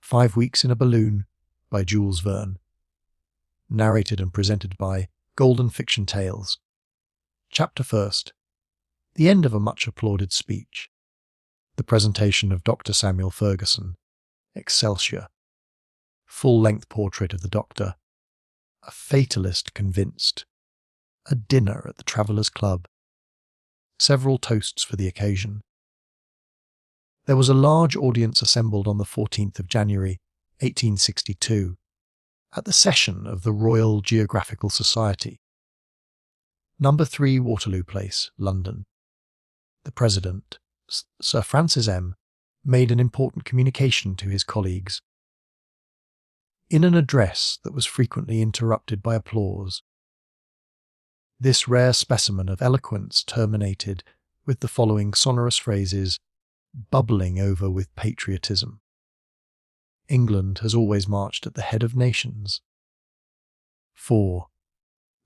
5 Weeks in a Balloon by Jules Verne. Narrated and presented by Golden Fiction Tales. Chapter 1st. The end of a much applauded speech. The presentation of Dr. Samuel Fergusson. Excelsior. Full-length portrait of the Doctor. A fatalist convinced. A dinner at the Travellers' Club. Several toasts for the occasion. There was a large audience assembled on the 14th of January, 1862, at the session of the Royal Geographical Society. Number 3 Waterloo Place, London. The President, Sir Francis M., made an important communication to his colleagues. In an address that was frequently interrupted by applause, this rare specimen of eloquence terminated with the following sonorous phrases, bubbling over with patriotism. England has always marched at the head of nations. 4.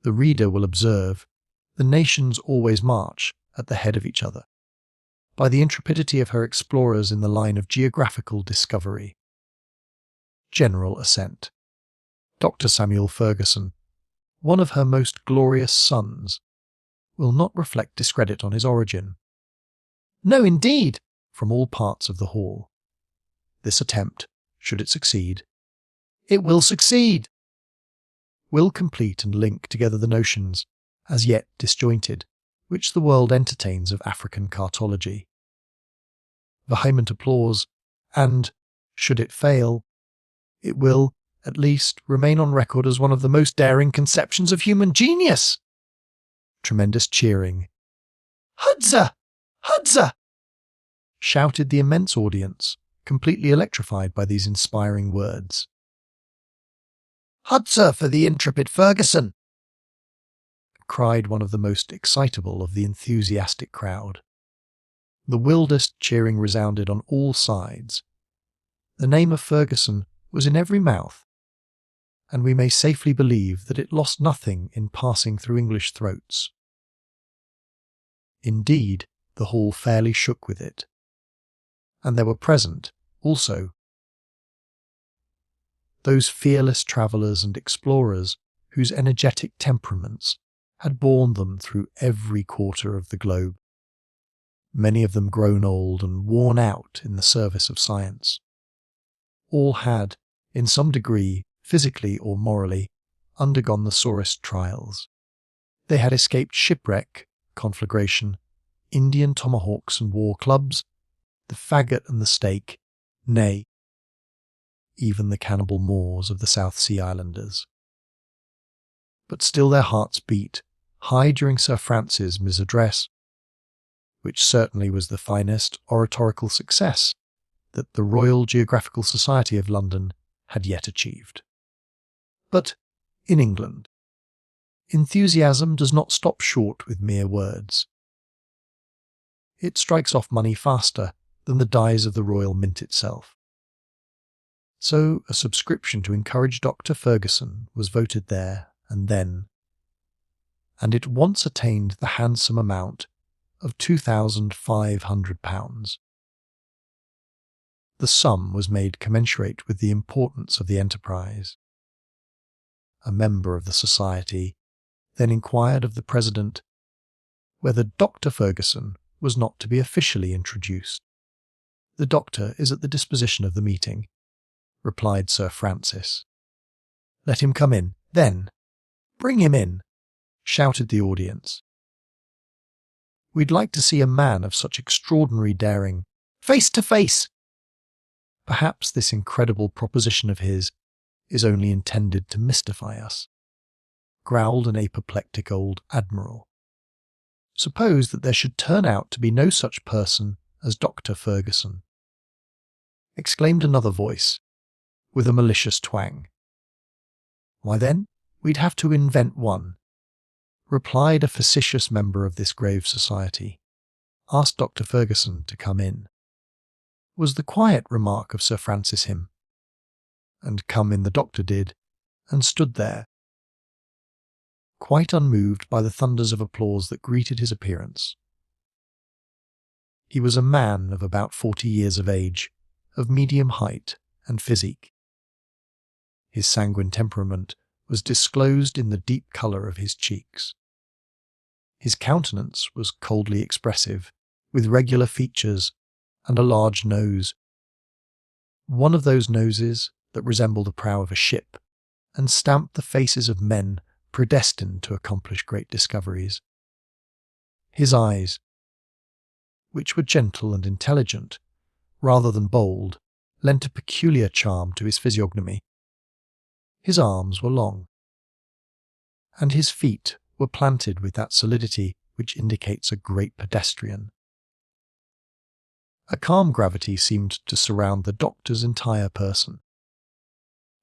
The reader will observe, the nations always march at the head of each other, by the intrepidity of her explorers in the line of geographical discovery. General assent. Dr. Samuel Fergusson, one of her most glorious sons, will not reflect discredit on his origin. No, indeed, from all parts of the hall. This attempt, should it succeed, it will succeed, will complete and link together the notions, as yet disjointed, which the world entertains of African cartology. Vehement applause, and, should it fail, it will, at least, remain on record as one of the most daring conceptions of human genius. Tremendous cheering. Hudza! Hudza! Shouted the immense audience, completely electrified by these inspiring words. Hudza for the intrepid Fergusson! Cried one of the most excitable of the enthusiastic crowd. The wildest cheering resounded on all sides. The name of Fergusson was in every mouth, and we may safely believe that it lost nothing in passing through English throats. Indeed, the hall fairly shook with it, and there were present, also, those fearless travellers and explorers whose energetic temperaments had borne them through every quarter of the globe, many of them grown old and worn out in the service of science. All had, in some degree, physically or morally, undergone the sorest trials. They had escaped shipwreck, conflagration, Indian tomahawks and war clubs, the faggot and the stake, nay, even the cannibal Moors of the South Sea Islanders. But still their hearts beat high during Sir Francis's address, which certainly was the finest oratorical success that the Royal Geographical Society of London had yet achieved. But in England, enthusiasm does not stop short with mere words. It strikes off money faster than the dies of the Royal Mint itself. So a subscription to encourage Dr. Fergusson was voted there and then, and it once attained the handsome amount of £2,500. The sum was made commensurate with the importance of the enterprise. A member of the society then inquired of the President whether Dr. Fergusson was not to be officially introduced. The doctor is at the disposition of the meeting, replied Sir Francis. Let him come in, then. Bring him in, shouted the audience. We'd like to see a man of such extraordinary daring, face to face. Perhaps this incredible proposition of his is only intended to mystify us, growled an apoplectic old admiral. Suppose that there should turn out to be no such person as Dr. Fergusson, exclaimed another voice, with a malicious twang. Why then, we'd have to invent one, replied a facetious member of this grave society. Ask Dr. Fergusson to come in, was the quiet remark of Sir Francis him. And come in the doctor did, and stood there, quite unmoved by the thunders of applause that greeted his appearance. He was a man of about 40 years of age, of medium height and physique. His sanguine temperament was disclosed in the deep colour of his cheeks. His countenance was coldly expressive, with regular features and a large nose. One of those noses that resemble the prow of a ship and stamp the faces of men predestined to accomplish great discoveries. His eyes, which were gentle and intelligent, rather than bold, lent a peculiar charm to his physiognomy. His arms were long, and his feet were planted with that solidity which indicates a great pedestrian. A calm gravity seemed to surround the doctor's entire person,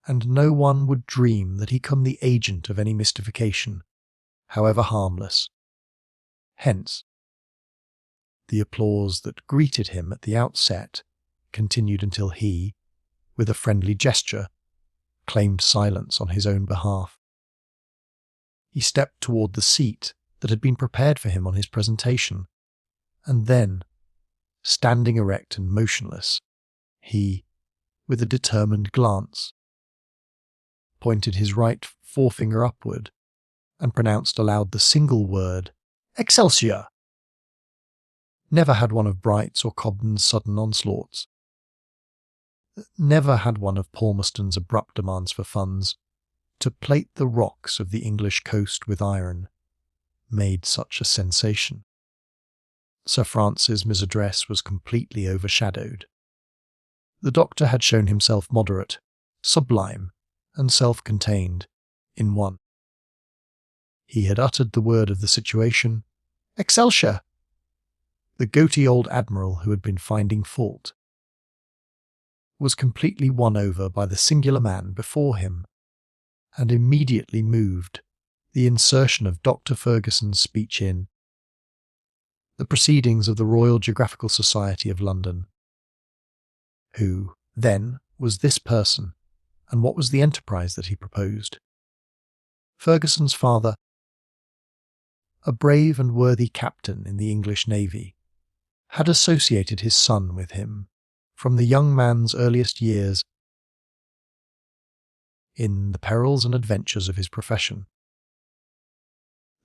and no one would dream that he became the agent of any mystification, however harmless. Hence, the applause that greeted him at the outset continued until he, with a friendly gesture, claimed silence on his own behalf. He stepped toward the seat that had been prepared for him on his presentation, and then, standing erect and motionless, he, with a determined glance, pointed his right forefinger upward and pronounced aloud the single word, "Excelsior!" Never had one of Bright's or Cobden's sudden onslaughts. Never had one of Palmerston's abrupt demands for funds to plate the rocks of the English coast with iron made such a sensation. Sir Francis' misaddress was completely overshadowed. The doctor had shown himself moderate, sublime, and self-contained in one. He had uttered the word of the situation, "Excelsior!" The goaty old admiral who had been finding fault was completely won over by the singular man before him, and immediately moved the insertion of Dr. Ferguson's speech in the Proceedings of the Royal Geographical Society of London. Who, then, was this person, and what was the enterprise that he proposed? Ferguson's father, a brave and worthy captain in the English Navy, had associated his son with him from the young man's earliest years in the perils and adventures of his profession.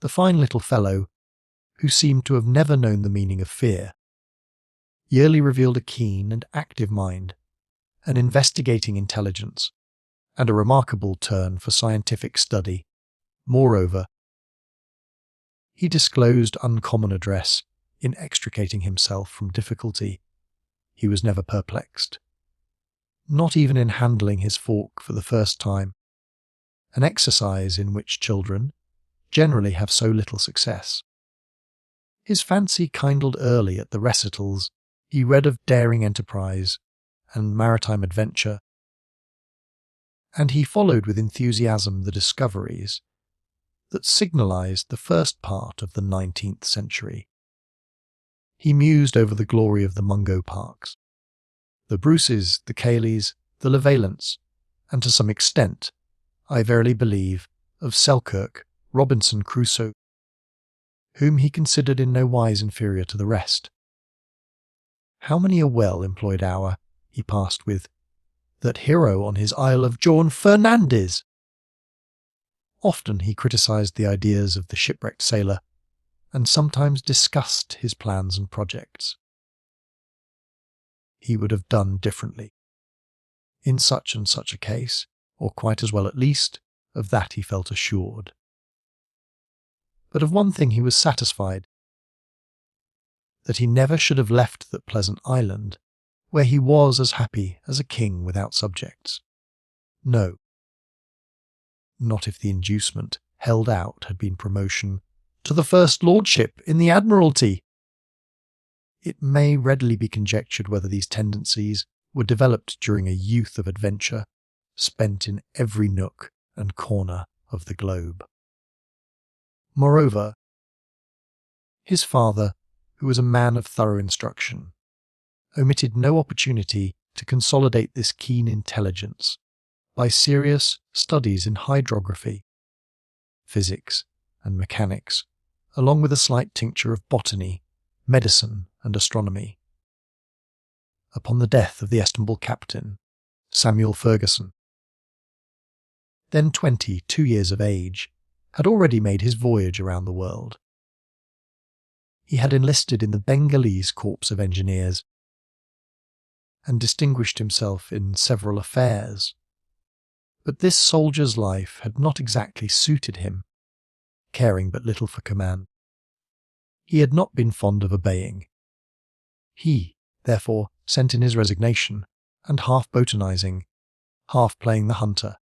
The fine little fellow, who seemed to have never known the meaning of fear, yearly revealed a keen and active mind, an investigating intelligence, and a remarkable turn for scientific study. Moreover, he disclosed uncommon address in extricating himself from difficulty. He was never perplexed, not even in handling his fork for the first time, an exercise in which children generally have so little success. His fancy kindled early at the recitals he read of daring enterprise and maritime adventure, and he followed with enthusiasm the discoveries that signalized the first part of the 19th century. He mused over the glory of the Mungo Parks, the Bruces, the Cayleys, the Levalents, and to some extent, I verily believe, of Selkirk, Robinson Crusoe, whom he considered in no wise inferior to the rest. How many a well-employed hour he passed with that hero on his Isle of John Fernandez! Often he criticised the ideas of the shipwrecked sailor, and sometimes discussed his plans and projects. He would have done differently in such and such a case, or quite as well at least, of that he felt assured. But of one thing he was satisfied, that he never should have left that pleasant island, where he was as happy as a king without subjects. No, not if the inducement held out had been promotion to the First Lordship in the Admiralty. It may readily be conjectured whether these tendencies were developed during a youth of adventure, spent in every nook and corner of the globe. Moreover, his father, who was a man of thorough instruction, omitted no opportunity to consolidate this keen intelligence by serious studies in hydrography, physics, and mechanics, along with a slight tincture of botany, medicine, and astronomy. Upon the death of the estimable captain, Samuel Ferguson, then 22 years of age, had already made his voyage around the world. He had enlisted in the Bengalese Corps of Engineers and distinguished himself in several affairs. But this soldier's life had not exactly suited him, caring but little for command. He had not been fond of obeying. He, therefore, sent in his resignation, and half botanizing, half playing the hunter,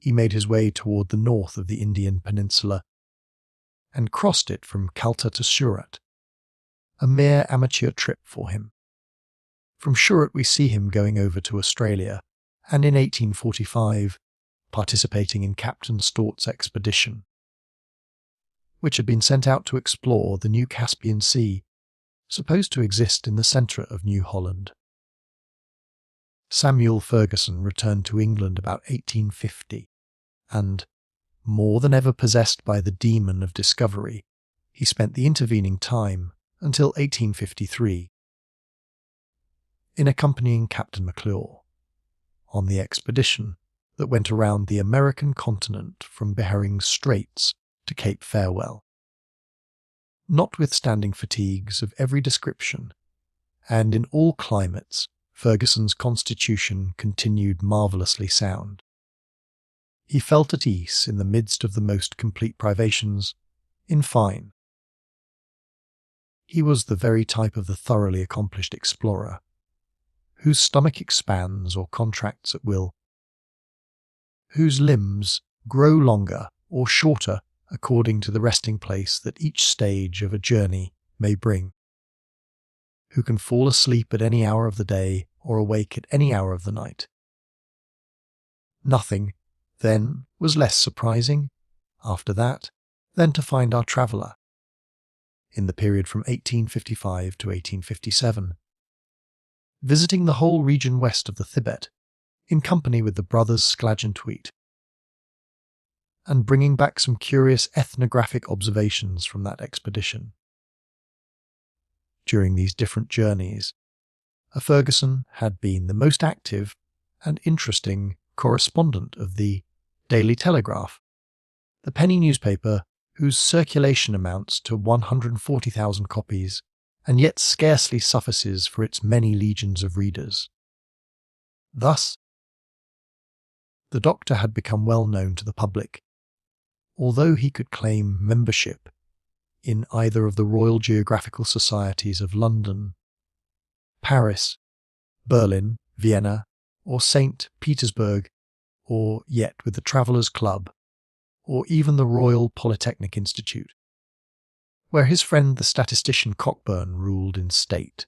he made his way toward the north of the Indian peninsula and crossed it from Calcutta to Surat, a mere amateur trip for him. From Surat we see him going over to Australia, and in 1845 participating in Captain Stort's expedition, which had been sent out to explore the new Caspian Sea, supposed to exist in the centre of New Holland. Samuel Ferguson returned to England about 1850, and, more than ever possessed by the demon of discovery, he spent the intervening time, until 1853, in accompanying Captain McClure on the expedition that went around the American continent from Behring's Straits to Cape Farewell. Notwithstanding fatigues of every description, and in all climates, Ferguson's constitution continued marvellously sound. He felt at ease in the midst of the most complete privations. In fine, he was the very type of the thoroughly accomplished explorer, whose stomach expands or contracts at will, whose limbs grow longer or shorter according to the resting place that each stage of a journey may bring, who can fall asleep at any hour of the day or awake at any hour of the night. Nothing, then, was less surprising, after that, than to find our traveller, in the period from 1855 to 1857, visiting the whole region west of the Thibet, in company with the brothers Sclagentweet, and bringing back some curious ethnographic observations from that expedition. During these different journeys, Ferguson had been the most active and interesting correspondent of the Daily Telegraph, the penny newspaper whose circulation amounts to 140,000 copies and yet scarcely suffices for its many legions of readers. Thus, the doctor had become well known to the public, although he could claim membership in either of the Royal Geographical Societies of London, Paris, Berlin, Vienna, or St. Petersburg, or yet with the Travellers' Club, or even the Royal Polytechnic Institute, where his friend the statistician Cockburn ruled in state.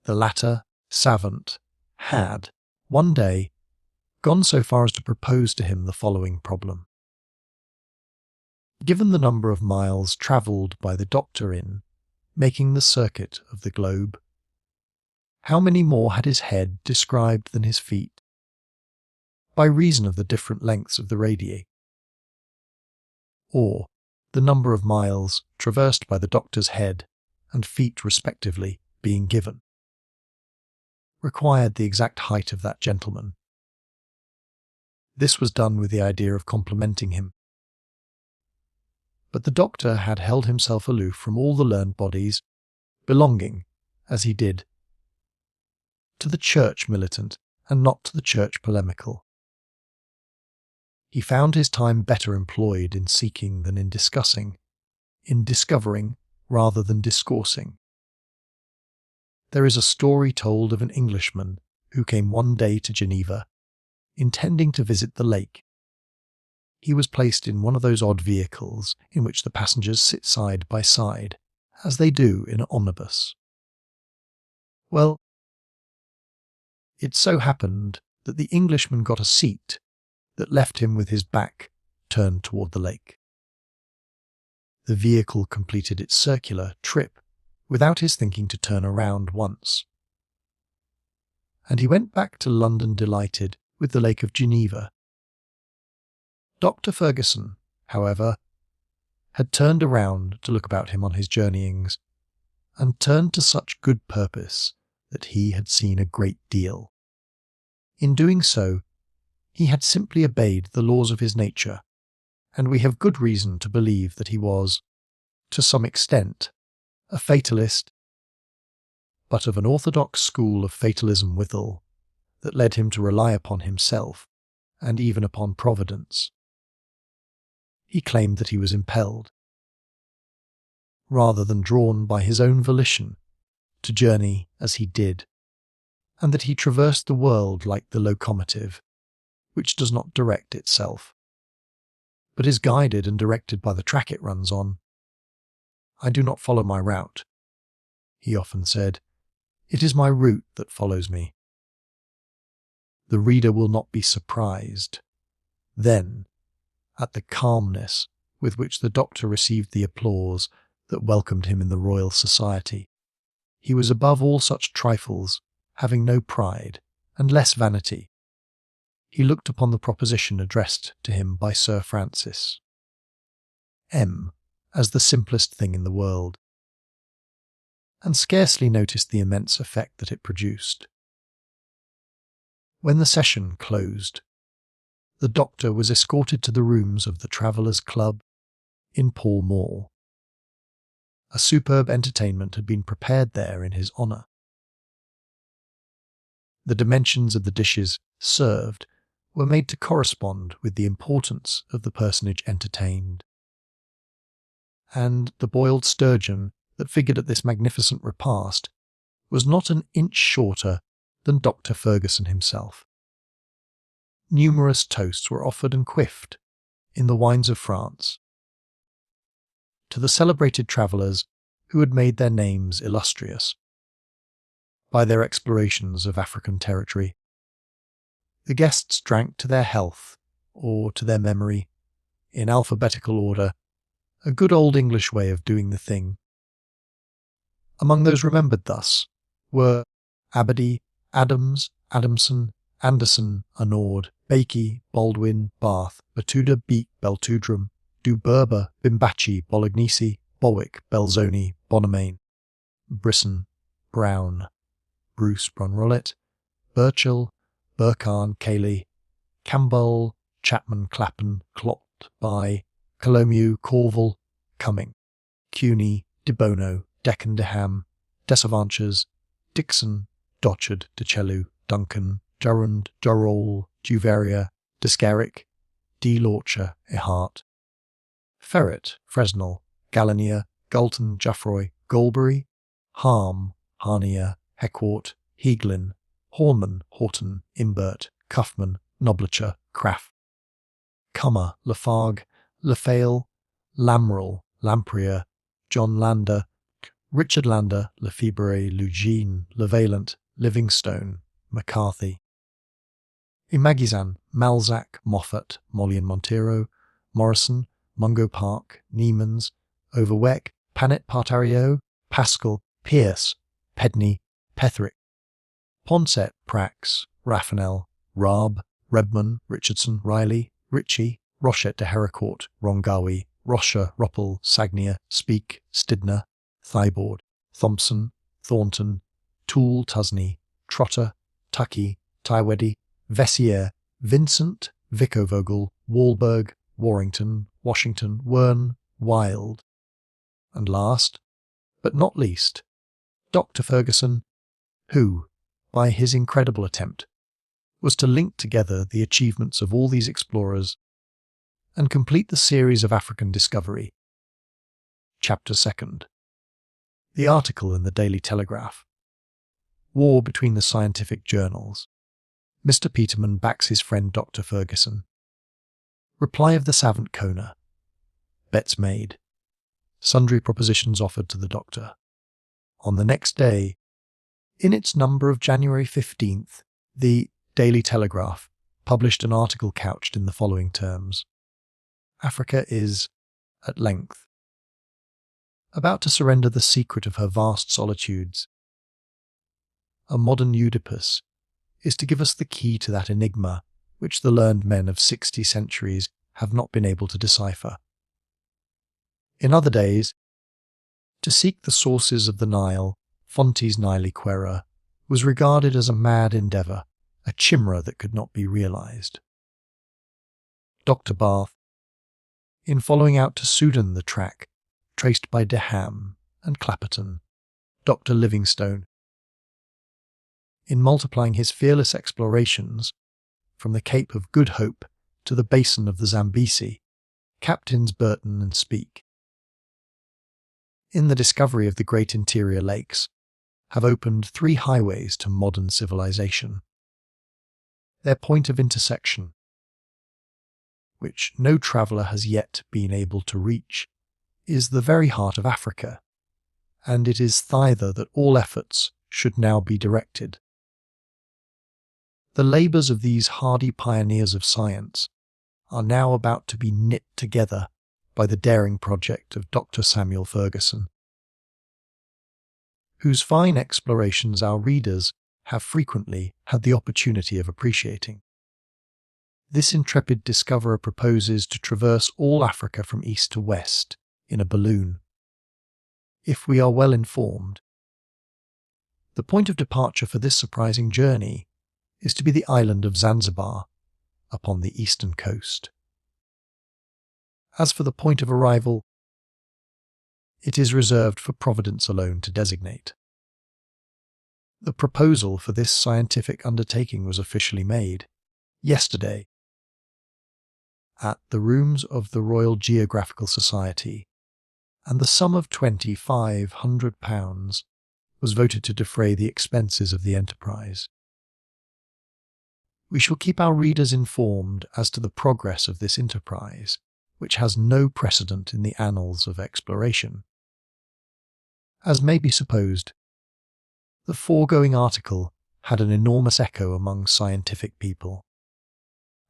The latter, savant, had, one day, gone so far as to propose to him the following problem. Given the number of miles travelled by the doctor in making the circuit of the globe, how many more had his head described than his feet, by reason of the different lengths of the radii? Or the number of miles traversed by the doctor's head and feet respectively being given, required the exact height of that gentleman. This was done with the idea of complimenting him. But the doctor had held himself aloof from all the learned bodies, belonging, as he did, to the church militant and not to the church polemical. He found his time better employed in seeking than in discussing, in discovering rather than discoursing. There is a story told of an Englishman who came one day to Geneva, intending to visit the lake. He was placed in one of those odd vehicles in which the passengers sit side by side, as they do in an omnibus. Well, it so happened that the Englishman got a seat that left him with his back turned toward the lake. The vehicle completed its circular trip without his thinking to turn around once, and he went back to London delighted with the Lake of Geneva. Dr. Ferguson, however, had turned around to look about him on his journeyings, and turned to such good purpose that he had seen a great deal, In doing so, he had simply obeyed the laws of his nature, and we have good reason to believe that he was, to some extent, a fatalist, but of an orthodox school of fatalism withal, that led him to rely upon himself, and even upon Providence. He claimed that he was impelled, rather than drawn by his own volition, to journey as he did, and that he traversed the world like the locomotive, which does not direct itself, but is guided and directed by the track it runs on. "I do not follow my route," he often said. "It is my route that follows me." The reader will not be surprised, then, at the calmness with which the doctor received the applause that welcomed him in the Royal Society. He was above all such trifles, having no pride, and less vanity. He looked upon the proposition addressed to him by Sir Francis M. as the simplest thing in the world, and scarcely noticed the immense effect that it produced. When the session closed, the doctor was escorted to the rooms of the Travellers' Club in Pall Mall. A superb entertainment had been prepared there in his honour. The dimensions of the dishes served were made to correspond with the importance of the personage entertained, and the boiled sturgeon that figured at this magnificent repast was not an inch shorter than Dr. Fergusson himself. Numerous toasts were offered and quiffed in the wines of France to the celebrated travellers who had made their names illustrious by their explorations of African territory. The guests drank to their health, or to their memory, in alphabetical order, a good old English way of doing the thing. Among those remembered thus were Abady, Adams, Adamson, Anderson, Anord, Bakey, Baldwin, Bath, Batuda, Beak, Beltudrum, Duberba, Bimbachi, Bolognese, Bowick, Belzoni, Bonamain, Brisson, Brown, Bruce Brunrollet, Burchill, Burkharn, Cayley, Campbell, Chapman, Clappen, Clot, By, Colomieu, Corval, Cumming, Cuny, De Bono, Deccan, Deham, Desavanches, Dixon, Dochard, Dechellu, Duncan, Durand, Durrell, Duveria, Descarrick, D. Lorcher, Ehart, Ferret, Fresnel, Gallinier, Galton, Jaffroy, Golbery, Harm, Harnier, Heckwart, Heaglin, Hornman, Horton, Imbert, Cuffman, Noblecher, Craft, Cummer, Lafargue, Lefale, Lamrel, Lamprier, John Lander, Richard Lander, Lefebvre, Lugine, Levaillant, Livingstone, McCarthy, Imagizan, Malzac, Moffat, Molly Montero, Morrison, Mungo Park, Niemans, Overweck, Panet Partario, Pascal, Pierce, Pedney, Petherick, Ponset, Prax, Raffanel, Raab, Redman, Richardson, Riley, Ritchie, Rochette de Hericourt, Rongawi, Rocher, Roppel, Sagnier, Speak, Stidner, Thibaud, Thompson, Thornton, Toole, Tusney, Trotter, Tucky, Tyweddy, Vessier, Vincent, Vicovogel, Wahlberg, Warrington, Washington, Wern, Wild, and last, but not least, Dr. Fergusson, who, by his incredible attempt, was to link together the achievements of all these explorers and complete the series of African discovery. Chapter 2. The article in the Daily Telegraph. War between the scientific journals. Mr. Peterman backs his friend Dr. Fergusson. Reply of the savant Kona. Bets made. Sundry propositions offered to the doctor. On the next day, in its number of January 15th, the Daily Telegraph published an article couched in the following terms. Africa is, at length, about to surrender the secret of her vast solitudes. A modern Oedipus is to give us the key to that enigma which the learned men of 60 centuries have not been able to decipher. In other days, to seek the sources of the Nile, Fontes Nili Quera, was regarded as a mad endeavour, a chimera that could not be realised. Dr. Barth, in following out to Sudan the track traced by Deham and Clapperton, Dr. Livingstone, in multiplying his fearless explorations from the Cape of Good Hope to the basin of the Zambesi, Captains Burton and Speke, in the discovery of the great interior lakes, have opened 3 highways to modern civilization. Their point of intersection, which no traveller has yet been able to reach, is the very heart of Africa, and it is thither that all efforts should now be directed. The labours of these hardy pioneers of science are now about to be knit together by the daring project of Dr. Samuel Fergusson, whose fine explorations our readers have frequently had the opportunity of appreciating. This intrepid discoverer proposes to traverse all Africa from east to west in a balloon. If we are well informed, the point of departure for this surprising journey is to be the island of Zanzibar upon the eastern coast. As for the point of arrival, it is reserved for Providence alone to designate. The proposal for this scientific undertaking was officially made yesterday at the rooms of the Royal Geographical Society, and the sum of £2,500 was voted to defray the expenses of the enterprise. We shall keep our readers informed as to the progress of this enterprise, which has no precedent in the annals of exploration. As may be supposed, the foregoing article had an enormous echo among scientific people.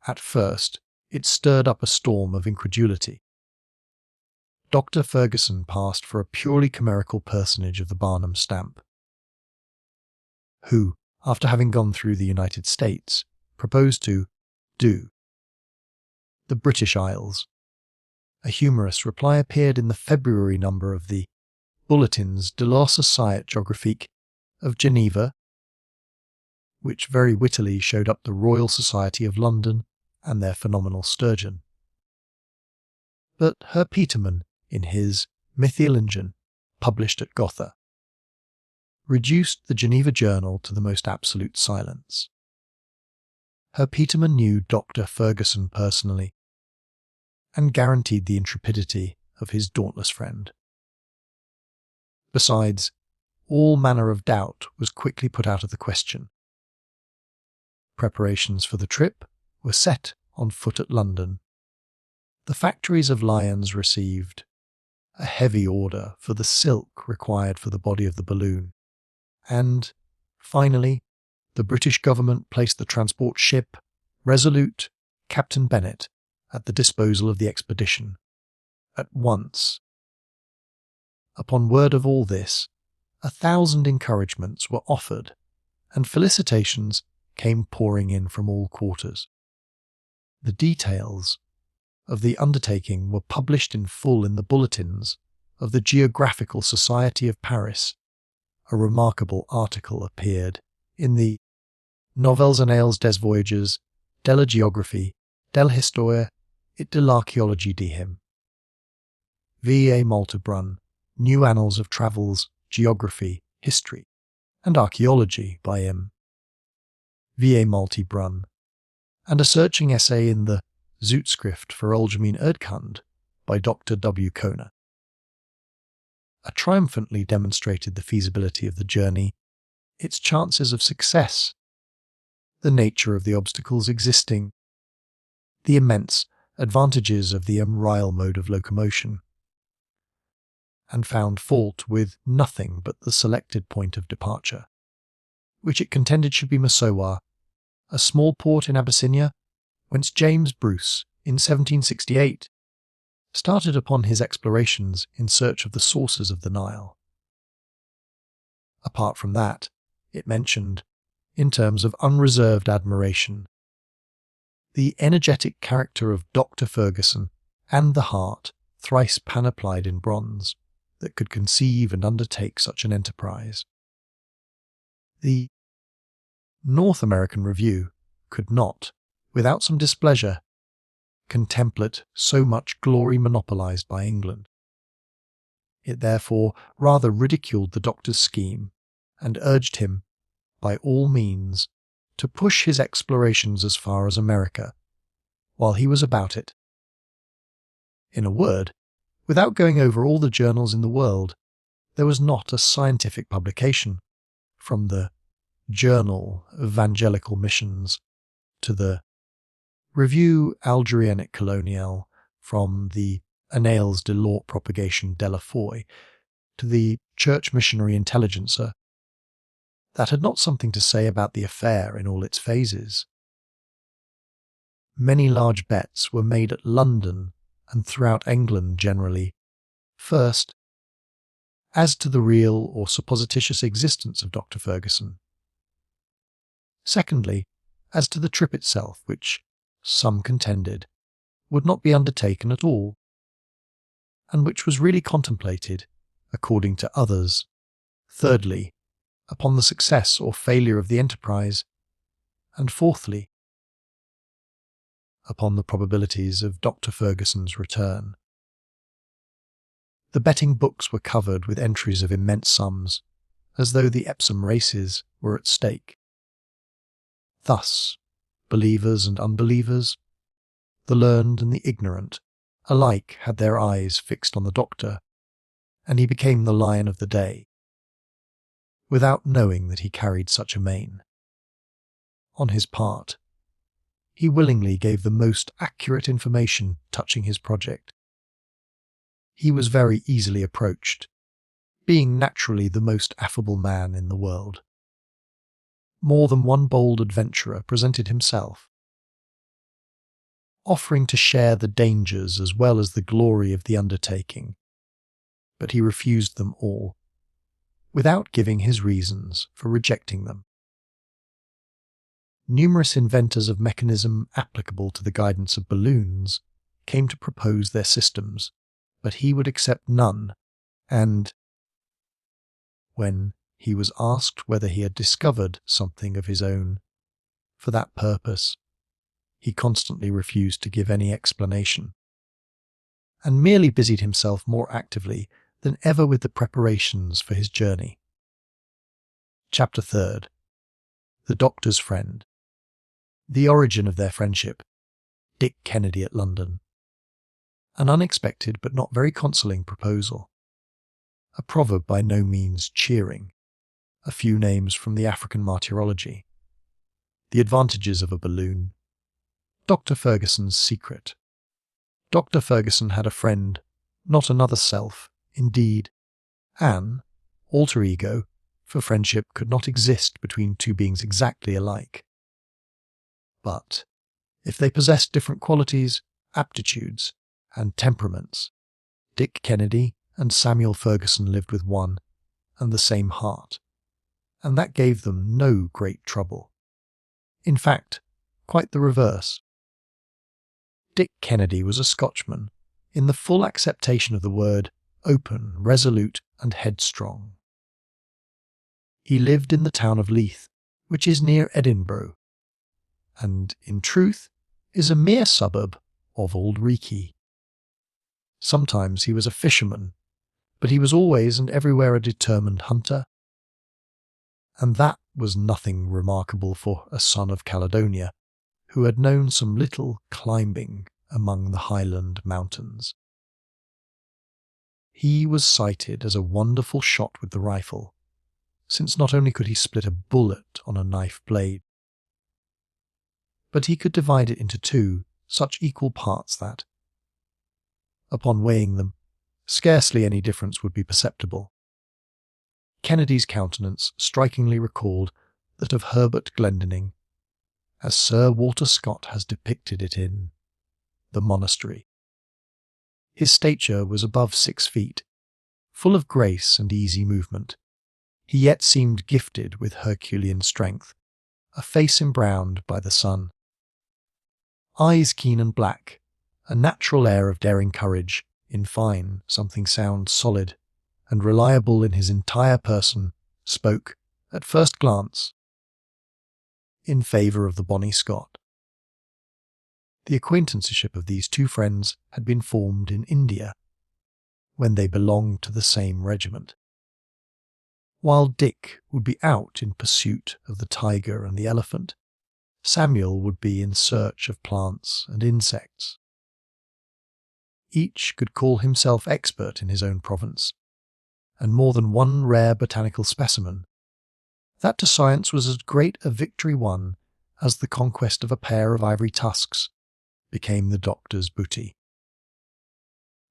At first, it stirred up a storm of incredulity. Dr. Fergusson passed for a purely chimerical personage of the Barnum stamp, who, after having gone through the United States, proposed to do the British Isles. A humorous reply appeared in the February number of the Bulletins de la Société Géographique of Geneva, which very wittily showed up the Royal Society of London and their phenomenal sturgeon. But Herr Petermann, in his Mythologen, published at Gotha, reduced the Geneva Journal to the most absolute silence. Herr Petermann knew Dr. Fergusson personally, and guaranteed the intrepidity of his dauntless friend. Besides, all manner of doubt was quickly put out of the question. Preparations for the trip were set on foot at London. The factories of Lyons received a heavy order for the silk required for the body of the balloon, and, finally, the British government placed the transport ship Resolute, Captain Bennett, at the disposal of the expedition at once. Upon word of all this, 1,000 encouragements were offered, and felicitations came pouring in from all quarters. The details of the undertaking were published in full in the bulletins of the Geographical Society of Paris. A remarkable article appeared in the Nouvelles Annales des Voyages, de la Géographie, de l'Histoire et de l'Archéologie de him. V. A. Maltebrun, New Annals of Travels, Geography, History, and Archaeology by him. V. A. Maltebrun, and a searching essay in the Zoetschrift for Algemeen Erdkunde by Dr. W. Kohner. Triumphantly demonstrated the feasibility of the journey, its chances of success, the nature of the obstacles existing, the immense advantages of the rail mode of locomotion, and found fault with nothing but the selected point of departure, which it contended should be Mosfeia, a small port in Abyssinia, whence James Bruce, in 1768, started upon his explorations in search of the sources of the Nile. Apart from that, it mentioned, in terms of unreserved admiration, the energetic character of Dr. Fergusson and the heart, thrice panoplied in bronze, that could conceive and undertake such an enterprise. The North American Review could not, without some displeasure, contemplate so much glory monopolized by England. It therefore rather ridiculed the doctor's scheme and urged him, by all means, to push his explorations as far as America, while he was about it. In a word, without going over all the journals in the world, there was not a scientific publication, from the Journal of Evangelical Missions to the Revue Algérienne Coloniale, from the Annales de l'Art Propagation de la Foi to the Church Missionary Intelligencer, that had not something to say about the affair in all its phases. Many large bets were made at London and throughout England generally. First, as to the real or supposititious existence of Dr. Fergusson. Secondly, as to the trip itself, which, some contended, would not be undertaken at all, and which was really contemplated, according to others. Thirdly, upon the success or failure of the enterprise, and fourthly, upon the probabilities of Dr. Fergusson's return. The betting books were covered with entries of immense sums, as though the Epsom races were at stake. Thus, believers and unbelievers, the learned and the ignorant, alike had their eyes fixed on the doctor, and he became the lion of the day, without knowing that he carried such a mane. On his part, he willingly gave the most accurate information touching his project. He was very easily approached, being naturally the most affable man in the world. More than one bold adventurer presented himself, offering to share the dangers as well as the glory of the undertaking, but he refused them all, without giving his reasons for rejecting them. Numerous inventors of mechanism applicable to the guidance of balloons came to propose their systems, but he would accept none, and, when he was asked whether he had discovered something of his own for that purpose, he constantly refused to give any explanation, and merely busied himself more actively than ever with the preparations for his journey. Chapter 3. The Doctor's Friend. The origin of their friendship. Dick Kennedy at London. An unexpected but not very consoling proposal. A proverb by no means cheering. A few names from the African martyrology. The advantages of a balloon. Dr. Fergusson's secret. Dr. Fergusson had a friend, not another self, indeed, an alter ego, for friendship could not exist between two beings exactly alike. But, if they possessed different qualities, aptitudes, and temperaments, Dick Kennedy and Samuel Fergusson lived with one and the same heart, and that gave them no great trouble. In fact, quite the reverse. Dick Kennedy was a Scotchman, in the full acceptation of the word, open, resolute, and headstrong. He lived in the town of Leith, which is near Edinburgh, and, in truth, is a mere suburb of Old Reekie. Sometimes he was a fisherman, but he was always and everywhere a determined hunter, and that was nothing remarkable for a son of Caledonia, who had known some little climbing among the Highland mountains. He was cited as a wonderful shot with the rifle, since not only could he split a bullet on a knife blade, but he could divide it into two such equal parts that, upon weighing them, scarcely any difference would be perceptible. Kennedy's countenance strikingly recalled that of Herbert Glendinning, as Sir Walter Scott has depicted it in The Monastery. His stature was above 6 feet, full of grace and easy movement. He yet seemed gifted with Herculean strength, a face embrowned by the sun. Eyes keen and black, a natural air of daring courage, in fine, something sound, solid, and reliable in his entire person, spoke, at first glance, in favour of the bonny Scot. The acquaintanceship of these two friends had been formed in India, when they belonged to the same regiment. While Dick would be out in pursuit of the tiger and the elephant, Samuel would be in search of plants and insects. Each could call himself expert in his own province, and more than one rare botanical specimen. That to science was as great a victory won as the conquest of a pair of ivory tusks became the doctor's booty.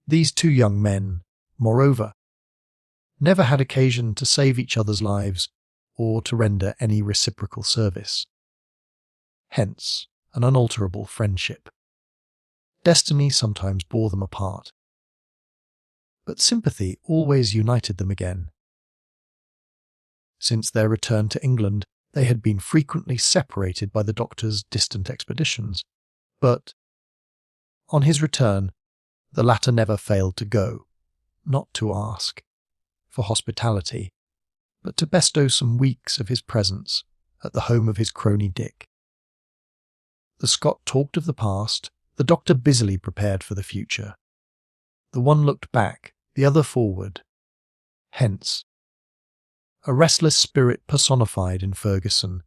These two young men, moreover, never had occasion to save each other's lives or to render any reciprocal service. Hence, an unalterable friendship. Destiny sometimes bore them apart, but sympathy always united them again. Since their return to England, they had been frequently separated by the doctor's distant expeditions, but on his return, the latter never failed to go, not to ask for hospitality, but to bestow some weeks of his presence at the home of his crony Dick. The Scot talked of the past, the doctor busily prepared for the future. The one looked back, the other forward. Hence, a restless spirit personified in Ferguson,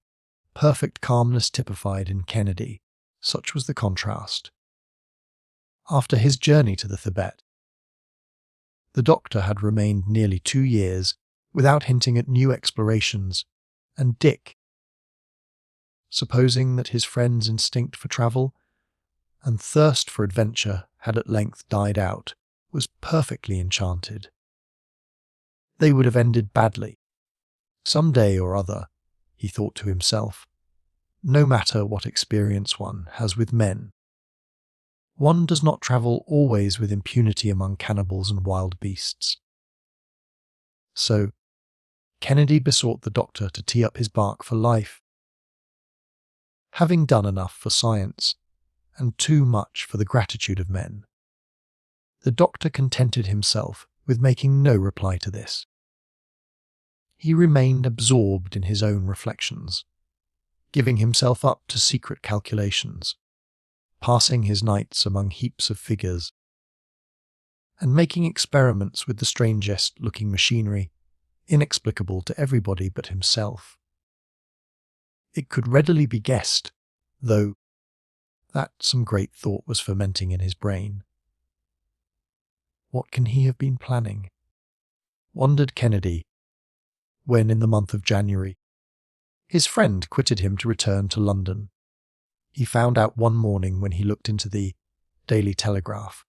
perfect calmness typified in Kennedy. Such was the contrast. After his journey to the Thibet, the doctor had remained nearly 2 years without hinting at new explorations, and Dick, supposing that his friend's instinct for travel and thirst for adventure had at length died out, was perfectly enchanted. They would have ended badly. Some day or other, he thought to himself, no matter what experience one has with men. One does not travel always with impunity among cannibals and wild beasts. So, Kennedy besought the doctor to tee up his bark for life. Having done enough for science, and too much for the gratitude of men, the doctor contented himself with making no reply to this. He remained absorbed in his own reflections, giving himself up to secret calculations, passing his nights among heaps of figures, and making experiments with the strangest-looking machinery, inexplicable to everybody but himself. It could readily be guessed, though, that some great thought was fermenting in his brain. What can he have been planning? Wondered Kennedy, when in the month of January, his friend quitted him to return to London. He found out one morning when he looked into the Daily Telegraph.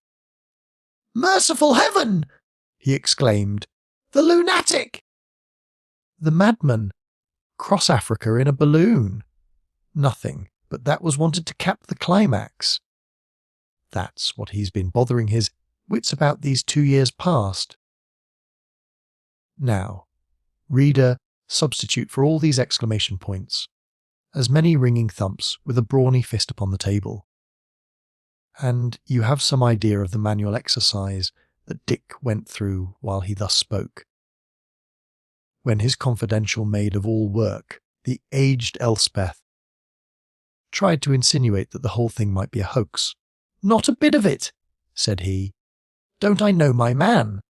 "Merciful heaven!" he exclaimed. "The lunatic!" The madman! Cross Africa in a balloon! Nothing but that was wanted to cap the climax. That's what he's been bothering his wits about these 2 years past. Now, reader, substitute for all these exclamation points as many ringing thumps with a brawny fist upon the table, and you have some idea of the manual exercise that Dick went through while he thus spoke. When his confidential maid of all work, the aged Elspeth, tried to insinuate that the whole thing might be a hoax. "Not a bit of it," said he. "Don't I know my man?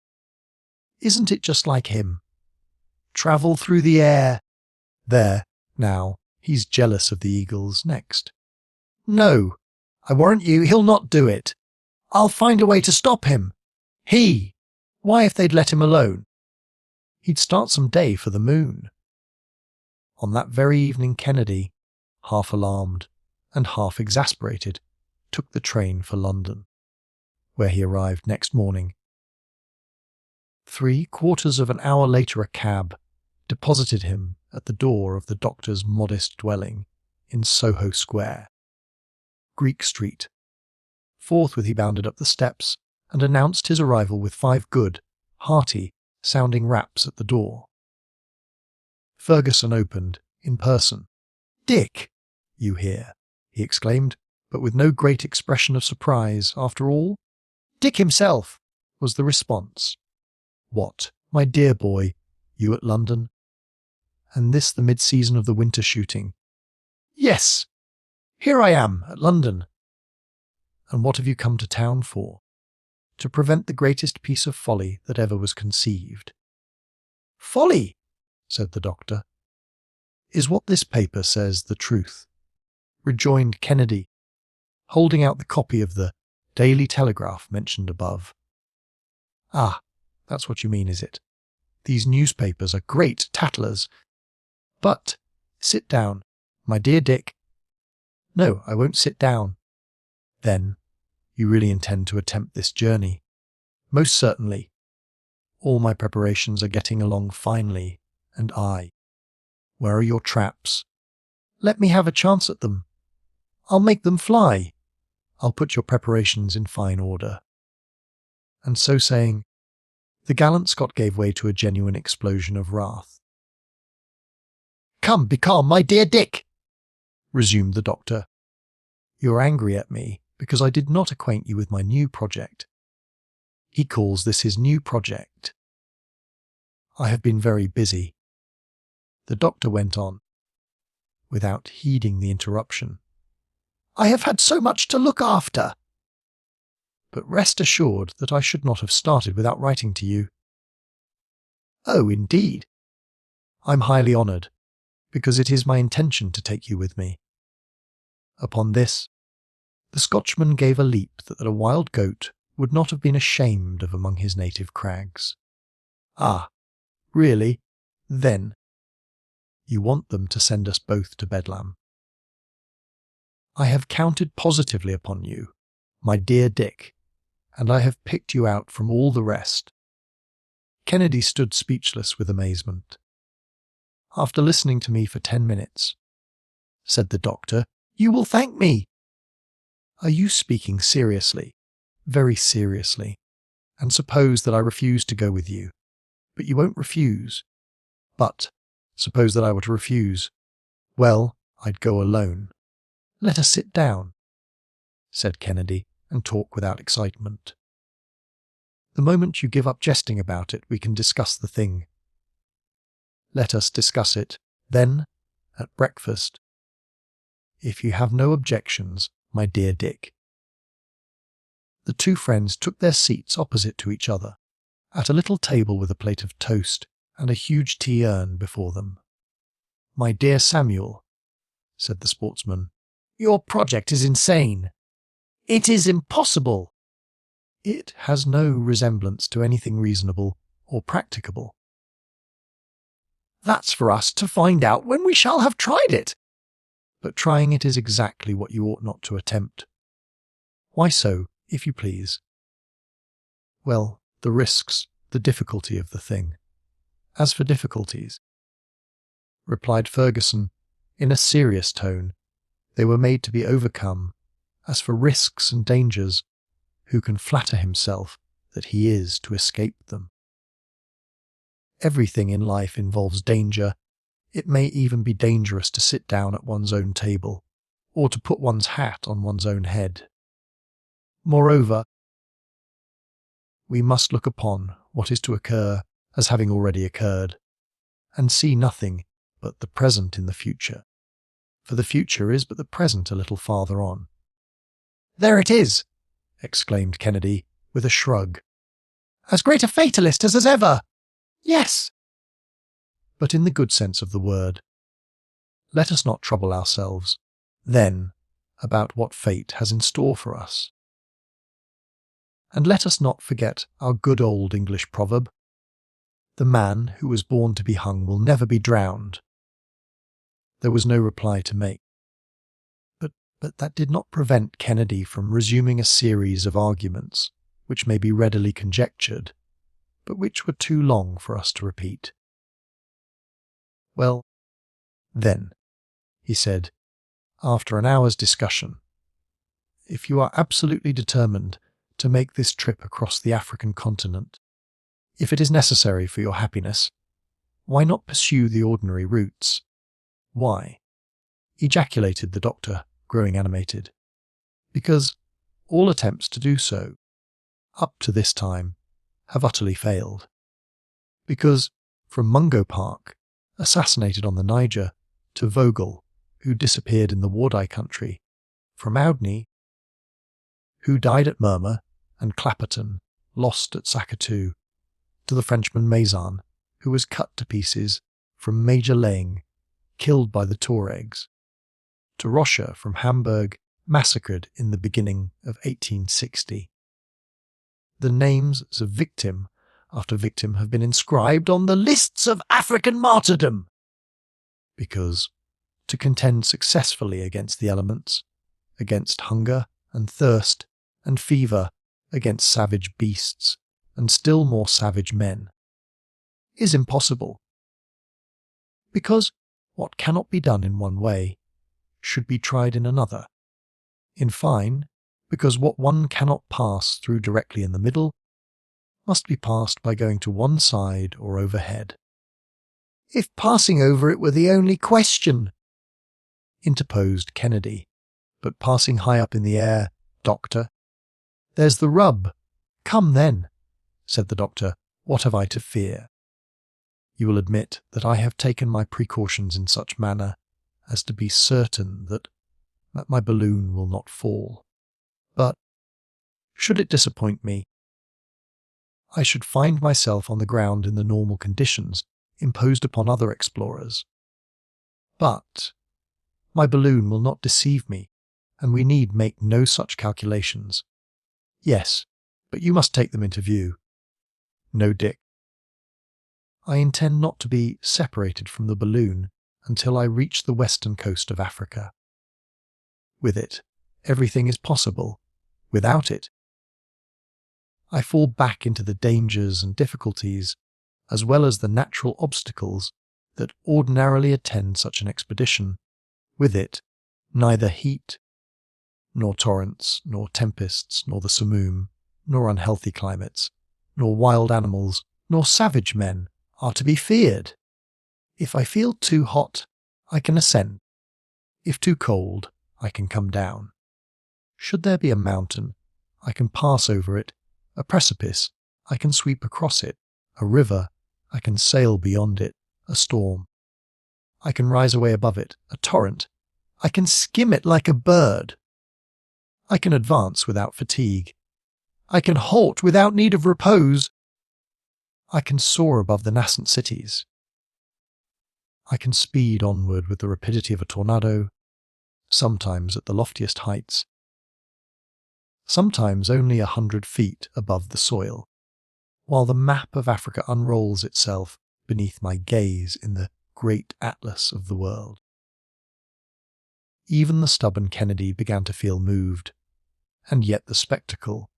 Isn't it just like him? Travel through the air. There, now, he's jealous of the eagles next. No, I warrant you he'll not do it. I'll find a way to stop him. He! Why, if they'd let him alone, he'd start some day for the moon." On that very evening Kennedy, half alarmed and half exasperated, took the train for London, where he arrived next morning. 3/4 of an hour later a cab deposited him at the door of the doctor's modest dwelling in Soho Square, Greek Street. Forthwith he bounded up the steps and announced his arrival with 5 good, hearty, sounding raps at the door. Ferguson opened, in person. "Dick, you here?" he exclaimed, but with no great expression of surprise, after all. "Dick himself," was the response. "What, my dear boy, you at London? And this the mid-season of the winter shooting?" Yes, here I am, at London. And what have you come to town for? To prevent the greatest piece of folly that ever was conceived. Folly, said the doctor. Is what this paper says the truth? Rejoined Kennedy, holding out the copy of the Daily Telegraph mentioned above. Ah, that's what you mean, is it? These newspapers are great tattlers. But, sit down, my dear Dick. No, I won't sit down. Then, you really intend to attempt this journey? Most certainly. All my preparations are getting along finely, and where are your traps? Let me have a chance at them. I'll make them fly. I'll put your preparations in fine order. And so saying, the gallant Scot gave way to a genuine explosion of wrath. Come, be calm, my dear Dick, resumed the doctor. You're angry at me because I did not acquaint you with my new project. He calls this his new project. I have been very busy. The doctor went on, without heeding the interruption. I have had so much to look after. But rest assured that I should not have started without writing to you. Oh, indeed. I'm highly honoured, because it is my intention to take you with me. Upon this, the Scotchman gave a leap that a wild goat would not have been ashamed of among his native crags. Ah, really? Then, you want them to send us both to Bedlam. I have counted positively upon you, my dear Dick, and I have picked you out from all the rest. Kennedy stood speechless with amazement. After listening to me for 10 minutes, said the doctor, you will thank me. Are you speaking seriously? Very seriously. And suppose that I refuse to go with you. But you won't refuse. But, suppose that I were to refuse. Well, I'd go alone. Let us sit down, said Kennedy, and talk without excitement. The moment you give up jesting about it, we can discuss the thing. Let us discuss it, then, at breakfast. If you have no objections, my dear Dick. The two friends took their seats opposite to each other, at a little table with a plate of toast and a huge tea urn before them. My dear Samuel, said the sportsman, your project is insane. It is impossible. It has no resemblance to anything reasonable or practicable. That's for us to find out when we shall have tried it. But trying it is exactly what you ought not to attempt. Why so, if you please? Well, the risks, the difficulty of the thing. As for difficulties, replied Ferguson, in a serious tone, they were made to be overcome. As for risks and dangers, who can flatter himself that he is to escape them? Everything in life involves danger. It may even be dangerous to sit down at one's own table, or to put one's hat on one's own head. Moreover, we must look upon what is to occur as having already occurred, and see nothing but the present in the future, for the future is but the present a little farther on. There it is, exclaimed Kennedy, with a shrug. As great a fatalist as ever. Yes. But in the good sense of the word. Let us not trouble ourselves, then, about what fate has in store for us. And let us not forget our good old English proverb, the man who was born to be hung will never be drowned. There was no reply to make. But that did not prevent Kennedy from resuming a series of arguments, which may be readily conjectured, but which were too long for us to repeat. Well, then, he said, after an hour's discussion, if you are absolutely determined to make this trip across the African continent, if it is necessary for your happiness, why not pursue the ordinary routes? Why? Ejaculated the doctor, growing animated. Because all attempts to do so, up to this time, have utterly failed. Because from Mungo Park, assassinated on the Niger, to Vogel, who disappeared in the Wardai country, from Audney, who died at Murmur and Clapperton, lost at Sakatu, to the Frenchman Maison, who was cut to pieces, from Major Laing, killed by the Tuaregs, to Rocha from Hamburg, massacred in the beginning of 1860. The names of victim after victim have been inscribed on the lists of African martyrdom, because to contend successfully against the elements, against hunger and thirst and fever, against savage beasts and still more savage men, is impossible. Because what cannot be done in one way should be tried in another. In fine, because what one cannot pass through directly in the middle must be passed by going to one side or overhead. If passing over it were the only question, interposed Kennedy. But passing high up in the air, Doctor. There's the rub. Come then, said the doctor. What have I to fear? You will admit that I have taken my precautions in such manner as to be certain that my balloon will not fall. But, should it disappoint me, I should find myself on the ground in the normal conditions imposed upon other explorers. But my balloon will not deceive me, and we need make no such calculations. Yes, but you must take them into view. No, Dick. I intend not to be separated from the balloon until I reach the western coast of Africa. With it, everything is possible. Without it, I fall back into the dangers and difficulties, as well as the natural obstacles that ordinarily attend such an expedition. With it, neither heat, nor torrents, nor tempests, nor the simoom, nor unhealthy climates, nor wild animals, nor savage men are to be feared. If I feel too hot, I can ascend. If too cold, I can come down. Should there be a mountain, I can pass over it. A precipice, I can sweep across it. A river, I can sail beyond it. A storm, I can rise away above it. A torrent, I can skim it like a bird. I can advance without fatigue. I can halt without need of repose. I can soar above the nascent cities. I can speed onward with the rapidity of a tornado, sometimes at the loftiest heights, sometimes only 100 feet above the soil, while the map of Africa unrolls itself beneath my gaze in the great atlas of the world. Even the stubborn Kennedy began to feel moved, and yet the spectacle,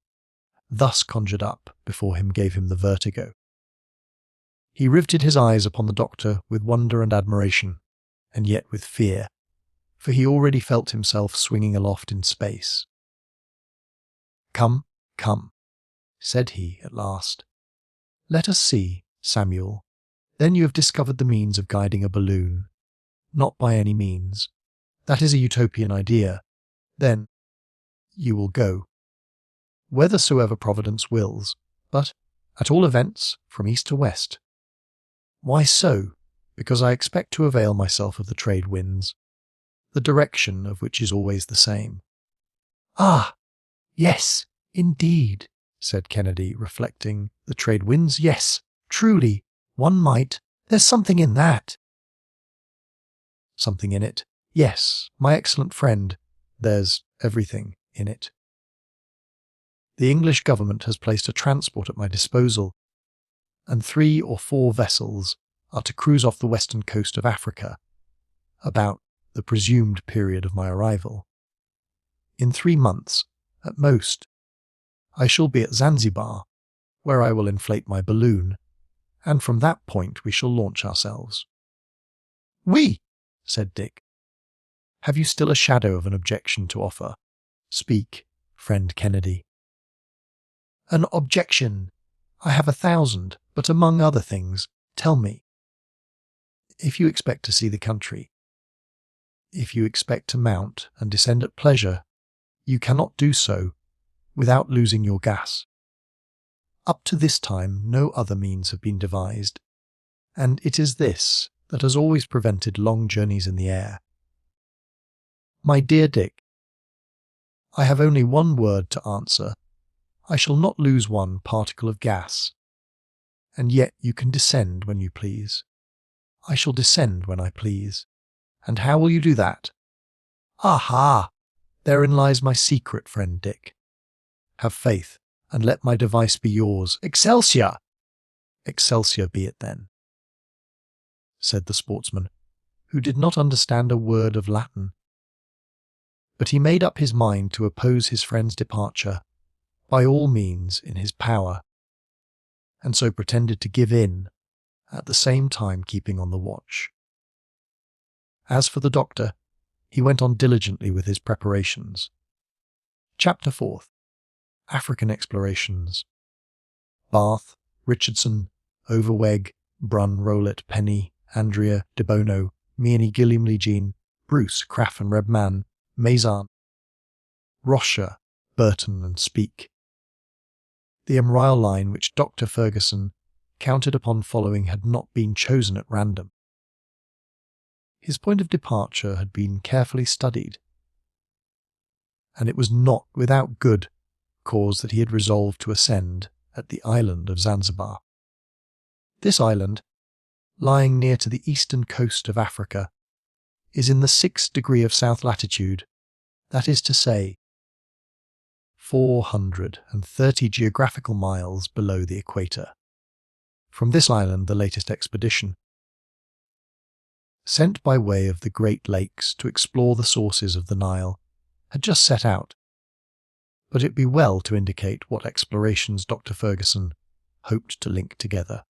thus conjured up before him, gave him the vertigo. He riveted his eyes upon the doctor with wonder and admiration, and yet with fear, for he already felt himself swinging aloft in space. "Come, come," said he at last. "Let us see, Samuel. Then you have discovered the means of guiding a balloon. Not by any means. That is a utopian idea. Then you will go, whithersoever Providence wills, but, at all events, from east to west. Why so? Because I expect to avail myself of the trade winds, the direction of which is always the same." "Ah, yes, indeed," said Kennedy, reflecting. "The trade winds, yes, truly, one might. There's something in that." "Something in it? Yes, my excellent friend, there's everything in it. The English government has placed a transport at my disposal, and 3 or 4 vessels are to cruise off the western coast of Africa, about the presumed period of my arrival. In 3 months, at most, I shall be at Zanzibar, where I will inflate my balloon, and from that point we shall launch ourselves." "We," said Dick. "Have you still a shadow of an objection to offer? Speak, friend Kennedy." "An objection? I have 1,000, but among other things, tell me." "If you expect to see the country, if you expect to mount and descend at pleasure, you cannot do so without losing your gas. Up to this time no other means have been devised, and it is this that has always prevented long journeys in the air. My dear Dick, I have only one word to answer. I shall not lose one particle of gas. And yet you can descend when you please. I shall descend when I please. And how will you do that? Aha! Therein lies my secret, friend Dick. Have faith, and let my device be yours. Excelsior! Excelsior be it then, said the sportsman, who did not understand a word of Latin. But he made up his mind to oppose his friend's departure by all means in his power, and so pretended to give in, at the same time keeping on the watch. As for the doctor, he went on diligently with his preparations. Chapter 4. African Explorations. Bath, Richardson, Overweg, Brun, Rowlett, Penny, Andrea, de Bornou, Miani, Gilliam, Jean, Bruce, Craff and Rebman, Mazan, Rocher, Burton and Speke. The Emerald line which Dr. Fergusson counted upon following had not been chosen at random. His point of departure had been carefully studied, and it was not without good cause that he had resolved to ascend at the island of Zanzibar. This island, lying near to the eastern coast of Africa, is in the 6th degree of south latitude, that is to say, 430 geographical miles below the equator. From this island the latest expedition, sent by way of the Great Lakes to explore the sources of the Nile, had just set out, but it be well to indicate what explorations Dr. Fergusson hoped to link together.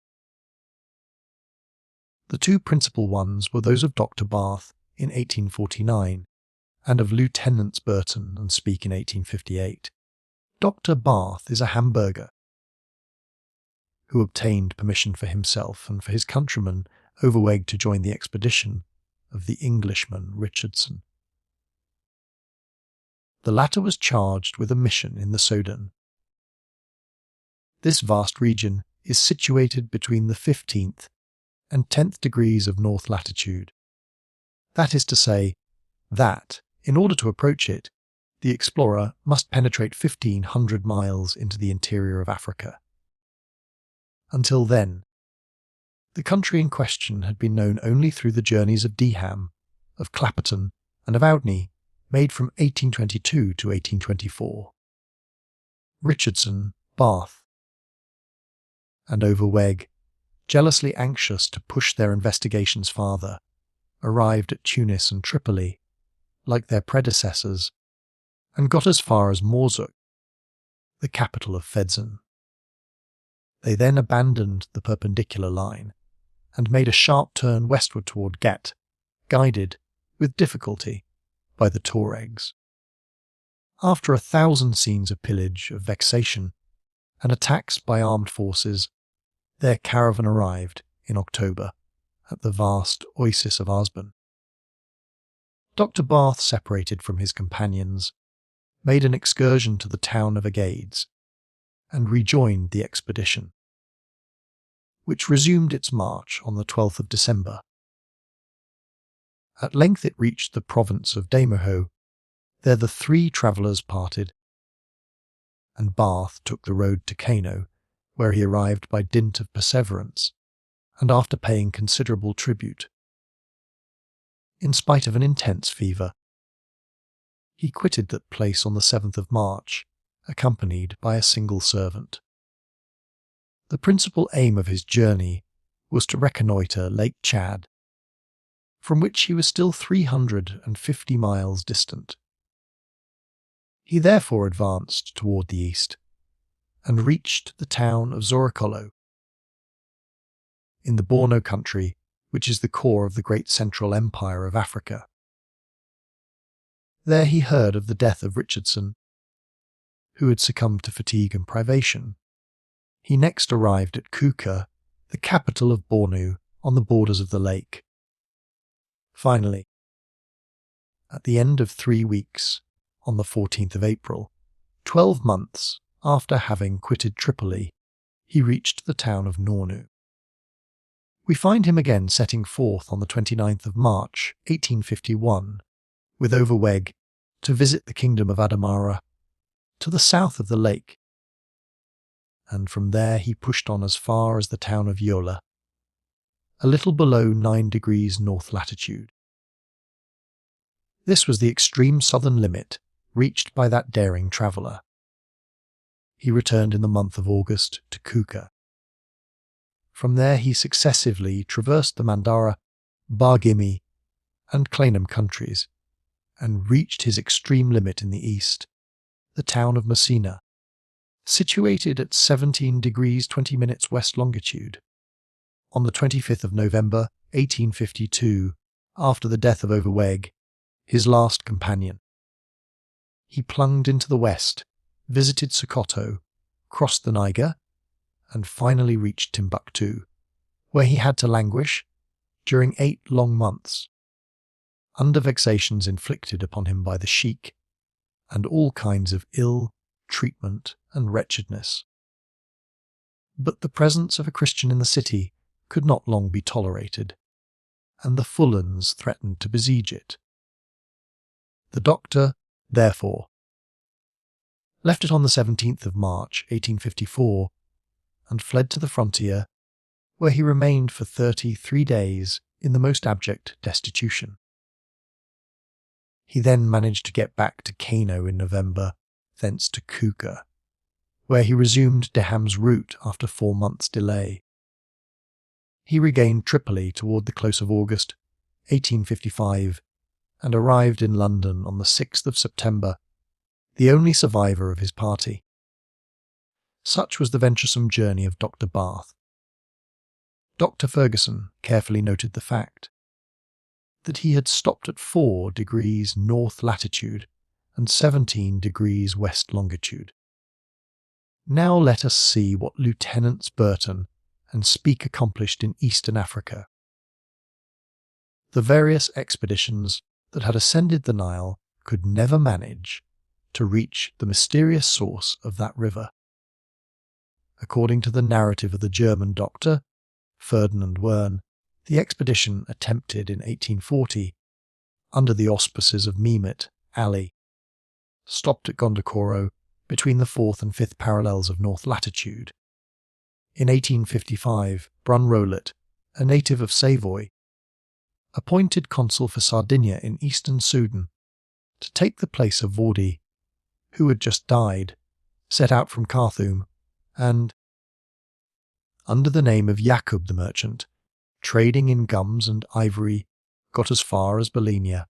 The two principal ones were those of Dr. Barth in 1849 and of Lieutenants Burton and Speke in 1858. Dr. Barth is a Hamburger who obtained permission for himself and for his countryman Overweg to join the expedition of the Englishman Richardson. The latter was charged with a mission in the Soudan. This vast region is situated between the 15th and 10th degrees of north latitude. That is to say, that, in order to approach it, the explorer must penetrate 1,500 miles into the interior of Africa. Until then, the country in question had been known only through the journeys of Deham, of Clapperton, and of Oudney, made from 1822 to 1824. Richardson, Barth, and Overweg, jealously anxious to push their investigations farther, arrived at Tunis and Tripoli, like their predecessors, and got as far as Morzuk, the capital of Fedzan. They then abandoned the perpendicular line and made a sharp turn westward toward Ghat, guided, with difficulty, by the Tuaregs. After 1,000 scenes of pillage, of vexation, and attacks by armed forces, their caravan arrived, in October, at the vast oasis of Asban. Dr. Barth, separated from his companions, made an excursion to the town of Agades, and rejoined the expedition, which resumed its march on the 12th of December. At length it reached the province of Damoho. There the three travellers parted, and Barth took the road to Kano, where he arrived by dint of perseverance, and after paying considerable tribute. In spite of an intense fever, he quitted that place on the 7th of March, accompanied by a single servant. The principal aim of his journey was to reconnoitre Lake Chad, from which he was still 350 miles distant. He therefore advanced toward the east, and reached the town of Zorokolo, in the Bornou country, which is the core of the great Central Empire of Africa. There he heard of the death of Richardson, who had succumbed to fatigue and privation. He next arrived at Kuka, the capital of Bornou, on the borders of the lake. Finally, at the end of 3 weeks, on the 14th of April, 12 months after having quitted Tripoli, he reached the town of Nornu. We find him again setting forth on the 29th of March, 1851, with Overweg to visit the kingdom of Adamara to the south of the lake, and from there he pushed on as far as the town of Yola, a little below 9 degrees north latitude. This was the extreme southern limit reached by that daring traveller. He returned in the month of August to Kuka. From there he successively traversed the Mandara, Bargimi, and Clainam countries, and reached his extreme limit in the east, the town of Messina, situated at 17 degrees 20 minutes west longitude. On the 25th of November, 1852, after the death of Overweg, his last companion, he plunged into the west, visited Sokoto, crossed the Niger, and finally reached Timbuktu, where he had to languish during 8 long months, under vexations inflicted upon him by the sheik, and all kinds of ill treatment and wretchedness. But the presence of a Christian in the city could not long be tolerated, and the Fulans threatened to besiege it. The doctor, therefore, left it on the 17th of March, 1854, and fled to the frontier, where he remained for 33 days in the most abject destitution. He then managed to get back to Kano in November, thence to Kuka, where he resumed Deham's route after 4 months' delay. He regained Tripoli toward the close of August, 1855, and arrived in London on the 6th of September, the only survivor of his party. Such was the venturesome journey of Dr. Bath. Dr. Ferguson carefully noted the fact that he had stopped at 4 degrees north latitude and 17 degrees west longitude. Now let us see what Lieutenants Burton and Speke accomplished in Eastern Africa. The various expeditions that had ascended the Nile could never manage to reach the mysterious source of that river. According to the narrative of the German doctor, Ferdinand Werne, the expedition attempted in 1840, under the auspices of Mehmet Ali, stopped at Gondokoro between the 4th and 5th parallels of north latitude. In 1855, Brun Rollet, a native of Savoy, appointed consul for Sardinia in eastern Sudan, to take the place of Vordi, who had just died, set out from Khartoum, and, under the name of Yakub the merchant, trading in gums and ivory, got as far as Balinia,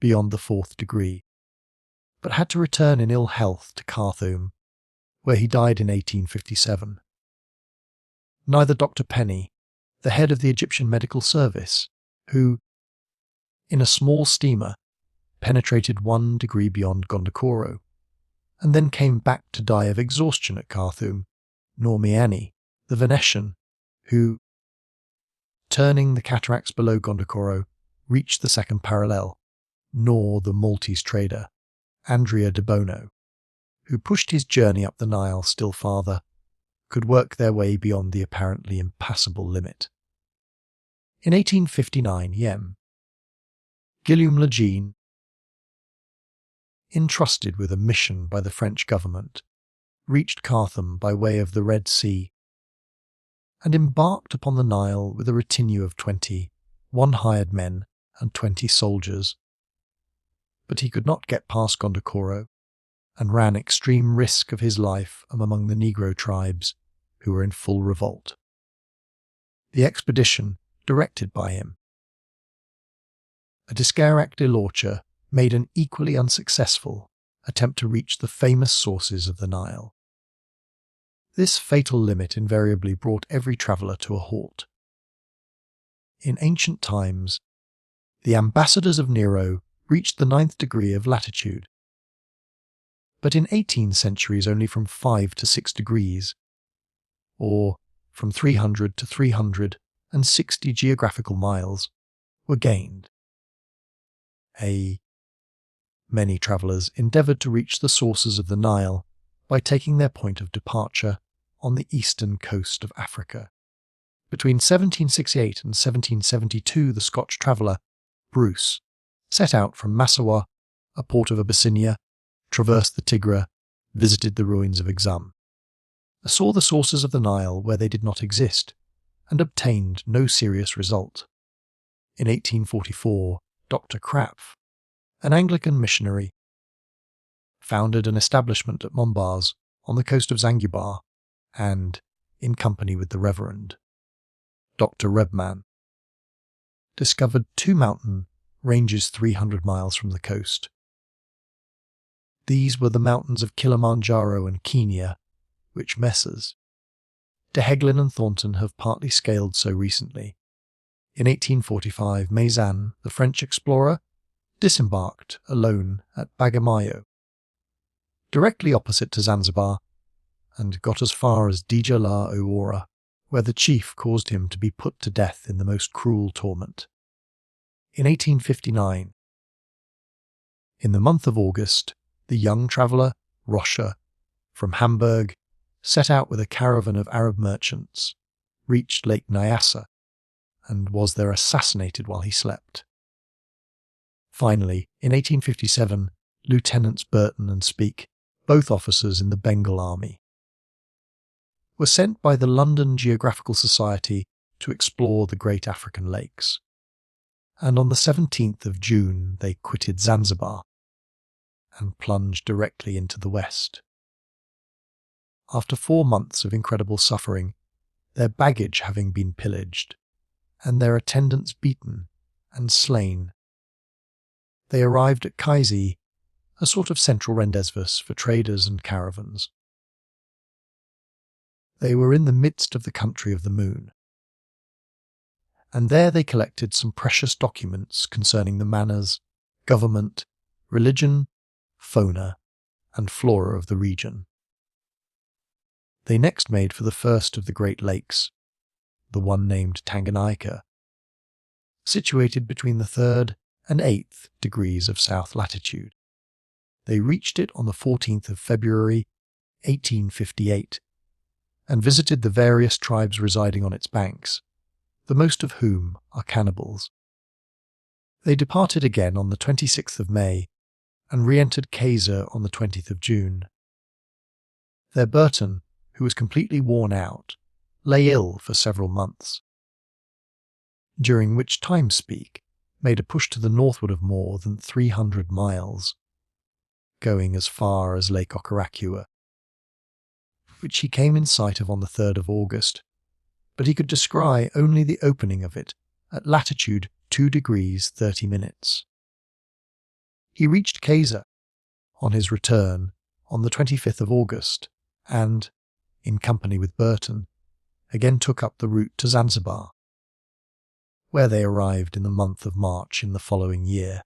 beyond the 4th degree, but had to return in ill health to Khartoum, where he died in 1857. Neither Dr. Penny, the head of the Egyptian Medical Service, who, in a small steamer, penetrated 1 degree beyond Gondokoro, and then came back to die of exhaustion at Khartoum, nor Miani, the Venetian, who, turning the cataracts below Gondokoro, reached the 2nd parallel, nor the Maltese trader, Andrea de Bono, who pushed his journey up the Nile still farther, could work their way beyond the apparently impassable limit. In 1859, Guillaume Le Jeune, entrusted with a mission by the French government, reached Khartoum by way of the Red Sea, and embarked upon the Nile with a retinue of 21 hired men and 20 soldiers. But he could not get past Gondokoro, and ran extreme risk of his life among the Negro tribes, who were in full revolt. The expedition, directed by him, a Discarac de Lorcha, made an equally unsuccessful attempt to reach the famous sources of the Nile. This fatal limit invariably brought every traveller to a halt. In ancient times, the ambassadors of Nero reached the 9th degree of latitude, but in 18 centuries only from 5 to 6 degrees, or from 300 to 360 geographical miles, were gained. Many travellers endeavoured to reach the sources of the Nile by taking their point of departure on the eastern coast of Africa. Between 1768 and 1772, the Scotch traveller, Bruce, set out from Massawa, a port of Abyssinia, traversed the Tigre, visited the ruins of Exum, saw the sources of the Nile where they did not exist, and obtained no serious result. In 1844, Dr. Krapf, an Anglican missionary, founded an establishment at Mombaz on the coast of Zanzibar and, in company with the Reverend Dr. Rebman, discovered two mountain ranges 300 miles from the coast. These were the mountains of Kilimanjaro and Kenya, which Messrs. De Heglin and Thornton have partly scaled so recently. In 1845, Maizan, the French explorer, disembarked alone at Bagamoyo, directly opposite to Zanzibar, and got as far as Dija la Aurora, where the chief caused him to be put to death in the most cruel torment. In 1859, in the month of August, the young traveller, Rocher, from Hamburg, set out with a caravan of Arab merchants, reached Lake Nyassa, and was there assassinated while he slept. Finally, in 1857, Lieutenants Burton and Speke, both officers in the Bengal Army, were sent by the London Geographical Society to explore the great African lakes, and on the 17th of June they quitted Zanzibar and plunged directly into the west. After 4 months of incredible suffering, their baggage having been pillaged, and their attendants beaten and slain, they arrived at Kazeh, a sort of central rendezvous for traders and caravans. They were in the midst of the country of the moon, and there they collected some precious documents concerning the manners, government, religion, fauna, and flora of the region. They next made for the first of the Great Lakes, the one named Tanganyika, situated between the 3rd and 8th degrees of south latitude. They reached it on the 14th of February, 1858, and visited the various tribes residing on its banks, the most of whom are cannibals. They departed again on the 26th of May, and re-entered Kazeh on the 20th of June. There Burton, who was completely worn out, lay ill for several months, during which time Speke made a push to the northward of more than 300 miles, going as far as Lake Okaracua, which he came in sight of on the 3rd of August, but he could descry only the opening of it at latitude 2 degrees 30 minutes. He reached Kazeh on his return on the 25th of August and, in company with Burton, again took up the route to Zanzibar, where they arrived in the month of March in the following year.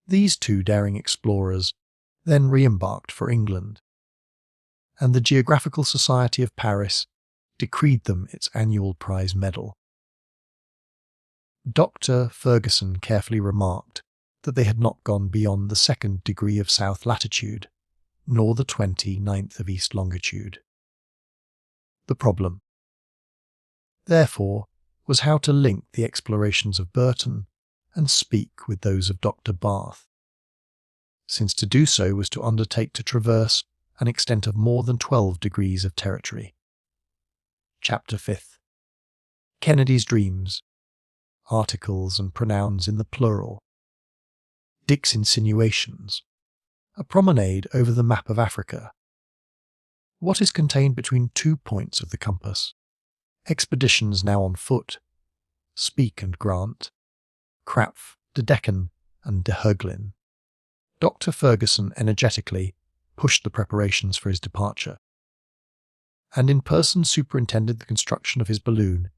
These two daring explorers then re-embarked for England, and the Geographical Society of Paris decreed them its annual prize medal. Dr. Ferguson carefully remarked that they had not gone beyond the 2nd degree of south latitude, nor the 29th of east longitude. The problem, therefore, was how to link the explorations of Burton and Speke with those of Dr. Barth, since to do so was to undertake to traverse an extent of more than 12 degrees of territory. Chapter 5th. Kennedy's Dreams. Articles and pronouns in the plural. Dick's Insinuations. A promenade over the map of Africa. What is contained between 2 points of the compass? Expeditions now on foot. Speke and Grant. Krapf, de Decken, and de Heglin. Dr. Ferguson energetically pushed the preparations for his departure, and in person superintended the construction of his balloon,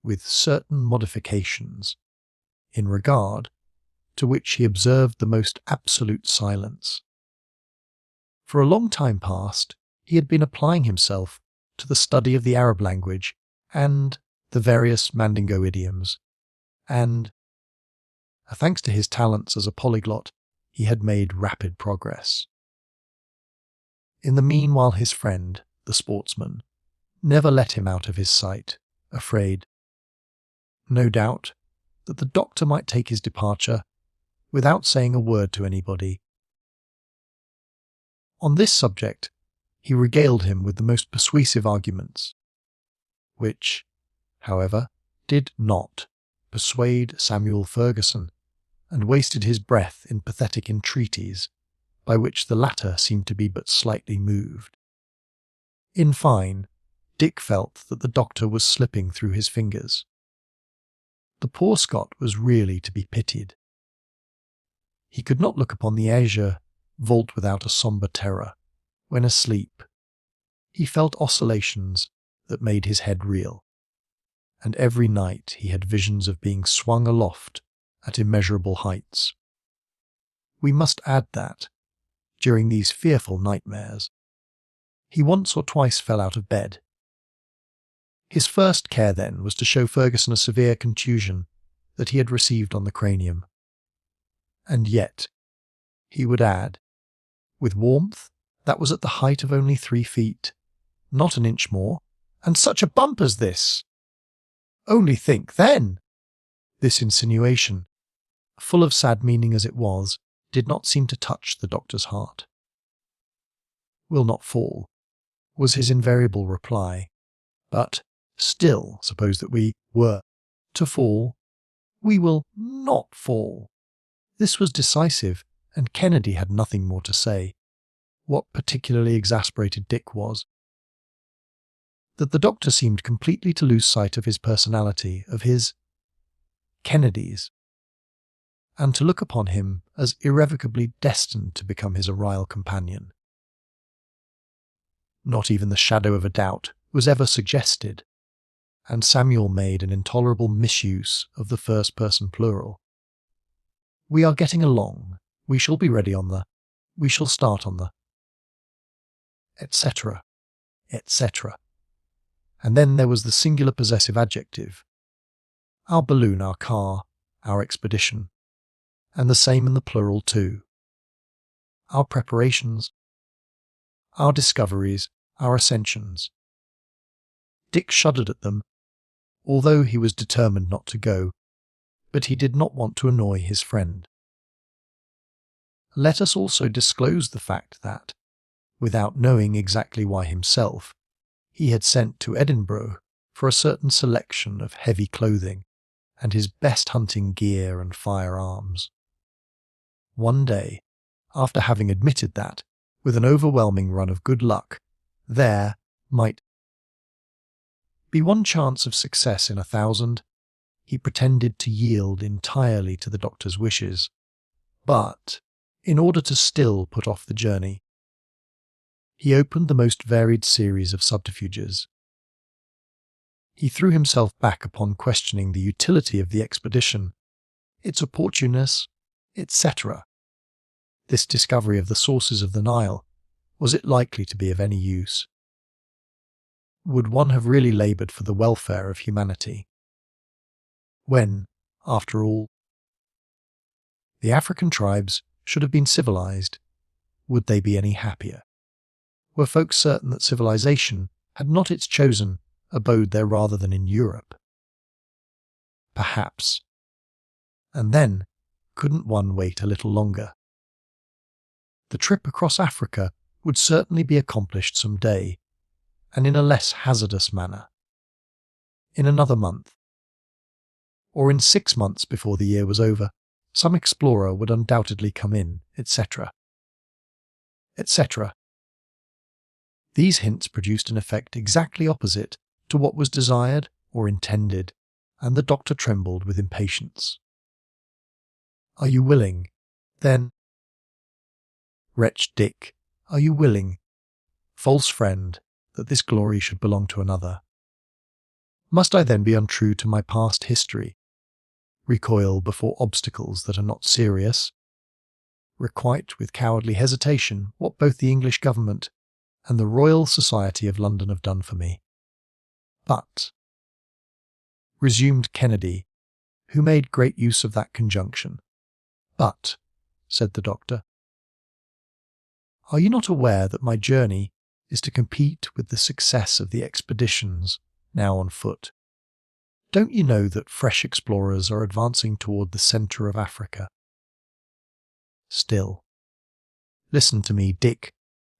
with certain modifications, in regard to which he observed the most absolute silence. For a long time past, he had been applying himself to the study of the Arab language and the various Mandingo idioms, and, thanks to his talents as a polyglot, he had made rapid progress. In the meanwhile his friend, the sportsman, never let him out of his sight, afraid, no doubt, that the doctor might take his departure without saying a word to anybody. On this subject, he regaled him with the most persuasive arguments, which, however, did not persuade Samuel Fergusson, and wasted his breath in pathetic entreaties, by which the latter seemed to be but slightly moved. In fine, Dick felt that the doctor was slipping through his fingers. The poor Scot was really to be pitied. He could not look upon the azure vault without a sombre terror. When asleep, he felt oscillations that made his head reel, and every night he had visions of being swung aloft at immeasurable heights. We must add that, during these fearful nightmares, he once or twice fell out of bed. His first care then was to show Fergusson a severe contusion that he had received on the cranium. And yet, he would add, with warmth, that was at the height of only 3 feet, not an inch more, and such a bump as this! Only think, then! This insinuation, full of sad meaning as it was, did not seem to touch the doctor's heart. "Will not fall," was his invariable reply. "But still, suppose that we were to fall, we will not fall." This was decisive, and Kennedy had nothing more to say. What particularly exasperated Dick was that the doctor seemed completely to lose sight of his personality, of his Kennedy's, and to look upon him as irrevocably destined to become his Ariel companion. Not even the shadow of a doubt was ever suggested, and Samuel made an intolerable misuse of the first-person plural. "We are getting along. We shall be ready on the. We shall start on the. Etc., etc." And then there was the singular possessive adjective. Our balloon, our car, our expedition. And the same in the plural too. Our preparations, our discoveries, our ascensions. Dick shuddered at them, although he was determined not to go, but he did not want to annoy his friend. Let us also disclose the fact that, without knowing exactly why himself, he had sent to Edinburgh for a certain selection of heavy clothing and his best hunting gear and firearms. One day, after having admitted that, with an overwhelming run of good luck, there might be one chance of success in 1,000, he pretended to yield entirely to the doctor's wishes. But, in order to still put off the journey, he opened the most varied series of subterfuges. He threw himself back upon questioning the utility of the expedition, its opportuneness, etc. This discovery of the sources of the Nile, was it likely to be of any use? Would one have really laboured for the welfare of humanity? When, after all, the African tribes should have been civilized, would they be any happier? Were folks certain that civilization had not its chosen abode there rather than in Europe? Perhaps. And then, couldn't one wait a little longer? The trip across Africa would certainly be accomplished some day, and in a less hazardous manner. In another month, or in 6 months before the year was over, some explorer would undoubtedly come in, etc. etc. These hints produced an effect exactly opposite to what was desired or intended, and the doctor trembled with impatience. "Are you willing, then? Wretched Dick, are you willing, false friend, that this glory should belong to another? Must I then be untrue to my past history, recoil before obstacles that are not serious, requite with cowardly hesitation what both the English government and the Royal Society of London have done for me? But," resumed Kennedy, who made great use of that conjunction, "but," said the doctor, "are you not aware that my journey is to compete with the success of the expeditions now on foot? Don't you know that fresh explorers are advancing toward the centre of Africa? Still. Listen to me, Dick,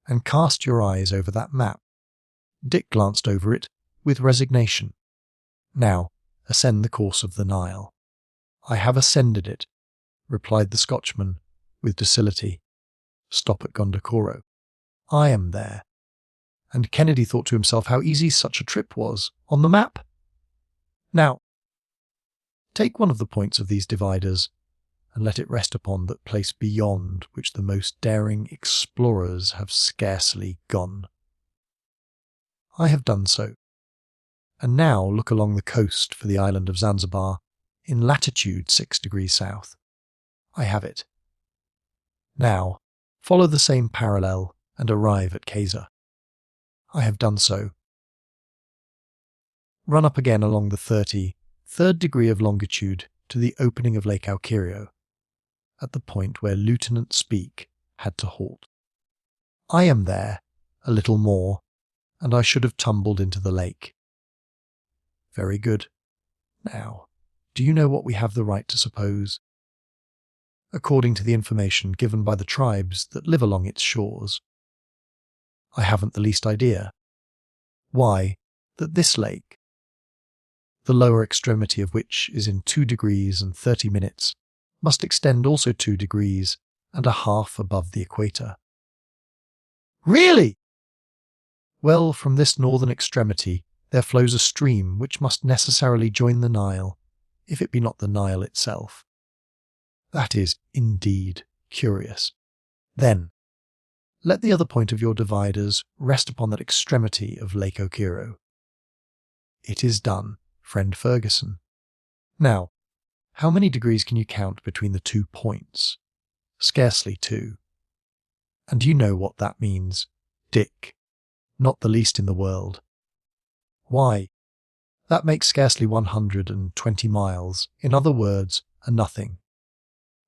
and cast your eyes over that map. Dick glanced over it with resignation. Now, ascend the course of the Nile. I have ascended it, replied the Scotchman with docility. Stop at Gondokoro. I am there. And Kennedy thought to himself how easy such a trip was on the map. Now, take one of the points of these dividers and let it rest upon that place beyond which the most daring explorers have scarcely gone. I have done so. And now look along the coast for the island of Zanzibar in latitude 6 degrees south. I have it. Now, follow the same parallel and arrive at Kazeh. I have done so. Run up again along the 33rd degree of longitude to the opening of Lake Alkirio, at the point where Lieutenant Speke had to halt. I am there, a little more, and I should have tumbled into the lake. Very good. Now, do you know what we have the right to suppose? According to the information given by the tribes that live along its shores. I haven't the least idea. Why, that this lake, the lower extremity of which is in 2 degrees and 30 minutes, must extend also 2 degrees and a half above the equator. Really? Well, from this northern extremity there flows a stream which must necessarily join the Nile, if it be not the Nile itself. That is indeed curious. Then, let the other point of your dividers rest upon that extremity of Lake Okiro. It is done, friend Ferguson. Now, how many degrees can you count between the 2 points? Scarcely 2. And do you know what that means, Dick? Not the least in the world. Why, that makes scarcely 120 miles, in other words, a nothing.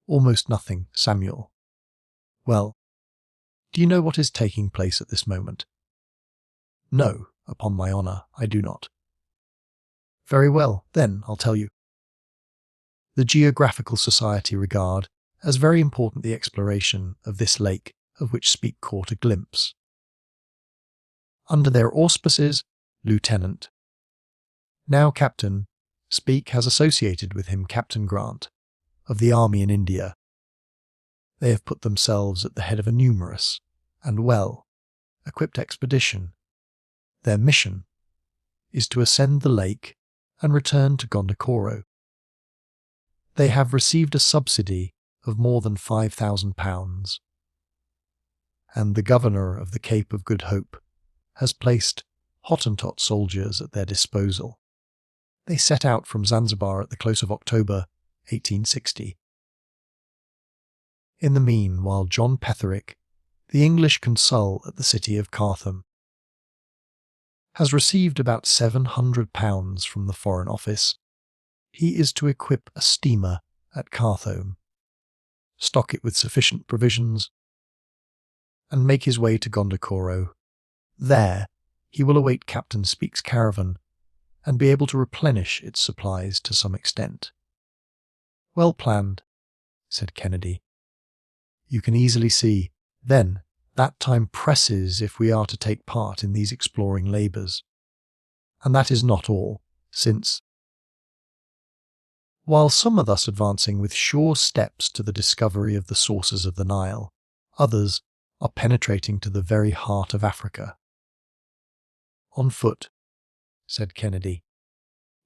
Almost nothing, Samuel. Well, do you know what is taking place at this moment? No, upon my honour, I do not. Very well, then I'll tell you. The Geographical Society regard as very important the exploration of this lake of which Speke caught a glimpse. Under their auspices, Lieutenant. Now Captain, Speke has associated with him Captain Grant, of the army in India. They have put themselves at the head of a numerous and well-equipped expedition. Their mission is to ascend the lake and return to Gondokoro. They have received a subsidy of more than £5,000, and the governor of the Cape of Good Hope has placed Hottentot soldiers at their disposal. They set out from Zanzibar at the close of October 1860. In the meanwhile, John Petherick, the English consul at the city of Khartoum, has received about £700 from the Foreign Office. He is to equip a steamer at Khartoum, stock it with sufficient provisions, and make his way to Gondokoro. There, he will await Captain Speke's caravan and be able to replenish its supplies to some extent. Well planned, said Kennedy. You can easily see, then, that time presses if we are to take part in these exploring labours. And that is not all, since, while some are thus advancing with sure steps to the discovery of the sources of the Nile, others are penetrating to the very heart of Africa. On foot, said Kennedy.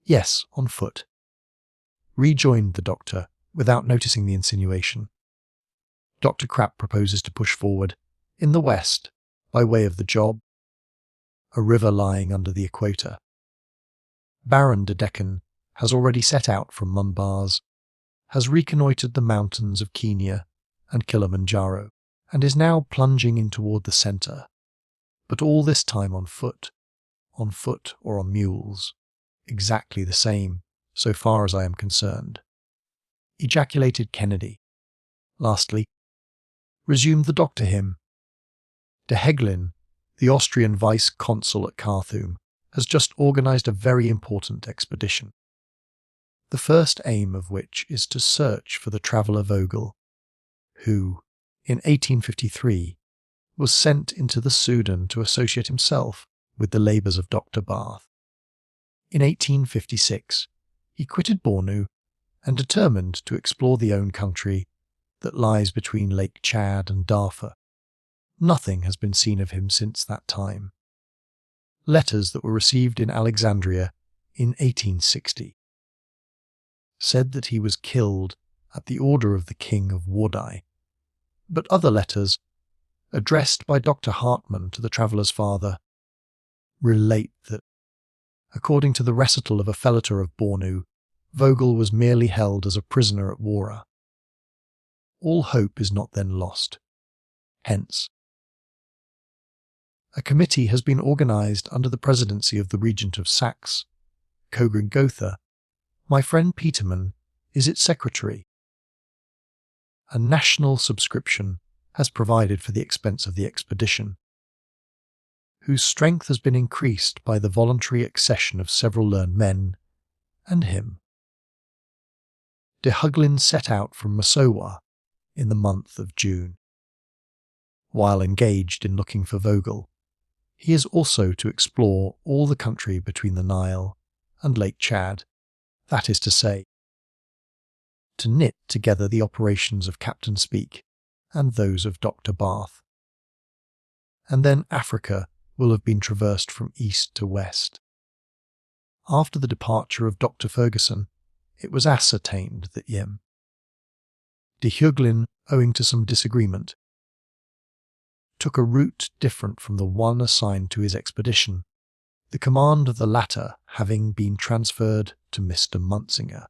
Yes, on foot, rejoined the doctor, without noticing the insinuation. Dr. Krapp proposes to push forward, in the west, by way of the Job, a river lying under the equator. Baron de Deccan has already set out from Munbars, has reconnoitred the mountains of Kenya and Kilimanjaro, and is now plunging in toward the centre, but all this time on foot or on mules, exactly the same, so far as I am concerned, ejaculated Kennedy. Lastly, resumed the doctor him. De Heglin, the Austrian vice-consul at Khartoum, has just organised a very important expedition. the first aim of which is to search for the traveller Vogel, who, in 1853, was sent into the Sudan to associate himself with the labours of Dr. Barth. In 1856, he quitted Bornou and determined to explore the own country that lies between Lake Chad and Darfur. Nothing has been seen of him since that time. Letters that were received in Alexandria in 1860 said that he was killed at the order of the King of Wardai, but other letters, addressed by Dr. Hartmann to the traveller's father, relate that, according to the recital of a fellator of Bornou, Vogel was merely held as a prisoner at Wara. All hope is not then lost. Hence, a committee has been organised under the presidency of the Regent of Saxe, Kogrin Gotha. My friend Peterman is its secretary. A national subscription has provided for the expense of the expedition, whose strength has been increased by the voluntary accession of several learned men and him. De Huglin set out from Mosfeia in the month of June. While engaged in looking for Vogel, he is also to explore all the country between the Nile and Lake Chad, that is to say, to knit together the operations of Captain Speke and those of Dr. Barth. And then Africa will have been traversed from east to west. After the departure of Dr. Ferguson, it was ascertained that de Huglin, owing to some disagreement, took a route different from the one assigned to his expedition, the command of the latter having been transferred to Mr. Munsinger.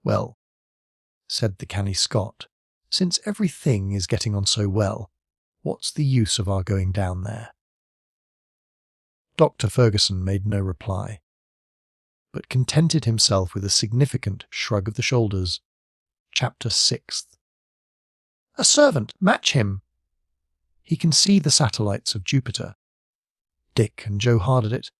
"Well," said the canny Scot, "since everything is getting on so well, what's the use of our going down there?" Dr. Ferguson made no reply, but contented himself with a significant shrug of the shoulders. Chapter 6. A servant, match him! He can see the satellites of Jupiter. Dick and Joe Hardedit,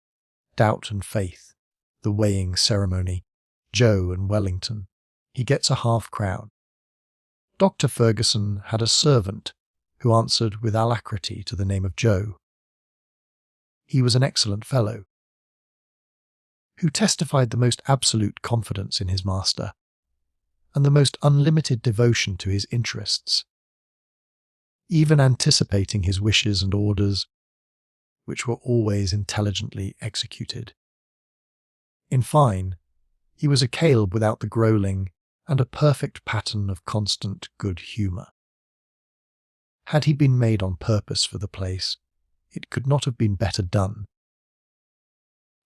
Doubt and Faith, the weighing ceremony, Joe and Wellington. He gets a half-crown. Dr. Ferguson had a servant who answered with alacrity to the name of Joe. He was an excellent fellow, who testified the most absolute confidence in his master, and the most unlimited devotion to his interests, even anticipating his wishes and orders, which were always intelligently executed. In fine, he was a Caleb without the growling, and a perfect pattern of constant good humour. Had he been made on purpose for the place, it could not have been better done.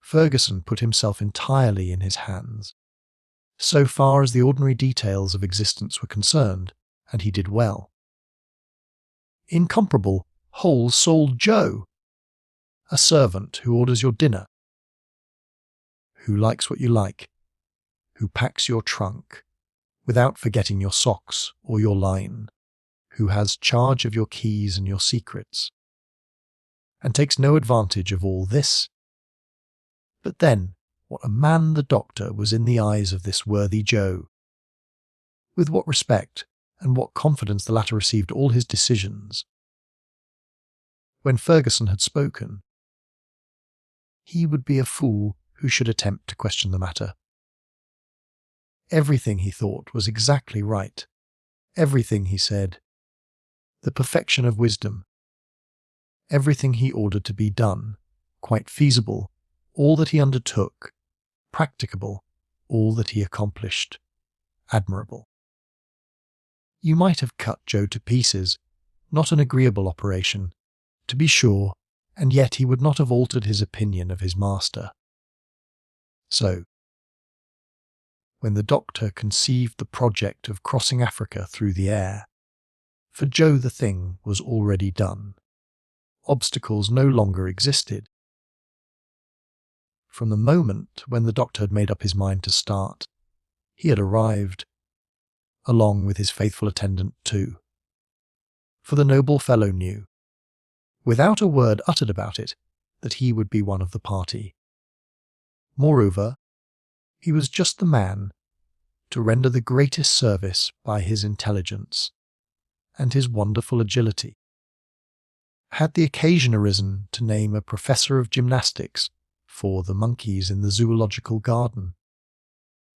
Ferguson put himself entirely in his hands, so far as the ordinary details of existence were concerned, and he did well. Incomparable, whole-souled Joe! A servant who orders your dinner, who likes what you like, who packs your trunk, without forgetting your socks or your line, who has charge of your keys and your secrets, and takes no advantage of all this. But then, what a man the doctor was in the eyes of this worthy Joe! With what respect and what confidence the latter received all his decisions. When Ferguson had spoken, he would be a fool who should attempt to question the matter. Everything he thought was exactly right. Everything he said, the perfection of wisdom. Everything he ordered to be done, quite feasible, all that he undertook, practicable, all that he accomplished, admirable. You might have cut Joe to pieces, not an agreeable operation, to be sure, and yet he would not have altered his opinion of his master. So, when the doctor conceived the project of crossing Africa through the air, for Joe the thing was already done. Obstacles no longer existed. From the moment when the doctor had made up his mind to start, he had arrived, along with his faithful attendant too. For the noble fellow knew, without a word uttered about it, that he would be one of the party. Moreover, He was just the man to render the greatest service by his intelligence and his wonderful agility. Had the occasion arisen to name a professor of gymnastics for the monkeys in the zoological garden,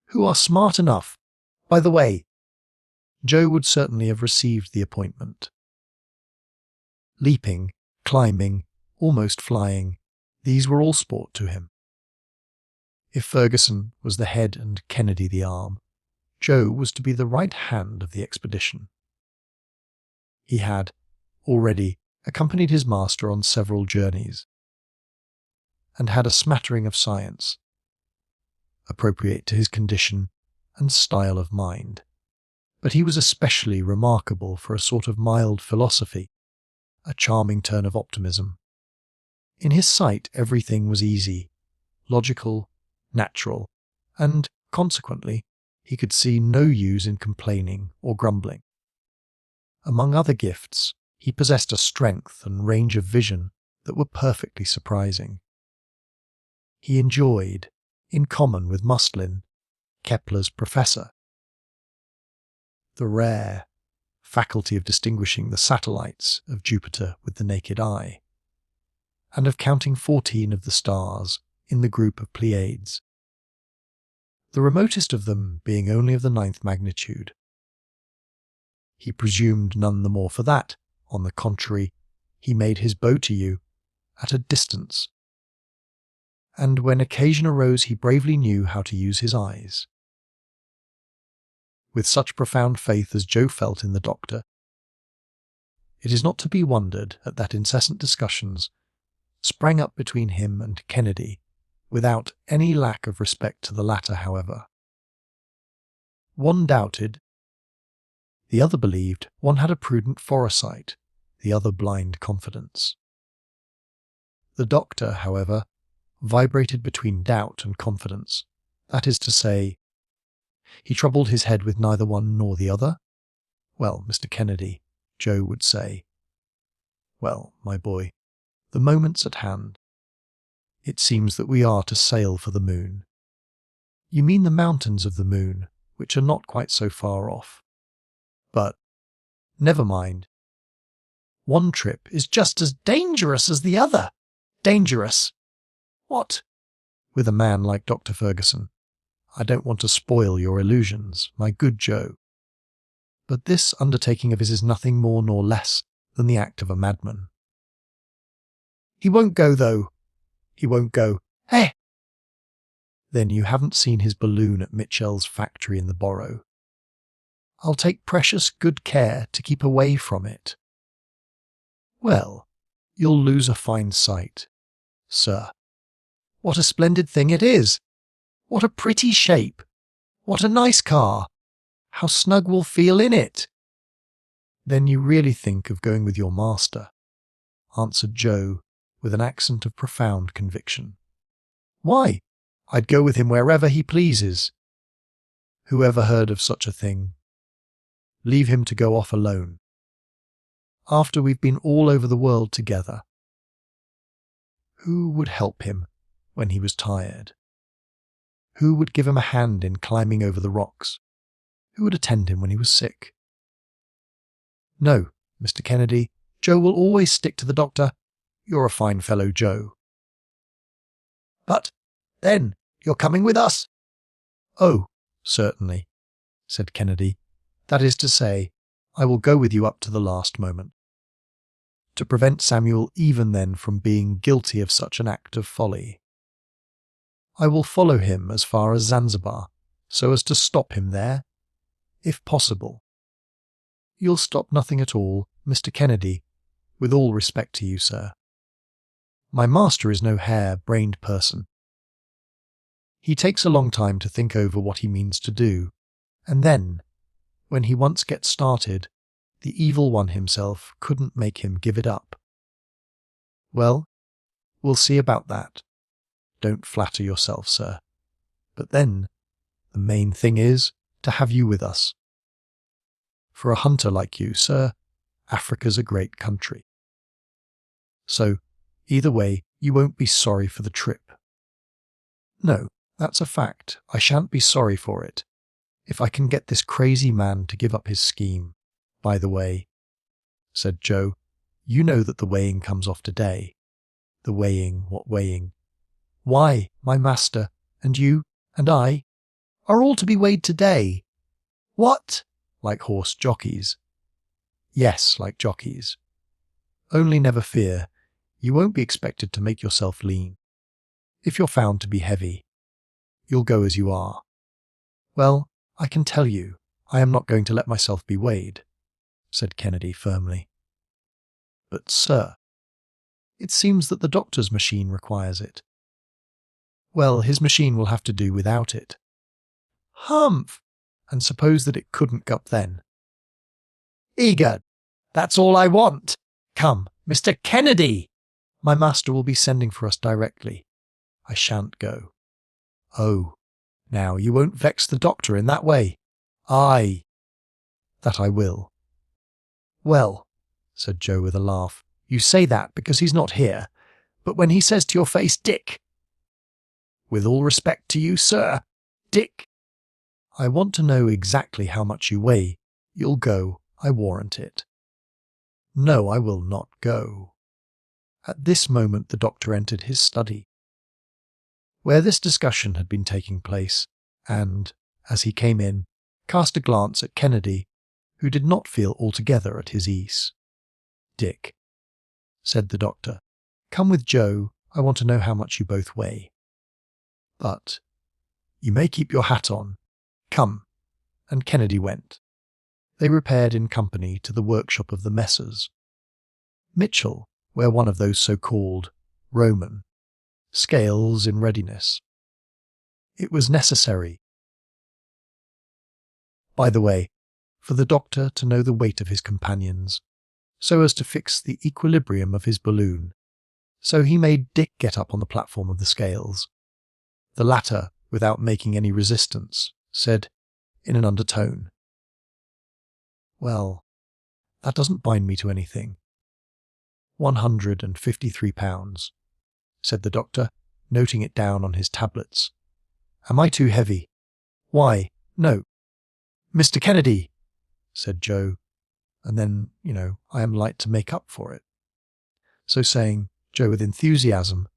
who are smart enough, by the way, Joe would certainly have received the appointment. Leaping, climbing, almost flying, these were all sport to him. If Ferguson was the head and Kennedy the arm, Joe was to be the right hand of the expedition. He had already accompanied his master on several journeys, and had a smattering of science, appropriate to his condition and style of mind. But he was especially remarkable for a sort of mild philosophy, a charming turn of optimism. In his sight everything was easy, logical, natural, and, consequently, he could see no use in complaining or grumbling. Among other gifts, he possessed a strength and range of vision that were perfectly surprising. He enjoyed, in common with Muslin, Kepler's professor, the rare faculty of distinguishing the satellites of Jupiter with the naked eye, and of counting 14 of the stars in the group of Pleiades, the remotest of them being only of the 9th magnitude. He presumed none the more for that. On the contrary, he made his bow to you at a distance, and when occasion arose he bravely knew how to use his eyes. With such profound faith as Joe felt in the doctor, it is not to be wondered at that incessant discussions sprang up between him and Kennedy, without any lack of respect to the latter, however. One doubted, the other believed, one had a prudent foresight, the other blind confidence. The doctor, however, vibrated between doubt and confidence, that is to say, he troubled his head with neither one nor the other. Well, Mr. Kennedy, Joe would say, well, my boy, the moment's at hand. It seems that we are to sail for the moon. You mean the mountains of the moon, which are not quite so far off. But, never mind. One trip is just as dangerous as the other. Dangerous? What? With a man like Dr. Ferguson. I don't want to spoil your illusions, my good Joe. But this undertaking of his is nothing more nor less than the act of a madman. He won't go, though. He won't go. Eh? Then you haven't seen his balloon at Mitchell's factory in the Bornou. I'll take precious good care to keep away from it. Well, you'll lose a fine sight, sir. What a splendid thing it is! What a pretty shape! What a nice car! How snug we'll feel in it! Then you really think of going with your master, answered Joe with an accent of profound conviction. Why, I'd go with him wherever he pleases. Who ever heard of such a thing? Leave him to go off alone. After we've been all over the world together. Who would help him when he was tired? Who would give him a hand in climbing over the rocks? Who would attend him when he was sick? No, Mr. Kennedy, Joe will always stick to the doctor. You're a fine fellow, Joe. But, then, you're coming with us? Oh, certainly, said Kennedy. That is to say, I will go with you up to the last moment, to prevent Samuel even then from being guilty of such an act of folly. I will follow him as far as Zanzibar, so as to stop him there, if possible. You'll stop nothing at all, Mr. Kennedy, with all respect to you, sir. My master is no hare-brained person. He takes a long time to think over what he means to do, and then, when he once gets started, the evil one himself couldn't make him give it up. Well, we'll see about that. Don't flatter yourself, sir. But then, the main thing is to have you with us. For a hunter like you, sir, Africa's a great country. So, either way, you won't be sorry for the trip. No, That's a fact. I shan't be sorry for it, if I can get this crazy man to give up his scheme. By the way, said Joe, you know that the weighing comes off today. The weighing, what weighing? Why, my master, and you, and I, are all to be weighed today. What? Like horse jockeys. Yes, like jockeys. Only never fear, you won't be expected to make yourself lean. If you're found to be heavy, you'll go as you are. Well, I can tell you, I am not going to let myself be weighed, said Kennedy firmly. But, sir, it seems that the doctor's machine requires it. Well, his machine will have to do without it. Humph! And suppose that it couldn't go up then. Egad, that's all I want. Come, Mr. Kennedy! My master will be sending for us directly. I shan't go. Oh, now you won't vex the doctor in that way. Aye, that I will. Well, said Joe with a laugh, you say that because he's not here, but when he says to your face, Dick, with all respect to you, sir, Dick, I want to know exactly how much you weigh. You'll go, I warrant it. No, I will not go. At this moment the doctor entered his study, where this discussion had been taking place, and, as he came in, cast a glance at Kennedy, who did not feel altogether at his ease. Dick, said the doctor, come with Joe, I want to know how much you both weigh. But you may keep your hat on. Come. And Kennedy went. They repaired in company to the workshop of the Messrs. Mitchell, where one of those so-called Roman scales in readiness. It was necessary, by the way, for the doctor to know the weight of his companions, so as to fix the equilibrium of his balloon. So he made Dick get up on the platform of the scales. The latter, without making any resistance, said, in an undertone, Well, that doesn't bind me to anything. 153 pounds, said the doctor, noting it down on his tablets. Am I too heavy? Why, no. Mr. Kennedy, said Joe, and then, I am light to make up for it. So saying, Joe with enthusiasm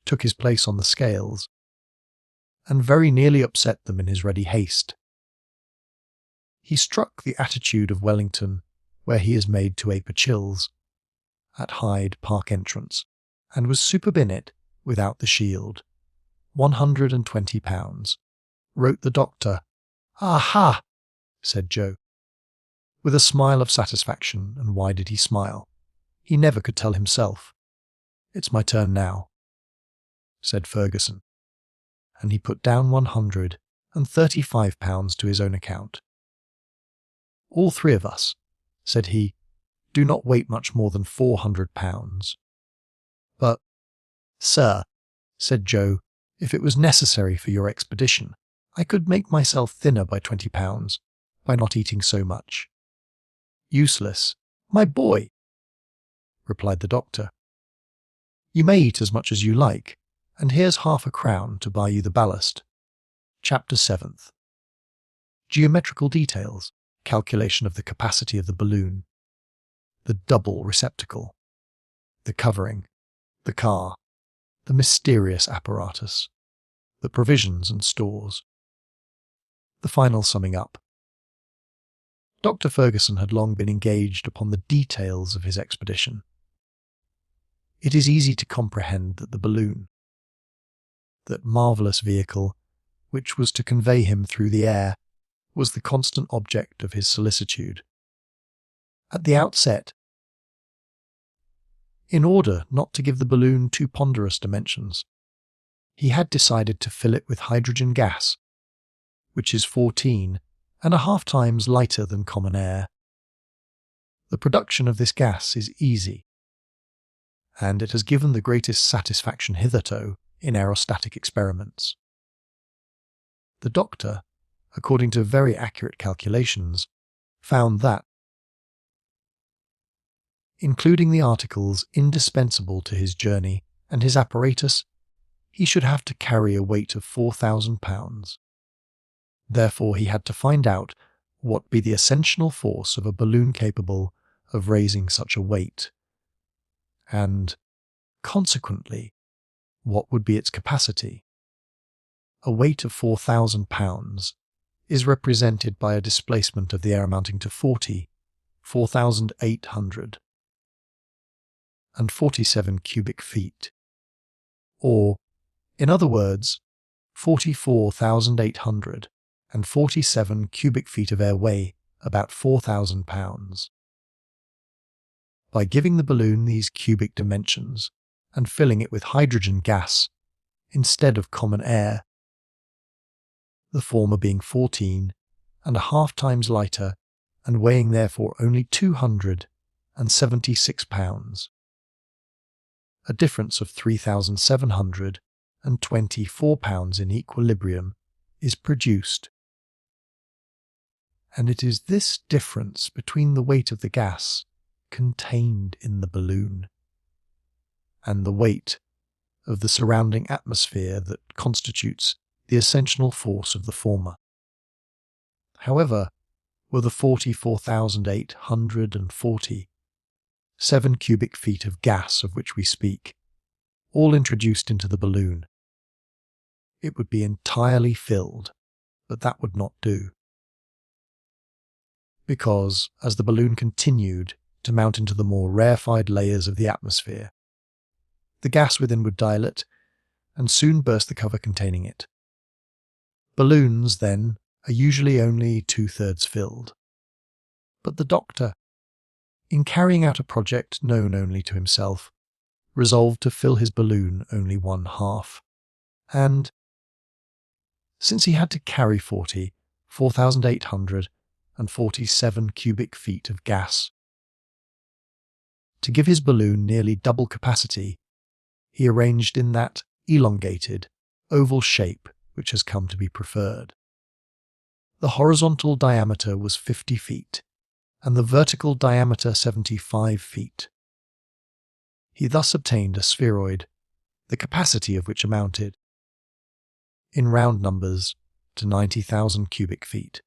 took his place on the scales, and very nearly upset them in his ready haste. He struck the attitude of Wellington, where he is made to ape a chills, at Hyde Park entrance, and was superb in it without the shield. 120 pounds, wrote the doctor. Aha, said Joe, with a smile of satisfaction. And why did he smile? He never could tell himself. It's my turn now, said Ferguson, and he put down 135 pounds to his own account. All three of us, said he, do not weight much more than 400 pounds. But, sir, said Joe, if it was necessary for your expedition, I could make myself thinner by 20 pounds, by not eating so much. Useless, my boy, replied the doctor. You may eat as much as you like, and here's £half-a-crown to buy you the ballast. Chapter 7th. Geometrical details, calculation of the capacity of the balloon, the double receptacle, the covering, the car, the mysterious apparatus, the provisions and stores. The final summing up. Dr. Ferguson had long been engaged upon the details of his expedition. It is easy to comprehend that the balloon, that marvellous vehicle which was to convey him through the air, was the constant object of his solicitude. At the outset, in order not to give the balloon too ponderous dimensions, he had decided to fill it with hydrogen gas, which is 14.5 times lighter than common air. The production of this gas is easy, and it has given the greatest satisfaction hitherto in aerostatic experiments. The doctor, according to very accurate calculations, found that, including the articles indispensable to his journey and his apparatus, he should have to carry a weight of 4,000 pounds. Therefore, he had to find out what be the ascensional force of a balloon capable of raising such a weight, and, consequently, what would be its capacity. A weight of 4,000 pounds is represented by a displacement of the air amounting to 4,847 cubic feet, or, in other words, 44,847 cubic feet of air weigh about 4,000 pounds. By giving the balloon these cubic dimensions and filling it with hydrogen gas instead of common air, the former being 14.5 times lighter and weighing therefore only 276 pounds, a difference of 3,724 pounds in equilibrium is produced. And it is this difference between the weight of the gas contained in the balloon and the weight of the surrounding atmosphere that constitutes the ascensional force of the former. However, were the 44,847 cubic feet of gas of which we speak all introduced into the balloon, it would be entirely filled, but that would not do. Because, as the balloon continued to mount into the more rarefied layers of the atmosphere, the gas within would dilate and soon burst the cover containing it. Balloons, then, are usually only 2/3 filled. But the doctor, in carrying out a project known only to himself, resolved to fill his balloon only 1/2, and, since he had to carry 4,847 cubic feet of gas, to give his balloon nearly double capacity, he arranged in that elongated, oval shape which has come to be preferred. The horizontal diameter was 50 feet, and the vertical diameter 75 feet. He thus obtained a spheroid, the capacity of which amounted, in round numbers, to 90,000 cubic feet.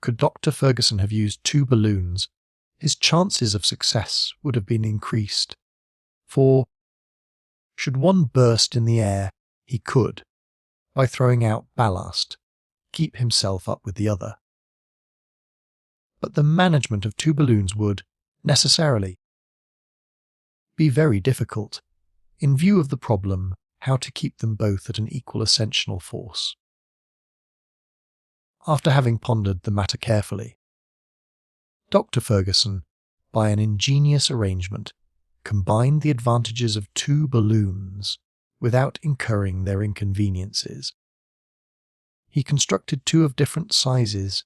Could Dr. Ferguson have used 2 balloons, his chances of success would have been increased, for, should one burst in the air, he could, by throwing out ballast, keep himself up with the other. But the management of 2 balloons would, necessarily, be very difficult, in view of the problem how to keep them both at an equal ascensional force. After having pondered the matter carefully, Dr. Ferguson, by an ingenious arrangement, combined the advantages of 2 balloons without incurring their inconveniences. He constructed 2 of different sizes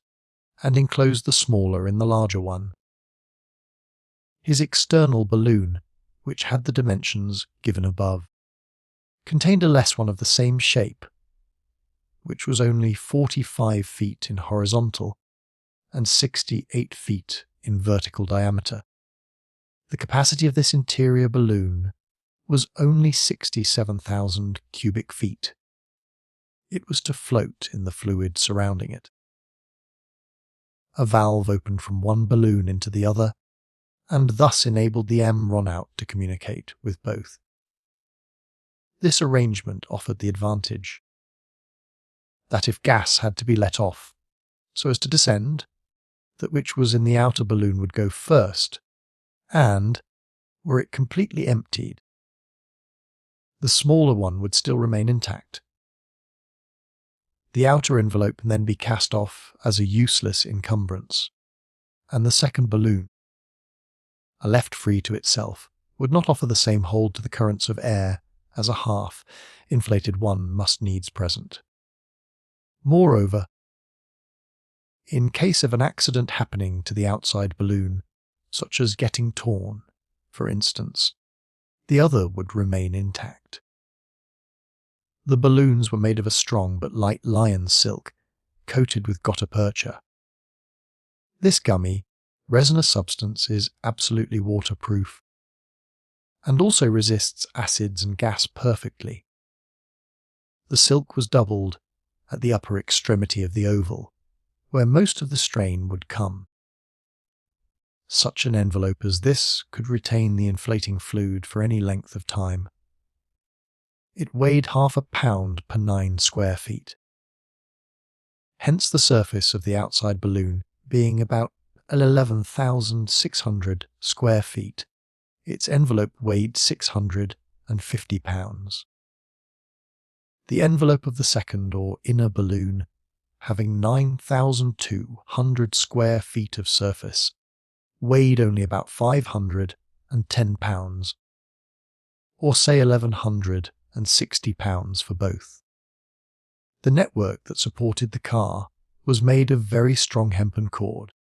and enclosed the smaller in the larger one. His external balloon, which had the dimensions given above, contained a less one of the same shape, which was only 45 feet in horizontal and 68 feet in vertical diameter. The capacity of this interior balloon was only 67,000 cubic feet. It was to float in the fluid surrounding it. A valve opened from one balloon into the other, and thus enabled the M-Ronout to communicate with both. This arrangement offered the advantage that if gas had to be let off so as to descend, that which was in the outer balloon would go first, and, were it completely emptied, the smaller one would still remain intact. The outer envelope can then be cast off as a useless encumbrance, and the second balloon, left free to itself, would not offer the same hold to the currents of air as a half-inflated one must needs present. Moreover, in case of an accident happening to the outside balloon, such as getting torn, for instance, the other would remain intact. The balloons were made of a strong but light lion silk, coated with gutta percha. This gummy, resinous substance is absolutely waterproof, and also resists acids and gas perfectly. The silk was doubled at the upper extremity of the oval, where most of the strain would come. Such an envelope as this could retain the inflating fluid for any length of time. It weighed ½ a pound per 9 square feet. Hence the surface of the outside balloon being about 11,600 square feet. Its envelope weighed 650 pounds. The envelope of the second or inner balloon, having 9,200 square feet of surface, weighed only about 510 pounds, or say 1,160 pounds for both. The network that supported the car was made of very strong hempen cord,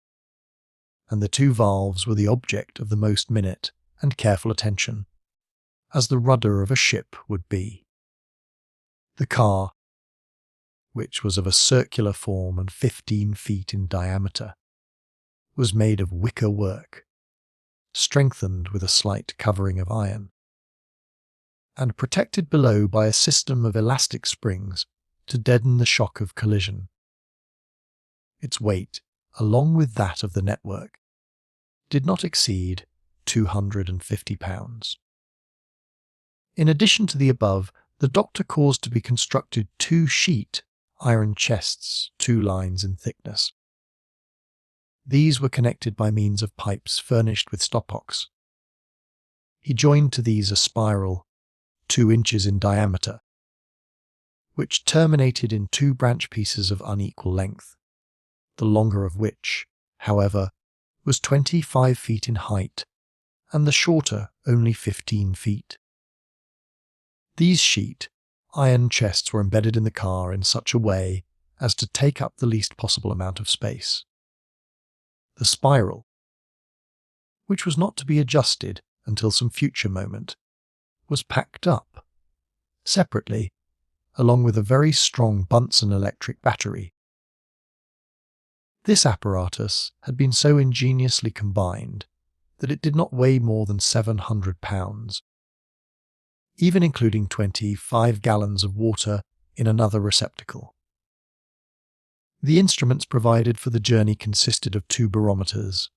and the 2 valves were the object of the most minute and careful attention, as the rudder of a ship would be. The car, which was of a circular form and 15 feet in diameter, was made of wicker work, strengthened with a slight covering of iron, and protected below by a system of elastic springs to deaden the shock of collision. Its weight, along with that of the network, did not exceed 250 pounds. In addition to the above, the doctor caused to be constructed 2 sheet iron chests, 2 lines in thickness. These were connected by means of pipes furnished with stoppocks. He joined to these a spiral, 2 inches in diameter, which terminated in 2 branch pieces of unequal length, the longer of which, however, was 25 feet in height, and the shorter only 15 feet. These sheet iron chests were embedded in the car in such a way as to take up the least possible amount of space. The spiral, which was not to be adjusted until some future moment, was packed up, separately, along with a very strong Bunsen electric battery. This apparatus had been so ingeniously combined that it did not weigh more than 700 pounds, even including 25 gallons of water in another receptacle. The instruments provided for the journey consisted of 2 barometers,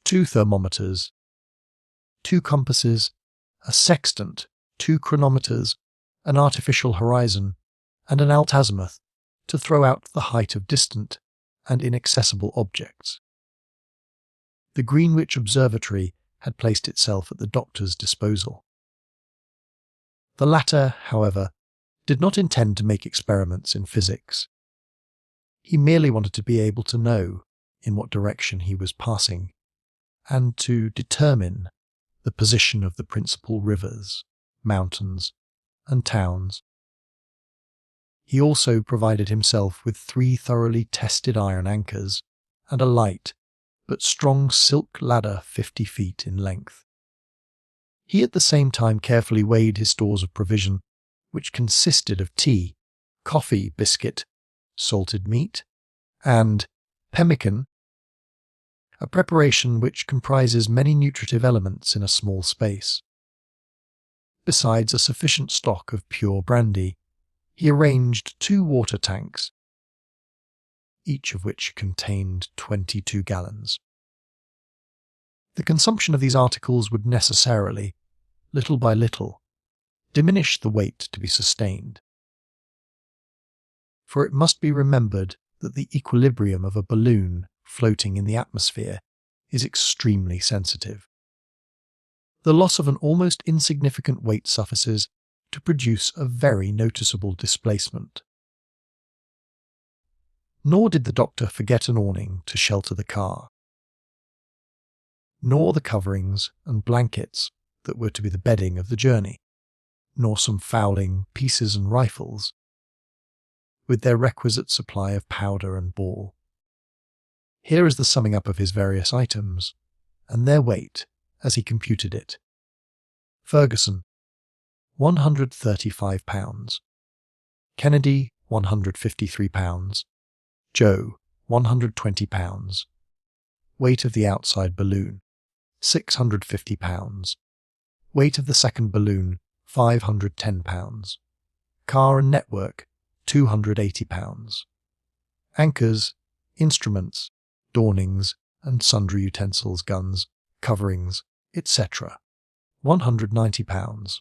2 thermometers, 2 compasses, a sextant, 2 chronometers, an artificial horizon, and an altazimuth to throw out the height of distant and inaccessible objects. The Greenwich Observatory had placed itself at the doctor's disposal. The latter, however, did not intend to make experiments in physics. He merely wanted to be able to know in what direction he was passing, and to determine the position of the principal rivers, mountains, and towns. He also provided himself with 3 thoroughly tested iron anchors and a light but strong silk ladder 50 feet in length. He at the same time carefully weighed his stores of provision, which consisted of tea, coffee, biscuit, salted meat, and pemmican, a preparation which comprises many nutritive elements in a small space. Besides a sufficient stock of pure brandy, he arranged 2 water tanks, each of which contained 22 gallons. The consumption of these articles would necessarily, little by little, diminish the weight to be sustained. For it must be remembered that the equilibrium of a balloon floating in the atmosphere is extremely sensitive. The loss of an almost insignificant weight suffices to produce a very noticeable displacement. Nor did the doctor forget an awning to shelter the car, nor the coverings and blankets that were to be the bedding of the journey, nor some fowling pieces and rifles, with their requisite supply of powder and ball. Here is the summing up of his various items, and their weight as he computed it. Ferguson, 135 pounds. Kennedy, 153 pounds. Joe, 120 pounds. Weight of the outside balloon, 650 pounds. Weight of the second balloon, 510 pounds. Car and network, £280. Anchors, instruments, dawnings, and sundry utensils, guns, coverings, etc. £190.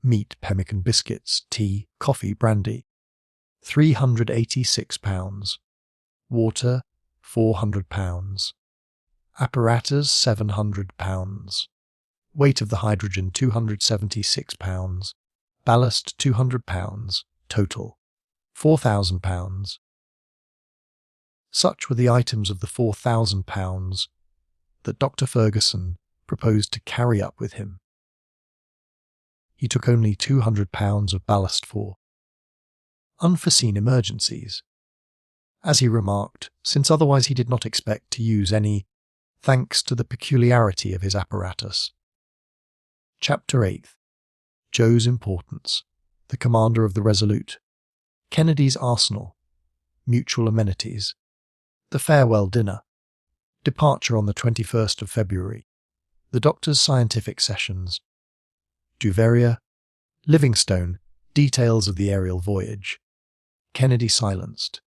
Meat, pemmican biscuits, tea, coffee, brandy, £386. Water, £400. Apparatus, £700. Weight of the hydrogen, £276. Ballast, £200. Total, £4,000. Such were the items of the £4,000 that Dr. Ferguson proposed to carry up with him. He took only £200 of ballast for unforeseen emergencies, as he remarked, since otherwise he did not expect to use any, thanks to the peculiarity of his apparatus. Chapter 8. Joe's Importance, the Commander of the Resolute, Kennedy's Arsenal, Mutual Amenities, the Farewell Dinner, Departure on the 21st of February, the Doctor's Scientific Sessions, Duveria, Livingstone, Details of the Aerial Voyage, Kennedy Silenced,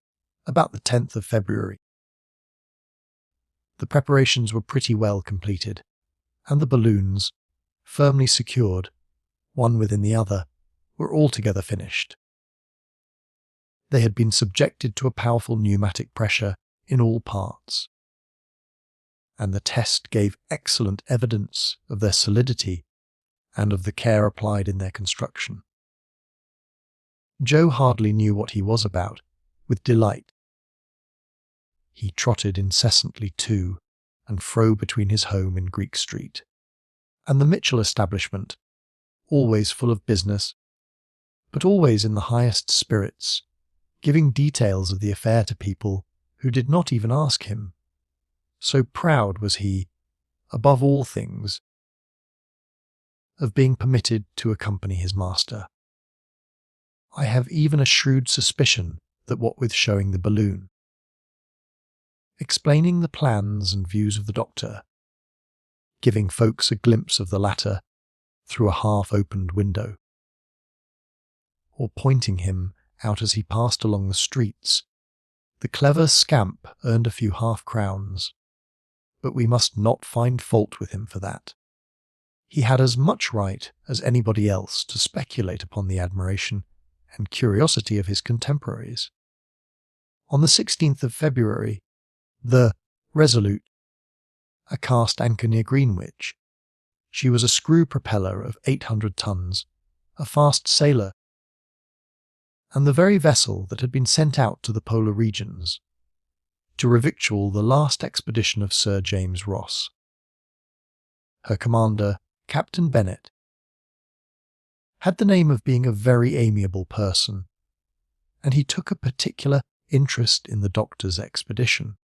about the 10th of February. The preparations were pretty well completed, and the balloons, firmly secured, one within the other, were altogether finished. They had been subjected to a powerful pneumatic pressure in all parts, and the test gave excellent evidence of their solidity and of the care applied in their construction. Joe hardly knew what he was about, with delight. He trotted incessantly to and fro between his home in Greek Street and the Mitchell establishment, always full of business, but always in the highest spirits, giving details of the affair to people who did not even ask him. So proud was he, above all things, of being permitted to accompany his master. I have even a shrewd suspicion that what with showing the balloon, explaining the plans and views of the Doctor, giving folks a glimpse of the latter through a half-opened window, or pointing him out as he passed along the streets, the clever scamp earned a few half-crowns, but we must not find fault with him for that. He had as much right as anybody else to speculate upon the admiration and curiosity of his contemporaries. On the 16th of February, the Resolute, a cast anchor near Greenwich. She was a screw propeller of 800 tons, a fast sailer, and the very vessel that had been sent out to the polar regions to revictual the last expedition of Sir James Ross. Her commander, Captain Bennet, had the name of being a very amiable person, and he took a particular interest in the Doctor's expedition,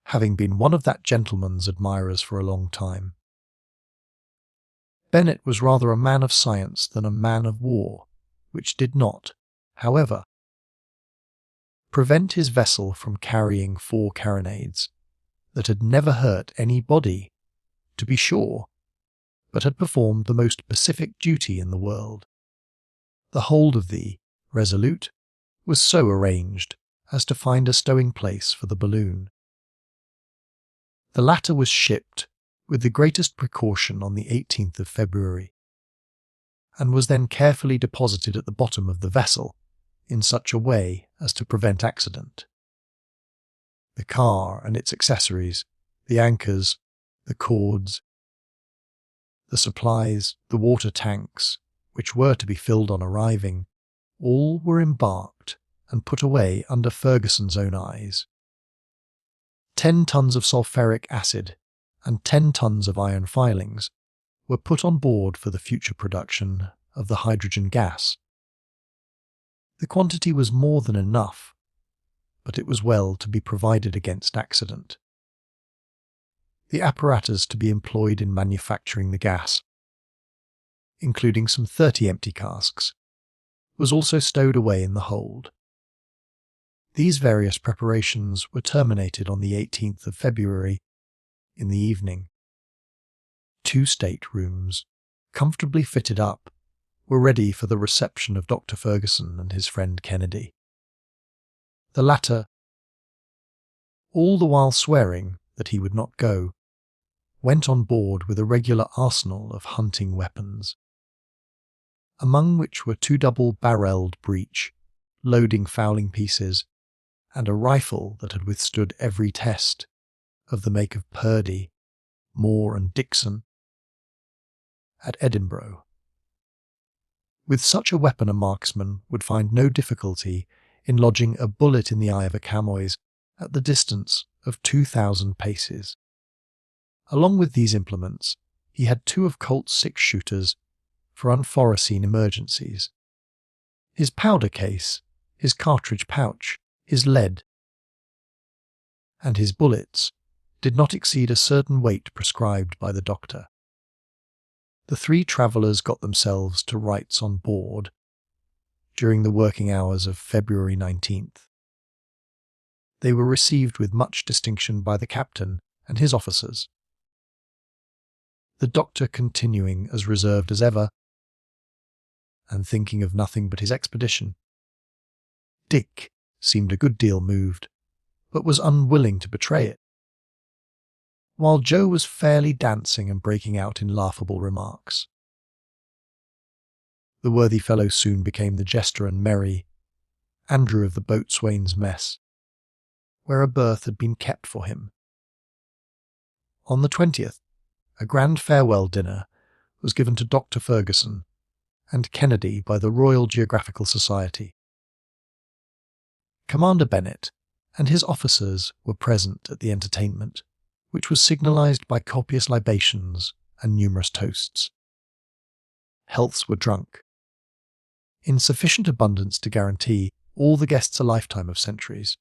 having been one of that gentleman's admirers for a long time. Bennet was rather a man of science than a man of war, which did not, however, prevent his vessel from carrying 4 carronades that had never hurt any body, to be sure, but had performed the most pacific duty in the world. The hold of the Resolute was so arranged as to find a stowing place for the balloon. The latter was shipped with the greatest precaution on the 18th of February, and was then carefully deposited at the bottom of the vessel in such a way as to prevent accident. The car and its accessories, the anchors, the cords, the supplies, the water tanks, which were to be filled on arriving, all were embarked and put away under Ferguson's own eyes. 10 tons of sulphuric acid and 10 tons of iron filings were put on board for the future production of the hydrogen gas. The quantity was more than enough, but it was well to be provided against accident. The apparatus to be employed in manufacturing the gas, including some 30 empty casks, was also stowed away in the hold. These various preparations were terminated on the 18th of February in the evening. 2 state-rooms, comfortably fitted up, were ready for the reception of Dr. Ferguson and his friend Kennedy. The latter, all the while swearing that he would not go, went on board with a regular arsenal of hunting weapons, among which were 2 double-barrelled breech, loading fowling pieces, and a rifle that had withstood every test, of the make of Purdy, Moore and Dixon, at Edinburgh. With such a weapon a marksman would find no difficulty in lodging a bullet in the eye of a chamois at the distance of 2,000 paces. Along with these implements, he had 2 of Colt's 6-shooters for unforeseen emergencies. His powder case, his cartridge pouch, his lead, and his bullets did not exceed a certain weight prescribed by the doctor. The 3 travellers got themselves to rights on board during the working hours of February 19th. They were received with much distinction by the captain and his officers, the doctor continuing as reserved as ever, and thinking of nothing but his expedition. Dick seemed a good deal moved, but was unwilling to betray it, while Joe was fairly dancing and breaking out in laughable remarks. The worthy fellow soon became the jester and merry Andrew of the boatswain's mess, where a berth had been kept for him. On the 20th, a grand farewell dinner was given to Dr. Ferguson and Kennedy by the Royal Geographical Society. Commander Bennett and his officers were present at the entertainment, which was signalised by copious libations and numerous toasts. Healths were drunk, in sufficient abundance to guarantee all the guests a lifetime of centuries.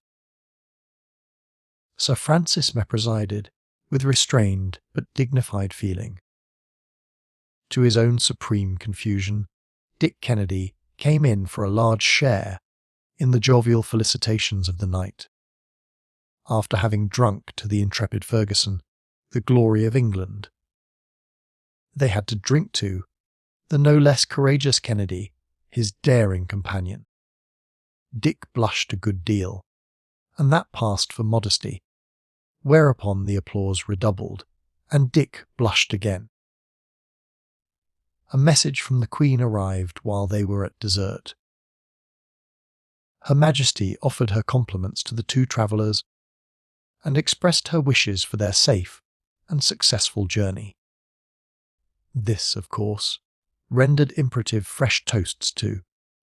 Sir Francis presided with restrained but dignified feeling. To his own supreme confusion, Dick Kennedy came in for a large share in the jovial felicitations of the night. After having drunk to the intrepid Ferguson the glory of England, they had to drink to the no less courageous Kennedy, his daring companion. Dick blushed a good deal, and that passed for modesty, whereupon the applause redoubled, and Dick blushed again. A message from the Queen arrived while they were at dessert. Her Majesty offered her compliments to the 2 travellers and expressed her wishes for their safe and successful journey. This, of course, rendered imperative fresh toasts to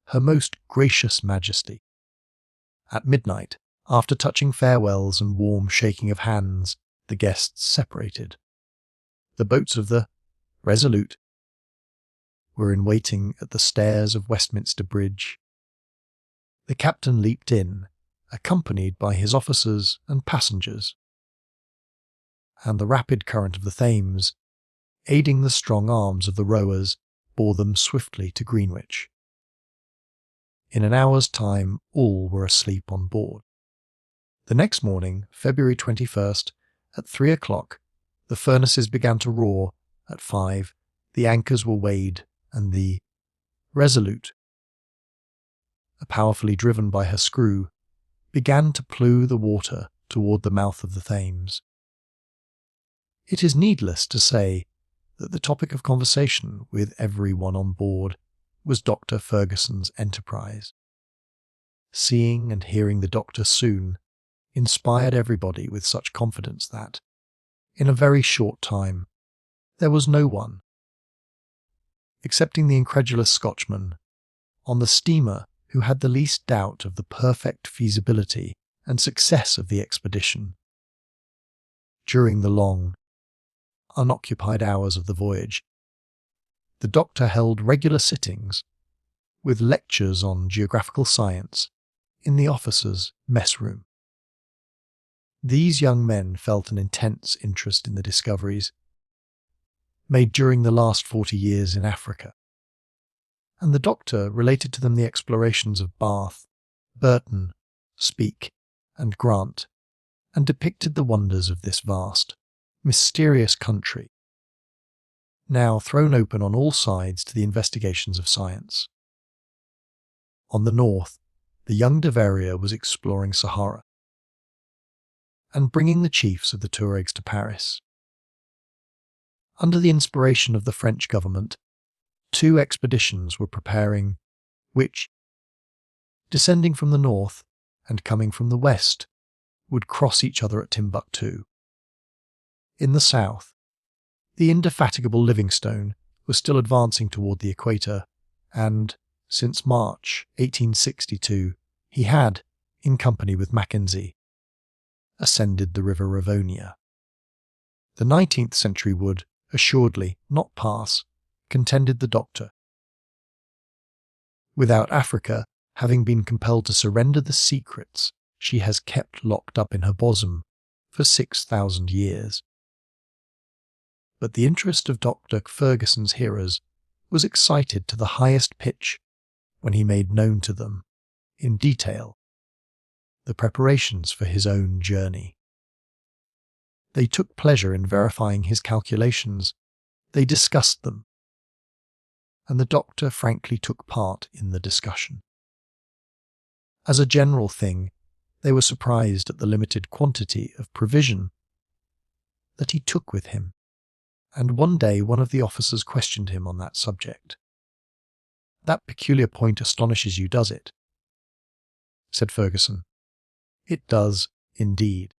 Her Most Gracious Majesty. At midnight, after touching farewells and warm shaking of hands, the guests separated. The boats of the Resolute were in waiting at the stairs of Westminster Bridge. The captain leaped in, accompanied by his officers and passengers, and the rapid current of the Thames, aiding the strong arms of the rowers, bore them swiftly to Greenwich. In an hour's time all were asleep on board. The next morning, February 21st, at 3 o'clock, the furnaces began to roar. At 5, the anchors were weighed, and the Resolute, powerfully driven by her screw, began to plough the water toward the mouth of the Thames. It is needless to say that the topic of conversation with every one on board was Dr. Ferguson's enterprise. Seeing and hearing the doctor soon inspired everybody with such confidence that, in a very short time, there was no one, excepting the incredulous Scotchman, on the steamer who had the least doubt of the perfect feasibility and success of the expedition. During the long, unoccupied hours of the voyage, the doctor held regular sittings, with lectures on geographical science, in the officers' mess room. These young men felt an intense interest in the discoveries made during the last 40 years in Africa, and the doctor related to them the explorations of Bath, Burton, Speke, and Grant, and depicted the wonders of this vast, mysterious country. now thrown open on all sides to the investigations of science. On the north, the young Deveria was exploring Sahara and bringing the chiefs of the Tuaregs to Paris. Under the inspiration of the French government, 2 expeditions were preparing, which, descending from the north and coming from the west, would cross each other at Timbuktu. In the south, the indefatigable Livingstone was still advancing toward the equator, and, since March 1862, he had, in company with Mackenzie, ascended the river Rivonia. The 19th century would, assuredly, not pass, contended the doctor. Without Africa having been compelled to surrender the secrets she has kept locked up in her bosom for 6,000 years. But the interest of Dr. Ferguson's hearers was excited to the highest pitch when he made known to them, in detail, the preparations for his own journey. They took pleasure in verifying his calculations, they discussed them, and the doctor frankly took part in the discussion. As a general thing, they were surprised at the limited quantity of provision that he took with him, and one day one of the officers questioned him on that subject. "That peculiar point astonishes you, does it?" said Ferguson. "It does, indeed.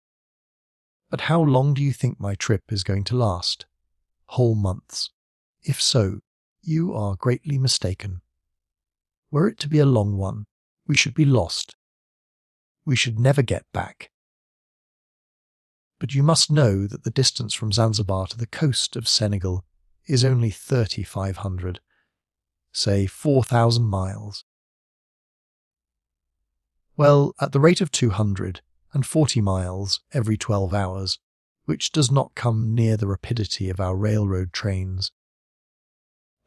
But how long do you think my trip is going to last? Whole months. If so, you are greatly mistaken. Were it to be a long one, we should be lost. We should never get back. But you must know that the distance from Zanzibar to the coast of Senegal is only 3,500, say 4,000 miles. Well, at the rate of 240 miles every 12 hours, which does not come near the rapidity of our railroad trains,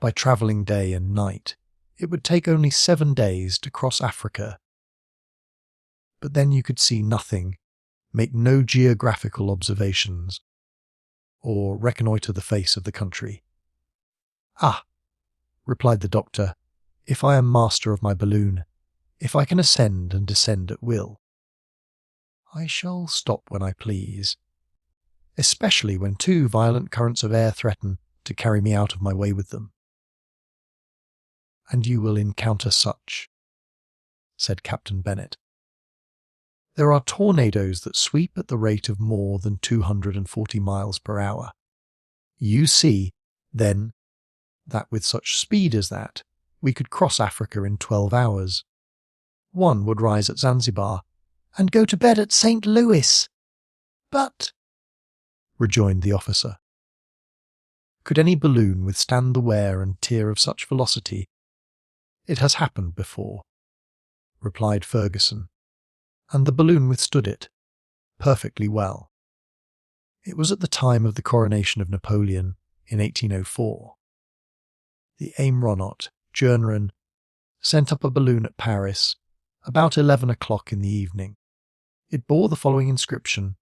by travelling day and night, it would take only 7 days to cross Africa. But then you could see nothing, make no geographical observations, or reconnoitre the face of the country." "Ah," replied the doctor, "if I am master of my balloon, if I can ascend and descend at will, I shall stop when I please, especially when 2 violent currents of air threaten to carry me out of my way with them." "And you will encounter such," said Captain Bennet. "There are tornadoes that sweep at the rate of more than 240 miles per hour. You see, then, that with such speed as that, we could cross Africa in 12 hours. One would rise at Zanzibar, and go to bed at St. Louis." "But," rejoined the officer, "could any balloon withstand the wear and tear of such velocity?" "It has happened before," replied Ferguson, "and the balloon withstood it perfectly well. It was at the time of the coronation of Napoleon in 1804. The aeronaut Journerin sent up a balloon at Paris about 11 o'clock in the evening. It bore the following inscription,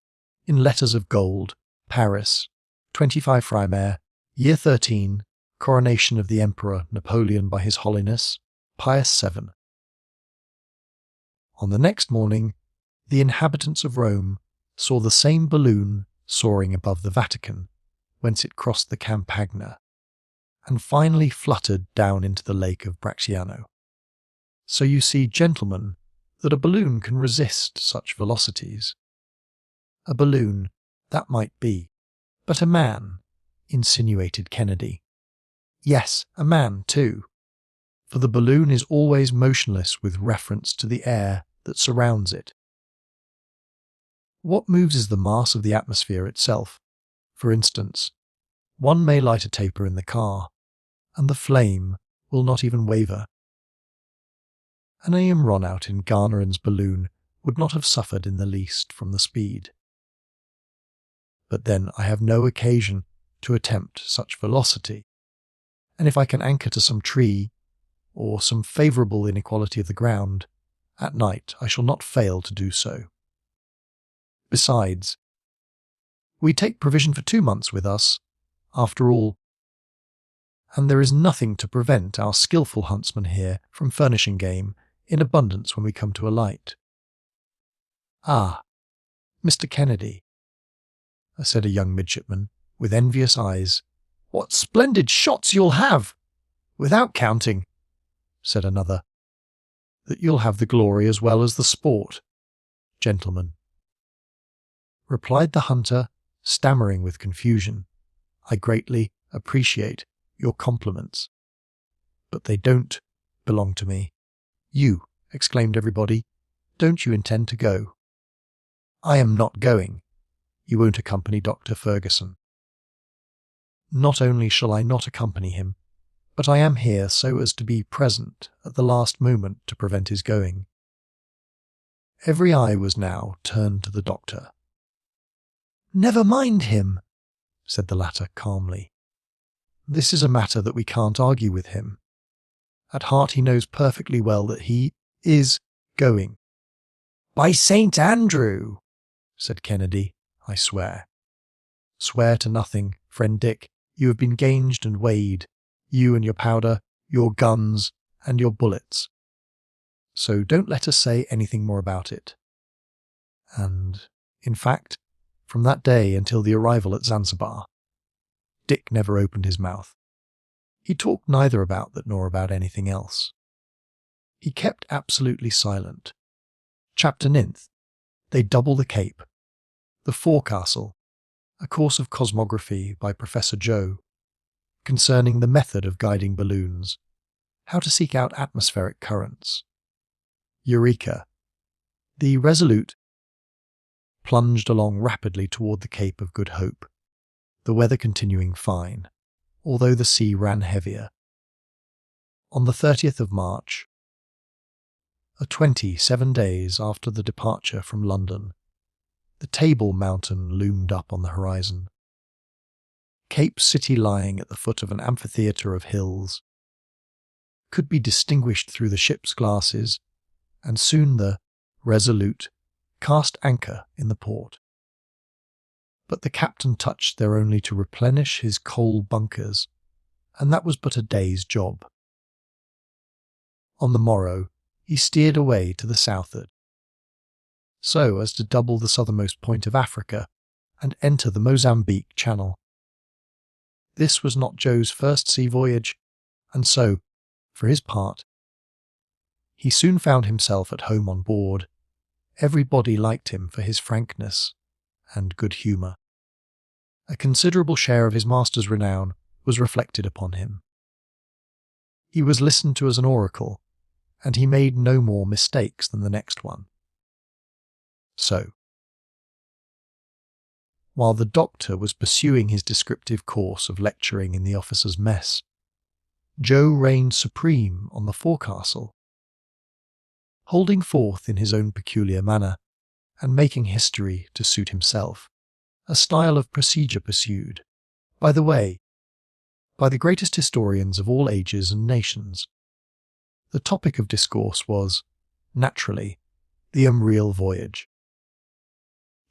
in letters of gold: Paris, 25 Frimaire, year 13, coronation of the Emperor Napoleon by His Holiness Pius VII. On the next morning, the inhabitants of Rome saw the same balloon soaring above the Vatican, whence it crossed the Campagna, and finally fluttered down into the lake of Bracciano. So you see, gentlemen, that a balloon can resist such velocities. A balloon, that might be, but a man, insinuated Kennedy. Yes, a man too, for the balloon is always motionless with reference to the air that surrounds it. What moves is the mass of the atmosphere itself. For instance, one may light a taper in the car, and the flame will not even waver. An aeronaut in Garnerin's balloon would not have suffered in the least from the speed. But then I have no occasion to attempt such velocity, and if I can anchor to some tree, or some favourable inequality of the ground, at night I shall not fail to do so. Besides, we take provision for 2 months with us. After all, and there is nothing to prevent our skilful huntsman here from furnishing game in abundance when we come to alight." "Ah, Mr. Kennedy," said a young midshipman, with envious eyes. "What splendid shots you'll have!" "Without counting," said another, "that you'll have the glory as well as the sport, gentlemen," replied the hunter, stammering with confusion. "I greatly appreciate your compliments, but they don't belong to me." "You," exclaimed everybody, "don't you intend to go?" "I am not going. You won't accompany Dr. Ferguson." "Not only shall I not accompany him, but I am here so as to be present at the last moment to prevent his going." Every eye was now turned to the doctor. "Never mind him," said the latter calmly. "This is a matter that we can't argue with him. At heart he knows perfectly well that he is going." "By St. Andrew," said Kennedy, "I swear." "Swear to nothing, friend Dick. You have been gauged and weighed, you and your powder, your guns, and your bullets. So don't let us say anything more about it." And, in fact, from that day until the arrival at Zanzibar, Dick never opened his mouth. He talked neither about that nor about anything else. He kept absolutely silent. Chapter 9th. They double the Cape. The Forecastle. A course of cosmography by Professor Joe, concerning the method of guiding balloons, how to seek out atmospheric currents. Eureka. The Resolute plunged along rapidly toward the Cape of Good Hope, the weather continuing fine, although the sea ran heavier. On the 30th of March, 27 days after the departure from London, the Table Mountain loomed up on the horizon. Cape City, lying at the foot of an amphitheatre of hills, could be distinguished through the ship's glasses, and soon the Resolute cast anchor in the port. But the captain touched there only to replenish his coal bunkers, and that was but a day's job. On the morrow, he steered away to the southward, so as to double the southernmost point of Africa and enter the Mozambique Channel. This was not Joe's first sea voyage, and so, for his part, he soon found himself at home on board. Everybody liked him for his frankness and good humour. A considerable share of his master's renown was reflected upon him. He was listened to as an oracle, and he made no more mistakes than the next one. So, while the doctor was pursuing his descriptive course of lecturing in the officers' mess, Joe reigned supreme on the forecastle, holding forth in his own peculiar manner, and making history to suit himself, a style of procedure pursued, by the way, by the greatest historians of all ages and nations. The topic of discourse was, naturally, the unreal voyage.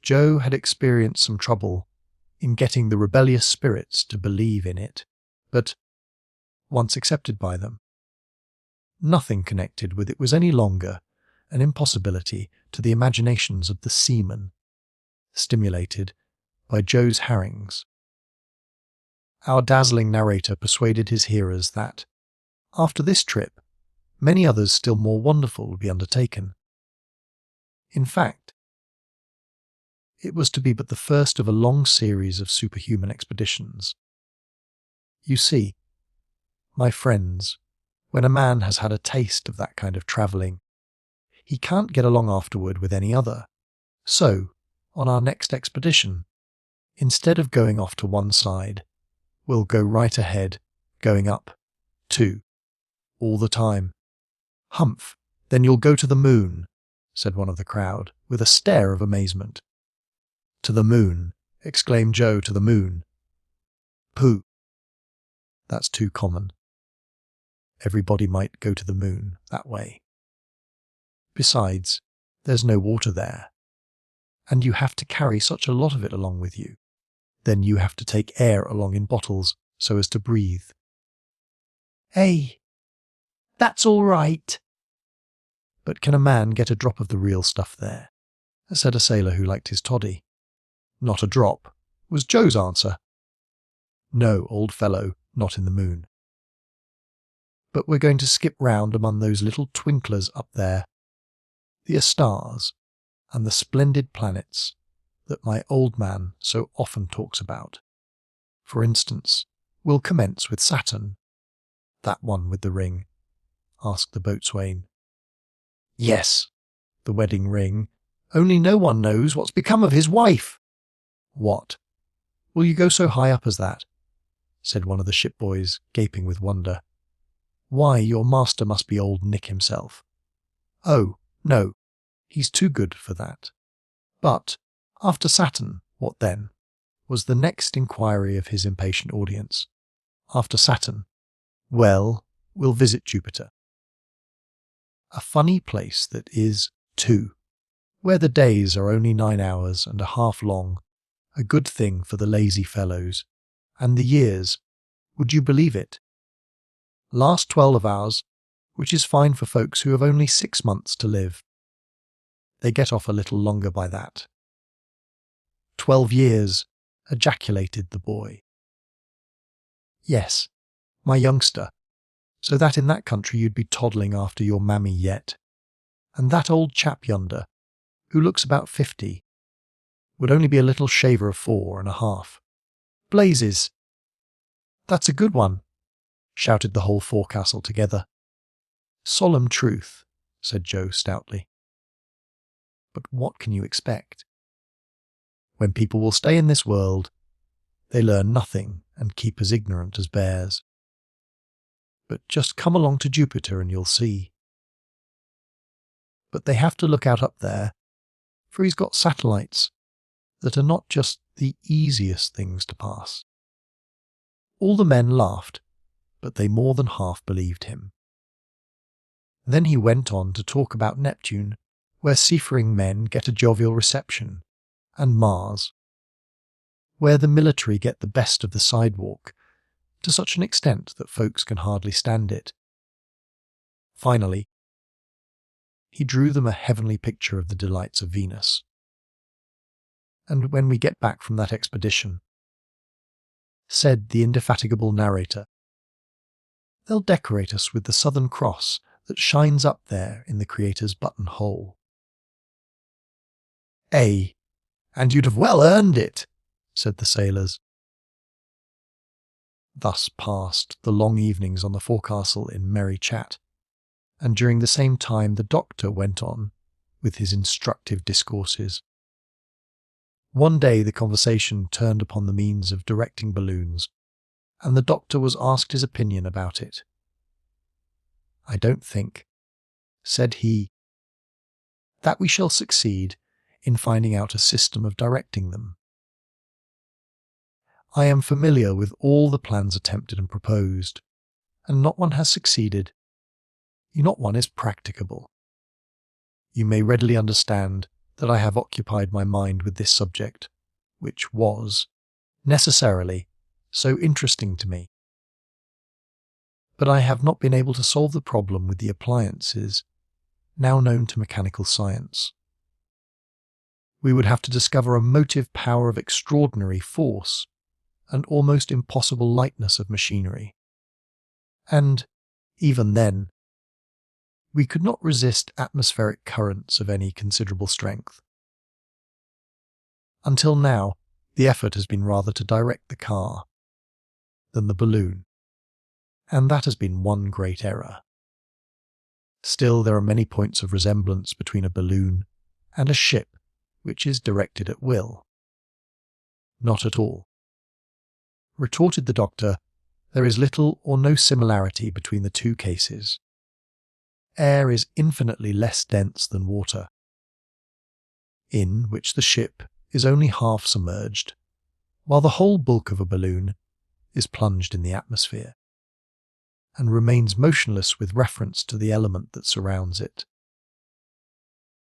Joe had experienced some trouble in getting the rebellious spirits to believe in it, but, once accepted by them, nothing connected with it was any longer an impossibility to the imaginations of the seamen, stimulated by Joe's harangues. Our dazzling narrator persuaded his hearers that, after this trip, many others still more wonderful would be undertaken. In fact, it was to be but the first of a long series of superhuman expeditions. You see, my friends, when a man has had a taste of that kind of travelling, he can't get along afterward with any other. So, on our next expedition, instead of going off to one side, we'll go right ahead, going up, too, all the time. Humph, then you'll go to the moon, said one of the crowd, with a stare of amazement. To the moon, exclaimed Joe, to the moon. Pooh, that's too common. Everybody might go to the moon that way. Besides, there's no water there, and you have to carry such a lot of it along with you. Then you have to take air along in bottles so as to breathe. Hey, that's all right. But can a man get a drop of the real stuff there? Said a sailor who liked his toddy. Not a drop, was Joe's answer. No, old fellow, not in the moon. But we're going to skip round among those little twinklers up there, the stars and the splendid planets that my old man so often talks about. For instance, we'll commence with Saturn. That one with the ring, asked the boatswain. Yes, the wedding ring, only no one knows what's become of his wife. What? Will you go so high up as that? Said one of the ship boys, gaping with wonder. Why, your master must be old Nick himself. Oh, no, he's too good for that. But, after Saturn, what then? Was the next inquiry of his impatient audience. After Saturn, well, we'll visit Jupiter. A funny place that is, too, where the days are only 9 hours and a half long, a good thing for the lazy fellows, and the years, would you believe it? Last 12 hours, which is fine for folks who have only 6 months to live. They get off a little longer by that. 12 years, ejaculated the boy. Yes, my youngster, so that in that country you'd be toddling after your mammy yet. And that old chap yonder, who looks about 50, would only be a little shaver of 4.5. Blazes! That's a good one, shouted the whole forecastle together. Solemn truth, said Joe stoutly. But what can you expect? When people will stay in this world, they learn nothing and keep as ignorant as bears. But just come along to Jupiter and you'll see. But they have to look out up there, for he's got satellites that are not just the easiest things to pass. All the men laughed, but they more than half believed him. Then he went on to talk about Neptune, where seafaring men get a jovial reception, and Mars, where the military get the best of the sidewalk, to such an extent that folks can hardly stand it. Finally, he drew them a heavenly picture of the delights of Venus. And when we get back from that expedition, said the indefatigable narrator, they'll decorate us with the Southern Cross that shines up there in the Creator's buttonhole. And you'd have well earned it, said the sailors. Thus passed the long evenings on the forecastle in merry chat, and during the same time the doctor went on with his instructive discourses. One day the conversation turned upon the means of directing balloons, and the doctor was asked his opinion about it. I don't think, said he, that we shall succeed in finding out a system of directing them. I am familiar with all the plans attempted and proposed, and not one has succeeded. Not one is practicable. You may readily understand that I have occupied my mind with this subject, which was, necessarily, so interesting to me. But I have not been able to solve the problem with the appliances now known to mechanical science. We would have to discover a motive power of extraordinary force and almost impossible lightness of machinery. And, even then, we could not resist atmospheric currents of any considerable strength. Until now, the effort has been rather to direct the car than the balloon, and that has been one great error. Still, there are many points of resemblance between a balloon and a ship which is directed at will. Not at all, retorted the doctor. There is little or no similarity between the two cases. Air is infinitely less dense than water, in which the ship is only half submerged, while the whole bulk of a balloon is plunged in the atmosphere, and remains motionless with reference to the element that surrounds it.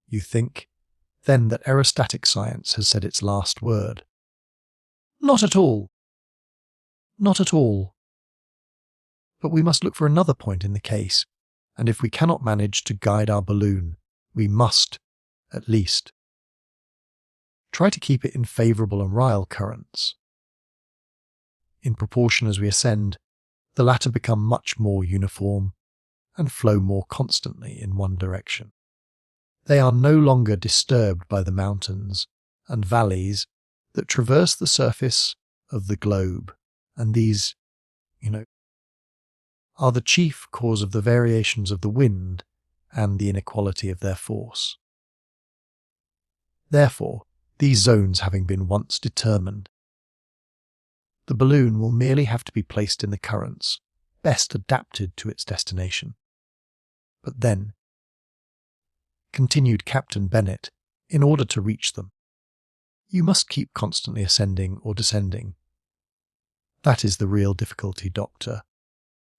You think, then, that aerostatic science has said its last word? Not at all. Not at all. But we must look for another point in the case, and if we cannot manage to guide our balloon, we must, at least, try to keep it in favourable and Ryle currents. In proportion as we ascend, the latter become much more uniform and flow more constantly in one direction. They are no longer disturbed by the mountains and valleys that traverse the surface of the globe, and these, are the chief cause of the variations of the wind and the inequality of their force. Therefore, these zones having been once determined, the balloon will merely have to be placed in the currents best adapted to its destination. But then, continued Captain Bennet, in order to reach them, you must keep constantly ascending or descending. That is the real difficulty, Doctor.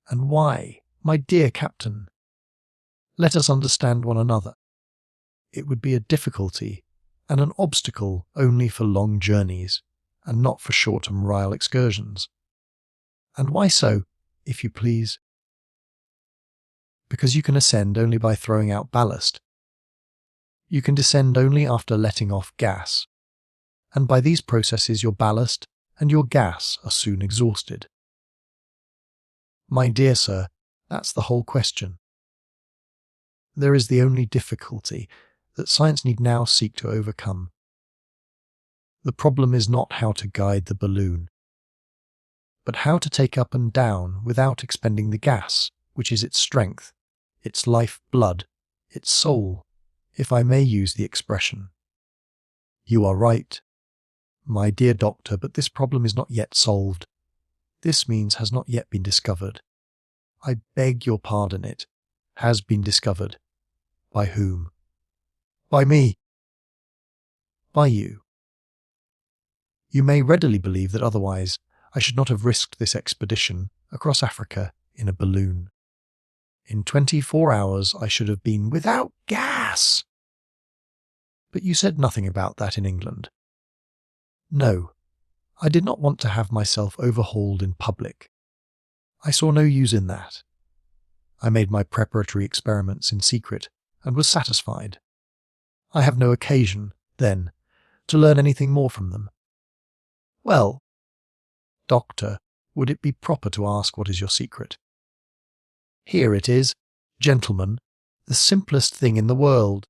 And why, my dear Captain? Let us understand one another. It would be a difficulty and an obstacle only for long journeys, and not for short and Ryle excursions. And why so, if you please? Because you can ascend only by throwing out ballast. You can descend only after letting off gas, and by these processes your ballast and your gas are soon exhausted. My dear sir, that's the whole question. There is the only difficulty that science need now seek to overcome. The problem is not how to guide the balloon, but how to take up and down without expending the gas, which is its strength, its life blood, its soul, if I may use the expression. You are right, my dear Doctor, but this problem is not yet solved. This means has not yet been discovered. I beg your pardon, it has been discovered. By whom? By me. By you. You may readily believe that otherwise I should not have risked this expedition across Africa in a balloon. In 24 hours I should have been without gas. But you said nothing about that in England. No, I did not want to have myself overhauled in public. I saw no use in that. I made my preparatory experiments in secret and was satisfied. I have no occasion, then, to learn anything more from them. Well, Doctor, would it be proper to ask what is your secret? Here it is, gentlemen, the simplest thing in the world.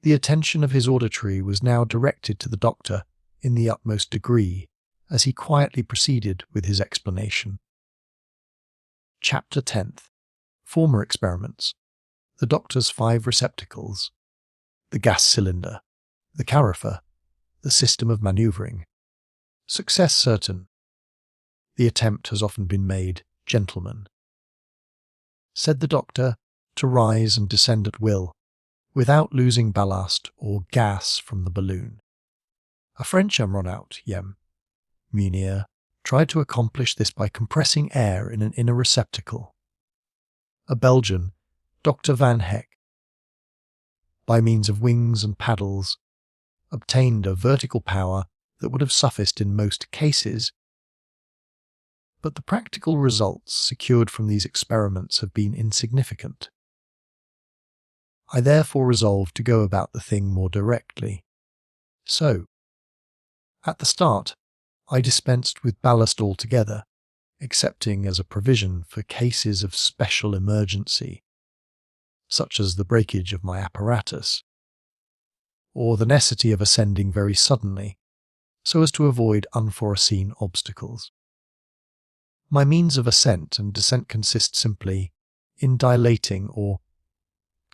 The attention of his auditory was now directed to the Doctor in the utmost degree, as he quietly proceeded with his explanation. Chapter 10th. Former experiments. The Doctor's 5 receptacles. The gas cylinder. The carafer. The system of manoeuvring. Success certain. The attempt has often been made, gentlemen. Said the Doctor, to rise and descend at will, without losing ballast or gas from the balloon. A French aeronaut, Munir, tried to accomplish this by compressing air in an inner receptacle. A Belgian, Dr. Van Heck, by means of wings and paddles, obtained a vertical power that would have sufficed in most cases. But the practical results secured from these experiments have been insignificant. I therefore resolved to go about the thing more directly. So, at the start, I dispensed with ballast altogether, excepting as a provision for cases of special emergency, such as the breakage of my apparatus, or the necessity of ascending very suddenly, so as to avoid unforeseen obstacles. My means of ascent and descent consist simply in dilating or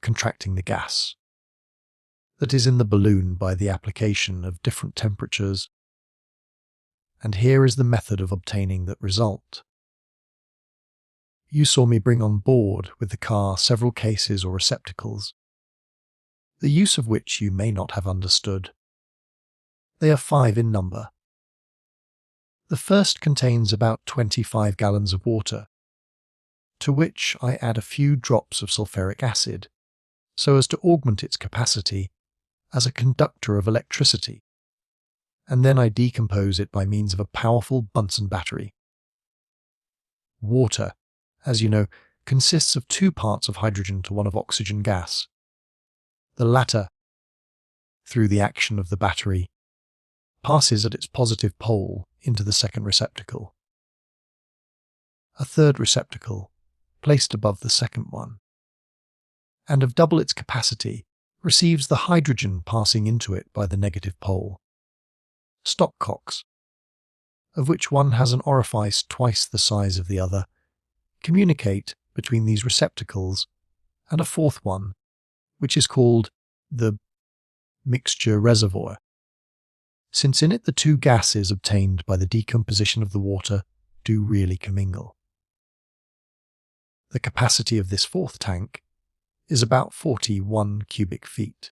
contracting the gas that is in the balloon by the application of different temperatures, and here is the method of obtaining that result. You saw me bring on board with the car several cases or receptacles, the use of which you may not have understood. They are 5 in number. The first contains about 25 gallons of water, to which I add a few drops of sulphuric acid, so as to augment its capacity as a conductor of electricity, and then I decompose it by means of a powerful Bunsen battery. Water, as you know, consists of 2 parts of hydrogen to 1 of oxygen gas. The latter, through the action of the battery, passes at its positive pole into the second receptacle. A third receptacle, placed above the second one, and of double its capacity, receives the hydrogen passing into it by the negative pole. Stopcocks, of which one has an orifice twice the size of the other, communicate between these receptacles, and a fourth one, which is called the mixture reservoir, since in it the 2 gases obtained by the decomposition of the water do really commingle. The capacity of this fourth tank is about 41 cubic feet.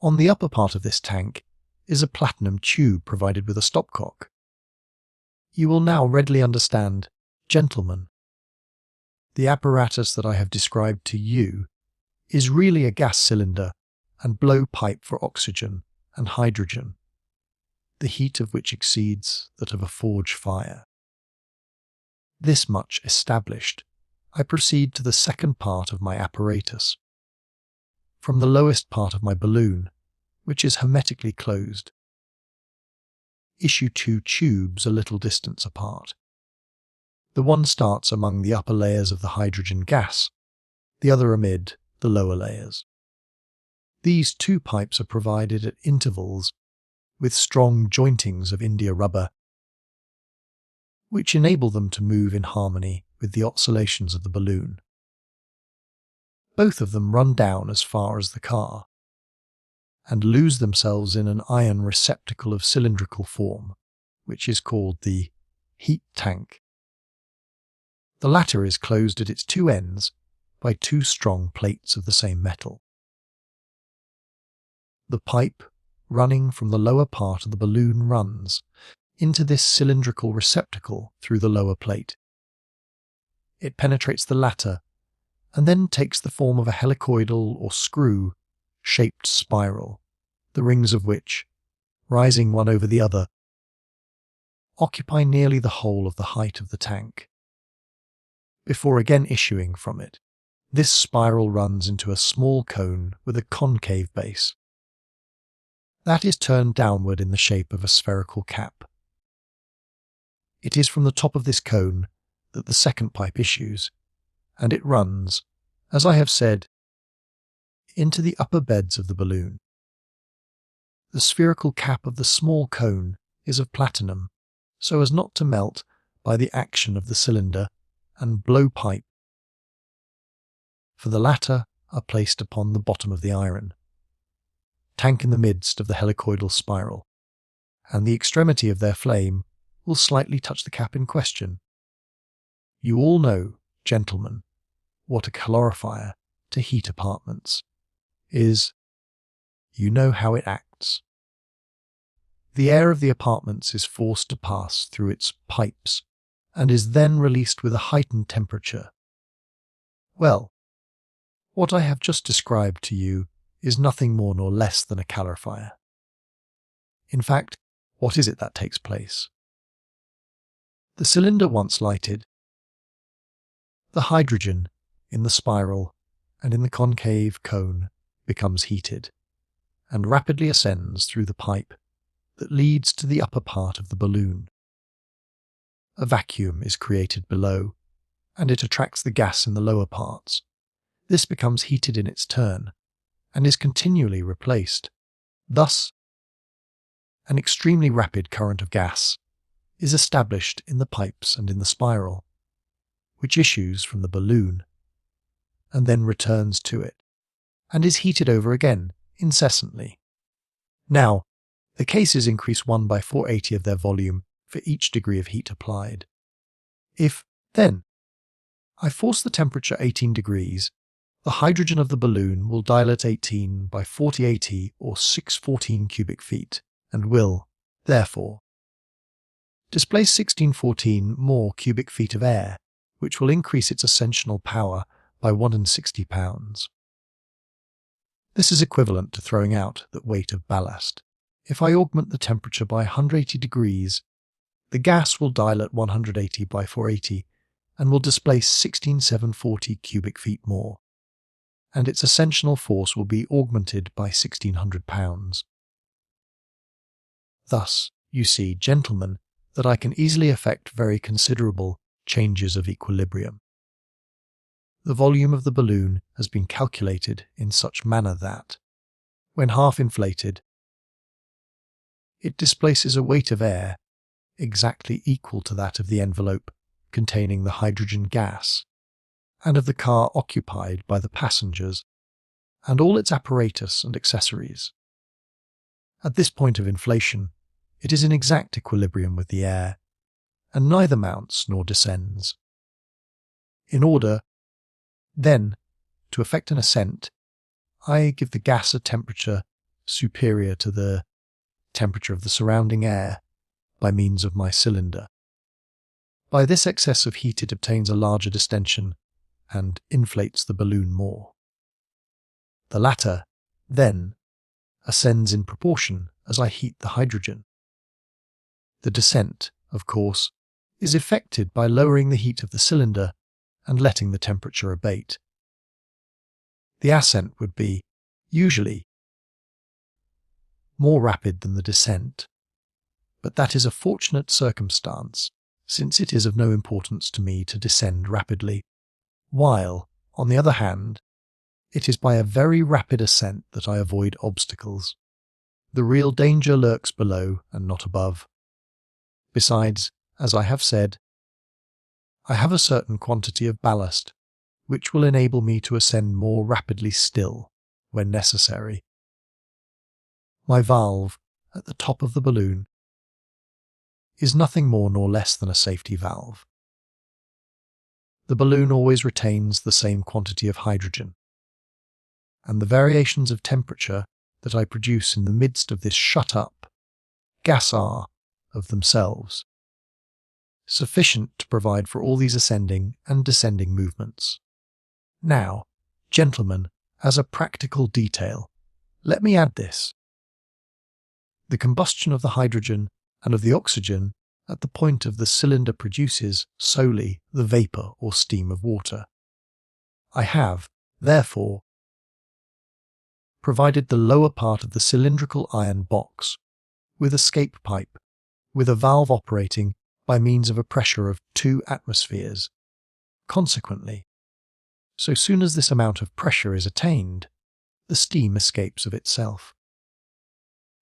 On the upper part of this tank is a platinum tube provided with a stopcock. You will now readily understand, gentlemen, the apparatus that I have described to you is really a gas cylinder and blowpipe for oxygen and hydrogen, the heat of which exceeds that of a forge fire. This much established, I proceed to the second part of my apparatus. From the lowest part of my balloon, which is hermetically closed, issue 2 tubes a little distance apart. The one starts among the upper layers of the hydrogen gas, the other amid the lower layers. These 2 pipes are provided at intervals with strong jointings of India rubber, which enable them to move in harmony with the oscillations of the balloon. Both of them run down as far as the car, and lose themselves in an iron receptacle of cylindrical form, which is called the heat tank. The latter is closed at its 2 ends by 2 strong plates of the same metal. The pipe running from the lower part of the balloon runs into this cylindrical receptacle through the lower plate. It penetrates the latter and then takes the form of a helicoidal or screw-shaped spiral, the rings of which, rising one over the other, occupy nearly the whole of the height of the tank. Before again issuing from it, this spiral runs into a small cone with a concave base. That is turned downward in the shape of a spherical cap. It is from the top of this cone that the second pipe issues, and it runs, as I have said, into the upper beds of the balloon. The spherical cap of the small cone is of platinum, so as not to melt by the action of the cylinder and blowpipe, for the latter are placed upon the bottom of the iron tank in the midst of the helicoidal spiral, and the extremity of their flame will slightly touch the cap in question. You all know, gentlemen, what a calorifier to heat apartments is. You know how it acts. The air of the apartments is forced to pass through its pipes and is then released with a heightened temperature. Well, what I have just described to you is nothing more nor less than a calorifier. In fact, what is it that takes place? The cylinder once lighted, the hydrogen in the spiral and in the concave cone becomes heated and rapidly ascends through the pipe that leads to the upper part of the balloon. A vacuum is created below, and it attracts the gas in the lower parts. This becomes heated in its turn, and is continually replaced. Thus, an extremely rapid current of gas is established in the pipes and in the spiral, which issues from the balloon, and then returns to it, and is heated over again, incessantly. Now, the cases increase 1 by 480 of their volume for each degree of heat applied. If, then, I force the temperature 18 degrees, the hydrogen of the balloon will dilate 18 by 4080 or 614 cubic feet, and will, therefore, displace 1614 more cubic feet of air, which will increase its ascensional power by 160 pounds. This is equivalent to throwing out that weight of ballast. If I augment the temperature by 180 degrees, The gas will dilate 180 by 480 and will displace 16,740 cubic feet more, and its ascensional force will be augmented by 1,600 pounds. Thus, you see, gentlemen, that I can easily effect very considerable changes of equilibrium. The volume of the balloon has been calculated in such manner that, when half inflated, it displaces a weight of air exactly equal to that of the envelope containing the hydrogen gas, and of the car occupied by the passengers, and all its apparatus and accessories. At this point of inflation, it is in exact equilibrium with the air, and neither mounts nor descends. In order, then, to effect an ascent, I give the gas a temperature superior to the temperature of the surrounding air by means of my cylinder. By this excess of heat it obtains a larger distension and inflates the balloon more. The latter, then, ascends in proportion as I heat the hydrogen. The descent, of course, is effected by lowering the heat of the cylinder and letting the temperature abate. The ascent would be, usually, more rapid than the descent, but that is a fortunate circumstance, since it is of no importance to me to descend rapidly, while, on the other hand, it is by a very rapid ascent that I avoid obstacles. The real danger lurks below and not above. Besides, as I have said, I have a certain quantity of ballast, which will enable me to ascend more rapidly still, when necessary. My valve, at the top of the balloon, is nothing more nor less than a safety valve. The balloon always retains the same quantity of hydrogen, and the variations of temperature that I produce in the midst of this shut-up gas are, of themselves, sufficient to provide for all these ascending and descending movements. Now, gentlemen, as a practical detail, let me add this. The combustion of the hydrogen and of the oxygen at the point of the cylinder produces solely the vapour or steam of water. I have, therefore, provided the lower part of the cylindrical iron box with escape pipe, with a valve operating by means of a pressure of 2 atmospheres. Consequently, so soon as this amount of pressure is attained, the steam escapes of itself.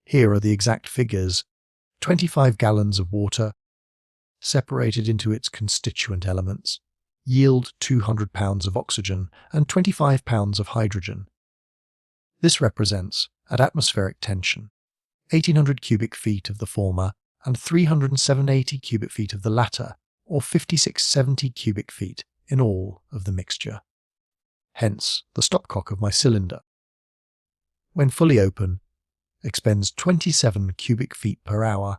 Here are the exact figures: 25 gallons of water, separated into its constituent elements, yield 200 pounds of oxygen and 25 pounds of hydrogen. This represents, at atmospheric tension, 1,800 cubic feet of the former and 370 cubic feet of the latter, or 5670 cubic feet in all of the mixture. Hence the stopcock of my cylinder, when fully open, expends 27 cubic feet per hour,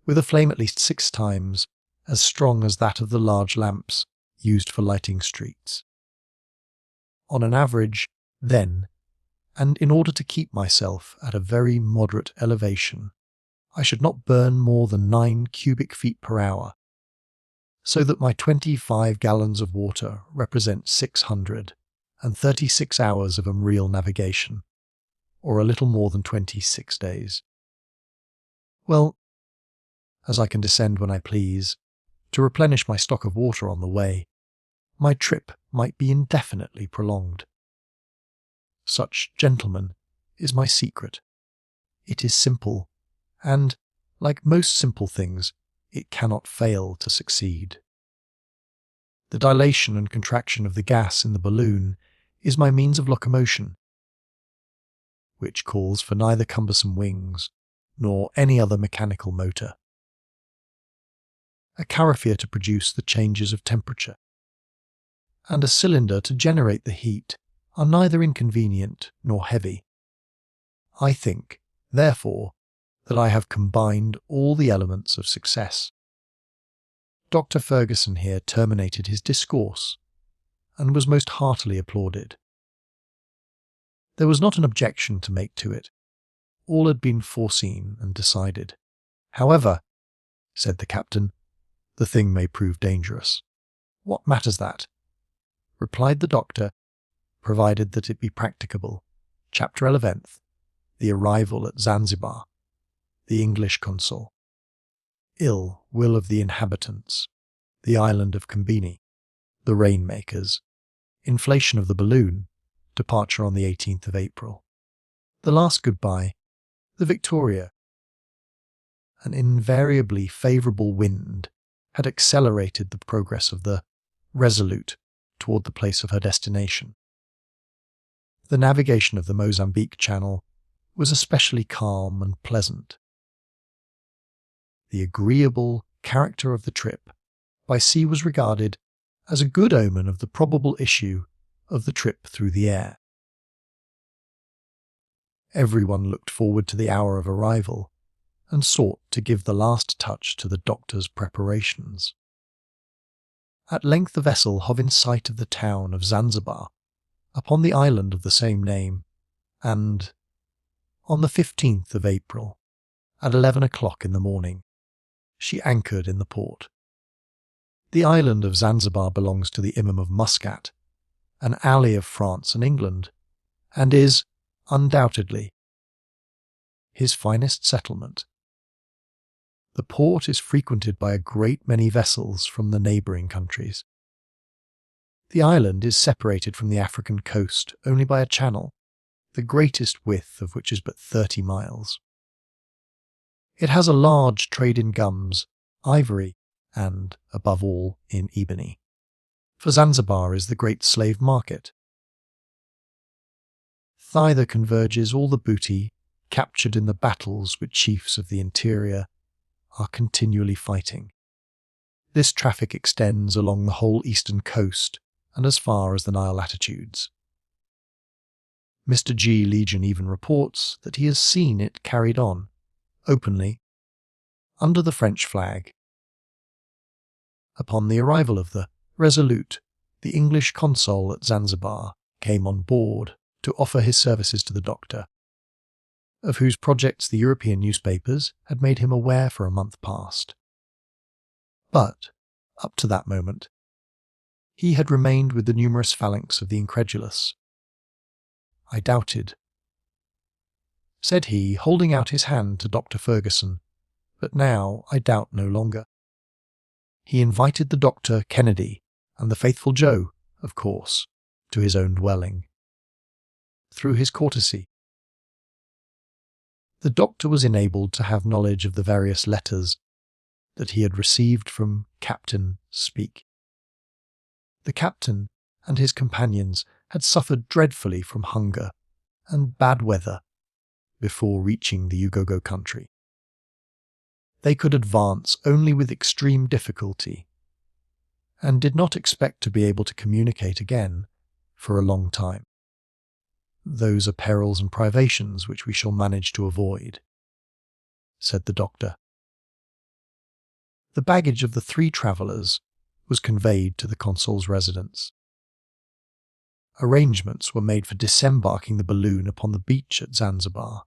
with a flame at least 6 times as strong as that of the large lamps used for lighting streets. On an average, then, and in order to keep myself at a very moderate elevation, I should not burn more than 9 cubic feet per hour, so that my 25 gallons of water represent 636 hours of unreal navigation, or a little more than 26 days. Well, as I can descend when I please, to replenish my stock of water on the way, my trip might be indefinitely prolonged. Such, gentlemen, is my secret. It is simple, and, like most simple things, it cannot fail to succeed. The dilation and contraction of the gas in the balloon is my means of locomotion, which calls for neither cumbersome wings nor any other mechanical motor. A calorifier to produce the changes of temperature, and a cylinder to generate the heat are neither inconvenient nor heavy. I think, therefore, that I have combined all the elements of success. Dr. Ferguson here terminated his discourse, and was most heartily applauded. There was not an objection to make to it. All had been foreseen and decided. However, said the captain. "The thing may prove dangerous." "What matters that?" replied the doctor, provided that it be practicable. Chapter 11th. The arrival at Zanzibar. The English consul. Ill will of the inhabitants. The island of Combini. The rainmakers. Inflation of the balloon. Departure on the 18th of April. The last goodbye. The Victoria. An invariably favourable wind had accelerated the progress of the Resolute toward the place of her destination. The navigation of the Mozambique Channel was especially calm and pleasant. The agreeable character of the trip by sea was regarded as a good omen of the probable issue of the trip through the air. Everyone looked forward to the hour of arrival and sought to give the last touch to the doctor's preparations. At length the vessel hove in sight of the town of Zanzibar, upon the island of the same name, and, on the 15th of April, at 11 o'clock in the morning, she anchored in the port. The island of Zanzibar belongs to the Imam of Muscat, an ally of France and England, and is, undoubtedly, his finest settlement. The port is frequented by a great many vessels from the neighbouring countries. The island is separated from the African coast only by a channel, the greatest width of which is but 30 miles. It has a large trade in gums, ivory, and, above all, in ebony. For Zanzibar is the great slave market. Thither converges all the booty captured in the battles which chiefs of the interior are continually fighting. This traffic extends along the whole eastern coast and as far as the Nile latitudes. Mr. G. Legion even reports that he has seen it carried on, openly, under the French flag. Upon the arrival of the Resolute, the English consul at Zanzibar came on board to offer his services to the doctor, of whose projects the European newspapers had made him aware for a month past. But, up to that moment, he had remained with the numerous phalanx of the incredulous. "I doubted," said he, holding out his hand to Dr. Fergusson, "but now I doubt no longer." He invited the Dr. Kennedy and the faithful Joe, of course, to his own dwelling. Through his courtesy, the doctor was enabled to have knowledge of the various letters that he had received from Captain Speke. The captain and his companions had suffered dreadfully from hunger and bad weather before reaching the Ugogo country. They could advance only with extreme difficulty, and did not expect to be able to communicate again for a long time. "Those are perils and privations which we shall manage to avoid," said the doctor. The baggage of the 3 travellers was conveyed to the consul's residence. Arrangements were made for disembarking the balloon upon the beach at Zanzibar.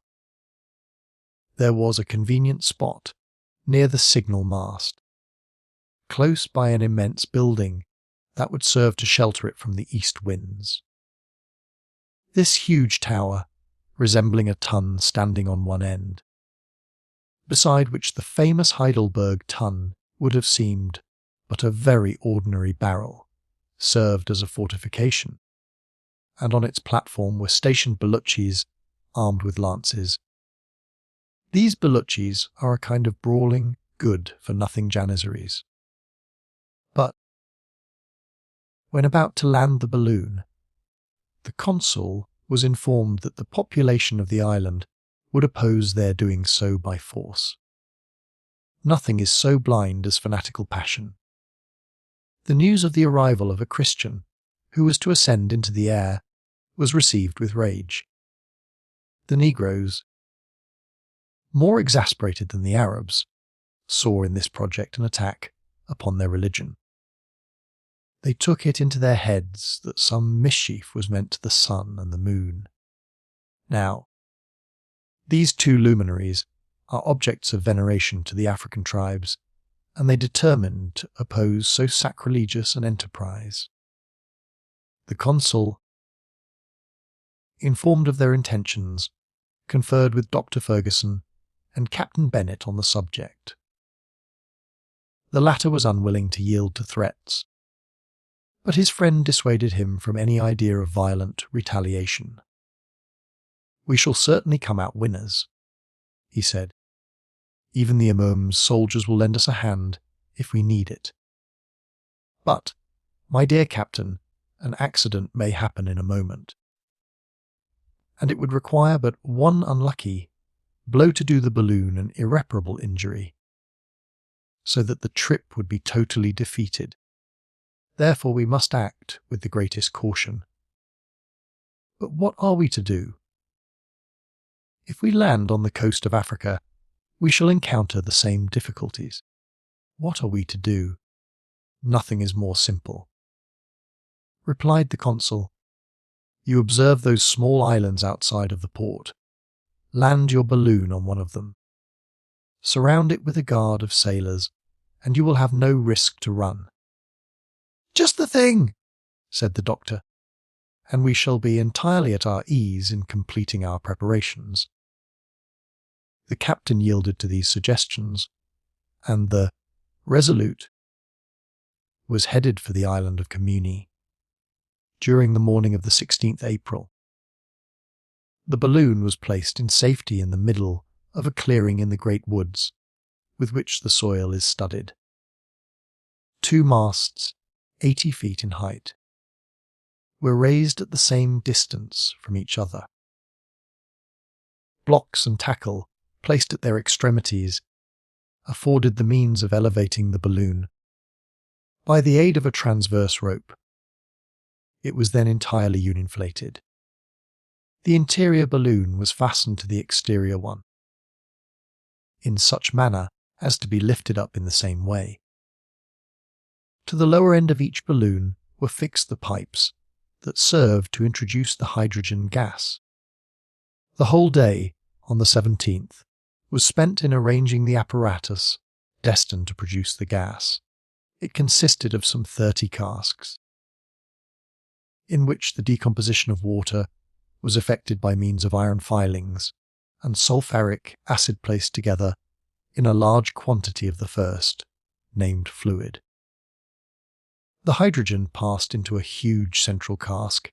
There was a convenient spot near the signal mast, close by an immense building that would serve to shelter it from the east winds. This huge tower, resembling a tun standing on one end, beside which the famous Heidelberg tun would have seemed but a very ordinary barrel, served as a fortification, and on its platform were stationed Baluchis armed with lances. These Baluchis are a kind of brawling, good-for-nothing Janissaries. But, when about to land the balloon, the consul was informed that the population of the island would oppose their doing so by force. Nothing is so blind as fanatical passion. The news of the arrival of a Christian, who was to ascend into the air, was received with rage. The Negroes, more exasperated than the Arabs, saw in this project an attack upon their religion. They took it into their heads that some mischief was meant to the sun and the moon. Now, these 2 luminaries are objects of veneration to the African tribes and they determined to oppose so sacrilegious an enterprise. The consul, informed of their intentions, conferred with Dr. Ferguson and Captain Bennet on the subject. The latter was unwilling to yield to threats, but his friend dissuaded him from any idea of violent retaliation. "We shall certainly come out winners," he said. "Even the Imam's soldiers will lend us a hand if we need it. But, my dear captain, an accident may happen in a moment, and it would require but one unlucky blow to do the balloon an irreparable injury, so that the trip would be totally defeated. Therefore we must act with the greatest caution. But what are we to do? If we land on the coast of Africa, we shall encounter the same difficulties. What are we to do? Nothing is more simple," replied the consul. "You observe those small islands outside of the port. Land your balloon on one of them. Surround it with a guard of sailors, and you will have no risk to run." "Just the thing," said the doctor, "and we shall be entirely at our ease in completing our preparations." The captain yielded to these suggestions, and the Resolute was headed for the island of Comuni during the morning of the 16th April. The balloon was placed in safety in the middle of a clearing in the great woods, with which the soil is studded. 2 masts, 80 feet in height, were raised at the same distance from each other. Blocks and tackle, placed at their extremities, afforded the means of elevating the balloon. By the aid of a transverse rope, it was then entirely uninflated. The interior balloon was fastened to the exterior one, in such manner as to be lifted up in the same way. To the lower end of each balloon were fixed the pipes that served to introduce the hydrogen gas. The whole day, on the 17th, was spent in arranging the apparatus destined to produce the gas. It consisted of some 30 casks, in which the decomposition of water was effected by means of iron filings and sulphuric acid placed together in a large quantity of the first, named fluid. The hydrogen passed into a huge central cask,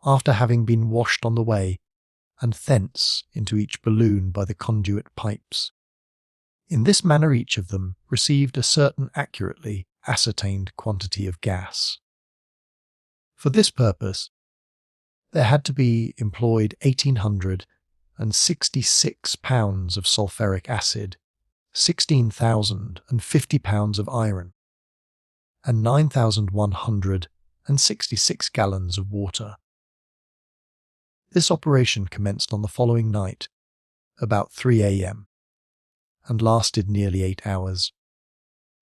after having been washed on the way, and thence into each balloon by the conduit pipes. In this manner each of them received a certain accurately ascertained quantity of gas. For this purpose, there had to be employed 1,866 pounds of sulphuric acid, 16,050 pounds of iron, and 9,166 gallons of water. This operation commenced on the following night, about 3 a.m., and lasted nearly 8 hours.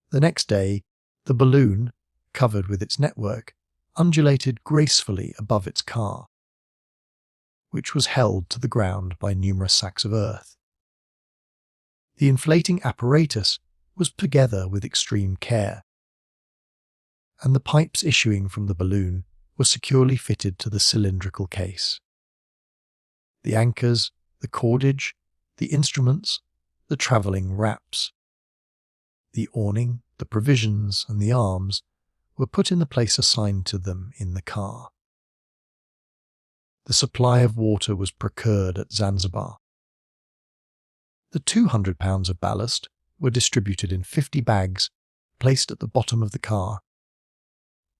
The next day, the balloon, covered with its network, undulated gracefully above its car, which was held to the ground by numerous sacks of earth. The inflating apparatus was put together with extreme care, and the pipes issuing from the balloon were securely fitted to the cylindrical case. The anchors, the cordage, the instruments, the travelling wraps, the awning, the provisions, and the arms were put in the place assigned to them in the car. The supply of water was procured at Zanzibar. The 200 pounds of ballast were distributed in 50 bags placed at the bottom of the car,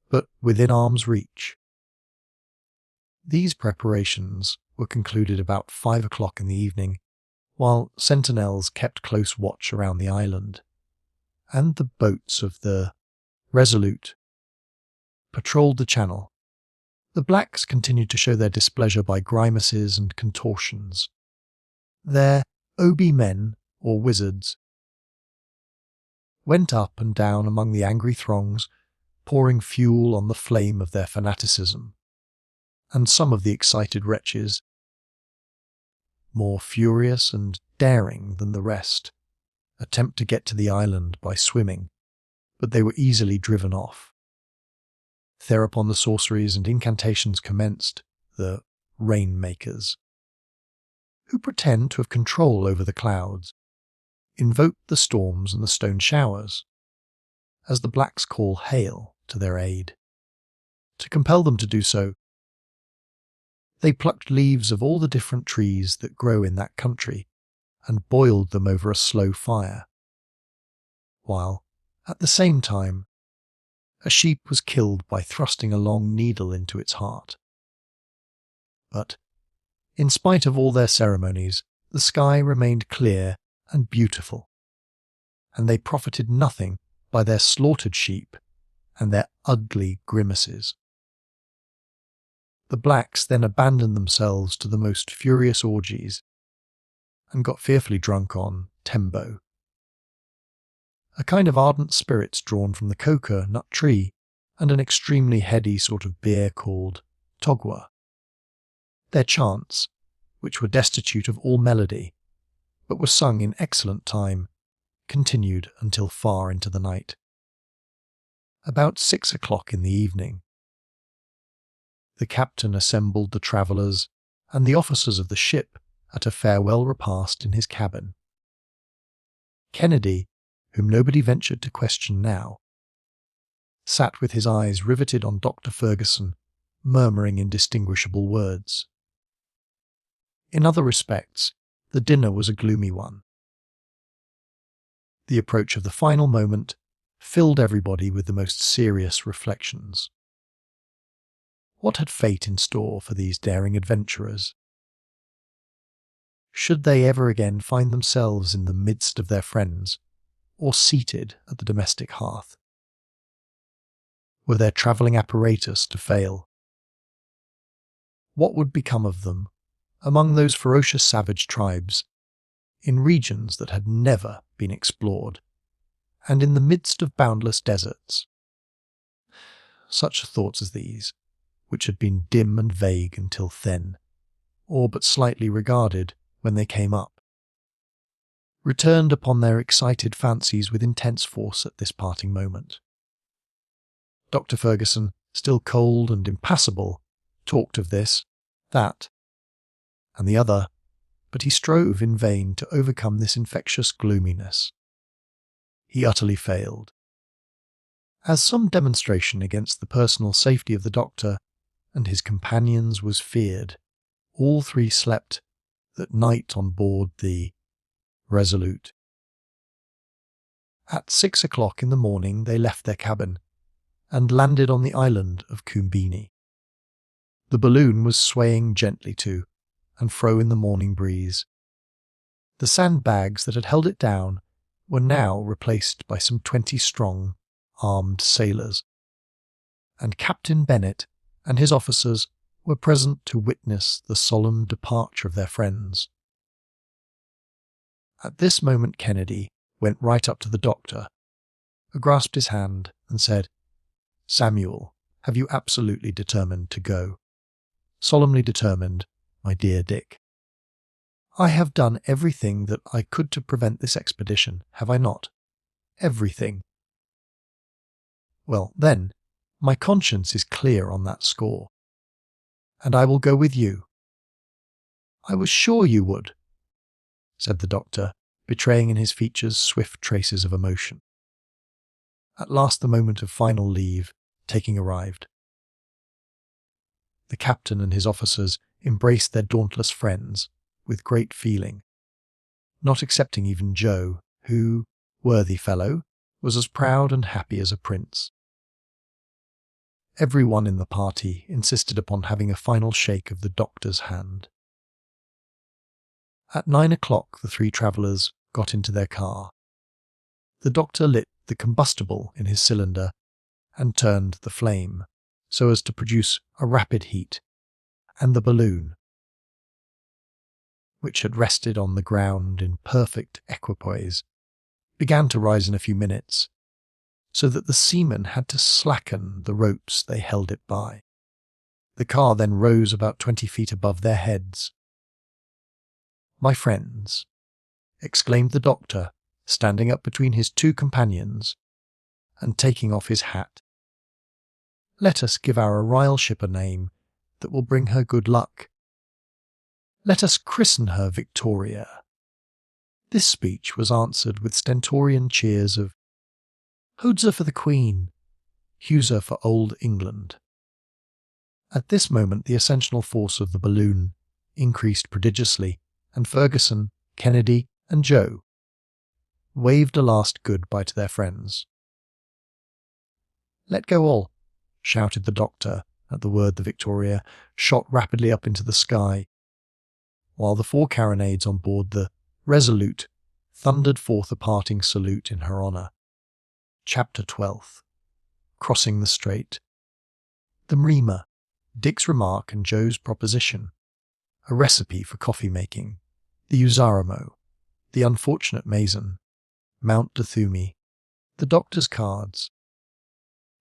but within arm's reach. These preparations were concluded about 5 o'clock in the evening, while sentinels kept close watch around the island, and the boats of the Resolute patrolled the channel. The blacks continued to show their displeasure by grimaces and contortions. Their Obi men, or wizards, went up and down among the angry throngs, pouring fuel on the flame of their fanaticism, and some of the excited wretches, more furious and daring than the rest, attempt to get to the island by swimming, but they were easily driven off. Thereupon the sorceries and incantations commenced, the rainmakers, who pretend to have control over the clouds, invoke the storms and the stone showers, as the blacks call hail, to their aid. To compel them to do so, they plucked leaves of all the different trees that grow in that country and boiled them over a slow fire, while, at the same time, a sheep was killed by thrusting a long needle into its heart. But, in spite of all their ceremonies, the sky remained clear and beautiful, and they profited nothing by their slaughtered sheep and their ugly grimaces. The blacks then abandoned themselves to the most furious orgies and got fearfully drunk on tembo, a kind of ardent spirits drawn from the coca nut tree, and an extremely heady sort of beer called togwa. Their chants, which were destitute of all melody, but were sung in excellent time, continued until far into the night. About 6 o'clock in the evening, the captain assembled the travellers and the officers of the ship at a farewell repast in his cabin. Kennedy, whom nobody ventured to question now, sat with his eyes riveted on Dr. Fergusson, murmuring indistinguishable words. In other respects, the dinner was a gloomy one. The approach of the final moment filled everybody with the most serious reflections. What had fate in store for these daring adventurers? Should they ever again find themselves in the midst of their friends, or seated at the domestic hearth? Were their travelling apparatus to fail? What would become of them among those ferocious savage tribes, in regions that had never been explored, and in the midst of boundless deserts? Such thoughts as these, which had been dim and vague until then, or but slightly regarded when they came up, returned upon their excited fancies with intense force at this parting moment. Dr. Fergusson, still cold and impassible, talked of this, that, and the other, but he strove in vain to overcome this infectious gloominess. He utterly failed. As some demonstration against the personal safety of the doctor and his companions was feared, all three slept that night on board the Resolute. At 6 o'clock in the morning they left their cabin and landed on the island of Kumbini. The balloon was swaying gently to and fro in the morning breeze. The sandbags that had held it down were now replaced by some 20 strong, armed sailors, and Captain Bennet and his officers were present to witness the solemn departure of their friends. At this moment Kennedy went right up to the doctor, grasped his hand, and said, "Samuel, have you absolutely determined to go?" "Solemnly determined, my dear Dick." "I have done everything that I could to prevent this expedition, have I not?" "Everything." "Well, then, my conscience is clear on that score, and I will go with you." "I was sure you would," said the doctor, betraying in his features swift traces of emotion. At last the moment of final leave-taking arrived. The captain and his officers embraced their dauntless friends with great feeling, not excepting even Joe, who, worthy fellow, was as proud and happy as a prince. Every one in the party insisted upon having a final shake of the doctor's hand. At 9 o'clock the three travellers got into their car. The doctor lit the combustible in his cylinder and turned the flame so as to produce a rapid heat, and the balloon, which had rested on the ground in perfect equipoise, began to rise in a few minutes, so that the seamen had to slacken the ropes they held it by. The car then rose about 20 feet above their heads. "My friends," exclaimed the doctor, standing up between his two companions and taking off his hat. "Let us give our royal ship a name that will bring her good luck. Let us christen her Victoria." This speech was answered with stentorian cheers of "Hodza for the Queen, Huza for Old England." At this moment the ascensional force of the balloon increased prodigiously, and Ferguson, Kennedy, and Joe waved a last goodbye to their friends. "Let go all," shouted the doctor at the word the Victoria shot rapidly up into the sky, while the 4 carronades on board the Resolute thundered forth a parting salute in her honour. Chapter 12. Crossing the Strait. The Mrima, Dick's remark and Joe's proposition, a recipe for coffee making, the Uzaramo, the unfortunate Mason, Mount Dathumi, the doctor's cards,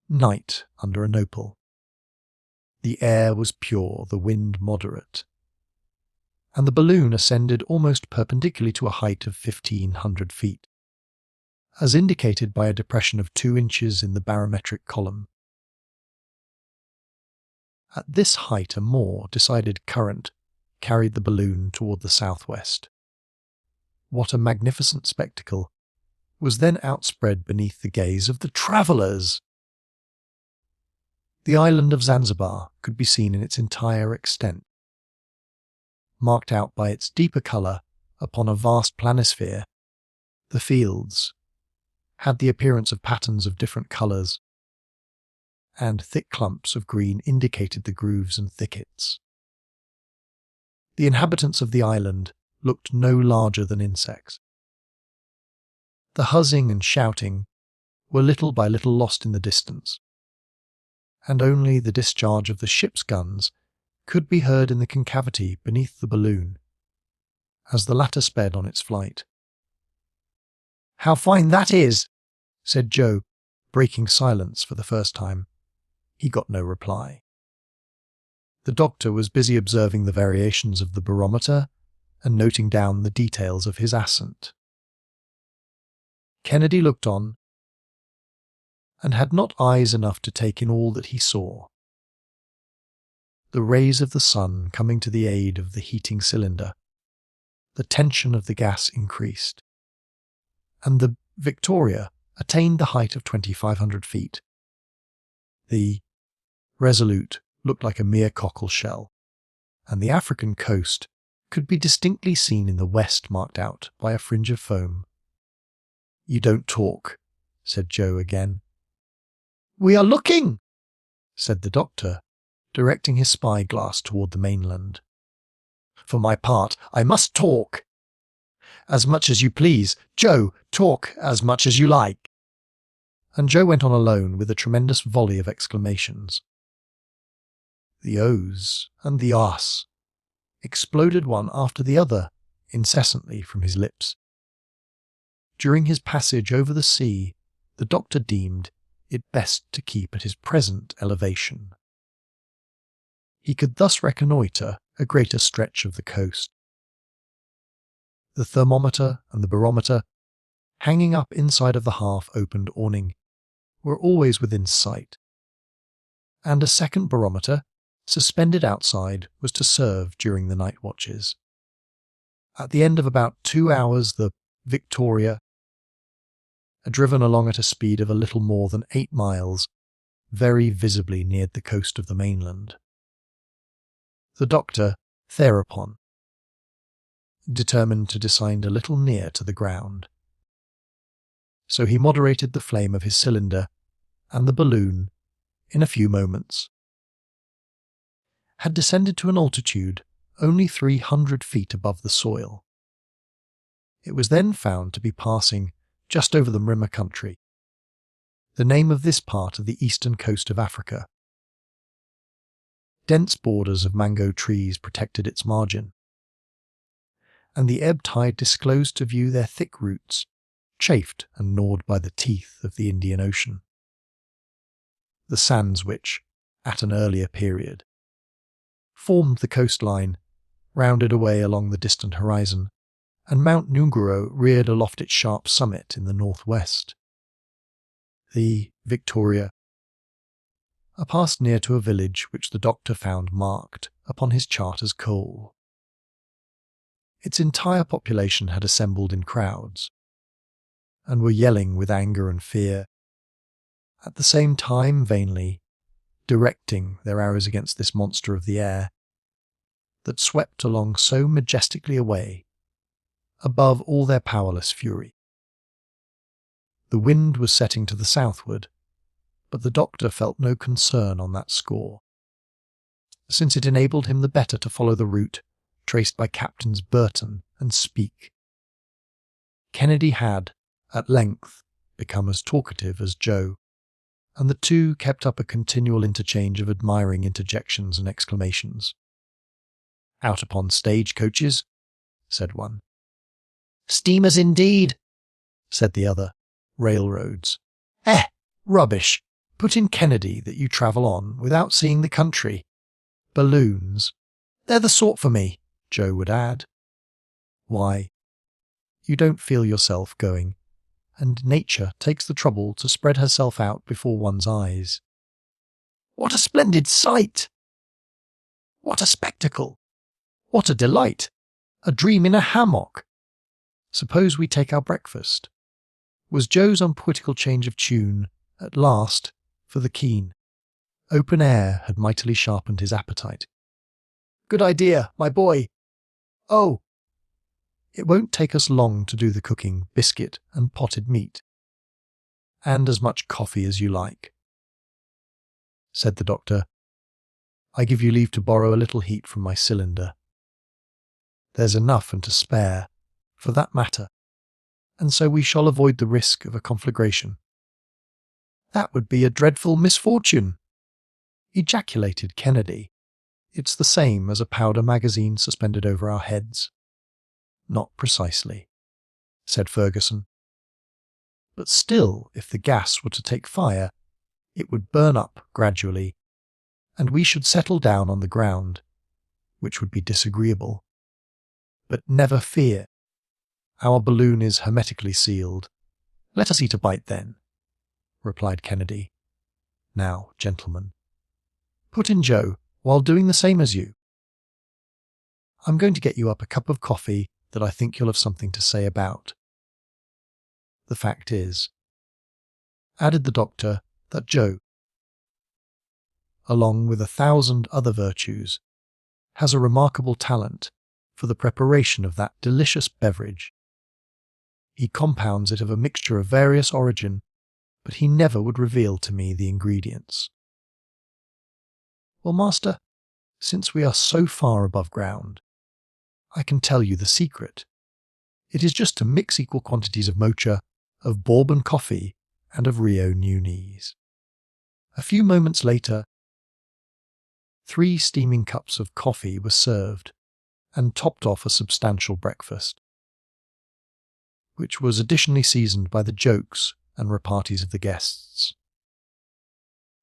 night under a nopal. The air was pure, the wind moderate, and the balloon ascended almost perpendicularly to a height of 1,500 feet, as indicated by a depression of 2 inches in the barometric column. At this height a more decided current carried the balloon toward the southwest. What a magnificent spectacle was then outspread beneath the gaze of the travellers! The island of Zanzibar could be seen in its entire extent, marked out by its deeper colour upon a vast planisphere. The fields had the appearance of patterns of different colours, and thick clumps of green indicated the grooves and thickets. The inhabitants of the island looked no larger than insects. The huzzing and shouting were little by little lost in the distance, and only the discharge of the ship's guns could be heard in the concavity beneath the balloon, as the latter sped on its flight. "How fine that is!" said Joe, breaking silence for the first time. He got no reply. The doctor was busy observing the variations of the barometer and noting down the details of his ascent. Kennedy looked on, and had not eyes enough to take in all that he saw. The rays of the sun coming to the aid of the heating cylinder, the tension of the gas increased, and the Victoria attained the height of 2,500 feet. The Resolute looked like a mere cockle shell, and the African coast could be distinctly seen in the west marked out by a fringe of foam. "You don't talk," said Joe again. "We are looking," said the doctor, directing his spyglass toward the mainland. "For my part, I must talk." "As much as you please. Joe, talk as much as you like." And Joe went on alone with a tremendous volley of exclamations. The O's and the Ahs exploded one after the other incessantly from his lips. During his passage over the sea, the doctor deemed it best to keep at his present elevation. He could thus reconnoitre a greater stretch of the coast. The thermometer and the barometer, hanging up inside of the half-opened awning, were always within sight, and a second barometer, suspended outside, was to serve during the night watches. At the end of about 2 hours, the Victoria, driven along at a speed of a little more than 8 miles, very visibly neared the coast of the mainland. The doctor, thereupon, determined to descend a little near to the ground. So he moderated the flame of his cylinder, and the balloon, in a few moments, had descended to an altitude only 300 feet above the soil. It was then found to be passing just over the Mrima country, the name of this part of the eastern coast of Africa. Dense borders of mango trees protected its margin, and the ebb tide disclosed to view their thick roots, chafed and gnawed by the teeth of the Indian Ocean. The sands which, at an earlier period, formed the coastline, rounded away along the distant horizon, and Mount Nguro reared aloft its sharp summit in the northwest. The Victoria passed near to a village which the doctor found marked upon his chart as coal. Its entire population had assembled in crowds, and were yelling with anger and fear, at the same time vainly directing their arrows against this monster of the air that swept along so majestically away above all their powerless fury. The wind was setting to the southward, but the doctor felt no concern on that score, since it enabled him the better to follow the route traced by Captains Burton and Speke. Kennedy had, at length, become as talkative as Joe, and the two kept up a continual interchange of admiring interjections and exclamations. "Out upon stage-coaches," said one. "Steamers indeed," said the other. "Railroads." Rubbish. Put in Kennedy that you travel on without seeing the country. "Balloons. They're the sort for me," Joe would add. "Why, you don't feel yourself going, and nature takes the trouble to spread herself out before one's eyes. What a splendid sight! What a spectacle! What a delight! A dream in a hammock! Suppose we take our breakfast." Was Joe's unpoetical change of tune, at last, for the keen. Open air had mightily sharpened his appetite. "Good idea, my boy. Oh, it won't take us long to do the cooking, biscuit and potted meat. And as much coffee as you like," said the doctor. "I give you leave to borrow a little heat from my cylinder. There's enough and to spare, for that matter, and so we shall avoid the risk of a conflagration." "That would be a dreadful misfortune," ejaculated Kennedy. "It's the same as a powder magazine suspended over our heads." "Not precisely," said Ferguson. "But still, if the gas were to take fire, it would burn up gradually, and we should settle down on the ground, which would be disagreeable. But never fear. Our balloon is hermetically sealed. Let us eat a bite then," replied Kennedy. "Now, gentlemen, put in Joe while doing the same as you. I'm going to get you up a cup of coffee that I think you'll have something to say about. The fact is," added the doctor, "that Joe, along with 1,000 other virtues, has a remarkable talent for the preparation of that delicious beverage. He compounds it of a mixture of various origin, but he never would reveal to me the ingredients." "Well, master, since we are so far above ground, I can tell you the secret. It is just to mix equal quantities of mocha, of Bourbon coffee, and of Rio Nunes." A few moments later, 3 steaming cups of coffee were served and topped off a substantial breakfast, which was additionally seasoned by the jokes and repartees of the guests.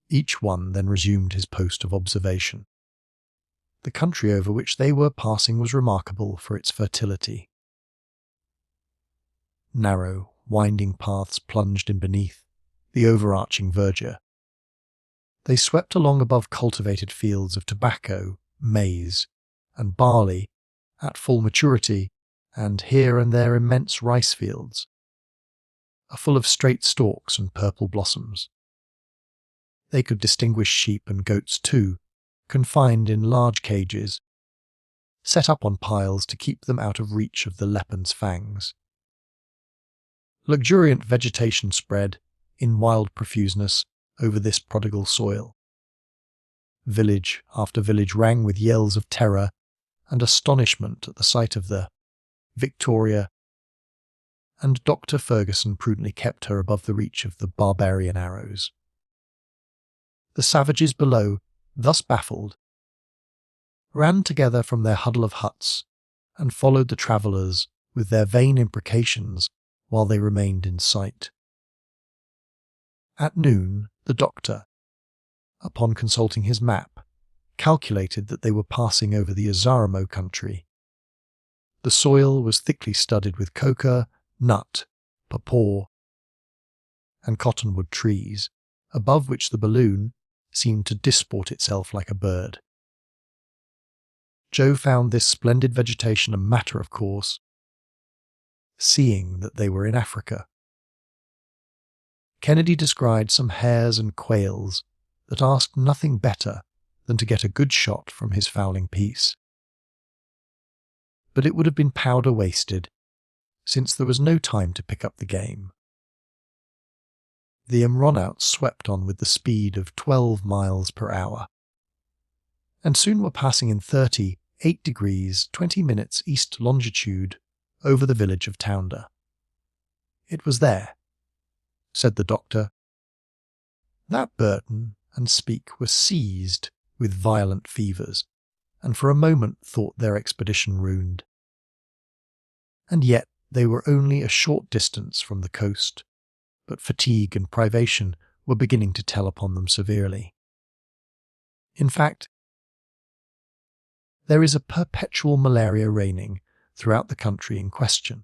Each one then resumed his post of observation. The country over which they were passing was remarkable for its fertility. Narrow, winding paths plunged in beneath the overarching verdure. They swept along above cultivated fields of tobacco, maize, and barley at full maturity, and here and there immense rice fields, full of straight stalks and purple blossoms. They could distinguish sheep and goats too, confined in large cages, set up on piles to keep them out of reach of the leopard's fangs. Luxuriant vegetation spread, in wild profuseness, over this prodigal soil. Village after village rang with yells of terror and astonishment at the sight of the Victoria, and Dr. Ferguson prudently kept her above the reach of the barbarian arrows. The savages below, thus baffled, ran together from their huddle of huts and followed the travellers with their vain imprecations while they remained in sight. At noon, the doctor, upon consulting his map, calculated that they were passing over the Azaramo country. The soil was thickly studded with coca, nut, papaw, and cottonwood trees, above which the balloon seemed to disport itself like a bird. Joe found this splendid vegetation a matter of course, seeing that they were in Africa. Kennedy descried some hares and quails that asked nothing better than to get a good shot from his fowling piece. But it would have been powder wasted, since there was no time to pick up the game. The Mronouts swept on with the speed of 12 miles per hour, and soon were passing in 38 degrees 20 minutes east longitude over the village of Tounder. It was there, said the doctor, that Burton and Speke were seized with violent fevers, and for a moment thought their expedition ruined. And yet they were only a short distance from the coast, but fatigue and privation were beginning to tell upon them severely. In fact, there is a perpetual malaria reigning throughout the country in question.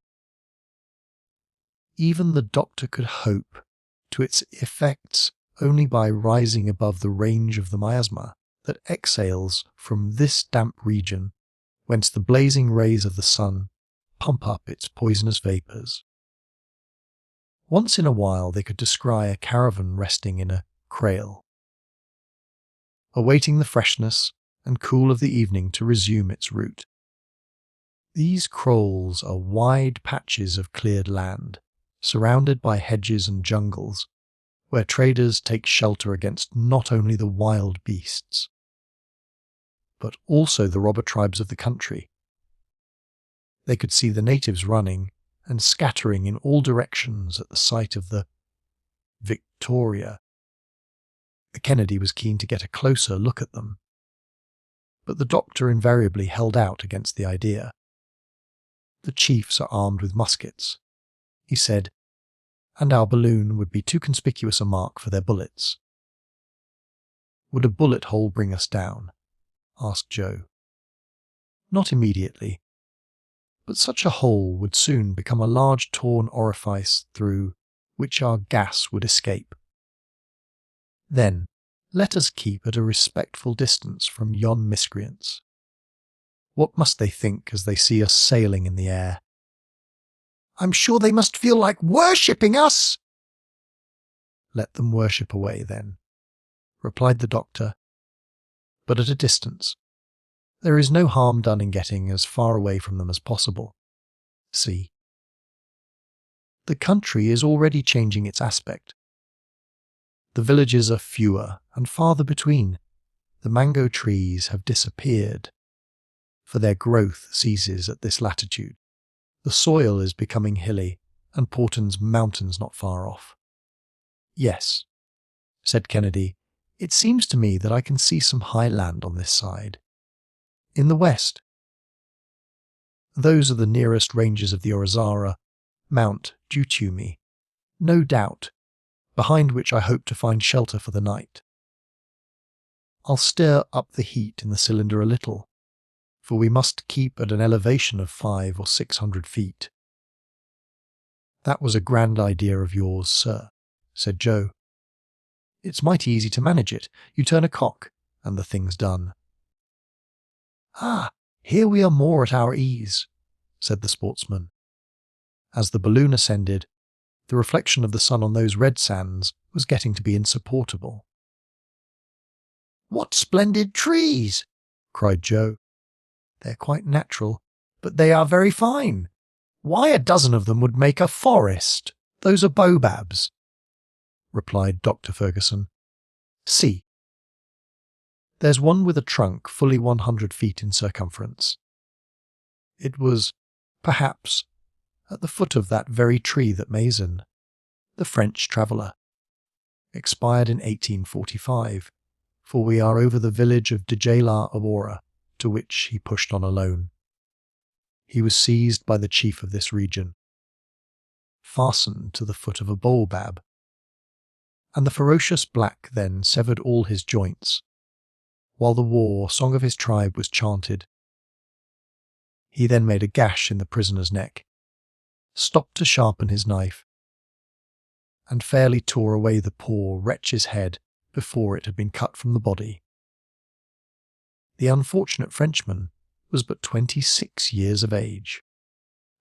Even the doctor could hope to its effects only by rising above the range of the miasma that exhales from this damp region, whence the blazing rays of the sun pump up its poisonous vapours. Once in a while they could descry a caravan resting in a kraal, awaiting the freshness and cool of the evening to resume its route. These kraals are wide patches of cleared land, surrounded by hedges and jungles, where traders take shelter against not only the wild beasts, but also the robber tribes of the country. They could see the natives running and scattering in all directions at the sight of the Victoria. Kennedy was keen to get a closer look at them, but the doctor invariably held out against the idea. The chiefs are armed with muskets, he said, and our balloon would be too conspicuous a mark for their bullets. Would a bullet hole bring us down? Asked Joe. Not immediately, but such a hole would soon become a large torn orifice through which our gas would escape. Then let us keep at a respectful distance from yon miscreants. What must they think as they see us sailing in the air? I'm sure they must feel like worshipping us. Let them worship away, then, replied the doctor, but at a distance. There is no harm done in getting as far away from them as possible. See, the country is already changing its aspect. The villages are fewer and farther between. The mango trees have disappeared, for their growth ceases at this latitude. The soil is becoming hilly, and Porton's mountains not far off. Yes, said Kennedy, it seems to me that I can see some high land on this side. In the west, those are the nearest ranges of the Orizara, Mount Dutumi, no doubt, behind which I hope to find shelter for the night. I'll stir up the heat in the cylinder a little, for we must keep at an elevation of 500 or 600 feet. That was a grand idea of yours, sir, said Joe. It's mighty easy to manage it. You turn a cock, and the thing's done. Ah, here we are more at our ease, said the sportsman. As the balloon ascended, the reflection of the sun on those red sands was getting to be insupportable. What splendid trees! Cried Joe. They're quite natural, but they are very fine. Why, a dozen of them would make a forest. Those are baobabs, replied Dr. Ferguson. See, there's one with a trunk fully 100 feet in circumference. It was, perhaps, at the foot of that very tree that Mason, the French traveller, expired in 1845, for we are over the village of Djela Abora, to which he pushed on alone. He was seized by the chief of this region, fastened to the foot of a baobab, and the ferocious black then severed all his joints, while the war song of his tribe was chanted. He then made a gash in the prisoner's neck, stopped to sharpen his knife, and fairly tore away the poor wretch's head before it had been cut from the body. The unfortunate Frenchman was but 26 years of age,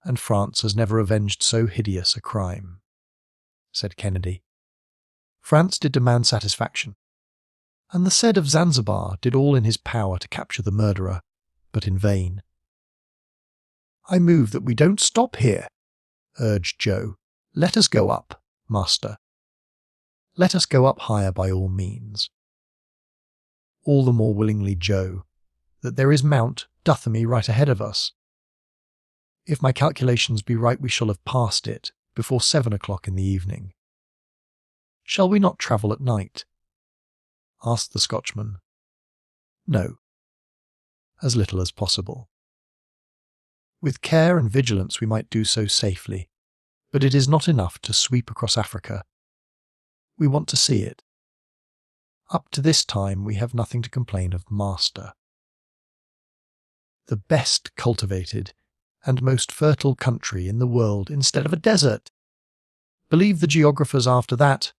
and France has never avenged so hideous a crime, said Kennedy. France did demand satisfaction, and the said of Zanzibar did all in his power to capture the murderer, but in vain. I move that we don't stop here, urged Joe. Let us go up, master. Let us go up higher by all means. All the more willingly, Joe, that there is Mount Duthamy right ahead of us. If my calculations be right, we shall have passed it before 7 o'clock in the evening. Shall we not travel at night? Asked the Scotchman. No, as little as possible. With care and vigilance we might do so safely, but it is not enough to sweep across Africa. We want to see it. Up to this time we have nothing to complain of, master. The best cultivated and most fertile country in the world instead of a desert. Believe the geographers after that.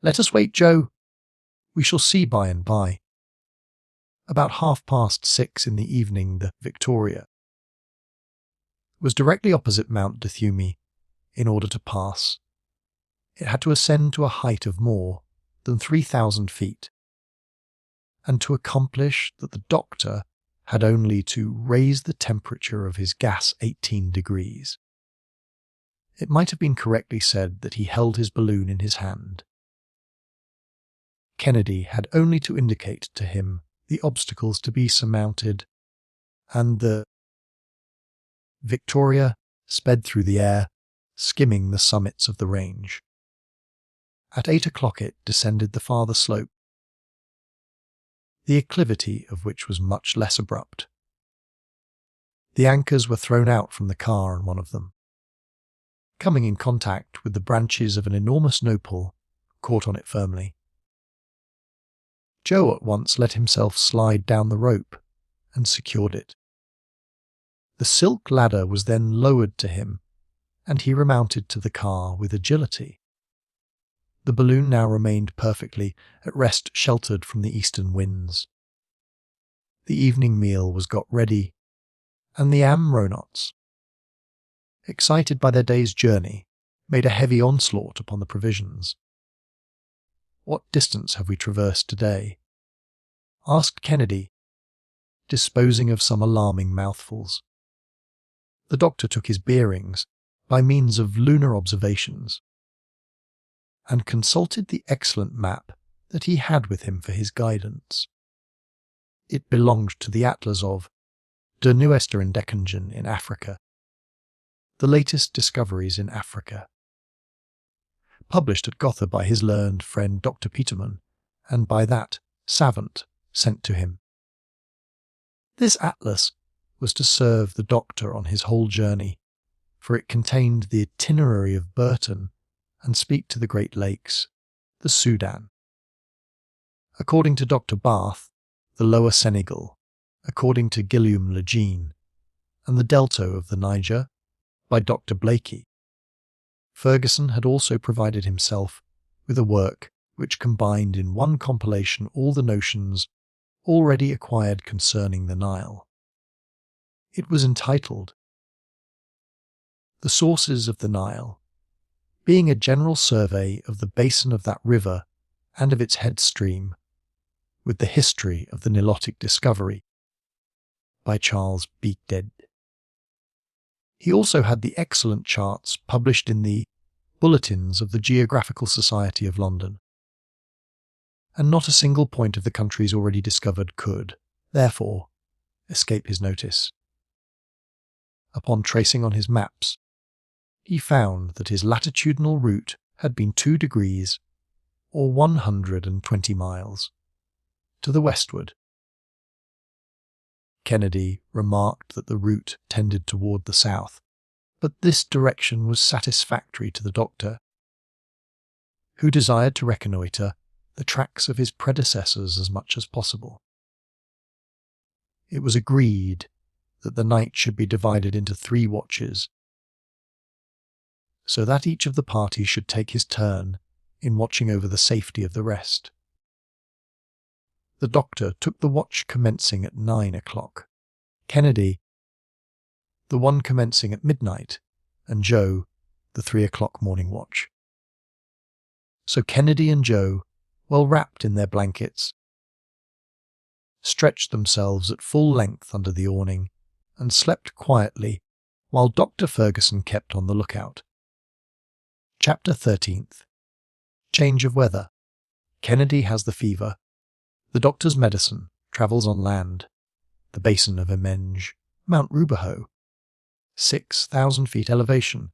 Let us wait, Joe. We shall see by and by. About 6:30 in the evening, the Victoria was directly opposite Mount Duthumi. In order to pass, it had to ascend to a height of more than 3,000 feet, and to accomplish that the doctor had only to raise the temperature of his gas 18 degrees. It might have been correctly said that he held his balloon in his hand. Kennedy had only to indicate to him the obstacles to be surmounted, and the Victoria sped through the air, skimming the summits of the range. At 8 o'clock it descended the farther slope, the acclivity of which was much less abrupt. The anchors were thrown out from the car on one of them. Coming in contact with the branches of an enormous nopal, caught on it firmly. Joe at once let himself slide down the rope and secured it. The silk ladder was then lowered to him, and he remounted to the car with agility. The balloon now remained perfectly at rest, sheltered from the eastern winds. The evening meal was got ready, and the aeronauts, excited by their day's journey, made a heavy onslaught upon the provisions. "What distance have we traversed today?" asked Kennedy, disposing of some alarming mouthfuls. The doctor took his bearings by means of lunar observations, and consulted the excellent map that he had with him for his guidance. It belonged to the Atlas of Der Neuester Entdeckungen in Africa, the latest discoveries in Africa, published at Gotha by his learned friend Dr. Petermann, and by that savant sent to him. This atlas was to serve the doctor on his whole journey, for it contained the itinerary of Burton and speak to the Great Lakes, the Sudan. According to Dr. Barth, the lower Senegal, according to Guillaume Le Jeune, and the delta of the Niger, by Dr. Blakey. Ferguson had also provided himself with a work which combined in one compilation all the notions already acquired concerning the Nile. It was entitled The Sources of the Nile, being a general survey of the basin of that river and of its head stream, with the history of the Nilotic discovery, by Charles Beekdead. He also had the excellent charts published in the Bulletins of the Geographical Society of London, and not a single point of the countries already discovered could, therefore, escape his notice. Upon tracing on his maps, he found that his latitudinal route had been 2 degrees, or 120 miles, to the westward. Kennedy remarked that the route tended toward the south, but this direction was satisfactory to the doctor, who desired to reconnoitre the tracks of his predecessors as much as possible. It was agreed that the night should be divided into 3 watches, so that each of the party should take his turn in watching over the safety of the rest. The doctor took the watch commencing at 9 o'clock, Kennedy the one commencing at midnight, and Joe the 3 o'clock morning watch. So Kennedy and Joe, well wrapped in their blankets, stretched themselves at full length under the awning and slept quietly while Dr. Ferguson kept on the lookout. Chapter 13th. Change of weather. Kennedy has the fever. The doctor's medicine travels on land. The basin of Imenge, Mount Rubeho. 6,000 feet elevation.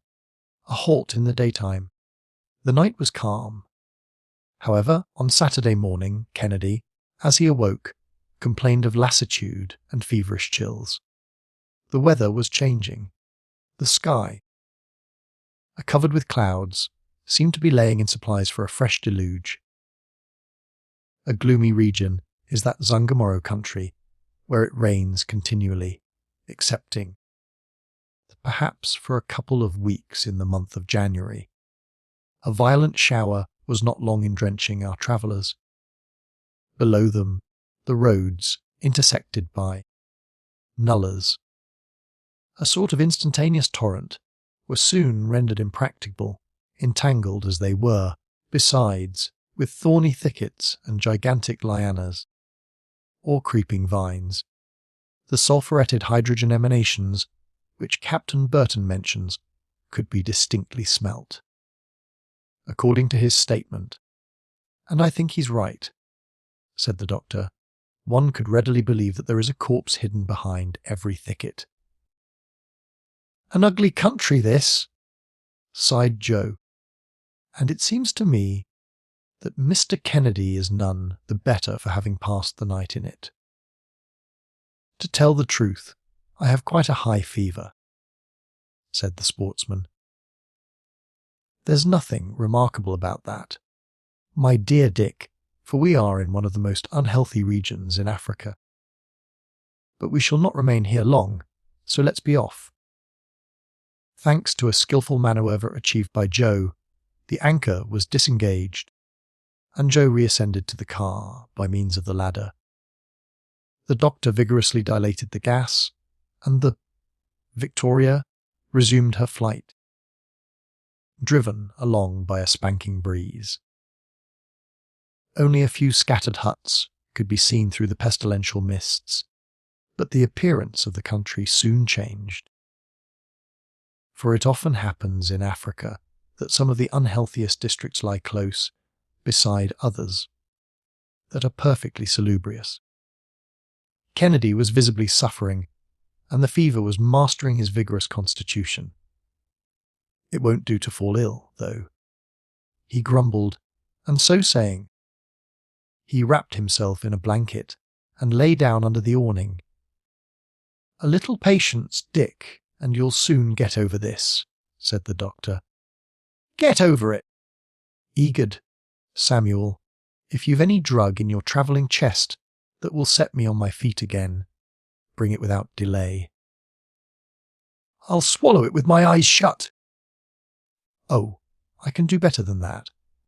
A halt in the daytime. The night was calm. However, on Saturday morning, Kennedy, as he awoke, complained of lassitude and feverish chills. The weather was changing. The sky, covered with clouds, seemed to be laying in supplies for a fresh deluge. A gloomy region is that Zanzibar country, where it rains continually, excepting, perhaps for a couple of weeks in the month of January. A violent shower was not long in drenching our travellers. Below them, the roads, intersected by nullahs, a sort of instantaneous torrent, were soon rendered impracticable, entangled as they were, besides, with thorny thickets and gigantic lianas, or creeping vines. The sulphuretted hydrogen emanations, which Captain Burton mentions, could be distinctly smelt. According to his statement, and I think he's right, said the doctor, one could readily believe that there is a corpse hidden behind every thicket. An ugly country, this, sighed Joe, and it seems to me that Mr. Kennedy is none the better for having passed the night in it. To tell the truth, I have quite a high fever, said the sportsman. There's nothing remarkable about that, my dear Dick, for we are in one of the most unhealthy regions in Africa. But we shall not remain here long, so let's be off. Thanks to a skillful manoeuvre achieved by Joe, the anchor was disengaged, and Joe reascended to the car by means of the ladder. The doctor vigorously dilated the gas, and the Victoria resumed her flight, driven along by a spanking breeze. Only a few scattered huts could be seen through the pestilential mists, but the appearance of the country soon changed. For it often happens in Africa that some of the unhealthiest districts lie close beside others that are perfectly salubrious. Kennedy was visibly suffering, and the fever was mastering his vigorous constitution. It won't do to fall ill, though, he grumbled, and so saying, he wrapped himself in a blanket and lay down under the awning. A little patience, Dick, and you'll soon get over this, said the doctor. Get over it! Eagered, Samuel, if you've any drug in your travelling chest that will set me on my feet again, bring it without delay. I'll swallow it with my eyes shut. Oh, I can do better than that,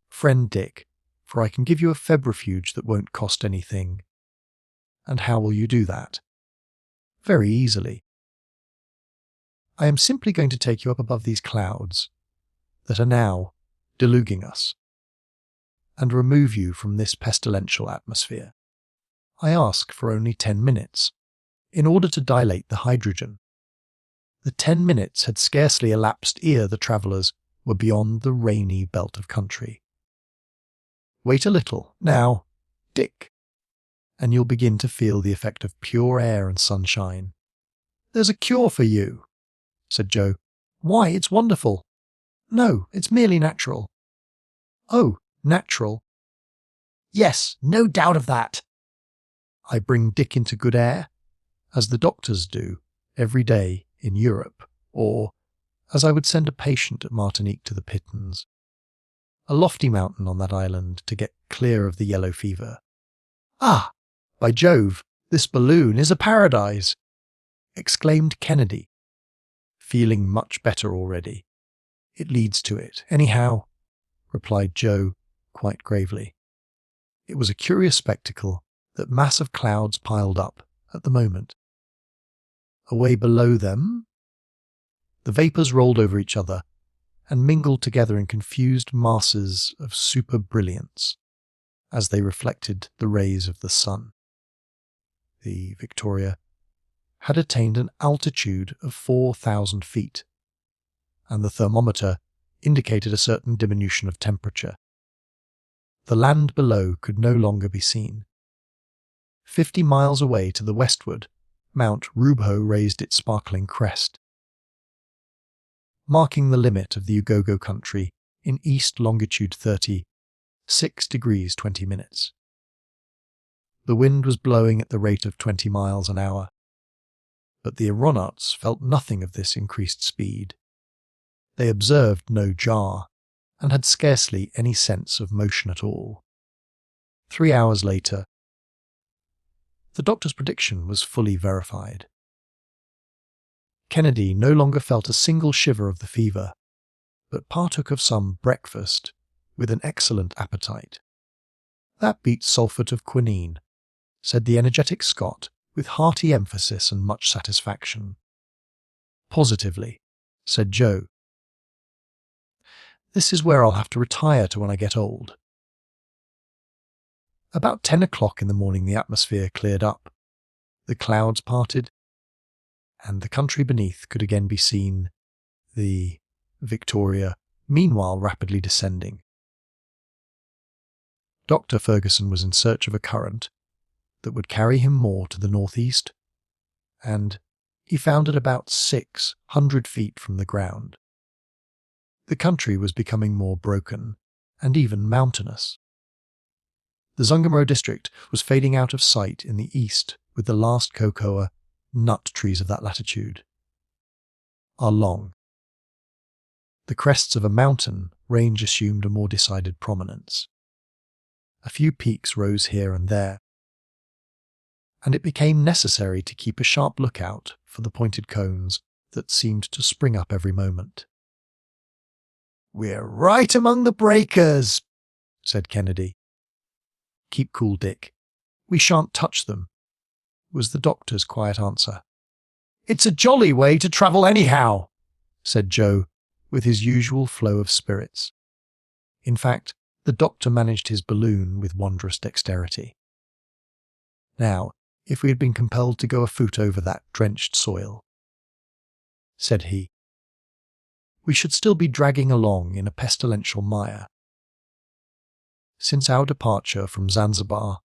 friend Dick, for I can give you a febrifuge that won't cost anything. And how will you do that? Very easily. I am simply going to take you up above these clouds that are now deluging us, and remove you from this pestilential atmosphere. I ask for only 10 minutes, in order to dilate the hydrogen. The 10 minutes had scarcely elapsed ere the travellers were beyond the rainy belt of country. Wait a little, now, Dick, and you'll begin to feel the effect of pure air and sunshine. There's a cure for you, said Joe. Why, it's wonderful. No, it's merely natural. Oh, natural. Yes, no doubt of that. I bring Dick into good air, as the doctors do every day in Europe, or as I would send a patient at Martinique to the Pitons, a lofty mountain on that island, to get clear of the yellow fever. Ah, by Jove, this balloon is a paradise. exclaimed Kennedy, feeling much better already. "It leads to it, anyhow," replied Joe quite gravely. It was a curious spectacle, that mass of clouds piled up at the moment. Away below them, the vapours rolled over each other and mingled together in confused masses of super brilliance as they reflected the rays of the sun. The Victoria had attained an altitude of 4,000 feet, and the thermometer indicated a certain diminution of temperature. The land below could no longer be seen. 50 miles away to the westward, Mount Rubho raised its sparkling crest, marking the limit of the Ugogo country in east longitude 30, 6 degrees 20 minutes. The wind was blowing at the rate of 20 miles an hour, but the aeronauts felt nothing of this increased speed. They observed no jar, and had scarcely any sense of motion at all. 3 hours later, the doctor's prediction was fully verified. Kennedy no longer felt a single shiver of the fever, but partook of some breakfast with an excellent appetite. "That beats sulphate of quinine," said the energetic Scot with hearty emphasis and much satisfaction. "Positively," said Joe. "This is where I'll have to retire to when I get old." About 10 o'clock in the morning the atmosphere cleared up, the clouds parted, and the country beneath could again be seen, the Victoria meanwhile rapidly descending. Dr. Ferguson was in search of a current that would carry him more to the northeast, and he found it about 600 feet from the ground. The country was becoming more broken and even mountainous. The Zungamo district was fading out of sight in the east with the last cocoa nut trees of that latitude are long. The crests of a mountain range assumed a more decided prominence. A few peaks rose here and there, and it became necessary to keep a sharp lookout for the pointed cones that seemed to spring up every moment. "We're right among the breakers," said Kennedy. "Keep cool, Dick. We shan't touch them," was the doctor's quiet answer. "It's a jolly way to travel anyhow," said Joe, with his usual flow of spirits. In fact, the doctor managed his balloon with wondrous dexterity. "Now, if we had been compelled to go afoot over that drenched soil," said he, "we should still be dragging along in a pestilential mire. Since our departure from Zanzibar,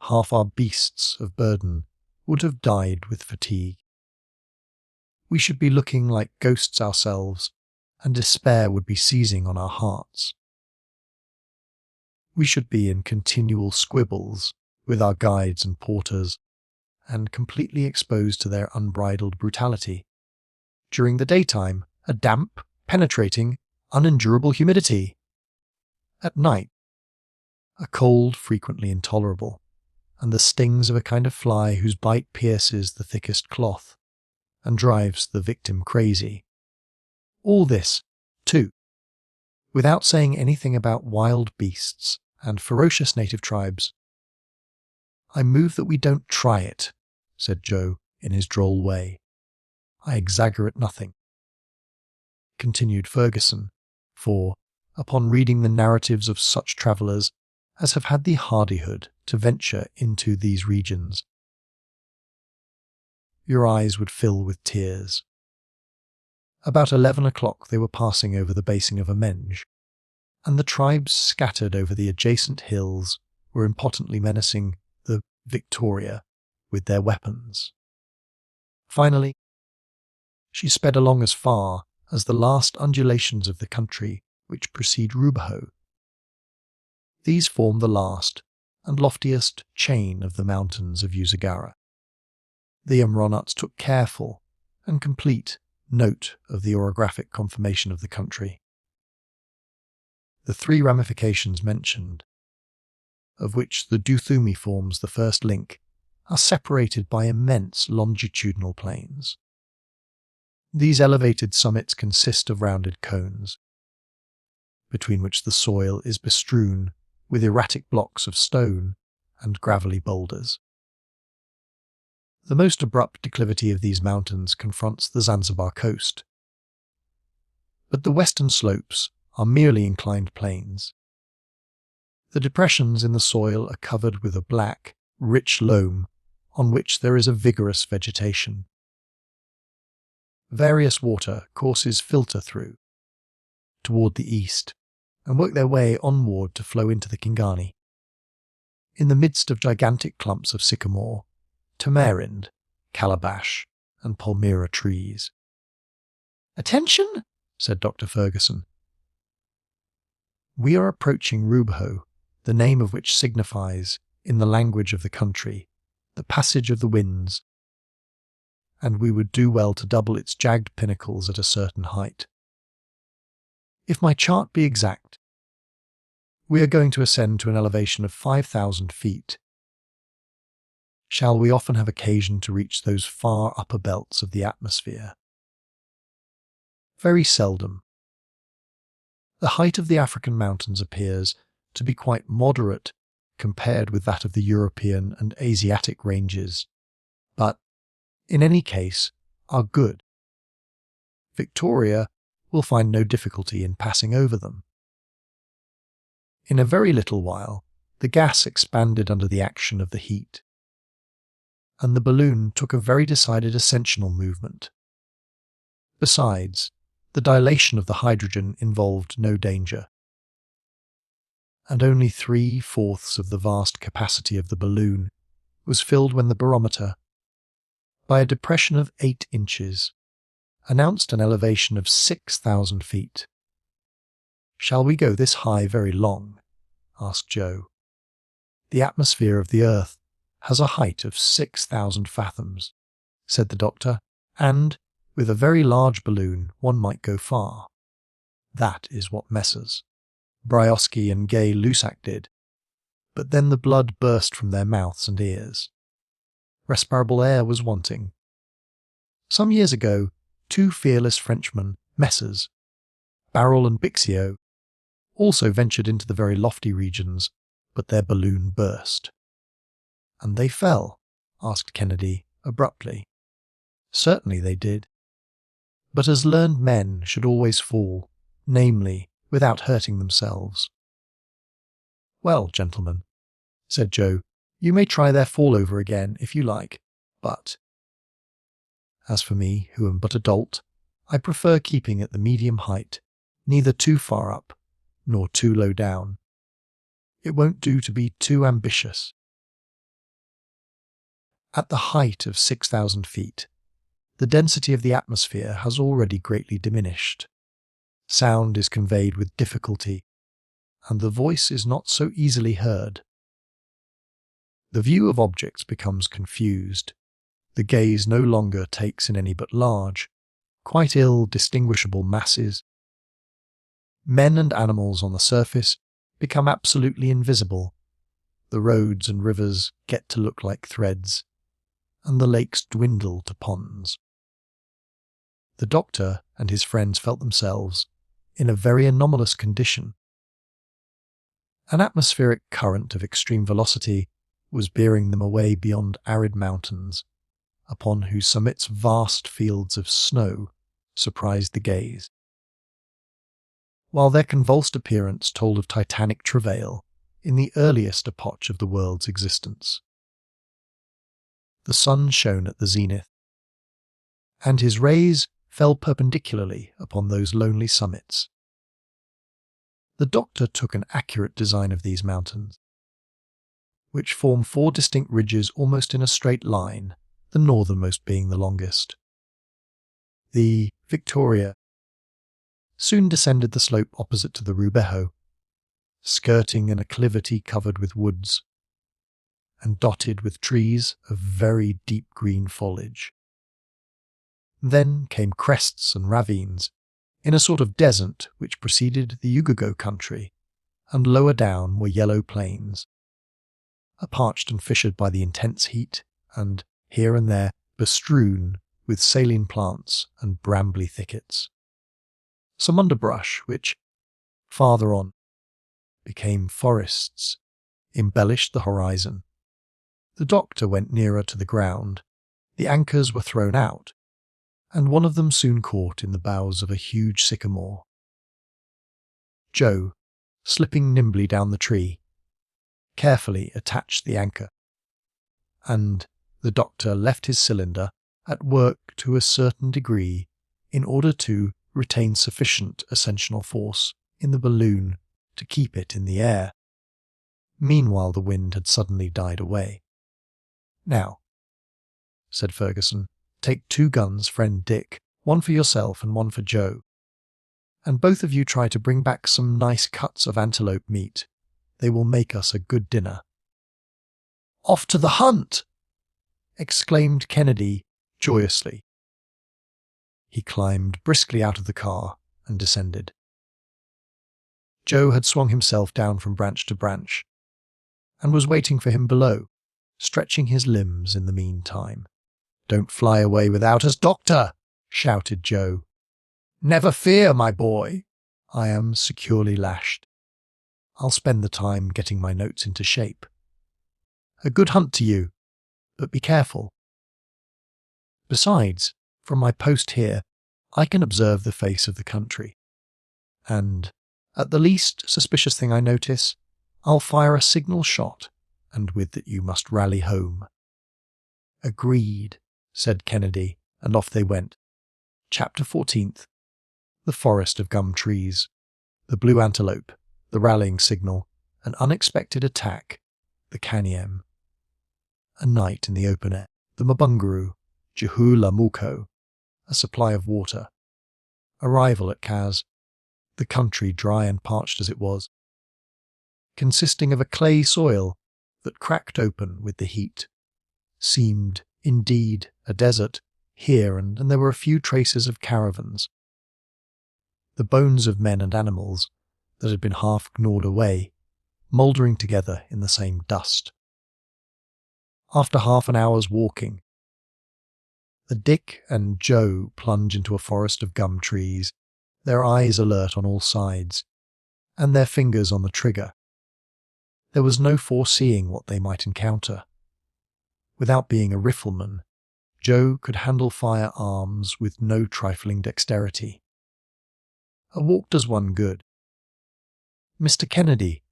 half our beasts of burden would have died with fatigue. We should be looking like ghosts ourselves, and despair would be seizing on our hearts. We should be in continual squibbles with our guides and porters, and completely exposed to their unbridled brutality. During the daytime, a damp, penetrating, unendurable humidity. At night, a cold frequently intolerable, and the stings of a kind of fly whose bite pierces the thickest cloth and drives the victim crazy. All this, too, without saying anything about wild beasts and ferocious native tribes. "I move that we don't try it," said Joe in his droll way. "I exaggerate nothing," continued Ferguson, for, upon reading the narratives of such travellers as have had the hardihood to venture into these regions, your eyes would fill with tears. About 11 o'clock they were passing over the basin of a Menge, and the tribes scattered over the adjacent hills were impotently menacing the Victoria with their weapons. Finally, she sped along as far as the last undulations of the country which precede Rubho. These form the last and loftiest chain of the mountains of Usagara. The aeronauts took careful and complete note of the orographic conformation of the country. The 3 ramifications mentioned, of which the Duthumi forms the first link, are separated by immense longitudinal plains. These elevated summits consist of rounded cones, between which the soil is bestrewn with erratic blocks of stone and gravelly boulders. The most abrupt declivity of these mountains confronts the Zanzibar coast, but the western slopes are merely inclined plains. The depressions in the soil are covered with a black, rich loam on which there is a vigorous vegetation. Various water courses filter through, toward the east, and work their way onward to flow into the Kingani. In the midst of gigantic clumps of sycamore, tamarind, calabash, and palmyra trees. "Attention!" said Dr. Ferguson. "We are approaching Rubho, the name of which signifies, in the language of the country, the passage of the winds, and we would do well to double its jagged pinnacles at a certain height. If my chart be exact, we are going to ascend to an elevation of 5,000 feet. Shall we often have occasion to reach those far upper belts of the atmosphere? Very seldom. The height of the African mountains appears to be quite moderate compared with that of the European and Asiatic ranges, but, in any case, are good. Victoria will find no difficulty in passing over them." In a very little while, the gas expanded under the action of the heat, and the balloon took a very decided ascensional movement. Besides, the dilation of the hydrogen involved no danger, and only 3/4 of the vast capacity of the balloon was filled when the barometer, by a depression of 8 inches, announced an elevation of 6,000 feet. "Shall we go this high very long?" asked Joe. "The atmosphere of the earth has a height of 6,000 fathoms, said the doctor, "and, with a very large balloon, one might go far. That is what Messrs. Bryoski and Gay-Lussac did, but then the blood burst from their mouths and ears. Respirable air was wanting. Some years ago, 2 fearless Frenchmen, Messrs. Barrel and Bixio, also ventured into the very lofty regions, but their balloon burst." "And they fell?" asked Kennedy, abruptly. "Certainly they did. But as learned men should always fall, namely, without hurting themselves." "Well, gentlemen," said Joe, "you may try their fall over again if you like, but as for me, who am but a dolt, I prefer keeping at the medium height, neither too far up, nor too low down. It won't do to be too ambitious." At the height of 6,000 feet, the density of the atmosphere has already greatly diminished. Sound is conveyed with difficulty, and the voice is not so easily heard. The view of objects becomes confused. The gaze no longer takes in any but large, quite ill distinguishable masses. Men and animals on the surface become absolutely invisible. The roads and rivers get to look like threads, and the lakes dwindle to ponds. The doctor and his friends felt themselves in a very anomalous condition. An atmospheric current of extreme velocity was bearing them away beyond arid mountains, upon whose summits vast fields of snow surprised the gaze, while their convulsed appearance told of titanic travail in the earliest epoch of the world's existence. The sun shone at the zenith, and his rays fell perpendicularly upon those lonely summits. The doctor took an accurate design of these mountains, which form 4 distinct ridges almost in a straight line, the northernmost being the longest. The Victoria soon descended the slope opposite to the Rubeho, skirting an acclivity covered with woods, and dotted with trees of very deep green foliage. Then came crests and ravines, in a sort of descent which preceded the Ugogo country, and lower down were yellow plains, parched and fissured by the intense heat and here and there bestrewn with saline plants and brambly thickets. Some underbrush, which, farther on, became forests, embellished the horizon. The doctor went nearer to the ground. The anchors were thrown out, and one of them soon caught in the boughs of a huge sycamore. Joe, slipping nimbly down the tree, carefully attached the anchor, and the doctor left his cylinder at work to a certain degree in order to retain sufficient ascensional force in the balloon to keep it in the air. Meanwhile the wind had suddenly died away. "Now," said Ferguson, "take 2 guns, friend Dick, one for yourself and one for Joe, and both of you try to bring back some nice cuts of antelope meat. They will make us a good dinner." "Off to the hunt!" exclaimed Kennedy joyously. He climbed briskly out of the car and descended. Joe had swung himself down from branch to branch, and was waiting for him below, stretching his limbs in the meantime. "Don't fly away without us, Doctor!" shouted Joe. "Never fear, my boy. I am securely lashed. I'll spend the time getting my notes into shape. A good hunt to you, but be careful. Besides, from my post here, I can observe the face of the country, and at the least suspicious thing I notice, I'll fire a signal shot, and with that you must rally home." "Agreed," said Kennedy, and off they went. Chapter 14th. The Forest of Gum Trees. The Blue Antelope. The Rallying Signal. An Unexpected Attack. The Kanyem. A night in the open air. The Mabunguru. Jehulamuko. A supply of water. Arrival at Kazeh. The country, dry and parched as it was, consisting of a clay soil that cracked open with the heat, seemed indeed a desert here, and there were a few traces of caravans. The bones of men and animals that had been half gnawed away, mouldering together in the same dust. After half an hour's walking, the Dick and Joe plunge into a forest of gum trees, their eyes alert on all sides, and their fingers on the trigger. There was no foreseeing what they might encounter. Without being a rifleman, Joe could handle firearms with no trifling dexterity. A walk does one good. "Mr. Kennedy,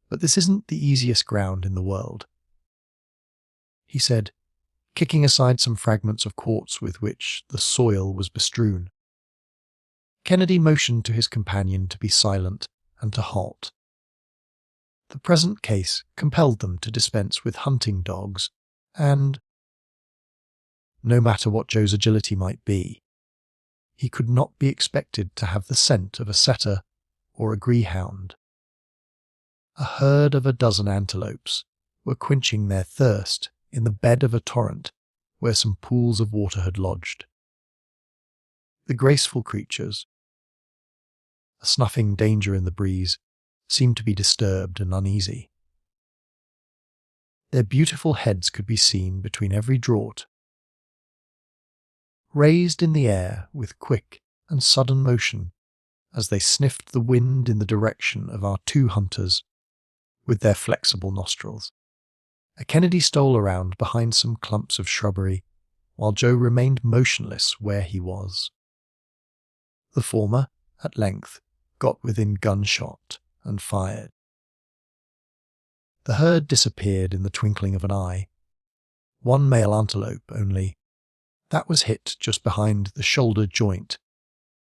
but this isn't the easiest ground in the world," he said, kicking aside some fragments of quartz with which the soil was bestrewn. Kennedy motioned to his companion to be silent and to halt. The present case compelled them to dispense with hunting dogs, and, no matter what Joe's agility might be, he could not be expected to have the scent of a setter or a greyhound. A herd of 12 antelopes were quenching their thirst in the bed of a torrent where some pools of water had lodged. The graceful creatures, a snuffing danger in the breeze, seemed to be disturbed and uneasy. Their beautiful heads could be seen between every draught, raised in the air with quick and sudden motion as they sniffed the wind in the direction of our 2 hunters with their flexible nostrils. A Kennedy stole around behind some clumps of shrubbery, while Joe remained motionless where he was. The former, at length, got within gunshot and fired. The herd disappeared in the twinkling of an eye. One male antelope only, that was hit just behind the shoulder joint,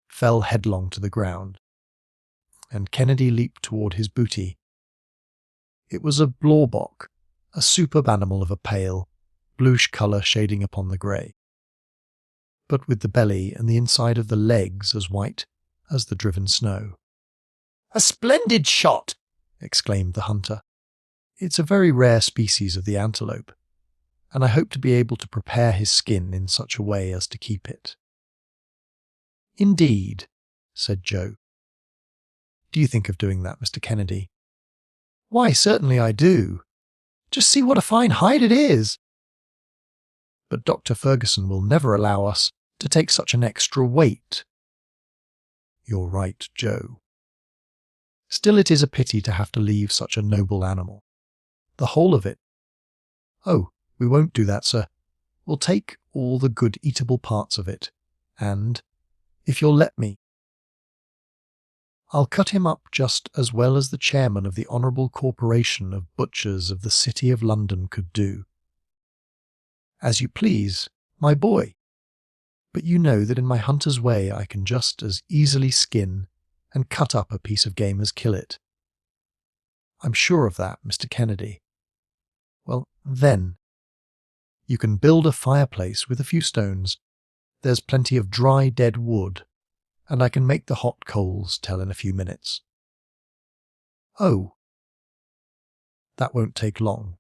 fell headlong to the ground, and Kennedy leaped toward his booty. It was a blauwbok, a superb animal of a pale, bluish colour shading upon the grey, but with the belly and the inside of the legs as white as the driven snow. "A splendid shot!" exclaimed the hunter. "It's a very rare species of the antelope, and I hope to be able to prepare his skin in such a way as to keep it." "Indeed," said Joe. "Do you think of doing that, Mr. Kennedy?" "Why, certainly I do. Just see what a fine hide it is." but Dr. Ferguson will never allow us to take such an extra weight." "You're right, Joe. Still, it is a pity to have to leave such a noble animal. The whole of it." "Oh, we won't do that, sir. We'll take all the good eatable parts of it, and, if you'll let me, I'll cut him up just as well as the chairman of the Honourable Corporation of Butchers of the City of London could do." "As you please, my boy. But you know that in my hunter's way I can just as easily skin and cut up a piece of game as kill it." "I'm sure of that, Mr. Kennedy." "Well, then, you can build a fireplace with a few stones. There's plenty of dry, dead wood, and I can make the hot coals tell in a few minutes." "Oh, that won't take long,"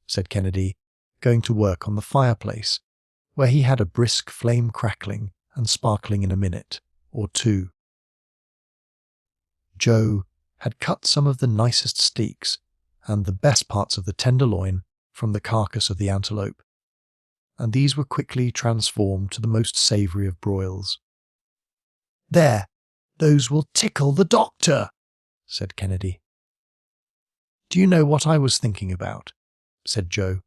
said Kennedy, going to work on the fireplace, where he had a brisk flame crackling and sparkling in a minute or two. Joe had cut some of the nicest steaks and the best parts of the tenderloin from the carcass of the antelope, and these were quickly transformed to the most savoury of broils. "There, those will tickle the doctor," said Kennedy. "Do you know what I was thinking about?" said Joe.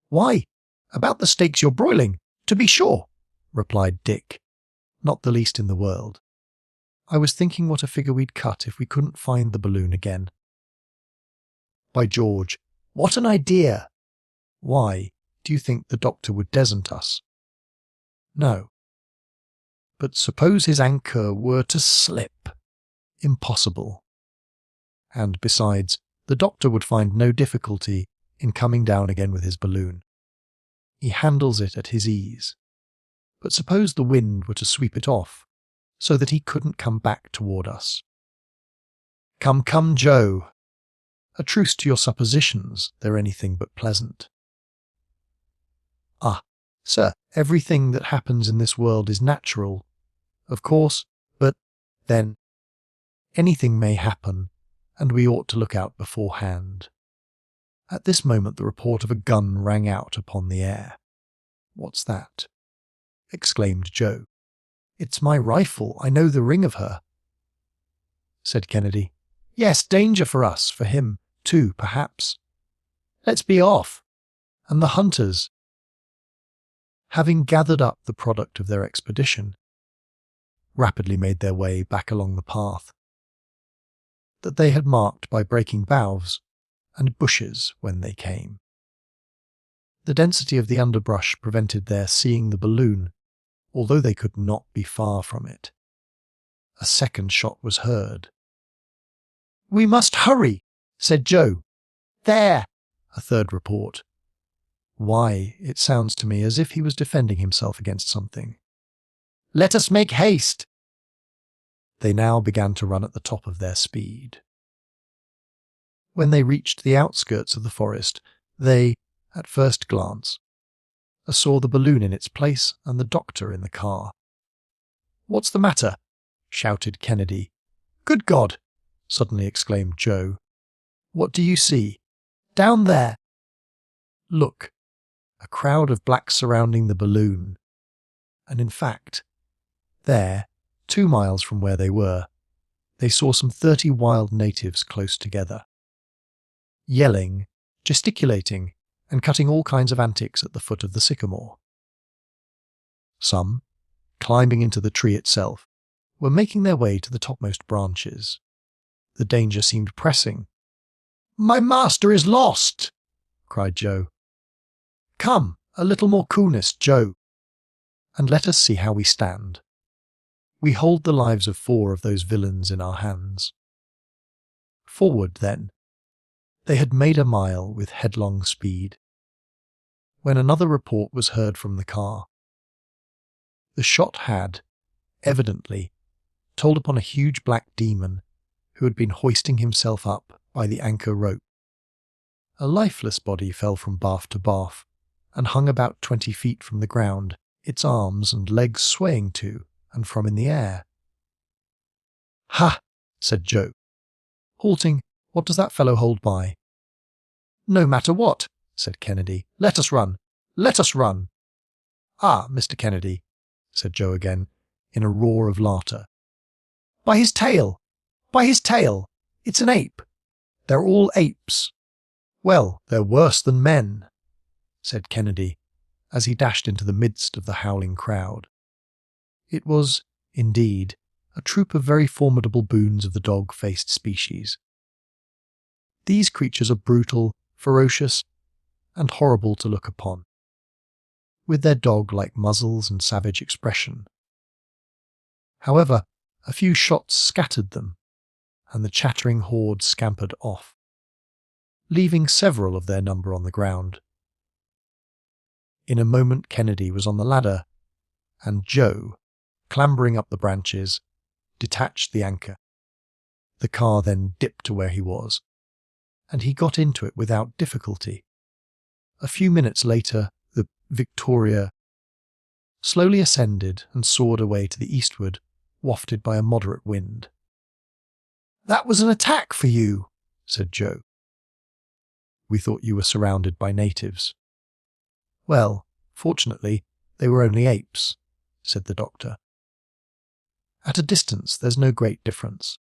"Why, about the steaks you're broiling, to be sure," replied Dick, not the least in the world. "I was thinking what a figure we'd cut if we couldn't find the balloon again." "By George, what an idea! Why, do you think the doctor would desert us?" "No. But suppose his anchor were to slip? Impossible. And besides, the doctor would find no difficulty in coming down again with his balloon. He handles it at his ease. But suppose the wind were to sweep it off, so that he couldn't come back toward us?" "Come, come, Joe. A truce to your suppositions, they're anything but pleasant." "Ah, sir, everything that happens in this world is natural, of course, but, then, anything may happen, and we ought to look out beforehand." At this moment the report of a gun rang out upon the air. "What's that?" exclaimed Joe. "It's my rifle. I know the ring of her," said Kennedy. "Yes, danger for us, for him, too, perhaps. Let's be off." And the hunters, having gathered up the product of their expedition, rapidly made their way back along the path that they had marked by breaking boughs and bushes when they came. The density of the underbrush prevented their seeing the balloon, although they could not be far from it. A second shot was heard. "We must hurry," said Joe. "There!" a third report. "Why, it sounds to me as if he was defending himself against something." "Let us make haste." They now began to run at the top of their speed. When they reached the outskirts of the forest, they, at first glance, saw the balloon in its place and the doctor in the car. "What's the matter?" shouted Kennedy. "Good God!" suddenly exclaimed Joe. "What do you see?" "Down there." "Look, a crowd of blacks surrounding the balloon." And in fact, there, 2 miles from where they were, they saw some 30 wild natives close together, yelling, gesticulating, and cutting all kinds of antics at the foot of the sycamore. Some, climbing into the tree itself, were making their way to the topmost branches. The danger seemed pressing. "My master is lost!" cried Joe. "Come, a little more coolness, Joe, and let us see how we stand. We hold the lives of 4 of those villains in our hands." Forward, then. They had made a mile with headlong speed, when another report was heard from the car. The shot had, evidently, told upon a huge black demon who had been hoisting himself up by the anchor rope. A lifeless body fell from bath to bath, and hung about 20 feet from the ground, its arms and legs swaying to and from in the air. "Ha!" said Joe. Halting, "What does that fellow hold by?" "No matter what," said Kennedy. "Let us run. Let us run." "Ah, Mr. Kennedy," said Joe again, in a roar of laughter. "By his tail! By his tail! It's an ape! They're all apes." "Well, they're worse than men," said Kennedy, as he dashed into the midst of the howling crowd. It was, indeed, a troop of very formidable boons of the dog-faced species. These creatures are brutal, ferocious, and horrible to look upon, with their dog-like muzzles and savage expression. However, a few shots scattered them, and the chattering horde scampered off, leaving several of their number on the ground. In a moment Kennedy was on the ladder, and Joe, clambering up the branches, detached the anchor. The car then dipped to where he was, and he got into it without difficulty. A few minutes later, the Victoria slowly ascended and soared away to the eastward, wafted by a moderate wind. "That was an attack for you," said Joe. "We thought you were surrounded by natives." "Well, fortunately, they were only apes," said the doctor. "At a distance there's no great difference,"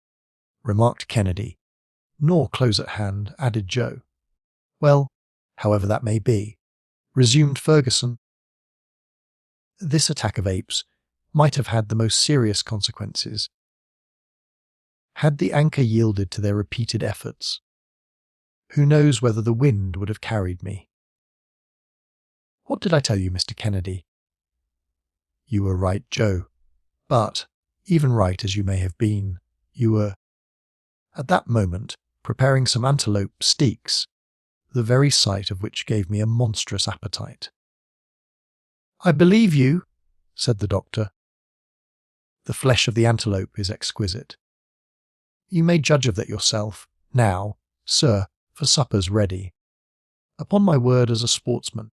remarked Kennedy. "Nor close at hand," added Joe. "Well, however that may be," resumed Ferguson, "this attack of apes might have had the most serious consequences. Had the anchor yielded to their repeated efforts, who knows whether the wind would have carried me? What did I tell you, Mr. Kennedy?" "You were right, Joe. But, even right as you may have been, you were, at that moment, preparing some antelope steaks, the very sight of which gave me a monstrous appetite." "I believe you," said the doctor. "The flesh of the antelope is exquisite. You may judge of that yourself. Now, sir, for supper's ready. Upon my word as a sportsman,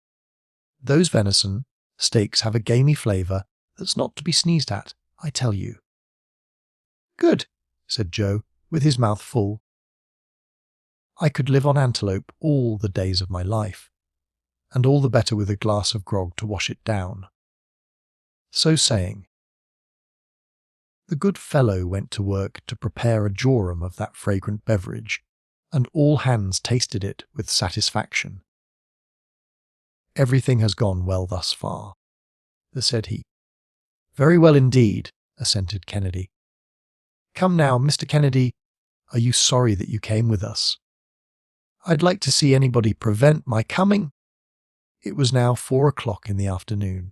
those venison steaks have a gamey flavour that's not to be sneezed at, I tell you." "Good," said Joe, with his mouth full. "I could live on antelope all the days of my life, and all the better with a glass of grog to wash it down." So saying, the good fellow went to work to prepare a jorum of that fragrant beverage, and all hands tasted it with satisfaction. "Everything has gone well thus far," said he. "Very well indeed," assented Kennedy. "Come now, Mr. Kennedy, are you sorry that you came with us? I'd like to see anybody prevent my coming." It was now 4 o'clock in the afternoon.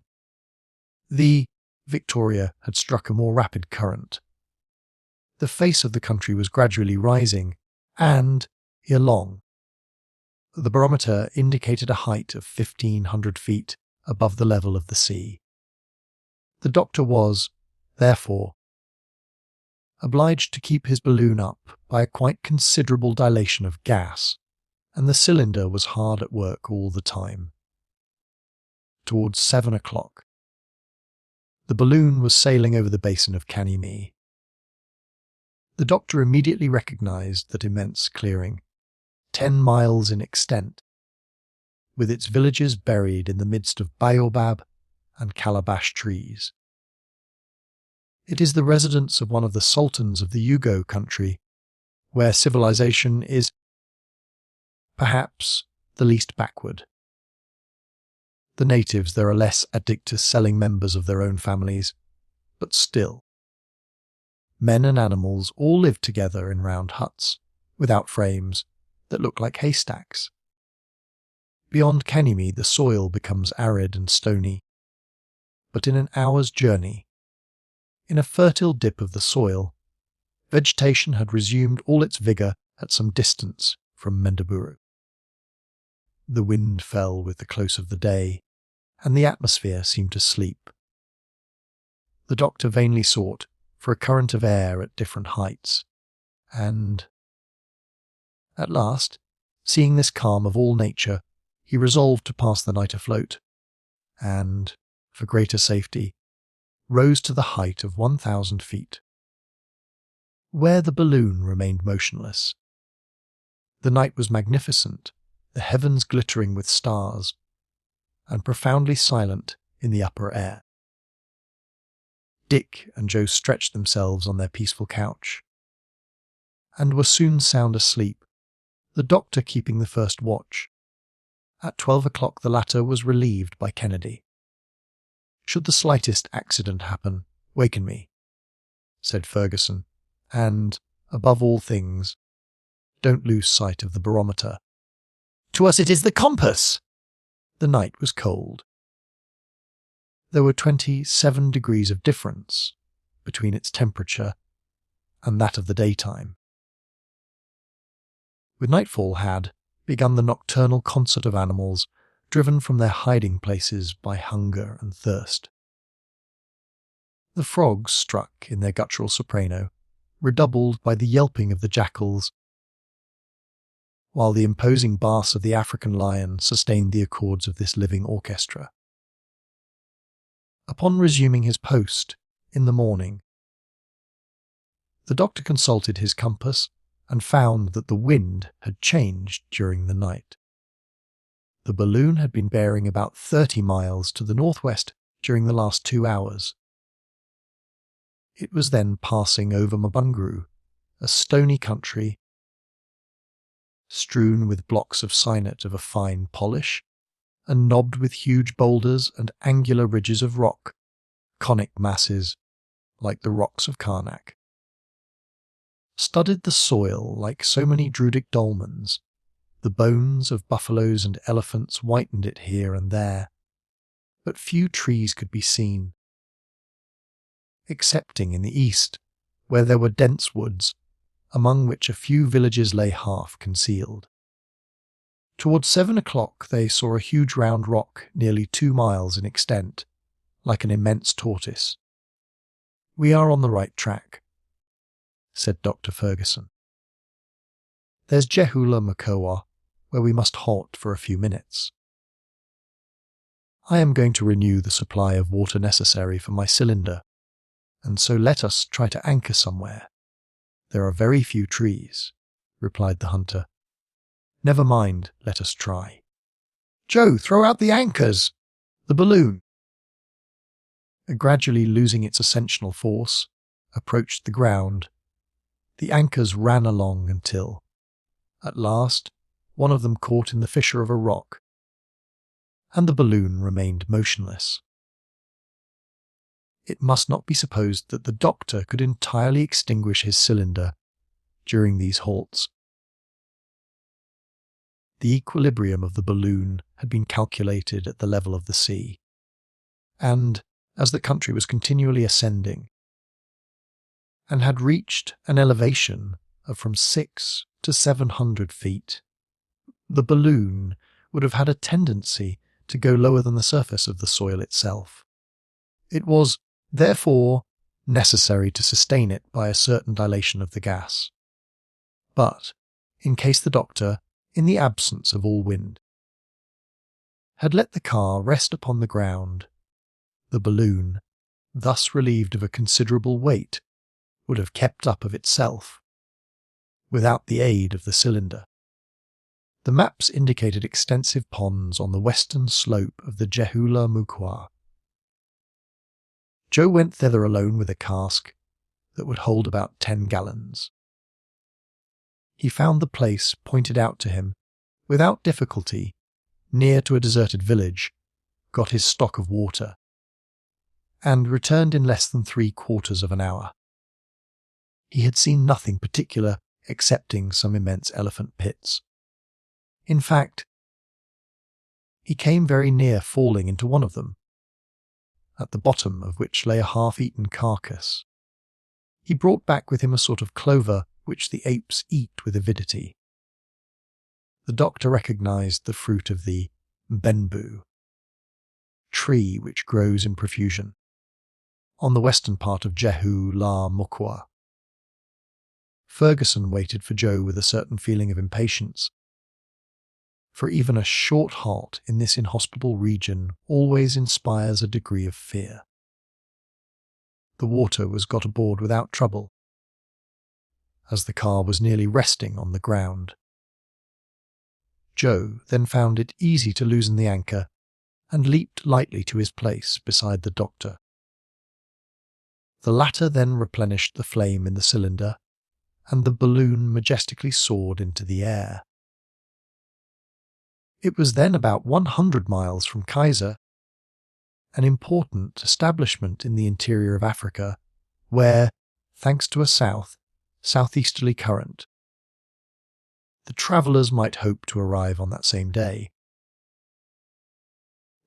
The Victoria had struck a more rapid current. The face of the country was gradually rising, and, ere long, the barometer indicated a height of 1,500 feet above the level of the sea. The doctor was, therefore, obliged to keep his balloon up by a quite considerable dilation of gas, and the cylinder was hard at work all the time. Towards 7 o'clock, the balloon was sailing over the basin of Kanime. The doctor immediately recognized that immense clearing, 10 miles in extent, with its villages buried in the midst of baobab and calabash trees. It is the residence of one of the sultans of the Ugo country, where civilization is, perhaps, the least backward. The natives there are less addicted to selling members of their own families, but still, men and animals all live together in round huts, without frames, that look like haystacks. Beyond Kanime the soil becomes arid and stony, but in an hour's journey, in a fertile dip of the soil, vegetation had resumed all its vigour at some distance from Mendeburu. The wind fell with the close of the day, and the atmosphere seemed to sleep. The doctor vainly sought for a current of air at different heights, and, at last, seeing this calm of all nature, he resolved to pass the night afloat, and, for greater safety, rose to the height of 1,000 feet, where the balloon remained motionless. The night was magnificent, the heavens glittering with stars, and profoundly silent in the upper air. Dick and Joe stretched themselves on their peaceful couch, and were soon sound asleep, the doctor keeping the first watch. At 12 o'clock the latter was relieved by Kennedy. "Should the slightest accident happen, waken me," said Ferguson, "and, above all things, don't lose sight of the barometer." "To us it is the compass!" The night was cold. There were 27 degrees of difference between its temperature and that of the daytime. With nightfall had begun the nocturnal concert of animals driven from their hiding places by hunger and thirst. The frogs struck in their guttural soprano, redoubled by the yelping of the jackals, while the imposing bass of the African lion sustained the accords of this living orchestra. Upon resuming his post in the morning, the doctor consulted his compass and found that the wind had changed during the night. The balloon had been bearing about 30 miles to the northwest during the last 2 hours. It was then passing over Mabungru, a stony country strewn with blocks of syenite of a fine polish, and knobbed with huge boulders and angular ridges of rock, conic masses like the rocks of Karnak. Studded the soil like so many Druidic dolmens, the bones of buffaloes and elephants whitened it here and there, but few trees could be seen, excepting in the east, where there were dense woods, among which a few villages lay half concealed. Towards 7 o'clock they saw a huge round rock nearly 2 miles in extent, like an immense tortoise. "We are on the right track," said Dr. Ferguson. "There's Jehula Makowa, where we must halt for a few minutes. I am going to renew the supply of water necessary for my cylinder, and so let us try to anchor somewhere. There are very few trees," replied the hunter. "Never mind, let us try. Joe, throw out the anchors! The balloon," gradually losing its ascensional force, approached the ground. The anchors ran along until, at last, one of them caught in the fissure of a rock, and the balloon remained motionless. It must not be supposed that the doctor could entirely extinguish his cylinder during these halts. The equilibrium of the balloon had been calculated at the level of the sea, and, as the country was continually ascending, and had reached an elevation of from 600 to 700 feet, the balloon would have had a tendency to go lower than the surface of the soil itself. It was, therefore, necessary to sustain it by a certain dilation of the gas. But, in case the doctor, in the absence of all wind, had let the car rest upon the ground, the balloon, thus relieved of a considerable weight, would have kept up of itself, without the aid of the cylinder. The maps indicated extensive ponds on the western slope of the Jehula Mukwa. Joe went thither alone with a cask that would hold about 10 gallons. He found the place pointed out to him, without difficulty, near to a deserted village, got his stock of water, and returned in less than 3/4 of an hour. He had seen nothing particular excepting some immense elephant pits. In fact, he came very near falling into one of them, at the bottom of which lay a half-eaten carcass. He brought back with him a sort of clover which the apes eat with avidity. The doctor recognized the fruit of the benbu, tree which grows in profusion, on the western part of Jehu La Mukwa. Ferguson waited for Joe with a certain feeling of impatience, for even a short halt in this inhospitable region always inspires a degree of fear. The water was got aboard without trouble, as the car was nearly resting on the ground. Joe then found it easy to loosen the anchor and leaped lightly to his place beside the doctor. The latter then replenished the flame in the cylinder, and the balloon majestically soared into the air. It was then about 100 miles from Kazeh, an important establishment in the interior of Africa, where, thanks to a southeasterly current, the travellers might hope to arrive on that same day.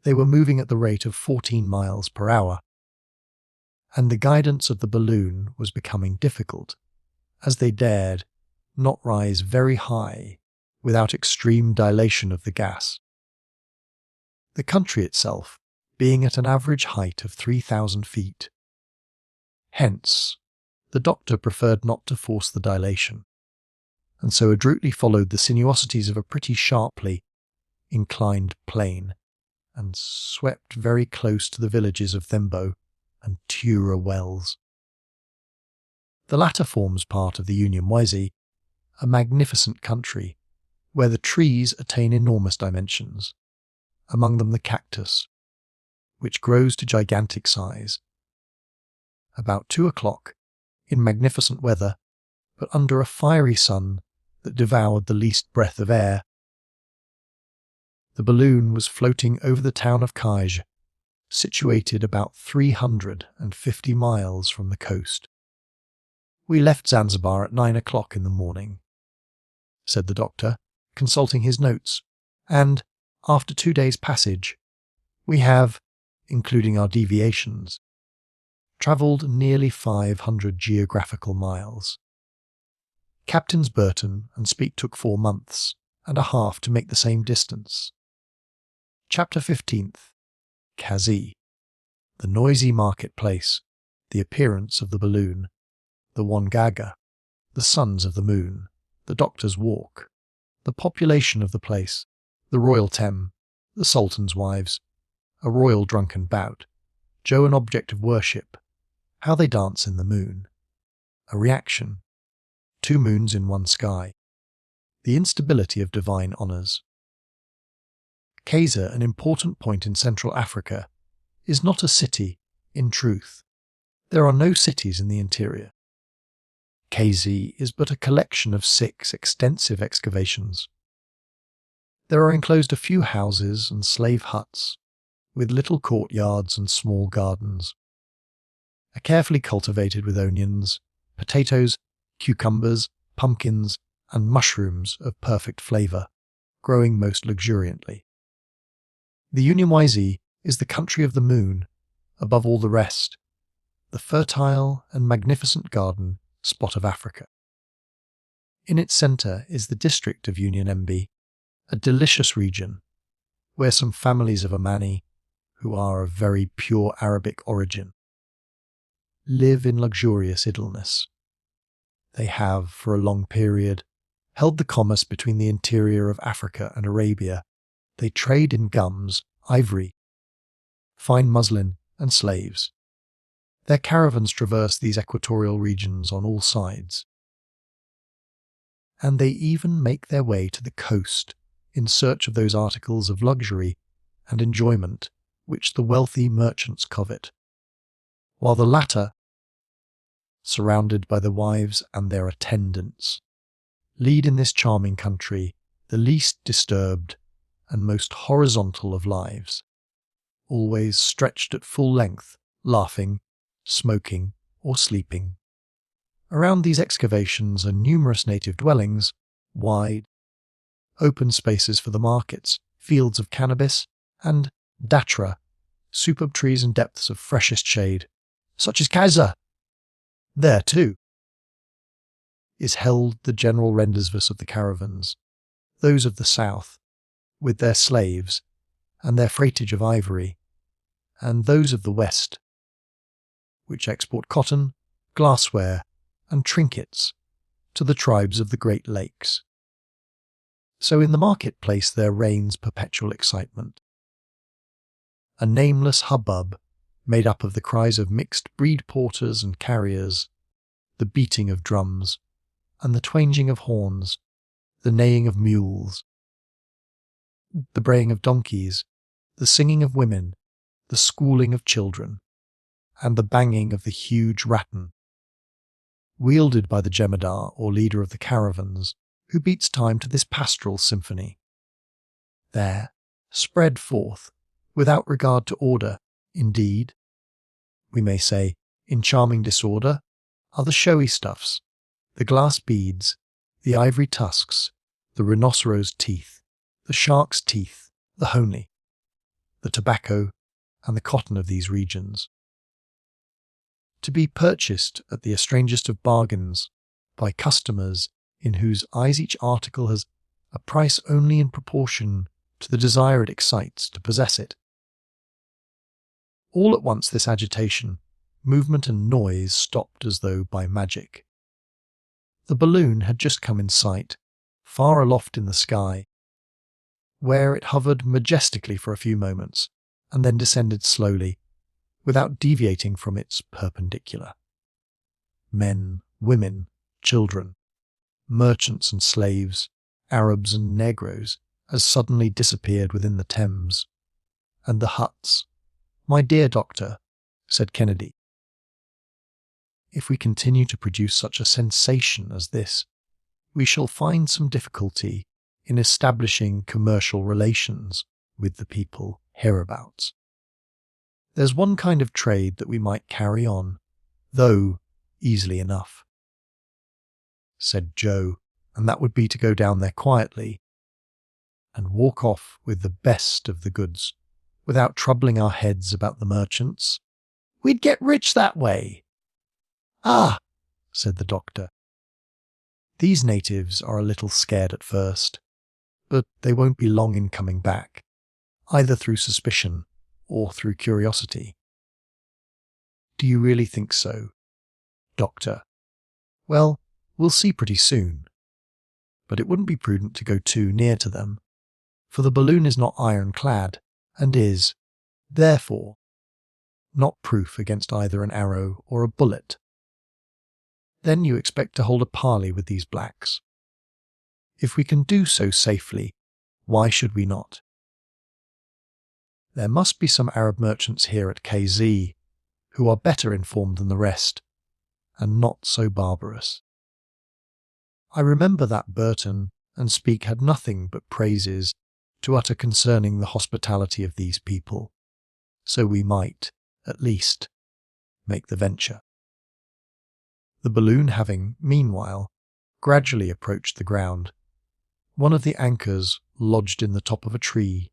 They were moving at the rate of 14 miles per hour, and the guidance of the balloon was becoming difficult, as they dared not rise very high without extreme dilation of the gas. The country itself being at an average height of 3,000 feet. Hence, the doctor preferred not to force the dilation, and so adroitly followed the sinuosities of a pretty sharply inclined plane, and swept very close to the villages of Thembo and Tura Wells. The latter forms part of the Untitled, a magnificent country where the trees attain enormous dimensions, among them the cactus, which grows to gigantic size. About 2 o'clock, in magnificent weather, but under a fiery sun that devoured the least breath of air, the balloon was floating over the town of Kazeh, situated about 350 miles from the coast. "We left Zanzibar at 9 o'clock in the morning," said the doctor, consulting his notes, "and, after 2 days' passage, we have, including our deviations, travelled nearly 500 geographical miles. Captains Burton and Speke took 4 months and a half to make the same distance." Chapter 15th. Kazeh. The noisy marketplace, the appearance of the balloon, the Wangaga, the sons of the moon, the doctor's walk, the population of the place, the royal Tem, the sultan's wives, a royal drunken bout, Joe an object of worship, how they dance in the moon, a reaction, 2 moons in one sky, the instability of divine honours. Kazeh, an important point in Central Africa, is not a city, in truth. There are no cities in the interior. Kazeh is but a collection of 6 extensive excavations. There are enclosed a few houses and slave huts, with little courtyards and small gardens, are carefully cultivated with onions, potatoes, cucumbers, pumpkins, and mushrooms of perfect flavour, growing most luxuriantly. The Untitled is the country of the moon, above all the rest, the fertile and magnificent garden spot of Africa. In its centre is the district of Untitled, a delicious region, where some families of Amani, who are of very pure Arabic origin, live in luxurious idleness. They have, for a long period, held the commerce between the interior of Africa and Arabia. They trade in gums, ivory, fine muslin, and slaves. Their caravans traverse these equatorial regions on all sides, and they even make their way to the coast in search of those articles of luxury and enjoyment which the wealthy merchants covet, while the latter, surrounded by the wives and their attendants, lead in this charming country the least disturbed and most horizontal of lives, always stretched at full length, laughing, smoking, or sleeping. Around these excavations are numerous native dwellings, wide, open spaces for the markets, fields of cannabis, and datra, superb trees and depths of freshest shade, such as Kazeh. There, too, is held the general rendezvous of the caravans, those of the south, with their slaves and their freightage of ivory, and those of the west, which export cotton, glassware, and trinkets to the tribes of the Great Lakes. So in the marketplace there reigns perpetual excitement, a nameless hubbub made up of the cries of mixed breed porters and carriers, the beating of drums, and the twanging of horns, the neighing of mules, the braying of donkeys, the singing of women, the squalling of children, and the banging of the huge rattan, wielded by the jemadar or leader of the caravans, who beats time to this pastoral symphony. There, spread forth, without regard to order, indeed, we may say, in charming disorder, are the showy stuffs, the glass beads, the ivory tusks, the rhinoceros' teeth, the shark's teeth, the honey, the tobacco, and the cotton of these regions, to be purchased at the strangest of bargains by customers in whose eyes each article has a price only in proportion to the desire it excites to possess it. All at once this agitation, movement and noise stopped as though by magic. The balloon had just come in sight, far aloft in the sky, where it hovered majestically for a few moments, and then descended slowly, without deviating from its perpendicular. Men, women, children, merchants and slaves, Arabs and Negroes, as suddenly disappeared within the Thames. And the huts. "My dear doctor," said Kennedy, "if we continue to produce such a sensation as this, we shall find some difficulty in establishing commercial relations with the people hereabouts. There's one kind of trade that we might carry on, though easily enough," said Joe, "and that would be to go down there quietly and walk off with the best of the goods, without troubling our heads about the merchants. We'd get rich that way." "Ah," said the doctor, "these natives are a little scared at first, but they won't be long in coming back, either through suspicion or through curiosity." "Do you really think so, doctor?" "Well, we'll see pretty soon. But it wouldn't be prudent to go too near to them, for the balloon is not ironclad, and is, therefore, not proof against either an arrow or a bullet. Then you expect to hold a parley with these blacks. If we can do so safely, why should we not? There must be some Arab merchants here at Kazeh who are better informed than the rest, and not so barbarous. I remember that Burton and Speke had nothing but praises to utter concerning the hospitality of these people, so we might, at least, make the venture." The balloon having, meanwhile, gradually approached the ground, one of the anchors lodged in the top of a tree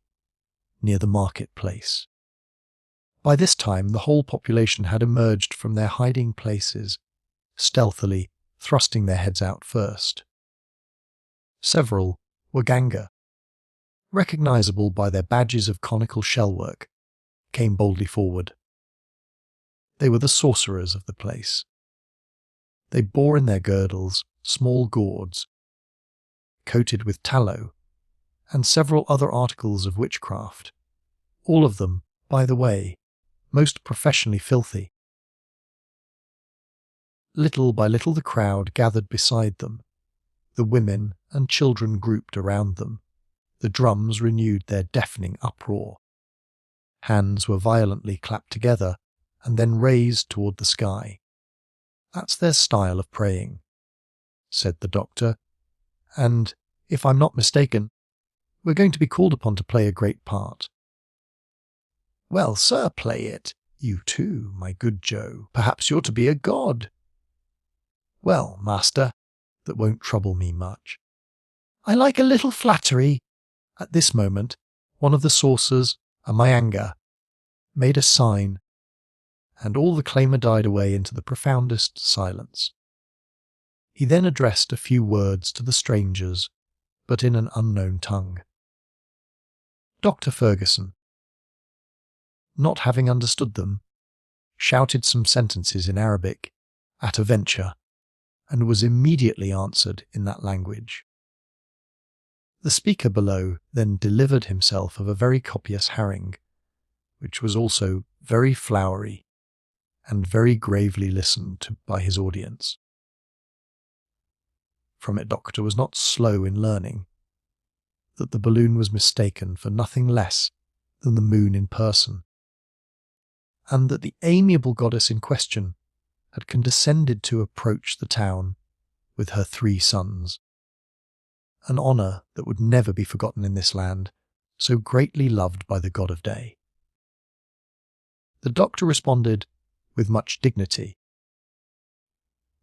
near the market-place. By this time the whole population had emerged from their hiding places, stealthily thrusting their heads out first. Several were Ganga, recognizable by their badges of conical shellwork, came boldly forward. They were the sorcerers of the place. They bore in their girdles small gourds, coated with tallow, and several other articles of witchcraft, all of them, by the way, most professionally filthy. Little by little the crowd gathered beside them, the women and children grouped around them. The drums renewed their deafening uproar. Hands were violently clapped together and then raised toward the sky. "That's their style of praying," said the doctor, "and, if I'm not mistaken, we're going to be called upon to play a great part." "Well, sir, play it. You too, my good Joe. Perhaps you're to be a god." "Well, master, that won't trouble me much. I like a little flattery." At this moment, one of the sorcerers, a Mayanga, made a sign, and all the clamour died away into the profoundest silence. He then addressed a few words to the strangers, but in an unknown tongue. Dr. Ferguson, not having understood them, shouted some sentences in Arabic at a venture, and was immediately answered in that language. The speaker below then delivered himself of a very copious harangue, which was also very flowery and very gravely listened to by his audience. From it, Doctor was not slow in learning that the balloon was mistaken for nothing less than the moon in person, and that the amiable goddess in question had condescended to approach the town with her 3 sons, an honour that would never be forgotten in this land, so greatly loved by the god of day. The doctor responded, with much dignity,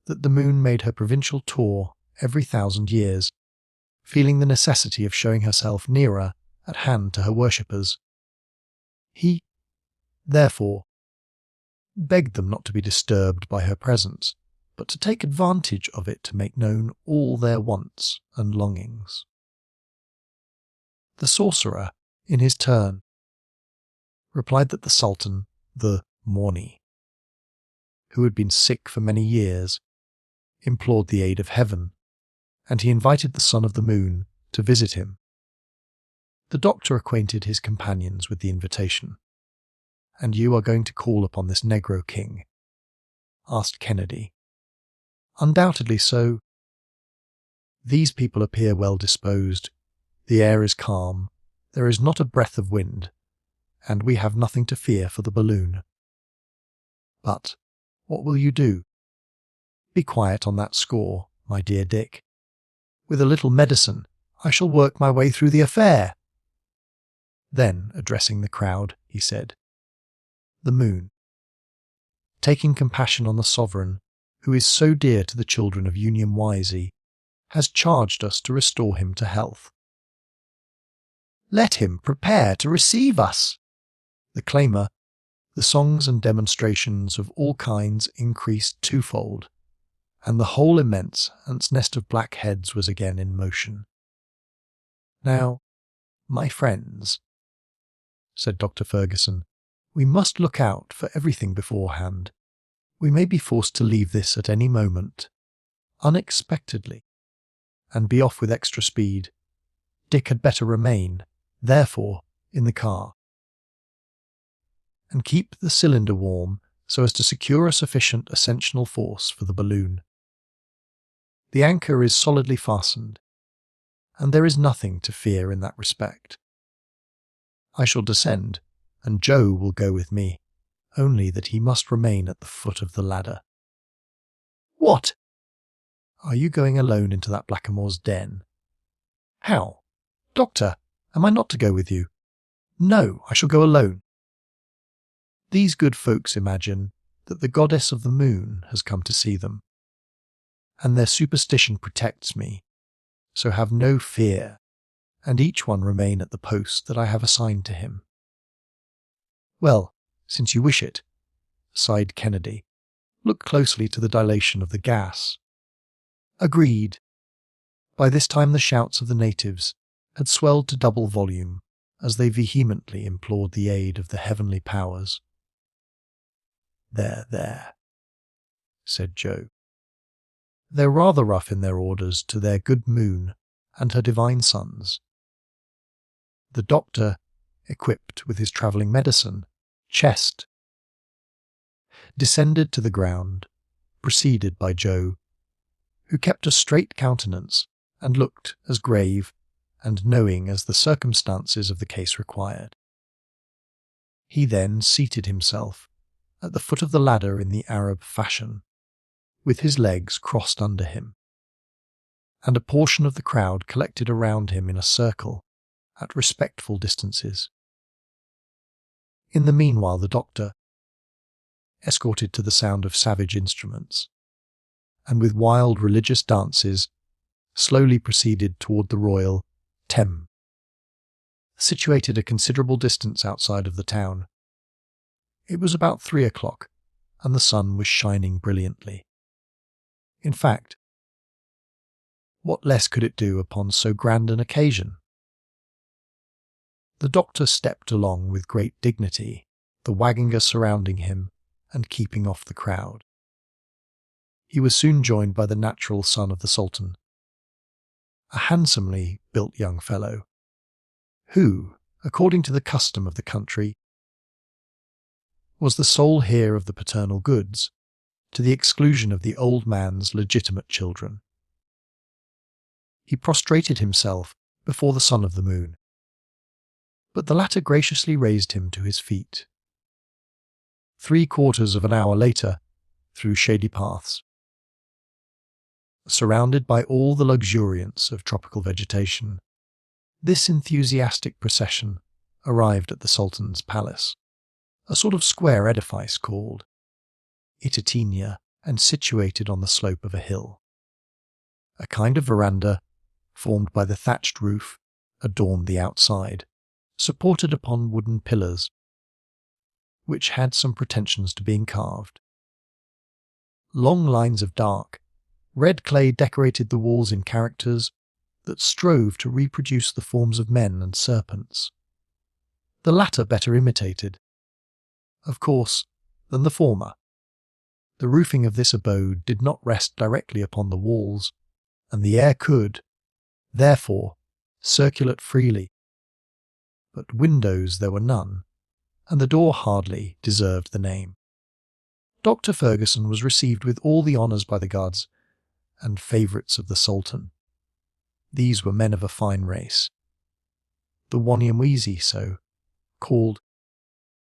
that the moon made her provincial tour every 1,000 years, feeling the necessity of showing herself nearer at hand to her worshippers. He, therefore, begged them not to be disturbed by her presence, but to take advantage of it to make known all their wants and longings. The sorcerer, in his turn, replied that the Sultan, the Morni, who had been sick for many years, implored the aid of heaven, and he invited the son of the moon to visit him. The doctor acquainted his companions with the invitation. "And you are going to call upon this Negro king?" asked Kennedy. "Undoubtedly so. These people appear well disposed. The air is calm, there is not a breath of wind, and we have nothing to fear for the balloon. But what will you do? Be quiet on that score, my dear Dick. With a little medicine, I shall work my way through the affair." Then, addressing the crowd, he said, "The moon, taking compassion on the sovereign, who is so dear to the children of Unyamwezi, has charged us to restore him to health. Let him prepare to receive us." The clamour, the songs and demonstrations of all kinds increased twofold, and the whole immense ant's nest of black heads was again in motion. "Now, my friends," said Dr. Ferguson, "we must look out for everything beforehand. We may be forced to leave this at any moment, unexpectedly, and be off with extra speed. Dick had better remain, therefore, in the car, and keep the cylinder warm so as to secure a sufficient ascensional force for the balloon. The anchor is solidly fastened, and there is nothing to fear in that respect. I shall descend, and Joe will go with me, only that he must remain at the foot of the ladder." "What? Are you going alone into that blackamoor's den?" "How? Doctor, am I not to go with you?" "No, I shall go alone. These good folks imagine that the goddess of the moon has come to see them, and their superstition protects me, so have no fear, and each one remain at the post that I have assigned to him." "Well, since you wish it," sighed Kennedy, "look closely to the dilation of the gas." Agreed. By this time the shouts of the natives had swelled to double volume as they vehemently implored the aid of the heavenly powers. There, said Joe. "They're rather rough in their orders to their good moon and her divine sons." The doctor, equipped with his travelling medicine, chest, descended to the ground, preceded by Joe, who kept a straight countenance and looked as grave and knowing as the circumstances of the case required. He then seated himself at the foot of the ladder in the Arab fashion, with his legs crossed under him, and a portion of the crowd collected around him in a circle at respectful distances. In the meanwhile the doctor, escorted to the sound of savage instruments, and with wild religious dances, slowly proceeded toward the royal Tem, situated a considerable distance outside of the town. It was about 3 o'clock, and the sun was shining brilliantly. In fact, what less could it do upon so grand an occasion? The doctor stepped along with great dignity, the Waganga surrounding him and keeping off the crowd. He was soon joined by the natural son of the Sultan, a handsomely built young fellow, who, according to the custom of the country, was the sole heir of the paternal goods, to the exclusion of the old man's legitimate children. He prostrated himself before the son of the moon, but the latter graciously raised him to his feet. 3/4 of an hour later, through shady paths, surrounded by all the luxuriance of tropical vegetation, this enthusiastic procession arrived at the Sultan's palace, a sort of square edifice called Itatinia and situated on the slope of a hill. A kind of veranda, formed by the thatched roof, adorned the outside, supported upon wooden pillars, which had some pretensions to being carved. Long lines of dark, red clay decorated the walls in characters that strove to reproduce the forms of men and serpents, the latter better imitated, of course, than the former. The roofing of this abode did not rest directly upon the walls, and the air could, therefore, circulate freely. But windows there were none, and the door hardly deserved the name. Dr. Fergusson was received with all the honours by the guards and favourites of the Sultan. These were men of a fine race. The Wanyamwezi, so called,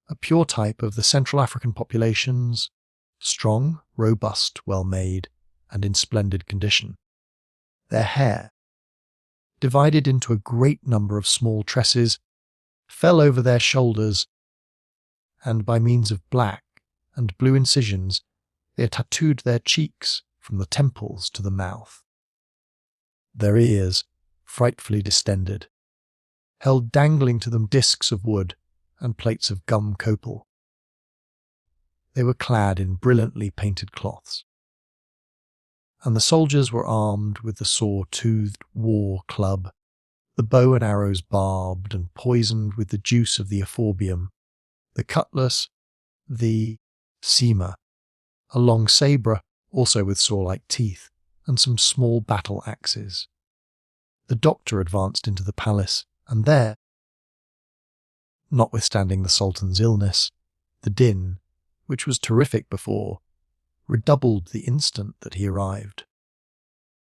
a pure type of the Central African populations, strong, robust, well-made, and in splendid condition. Their hair, divided into a great number of small tresses, fell over their shoulders, and by means of black and blue incisions they tattooed their cheeks from the temples to the mouth. Their ears, frightfully distended, held dangling to them discs of wood and plates of gum copal. They were clad in brilliantly painted cloths, and the soldiers were armed with the saw-toothed war club, the bow and arrows barbed and poisoned with the juice of the euphorbium, the cutlass, the sema, a long sabre, also with saw-like teeth, and some small battle axes. The doctor advanced into the palace, and there, notwithstanding the Sultan's illness, the din, which was terrific before, redoubled the instant that he arrived.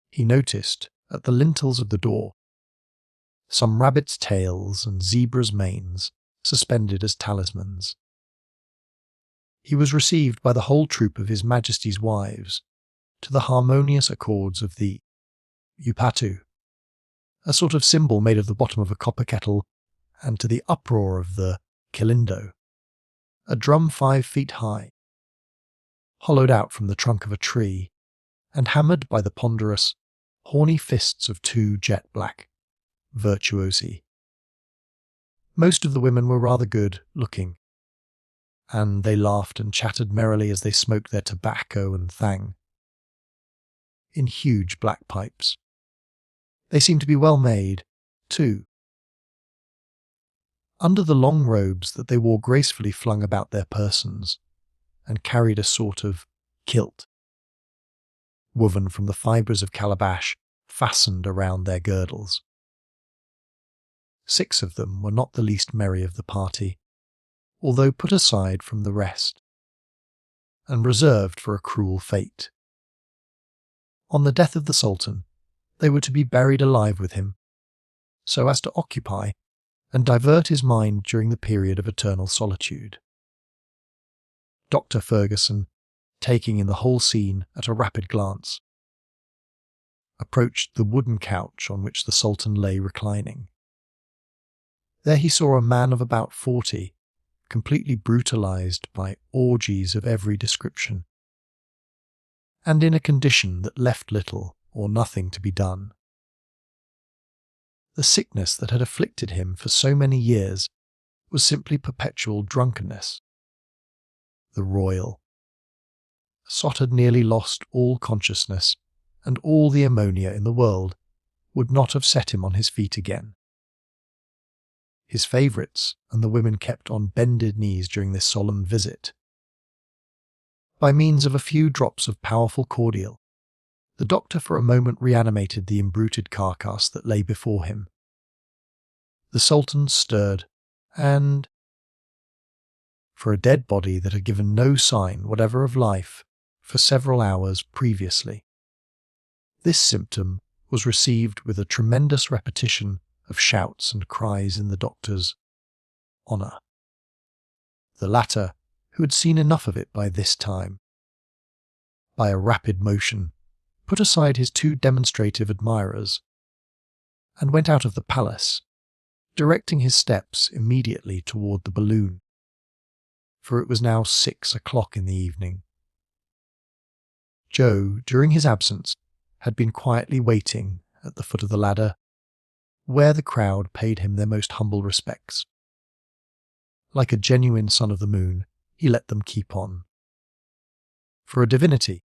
He noticed, at the lintels of the door, some rabbits' tails and zebras' manes suspended as talismans. He was received by the whole troop of His Majesty's wives to the harmonious accords of the upatu, a sort of cymbal made of the bottom of a copper kettle, and to the uproar of the kilindo, a drum 5 feet high, hollowed out from the trunk of a tree, and hammered by the ponderous, horny fists of 2 jet-black virtuosi. Most of the women were rather good-looking, and they laughed and chattered merrily as they smoked their tobacco and thang in huge black pipes. They seemed to be well made, too. Under the long robes that they wore gracefully flung about their persons, and carried a sort of kilt, woven from the fibres of calabash fastened around their girdles. 6 of them were not the least merry of the party, although put aside from the rest, and reserved for a cruel fate. On the death of the Sultan, they were to be buried alive with him, so as to occupy and divert his mind during the period of eternal solitude. Dr. Fergusson, taking in the whole scene at a rapid glance, approached the wooden couch on which the Sultan lay reclining. There he saw a man of about 40, completely brutalized by orgies of every description, and in a condition that left little or nothing to be done. The sickness that had afflicted him for so many years was simply perpetual drunkenness. The royal Sot had nearly lost all consciousness, and all the ammonia in the world would not have set him on his feet again. His favourites and the women kept on bended knees during this solemn visit. By means of a few drops of powerful cordial, the doctor for a moment reanimated the imbruted carcass that lay before him. The Sultan stirred, and, for a dead body that had given no sign whatever of life for several hours previously, this symptom was received with a tremendous repetition of shouts and cries in the doctor's honour. The latter, who had seen enough of it by this time, by a rapid motion, put aside his two demonstrative admirers and went out of the palace, directing his steps immediately toward the balloon, for it was now 6 o'clock in the evening. Joe, during his absence, had been quietly waiting at the foot of the ladder, where the crowd paid him their most humble respects. Like a genuine son of the moon, he let them keep on. For a divinity,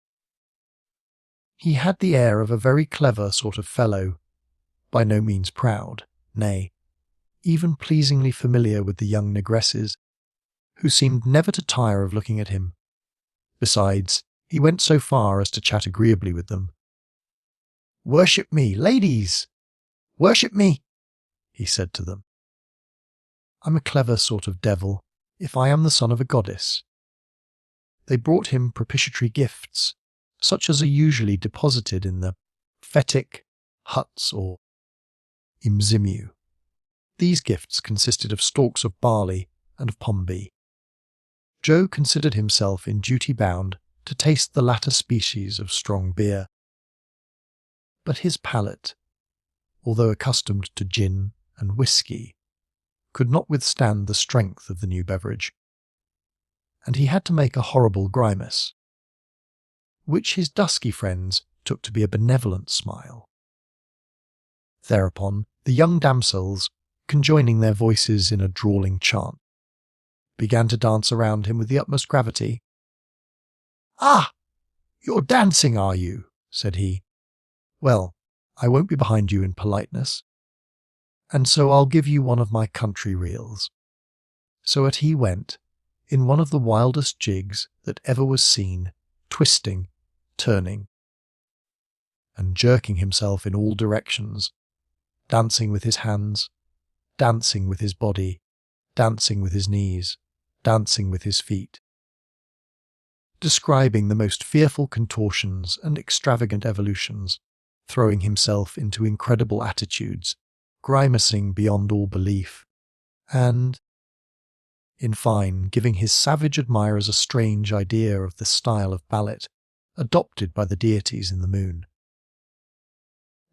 he had the air of a very clever sort of fellow, by no means proud, nay, even pleasingly familiar with the young negresses, who seemed never to tire of looking at him. Besides, he went so far as to chat agreeably with them. "Worship me, ladies! Worship me!" he said to them. "I'm a clever sort of devil, if I am the son of a goddess." They brought him propitiatory gifts, such as are usually deposited in the fetik huts or imzimu. These gifts consisted of stalks of barley and of pombe. Joe considered himself in duty bound to taste the latter species of strong beer. But his palate, although accustomed to gin and whisky, could not withstand the strength of the new beverage, and he had to make a horrible grimace, which his dusky friends took to be a benevolent smile. Thereupon the young damsels, conjoining their voices in a drawling chant, began to dance around him with the utmost gravity. "Ah, you're dancing, are you?" said he. "Well, I won't be behind you in politeness, and so I'll give you one of my country reels." So at he went, in one of the wildest jigs that ever was seen, twisting, turning, and jerking himself in all directions, dancing with his hands, dancing with his body, dancing with his knees, dancing with his feet, describing the most fearful contortions and extravagant evolutions, throwing himself into incredible attitudes, grimacing beyond all belief, and, in fine, giving his savage admirers a strange idea of the style of ballet adopted by the deities in the moon.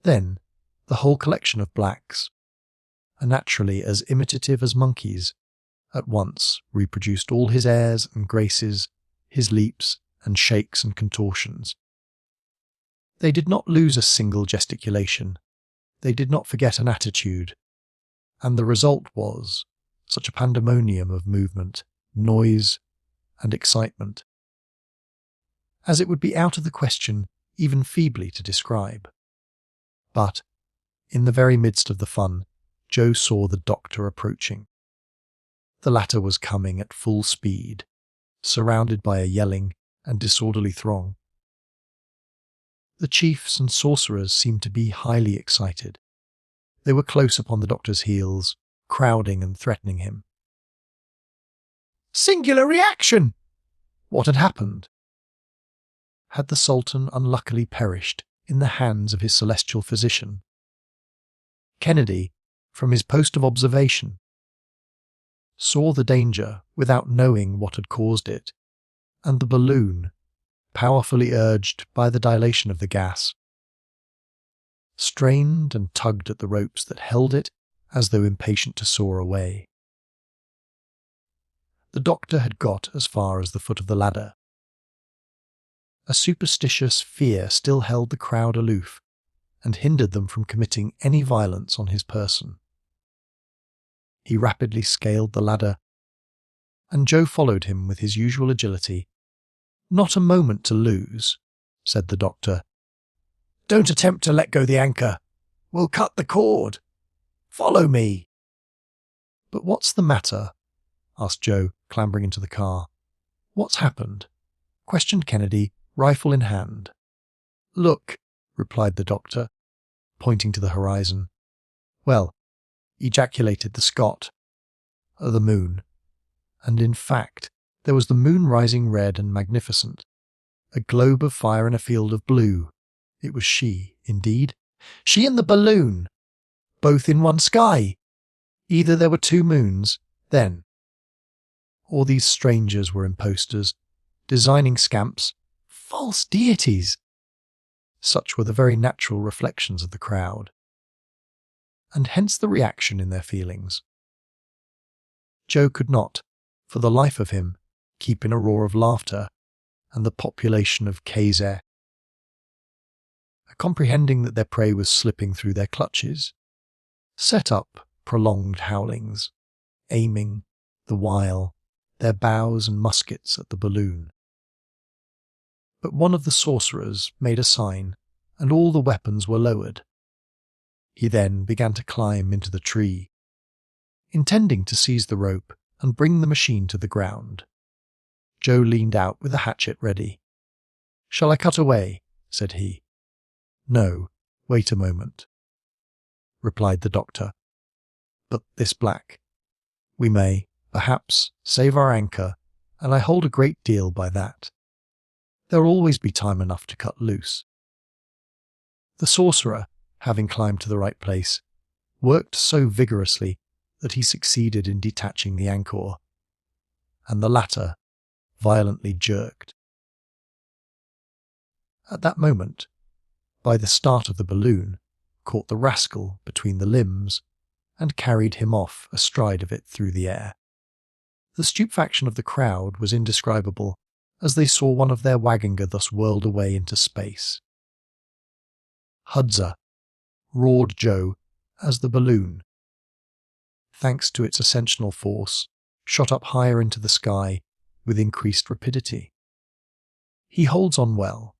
Then the whole collection of blacks, are naturally as imitative as monkeys, at once reproduced all his airs and graces, his leaps and shakes and contortions. They did not lose a single gesticulation, they did not forget an attitude, and the result was such a pandemonium of movement, noise, and excitement, as it would be out of the question even feebly to describe. But, in the very midst of the fun, Joe saw the doctor approaching. The latter was coming at full speed, surrounded by a yelling and disorderly throng. The chiefs and sorcerers seemed to be highly excited. They were close upon the doctor's heels, crowding and threatening him. Singular reaction! What had happened? Had the Sultan unluckily perished in the hands of his celestial physician? Kennedy, from his post of observation, saw the danger without knowing what had caused it, and the balloon, powerfully urged by the dilation of the gas, strained and tugged at the ropes that held it as though impatient to soar away. The doctor had got as far as the foot of the ladder. A superstitious fear still held the crowd aloof and hindered them from committing any violence on his person. He rapidly scaled the ladder, and Joe followed him with his usual agility. "Not a moment to lose," said the doctor. "Don't attempt to let go the anchor. We'll cut the cord. Follow me." "But what's the matter?" asked Joe, clambering into the car. "What's happened?" questioned Kennedy, rifle in hand. "Look," replied the doctor, pointing to the horizon. "Well," ejaculated the Scot, "the moon." And in fact, there was the moon rising red and magnificent, a globe of fire in a field of blue. It was she, indeed. She and the balloon, both in one sky. Either there were two moons, Then, all these strangers were impostors, designing scamps, false deities. Such were the very natural reflections of the crowd, and hence the reaction in their feelings. Joe could not, for the life of him, keep in a roar of laughter, and the population of Kazeh, comprehending that their prey was slipping through their clutches, set up prolonged howlings, aiming, the while, their bows and muskets at the balloon. But one of the sorcerers made a sign, and all the weapons were lowered. He then began to climb into the tree, intending to seize the rope and bring the machine to the ground. Joe leaned out with a hatchet ready. "Shall I cut away?" said he. "No, wait a moment," replied the doctor. "But this black. We may, perhaps, save our anchor, and I hold a great deal by that. There'll always be time enough to cut loose." The sorcerer, having climbed to the right place, worked so vigorously that he succeeded in detaching the anchor, and the latter violently jerked. At that moment, by the start of the balloon, caught the rascal between the limbs and carried him off astride of it through the air. The stupefaction of the crowd was indescribable as they saw one of their wagonga thus whirled away into space. "Hudza!" roared Joe as the balloon, thanks to its ascensional force, shot up higher into the sky with increased rapidity. "He holds on well,"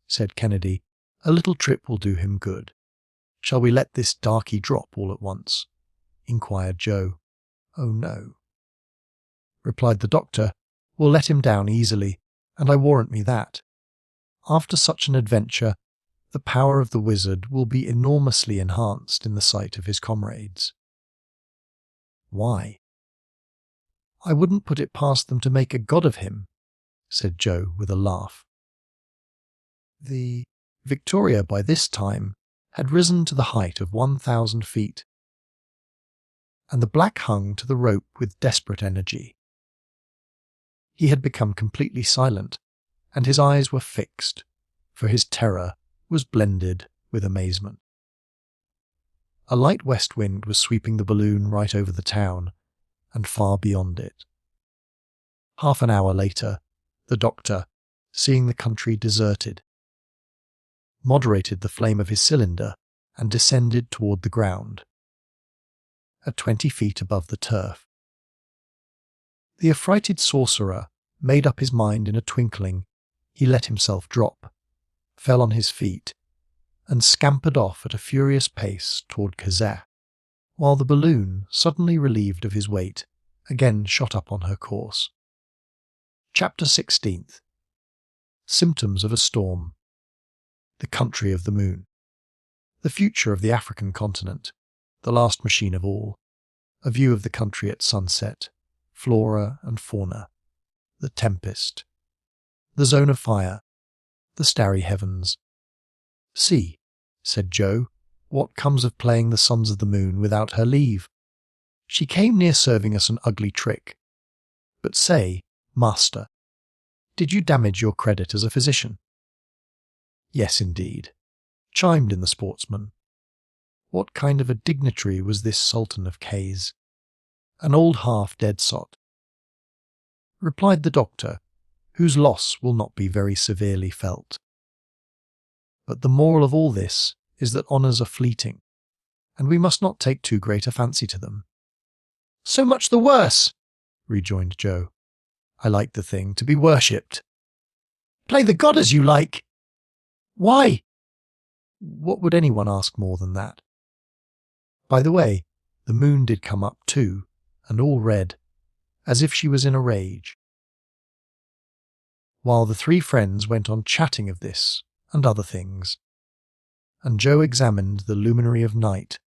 said Kennedy. "A little trip will do him good." "Shall we let this darky drop all at once?" inquired Joe. "Oh no," replied the doctor. "We'll let him down easily, and I warrant me that, after such an adventure, the power of the wizard will be enormously enhanced in the sight of his comrades." "Why?" "I wouldn't put it past them to make a god of him," said Joe with a laugh. The Victoria by this time had risen to the height of 1,000 feet, and the black hung to the rope with desperate energy. He had become completely silent, and his eyes were fixed, for his terror was blended with amazement. A light west wind was sweeping the balloon right over the town, and far beyond it. Half an hour later, the doctor, seeing the country deserted, moderated the flame of his cylinder and descended toward the ground, at 20 feet above the turf. The affrighted sorcerer made up his mind in a twinkling. He let himself drop, fell on his feet, and scampered off at a furious pace toward Kazeh, while the balloon, suddenly relieved of his weight, again shot up on her course. Chapter 16. Symptoms of a Storm. The Country of the Moon. The future of the African continent. The last machine of all. A view of the country at sunset. Flora and fauna. The tempest. The zone of fire. The starry heavens. "See," said Joe, "what comes of playing the sons of the moon without her leave. She came near serving us an ugly trick. But say, master, did you damage your credit as a physician?" "Yes, indeed," chimed in the sportsman. What kind of a dignitary was this Sultan of Kazeh? "An old half-dead sot," replied the doctor, "whose loss will not be very severely felt. But the moral of all this is that honours are fleeting, and we must not take too great a fancy to them." "So much the worse," rejoined Joe. "I like the thing to be worshipped." "Play the god as you like." "Why?" "What would anyone ask more than that? By the way, the moon did come up too, and all red, as if she was in a rage." While the three friends went on chatting of this and other things, and Joe examined the luminary of night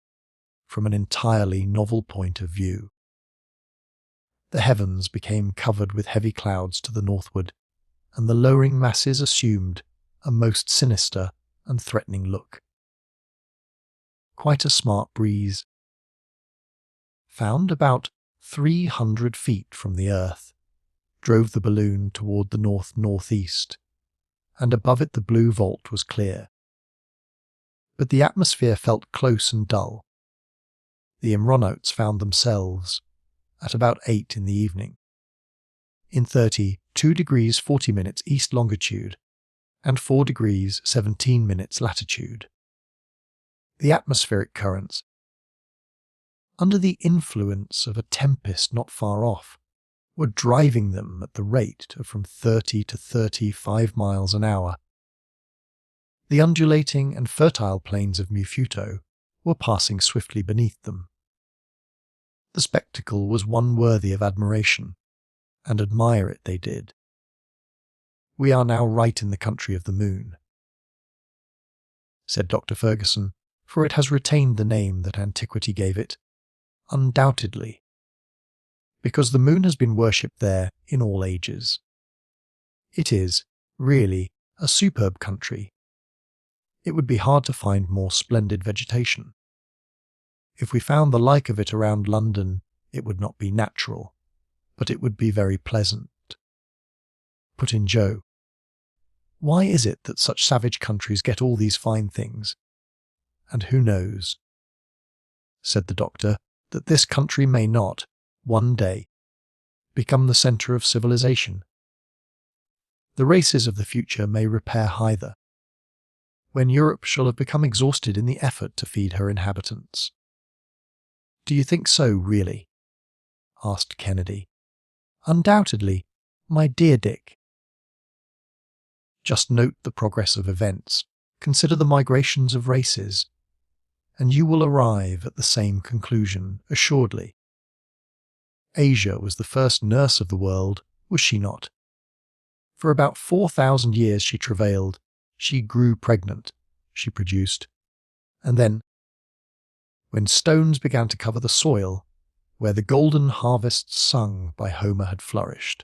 from an entirely novel point of view. The heavens became covered with heavy clouds to the northward, and the lowering masses assumed a most sinister and threatening look. Quite a smart breeze. Found about 300 feet from the earth, drove the balloon toward the north-northeast, and above it the blue vault was clear. But the atmosphere felt close and dull. The aeronauts found themselves at about 8 in the evening, in 32 degrees 40 minutes east longitude and 4 degrees 17 minutes latitude. The atmospheric currents, under the influence of a tempest not far off, were driving them at the rate of from 30 to 35 miles an hour. The undulating and fertile plains of Mosfeia were passing swiftly beneath them. The spectacle was one worthy of admiration, and admire it they did. "We are now right in the country of the moon," said Dr. Ferguson, "for it has retained the name that antiquity gave it, undoubtedly, because the moon has been worshipped there in all ages. It is, really, a superb country. It would be hard to find more splendid vegetation. If we found the like of it around London, it would not be natural, but it would be very pleasant," put in Joe. "Why is it that such savage countries get all these fine things? And who knows," said the doctor, "that this country may not, one day, become the centre of civilization? The races of the future may repair hither, when Europe shall have become exhausted in the effort to feed her inhabitants." "Do you think so, really?" asked Kennedy. "Undoubtedly, my dear Dick. Just note the progress of events, consider the migrations of races, and you will arrive at the same conclusion, assuredly. Asia was the first nurse of the world, was she not? For about 4,000 years she travailed, she grew pregnant, she produced, and then, when stones began to cover the soil, where the golden harvests sung by Homer had flourished,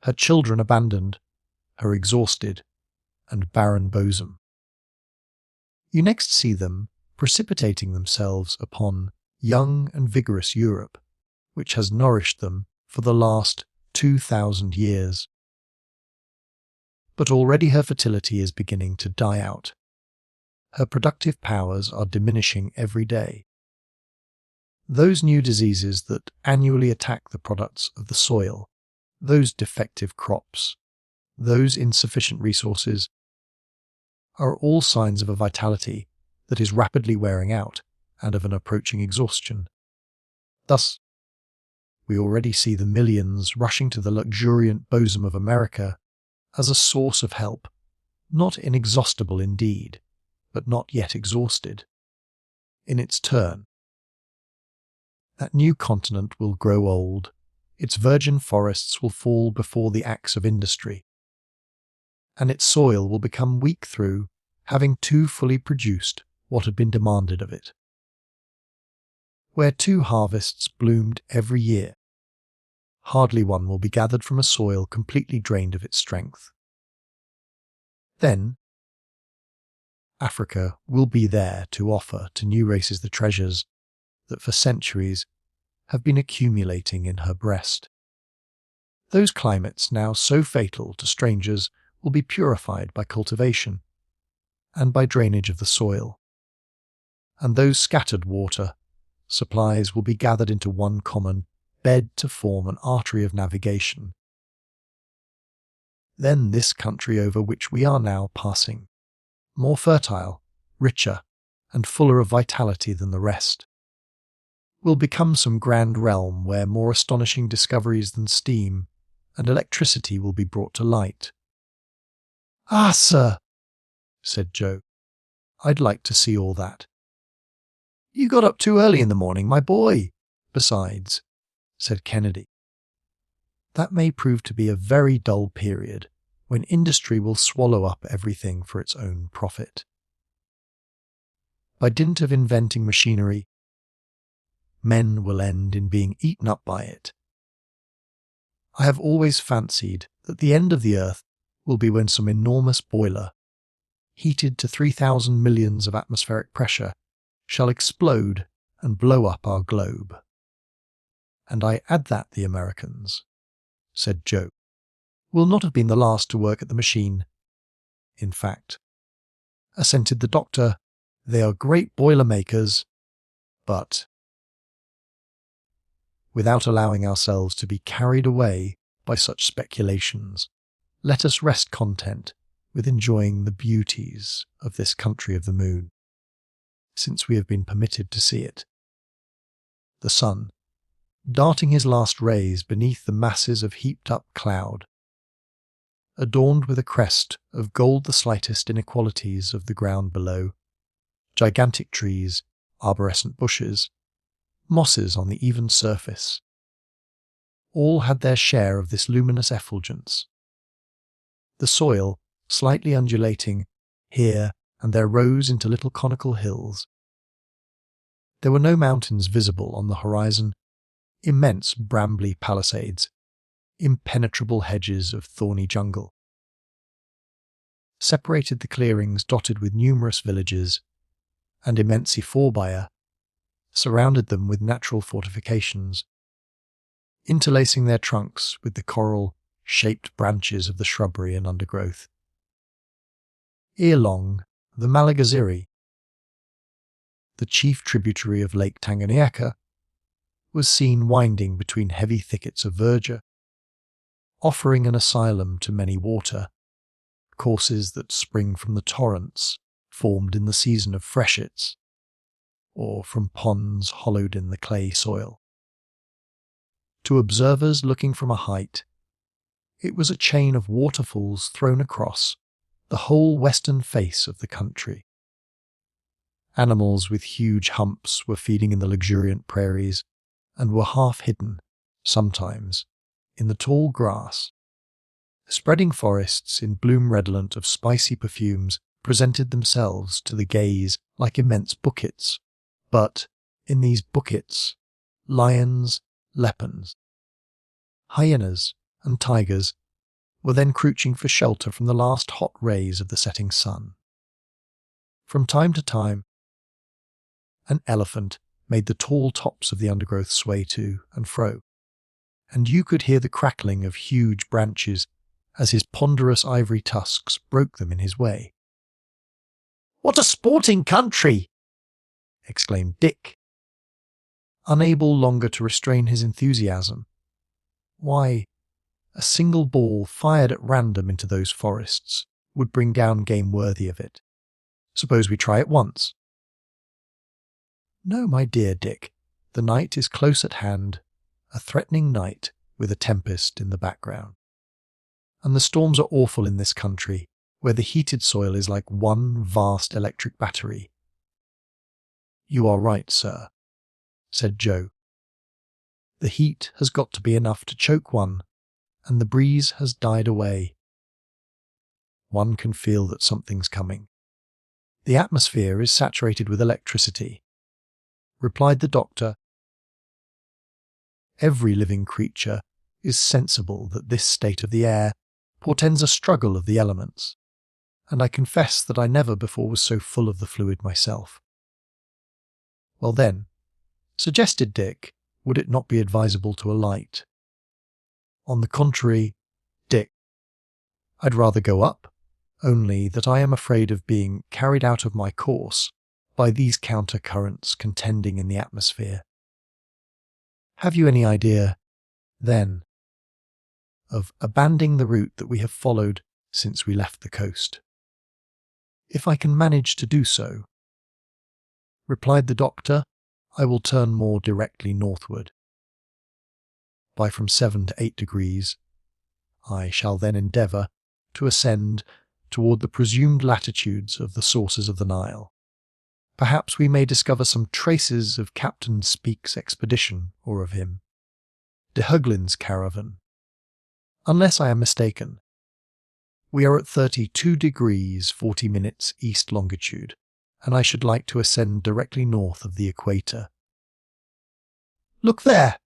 her children abandoned her exhausted and barren bosom. You next see them precipitating themselves upon young and vigorous Europe, which has nourished them for the last 2,000 years. But already her fertility is beginning to die out. Her productive powers are diminishing every day. Those new diseases that annually attack the products of the soil, those defective crops, those insufficient resources, are all signs of a vitality that is rapidly wearing out and of an approaching exhaustion. Thus, we already see the millions rushing to the luxuriant bosom of America as a source of help, not inexhaustible indeed, but not yet exhausted. In its turn, that new continent will grow old, its virgin forests will fall before the axe of industry, and its soil will become weak through having too fully produced what had been demanded of it. Where 2 harvests bloomed every year, hardly one will be gathered from a soil completely drained of its strength. Then, Africa will be there to offer to new races the treasures that for centuries have been accumulating in her breast. Those climates now so fatal to strangers will be purified by cultivation and by drainage of the soil, and those scattered water supplies will be gathered into one common bed to form an artery of navigation. Then this country over which we are now passing, more fertile, richer, and fuller of vitality than the rest, will become some grand realm where more astonishing discoveries than steam and electricity will be brought to light. "Ah, sir," said Joe, "I'd like to see all that." "You got up too early in the morning, my boy. Besides," said Kennedy, "that may prove to be a very dull period when industry will swallow up everything for its own profit. By dint of inventing machinery, men will end in being eaten up by it. I have always fancied that the end of the earth will be when some enormous boiler, heated to 3,000 millions of atmospheric pressure, shall explode and blow up our globe. And I add that the Americans, said Joe, will not have been the last to work at the machine. In fact, assented the doctor, they are great boiler makers, but without allowing ourselves to be carried away by such speculations, let us rest content with enjoying the beauties of this country of the moon, since we have been permitted to see it. The sun, darting his last rays beneath the masses of heaped-up cloud, adorned with a crest of gold the slightest inequalities of the ground below, gigantic trees, arborescent bushes, mosses on the even surface, all had their share of this luminous effulgence. The soil, slightly undulating, here and there rose into little conical hills. There were no mountains visible on the horizon, immense brambly palisades, impenetrable hedges of thorny jungle, separated the clearings dotted with numerous villages, and immense forebaya surrounded them with natural fortifications, interlacing their trunks with the coral-shaped branches of the shrubbery and undergrowth. Ere long, the Malagaziri, the chief tributary of Lake Tanganyika, was seen winding between heavy thickets of verdure, offering an asylum to many water courses that spring from the torrents formed in the season of freshets, or from ponds hollowed in the clay soil. To observers looking from a height, it was a chain of waterfalls thrown across the whole western face of the country. Animals with huge humps were feeding in the luxuriant prairies, and were half hidden, sometimes, in the tall grass. Spreading forests in bloom redolent of spicy perfumes presented themselves to the gaze like immense bouquets, but, in these bouquets, lions, leopards, hyenas, and tigers were then crouching for shelter from the last hot rays of the setting sun. From time to time, an elephant made the tall tops of the undergrowth sway to and fro, and you could hear the crackling of huge branches as his ponderous ivory tusks broke them in his way. "What a sporting country!" exclaimed Dick, unable longer to restrain his enthusiasm. Why, a single ball fired at random into those forests would bring down game worthy of it. Suppose we try it once? No, my dear Dick, the night is close at hand, a threatening night with a tempest in the background. And the storms are awful in this country, where the heated soil is like one vast electric battery. You are right, sir, said Joe. The heat has got to be enough to choke one, and the breeze has died away. One can feel that something's coming. The atmosphere is saturated with electricity, replied the doctor. Every living creature is sensible that this state of the air portends a struggle of the elements, and I confess that I never before was so full of the fluid myself. Well then, suggested Dick, would it not be advisable to alight? On the contrary, Dick, I'd rather go up, only that I am afraid of being carried out of my course by these counter-currents contending in the atmosphere. Have you any idea, then, of abandoning the route that we have followed since we left the coast? If I can manage to do so, replied the doctor, I will turn more directly northward. By from 7 to 8 degrees, I shall then endeavour to ascend toward the presumed latitudes of the sources of the Nile. Perhaps we may discover some traces of Captain Speke's expedition, or of him, de Huglin's caravan. Unless I am mistaken, we are at 32 degrees 40 minutes east longitude, and I should like to ascend directly north of the equator. "Look there!"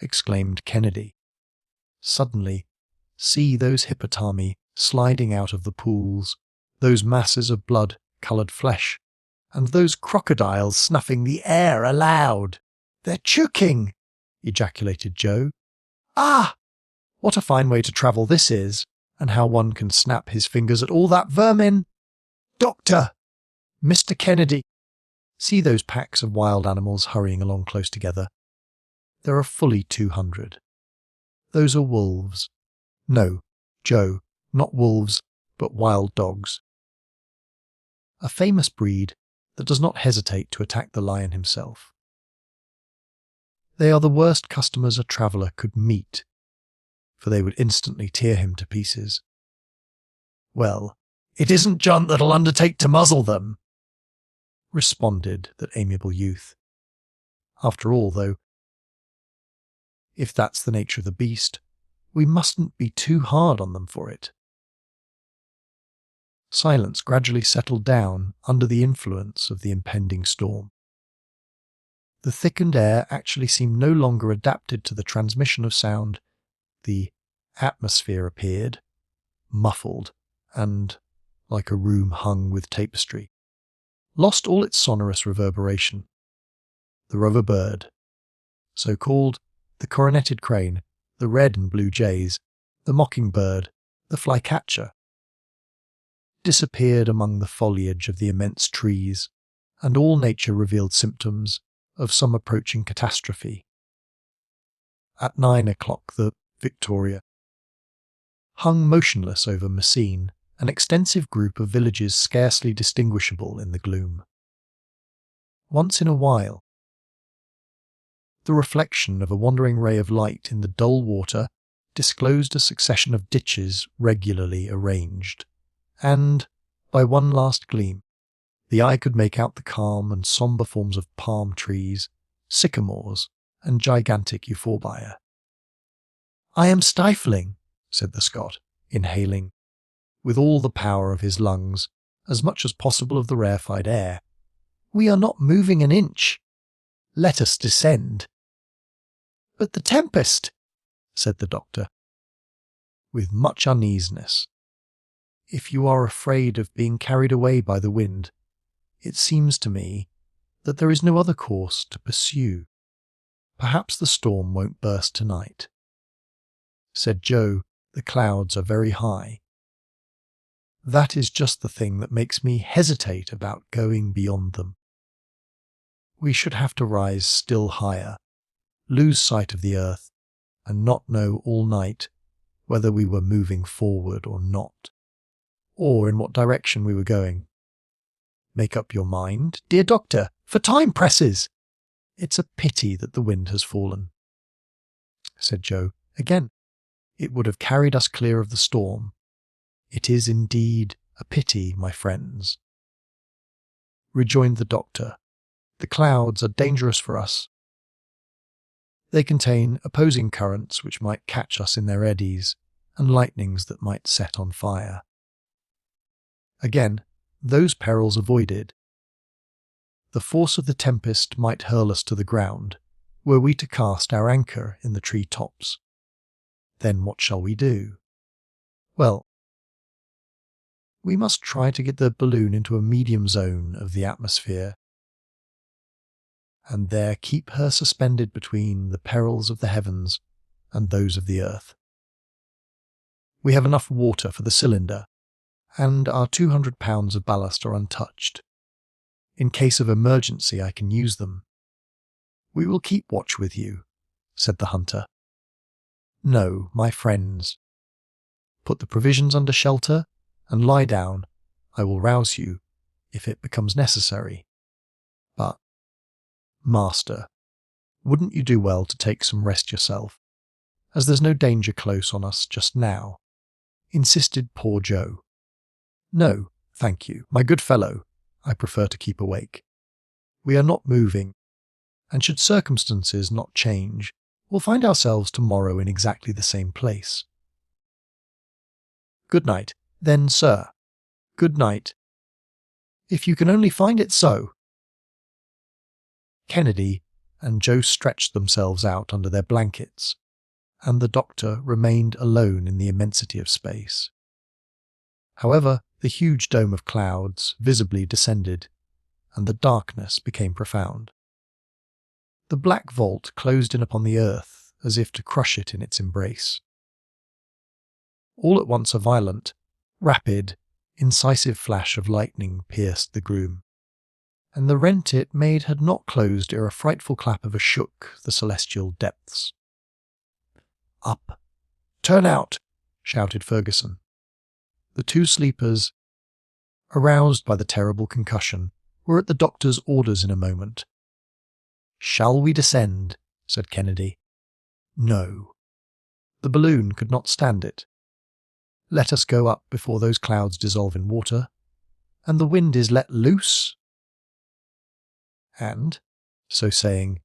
exclaimed Kennedy. "Suddenly, see those hippopotami sliding out of the pools, those masses of blood-coloured flesh, and those crocodiles snuffing the air aloud. They're choking! ejaculated Joe. "Ah! What a fine way to travel this is, and how one can snap his fingers at all that vermin! Doctor! Mr. Kennedy! See those packs of wild animals hurrying along close together? There are fully 200. Those are wolves. No, Joe, not wolves, but wild dogs. A famous breed that does not hesitate to attack the lion himself. They are the worst customers a traveller could meet, for they would instantly tear him to pieces. Well, it isn't Junt that'll undertake to muzzle them, responded that amiable youth. After all, though, if that's the nature of the beast, we mustn't be too hard on them for it. Silence gradually settled down under the influence of the impending storm. The thickened air actually seemed no longer adapted to the transmission of sound. The atmosphere appeared, muffled, and, like a room hung with tapestry, lost all its sonorous reverberation. The rover bird, so called, the coroneted crane, the red and blue jays, the mockingbird, the flycatcher, disappeared among the foliage of the immense trees, and all nature revealed symptoms of some approaching catastrophe. At 9 o'clock the Victoria hung motionless over Messine, an extensive group of villages scarcely distinguishable in the gloom. Once in a while, the reflection of a wandering ray of light in the dull water disclosed a succession of ditches regularly arranged, and, by one last gleam, the eye could make out the calm and sombre forms of palm trees, sycamores, and gigantic euphorbia. "I am stifling," said the Scot, inhaling, with all the power of his lungs, as much as possible of the rarefied air. "We are not moving an inch. Let us descend." "But the tempest," said the doctor, with much uneasiness. "If you are afraid of being carried away by the wind, it seems to me that there is no other course to pursue. Perhaps the storm won't burst tonight." Said Joe, "The clouds are very high." "That is just the thing that makes me hesitate about going beyond them. We should have to rise still higher, lose sight of the earth, and not know all night whether we were moving forward or not, or in what direction we were going. Make up your mind, dear doctor, for time presses. It's a pity that the wind has fallen," said Joe. "Again, it would have carried us clear of the storm. It is indeed a pity, my friends," rejoined the doctor. "The clouds are dangerous for us. They contain opposing currents which might catch us in their eddies, and lightnings that might set on fire. Again, those perils avoided, the force of the tempest might hurl us to the ground, were we to cast our anchor in the tree tops. Then what shall we do? Well, we must try to get the balloon into a medium zone of the atmosphere, and there keep her suspended between the perils of the heavens and those of the earth. We have enough water for the cylinder, and our 200 pounds of ballast are untouched. In case of emergency, I can use them. We will keep watch with you," said the hunter. "No, my friends. Put the provisions under shelter and lie down. I will rouse you if it becomes necessary. But, master, wouldn't you do well to take some rest yourself, as there's no danger close on us just now?" insisted poor Joe. "No, thank you, my good fellow. I prefer to keep awake. We are not moving, and should circumstances not change, we'll find ourselves tomorrow in exactly the same place. Good night, then, sir. Good night. If you can only find it so." Kennedy and Joe stretched themselves out under their blankets, and the doctor remained alone in the immensity of space. However, the huge dome of clouds visibly descended, and the darkness became profound. The black vault closed in upon the earth as if to crush it in its embrace. All at once a violent, rapid, incisive flash of lightning pierced the gloom, and the rent it made had not closed ere a frightful clap of shook the celestial depths. "Up! Turn out!" shouted Ferguson. The two sleepers, aroused by the terrible concussion, were at the doctor's orders in a moment. "Shall we descend?" said Kennedy. "No. The balloon could not stand it. Let us go up before those clouds dissolve in water, and the wind is let loose." And, so saying,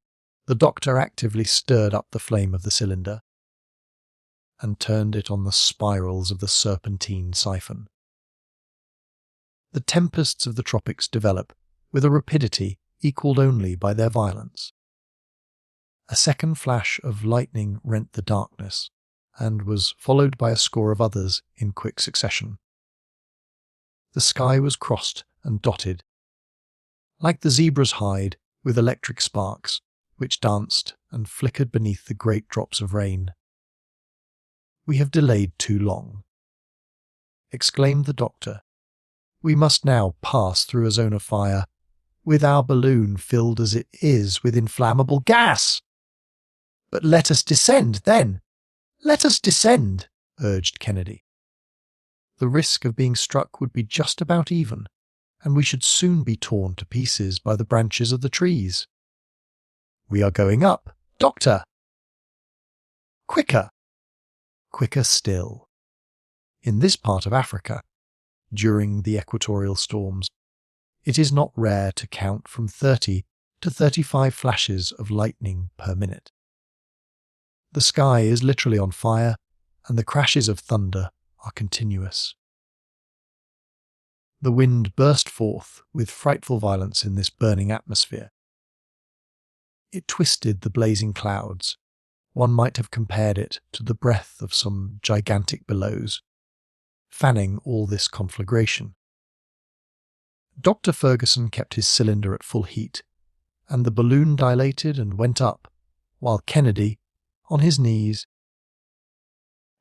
the doctor actively stirred up the flame of the cylinder and turned it on the spirals of the serpentine siphon. The tempests of the tropics develop with a rapidity equalled only by their violence. A second flash of lightning rent the darkness, and was followed by a score of others in quick succession. The sky was crossed and dotted, like the zebra's hide, with electric sparks, which danced and flickered beneath the great drops of rain. "We have delayed too long," exclaimed the doctor. "We must now pass through a zone of fire, with our balloon filled as it is with inflammable gas." "But let us descend, then! Let us descend!" urged Kennedy. "The risk of being struck would be just about even, and we should soon be torn to pieces by the branches of the trees." "We are going up, Doctor!" "Quicker! Quicker still. In this part of Africa, during the equatorial storms, it is not rare to count from 30 to 35 flashes of lightning per minute. The sky is literally on fire, and the crashes of thunder are continuous. The wind burst forth with frightful violence in this burning atmosphere. It twisted the blazing clouds. One might have compared it to the breath of some gigantic bellows, fanning all this conflagration. Dr. Ferguson kept his cylinder at full heat, and the balloon dilated and went up, while Kennedy, on his knees,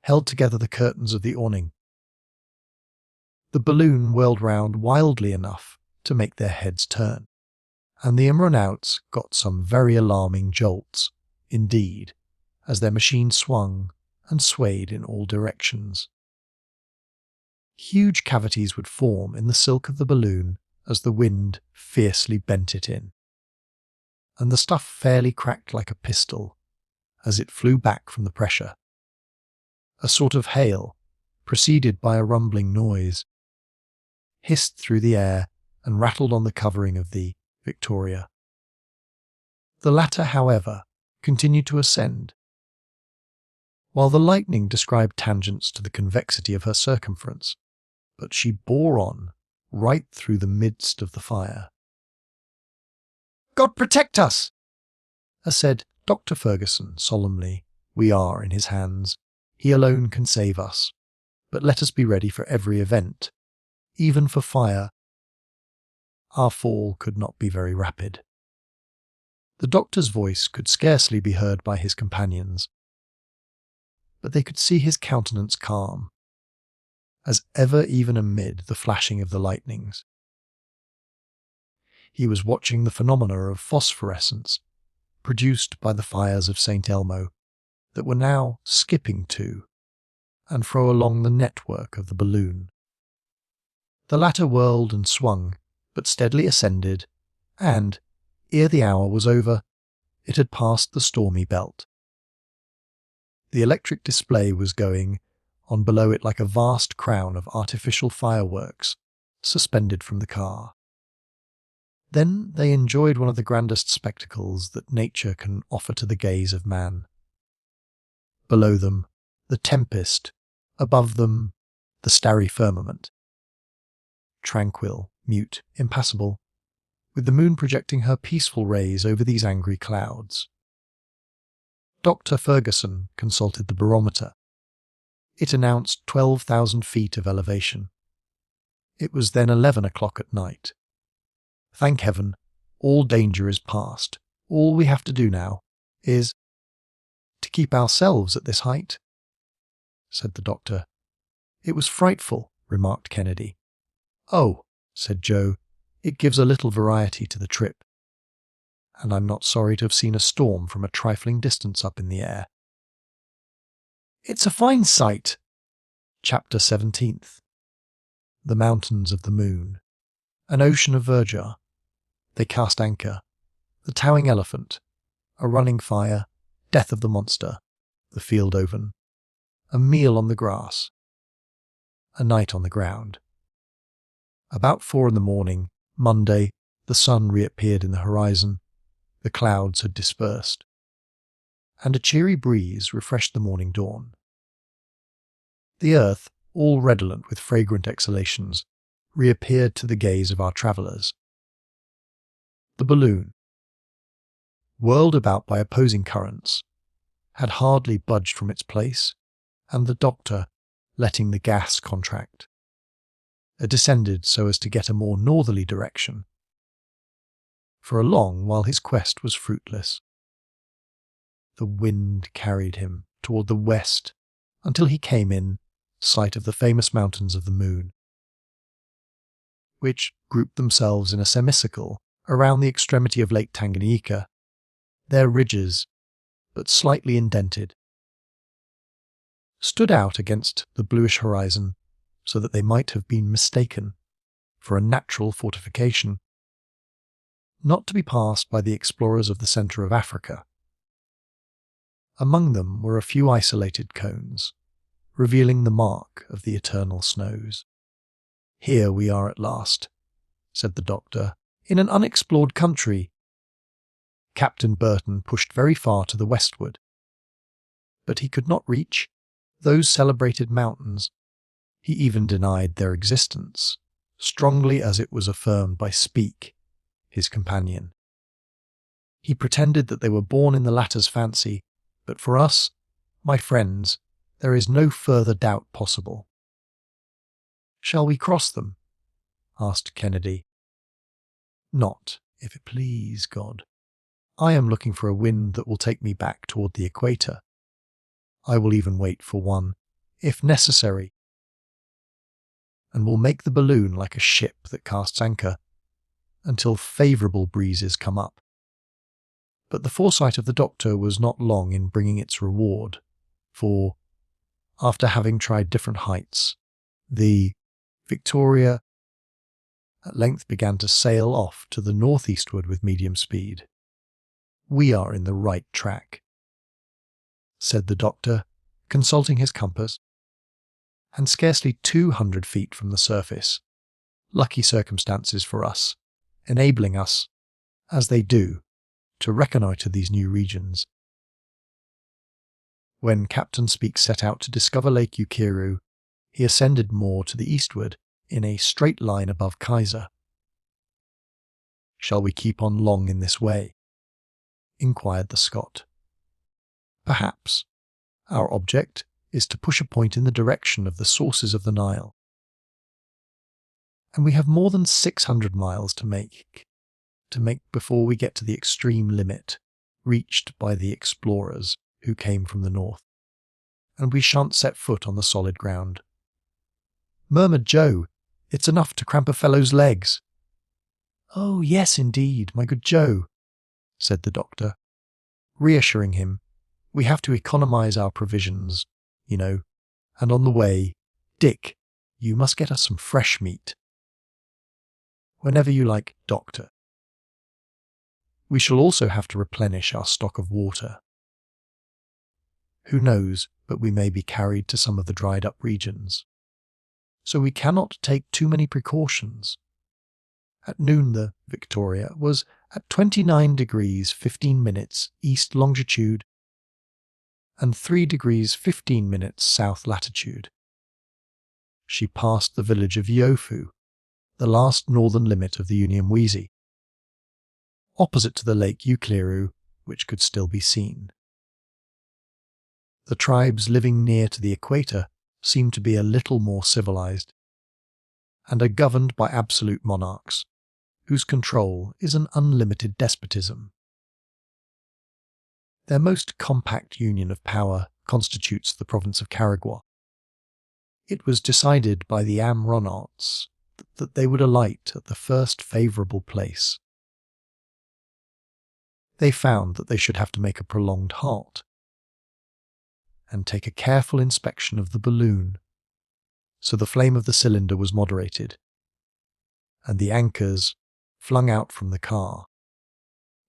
held together the curtains of the awning. The balloon whirled round wildly enough to make their heads turn, and the aeronauts got some very alarming jolts, indeed, as their machine swung and swayed in all directions. Huge cavities would form in the silk of the balloon as the wind fiercely bent it in, and the stuff fairly cracked like a pistol as it flew back from the pressure. A sort of hail, preceded by a rumbling noise, hissed through the air and rattled on the covering of the Victoria. The latter, however, continued to ascend, while the lightning described tangents to the convexity of her circumference, but she bore on right through the midst of the fire. "God protect us!" said Dr. Ferguson solemnly. "We are in his hands. He alone can save us. But let us be ready for every event, even for fire." Our fall could not be very rapid. The doctor's voice could scarcely be heard by his companions, but they could see his countenance calm, as ever even amid the flashing of the lightnings. He was watching the phenomena of phosphorescence produced by the fires of St. Elmo that were now skipping to and fro along the network of the balloon. The latter whirled and swung, but steadily ascended, and, ere the hour was over, it had passed the stormy belt. The electric display was going on below it like a vast crown of artificial fireworks suspended from the car. Then they enjoyed one of the grandest spectacles that nature can offer to the gaze of man. Below them, the tempest; above them, the starry firmament. Tranquil, mute, impassible, with the moon projecting her peaceful rays over these angry clouds. Dr. Ferguson consulted the barometer. It announced 12,000 feet of elevation. It was then 11 o'clock at night. Thank heaven, all danger is past, All we have to do now is to keep ourselves at this height, said the doctor. It was frightful, remarked Kennedy. Oh, said Joe, it gives a little variety to the trip. And I'm not sorry to have seen a storm from a trifling distance up in the air. It's a fine sight. Chapter 17th. The Mountains of the Moon. An ocean of verdure. They cast anchor. The towing elephant. A running fire. Death of the monster. The field oven. A meal on the grass. A night on the ground. About 4 a.m, Monday, the sun reappeared in the horizon. The clouds had dispersed, and a cheery breeze refreshed the morning dawn. The earth, all redolent with fragrant exhalations, reappeared to the gaze of our travellers. The balloon, whirled about by opposing currents, had hardly budged from its place, and the doctor, letting the gas contract, descended so as to get a more northerly direction, for a long while his quest was fruitless. The wind carried him toward the west until he came in sight of the famous mountains of the moon, which grouped themselves in a semicircle around the extremity of Lake Tanganyika, their ridges, but slightly indented, stood out against the bluish horizon so that they might have been mistaken for a natural fortification, not to be passed by the explorers of the centre of Africa. Among them were a few isolated cones, revealing the mark of the eternal snows. Here we are at last, said the doctor, in an unexplored country. Captain Burton pushed very far to the westward, but he could not reach those celebrated mountains. He even denied their existence, strongly as it was affirmed by Speke, his companion. He pretended that they were born in the latter's fancy, but for us, my friends, there is no further doubt possible. Shall we cross them? Asked Kennedy. Not, if it please God. I am looking for a wind that will take me back toward the equator. I will even wait for one, if necessary, and will make the balloon like a ship that casts anchor, until favourable breezes come up. But the foresight of the doctor was not long in bringing its reward, for, after having tried different heights, the Victoria at length began to sail off to the northeastward with medium speed. We are in the right track, said the doctor, consulting his compass, and scarcely 200 feet from the surface. Lucky circumstances for us, enabling us, as they do, to reconnoitre these new regions. When Captain Speke set out to discover Lake Ukiru, he ascended more to the eastward in a straight line above Kazeh. Shall we keep on long in this way? Inquired the Scot. Perhaps. Our object is to push a point in the direction of the sources of the Nile. And we have more than 600 miles to make before we get to the extreme limit reached by the explorers who came from the north, and we shan't set foot on the solid ground. Murmured Joe, it's enough to cramp a fellow's legs. Oh, yes, indeed, my good Joe, said the doctor, reassuring him. We have to economise our provisions, you know, and on the way, Dick, you must get us some fresh meat. Whenever you like, doctor. We shall also have to replenish our stock of water. Who knows but we may be carried to some of the dried-up regions. So we cannot take too many precautions. At noon the Victoria was at 29 degrees 15 minutes east longitude and 3 degrees 15 minutes south latitude. She passed the village of Yofu, the last northern limit of the Unyamwezi, opposite to the Lake Ukiru, which could still be seen. The tribes living near to the equator seem to be a little more civilized, and are governed by absolute monarchs, whose control is an unlimited despotism. Their most compact union of power constitutes the province of Karagwah. It was decided by the Amronauts that they would alight at the first favourable place. They found that they should have to make a prolonged halt and take a careful inspection of the balloon, so the flame of the cylinder was moderated, and the anchors flung out from the car,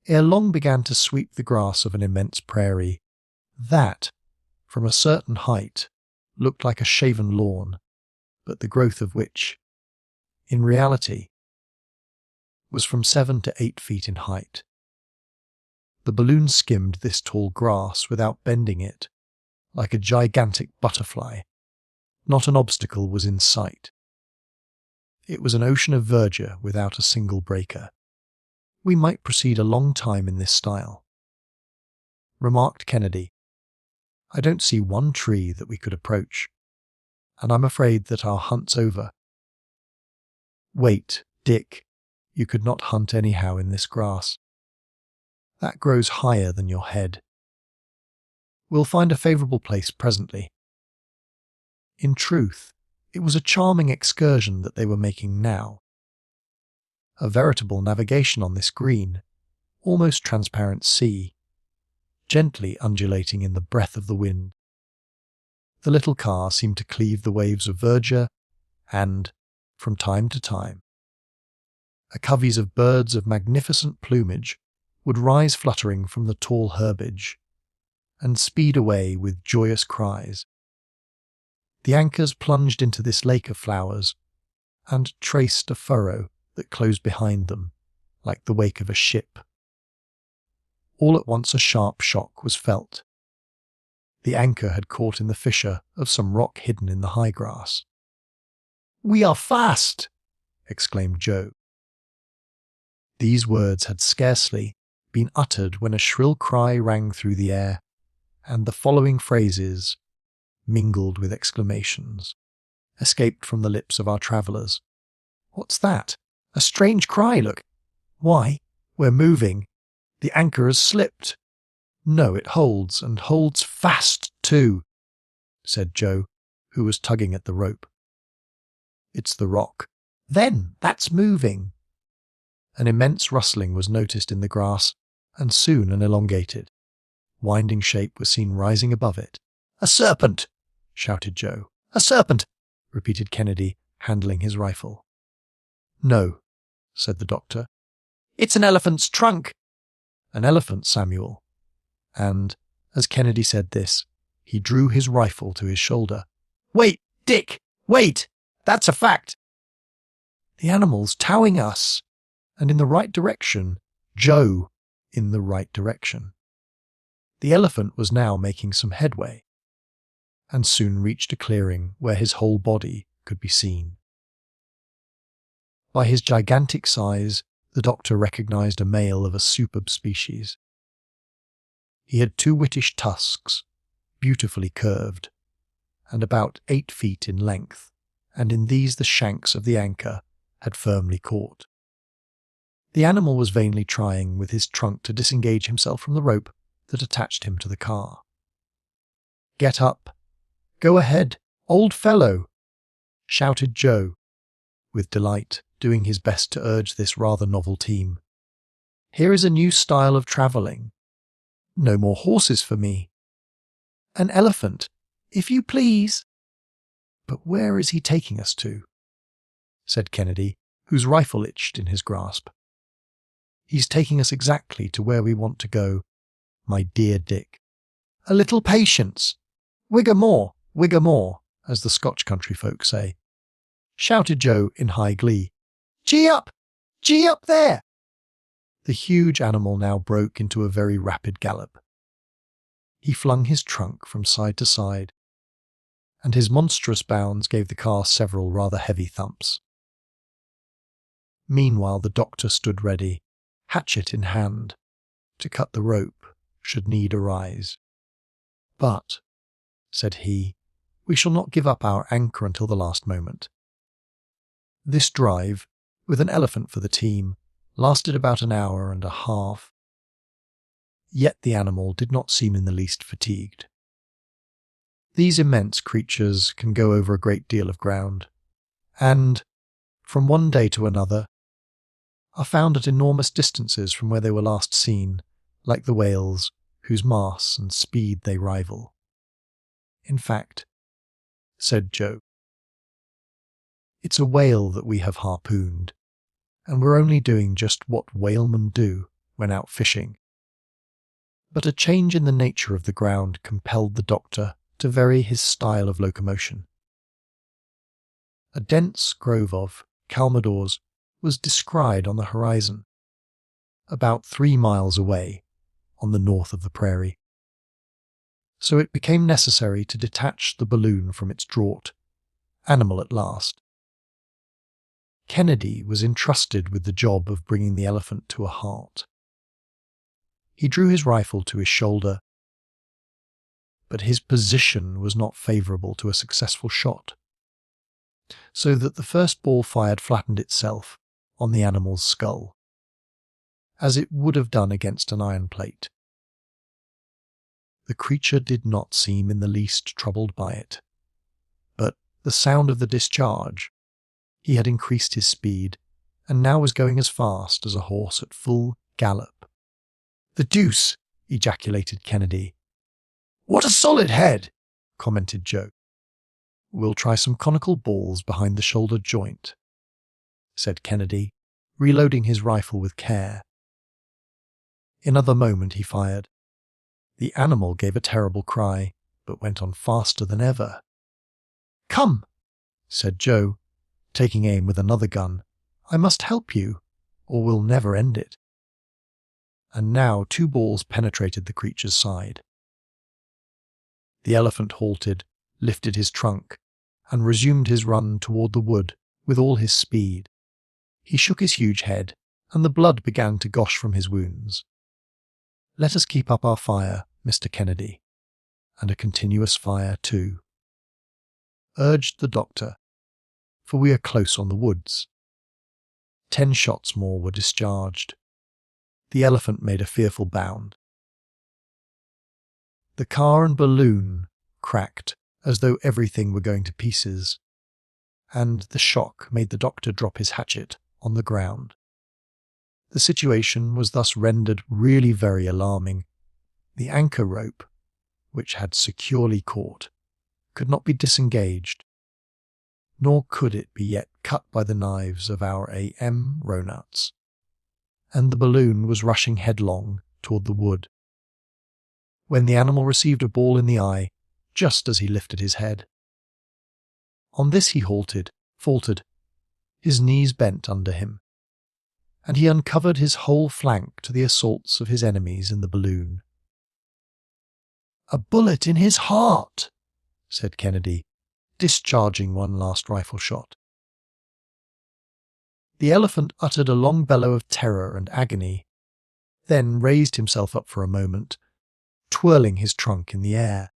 ere long began to sweep the grass of an immense prairie that, from a certain height, looked like a shaven lawn, but the growth of which, in reality, was from 7 to 8 feet in height. The balloon skimmed this tall grass without bending it, like a gigantic butterfly. Not an obstacle was in sight. It was an ocean of verdure without a single breaker. "We might proceed a long time in this style," remarked Kennedy. "I don't see one tree that we could approach, and I'm afraid that our hunt's over." "Wait, Dick, you could not hunt anyhow in this grass. That grows higher than your head. We'll find a favourable place presently." In truth, it was a charming excursion that they were making now. A veritable navigation on this green, almost transparent sea, gently undulating in the breath of the wind. The little car seemed to cleave the waves of verdure, and, from time to time, a coveys of birds of magnificent plumage would rise fluttering from the tall herbage, and speed away with joyous cries. The anchors plunged into this lake of flowers, and traced a furrow that closed behind them, like the wake of a ship. All at once a sharp shock was felt. The anchor had caught in the fissure of some rock hidden in the high grass. "We are fast!" exclaimed Joe. These words had scarcely been uttered when a shrill cry rang through the air, and the following phrases, mingled with exclamations, escaped from the lips of our travellers. "What's that? A strange cry, look! Why, we're moving! The anchor has slipped! No, it holds, and holds fast too," said Joe, who was tugging at the rope. "It's the rock. Then that's moving!" An immense rustling was noticed in the grass, and soon an elongated, winding shape was seen rising above it. "A serpent!" shouted Joe. "A serpent!" repeated Kennedy, handling his rifle. "No," said the doctor. "It's an elephant's trunk." "An elephant, Samuel." And, as Kennedy said this, he drew his rifle to his shoulder. "Wait, Dick! Wait! That's a fact! The animal's towing us, and in the right direction, Joe in the right direction." The elephant was now making some headway, and soon reached a clearing where his whole body could be seen. By his gigantic size, the doctor recognized a male of a superb species. He had 2 whitish tusks, beautifully curved, and about 8 feet in length, and in these the shanks of the anchor had firmly caught. The animal was vainly trying with his trunk to disengage himself from the rope that attached him to the car. "Get up! Go ahead, old fellow!" shouted Joe, with delight, doing his best to urge this rather novel team. "Here is a new style of travelling. No more horses for me. An elephant, if you please." "But where is he taking us to?" said Kennedy, whose rifle itched in his grasp. "He's taking us exactly to where we want to go, my dear Dick." "A little patience. Wigger more, as the Scotch country folk say," shouted Joe in high glee. Gee up there!" The huge animal now broke into a very rapid gallop. He flung his trunk from side to side, and his monstrous bounds gave the car several rather heavy thumps. Meanwhile the doctor stood ready, hatchet in hand, to cut the rope should need arise. "But," said he, "we shall not give up our anchor until the last moment." This drive, with an elephant for the team, lasted about an hour and a half. yet the animal did not seem in the least fatigued. These immense creatures can go over a great deal of ground, and, from one day to another, are found at enormous distances from where they were last seen, like the whales, whose mass and speed they rival. In fact, said Joe, it's a whale that we have harpooned, and we're only doing just what whalemen do when out fishing. But a change in the nature of the ground compelled the doctor to vary his style of locomotion. A dense grove of calmadores was descried on the horizon, about 3 miles away, on the north of the prairie. So it became necessary to detach the balloon from its draught, animal at last. Kennedy was entrusted with the job of bringing the elephant to a halt. He drew his rifle to his shoulder, but his position was not favourable to a successful shot, so that the first ball fired flattened itself on the animal's skull, as it would have done against an iron plate. The creature did not seem in the least troubled by it, but the sound of the discharge, he had increased his speed, and now was going as fast as a horse at full gallop. "The deuce!" ejaculated Kennedy. "What a solid head!" commented Joe. "We'll try some conical balls behind the shoulder joint," said Kennedy, reloading his rifle with care. In another moment he fired. The animal gave a terrible cry, but went on faster than ever. "Come," said Joe, taking aim with another gun. "I must help you, or we'll never end it." And now 2 balls penetrated the creature's side. The elephant halted, lifted his trunk, and resumed his run toward the wood with all his speed. He shook his huge head, and the blood began to gush from his wounds. "Let us keep up our fire, Mr. Kennedy, and a continuous fire too," urged the doctor, "for we are close on the woods." 10 shots more were discharged. The elephant made a fearful bound. The car and balloon cracked as though everything were going to pieces, and the shock made the doctor drop his hatchet on the ground. The situation was thus rendered really very alarming. The anchor rope, which had securely caught, could not be disengaged, nor could it be yet cut by the knives of our A.M. Ronauts, and the balloon was rushing headlong toward the wood, when the animal received a ball in the eye just as he lifted his head. On this he halted, faltered, his knees bent under him, and he uncovered his whole flank to the assaults of his enemies in the balloon. "A bullet in his heart," said Kennedy, discharging one last rifle shot. The elephant uttered a long bellow of terror and agony, then raised himself up for a moment, twirling his trunk in the air,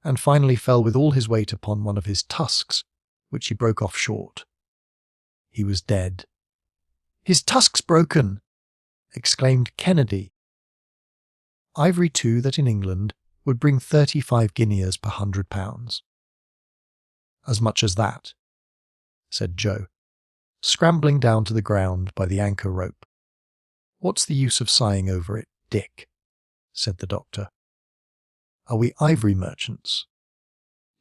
and finally fell with all his weight upon one of his tusks, which he broke off short. He was dead. "His tusk's broken!" exclaimed Kennedy. Ivory, too, that in England would bring 35 guineas per £100. "As much as that," said Joe, scrambling down to the ground by the anchor rope. "What's the use of sighing over it, Dick?" said the doctor. "Are we ivory merchants?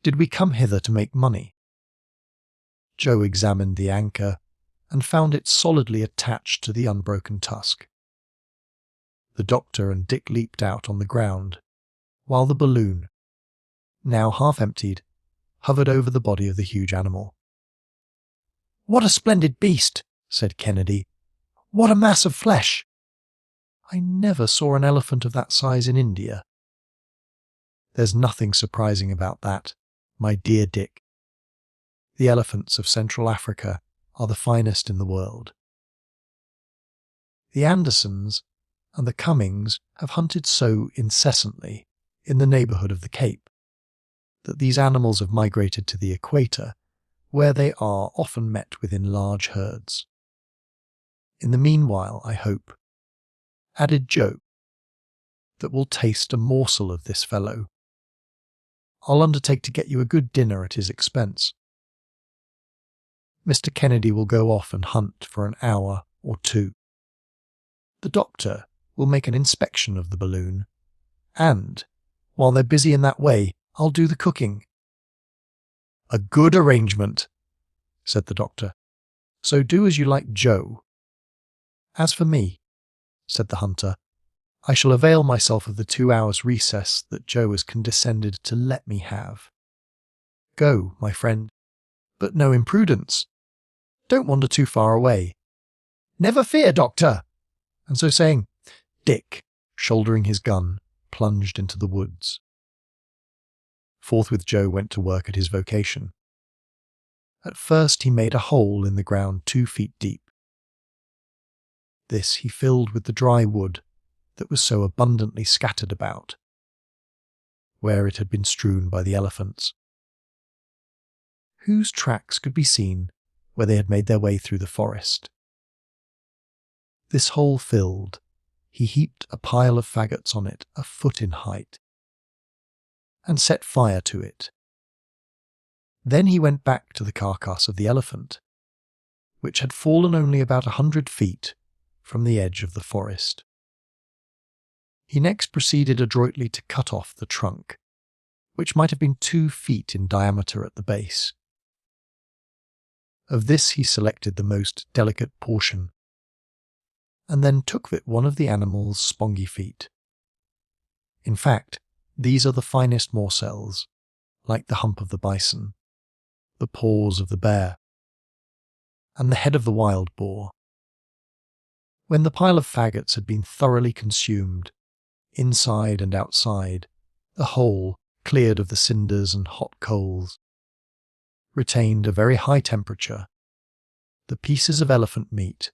Did we come hither to make money?" Joe examined the anchor and found it solidly attached to the unbroken tusk. The doctor and Dick leaped out on the ground, while the balloon, now half emptied, hovered over the body of the huge animal. "What a splendid beast!" said Kennedy. "What a mass of flesh! I never saw an elephant of that size in India." "There's nothing surprising about that, my dear Dick. The elephants of Central Africa are the finest in the world. The Andersons and the Cummings have hunted so incessantly in the neighbourhood of the Cape that these animals have migrated to the equator, where they are often met with in large herds. In the meanwhile, I hope," added Joe, that will taste a morsel of this fellow. I'll undertake to get you a good dinner at his expense. Mr. Kennedy will go off and hunt for an hour or two. The doctor will make an inspection of the balloon, and, while they're busy in that way, I'll do the cooking." "A good arrangement," said the doctor. "So do as you like, Joe." "As for me," said the hunter, "I shall avail myself of the 2 hours' recess that Joe has condescended to let me have. Go, my friend, but no imprudence. Don't wander too far away." "Never fear, doctor." And so saying, Dick, shouldering his gun, plunged into the woods. Forthwith Joe went to work at his vocation. At first he made a hole in the ground 2 feet deep. This he filled with the dry wood that was so abundantly scattered about, where it had been strewn by the elephants, whose tracks could be seen where they had made their way through the forest. This hole filled, he heaped a pile of faggots on it 1 foot in height, and set fire to it. Then he went back to the carcass of the elephant, which had fallen only about 100 feet from the edge of the forest. He next proceeded adroitly to cut off the trunk, which might have been 2 feet in diameter at the base. Of this he selected the most delicate portion, and then took with one of the animal's spongy feet. In fact, these are the finest morsels, like the hump of the bison, the paws of the bear, and the head of the wild boar. When the pile of faggots had been thoroughly consumed, inside and outside, the whole, cleared of the cinders and hot coals, retained a very high temperature, the pieces of elephant meat,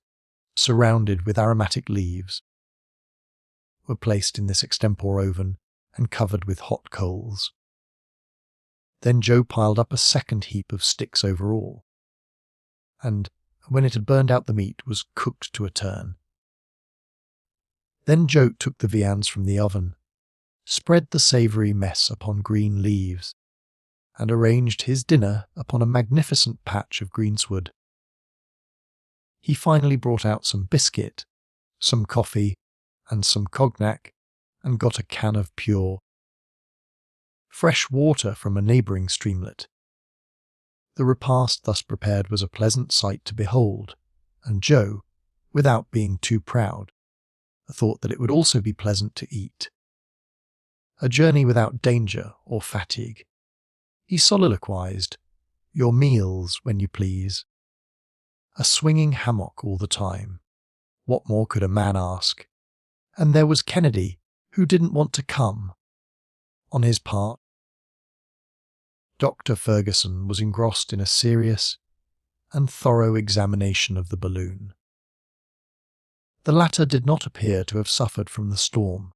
surrounded with aromatic leaves, were placed in this extempore oven and covered with hot coals. Then Joe piled up a second heap of sticks over all, and, when it had burned out the meat, was cooked to a turn. Then Joe took the viands from the oven, spread the savoury mess upon green leaves, and arranged his dinner upon a magnificent patch of greensward. He finally brought out some biscuit, some coffee, and some cognac, and got a can of pure, fresh water from a neighbouring streamlet. The repast thus prepared was a pleasant sight to behold, and Joe, without being too proud, thought that it would also be pleasant to eat. A journey without danger or fatigue. He soliloquized, "Your meals, when you please. A swinging hammock all the time. What more could a man ask? And there was Kennedy, who didn't want to come." On his part, Dr. Ferguson was engrossed in a serious and thorough examination of the balloon. The latter did not appear to have suffered from the storm.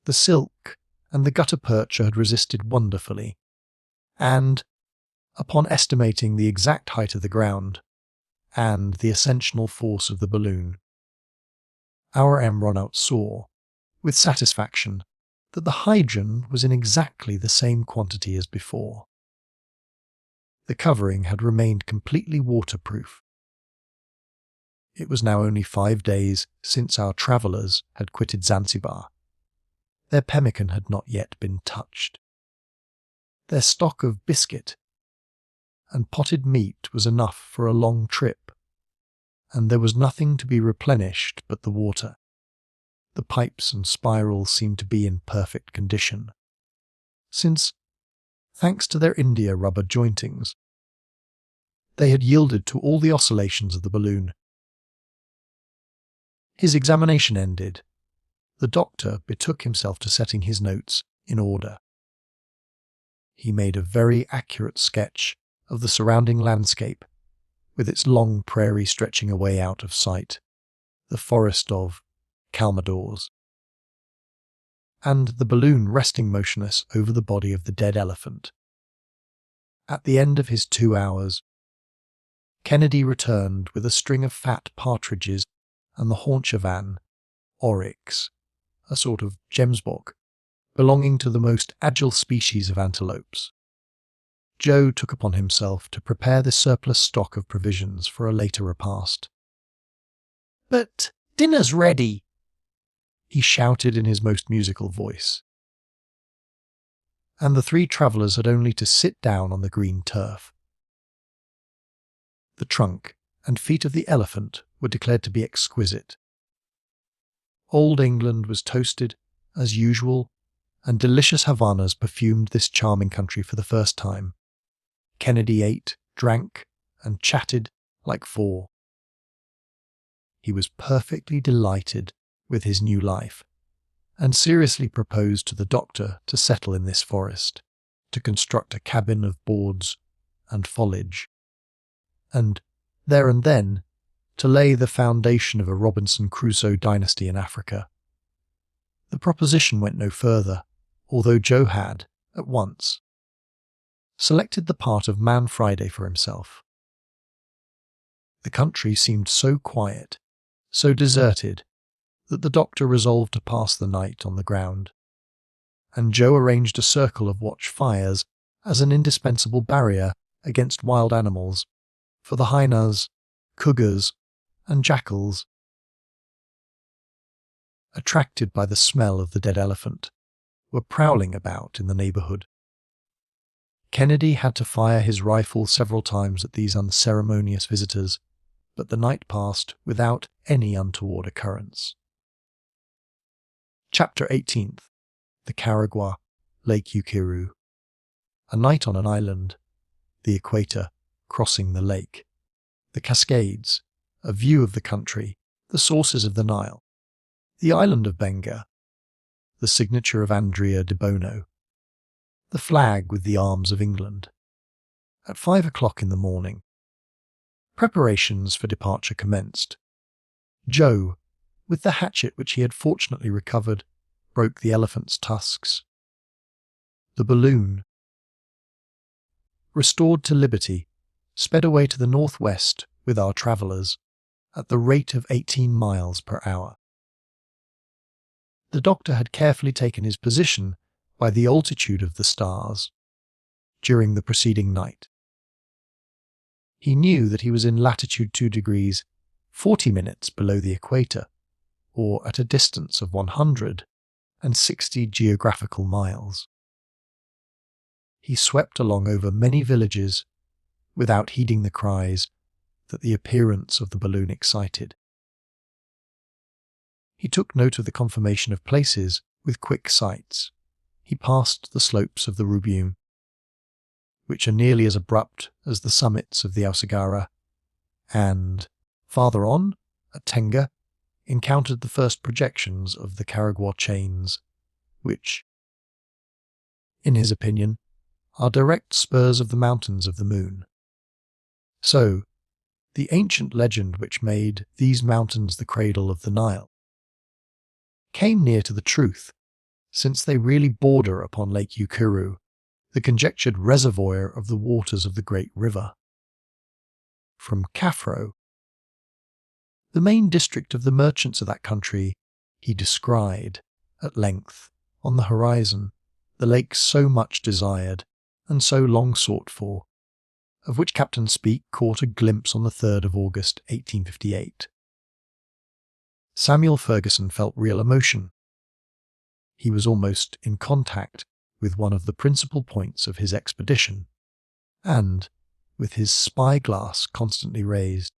The silk and the gutta percha had resisted wonderfully, and, upon estimating the exact height of the ground and the ascensional force of the balloon, our aeronaut saw, with satisfaction, that the hydrogen was in exactly the same quantity as before. The covering had remained completely waterproof. It was now only 5 days since our travellers had quitted Zanzibar. Their pemmican had not yet been touched. Their stock of biscuit and potted meat was enough for a long trip, and there was nothing to be replenished but the water. The pipes and spirals seemed to be in perfect condition, since, thanks to their India rubber jointings, they had yielded to all the oscillations of the balloon. His examination ended, the doctor betook himself to setting his notes in order. He made a very accurate sketch of the surrounding landscape, with its long prairie stretching away out of sight, the forest of calmadors, and the balloon resting motionless over the body of the dead elephant. At the end of his 2 hours, Kennedy returned with a string of fat partridges and the haunch of an oryx, a sort of gemsbok, belonging to the most agile species of antelopes. Joe took upon himself to prepare this surplus stock of provisions for a later repast. "But dinner's ready," he shouted in his most musical voice. And the three travellers had only to sit down on the green turf. The trunk and feet of the elephant were declared to be exquisite. Old England was toasted, as usual, and delicious Havanas perfumed this charming country for the first time. Kennedy ate, drank, and chatted like four. He was perfectly delighted with his new life, and seriously proposed to the doctor to settle in this forest, to construct a cabin of boards and foliage, and, there and then, to lay the foundation of a Robinson Crusoe dynasty in Africa. The proposition went no further, although Joe had, at once, selected the part of Man Friday for himself. The country seemed so quiet, so deserted, that the doctor resolved to pass the night on the ground, and Joe arranged a circle of watch fires as an indispensable barrier against wild animals, for the hyenas, cougars, and jackals, attracted by the smell of the dead elephant, were prowling about in the neighbourhood. Kennedy had to fire his rifle several times at these unceremonious visitors, but the night passed without any untoward occurrence. Chapter 18th. The Karagwah, Lake Ukiru. A night on an island, the equator, crossing the lake, the Cascades, a view of the country, the sources of the Nile, the island of Benga, the signature of Andrea de Bornou, the flag with the arms of England. At 5 o'clock in the morning, preparations for departure commenced. Joe, with the hatchet which he had fortunately recovered, broke the elephant's tusks. The balloon, restored to liberty, sped away to the northwest with our travellers at the rate of 18 miles per hour. The doctor had carefully taken his position by the altitude of the stars during the preceding night. He knew that he was in latitude 2 degrees 40 minutes below the equator, or at a distance of 160 geographical miles. He swept along over many villages without heeding the cries that the appearance of the balloon excited. He took note of the conformation of places with quick sights. He passed the slopes of the Rubium, which are nearly as abrupt as the summits of the Ausagara, and, farther on, at Tenga, encountered the first projections of the Karagwah chains, which, in his opinion, are direct spurs of the mountains of the moon. So, the ancient legend which made these mountains the cradle of the Nile came near to the truth, since they really border upon Lake Ukiru, the conjectured reservoir of the waters of the great river. From Caffro, the main district of the merchants of that country, he descried, at length, on the horizon, the lake so much desired and so long sought for, of which Captain Speke caught a glimpse on the 3rd of August 1858. Samuel Ferguson felt real emotion. He was almost in contact with one of the principal points of his expedition, and, with his spy-glass constantly raised,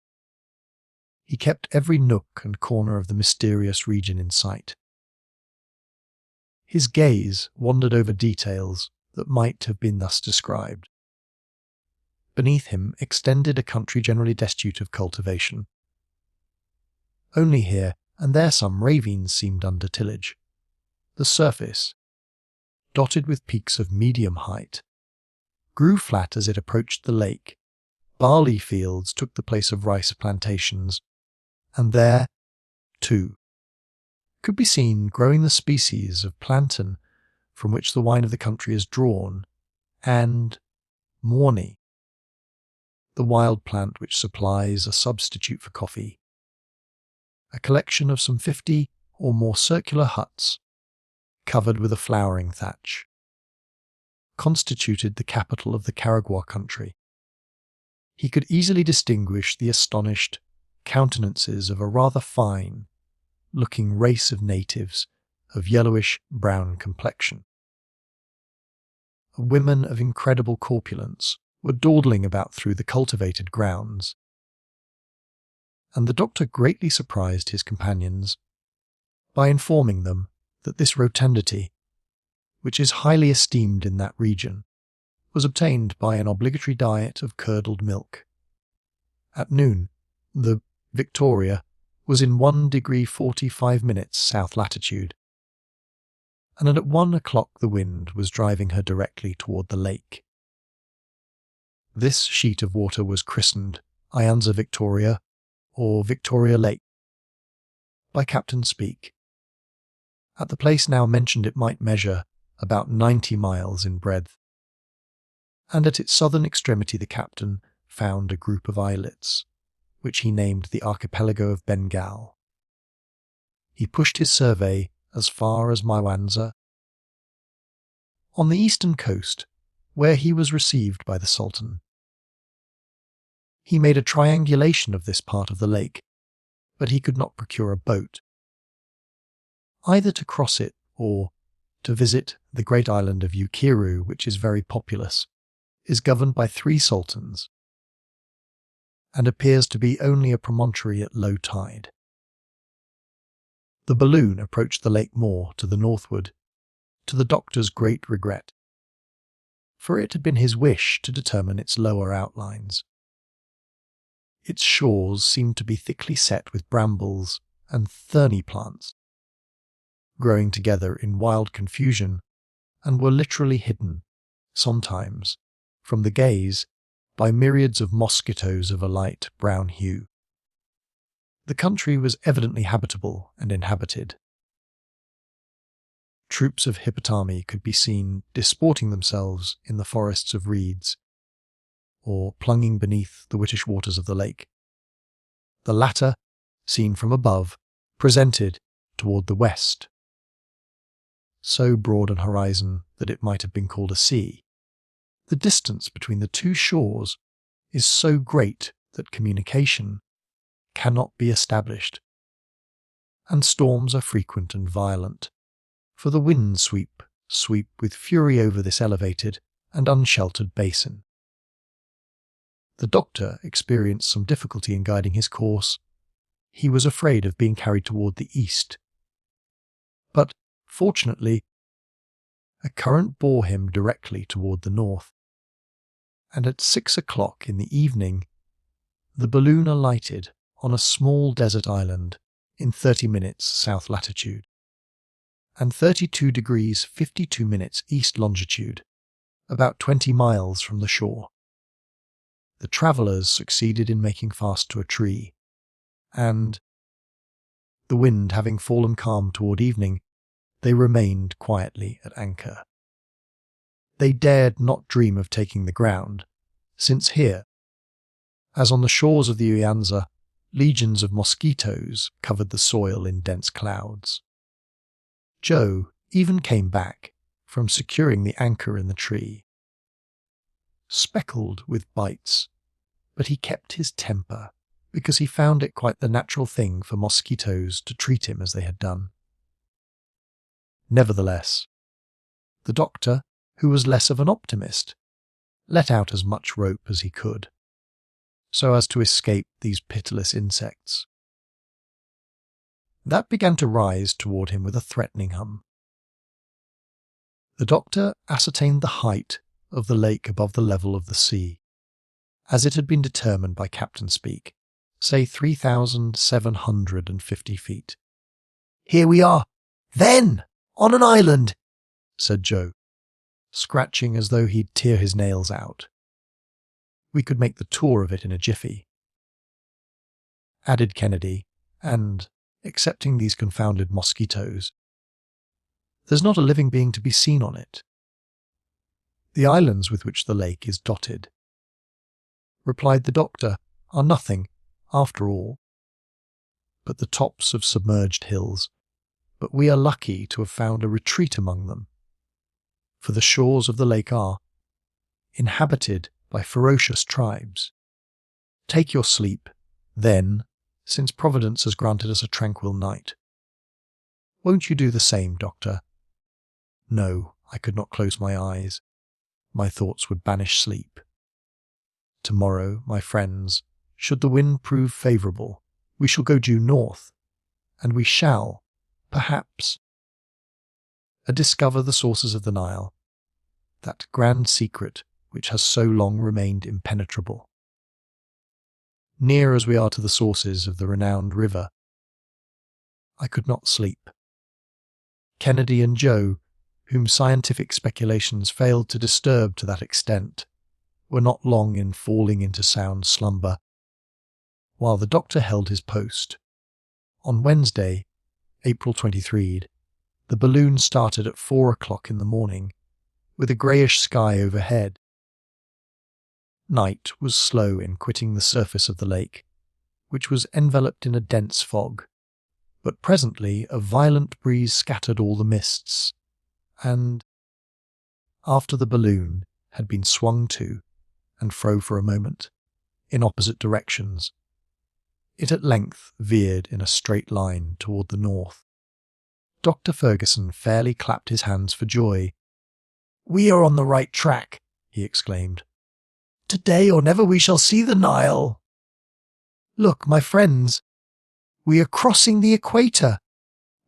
he kept every nook and corner of the mysterious region in sight. His gaze wandered over details that might have been thus described. Beneath him extended a country generally destitute of cultivation. Only here and there some ravines seemed under tillage. The surface, dotted with peaks of medium height, grew flat as it approached the lake. Barley fields took the place of rice plantations, and there, too, could be seen growing the species of plantain from which the wine of the country is drawn, and morni, the wild plant which supplies a substitute for coffee. A collection of some 50 or more circular huts covered with a flowering thatch, constituted the capital of the Karagwah country. He could easily distinguish the astonished countenances of a rather fine-looking race of natives of yellowish-brown complexion. Women of incredible corpulence were dawdling about through the cultivated grounds, and the doctor greatly surprised his companions by informing them that this rotundity, which is highly esteemed in that region, was obtained by an obligatory diet of curdled milk. At noon, the Victoria was in 1 degree 45 minutes south latitude, and at 1 o'clock the wind was driving her directly toward the lake. This sheet of water was christened Nyanza Victoria, or Victoria Lake, by Captain Speke. At the place now mentioned it might measure about 90 miles in breadth, and at its southern extremity the captain found a group of islets, which he named the archipelago of Bengal. He pushed his survey as far as Mwanza. On the eastern coast, where he was received by the Sultan, he made a triangulation of this part of the lake, but he could not procure a boat. Either to cross it or to visit the great island of Ukiru, which is very populous, is governed by 3 sultans, and appears to be only a promontory at low tide. The balloon approached the lake more to the northward, to the doctor's great regret, for it had been his wish to determine its lower outlines. Its shores seemed to be thickly set with brambles and thorny plants, growing together in wild confusion, and were literally hidden, sometimes, from the gaze by myriads of mosquitoes of a light brown hue. The country was evidently habitable and inhabited. Troops of hippopotami could be seen disporting themselves in the forests of reeds, or plunging beneath the whitish waters of the lake. The latter, seen from above, presented toward the west so broad an horizon that it might have been called a sea. The distance between the 2 shores is so great that communication cannot be established, and storms are frequent and violent, for the winds sweep with fury over this elevated and unsheltered basin. The doctor experienced some difficulty in guiding his course. He was afraid of being carried toward the east, but, fortunately, a current bore him directly toward the north, and at 6 o'clock in the evening the balloon alighted on a small desert island in 30 minutes south latitude, and 32 degrees 52 minutes east longitude, about 20 miles from the shore. The travellers succeeded in making fast to a tree, and, the wind having fallen calm toward evening, they remained quietly at anchor. They dared not dream of taking the ground, since here, as on the shores of the Nyanza, legions of mosquitoes covered the soil in dense clouds. Joe even came back from securing the anchor in the tree, speckled with bites, but he kept his temper because he found it quite the natural thing for mosquitoes to treat him as they had done. Nevertheless, the doctor, who was less of an optimist, let out as much rope as he could, so as to escape these pitiless insects. That began to rise toward him with a threatening hum. The doctor ascertained the height of the lake above the level of the sea, as it had been determined by Captain Speke, say 3,750 feet. "Here we are, then, on an island," said Joe, scratching as though he'd tear his nails out. "We could make the tour of it in a jiffy," added Kennedy, "and, excepting these confounded mosquitoes, there's not a living being to be seen on it. The islands with which the lake is dotted," replied the doctor, "are nothing, after all, but the tops of submerged hills, but we are lucky to have found a retreat among them, for the shores of the lake are inhabited by ferocious tribes. Take your sleep, then, since Providence has granted us a tranquil night. Won't you do the same, Doctor? No, I could not close my eyes. My thoughts would banish sleep. Tomorrow, my friends, should the wind prove favourable, we shall go due north, and we shall, perhaps, discover the sources of the Nile, that grand secret which has so long remained impenetrable. Near as we are to the sources of the renowned river, I could not sleep. Kennedy and Joe, whom scientific speculations failed to disturb to that extent, were not long in falling into sound slumber, while the doctor held his post. On Wednesday, April 23rd, the balloon started at 4 o'clock in the morning, with a greyish sky overhead. Night was slow in quitting the surface of the lake, which was enveloped in a dense fog, but presently a violent breeze scattered all the mists, and, after the balloon had been swung to and fro for a moment, in opposite directions, it at length veered in a straight line toward the north. Dr. Fergusson fairly clapped his hands for joy. "We are on the right track," he exclaimed. "Today or never we shall see the Nile. Look, my friends, we are crossing the equator.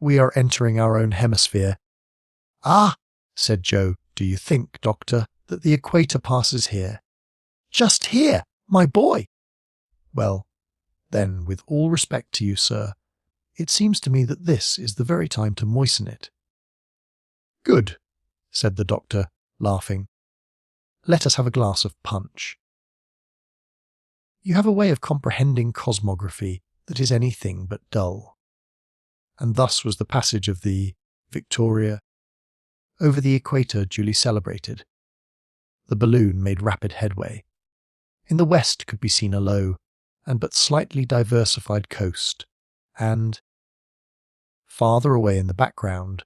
We are entering our own hemisphere." "Ah," said Joe, "do you think, Doctor, that the equator passes here?" "Just here, my boy." "Well, then, with all respect to you, sir, it seems to me that this is the very time to moisten it." "Good," said the doctor, laughing. "Let us have a glass of punch." You have a way of comprehending cosmography that is anything but dull. And thus was the passage of the Victoria over the equator duly celebrated. The balloon made rapid headway. In the west could be seen a low and but slightly diversified coast, and, farther away in the background,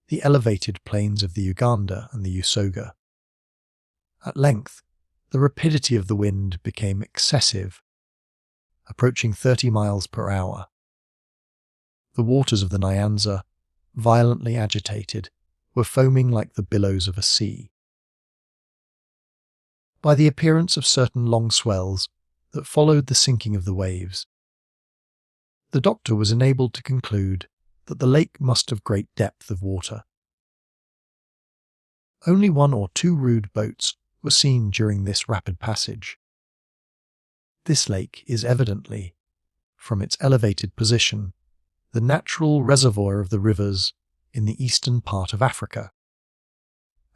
the elevated plains of the Uganda and the Usoga. At length, the rapidity of the wind became excessive, approaching 30 miles per hour. The waters of the Nyanza, violently agitated, were foaming like the billows of a sea. By the appearance of certain long swells that followed the sinking of the waves, the doctor was enabled to conclude that the lake must have great depth of water. Only 1 or 2 rude boats were seen during this rapid passage. This lake is evidently, from its elevated position, the natural reservoir of the rivers in the eastern part of Africa,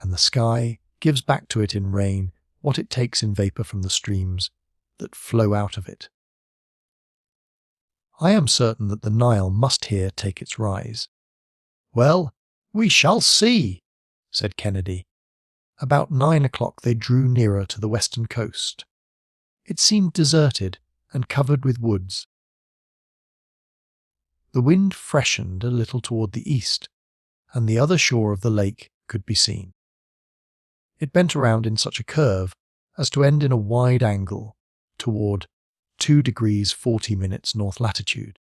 and the sky gives back to it in rain what it takes in vapour from the streams that flow out of it. I am certain that the Nile must here take its rise. "Well, we shall see," said Kennedy. About 9 o'clock they drew nearer to the western coast. It seemed deserted and covered with woods. The wind freshened a little toward the east, and the other shore of the lake could be seen. It bent around in such a curve as to end in a wide angle toward 2 degrees 40 minutes north latitude.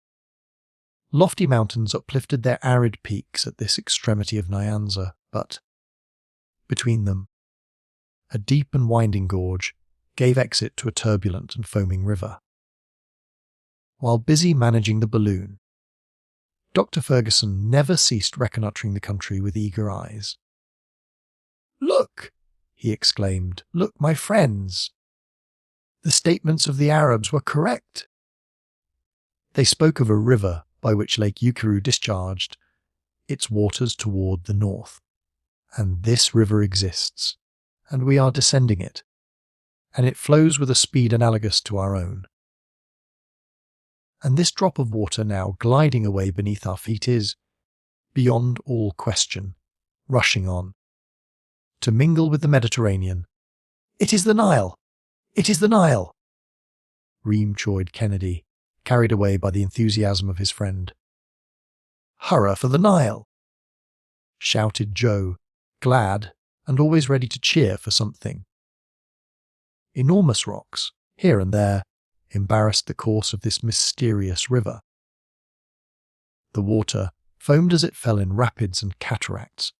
Lofty mountains uplifted their arid peaks at this extremity of Nyanza, but, between them, a deep and winding gorge gave exit to a turbulent and foaming river. While busy managing the balloon, Dr. Fergusson never ceased reconnoitring the country with eager eyes. "Look!" he exclaimed. "Look, my friends! The statements of the Arabs were correct." They spoke of a river by which Lake Ukeru discharged its waters toward the north. And this river exists, and we are descending it, and it flows with a speed analogous to our own. And this drop of water now gliding away beneath our feet is, beyond all question, rushing on, to mingle with the Mediterranean. "It is the Nile! It is the Nile!" ream-chawed Kennedy, carried away by the enthusiasm of his friend. "Hurrah for the Nile!" shouted Joe, glad and always ready to cheer for something. Enormous rocks, here and there, embarrassed the course of this mysterious river. The water foamed as it fell in rapids and cataracts,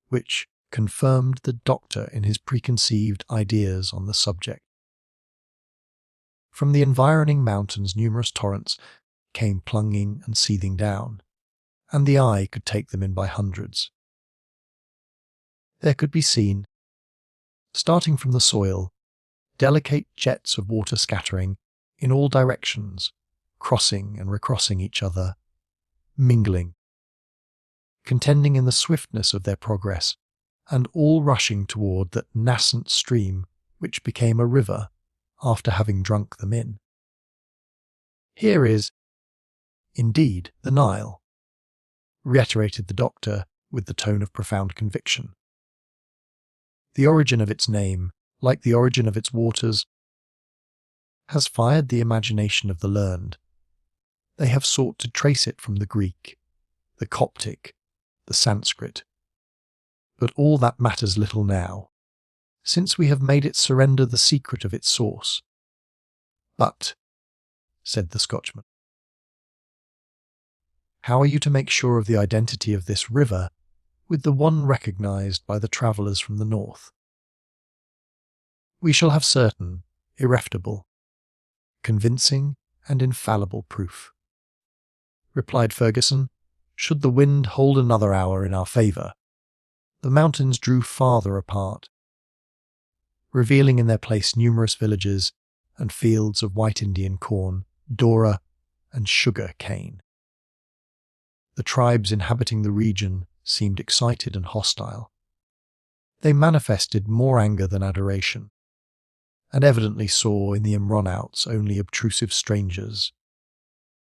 which confirmed the doctor in his preconceived ideas on the subject. From the environing mountains numerous torrents came plunging and seething down, and the eye could take them in by hundreds. There could be seen, starting from the soil, delicate jets of water scattering in all directions, crossing and recrossing each other, mingling, contending in the swiftness of their progress, and all rushing toward that nascent stream which became a river after having drunk them in. "Here is, indeed, the Nile," reiterated the doctor with the tone of profound conviction. The origin of its name, like the origin of its waters, has fired the imagination of the learned. They have sought to trace it from the Greek, the Coptic, the Sanskrit. But all that matters little now, since we have made it surrender the secret of its source. "But," said the Scotchman, "how are you to make sure of the identity of this river with the one recognized by the travellers from the north?" "We shall have certain, irrefutable, convincing and infallible proof," replied Ferguson. "Should the wind hold another hour in our favour." The mountains drew farther apart, revealing in their place numerous villages and fields of white Indian corn, doora, and sugar cane. The tribes inhabiting the region seemed excited and hostile. They manifested more anger than adoration, and evidently saw in the Imronauts only obtrusive strangers,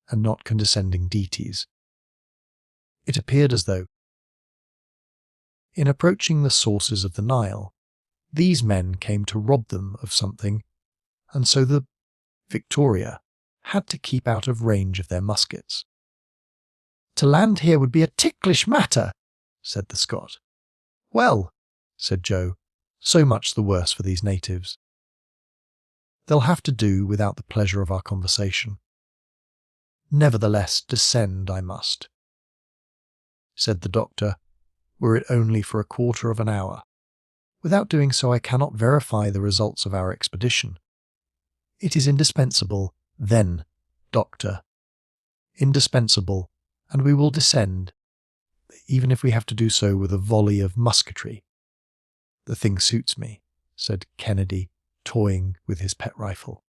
and not condescending deities. It appeared as though, in approaching the sources of the Nile, these men came to rob them of something, and so the Victoria had to keep out of range of their muskets. "To land here would be a ticklish matter," said the Scot. "Well," said Joe, "so much the worse for these natives. They'll have to do without the pleasure of our conversation. Nevertheless, descend I must," said the doctor, "were it only for a quarter of an hour. Without doing so I cannot verify the results of our expedition. It is indispensable, then, doctor, indispensable, and we will descend, even if we have to do so with a volley of musketry." "The thing suits me," said Kennedy, toying with his pet rifle.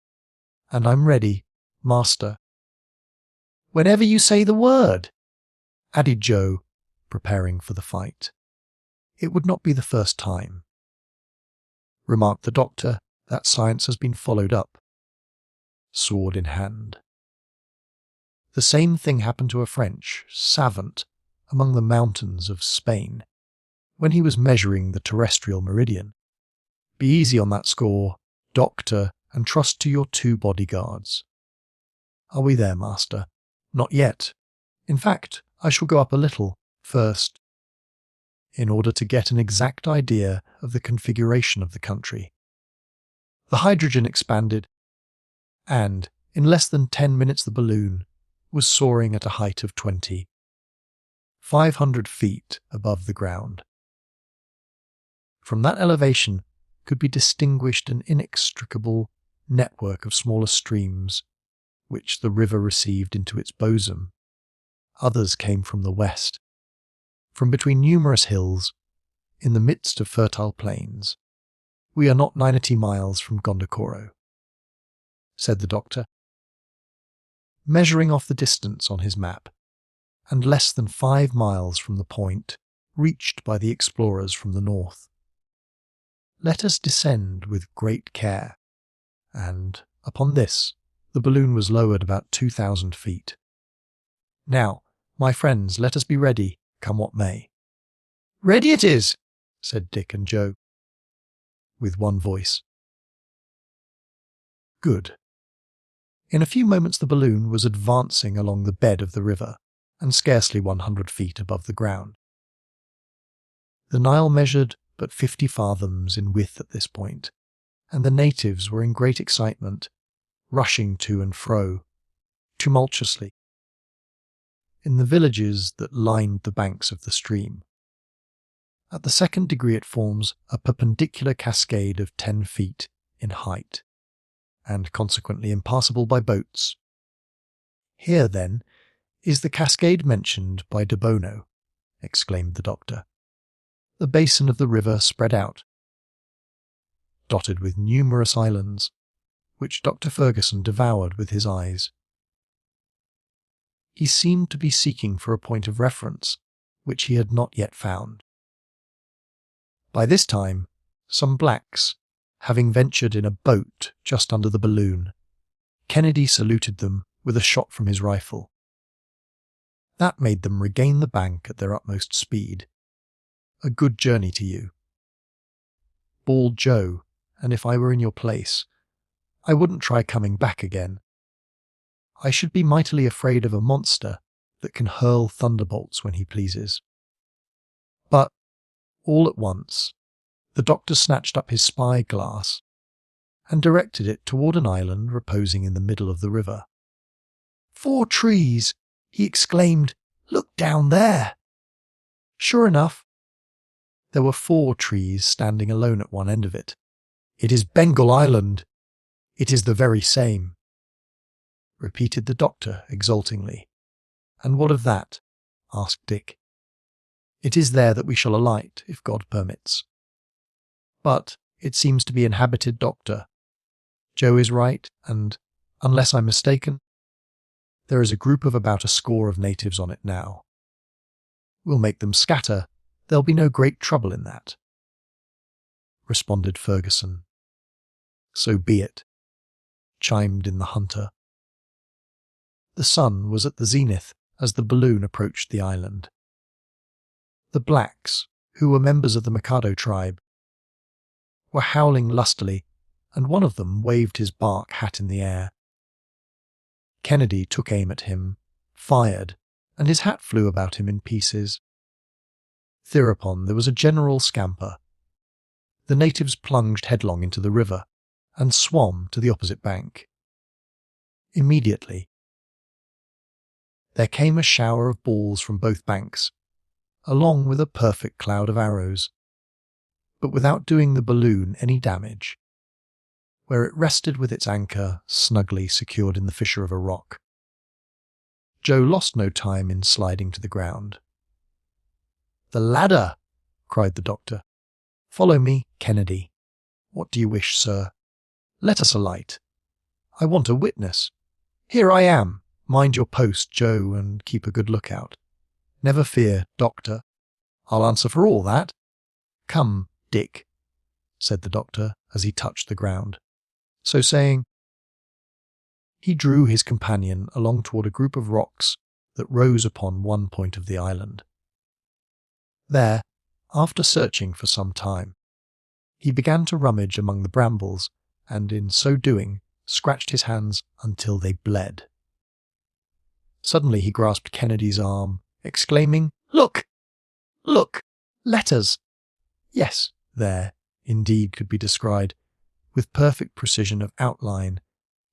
"And I'm ready, master." "Whenever you say the word," added Joe, preparing for the fight. "It would not be the first time," remarked the doctor. "That science has been followed up, sword in hand. The same thing happened to a French savant among the mountains of Spain, when he was measuring the terrestrial meridian. Be easy on that score, doctor, and trust to your 2 bodyguards. Are we there, master?" "Not yet. In fact, I shall go up a little first, in order to get an exact idea of the configuration of the country." The hydrogen expanded, and in less than 10 minutes the balloon was soaring at a height of 2,500 feet above the ground. From that elevation could be distinguished an inextricable network of smaller streams, which the river received into its bosom. Others came from the west, from between numerous hills, in the midst of fertile plains. "We are not 90 miles from Gondokoro," said the doctor, measuring off the distance on his map, "and less than 5 miles from the point reached by the explorers from the north. Let us descend with great care," and, upon this, the balloon was lowered about 2,000 feet. "Now, my friends, let us be ready, come what may." "Ready it is," said Dick and Joe, with one voice. Good. In a few moments the balloon was advancing along the bed of the river, and scarcely 100 feet above the ground. The Nile measured but 50 fathoms in width at this point, and the natives were in great excitement, rushing to and fro, tumultuously, in the villages that lined the banks of the stream. At the second degree it forms a perpendicular cascade of 10 feet in height, and consequently impassable by boats. "Here, then, is the cascade mentioned by de Bornou," exclaimed the doctor. "The basin of the river spread out, dotted with numerous islands, which Dr. Fergusson devoured with his eyes. He seemed to be seeking for a point of reference, which he had not yet found. By this time, some blacks, having ventured in a boat just under the balloon, Kennedy saluted them with a shot from his rifle. That made them regain the bank at their utmost speed. "A good journey to you," bawled Joe, "and if I were in your place, I wouldn't try coming back again. I should be mightily afraid of a monster that can hurl thunderbolts when he pleases." But, all at once, the doctor snatched up his spy-glass and directed it toward an island reposing in the middle of the river. "4 trees!" he exclaimed. "Look down there!" Sure enough, there were 4 trees standing alone at one end of it. "It is Bengal Island. It is the very same," repeated the doctor exultingly. "And what of that?" asked Dick. "It is there that we shall alight, if God permits. But it seems to be inhabited, Doctor. Joe is right, and, unless I'm mistaken, there is a group of about a score of natives on it now. We'll make them scatter. There'll be no great trouble in that," responded Fergusson. "So be it," chimed in the hunter. The sun was at the zenith as the balloon approached the island. The blacks, who were members of the Mikado tribe, were howling lustily, and one of them waved his bark hat in the air. Kennedy took aim at him, fired, and his hat flew about him in pieces. Thereupon there was a general scamper. The natives plunged headlong into the river and swam to the opposite bank. Immediately, there came a shower of balls from both banks, along with a perfect cloud of arrows, but without doing the balloon any damage, where it rested with its anchor snugly secured in the fissure of a rock. Joe lost no time in sliding to the ground. "The ladder!" cried the doctor. "Follow me, Kennedy." "What do you wish, sir?" "Let us alight. I want a witness." "Here I am. Mind your post, Joe, and keep a good lookout." "Never fear, Doctor. I'll answer for all that." "Come, Dick," said the doctor as he touched the ground. So saying, he drew his companion along toward a group of rocks that rose upon one point of the island. There, after searching for some time, he began to rummage among the brambles, and in so doing scratched his hands until they bled. Suddenly he grasped Kennedy's arm, exclaiming, "Look! Look! Letters!" Yes, there, indeed, could be descried, with perfect precision of outline,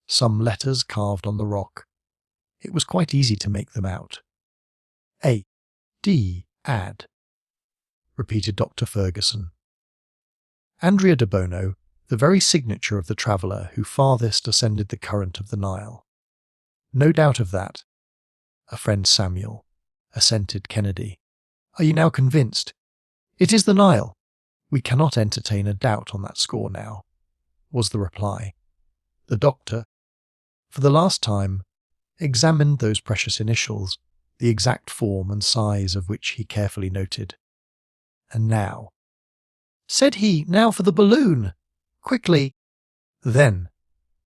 some letters carved on the rock. It was quite easy to make them out. "A. D. Ad," repeated Dr. Fergusson. Andrea de Bornou, the very signature of the traveller who farthest ascended the current of the Nile. "No doubt of that," a friend Samuel, assented Kennedy. "Are you now convinced?" "It is the Nile. We cannot entertain a doubt on that score now," was the reply. The doctor, for the last time, examined those precious initials, the exact form and size of which he carefully noted. "And now," said he, "now for the balloon! Quickly!" Then,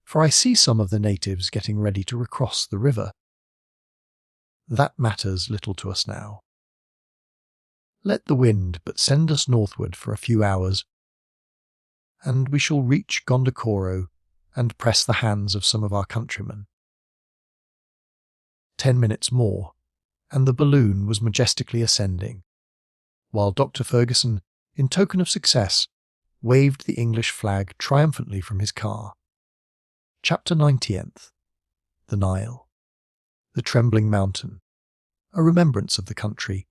for I see some of the natives getting ready to recross the river. That matters little to us now. Let the wind but send us northward for a few hours, and we shall reach Gondokoro and press the hands of some of our countrymen. 10 minutes more, and the balloon was majestically ascending, while Dr. Ferguson, in token of success, waved the English flag triumphantly from his car. Chapter 90th. The Nile. The Trembling Mountain. A remembrance of the country.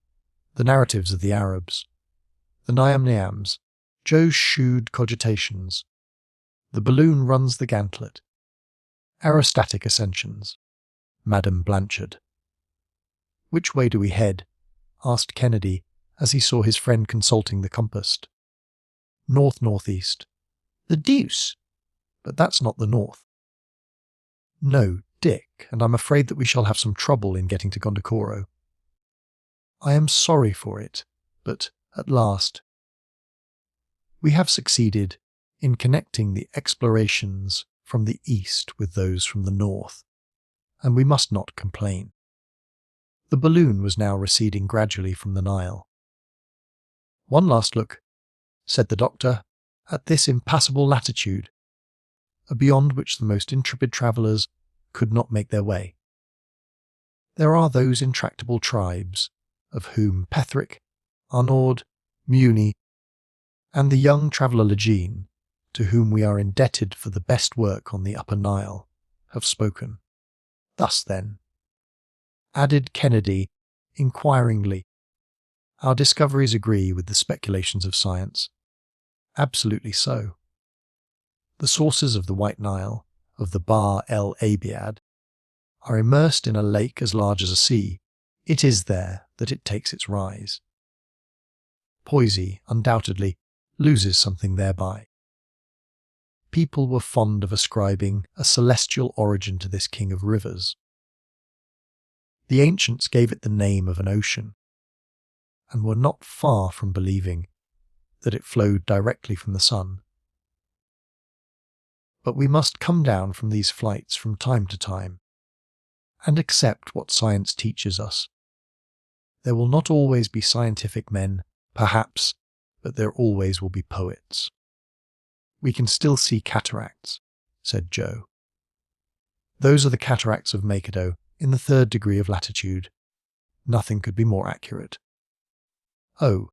The narratives of the Arabs. The Niam-Niams. Joe's shrewd cogitations. The balloon runs the gauntlet. Aerostatic ascensions. Madame Blanchard. "Which way do we head?" asked Kennedy as he saw his friend consulting the compass. "North-northeast." "The deuce! But that's not the north." "No, Dick, and I'm afraid that we shall have some trouble in getting to Gondokoro." "I am sorry for it, but at last we have succeeded in connecting the explorations from the east with those from the north, and we must not complain." The balloon was now receding gradually from the Nile. "One last look," said the doctor, "at this impassable latitude, beyond which the most intrepid travellers could not make their way. There are those intractable tribes, of whom Petherick, Arnaud, Muni, and the young traveller Legene, to whom we are indebted for the best work on the Upper Nile, have spoken. Thus then," added Kennedy inquiringly, "our discoveries agree with the speculations of science." "Absolutely so. The sources of the White Nile, of the Bahr el Abiad, are immersed in a lake as large as a sea. It is there that it takes its rise. Poesy, undoubtedly, loses something thereby. People were fond of ascribing a celestial origin to this king of rivers. The ancients gave it the name of an ocean, and were not far from believing that it flowed directly from the sun. But we must come down from these flights from time to time, and accept what science teaches us. There will not always be scientific men, perhaps, but there always will be poets." "We can still see cataracts," said Joe. "Those are the cataracts of Makado, in the 3rd degree of latitude. Nothing could be more accurate." "Oh,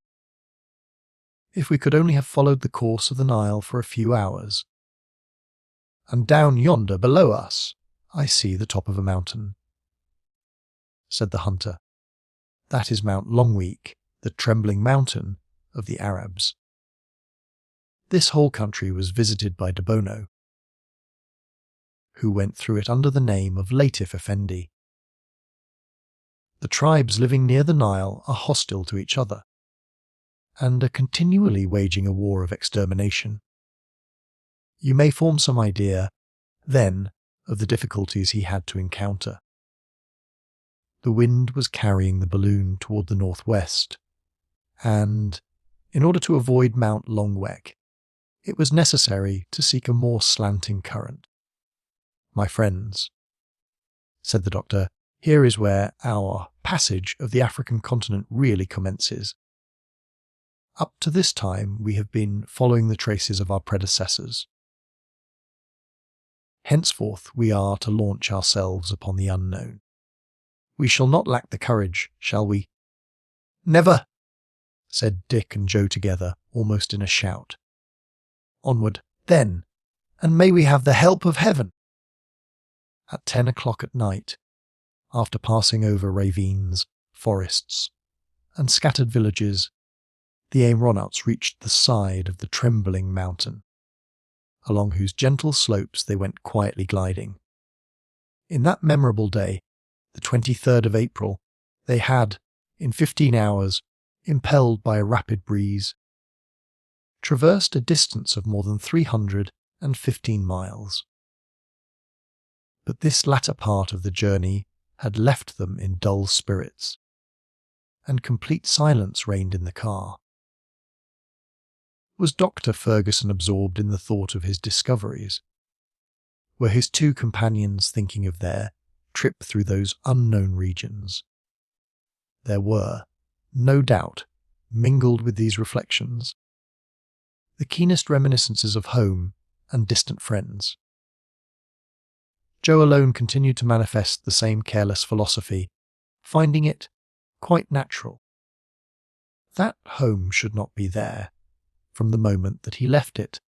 if we could only have followed the course of the Nile for a few hours. And down yonder below us I see the top of a mountain," said the hunter. "That is Mount Longweek, the Trembling Mountain of the Arabs. This whole country was visited by Bornou, who went through it under the name of Latif Effendi. The tribes living near the Nile are hostile to each other, and are continually waging a war of extermination. You may form some idea, then, of the difficulties he had to encounter. The wind was carrying the balloon toward the northwest, and, in order to avoid Mount Longweek, it was necessary to seek a more slanting current. My friends," said the doctor, "here is where our passage of the African continent really commences. Up to this time we have been following the traces of our predecessors. Henceforth we are to launch ourselves upon the unknown. We shall not lack the courage, shall we?" "Never!" said Dick and Joe together, almost in a shout. "Onward, then, and may we have the help of heaven!" At 10 o'clock at night, after passing over ravines, forests, and scattered villages, the aeronauts reached the side of the Trembling Mountain, along whose gentle slopes they went quietly gliding. In that memorable day, the 23rd of April, they had, in 15 hours, impelled by a rapid breeze, traversed a distance of more than 315 miles. But this latter part of the journey had left them in dull spirits, and complete silence reigned in the car. Was Dr. Ferguson absorbed in the thought of his discoveries? Were his 2 companions thinking of their trip through those unknown regions? There were, no doubt, mingled with these reflections, the keenest reminiscences of home and distant friends. Joe alone continued to manifest the same careless philosophy, finding it quite natural. That home should not be there from the moment that he left it,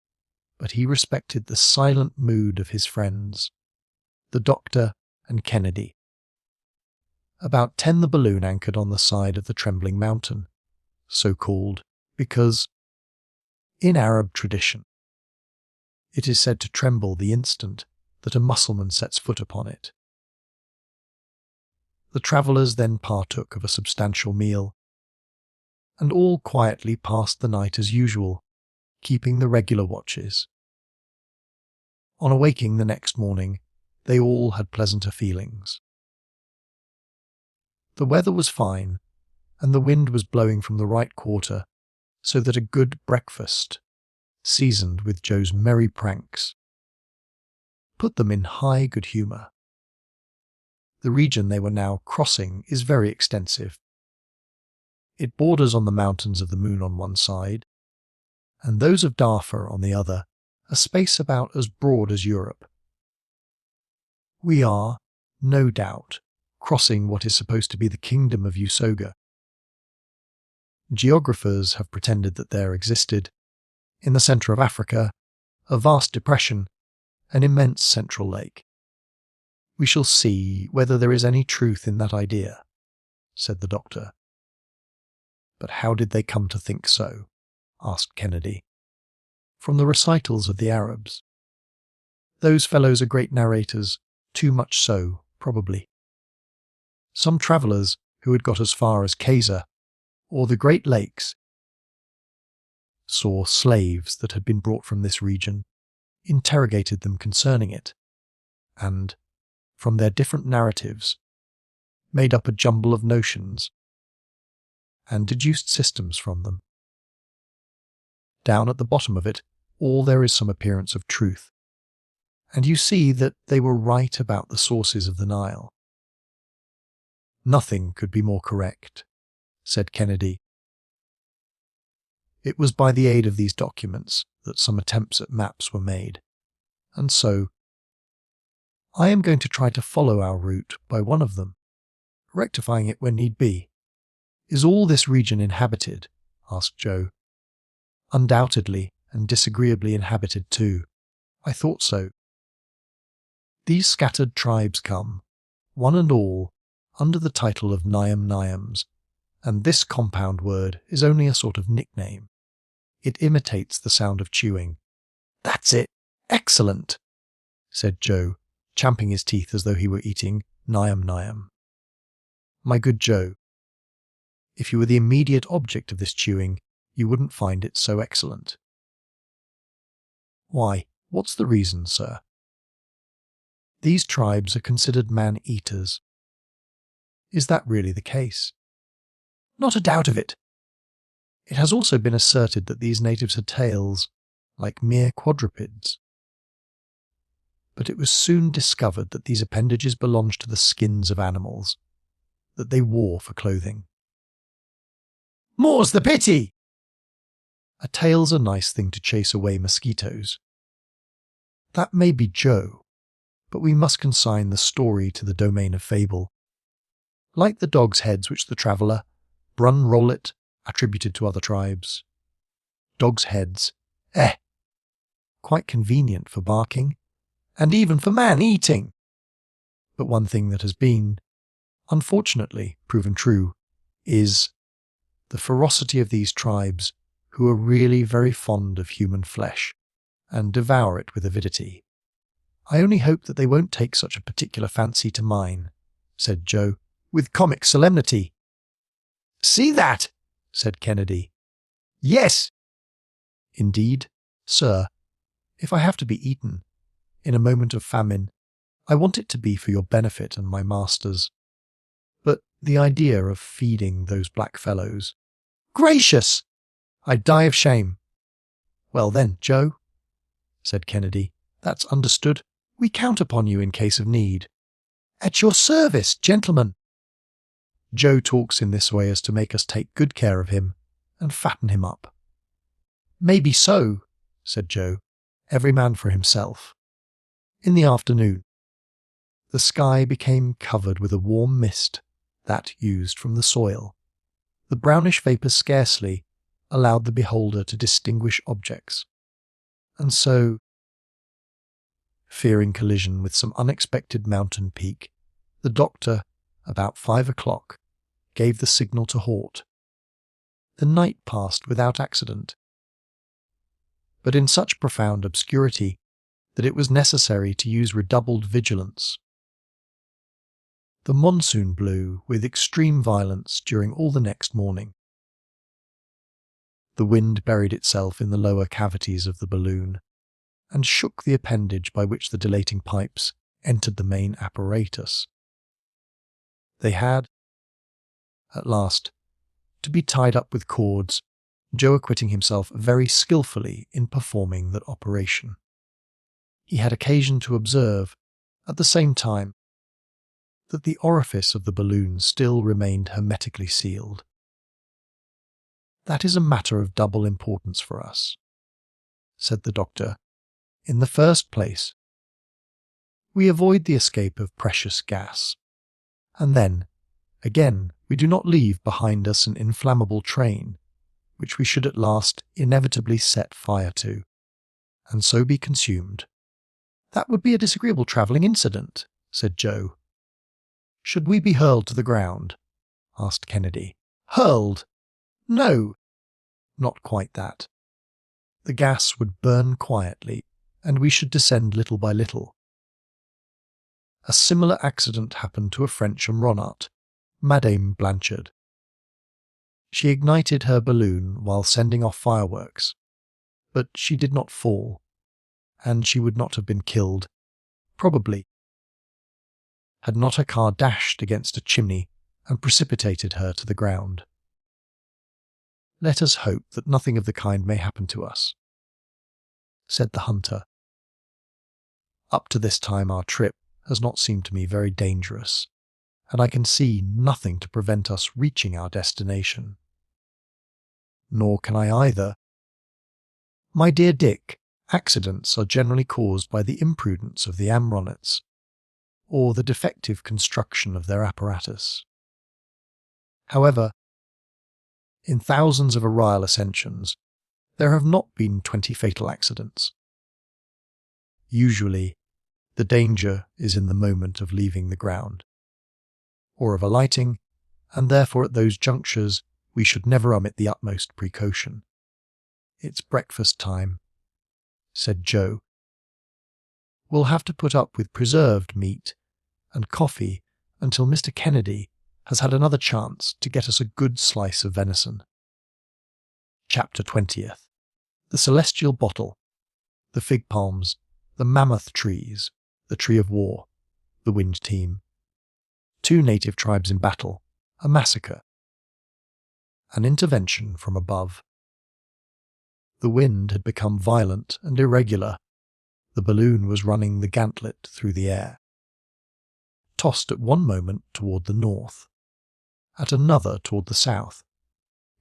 but he respected the silent mood of his friends, the doctor and Kennedy. About 10 the balloon anchored on the side of the trembling mountain, so called because, in Arab tradition, it is said to tremble the instant that a Mussulman sets foot upon it. The travellers then partook of a substantial meal, and all quietly passed the night as usual, keeping the regular watches. On awaking the next morning, they all had pleasanter feelings. The weather was fine, and the wind was blowing from the right quarter, so that a good breakfast, seasoned with Joe's merry pranks, put them in high good humour. The region they were now crossing is very extensive. It borders on the mountains of the Moon on one side, and those of Darfur on the other, a space about as broad as Europe. We are, no doubt, crossing what is supposed to be the kingdom of Usoga. Geographers have pretended that there existed, in the centre of Africa, a vast depression, an immense central lake. We shall see whether there is any truth in that idea, said the doctor. But how did they come to think so? Asked Kennedy. From the recitals of the Arabs. Those fellows are great narrators, too much so, probably. Some travellers who had got as far as Kazeh, or the Great Lakes, saw slaves that had been brought from this region, interrogated them concerning it, and, from their different narratives, made up a jumble of notions, and deduced systems from them. Down at the bottom of it, all there is some appearance of truth, and you see that they were right about the sources of the Nile. Nothing could be more correct, said Kennedy. It was by the aid of these documents that some attempts at maps were made, and so I am going to try to follow our route by one of them, rectifying it when need be. Is all this region inhabited? Asked Joe. Undoubtedly, and disagreeably inhabited too. I thought so. These scattered tribes come, one and all, under the title of Nyams, and this compound word is only a sort of nickname. It imitates the sound of chewing. That's it! Excellent! Said Joe, champing his teeth as though he were eating Nyam. My good Joe, if you were the immediate object of this chewing, you wouldn't find it so excellent. Why, what's the reason, sir? These tribes are considered man-eaters. Is that really the case? Not a doubt of it. It has also been asserted that these natives had tails, like mere quadrupeds. But it was soon discovered that these appendages belonged to the skins of animals, that they wore for clothing. More's the pity! A tail's a nice thing to chase away mosquitoes. That may be Joe, but we must consign the story to the domain of fable. Like the dog's heads which the traveller, Brun Rollet, attributed to other tribes. Dog's heads, quite convenient for barking, and even for man-eating. But one thing that has been, unfortunately, proven true, is the ferocity of these tribes who are really very fond of human flesh, and devour it with avidity. I only hope that they won't take such a particular fancy to mine, said Joe, with comic solemnity. See that? Said Kennedy. Yes! Indeed, sir, if I have to be eaten, in a moment of famine, I want it to be for your benefit and my master's. But the idea of feeding those black fellows... Gracious! I'd die of shame. Well then, Joe, said Kennedy, that's understood. We count upon you in case of need. At your service, gentlemen. Joe talks in this way as to make us take good care of him and fatten him up. Maybe so, said Joe, every man for himself. In the afternoon, the sky became covered with a warm mist that used from the soil. The brownish vapour scarcely allowed the beholder to distinguish objects, and so, fearing collision with some unexpected mountain peak, the doctor, about 5 o'clock, gave the signal to halt. The night passed without accident, but in such profound obscurity that it was necessary to use redoubled vigilance. The monsoon blew with extreme violence during all the next morning. The wind buried itself in the lower cavities of the balloon and shook the appendage by which the dilating pipes entered the main apparatus. They had, at last, to be tied up with cords, Joe acquitting himself very skilfully in performing that operation. He had occasion to observe, at the same time, that the orifice of the balloon still remained hermetically sealed. "That is a matter of double importance for us," said the doctor. "In the first place, we avoid the escape of precious gas, and then, again, we do not leave behind us an inflammable train, which we should at last inevitably set fire to, and so be consumed." "That would be a disagreeable travelling incident," said Joe. "Should we be hurled to the ground?" asked Kennedy. "Hurled? No, not quite that. The gas would burn quietly, and we should descend little by little. A similar accident happened to a French aeronaut, Madame Blanchard. She ignited her balloon while sending off fireworks, but she did not fall, and she would not have been killed, probably, had not her car dashed against a chimney and precipitated her to the ground. "Let us hope that nothing of the kind may happen to us," said the hunter. "Up to this time our trip has not seemed to me very dangerous, and I can see nothing to prevent us reaching our destination." "Nor can I either. My dear Dick, accidents are generally caused by the imprudence of the aeronauts, or the defective construction of their apparatus. However, in thousands of aerial ascensions, there have not been 20 fatal accidents. Usually, the danger is in the moment of leaving the ground, or of alighting, and therefore at those junctures we should never omit the utmost precaution. "It's breakfast time," said Joe. "We'll have to put up with preserved meat and coffee until Mr. Kennedy has had another chance to get us a good slice of venison." Chapter 20th. The Celestial Bottle, the Fig Palms, the Mammoth Trees, the Tree of War, the Wind Team, 2 native tribes in battle, a massacre, an intervention from above. The wind had become violent and irregular. The balloon was running the gantlet through the air. Tossed at one moment toward the north, at another toward the south,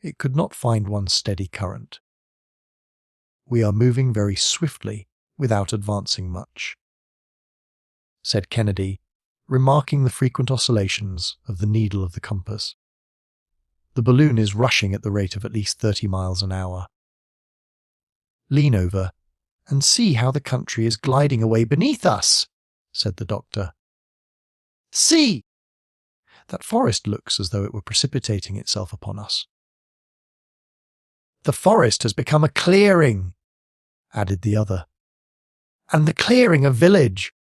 it could not find one steady current. "We are moving very swiftly without advancing much," said Kennedy, remarking the frequent oscillations of the needle of the compass. "The balloon is rushing at the rate of at least 30 miles an hour. Lean over and see how the country is gliding away beneath us," said the doctor. "See! That forest looks as though it were precipitating itself upon us." "The forest has become a clearing," added the other. "And the clearing a village,"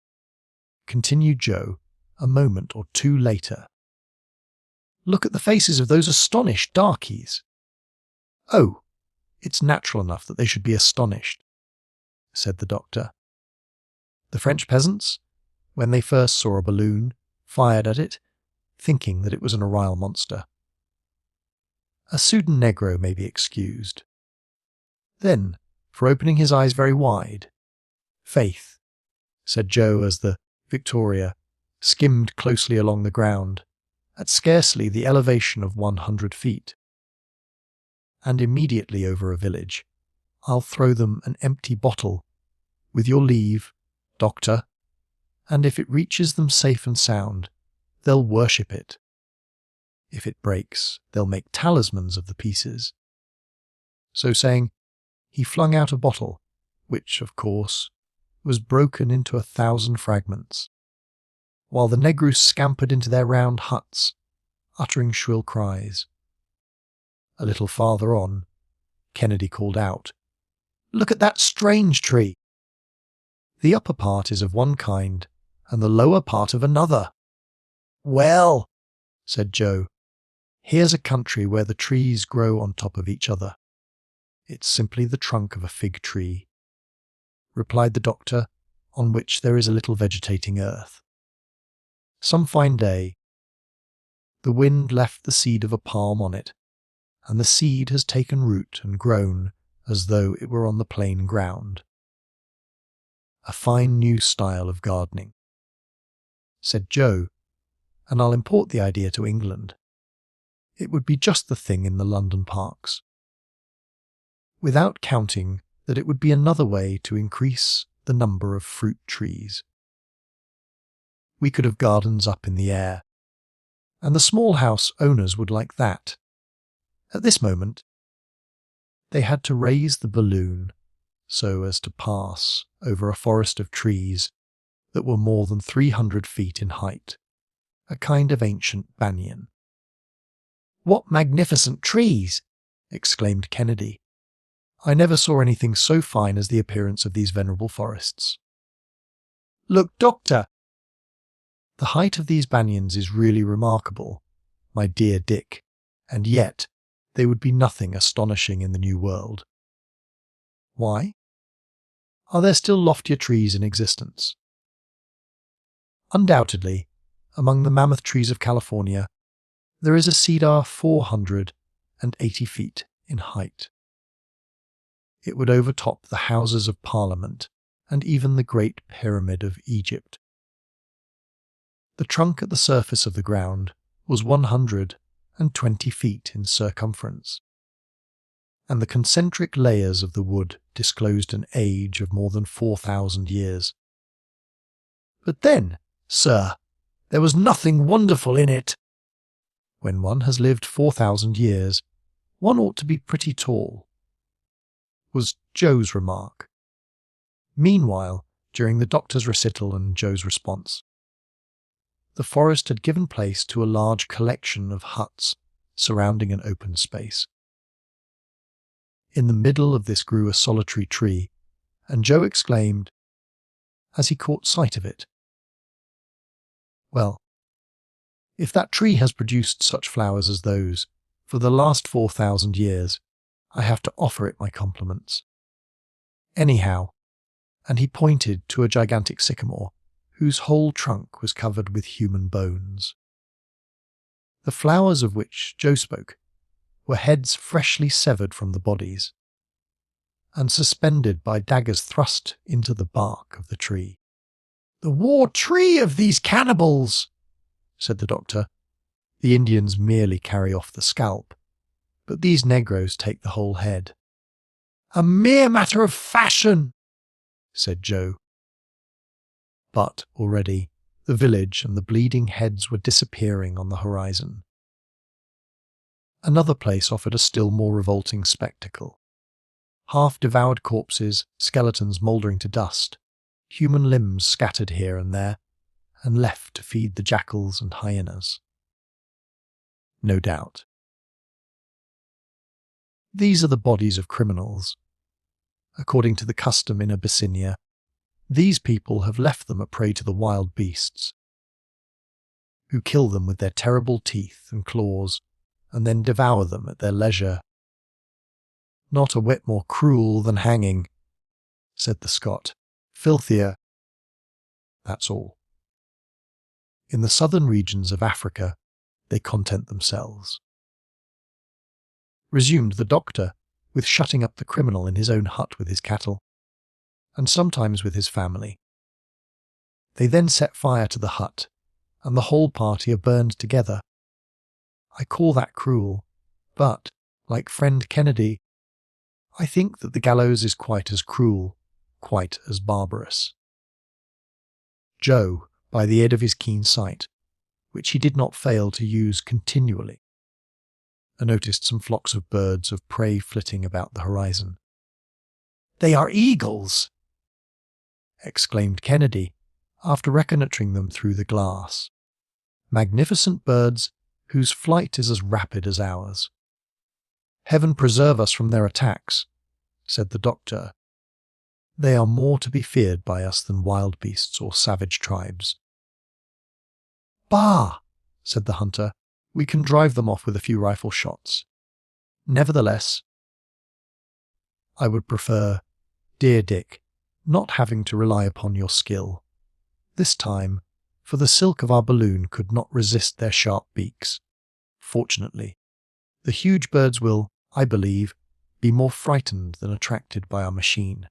continued Joe a moment or two later. "Look at the faces of those astonished darkies." "Oh, it's natural enough that they should be astonished," said the doctor. "The French peasants, when they first saw a balloon, fired at it, thinking that it was an aerial monster. A Sudan negro may be excused. Then, for opening his eyes very wide, "Faith," said Joe as the Victoria skimmed closely along the ground, at scarcely the elevation of 100 feet. "And immediately over a village, I'll throw them an empty bottle, with your leave, doctor, and if it reaches them safe and sound, they'll worship it. If it breaks, they'll make talismans of the pieces. So saying, he flung out a bottle, which, of course, was broken into 1,000 fragments, while the Negroes scampered into their round huts, uttering shrill cries. A little farther on, Kennedy called out, "Look at that strange tree! The upper part is of one kind, and the lower part of another." "Well," said Joe, "here's a country where the trees grow on top of each other." "It's simply the trunk of a fig tree," replied the doctor, "on which there is a little vegetating earth. Some fine day, the wind left the seed of a palm on it, and the seed has taken root and grown as though it were on the plain ground. A fine new style of gardening," said Joe, "and I'll import the idea to England. It would be just the thing in the London parks. Without counting that it would be another way to increase the number of fruit trees. We could have gardens up in the air, and the small house owners would like that. At this moment, they had to raise the balloon so as to pass over a forest of trees that were more than 300 feet in height, a kind of ancient banyan. "What magnificent trees!" exclaimed Kennedy. "I never saw anything so fine as the appearance of these venerable forests." "Look, Doctor!" "The height of these banyans is really remarkable, my dear Dick, and yet they would be nothing astonishing in the New World." "Why? Are there still loftier trees in existence?" "Undoubtedly, among the mammoth trees of California, there is a cedar 480 feet in height. It would overtop the Houses of Parliament and even the Great Pyramid of Egypt. The trunk at the surface of the ground was 120 feet in circumference, and the concentric layers of the wood disclosed an age of more than 4,000 years. But then, sir, there was nothing wonderful in it. When one has lived 4,000 years, one ought to be pretty tall, was Joe's remark. Meanwhile, during the doctor's recital and Joe's response, the forest had given place to a large collection of huts surrounding an open space. In the middle of this grew a solitary tree, and Joe exclaimed, as he caught sight of it, "Well, if that tree has produced such flowers as those for the last 4,000 years, I have to offer it my compliments. Anyhow," and he pointed to a gigantic sycamore, whose whole trunk was covered with human bones. The flowers of which Joe spoke were heads freshly severed from the bodies, and suspended by daggers thrust into the bark of the tree. "The war tree of these cannibals," said the doctor. "The Indians merely carry off the scalp, but these Negroes take the whole head." "A mere matter of fashion," said Joe. But already the village and the bleeding heads were disappearing on the horizon. Another place offered a still more revolting spectacle. Half-devoured corpses, skeletons mouldering to dust, human limbs scattered here and there, and left to feed the jackals and hyenas. No doubt. These are the bodies of criminals. According to the custom in Abyssinia, these people have left them a prey to the wild beasts, who kill them with their terrible teeth and claws, and then devour them at their leisure. "Not a whit more cruel than hanging," said the Scot. "Filthier. That's all. In the southern regions of Africa, they content themselves," resumed the doctor, "with shutting up the criminal in his own hut with his cattle, and sometimes with his family. They then set fire to the hut, and the whole party are burned together. I call that cruel, but, like friend Kennedy, I think that the gallows is quite as cruel, quite as barbarous." Joe, by the aid of his keen sight, which he did not fail to use continually, and noticed some flocks of birds of prey flitting about the horizon. "They are eagles!" exclaimed Kennedy, after reconnoitring them through the glass. "Magnificent birds whose flight is as rapid as ours." "Heaven preserve us from their attacks," said the doctor. "They are more to be feared by us than wild beasts or savage tribes." "Bah!" said the hunter. "We can drive them off with a few rifle shots. Nevertheless, I would prefer, dear Dick, not having to rely upon your skill this time, for the silk of our balloon could not resist their sharp beaks. Fortunately, the huge birds will, I believe, be more frightened than attracted by our machine."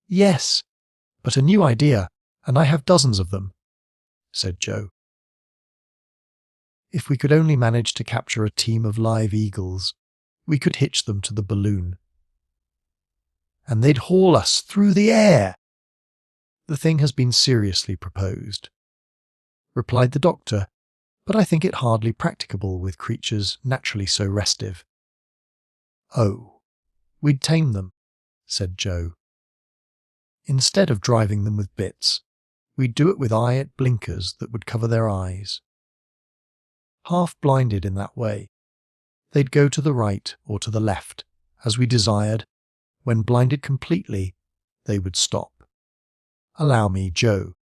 "Yes, but a new idea, and I have dozens of them," said Joe. "If we could only manage to capture a team of live eagles, we could hitch them to the balloon." "And they'd haul us through the air." "The thing has been seriously proposed," replied the doctor, "but I think it hardly practicable with creatures naturally so restive." "Oh, we'd tame them," said Joe. "Instead of driving them with bits, we'd do it with eye blinkers that would cover their eyes. Half-blinded in that way, they'd go to the right or to the left, as we desired. When blinded completely, they would stop. Allow me, Joe,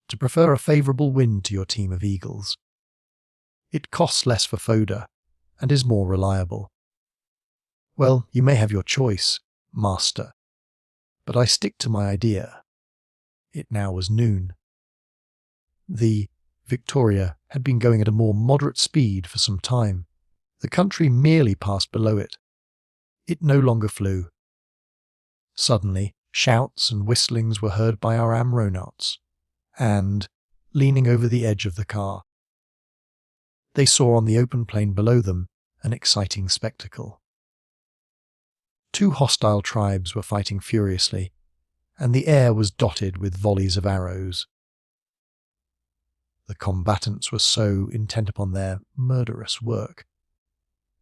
to prefer a favourable wind to your team of eagles. It costs less for fodder, and is more reliable." "Well, you may have your choice, master, but I stick to my idea." It now was noon. The Victoria had been going at a more moderate speed for some time. The country merely passed below it. It no longer flew. Suddenly, shouts and whistlings were heard by our aeronauts, and, leaning over the edge of the car, they saw on the open plain below them an exciting spectacle. Two hostile tribes were fighting furiously, and the air was dotted with volleys of arrows. The combatants were so intent upon their murderous work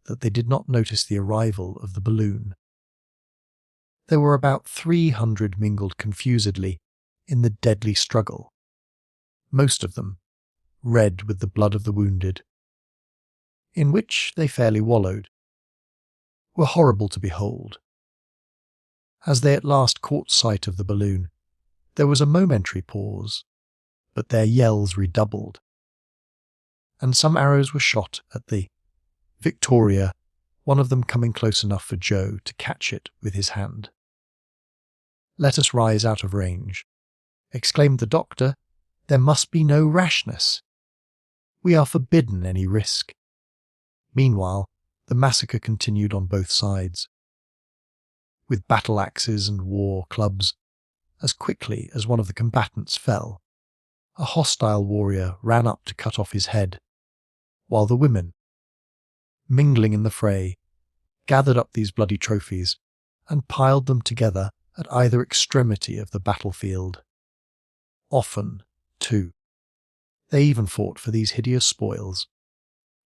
that they did not notice the arrival of the balloon. There were about 300 mingled confusedly in the deadly struggle, most of them red with the blood of the wounded, in which they fairly wallowed, were horrible to behold. As they at last caught sight of the balloon, there was a momentary pause, but their yells redoubled, and some arrows were shot at the Victoria, one of them coming close enough for Joe to catch it with his hand. "Let us rise out of range," exclaimed the doctor. "There must be no rashness. We are forbidden any risk." Meanwhile, the massacre continued on both sides. With battle-axes and war clubs, as quickly as one of the combatants fell, a hostile warrior ran up to cut off his head, while the women, mingling in the fray, gathered up these bloody trophies and piled them together at either extremity of the battlefield. Often, too, they even fought for these hideous spoils.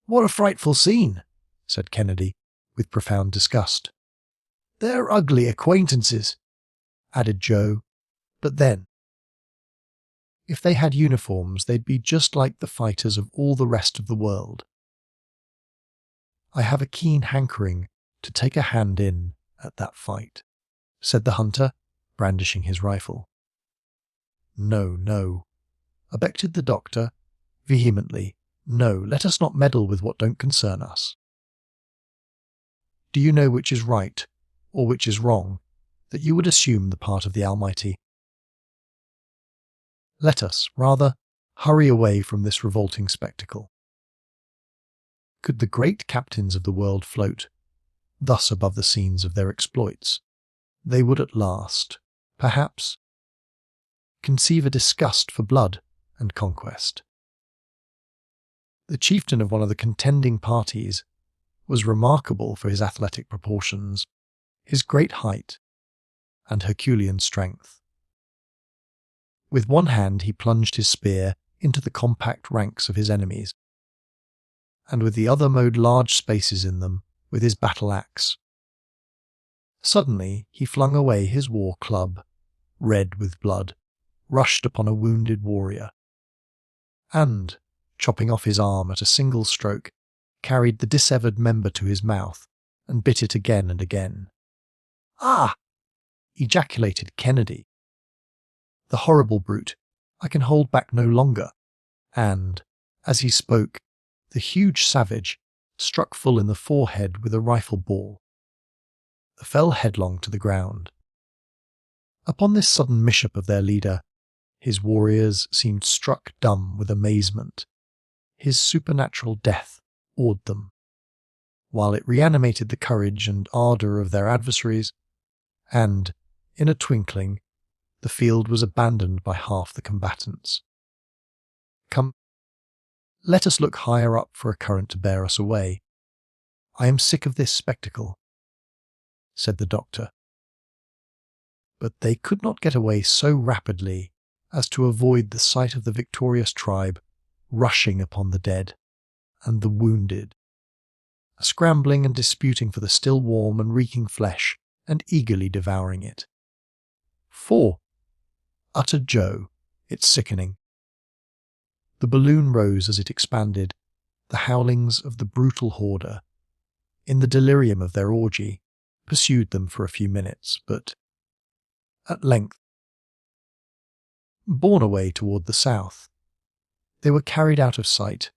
"What a frightful scene," said Kennedy, with profound disgust. "They're ugly acquaintances," added Joe. "But then, if they had uniforms, they'd be just like the fighters of all the rest of the world." "I have a keen hankering to take a hand in at that fight," said the hunter, brandishing his rifle. "No, no," objected the doctor, vehemently. "No, let us not meddle with what don't concern us. Do you know which is right, or which is wrong, that you would assume the part of the Almighty? Let us, rather, hurry away from this revolting spectacle. Could the great captains of the world float thus above the scenes of their exploits, they would at last, perhaps, conceive a disgust for blood and conquest." The chieftain of one of the contending parties was remarkable for his athletic proportions, his great height, and Herculean strength. With one hand he plunged his spear into the compact ranks of his enemies, and with the other mowed large spaces in them with his battle-axe. Suddenly he flung away his war club, red with blood, rushed upon a wounded warrior, and, chopping off his arm at a single stroke, carried the dissevered member to his mouth and bit it again and again. "Ah!" ejaculated Kennedy. "The horrible brute! I can hold back no longer." And, as he spoke, the huge savage struck full in the forehead with a rifle ball. They fell headlong to the ground. Upon this sudden mishap of their leader, his warriors seemed struck dumb with amazement. His supernatural death awed them, while it reanimated the courage and ardour of their adversaries, and, in a twinkling, the field was abandoned by half the combatants. "Come, let us look higher up for a current to bear us away. I am sick of this spectacle," said the doctor. But they could not get away so rapidly as to avoid the sight of the victorious tribe rushing upon the dead and the wounded, scrambling and disputing for the still warm and reeking flesh and eagerly devouring it. "For," uttered Joe, "it's sickening." The balloon rose as it expanded, the howlings of the brutal hoarder, in the delirium of their orgy, pursued them for a few minutes, but at length, borne away toward the south, they were carried out of sight,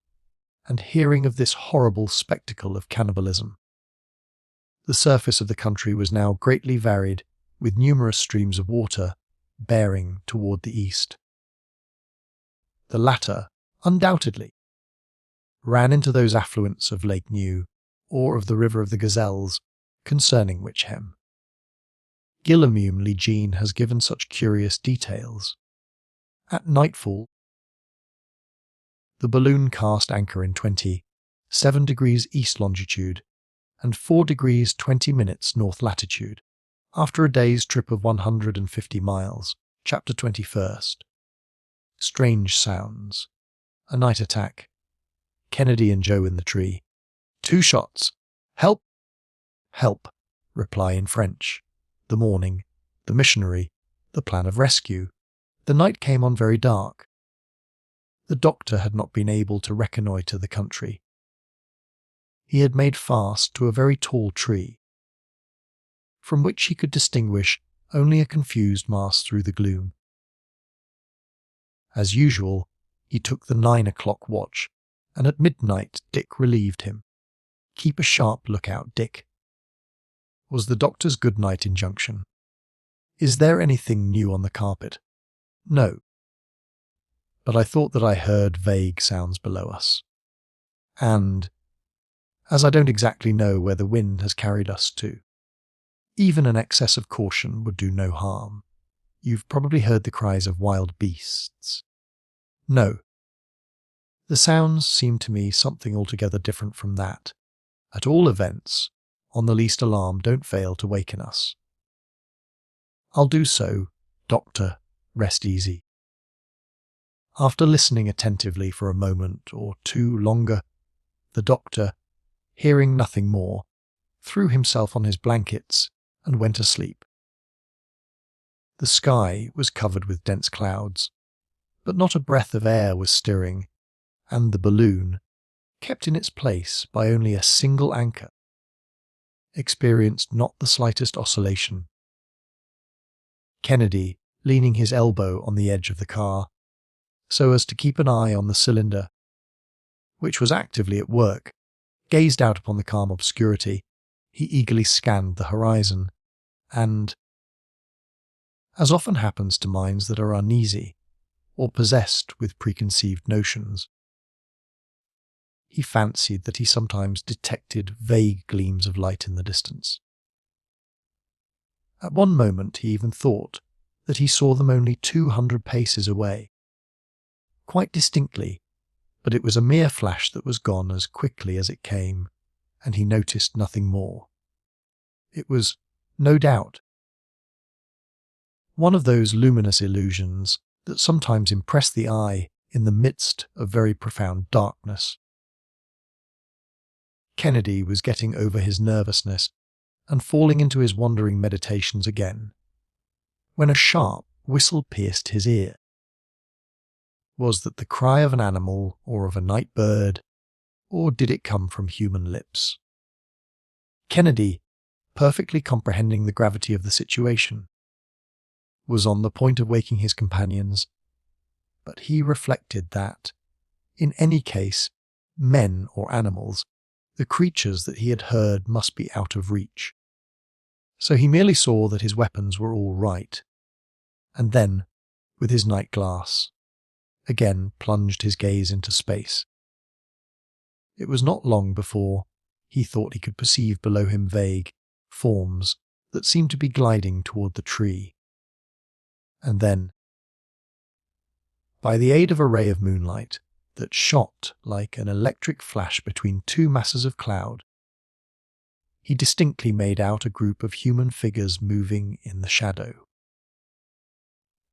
and hearing of this horrible spectacle of cannibalism. The surface of the country was now greatly varied, with numerous streams of water bearing toward the east. The latter, undoubtedly, ran into those affluents of Lake New, or of the River of the Gazelles, concerning which Guillaume Lejeune has given such curious details. At nightfall, the balloon cast anchor in 27 degrees east longitude and 4 degrees 20 minutes north latitude, after a day's trip of 150 miles. Chapter 21st. Strange sounds. A night attack. Kennedy and Joe in the tree. 2 shots. Help! Help! Reply in French. The morning. The missionary. The plan of rescue. The night came on very dark. The doctor had not been able to reconnoitre the country. He had made fast to a very tall tree, from which he could distinguish only a confused mass through the gloom. As usual, he took the 9 o'clock watch, and at midnight Dick relieved him. "Keep a sharp lookout, Dick," was the doctor's good-night injunction. "Is there anything new on the carpet?" "No. But I thought that I heard vague sounds below us. And, as I don't exactly know where the wind has carried us to, even an excess of caution would do no harm. You've probably heard the cries of wild beasts." "No. The sounds seem to me something altogether different from that. At all events, on the least alarm, don't fail to waken us." "I'll do so, Doctor. Rest easy." After listening attentively for a moment or two longer, the doctor, hearing nothing more, threw himself on his blankets and went asleep. The sky was covered with dense clouds, but not a breath of air was stirring, and the balloon, kept in its place by only a single anchor, experienced not the slightest oscillation. Kennedy, leaning his elbow on the edge of the car, so as to keep an eye on the cylinder, which was actively at work, gazed out upon the calm obscurity. He eagerly scanned the horizon, and, as often happens to minds that are uneasy or possessed with preconceived notions, he fancied that he sometimes detected vague gleams of light in the distance. At one moment he even thought that he saw them only 200 paces away, quite distinctly, but it was a mere flash that was gone as quickly as it came, and he noticed nothing more. It was, no doubt, one of those luminous illusions that sometimes impress the eye in the midst of very profound darkness. Kennedy was getting over his nervousness and falling into his wandering meditations again, when a sharp whistle pierced his ear. Was that the cry of an animal or of a night bird, or did it come from human lips? Kennedy, perfectly comprehending the gravity of the situation, was on the point of waking his companions, but he reflected that, in any case, men or animals, the creatures that he had heard must be out of reach. So he merely saw that his weapons were all right, and then, with his night glass, again plunged his gaze into space. It was not long before he thought he could perceive below him vague forms that seemed to be gliding toward the tree. And then, by the aid of a ray of moonlight that shot like an electric flash between two masses of cloud, he distinctly made out a group of human figures moving in the shadow.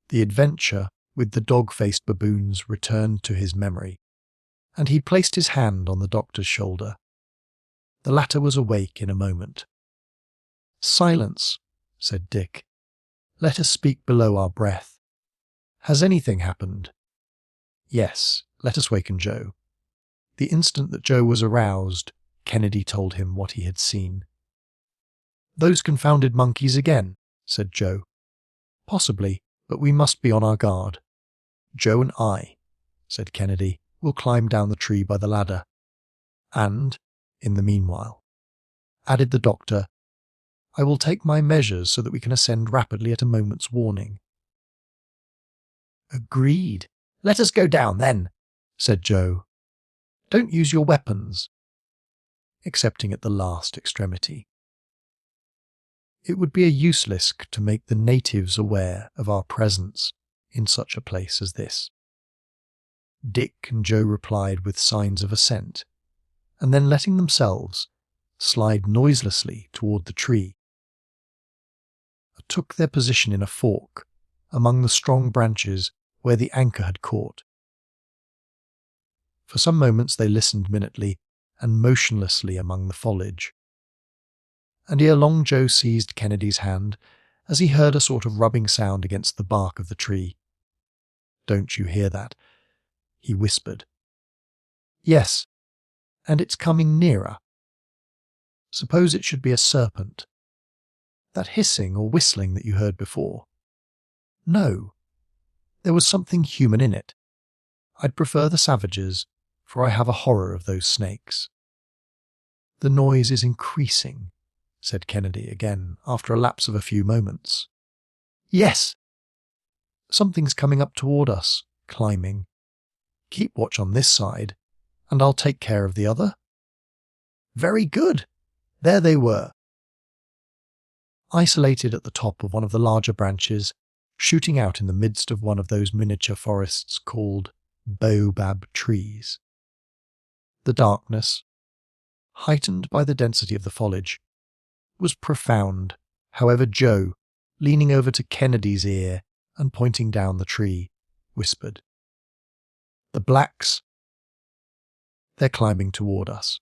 The adventure with the dog-faced baboons returned to his memory, and he placed his hand on the doctor's shoulder. The latter was awake in a moment. "Silence," said Dick. "Let us speak below our breath. Has anything happened?" "Yes, let us waken Joe." The instant that Joe was aroused, Kennedy told him what he had seen. "Those confounded monkeys again," said Joe. "Possibly, but we must be on our guard." "Joe and I," said Kennedy, "will climb down the tree by the ladder. And, in the meanwhile," added the doctor, "I will take my measures so that we can ascend rapidly at a moment's warning." "Agreed. Let us go down, then," said Joe. "Don't use your weapons," excepting at the last extremity. It would be a useless to make the natives aware of our presence in such a place as this. Dick and Joe replied with signs of assent, and then letting themselves slide noiselessly toward the tree, took their position in a fork among the strong branches where the anchor had caught. For some moments they listened minutely and motionlessly among the foliage, and ere long Joe seized Kennedy's hand as he heard a sort of rubbing sound against the bark of the tree. "Don't you hear that?" he whispered. "Yes, and it's coming nearer. Suppose it should be a serpent. That hissing or whistling that you heard before. No, there was something human in it. I'd prefer the savages, for I have a horror of those snakes." "The noise is increasing," said Kennedy again, after a lapse of a few moments. "Yes! Something's coming up toward us, climbing. Keep watch on this side, and I'll take care of the other." "Very good." There they were, isolated at the top of one of the larger branches, shooting out in the midst of one of those miniature forests called baobab trees. The darkness, heightened by the density of the foliage, was profound. However, Joe, leaning over to Kennedy's ear and pointing down the tree, whispered, "The blacks, they're climbing toward us."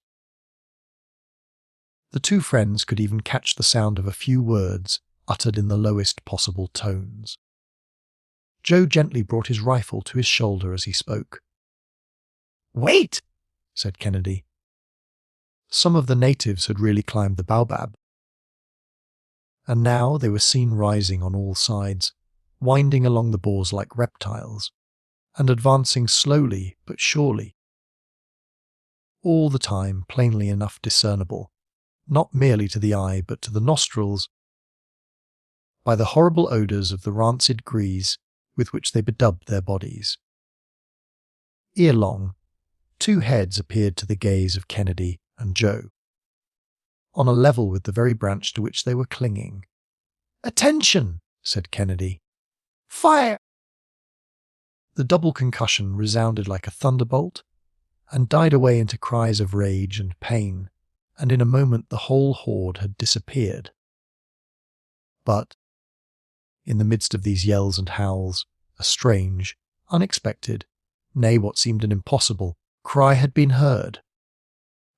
The two friends could even catch the sound of a few words uttered in the lowest possible tones. Joe gently brought his rifle to his shoulder as he spoke. "Wait!" said Kennedy. Some of the natives had really climbed the baobab, and now they were seen rising on all sides, winding along the boughs like reptiles, and advancing slowly but surely. All the time plainly enough discernible, not merely to the eye but to the nostrils, by the horrible odours of the rancid grease with which they bedaubed their bodies. Ere long, two heads appeared to the gaze of Kennedy and Joe, on a level with the very branch to which they were clinging. "Attention!" said Kennedy. "Fire!" The double concussion resounded like a thunderbolt, and died away into cries of rage and pain, and in a moment the whole horde had disappeared. But, in the midst of these yells and howls, a strange, unexpected, nay, what seemed an impossible, cry had been heard.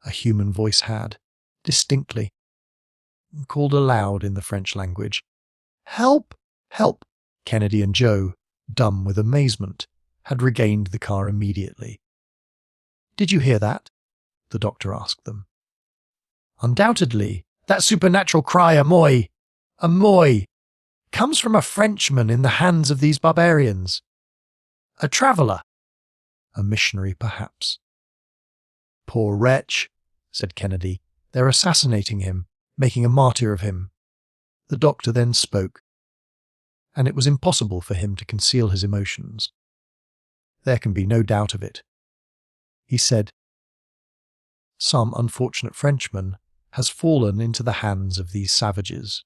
a human voice had, distinctly, called aloud in the French language. "Help! Help!" Kennedy and Joe, dumb with amazement, had regained the car immediately. "Did you hear that?" the doctor asked them. "Undoubtedly. That supernatural cry, Amoy! Amoy! Comes from a Frenchman in the hands of these barbarians. A traveller. A missionary, perhaps." "Poor wretch," said Kennedy. "They're assassinating him, making a martyr of him." The doctor then spoke, and it was impossible for him to conceal his emotions. There can be no doubt of it. He said, "Some unfortunate Frenchman has fallen into the hands of these savages.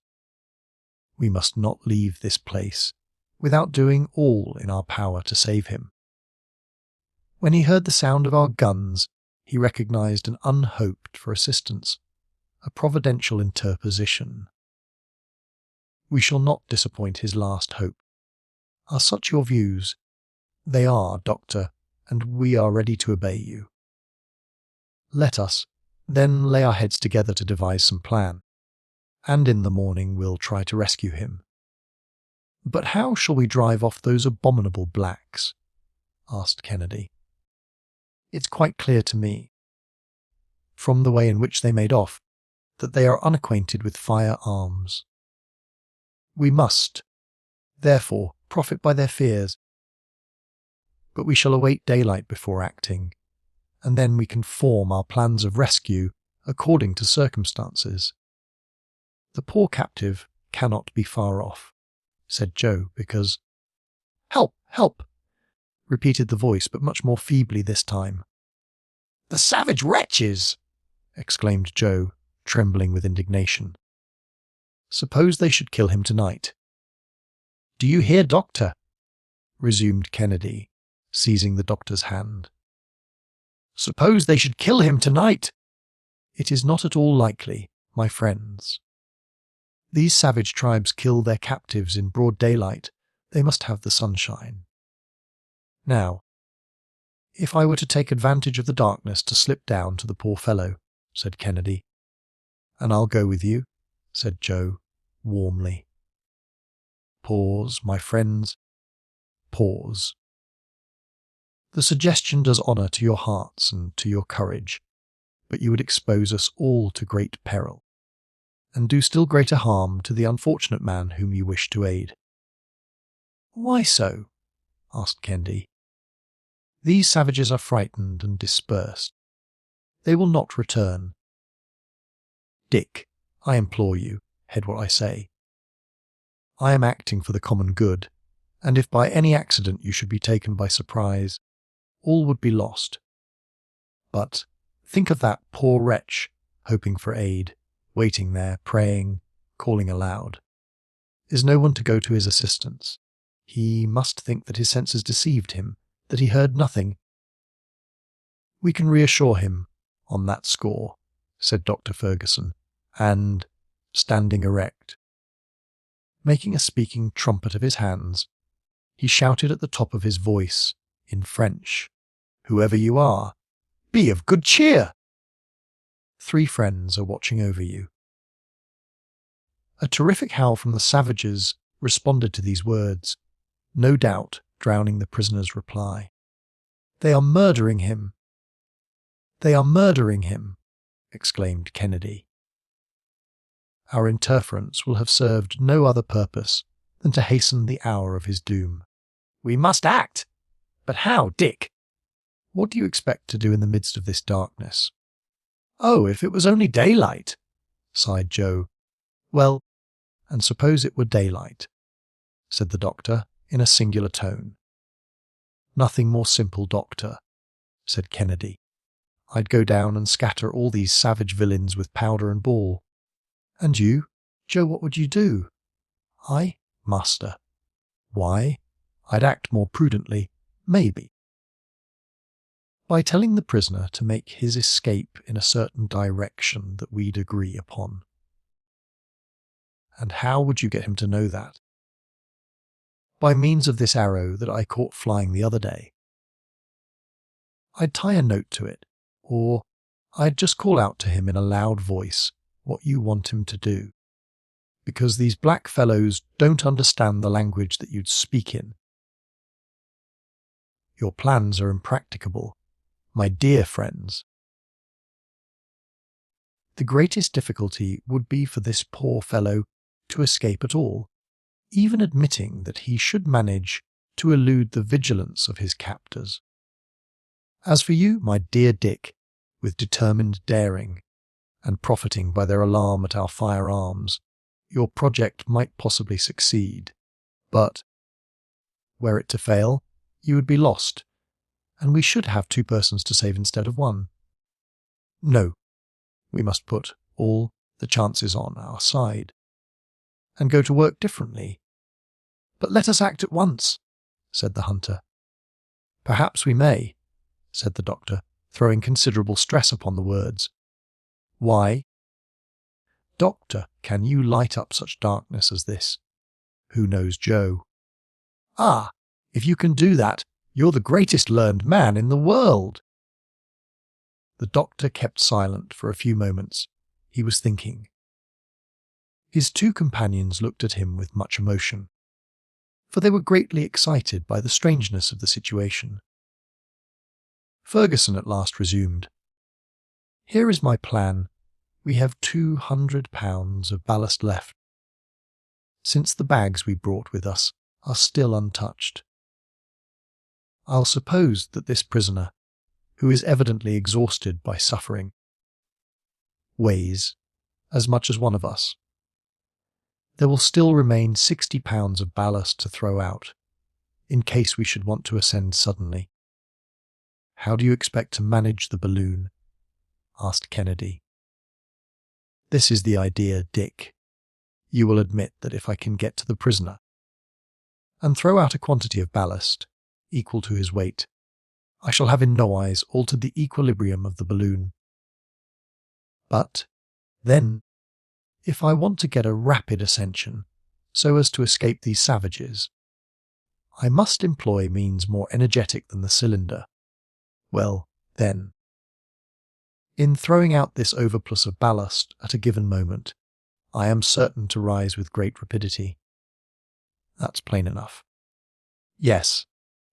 We must not leave this place without doing all in our power to save him." When he heard the sound of our guns, he recognized an unhoped for assistance, a providential interposition. We shall not disappoint his last hope. Are such your views? They are, Doctor, and we are ready to obey you. Let us, then, lay our heads together to devise some plan, and in the morning we'll try to rescue him. "But how shall we drive off those abominable blacks?" asked Kennedy. "It's quite clear to me, from the way in which they made off, that they are unacquainted with firearms. We must, therefore, profit by their fears. But we shall await daylight before acting, and then we can form our plans of rescue according to circumstances. The poor captive cannot be far off," said Joe, because— "Help! Help!" repeated the voice, but much more feebly this time. "The savage wretches!" exclaimed Joe, trembling with indignation. "Suppose they should kill him tonight?" "Do you hear, Doctor?" resumed Kennedy, seizing the doctor's hand. "Suppose they should kill him tonight?" "It is not at all likely, my friends. These savage tribes kill their captives in broad daylight. They must have the sunshine. Now, if I were to take advantage of the darkness to slip down to the poor fellow," said Kennedy. "And I'll go with you," said Joe, warmly. Pause, my friends. Pause. The suggestion does honour to your hearts and to your courage, but you would expose us all to great peril, and do still greater harm to the unfortunate man whom you wish to aid. "Why so?" asked Kennedy. "These savages are frightened and dispersed. They will not return. Dick, I implore you, heed what I say. I am acting for the common good, and if by any accident you should be taken by surprise, all would be lost. But think of that poor wretch, hoping for aid, waiting there, praying, calling aloud. Is no one to go to his assistance? He must think that his senses deceived him, that he heard nothing." "We can reassure him on that score," said Dr. Fergusson, and, standing erect, making a speaking trumpet of his hands, he shouted at the top of his voice, in French, "Whoever you are, be of good cheer! 3 friends are watching over you." A terrific howl from the savages responded to these words, no doubt drowning the prisoner's reply. "They are murdering him! They are murdering him!" exclaimed Kennedy. "Our interference will have served no other purpose than to hasten the hour of his doom." "We must act! But how, Dick?" "What do you expect to do in the midst of this darkness?" "Oh, if it was only daylight!" sighed Joe. "Well, and suppose it were daylight," said the doctor in a singular tone. "Nothing more simple, Doctor," said Kennedy. "I'd go down and scatter all these savage villains with powder and ball." "And you, Joe, what would you do?" "I, master? Why, I'd act more prudently, maybe. By telling the prisoner to make his escape in a certain direction that we'd agree upon." "And how would you get him to know that?" "By means of this arrow that I caught flying the other day. I'd tie a note to it, or I'd just call out to him in a loud voice what you want him to do, because these black fellows don't understand the language that you'd speak in. Your plans are impracticable, my dear friends. The greatest difficulty would be for this poor fellow to escape at all, even admitting that he should manage to elude the vigilance of his captors. As for you, my dear Dick, with determined daring, and profiting by their alarm at our firearms, your project might possibly succeed, but, were it to fail, you would be lost, and we should have 2 persons to save instead of 1. No, we must put all the chances on our side, and go to work differently. But let us act at once, said the hunter. Perhaps we may, said the doctor, throwing considerable stress upon the words. Why? Doctor, can you light up such darkness as this? Who knows Joe? Ah, if you can do that, you're the greatest learned man in the world. The doctor kept silent for a few moments. He was thinking. His 2 companions looked at him with much emotion, for they were greatly excited by the strangeness of the situation. Ferguson at last resumed. Here is my plan. We have £200 of ballast left, since the bags we brought with us are still untouched. I'll suppose that this prisoner, who is evidently exhausted by suffering, weighs as much as one of us. There will still remain £60 of ballast to throw out, in case we should want to ascend suddenly. How do you expect to manage the balloon? Asked Kennedy. This is the idea, Dick. You will admit that if I can get to the prisoner and throw out a quantity of ballast equal to his weight, I shall have in no wise altered the equilibrium of the balloon. But then, if I want to get a rapid ascension so as to escape these savages, I must employ means more energetic than the cylinder. Well, then, in throwing out this overplus of ballast at a given moment, I am certain to rise with great rapidity. That's plain enough. Yes,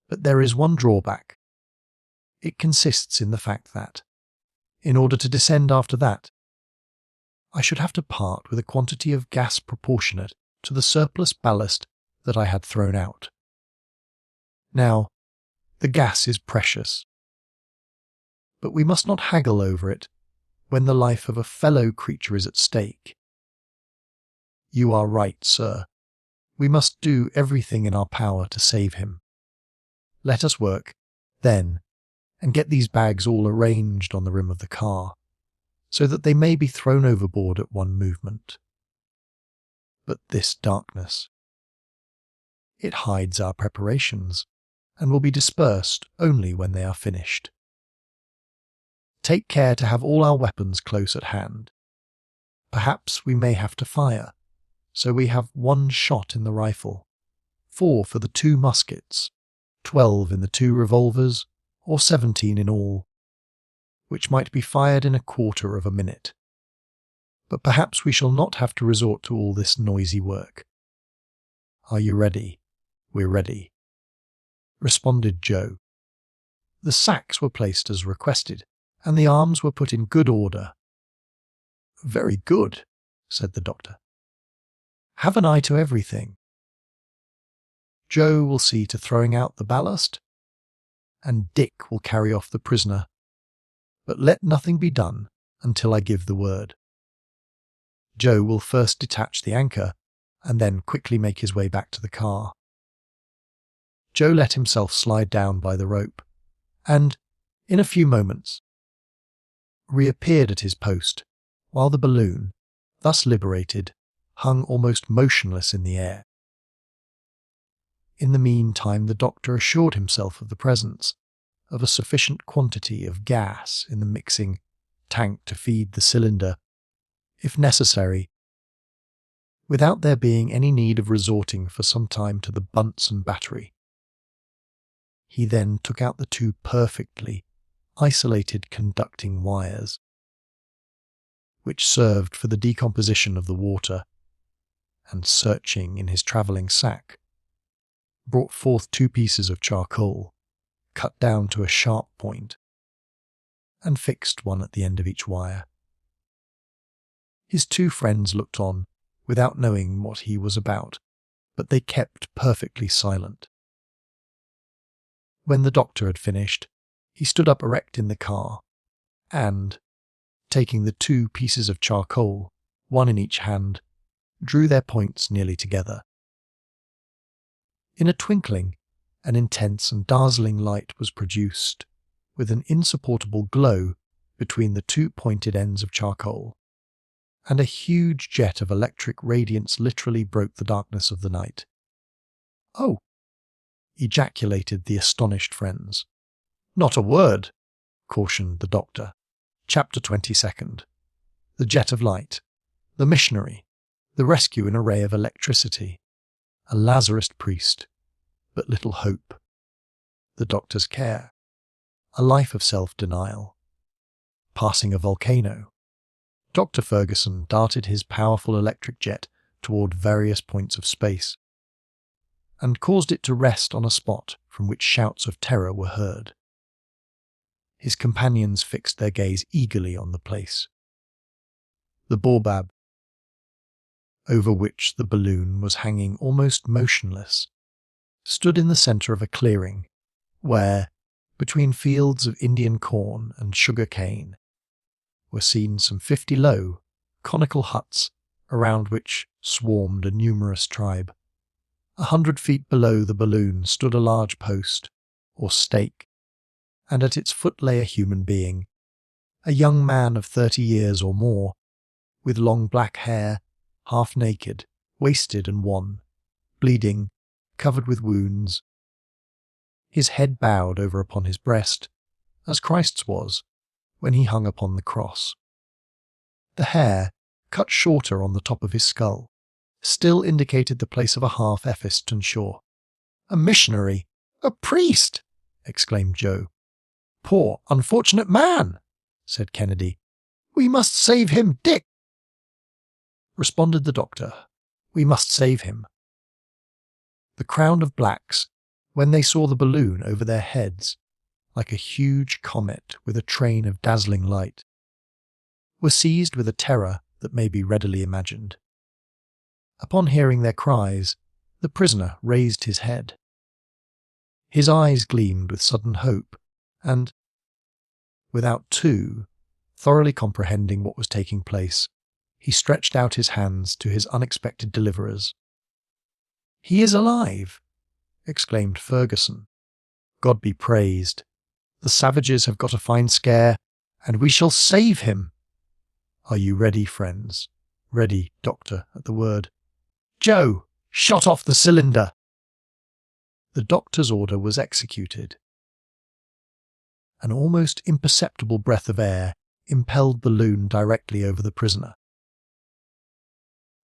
but there is one drawback. It consists in the fact that, in order to descend after that, I should have to part with a quantity of gas proportionate to the surplus ballast that I had thrown out. Now, the gas is precious, but we must not haggle over it when the life of a fellow creature is at stake. You are right, sir. We must do everything in our power to save him. Let us work, then, and get these bags all arranged on the rim of the car, so that they may be thrown overboard at one movement. But this darkness, it hides our preparations, and will be dispersed only when they are finished. Take care to have all our weapons close at hand. Perhaps we may have to fire, so we have 1 shot in the rifle, 4 for the 2 muskets, 12 in the 2 revolvers, or 17 in all, which might be fired in a quarter of a minute. But perhaps we shall not have to resort to all this noisy work. Are you ready? We're ready, responded Joe. The sacks were placed as requested, and the arms were put in good order. Very good, said the doctor. Have an eye to everything. Joe will see to throwing out the ballast, and Dick will carry off the prisoner, but let nothing be done until I give the word. Joe will first detach the anchor, and then quickly make his way back to the car. Joe let himself slide down by the rope, and, in a few moments, reappeared at his post, while the balloon, thus liberated, hung almost motionless in the air. In the meantime, the doctor assured himself of the presence of a sufficient quantity of gas in the mixing tank to feed the cylinder, if necessary, without there being any need of resorting for some time to the Bunsen battery. He then took out the 2 perfectly isolated conducting wires which served for the decomposition of the water, and searching in his travelling sack, brought forth 2 pieces of charcoal, cut down to a sharp point, and fixed one at the end of each wire. His 2 friends looked on, without knowing what he was about, but they kept perfectly silent. When the doctor had finished, he stood up erect in the car, and, taking the 2 pieces of charcoal, one in each hand, drew their points nearly together. In a twinkling, an intense and dazzling light was produced, with an insupportable glow between the 2 pointed ends of charcoal, and a huge jet of electric radiance literally broke the darkness of the night. "Oh!" ejaculated the astonished friends. "Not a word," cautioned the doctor. Chapter 22. The jet of light, the missionary, the rescue in a ray of electricity, a Lazarus priest, but little hope, the doctor's care, a life of self-denial, passing a volcano. Dr. Ferguson darted his powerful electric jet toward various points of space, and caused it to rest on a spot from which shouts of terror were heard. His companions fixed their gaze eagerly on the place. The baobab, over which the balloon was hanging almost motionless, stood in the centre of a clearing, where, between fields of Indian corn and sugar cane, were seen some 50 low, conical huts around which swarmed a numerous tribe. 100 feet below the balloon stood a large post, or stake, and at its foot lay a human being, a young man of 30 years or more, with long black hair, half naked, wasted and wan, bleeding, covered with wounds, his head bowed over upon his breast, as Christ's was when he hung upon the cross. The hair, cut shorter on the top of his skull, still indicated the place of a half effist tonsure. "A missionary! A priest!" exclaimed Joe. "Poor, unfortunate man!" said Kennedy. "We must save him, Dick!" responded the doctor. "We must save him." The crowd of blacks, when they saw the balloon over their heads, like a huge comet with a train of dazzling light, were seized with a terror that may be readily imagined. Upon hearing their cries, the prisoner raised his head. His eyes gleamed with sudden hope, and, without thoroughly comprehending what was taking place, he stretched out his hands to his unexpected deliverers. "He is alive!" exclaimed Ferguson. "God be praised! The savages have got a fine scare, and we shall save him! Are you ready, friends?" "Ready, doctor," at the word. "Joe, shot off the cylinder!" The doctor's order was executed. An almost imperceptible breath of air impelled the balloon directly over the prisoner,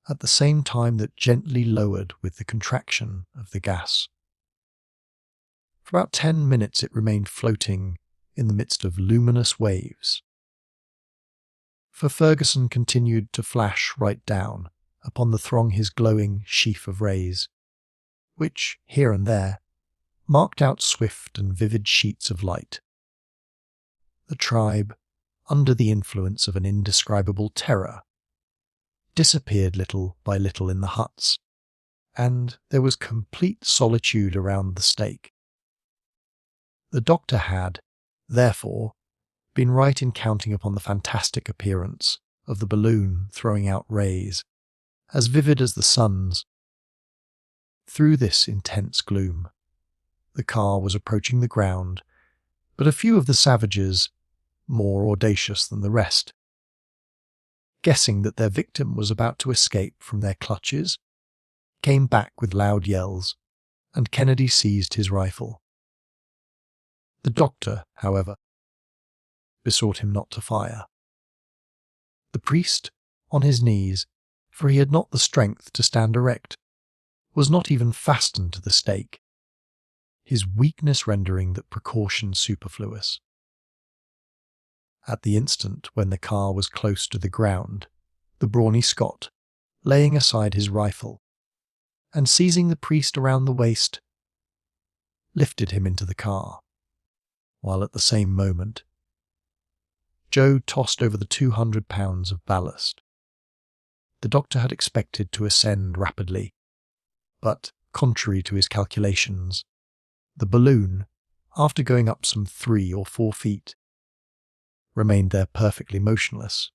at the same time that gently lowered with the contraction of the gas. For about 10 minutes it remained floating in the midst of luminous waves, for Ferguson continued to flash right down upon the throng his glowing sheaf of rays, which, here and there, marked out swift and vivid sheets of light. The tribe, under the influence of an indescribable terror, disappeared little by little in the huts, and there was complete solitude around the stake. The doctor had, therefore, been right in counting upon the fantastic appearance of the balloon throwing out rays, as vivid as the sun's. Through this intense gloom, the car was approaching the ground, but a few of the savages, more audacious than the rest, guessing that their victim was about to escape from their clutches, came back with loud yells, and Kennedy seized his rifle. The doctor, however, besought him not to fire. The priest, on his knees, for he had not the strength to stand erect, was not even fastened to the stake, his weakness rendering that precaution superfluous. At the instant when the car was close to the ground, the brawny Scot, laying aside his rifle, and seizing the priest around the waist, lifted him into the car, while at the same moment Joe tossed over the 200 pounds of ballast. The doctor had expected to ascend rapidly, but, contrary to his calculations, the balloon, after going up some 3 or 4 feet, remained there perfectly motionless.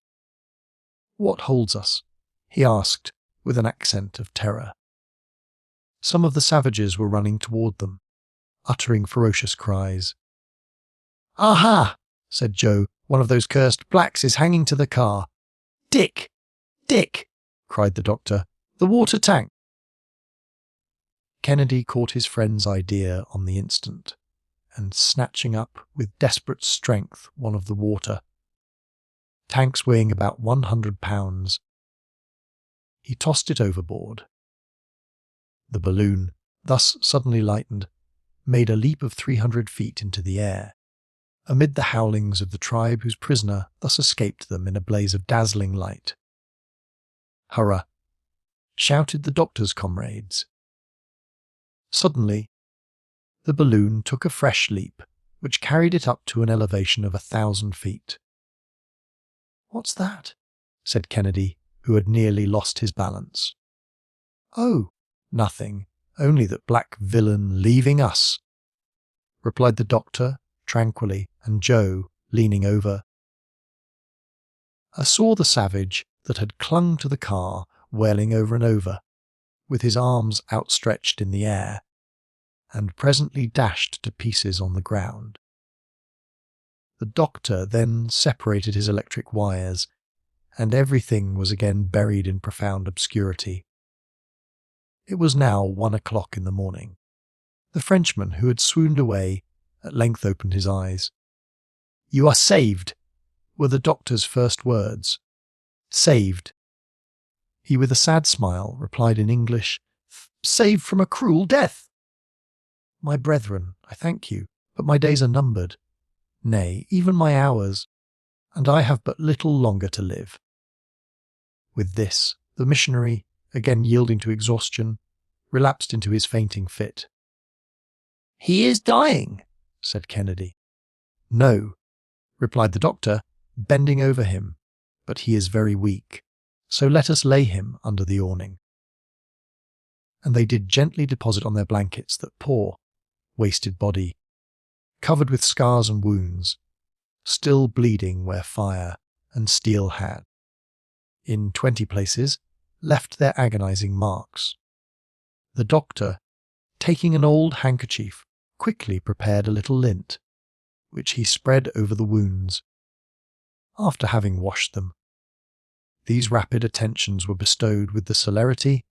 "What holds us?" he asked, with an accent of terror. Some of the savages were running toward them, uttering ferocious cries. "Aha!" said Joe. "One of those cursed blacks is hanging to the car." "Dick! Dick!" cried the doctor. "The water tank!" Kennedy caught his friend's idea on the instant, and snatching up with desperate strength one of the water tanks weighing about 100 pounds, he tossed it overboard. The balloon, thus suddenly lightened, made a leap of 300 feet into the air, amid the howlings of the tribe whose prisoner thus escaped them in a blaze of dazzling light. "Hurrah!" shouted the doctor's comrades. Suddenly, the balloon took a fresh leap, which carried it up to an elevation of 1,000 feet. "What's that?" said Kennedy, who had nearly lost his balance. "Oh, nothing, only that black villain leaving us," replied the doctor tranquilly, and Joe, leaning over, saw the savage that had clung to the car wailing over and over, with his arms outstretched in the air, and presently dashed to pieces on the ground. The doctor then separated his electric wires, and everything was again buried in profound obscurity. It was now 1 o'clock in the morning. The Frenchman, who had swooned away, at length opened his eyes. "You are saved," were the doctor's first words. "Saved." He, with a sad smile, replied in English, "Saved from a cruel death." "My brethren, I thank you, but my days are numbered, nay, even my hours, and I have but little longer to live." With this, the missionary, again yielding to exhaustion, relapsed into his fainting fit. "He is dying," said Kennedy. "No," replied the doctor, bending over him, "but he is very weak, so let us lay him under the awning." And they did gently deposit on their blankets that poor, wasted body, covered with scars and wounds, still bleeding where fire and steel had, in 20 places, left their agonizing marks. The doctor, taking an old handkerchief, quickly prepared a little lint, which he spread over the wounds, after having washed them. These rapid attentions were bestowed with the celerity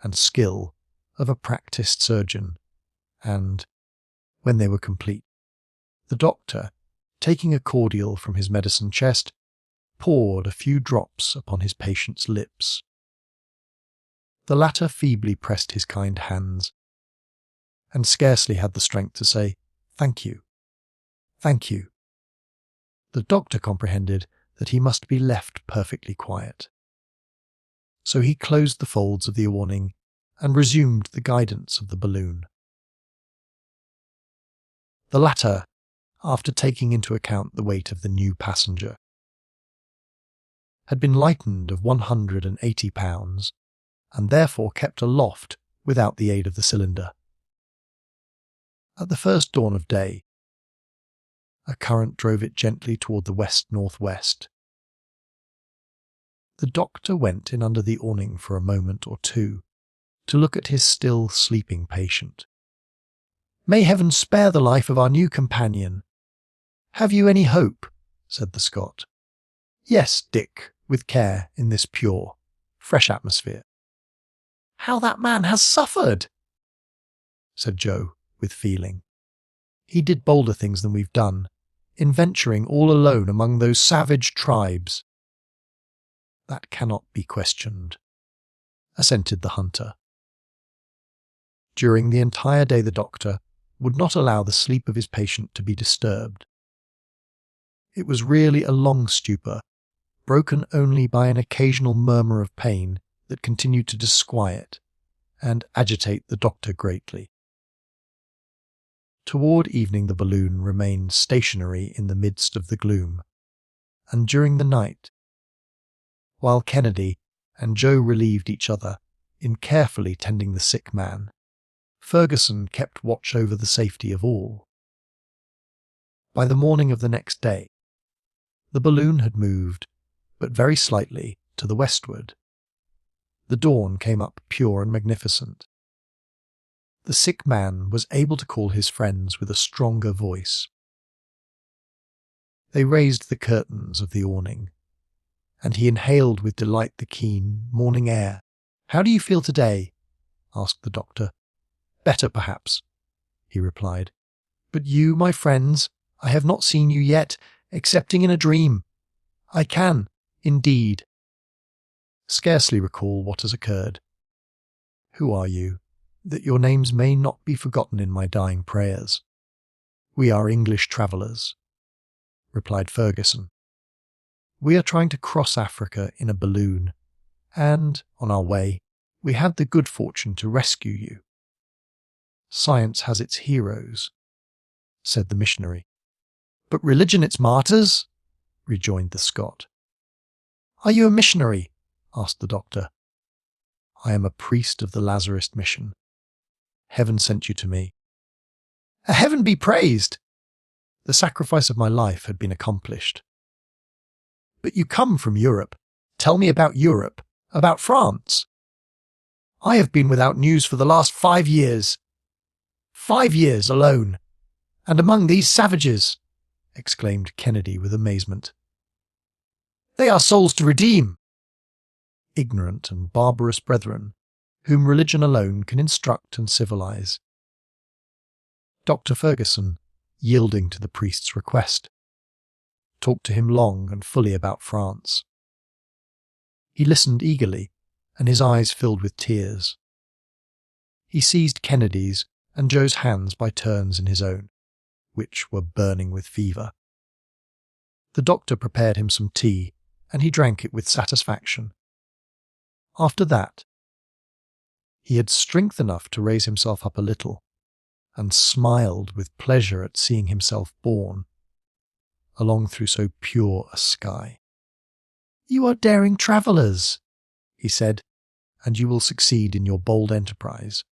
and skill of a practised surgeon, and, when they were complete, the doctor, taking a cordial from his medicine chest, poured a few drops upon his patient's lips. The latter feebly pressed his kind hands, and scarcely had the strength to say, "Thank you, thank you." The doctor comprehended that he must be left perfectly quiet. So he closed the folds of the awning and resumed the guidance of the balloon. The latter, after taking into account the weight of the new passenger, had been lightened of 180 pounds, and therefore kept aloft without the aid of the cylinder. At the first dawn of day, a current drove it gently toward the west-northwest. The doctor went in under the awning for a moment or two to look at his still sleeping patient. "May heaven spare the life of our new companion. Have you any hope?" said the Scot. "Yes, Dick, with care, in this pure, fresh atmosphere." "How that man has suffered!" said Joe, with feeling. "He did bolder things than we've done, in venturing all alone among those savage tribes." "That cannot be questioned," assented the hunter. During the entire day the doctor would not allow the sleep of his patient to be disturbed. It was really a long stupor, broken only by an occasional murmur of pain that continued to disquiet and agitate the doctor greatly. Toward evening the balloon remained stationary in the midst of the gloom, and during the night, while Kennedy and Joe relieved each other in carefully tending the sick man, Ferguson kept watch over the safety of all. By the morning of the next day, the balloon had moved, but very slightly, to the westward. The dawn came up pure and magnificent. The sick man was able to call his friends with a stronger voice. They raised the curtains of the awning, and he inhaled with delight the keen morning air. "How do you feel today?" asked the doctor. "Better, perhaps," he replied. "But you, my friends, I have not seen you yet, excepting in a dream. I can, indeed, scarcely recall what has occurred. Who are you, that your names may not be forgotten in my dying prayers?" "We are English travellers," replied Ferguson. "We are trying to cross Africa in a balloon, and, on our way, we had the good fortune to rescue you." "Science has its heroes," said the missionary. "But religion its martyrs," rejoined the Scot. "Are you a missionary?" asked the doctor. "I am a priest of the Lazarist mission. Heaven sent you to me." "A heaven be praised!" The sacrifice of my life had been accomplished. "But you come from Europe. Tell me about Europe, about France." "I have been without news for the last 5 years. 5 years alone, and among these savages," exclaimed Kennedy with amazement. "They are souls to redeem." "Ignorant and barbarous brethren, whom religion alone can instruct and civilize." Dr. Ferguson, yielding to the priest's request, talked to him long and fully about France. He listened eagerly, and his eyes filled with tears. He seized Kennedy's and Joe's hands by turns in his own, which were burning with fever. The doctor prepared him some tea, and he drank it with satisfaction. After that, he had strength enough to raise himself up a little, and smiled with pleasure at seeing himself borne along through so pure a sky. "You are daring travellers," he said, "and you will succeed in your bold enterprise.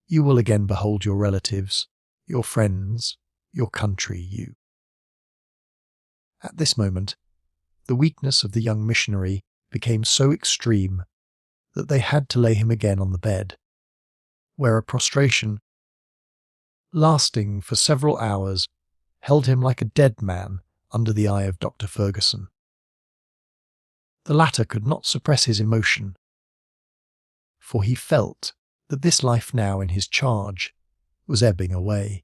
You will again behold your relatives, your friends, your country, you." At this moment, the weakness of the young missionary became so extreme that they had to lay him again on the bed, where a prostration, lasting for several hours, held him like a dead man under the eye of Dr. Ferguson. The latter could not suppress his emotion, for he felt that this life now in his charge was ebbing away.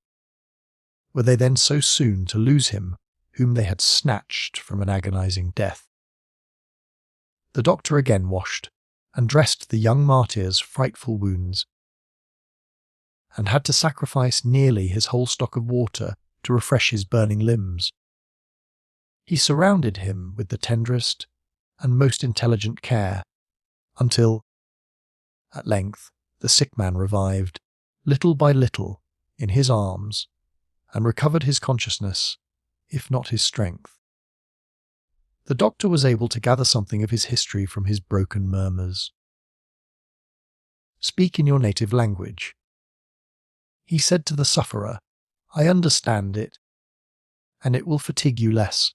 Were they then so soon to lose him whom they had snatched from an agonizing death? The doctor again washed and dressed the young martyr's frightful wounds, and had to sacrifice nearly his whole stock of water to refresh his burning limbs. He surrounded him with the tenderest and most intelligent care, until, at length, the sick man revived, little by little, in his arms, and recovered his consciousness, if not his strength. The doctor was able to gather something of his history from his broken murmurs. "Speak in your native language," he said to the sufferer. "I understand it, and it will fatigue you less."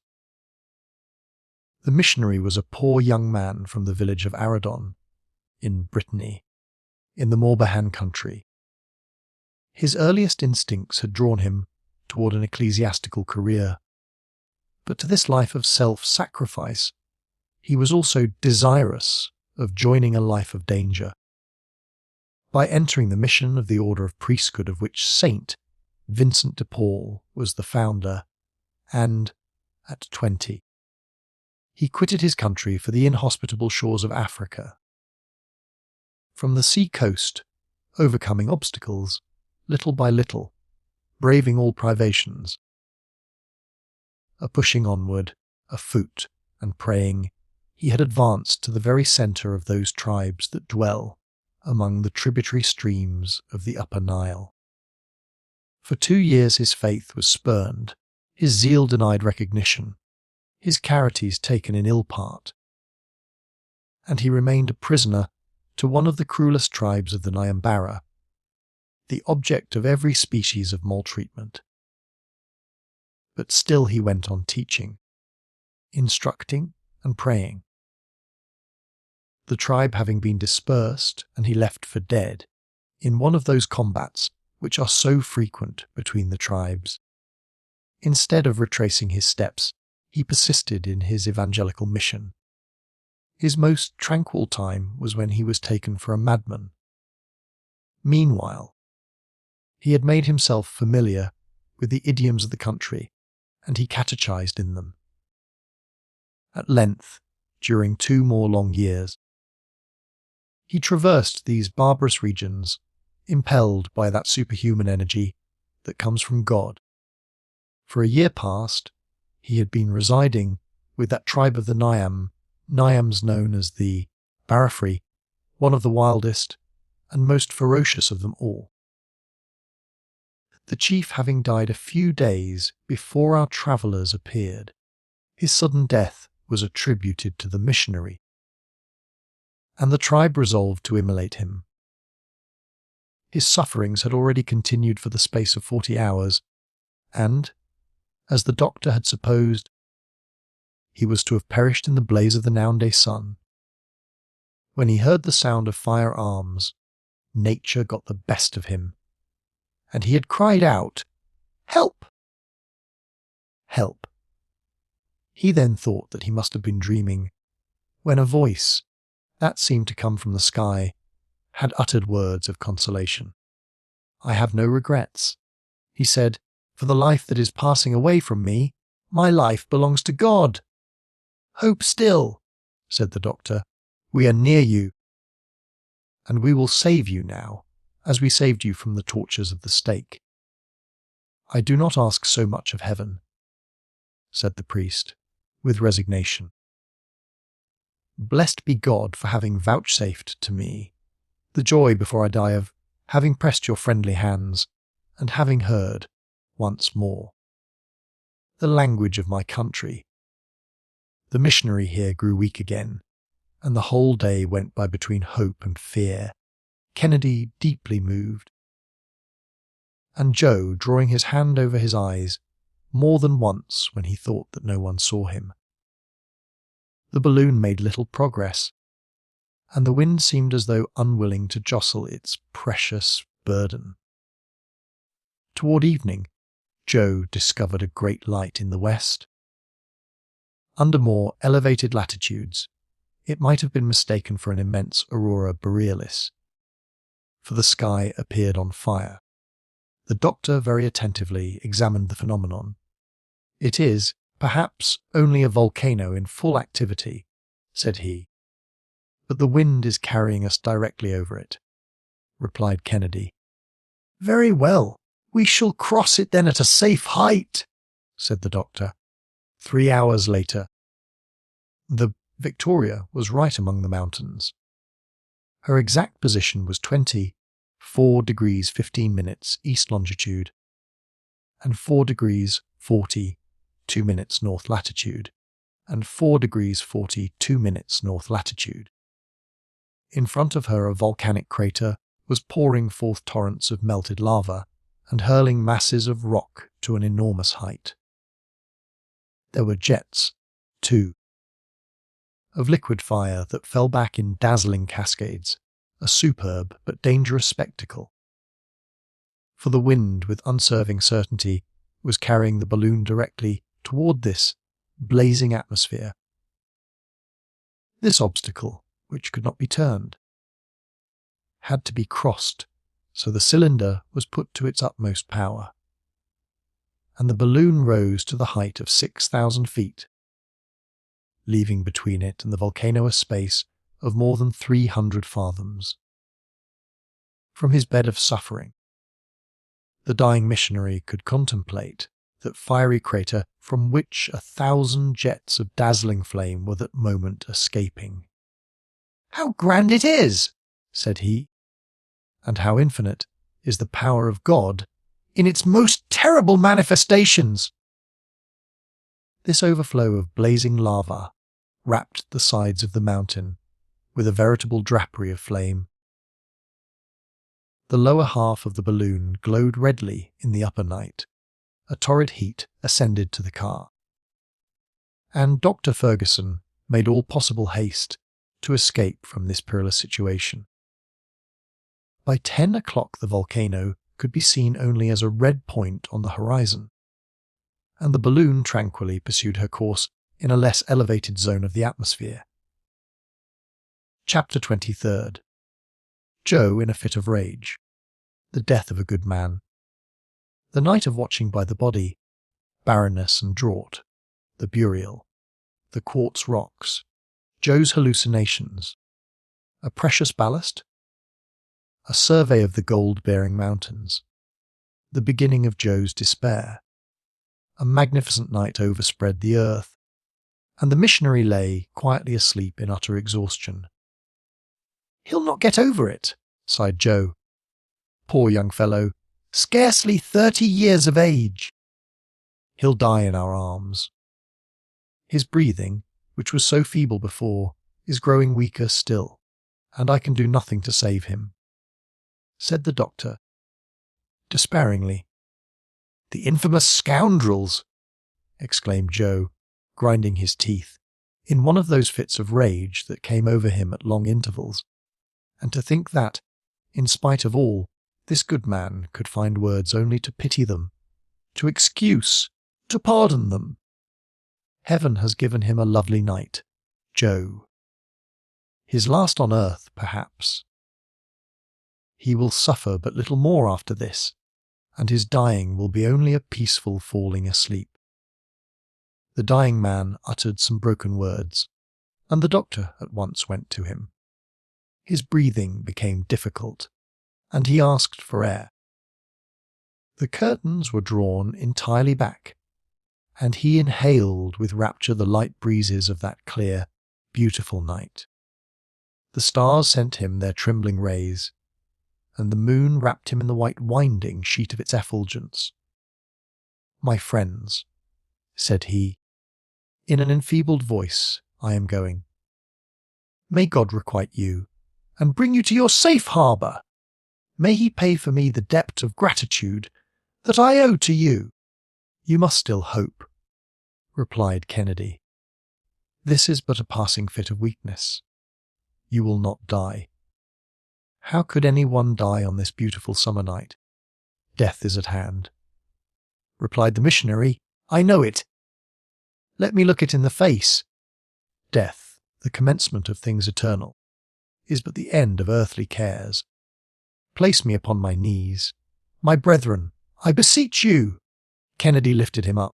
The missionary was a poor young man from the village of Aradon, in Brittany, in the Morbihan country. His earliest instincts had drawn him toward an ecclesiastical career, but to this life of self-sacrifice he was also desirous of joining a life of danger. By entering the mission of the order of priesthood of which Saint Vincent de Paul was the founder, and, at 20, he quitted his country for the inhospitable shores of Africa. From the sea coast, overcoming obstacles, little by little, braving all privations, a pushing onward, afoot and praying, he had advanced to the very centre of those tribes that dwell among the tributary streams of the upper Nile. For 2 years his faith was spurned, his zeal denied recognition, his charities taken in ill part, and he remained a prisoner to one of the cruelest tribes of the Nyambara, the object of every species of maltreatment. But still he went on teaching, instructing and praying. The tribe having been dispersed and he left for dead in one of those combats which are so frequent between the tribes, instead of retracing his steps, he persisted in his evangelical mission. His most tranquil time was when he was taken for a madman. Meanwhile, he had made himself familiar with the idioms of the country, and he catechized in them. At length, during 2 more long years, he traversed these barbarous regions, impelled by that superhuman energy that comes from God. For a year past, he had been residing with that tribe of the Niams known as the Barafri, one of the wildest and most ferocious of them all. The chief having died a few days before our travellers appeared, his sudden death was attributed to the missionary, and the tribe resolved to immolate him. His sufferings had already continued for the space of 40 hours, and, as the doctor had supposed, he was to have perished in the blaze of the noonday sun. When he heard the sound of firearms, nature got the best of him, and he had cried out, "Help! Help!" He then thought that he must have been dreaming, when a voice, that seemed to come from the sky, had uttered words of consolation. "I have no regrets," he said, "for the life that is passing away from me. My life belongs to God." "Hope still," said the doctor. "We are near you, and we will save you now, as we saved you from the tortures of the stake." "I do not ask so much of heaven," said the priest, with resignation. "Blessed be God for having vouchsafed to me the joy before I die of having pressed your friendly hands and having heard, once more, the language of my country." The missionary here grew weak again, and the whole day went by between hope and fear, Kennedy deeply moved, and Joe drawing his hand over his eyes more than once when he thought that no one saw him. The balloon made little progress, and the wind seemed as though unwilling to jostle its precious burden. Toward evening, Joe discovered a great light in the west. Under more elevated latitudes, it might have been mistaken for an immense aurora borealis, for the sky appeared on fire. The doctor very attentively examined the phenomenon. "It is, perhaps, only a volcano in full activity," said he. "But the wind is carrying us directly over it," replied Kennedy. "Very well, we shall cross it then at a safe height," said the doctor. 3 hours later, the Victoria was right among the mountains. Her exact position was 24 degrees 15 minutes east longitude and 4 degrees 42 minutes north latitude and 4 degrees 42 minutes north latitude. In front of her a volcanic crater was pouring forth torrents of melted lava and hurling masses of rock to an enormous height. There were jets, too, of liquid fire that fell back in dazzling cascades, a superb but dangerous spectacle. For the wind, with unserving certainty, was carrying the balloon directly toward this blazing atmosphere. This obstacle, which could not be turned, had to be crossed, so the cylinder was put to its utmost power, and the balloon rose to the height of 6,000 feet, leaving between it and the volcano a space of more than 300 fathoms. From his bed of suffering, the dying missionary could contemplate that fiery crater from which 1,000 jets of dazzling flame were that moment escaping. "How grand it is!" said he, "and how infinite is the power of God in its most terrible manifestations!" This overflow of blazing lava wrapped the sides of the mountain with a veritable drapery of flame. The lower half of the balloon glowed redly in the upper night. A torrid heat ascended to the car, and Dr. Ferguson made all possible haste to escape from this perilous situation. By 10 o'clock the volcano could be seen only as a red point on the horizon, and the balloon tranquilly pursued her course in a less elevated zone of the atmosphere. Chapter 23. Joe in a fit of rage. The death of a good man. The night of watching by the body, barrenness and drought, the burial, the quartz rocks, Joe's hallucinations, a precious ballast, a survey of the gold-bearing mountains, the beginning of Joe's despair. A magnificent night overspread the earth, and the missionary lay quietly asleep in utter exhaustion. "He'll not get over it," sighed Joe. "Poor young fellow, scarcely 30 years of age. He'll die in our arms. His breathing, which was so feeble before, is growing weaker still, and I can do nothing to save him," said the doctor, despairingly. "The infamous scoundrels!" exclaimed Joe, grinding his teeth, in one of those fits of rage that came over him at long intervals. And to think that, in spite of all, this good man could find words only to pity them, to excuse, to pardon them. Heaven has given him a lovely night, Joe. His last on earth, perhaps. He will suffer but little more after this, and his dying will be only a peaceful falling asleep. The dying man uttered some broken words, and the doctor at once went to him. His breathing became difficult, and he asked for air. The curtains were drawn entirely back, and he inhaled with rapture the light breezes of that clear, beautiful night. The stars sent him their trembling rays, and the moon wrapped him in the white winding sheet of its effulgence. "My friends," said he, in an enfeebled voice, "I am going. May God requite you, and bring you to your safe harbour. May he pay for me the debt of gratitude that I owe to you." "You must still hope," replied Kennedy. "This is but a passing fit of weakness. You will not die. How could any one die on this beautiful summer night? Death is at hand." Replied the missionary, "I know it. Let me look it in the face. Death, the commencement of things eternal, is but the end of earthly cares. Place me upon my knees. My brethren, I beseech you." Kennedy lifted him up,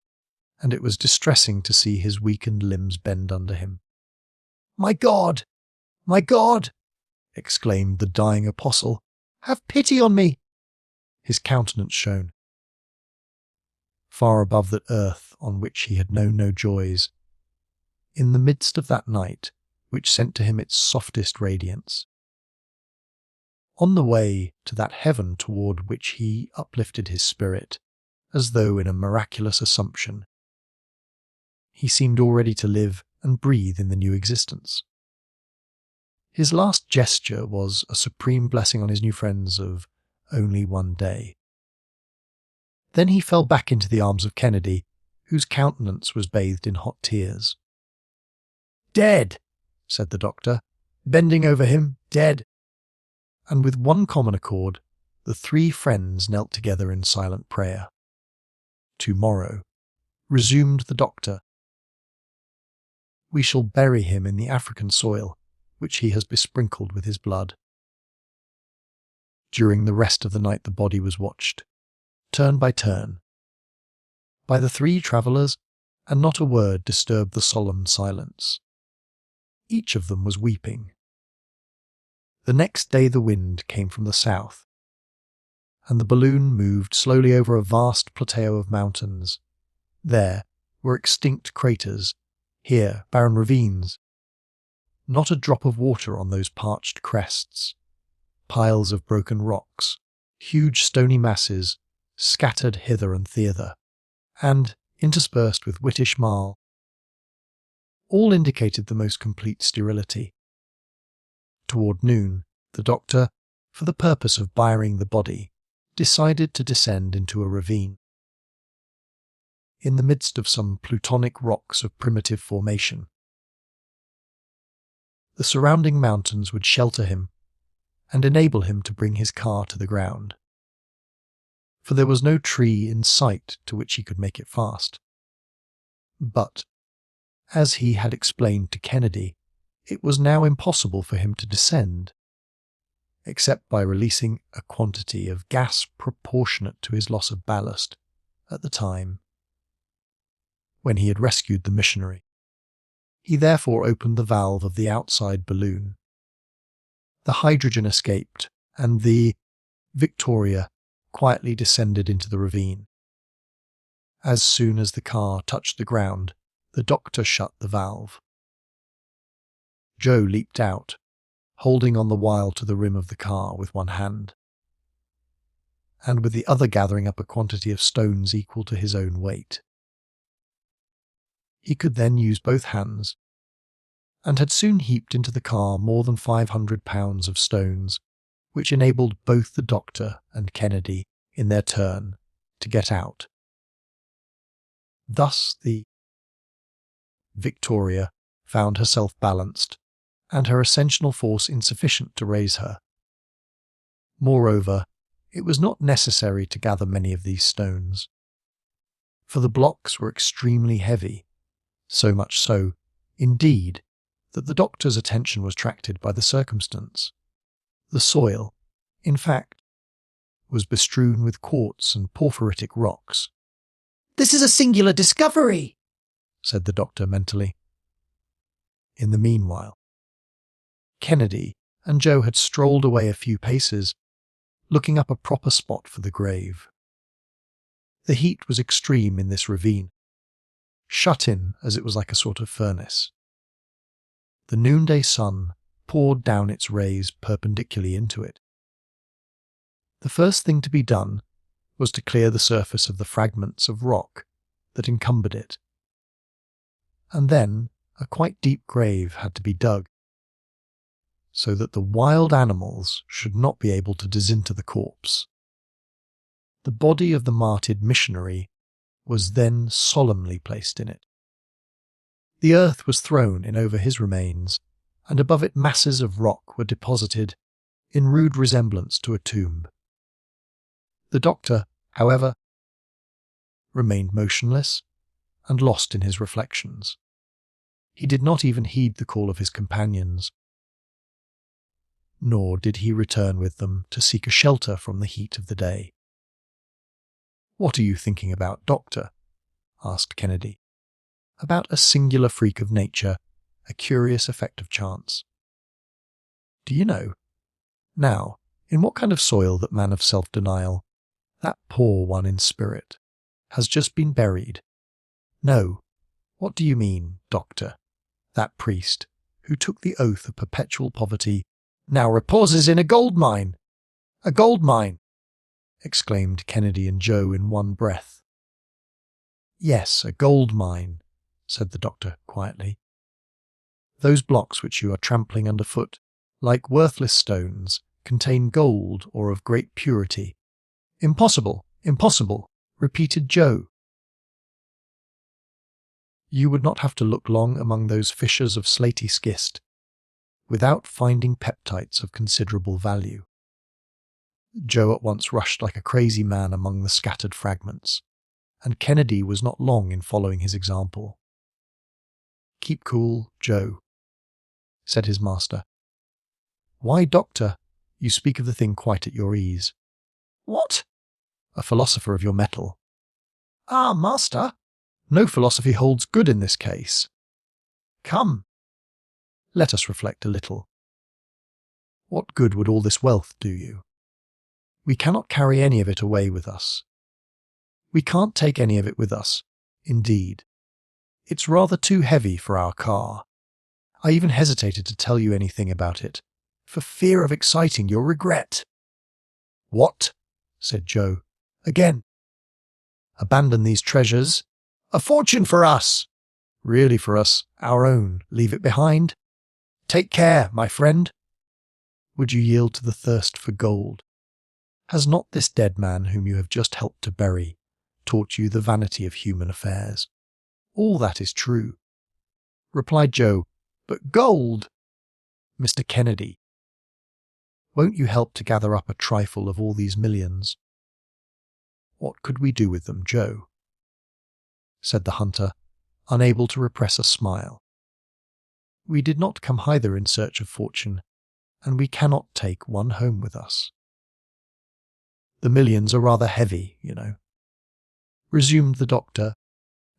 and it was distressing to see his weakened limbs bend under him. "My God! My God!" exclaimed the dying apostle. "Have pity on me!" His countenance shone. Far above that earth on which he had known no joys, in the midst of that night which sent to him its softest radiance, on the way to that heaven toward which he uplifted his spirit, as though in a miraculous assumption, he seemed already to live and breathe in the new existence. His last gesture was a supreme blessing on his new friends of only one day. Then he fell back into the arms of Kennedy, whose countenance was bathed in hot tears. "Dead," said the doctor, bending over him, "dead." And with one common accord, the three friends knelt together in silent prayer. "Tomorrow," resumed the doctor, "we shall bury him in the African soil, which he has besprinkled with his blood." During the rest of the night the body was watched, turn by turn, by the three travellers, and not a word disturbed the solemn silence. Each of them was weeping. The next day the wind came from the south, and the balloon moved slowly over a vast plateau of mountains. There, were extinct craters, here barren ravines. Not a drop of water on those parched crests. Piles of broken rocks, huge stony masses, scattered hither and thither, and interspersed with whitish marl. All indicated the most complete sterility. Toward noon, the doctor, for the purpose of burying the body, decided to descend into a ravine. In the midst of some plutonic rocks of primitive formation, the surrounding mountains would shelter him and enable him to bring his car to the ground, for there was no tree in sight to which he could make it fast. But, as he had explained to Kennedy, it was now impossible for him to descend, except by releasing a quantity of gas proportionate to his loss of ballast at the time when he had rescued the missionary. He therefore opened the valve of the outside balloon. The hydrogen escaped, and the Victoria quietly descended into the ravine. As soon as the car touched the ground, the doctor shut the valve. Joe leaped out, holding on the while to the rim of the car with one hand, and with the other gathering up a quantity of stones equal to his own weight. He could then use both hands, and had soon heaped into the car more than 500 pounds of stones, which enabled both the doctor and Kennedy, in their turn, to get out. Thus the Victoria found herself balanced, and her ascensional force insufficient to raise her. Moreover, it was not necessary to gather many of these stones, for the blocks were extremely heavy, so much so, indeed, that the doctor's attention was attracted by the circumstance. The soil, in fact, was bestrewn with quartz and porphyritic rocks. "This is a singular discovery," said the doctor mentally. In the meanwhile, Kennedy and Joe had strolled away a few paces, looking up a proper spot for the grave. The heat was extreme in this ravine, shut in as it was like a sort of furnace. The noonday sun poured down its rays perpendicularly into it. The first thing to be done was to clear the surface of the fragments of rock that encumbered it, and then a quite deep grave had to be dug, so that the wild animals should not be able to disinter the corpse. The body of the martyred missionary was then solemnly placed in it. The earth was thrown in over his remains, and above it masses of rock were deposited in rude resemblance to a tomb. The doctor, however, remained motionless and lost in his reflections. He did not even heed the call of his companions, nor did he return with them to seek a shelter from the heat of the day. "What are you thinking about, Doctor?" asked Kennedy. "About a singular freak of nature, a curious effect of chance. Do you know, now, in what kind of soil that man of self-denial, that poor one in spirit, has just been buried? No, what do you mean, Doctor? That priest, who took the oath of perpetual poverty, now reposes in a gold mine! A gold mine!" exclaimed Kennedy and Joe in one breath. "Yes, a gold mine," said the doctor quietly. "Those blocks which you are trampling underfoot, like worthless stones, contain gold or of great purity." "Impossible, impossible," repeated Joe. "You would not have to look long among those fissures of slaty schist without finding peptites of considerable value." Joe at once rushed like a crazy man among the scattered fragments, and Kennedy was not long in following his example. "Keep cool, Joe," said his master. "Why, Doctor, you speak of the thing quite at your ease." "What?" "A philosopher of your mettle." "Ah, master." "No philosophy holds good in this case. "Come, let us reflect a little. What good would all this wealth do you? We cannot carry any of it away with us. We can't take any of it with us, indeed. It's rather too heavy for our car. I even hesitated to tell you anything about it, for fear of exciting your regret." "What?" said Joe. "Again." "Abandon these treasures. A fortune for us." "Really for us, our own. Leave it behind. Take care, my friend." "Would you yield to the thirst for gold? Has not this dead man whom you have just helped to bury taught you the vanity of human affairs?" "All that is true," replied Joe. "But gold—" "Mr. Kennedy, won't you help to gather up a trifle of all these millions?" "What could we do with them, Joe?" said the hunter, unable to repress a smile. "We did not come hither in search of fortune, and we cannot take one home with us." "The millions are rather heavy, you know," resumed the doctor,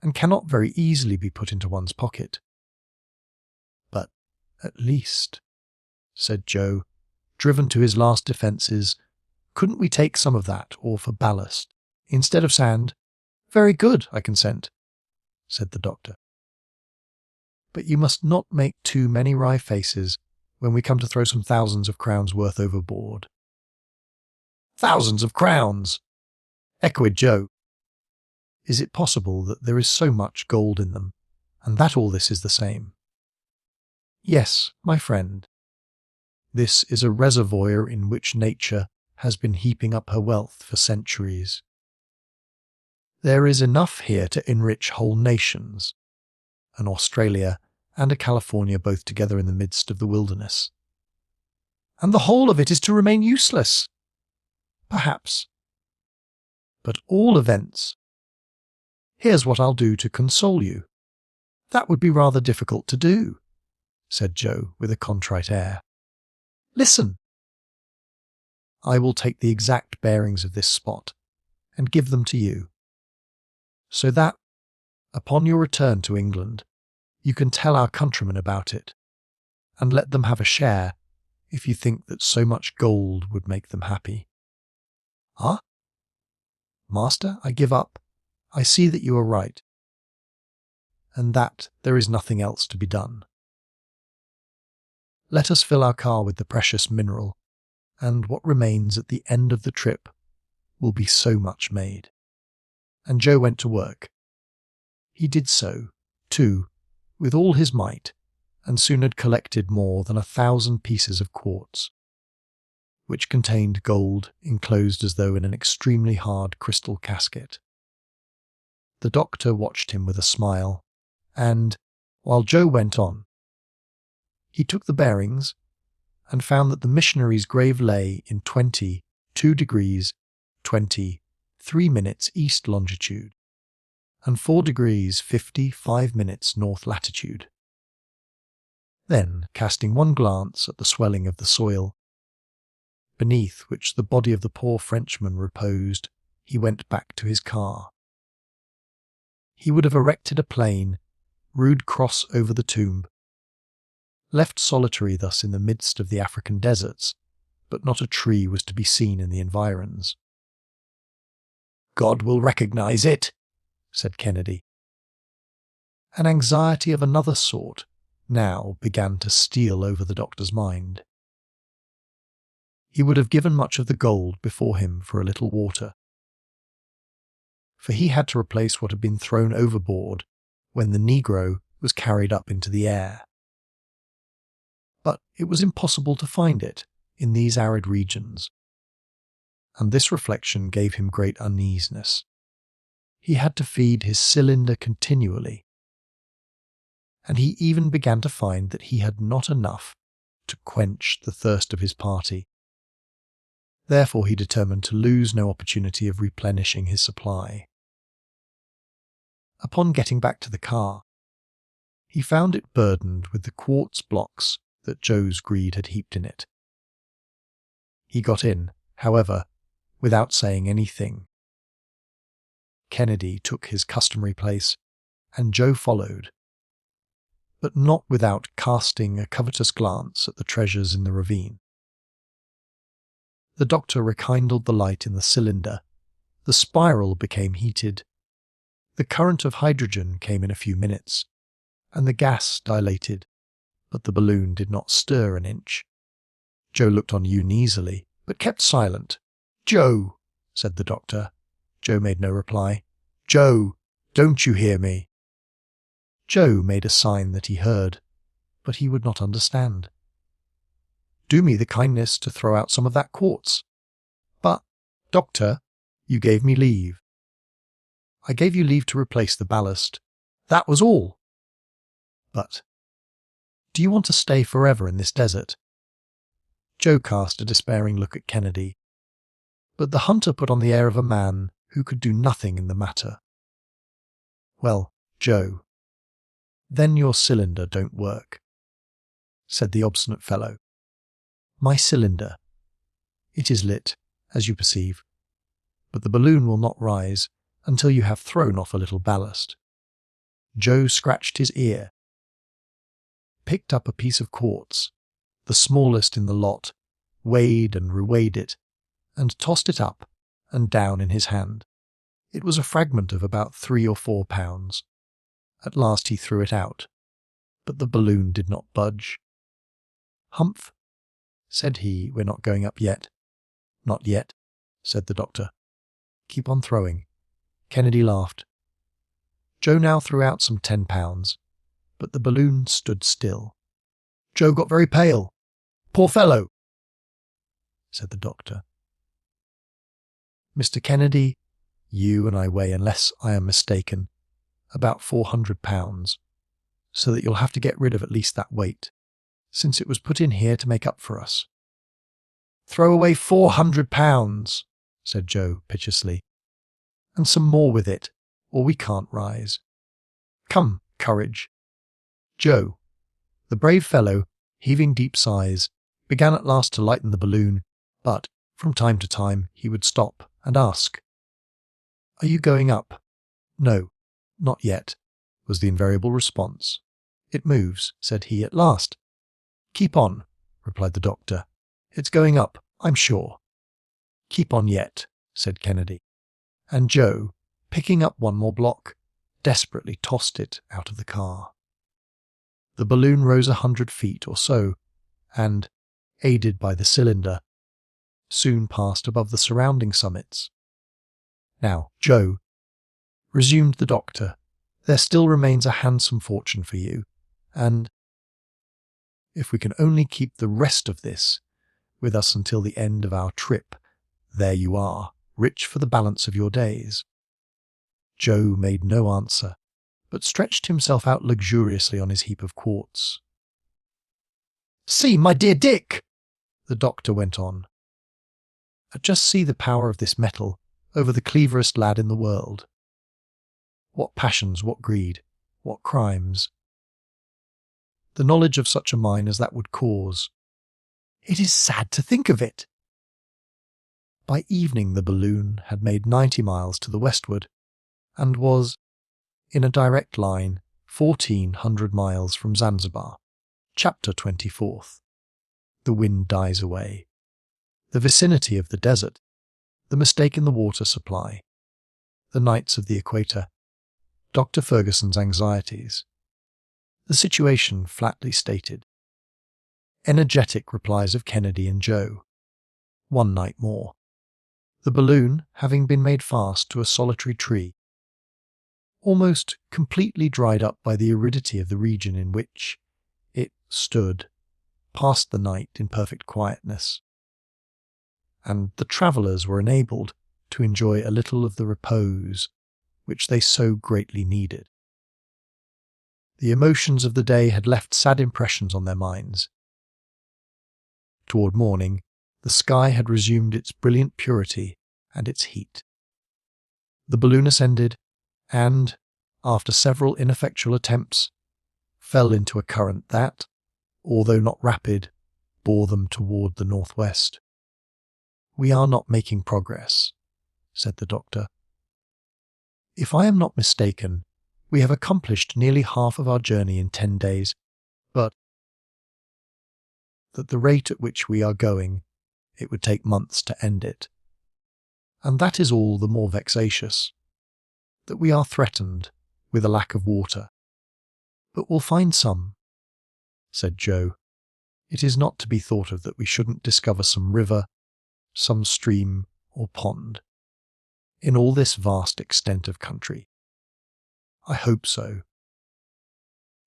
"and cannot very easily be put into one's pocket." "But at least," said Joe, driven to his last defences, "couldn't we take some of that, or for ballast, instead of sand?" "Very good, I consent," said the doctor. "But you must not make too many wry faces when we come to throw some thousands of crowns worth overboard." "Thousands of crowns!" echoed Joe. "Is it possible that there is so much gold in them, and that all this is the same?" "Yes, my friend. This is a reservoir in which nature has been heaping up her wealth for centuries. There is enough here to enrich whole nations, an Australia and a California both together in the midst of the wilderness." "And the whole of it is to remain useless?" "Perhaps. But all events. Here's what I'll do to console you." "That would be rather difficult to do," said Joe with a contrite air. "Listen." "I will take the exact bearings of this spot and give them to you, so that, upon your return to England, you can tell our countrymen about it, and let them have a share if you think that so much gold would make them happy." "Ah? Master, I give up. I see that you are right, and that there is nothing else to be done. Let us fill our car with the precious mineral, and what remains at the end of the trip will be so much made." And Joe went to work. He did so, too, with all his might, and soon had collected more than 1,000 pieces of quartz, which contained gold enclosed as though in an extremely hard crystal casket. The doctor watched him with a smile, and, while Joe went on, he took the bearings and found that the missionary's grave lay in 22 degrees 23 minutes east longitude and 4 degrees 55 minutes north latitude. Then, casting one glance at the swelling of the soil, beneath which the body of the poor Frenchman reposed, he went back to his car. He would have erected a plain, rude cross over the tomb, left solitary thus in the midst of the African deserts, but not a tree was to be seen in the environs. "God will recognize it," said Kennedy. An anxiety of another sort now began to steal over the doctor's mind. He would have given much of the gold before him for a little water, for he had to replace what had been thrown overboard when the Negro was carried up into the air. But it was impossible to find it in these arid regions, and this reflection gave him great uneasiness. He had to feed his cylinder continually, and he even began to find that he had not enough to quench the thirst of his party. Therefore he determined to lose no opportunity of replenishing his supply. Upon getting back to the car, he found it burdened with the quartz blocks that Joe's greed had heaped in it. He got in, however, without saying anything. Kennedy took his customary place, and Joe followed, but not without casting a covetous glance at the treasures in the ravine. The doctor rekindled the light in the cylinder, the spiral became heated, The current of hydrogen came in a few minutes, and the gas dilated, but the balloon did not stir an inch. Joe looked on uneasily, but kept silent. "Joe," said the doctor. Joe made no reply. "Joe, don't you hear me?" Joe made a sign that he heard, but he would not understand. "Do me the kindness to throw out some of that quartz." "But, doctor, you gave me leave." "I gave you leave to replace the ballast. That was all." "But, do you want to stay forever in this desert?" Joe cast a despairing look at Kennedy, but the hunter put on the air of a man who could do nothing in the matter. "Well, Joe, then your cylinder don't work," said the obstinate fellow. "My cylinder. It is lit, as you perceive, but the balloon will not rise until you have thrown off a little ballast." Joe scratched his ear, picked up a piece of quartz, the smallest in the lot, weighed and reweighed it, and tossed it up and down in his hand. It was a fragment of about 3 or 4 pounds. At last he threw it out, but the balloon did not budge. "Humph," said he, "we're not going up yet." "Not yet," said the doctor. "Keep on throwing." Kennedy laughed. Joe now threw out some 10 pounds, but the balloon stood still. Joe got very pale. "Poor fellow," said the doctor. "Mr. Kennedy, you and I weigh, unless I am mistaken, about 400 pounds, so that you'll have to get rid of at least that weight, since it was put in here to make up for us." "Throw away 400 pounds, said Joe piteously, "and some more with it, or we can't rise. Come, courage." Joe, the brave fellow, heaving deep sighs, began at last to lighten the balloon, but from time to time he would stop and ask, "Are you going up?" "No, not yet," was the invariable response. "It moves," said he at last. "Keep on," replied the doctor. "It's going up, I'm sure." "Keep on yet," said Kennedy. And Joe, picking up one more block, desperately tossed it out of the car. The balloon rose 100 feet or so, and, aided by the cylinder, soon passed above the surrounding summits. "Now, Joe," resumed the doctor, "there still remains a handsome fortune for you, and if we can only keep the rest of this with us until the end of our trip, there you are, rich for the balance of your days." Joe made no answer, but stretched himself out luxuriously on his heap of quartz. "See, my dear Dick," the doctor went on. "Just see the power of this metal over the cleverest lad in the world. What passions, what greed, what crimes. The knowledge of such a mine as that would cause. It is sad to think of it." By evening the balloon had made 90 miles to the westward, and was, in a direct line, 1,400 miles from Zanzibar. Chapter 24. The wind dies away. The vicinity of the desert. The mistake in the water supply. The nights of the equator. Dr. Ferguson's anxieties. The situation flatly stated. Energetic replies of Kennedy and Joe. One night more. The balloon having been made fast to a solitary tree, almost completely dried up by the aridity of the region in which it stood, passed the night in perfect quietness, and the travellers were enabled to enjoy a little of the repose which they so greatly needed. The emotions of the day had left sad impressions on their minds. Toward morning, the sky had resumed its brilliant purity and its heat. The balloon ascended, and, after several ineffectual attempts, fell into a current that, although not rapid, bore them toward the northwest. "We are not making progress," said the doctor. "If I am not mistaken, we have accomplished nearly half of our journey in 10 days, but at the rate at which we are going, it would take months to end it. And that is all the more vexatious. that we are threatened with a lack of water. But we'll find some, said Joe. It is not to be thought of that we shouldn't discover some river, some stream or pond, in all this vast extent of country. I hope so.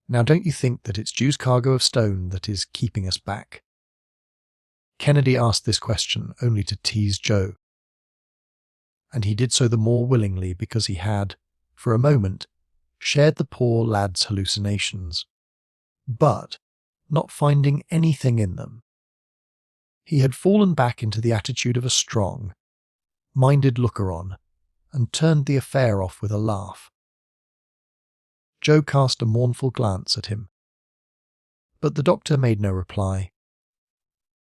Now don't you think that it's Jew's cargo of stone that is keeping us back? Kennedy asked this question only to tease Joe, and he did so the more willingly because he had, for a moment, shared the poor lad's hallucinations, but, not finding anything in them, he had fallen back into the attitude of a strong, minded looker-on, and turned the affair off with a laugh. Joe cast a mournful glance at him, but the doctor made no reply.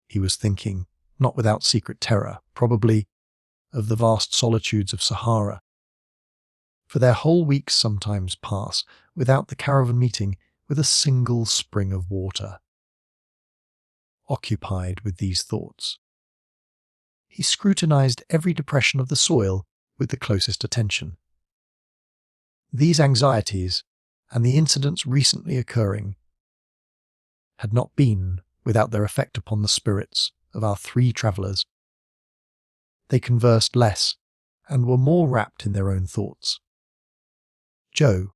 He was thinking, not without secret terror, probably, of the vast solitudes of Sahara. For their whole weeks sometimes pass without the caravan meeting with a single spring of water. Occupied with these thoughts, he scrutinized every depression of the soil with the closest attention. These anxieties, and the incidents recently occurring, had not been without their effect upon the spirits of our three travellers. They conversed less, and were more wrapped in their own thoughts. Joe,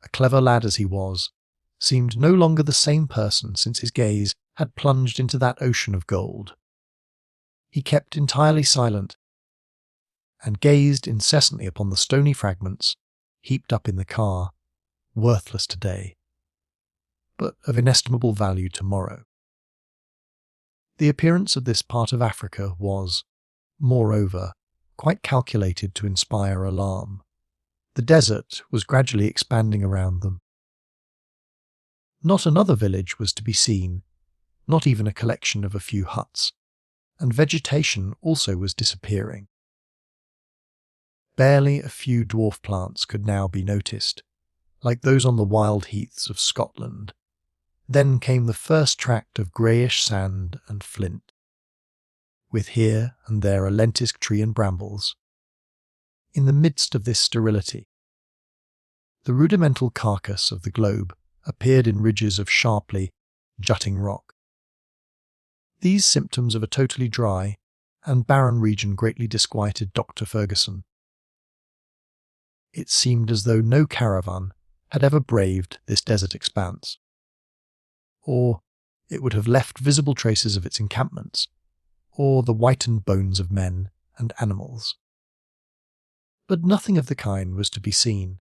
a clever lad as he was, seemed no longer the same person since his gaze had plunged into that ocean of gold. He kept entirely silent, and gazed incessantly upon the stony fragments heaped up in the car, worthless today, but of inestimable value tomorrow. The appearance of this part of Africa was, moreover, quite calculated to inspire alarm. The desert was gradually expanding around them. Not another village was to be seen, not even a collection of a few huts, and vegetation also was disappearing. Barely a few dwarf plants could now be noticed, like those on the wild heaths of Scotland. Then came the first tract of greyish sand and flint, with here and there a lentisk tree and brambles. In the midst of this sterility, the rudimental carcass of the globe appeared in ridges of sharply jutting rock. These symptoms of a totally dry and barren region greatly disquieted Dr. Fergusson. It seemed as though no caravan had ever braved this desert expanse, or it would have left visible traces of its encampments, or the whitened bones of men and animals. But nothing of the kind was to be seen,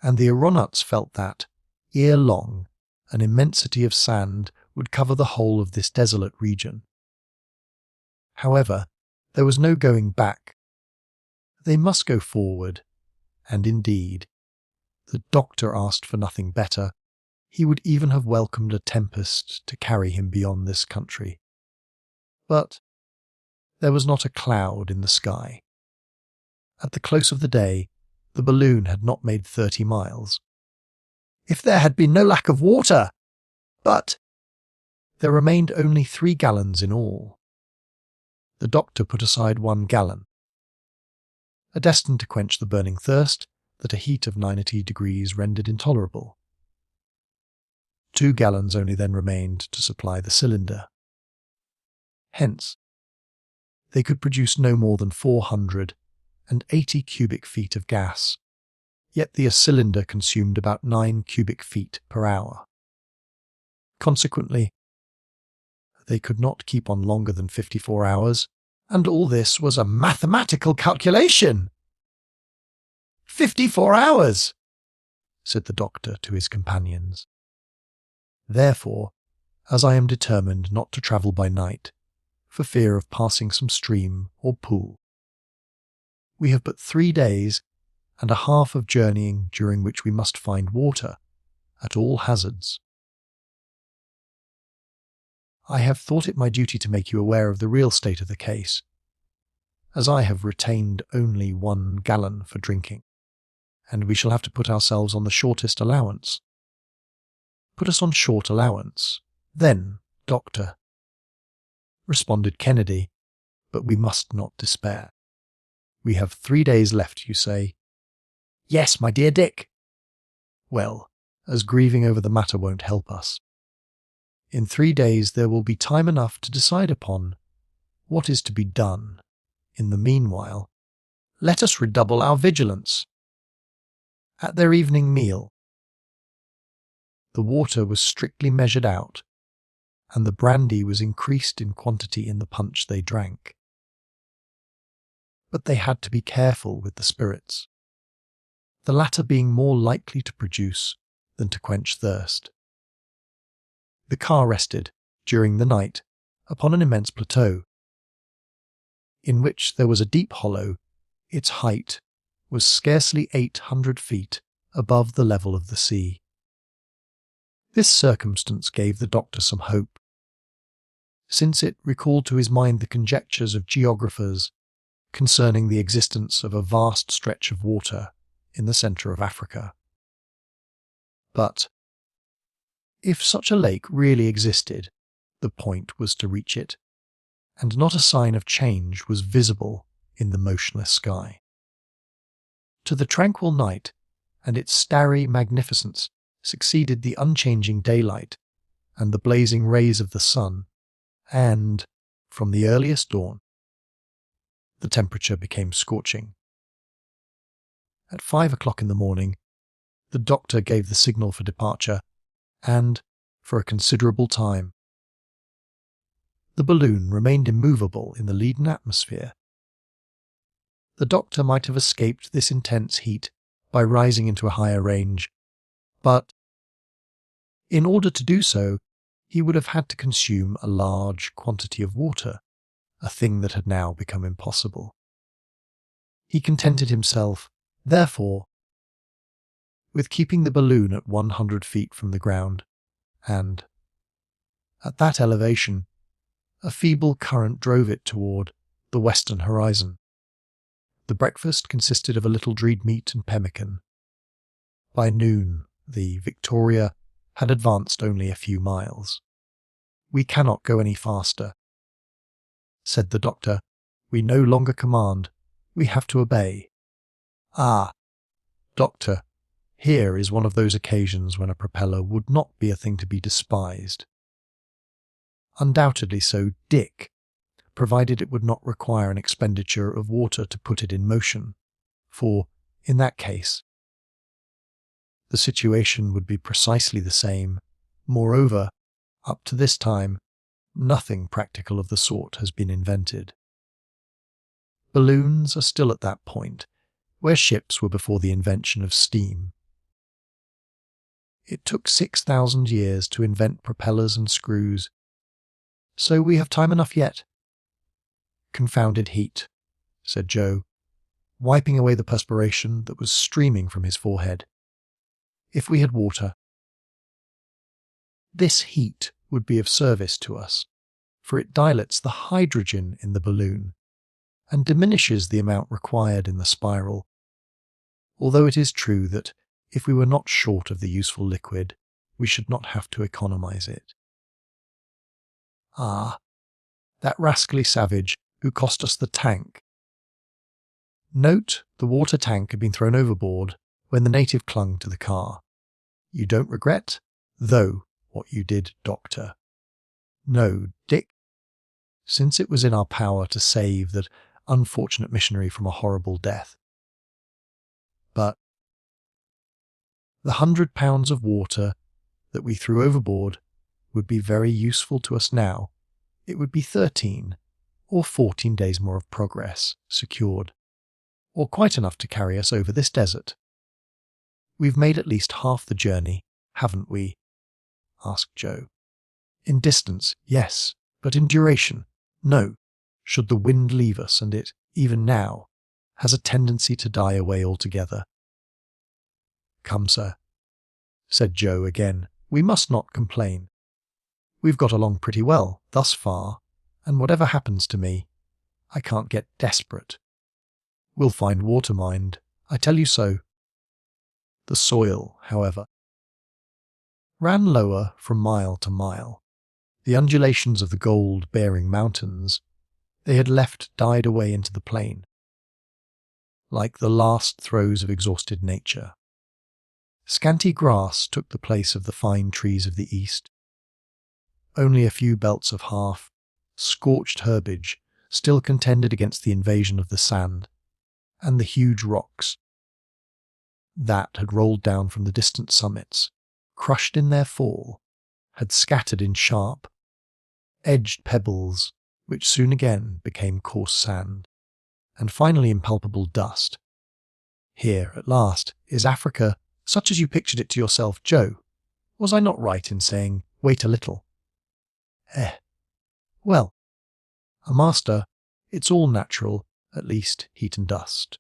and the aeronauts felt that, ere long, an immensity of sand would cover the whole of this desolate region. However, there was no going back. They must go forward, and indeed, the doctor asked for nothing better. He would even have welcomed a tempest to carry him beyond this country. But there was not a cloud in the sky. At the close of the day, the balloon had not made 30 miles. If there had been no lack of water! But there remained only 3 gallons in all. The doctor put aside 1 gallon, destined to quench the burning thirst that a heat of 90 degrees rendered intolerable. 2 gallons only then remained to supply the cylinder. Hence, they could produce no more than 480 cubic feet of gas, yet the cylinder consumed about 9 cubic feet per hour. Consequently, they could not keep on longer than 54 hours, and all this was a mathematical calculation. 54 hours, said the doctor to his companions. Therefore, as I am determined not to travel by night, for fear of passing some stream or pool, we have but 3 days and a half of journeying during which we must find water at all hazards. I have thought it my duty to make you aware of the real state of the case, as I have retained only 1 gallon for drinking, and we shall have to put ourselves on the shortest allowance. Put us on short allowance, then, doctor, responded Kennedy, but we must not despair. We have 3 days left, you say? Yes, my dear Dick. Well, as grieving over the matter won't help us. In 3 days there will be time enough to decide upon what is to be done. In the meanwhile, let us redouble our vigilance. At their evening meal, the water was strictly measured out, and the brandy was increased in quantity in the punch they drank. But they had to be careful with the spirits, the latter being more likely to produce than to quench thirst. The car rested, during the night, upon an immense plateau, in which there was a deep hollow. Its height was scarcely 800 feet above the level of the sea. This circumstance gave the doctor some hope, since it recalled to his mind the conjectures of geographers concerning the existence of a vast stretch of water in the centre of Africa. But if such a lake really existed, the point was to reach it, and not a sign of change was visible in the motionless sky. To the tranquil night and its starry magnificence succeeded the unchanging daylight and the blazing rays of the sun, and, from the earliest dawn, the temperature became scorching. At 5 o'clock in the morning, the doctor gave the signal for departure, and, for a considerable time, the balloon remained immovable in the leaden atmosphere. The doctor might have escaped this intense heat by rising into a higher range, but, in order to do so, he would have had to consume a large quantity of water, a thing that had now become impossible. He contented himself, therefore, with keeping the balloon at 100 feet from the ground, and, at that elevation, a feeble current drove it toward the western horizon. The breakfast consisted of a little dried meat and pemmican. By noon, the Victoria had advanced only a few miles. "We cannot go any faster," said the doctor. "We no longer command. We have to obey." "Ah, doctor, here is one of those occasions when a propeller would not be a thing to be despised." "Undoubtedly so, Dick, provided it would not require an expenditure of water to put it in motion, for, in that case, the situation would be precisely the same. Moreover, up to this time, nothing practical of the sort has been invented. Balloons are still at that point where ships were before the invention of steam. It took 6,000 years to invent propellers and screws, so we have time enough yet." "Confounded heat," said Joe, wiping away the perspiration that was streaming from his forehead. "If we had water, this heat would be of service to us, for it dilates the hydrogen in the balloon and diminishes the amount required in the spiral, although it is true that if we were not short of the useful liquid, we should not have to economize it." "Ah, that rascally savage who cost us the tank." Note, the water tank had been thrown overboard when the native clung to the car. You don't regret, though, what you did, doctor? "No, Dick, since it was in our power to save that unfortunate missionary from a horrible death. But the 100 pounds of water that we threw overboard would be very useful to us now. It would be 13 or 14 days more of progress secured, or quite enough to carry us over this desert. We've made at least half the journey, haven't we?" asked Joe. "In distance, yes, but in duration, no. Should the wind leave us, and it, even now, has a tendency to die away altogether." "Come, sir," said Joe again, "we must not complain. We've got along pretty well, thus far, and whatever happens to me, I can't get desperate. We'll find water, mind, I tell you so." The soil, however, ran lower from mile to mile. The undulations of the gold-bearing mountains they had left died away into the plain. like the last throes of exhausted nature. Scanty grass took the place of the fine trees of the east. Only a few belts of half-scorched herbage still contended against the invasion of the sand, and the huge rocks that had rolled down from the distant summits, crushed in their fall, had scattered in sharp, edged pebbles which soon again became coarse sand, and finally impalpable dust. Here, at last, is Africa, such as you pictured it to yourself, Joe. Was I not right in saying, wait a little? Well, a master, it's all natural, at least heat and dust.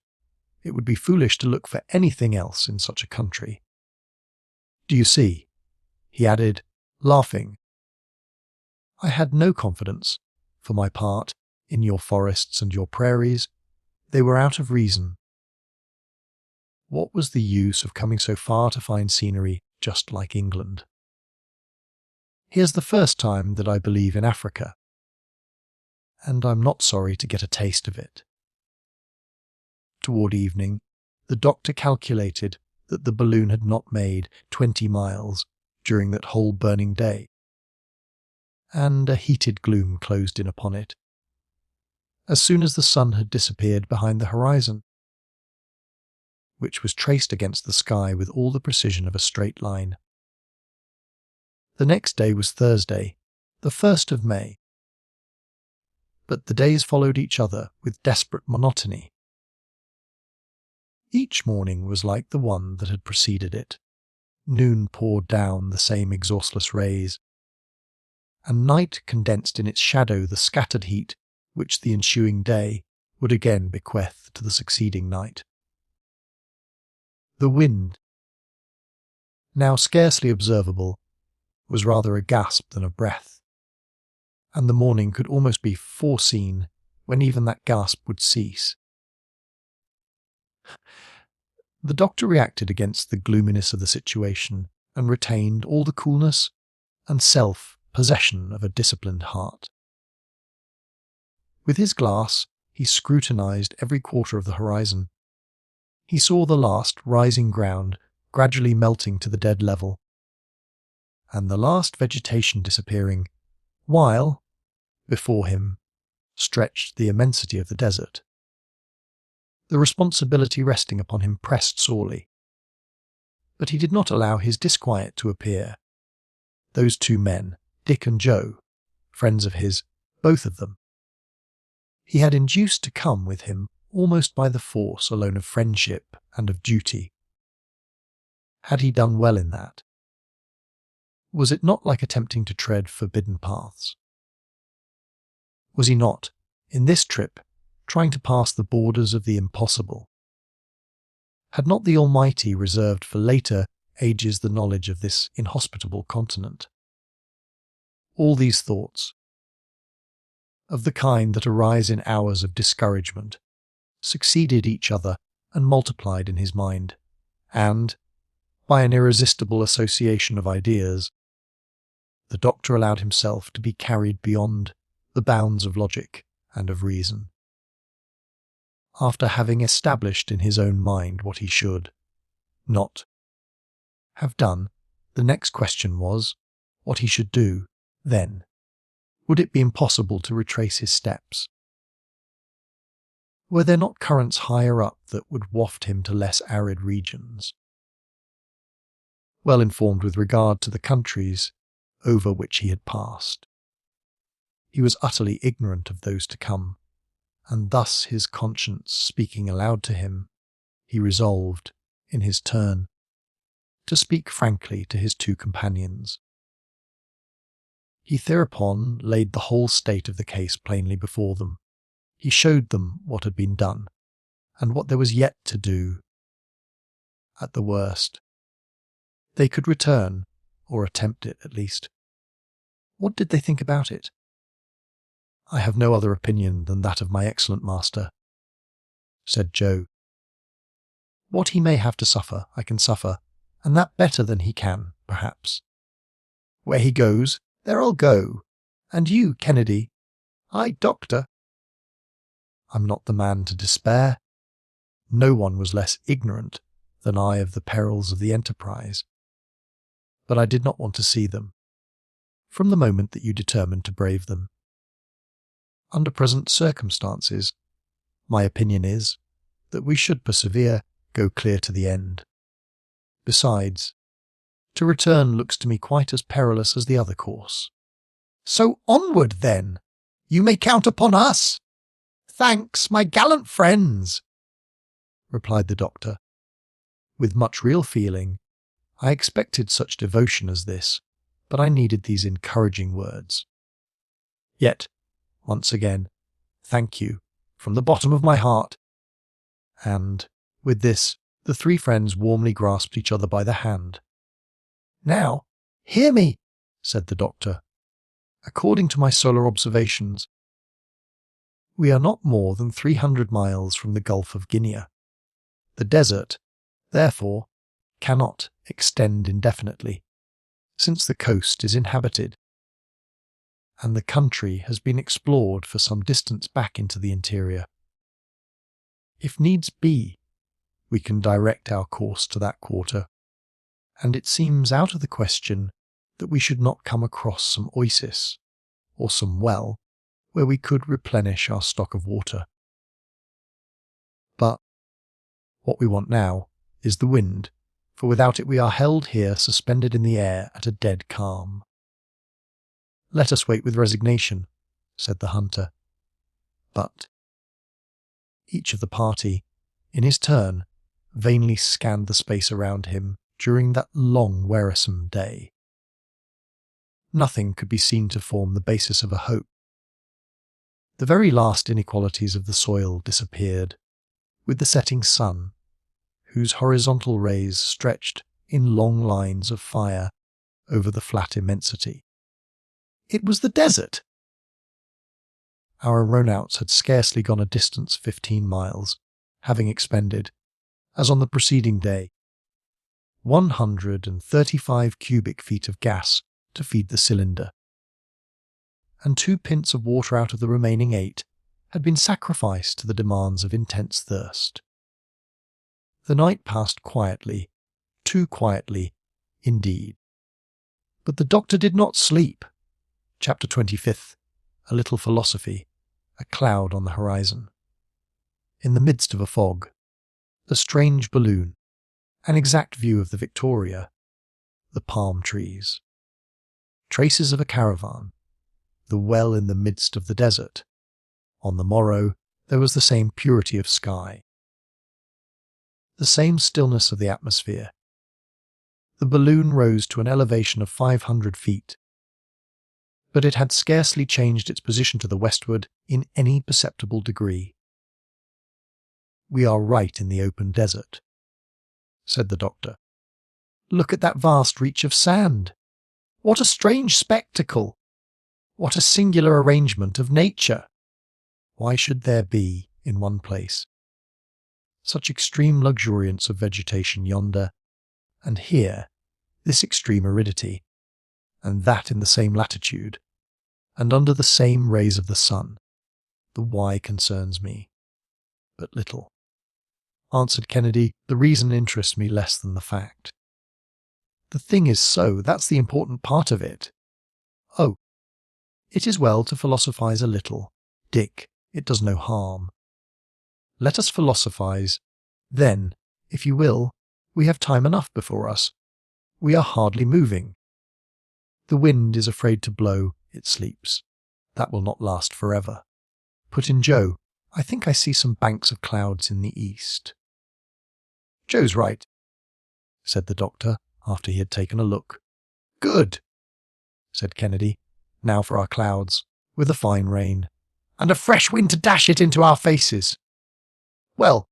It would be foolish to look for anything else in such a country. Do you see? He added, laughing. I had no confidence, for my part, in your forests and your prairies. They were out of reason. What was the use of coming so far to find scenery just like England? Here's the first time that I believe in Africa, and I'm not sorry to get a taste of it. Toward evening, the doctor calculated that the balloon had not made 20 miles during that whole burning day, and a heated gloom closed in upon it, as soon as the sun had disappeared behind the horizon, which was traced against the sky with all the precision of a straight line. The next day was Thursday, the 1st of May. But the days followed each other with desperate monotony. Each morning was like the one that had preceded it. Noon poured down the same exhaustless rays, and night condensed in its shadow the scattered heat which the ensuing day would again bequeath to the succeeding night. The wind, now scarcely observable, was rather a gasp than a breath, and the morning could almost be foreseen when even that gasp would cease. The doctor reacted against the gloominess of the situation and retained all the coolness and self-possession of a disciplined heart. With his glass, he scrutinized every quarter of the horizon. He saw the last rising ground gradually melting to the dead level, and the last vegetation disappearing, while, before him, stretched the immensity of the desert. The responsibility resting upon him pressed sorely, but he did not allow his disquiet to appear. Those two men, Dick and Joe, friends of his, both of them, he had induced to come with him almost by the force alone of friendship and of duty. Had he done well in that? Was it not like attempting to tread forbidden paths? Was he not, in this trip, trying to pass the borders of the impossible? Had not the Almighty reserved for later ages the knowledge of this inhospitable continent? All these thoughts, of the kind that arise in hours of discouragement, succeeded each other and multiplied in his mind, and, by an irresistible association of ideas, the doctor allowed himself to be carried beyond the bounds of logic and of reason. After having established in his own mind what he should not have done, the next question was what he should do then. Would it be impossible to retrace his steps? Were there not currents higher up that would waft him to less arid regions? Well informed with regard to the countries over which he had passed, he was utterly ignorant of those to come, and thus his conscience speaking aloud to him, he resolved, in his turn, to speak frankly to his two companions. He thereupon laid the whole state of the case plainly before them. He showed them what had been done, and what there was yet to do. At the worst, they could return, or attempt it at least. What did they think about it? I have no other opinion than that of my excellent master, said Joe. What he may have to suffer, I can suffer, and that better than he can, perhaps. Where he goes, there I'll go. And you, Kennedy. I, Doctor. I'm not the man to despair. No one was less ignorant than I of the perils of the enterprise. But I did not want to see them, from the moment that you determined to brave them. Under present circumstances, my opinion is that we should persevere, go clear to the end. Besides, to return looks to me quite as perilous as the other course. So onward, then. You may count upon us. Thanks, my gallant friends, replied the doctor. With much real feeling, I expected such devotion as this, but I needed these encouraging words. Yet, once again, thank you, from the bottom of my heart. And, with this, the three friends warmly grasped each other by the hand. Now, hear me, said the doctor. According to my solar observations, we are not more than 300 miles from the Gulf of Guinea. The desert, therefore, cannot extend indefinitely, since the coast is inhabited, and the country has been explored for some distance back into the interior. If needs be, we can direct our course to that quarter, and it seems out of the question that we should not come across some oasis, or some well, where we could replenish our stock of water. But what we want now is the wind, for without it we are held here suspended in the air at a dead calm. Let us wait with resignation, said the hunter. But each of the party, in his turn, vainly scanned the space around him during that long, wearisome day. Nothing could be seen to form the basis of a hope. The very last inequalities of the soil disappeared, with the setting sun, whose horizontal rays stretched in long lines of fire over the flat immensity. It was the desert. Our runouts had scarcely gone a distance 15 miles, having expended, as on the preceding day, 135 cubic feet of gas to feed the cylinder, and 2 pints of water out of the remaining 8 had been sacrificed to the demands of intense thirst. The night passed quietly, too quietly, indeed. But the doctor did not sleep. Chapter 25th, A Little Philosophy, A Cloud on the Horizon. In the midst of a fog, the strange balloon, an exact view of the Victoria, the palm trees, traces of a caravan, the well in the midst of the desert. On the morrow, there was the same purity of sky, the same stillness of the atmosphere. The balloon rose to an elevation of 500 feet, but it had scarcely changed its position to the westward in any perceptible degree. We are right in the open desert, said the doctor. Look at that vast reach of sand. What a strange spectacle! What a singular arrangement of nature! Why should there be, in one place, such extreme luxuriance of vegetation yonder, and here this extreme aridity, and that in the same latitude, and under the same rays of the sun? The why concerns me but little, answered Kennedy. The reason interests me less than the fact. The thing is so, that's the important part of it. Oh, it is well to philosophize a little, Dick, it does no harm. Let us philosophize. Then, if you will, we have time enough before us. We are hardly moving. The wind is afraid to blow, it sleeps. That will not last forever. Put in Joe. I think I see some banks of clouds in the east. Joe's right, said the doctor, after he had taken a look. Good, said Kennedy. Now for our clouds, with a fine rain. And a fresh wind to dash it into our faces. Well,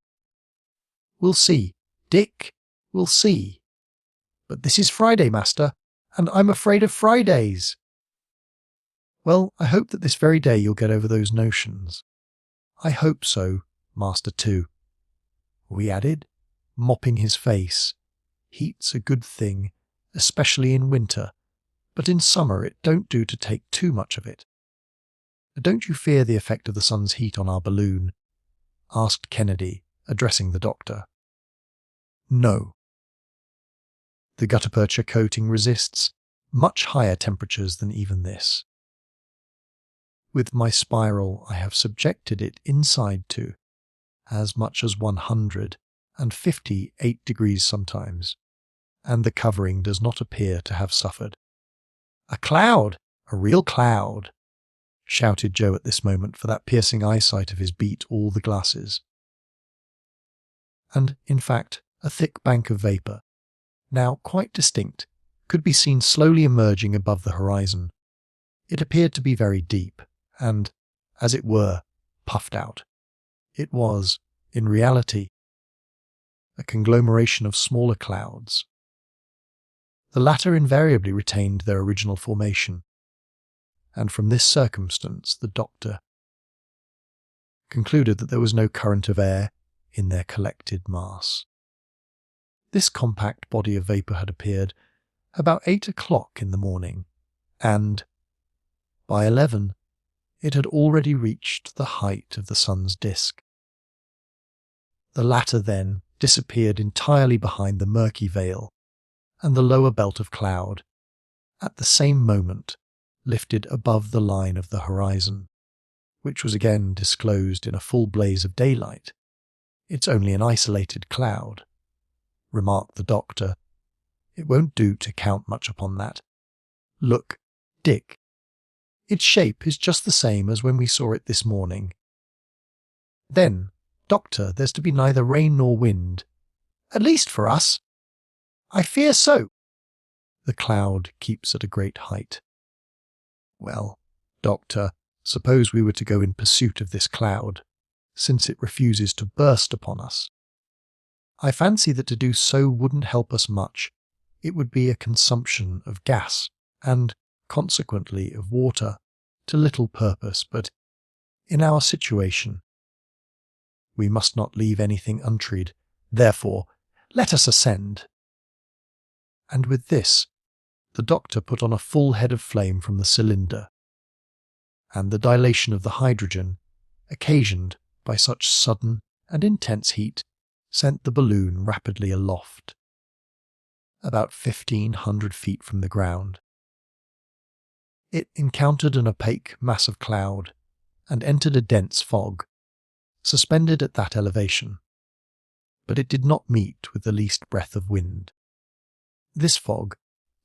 we'll see, Dick, we'll see. But this is Friday, master, and I'm afraid of Fridays. Well, I hope that this very day you'll get over those notions. I hope so, master too, we added, mopping his face. Heat's a good thing, especially in winter, but in summer it don't do to take too much of it. Don't you fear the effect of the sun's heat on our balloon? Asked Kennedy, addressing the doctor. No. The gutta percha coating resists much higher temperatures than even this. With my spiral, I have subjected it inside to as much as 158 degrees sometimes, and the covering does not appear to have suffered. A cloud! A real cloud! Shouted Joe at this moment, for that piercing eyesight of his beat all the glasses. And, in fact, a thick bank of vapour, now quite distinct, could be seen slowly emerging above the horizon. It appeared to be very deep, and, as it were, puffed out. It was, in reality, a conglomeration of smaller clouds. The latter invariably retained their original formation, and from this circumstance the doctor concluded that there was no current of air in their collected mass. This compact body of vapour had appeared about 8 o'clock in the morning, and, by 11, it had already reached the height of the sun's disk. The latter then disappeared entirely behind the murky veil, and the lower belt of cloud, at the same moment, lifted above the line of the horizon, which was again disclosed in a full blaze of daylight. It's only an isolated cloud, remarked the doctor. It won't do to count much upon that. Look, Dick. Its shape is just the same as when we saw it this morning. Then, Doctor, there's to be neither rain nor wind. At least for us. I fear so. The cloud keeps at a great height. Well, Doctor, suppose we were to go in pursuit of this cloud, since it refuses to burst upon us. I fancy that to do so wouldn't help us much. It would be a consumption of gas, and, consequently, of water, to little purpose, but, in our situation, we must not leave anything untreed. Therefore, let us ascend. And with this, the doctor put on a full head of flame from the cylinder, and the dilation of the hydrogen, occasioned by such sudden and intense heat, sent the balloon rapidly aloft, about 1,500 feet from the ground. It encountered an opaque mass of cloud, and entered a dense fog, suspended at that elevation, but it did not meet with the least breath of wind. This fog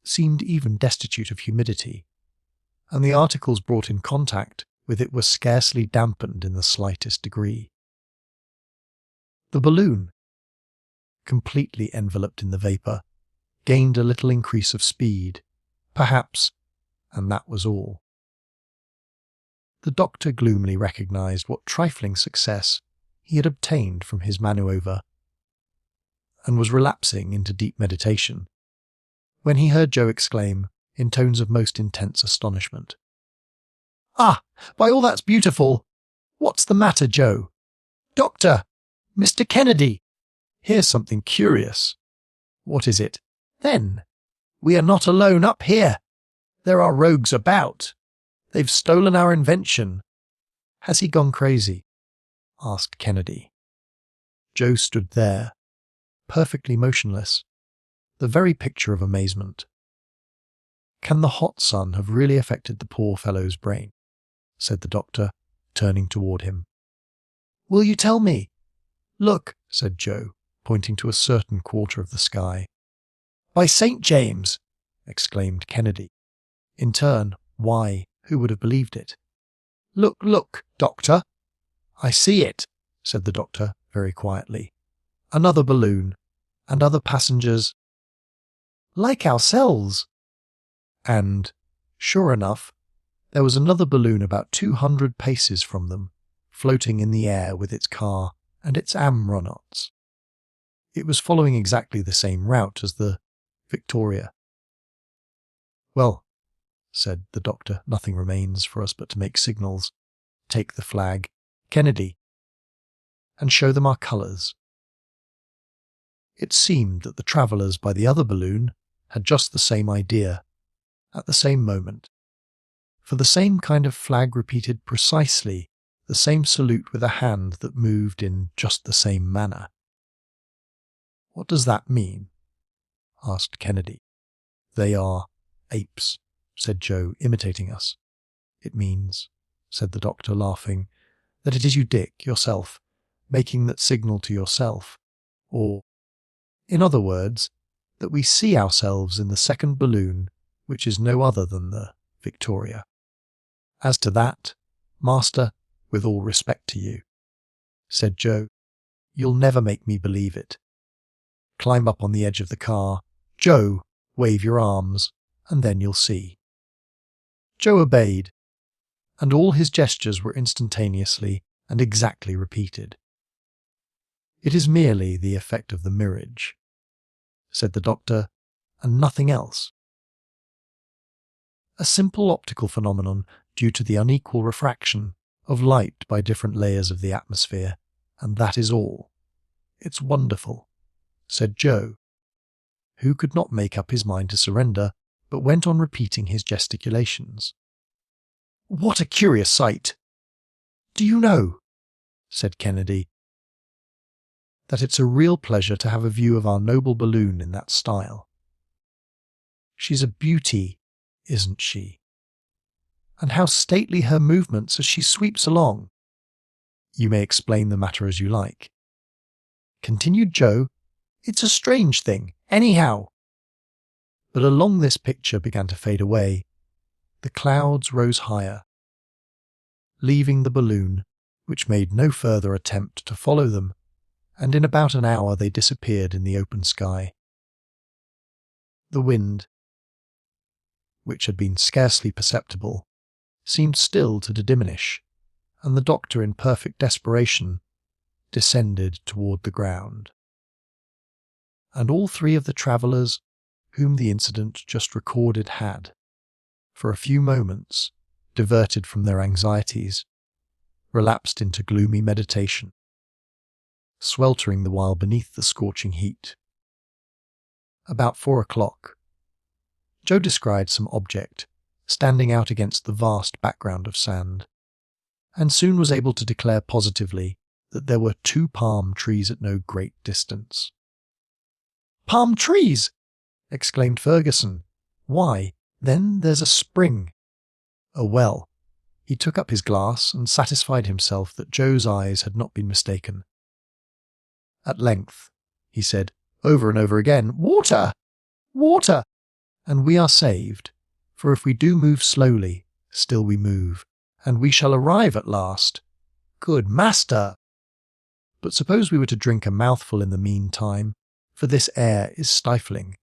seemed even destitute of humidity, and the articles brought in contact with it were scarcely dampened in the slightest degree. The balloon, completely enveloped in the vapour, gained a little increase of speed, perhaps, and that was all. The doctor gloomily recognised what trifling success he had obtained from his manoeuvre, and was relapsing into deep meditation, when he heard Joe exclaim, in tones of most intense astonishment, "Ah, by all that's beautiful! What's the matter, Joe? Doctor! Mr. Kennedy! Here's something curious." "What is it?" "Then, we are not alone up here. There are rogues about. They've stolen our invention." "Has he gone crazy?" asked Kennedy. Joe stood there, perfectly motionless, the very picture of amazement. "Can the hot sun have really affected the poor fellow's brain?" said the doctor, turning toward him. "Will you tell me?" "Look," said Joe, pointing to a certain quarter of the sky. "By St. James!" exclaimed Kennedy. In turn, why, who would have believed it? "Look, look, Doctor!" "I see it," said the doctor, very quietly. "Another balloon, and other passengers." "Like ourselves." And, sure enough, there was another balloon about 200 paces from them, floating in the air with its car and its amronauts. It was following exactly the same route as the Victoria. "Well," said the doctor, "nothing remains for us but to make signals, take the flag, Kennedy, and show them our colours." It seemed that the travellers by the other balloon had just the same idea, at the same moment, for the same kind of flag repeated precisely the same salute with a hand that moved in just the same manner. "What does that mean?" asked Kennedy. "They are apes," said Joe, imitating us. "It means," said the doctor, laughing, "that it is you, Dick, yourself, making that signal to yourself, or, in other words, that we see ourselves in the second balloon, which is no other than the Victoria. As to that, Master, with all respect to you," said Joe, "you'll never make me believe it. Climb up on the edge of the car. Joe, wave your arms, and then you'll see." Joe obeyed, and all his gestures were instantaneously and exactly repeated. "It is merely the effect of the mirage," said the doctor, "and nothing else. A simple optical phenomenon due to the unequal refraction of light by different layers of the atmosphere, and that is all. It's wonderful," said Joe, who could not make up his mind to surrender, but went on repeating his gesticulations. "What a curious sight! Do you know," said Kennedy, "that it's a real pleasure to have a view of our noble balloon in that style. She's a beauty, isn't she? And how stately her movements as she sweeps along. You may explain the matter as you like," continued Joe. "It's a strange thing, anyhow." But along this picture began to fade away. The clouds rose higher, leaving the balloon, which made no further attempt to follow them, and in about an hour they disappeared in the open sky. The wind, which had been scarcely perceptible, seemed still to diminish, and the doctor, in perfect desperation, descended toward the ground. And all three of the travellers whom the incident just recorded had, for a few moments, diverted from their anxieties, relapsed into gloomy meditation, sweltering the while beneath the scorching heat. About 4 o'clock, Joe descried some object standing out against the vast background of sand, and soon was able to declare positively that there were 2 palm trees at no great distance. "Palm trees!" exclaimed Ferguson. "Why, then there's a spring, a well." He took up his glass and satisfied himself that Joe's eyes had not been mistaken. At length, he said, over and over again, "Water! Water! And we are saved, for if we do move slowly, still we move, and we shall arrive at last. Good master! But suppose we were to drink a mouthful in the meantime, for this air is stifling."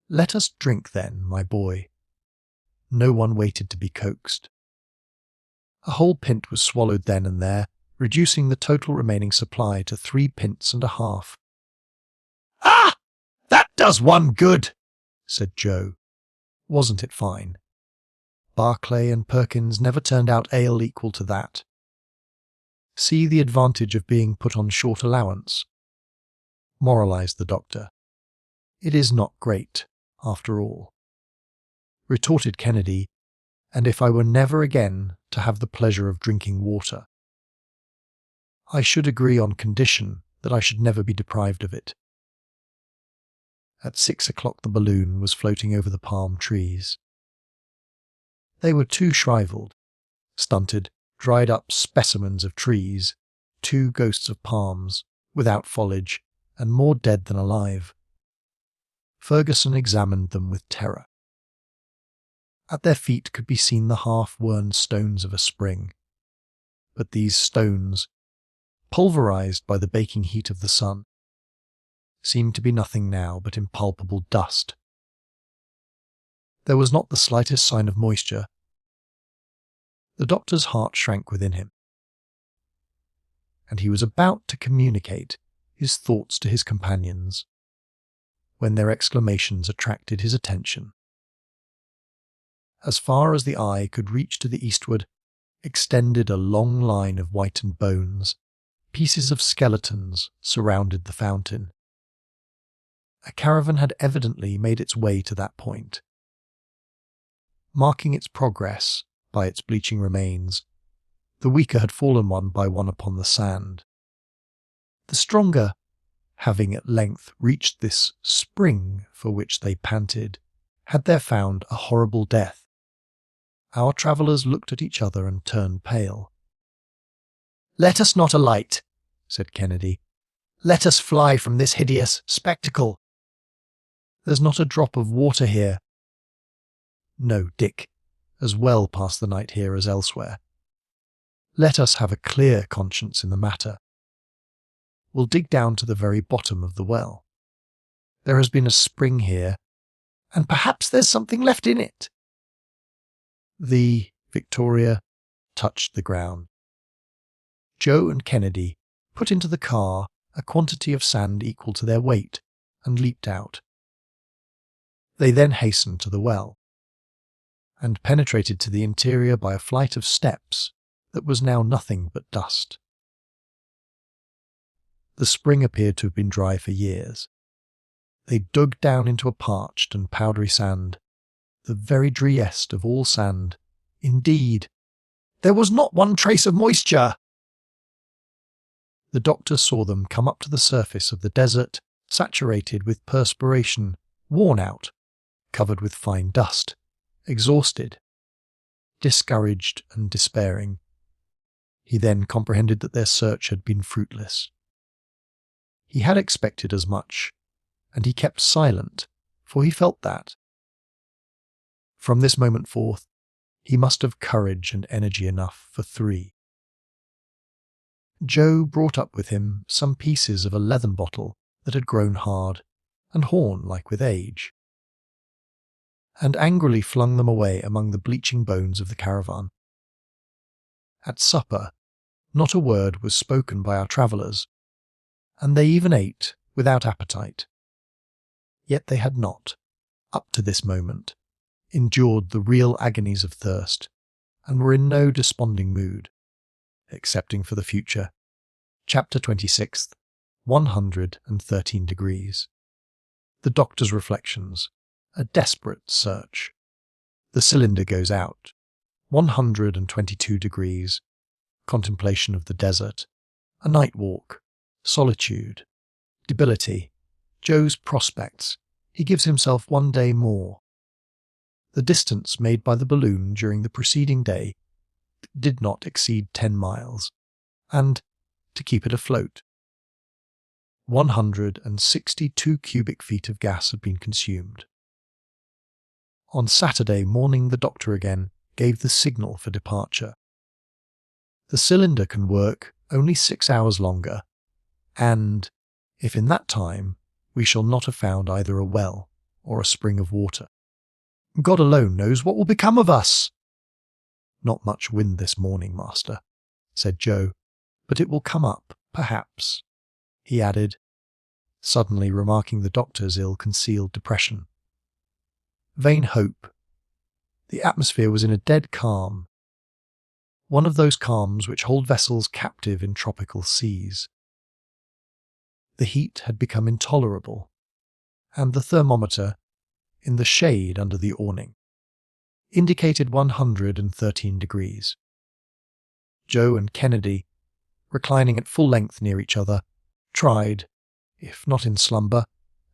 "Let us drink then, my boy." No one waited to be coaxed. A whole pint was swallowed then and there, reducing the total remaining supply to 3 pints and a half. "Ah! That does one good!" said Joe. Wasn't it fine? Barclay and Perkins never turned out ale equal to that. See the advantage of being put on short allowance, moralized the doctor. It is not great, after all, retorted Kennedy, and if I were never again to have the pleasure of drinking water, I should agree on condition that I should never be deprived of it. At 6 o'clock the balloon was floating over the palm trees. They were 2 shriveled, stunted, dried-up specimens of trees, 2 ghosts of palms, without foliage, and more dead than alive. Ferguson examined them with terror. At their feet could be seen the half-worn stones of a spring, but these stones, pulverized by the baking heat of the sun, seemed to be nothing now but impalpable dust. There was not the slightest sign of moisture. The doctor's heart shrank within him, and he was about to communicate his thoughts to his companions, when their exclamations attracted his attention. As far as the eye could reach to the eastward, extended a long line of whitened bones. Pieces of skeletons surrounded the fountain. A caravan had evidently made its way to that point. Marking its progress by its bleaching remains, The weaker had fallen one by one upon the sand. The stronger, having at length reached this spring for which they panted, had there found a horrible death. Our travellers looked at each other and turned pale. "Let us not alight," said Kennedy. "Let us fly from this hideous spectacle." "There's not a drop of water here." "No, Dick, as well pass the night here as elsewhere. Let us have a clear conscience in the matter. We'll dig down to the very bottom of the well. There has been a spring here, and perhaps there's something left in it." The Victoria touched the ground. Joe and Kennedy put into the car a quantity of sand equal to their weight and leaped out. They then hastened to the well and penetrated to the interior by a flight of steps that was now nothing but dust. The spring appeared to have been dry for years. They dug down into a parched and powdery sand, the very driest of all sand. Indeed, there was not one trace of moisture. The doctor saw them come up to the surface of the desert, saturated with perspiration, worn out, covered with fine dust, exhausted, discouraged and despairing. He then comprehended that their search had been fruitless. He had expected as much, and he kept silent, for he felt that. From this moment forth, he must have courage and energy enough for 3. Joe brought up with him some pieces of a leathern bottle that had grown hard and horn-like with age, and angrily flung them away among the bleaching bones of the caravan. At supper, not a word was spoken by our travellers, and they even ate without appetite. Yet they had not, up to this moment, endured the real agonies of thirst, and were in no desponding mood, excepting for the future. Chapter 26, 113 degrees. The doctor's reflections. A desperate search. The cylinder goes out. 122 degrees. Contemplation of the desert. A night walk. Solitude. Debility. Joe's prospects. He gives himself 1 day more. The distance made by the balloon during the preceding day did not exceed 10 miles, and, to keep it afloat, 162 cubic feet of gas had been consumed. On Saturday morning the doctor again gave the signal for departure. The cylinder can work only 6 hours longer, and, if in that time we shall not have found either a well or a spring of water, God alone knows what will become of us. Not much wind this morning, master, said Joe, but it will come up, perhaps, he added, suddenly remarking the doctor's ill-concealed depression. Vain hope. The atmosphere was in a dead calm, one of those calms which hold vessels captive in tropical seas. The heat had become intolerable, and the thermometer, in the shade under the awning, indicated 113 degrees. Joe and Kennedy, reclining at full length near each other, tried, if not in slumber,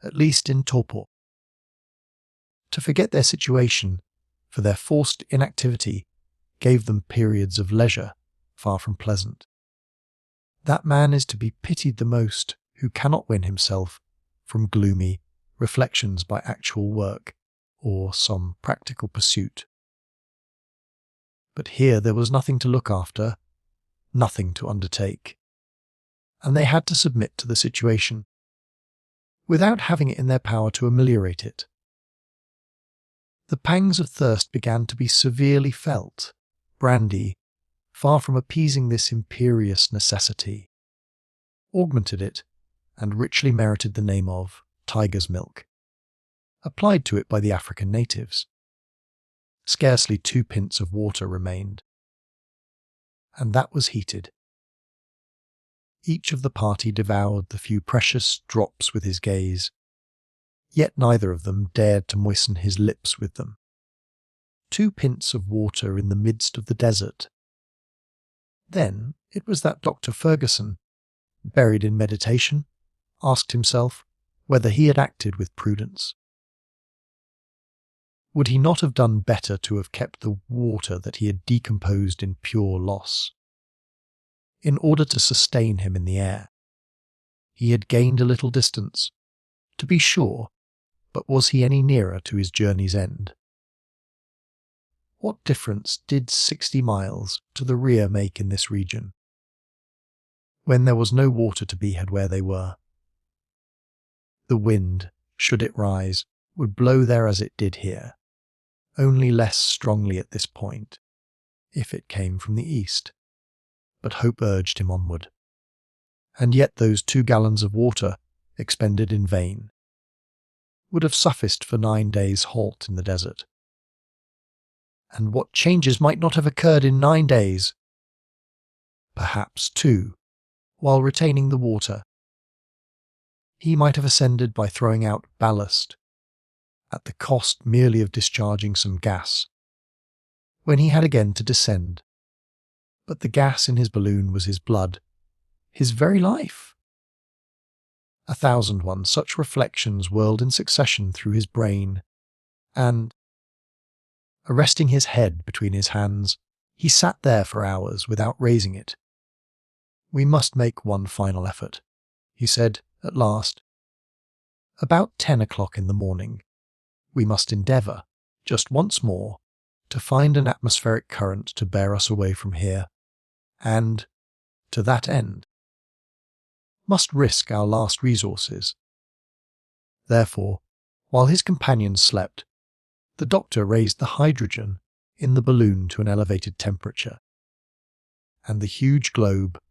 at least in torpor, to forget their situation, for their forced inactivity gave them periods of leisure far from pleasant. That man is to be pitied the most who cannot win himself from gloomy reflections by actual work or some practical pursuit. But here there was nothing to look after, nothing to undertake, and they had to submit to the situation, without having it in their power to ameliorate it. The pangs of thirst began to be severely felt. Brandy, far from appeasing this imperious necessity, augmented it and richly merited the name of tiger's milk, applied to it by the African natives. Scarcely 2 pints of water remained, and that was heated. Each of the party devoured the few precious drops with his gaze, yet neither of them dared to moisten his lips with them. 2 pints of water in the midst of the desert. Then it was that Dr. Ferguson, buried in meditation, asked himself whether he had acted with prudence. Would he not have done better to have kept the water that he had decomposed in pure loss? In order to sustain him in the air, he had gained a little distance, to be sure, but was he any nearer to his journey's end? What difference did 60 miles to the rear make in this region, when there was no water to be had where they were? The wind, should it rise, would blow there as it did here, only less strongly at this point, if it came from the east. But hope urged him onward. And yet those 2 gallons of water, expended in vain, would have sufficed for 9 days' halt in the desert. And what changes might not have occurred in 9 days? Perhaps, too, while retaining the water, he might have ascended by throwing out ballast, at the cost merely of discharging some gas, when he had again to descend. But the gas in his balloon was his blood, his very life. 1,001 such reflections whirled in succession through his brain, and, arresting his head between his hands, he sat there for hours without raising it. "We must make one final effort," he said at last. "About 10 o'clock in the morning, we must endeavour, just once more, to find an atmospheric current to bear us away from here, and, to that end, must risk our last resources." Therefore, while his companions slept, the doctor raised the hydrogen in the balloon to an elevated temperature, and the huge globe,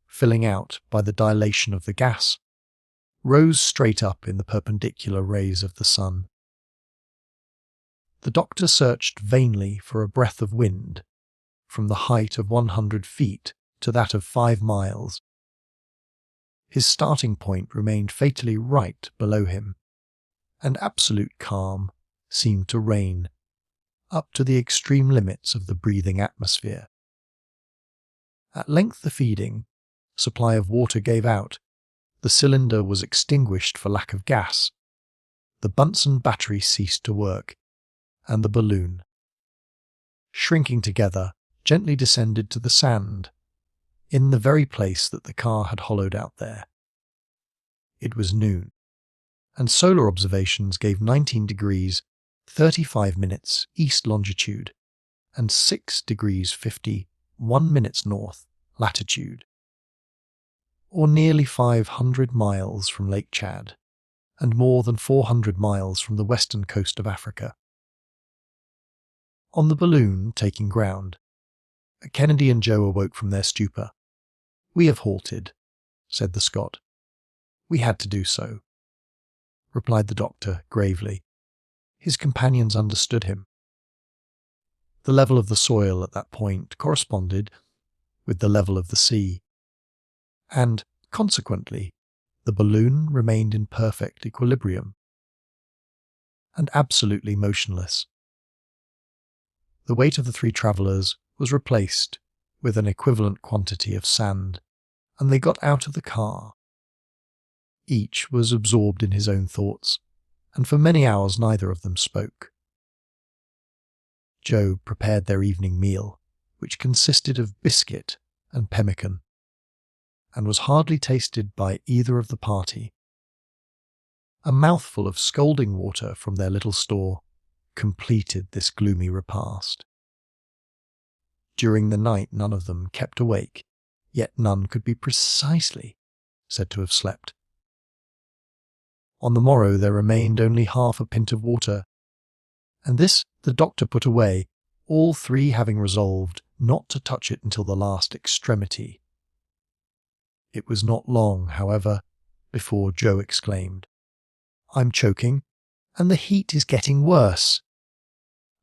filling out by the dilation of the gas, rose straight up in the perpendicular rays of the sun. The doctor searched vainly for a breath of wind, from the height of 100 feet to that of 5 miles. His starting point remained fatally right below him, and absolute calm seemed to reign up to the extreme limits of the breathing atmosphere. At length the feeding supply of water gave out, the cylinder was extinguished for lack of gas, the Bunsen battery ceased to work, and the balloon, shrinking together, gently descended to the sand, in the very place that the car had hollowed out there. It was noon, and solar observations gave 19 degrees 35 minutes east longitude and 6 degrees 51 minutes north latitude, or nearly 500 miles from Lake Chad and more than 400 miles from the western coast of Africa. On the balloon taking ground, Kennedy and Joe awoke from their stupor. "We have halted," said the Scot. "We had to do so," replied the doctor gravely. His companions understood him. The level of the soil at that point corresponded with the level of the sea, and, consequently, the balloon remained in perfect equilibrium and absolutely motionless. The weight of the 3 travellers was replaced with an equivalent quantity of sand, and they got out of the car. Each was absorbed in his own thoughts, and for many hours neither of them spoke. Joe prepared their evening meal, which consisted of biscuit and pemmican, and was hardly tasted by either of the party. A mouthful of scalding water from their little store completed this gloomy repast. During the night none of them kept awake, yet none could be precisely said to have slept. On the morrow there remained only half a pint of water, and this the doctor put away, all 3 having resolved not to touch it until the last extremity. It was not long, however, before Joe exclaimed, "I'm choking, and the heat is getting worse.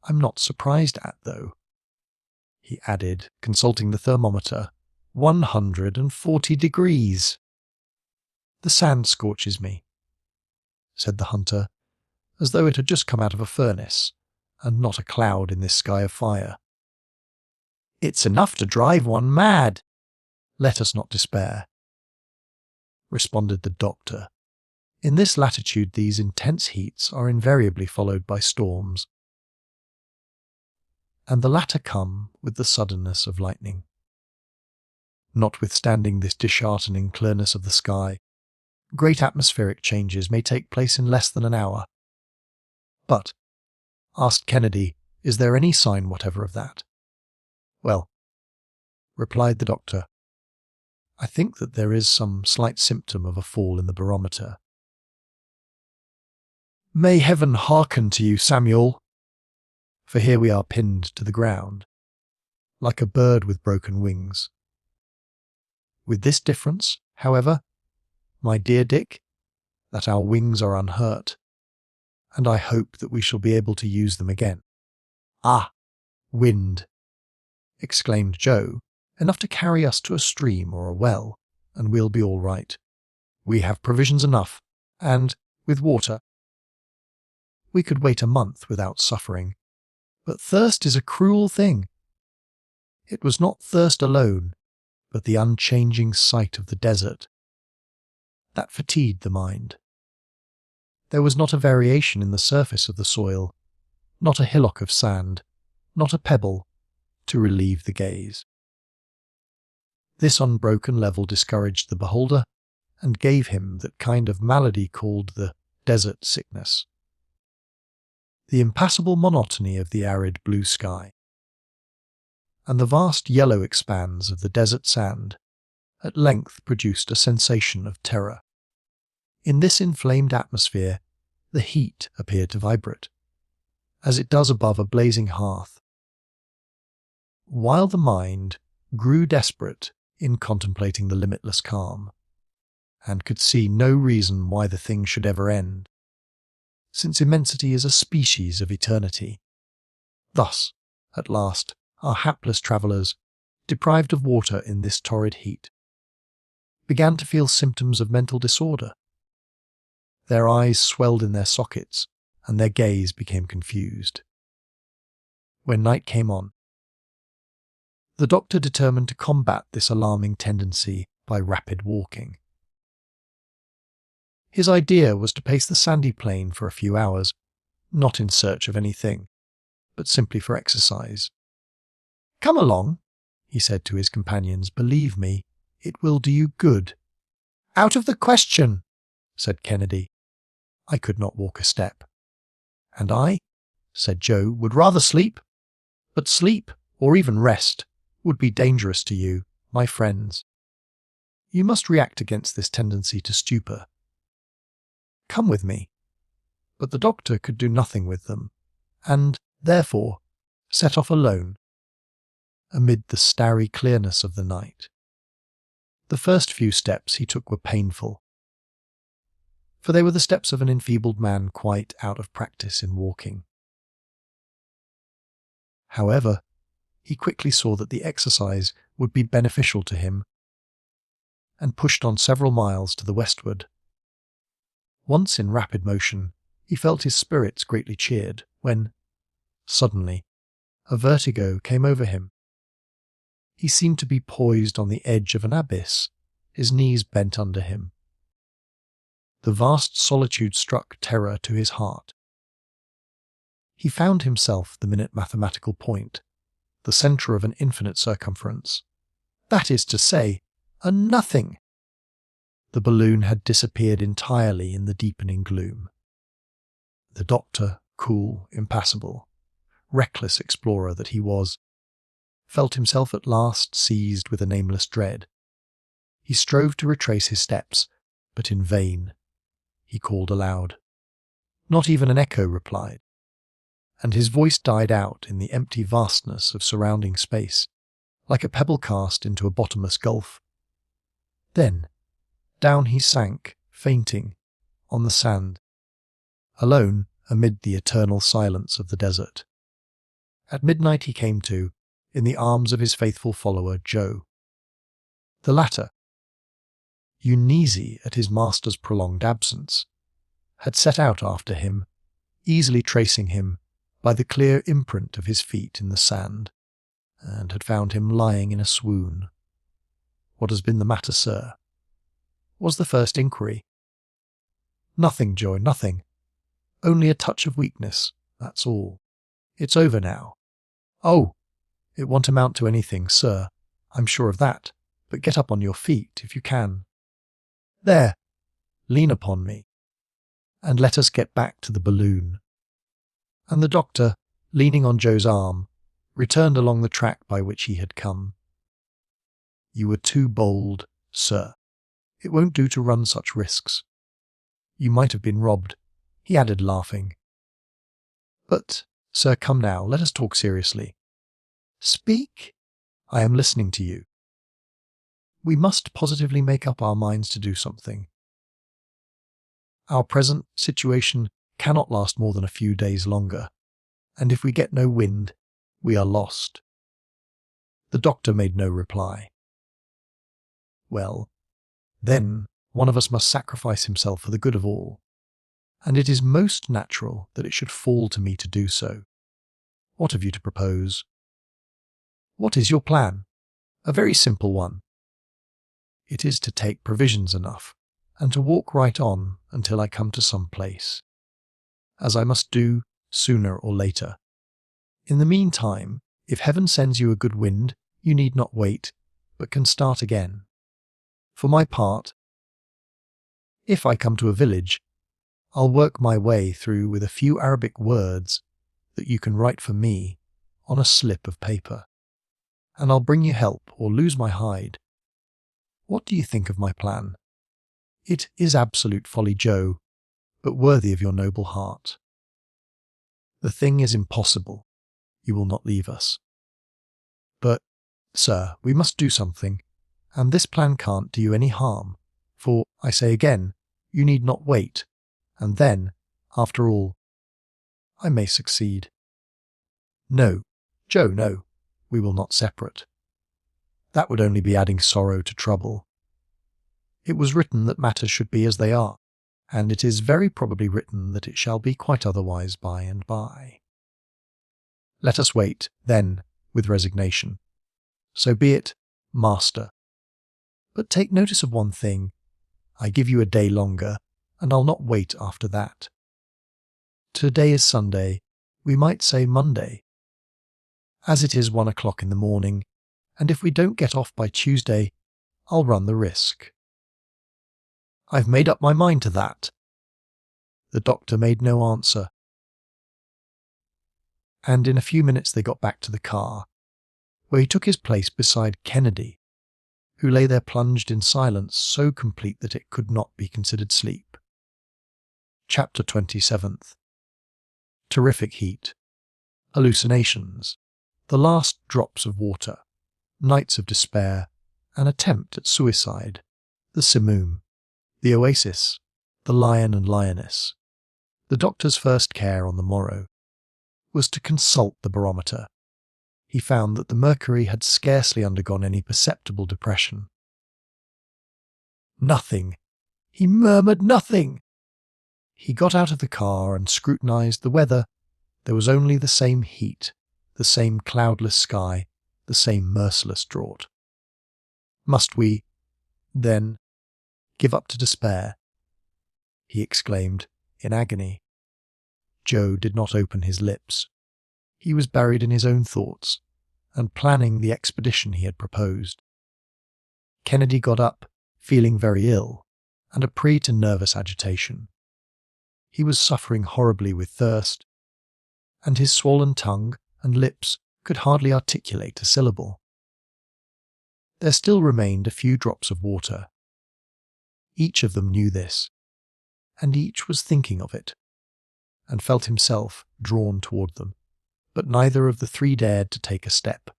I'm not surprised at, though," he added, consulting the thermometer, 140 degrees. "The sand scorches me," said the hunter, as though it had just come out of a furnace, and not a cloud in this sky of fire. It's enough to drive one mad." "Let us not despair," responded the doctor. "In this latitude these intense heats are invariably followed by storms, and the latter come with the suddenness of lightning. Notwithstanding this disheartening clearness of the sky, great atmospheric changes may take place in less than an hour." "But," asked Kennedy, "is there any sign whatever of that?" "Well," replied the doctor, "I think that there is some slight symptom of a fall in the barometer." "May heaven hearken to you, Samuel, for here we are pinned to the ground, like a bird with broken wings. With this difference, however, my dear Dick, that our wings are unhurt, and I hope that we shall be able to use them again." "Ah, "Wind," exclaimed Joe, "enough to carry us to a stream or a well, and we'll be all right. We have provisions enough, and, with water, we could wait a month without suffering. But thirst is a cruel thing." It was not thirst alone, but the unchanging sight of the desert, that fatigued the mind. There was not a variation in the surface of the soil, not a hillock of sand, not a pebble, to relieve the gaze. This unbroken level discouraged the beholder, and gave him that kind of malady called the desert sickness. The impassable monotony of the arid blue sky, and the vast yellow expanse of the desert sand, at length produced a sensation of terror. In this inflamed atmosphere, the heat appeared to vibrate, as it does above a blazing hearth, while the mind grew desperate in contemplating the limitless calm, and could see no reason why the thing should ever end, since immensity is a species of eternity. Thus, at last, our hapless travellers, deprived of water in this torrid heat, began to feel symptoms of mental disorder. Their eyes swelled in their sockets, and their gaze became confused. When night came on, the doctor determined to combat this alarming tendency by rapid walking. His idea was to pace the sandy plain for a few hours, not in search of anything, but simply for exercise. "Come along," he said to his companions. "Believe me, it will do you good." "Out of the question," said Kennedy. "I could not walk a step." "And I," said Joe, "would rather sleep. But sleep, or even rest, would be dangerous to you, my friends. You must react against this tendency to stupor. Come with me." But the doctor could do nothing with them, and, therefore, set off alone, amid the starry clearness of the night. The first few steps he took were painful, for they were the steps of an enfeebled man quite out of practice in walking. However, he quickly saw that the exercise would be beneficial to him, and pushed on several miles to the westward. Once in rapid motion, he felt his spirits greatly cheered, when, suddenly, a vertigo came over him. He seemed to be poised on the edge of an abyss, his knees bent under him. The vast solitude struck terror to his heart. He found himself the minute mathematical point, the centre of an infinite circumference. That is to say, a nothing. The balloon had disappeared entirely in the deepening gloom. The doctor, cool, impassible, reckless explorer that he was, felt himself at last seized with a nameless dread. He strove to retrace his steps, but in vain. He called aloud. Not even an echo replied, and his voice died out in the empty vastness of surrounding space, like a pebble cast into a bottomless gulf. Then, down he sank, fainting, on the sand, alone amid the eternal silence of the desert. At midnight he came to, in the arms of his faithful follower, Joe. The latter, uneasy at his master's prolonged absence, had set out after him, easily tracing him by the clear imprint of his feet in the sand, and had found him lying in a swoon. "What has been the matter, sir?" was the first inquiry. "Nothing, Joe, nothing. Only a touch of weakness, that's all. It's over now." "Oh, it won't amount to anything, sir. I'm sure of that. But get up on your feet, if you can. There, lean upon me, and let us get back to the balloon." And the doctor, leaning on Joe's arm, returned along the track by which he had come. "You were too bold, sir. It won't do to run such risks. You might have been robbed," he added, laughing. "But, sir, come now, let us talk seriously." "Speak. I am listening to you." "We must positively make up our minds to do something. Our present situation cannot last more than a few days longer, and if we get no wind, we are lost." The doctor made no reply. "Well, then one of us must sacrifice himself for the good of all, and it is most natural that it should fall to me to do so. What have you to propose?" "What is your plan?" "A very simple one. It is to take provisions enough, and to walk right on until I come to some place, as I must do sooner or later. In the meantime, if heaven sends you a good wind, you need not wait, but can start again. For my part, if I come to a village, I'll work my way through with a few Arabic words that you can write for me on a slip of paper, and I'll bring you help or lose my hide. What do you think of my plan? It is absolute folly, Joe, but worthy of your noble heart." "The thing is impossible. You will not leave us." "But, sir, we must do something, and this plan can't do you any harm, for, I say again, you need not wait, and then, after all, I may succeed." "No, Joe, no, we will not separate. That would only be adding sorrow to trouble. It was written that matters should be as they are, and it is very probably written that it shall be quite otherwise by and by. Let us wait, then, with resignation. So be it, master. But take notice of one thing. I give you a day longer, and I'll not wait after that. Today is Sunday, we might say Monday. As it is 1 o'clock in the morning, and if we don't get off by Tuesday, I'll run the risk." "I've made up my mind to that." The doctor made no answer, and in a few minutes they got back to the car, where he took his place beside Kennedy, who lay there plunged in silence so complete that it could not be considered sleep. Chapter 27. Terrific heat, hallucinations, the last drops of water, nights of despair, an attempt at suicide, the simoom, the oasis, the lion and lioness. The doctor's first care on the morrow was to consult the barometer. He found that the mercury had scarcely undergone any perceptible depression. "Nothing," he murmured, "nothing." He got out of the car and scrutinized the weather. There was only the same heat, the same cloudless sky, the same merciless draught. "Must we, then, give up to despair?" he exclaimed, in agony. Joe did not open his lips. He was buried in his own thoughts, and planning the expedition he had proposed. Kennedy got up, feeling very ill, and a prey to nervous agitation. He was suffering horribly with thirst, and his swollen tongue and lips could hardly articulate a syllable. There still remained a few drops of water. Each of them knew this, and each was thinking of it, and felt himself drawn toward them, but neither of the three dared to take a step.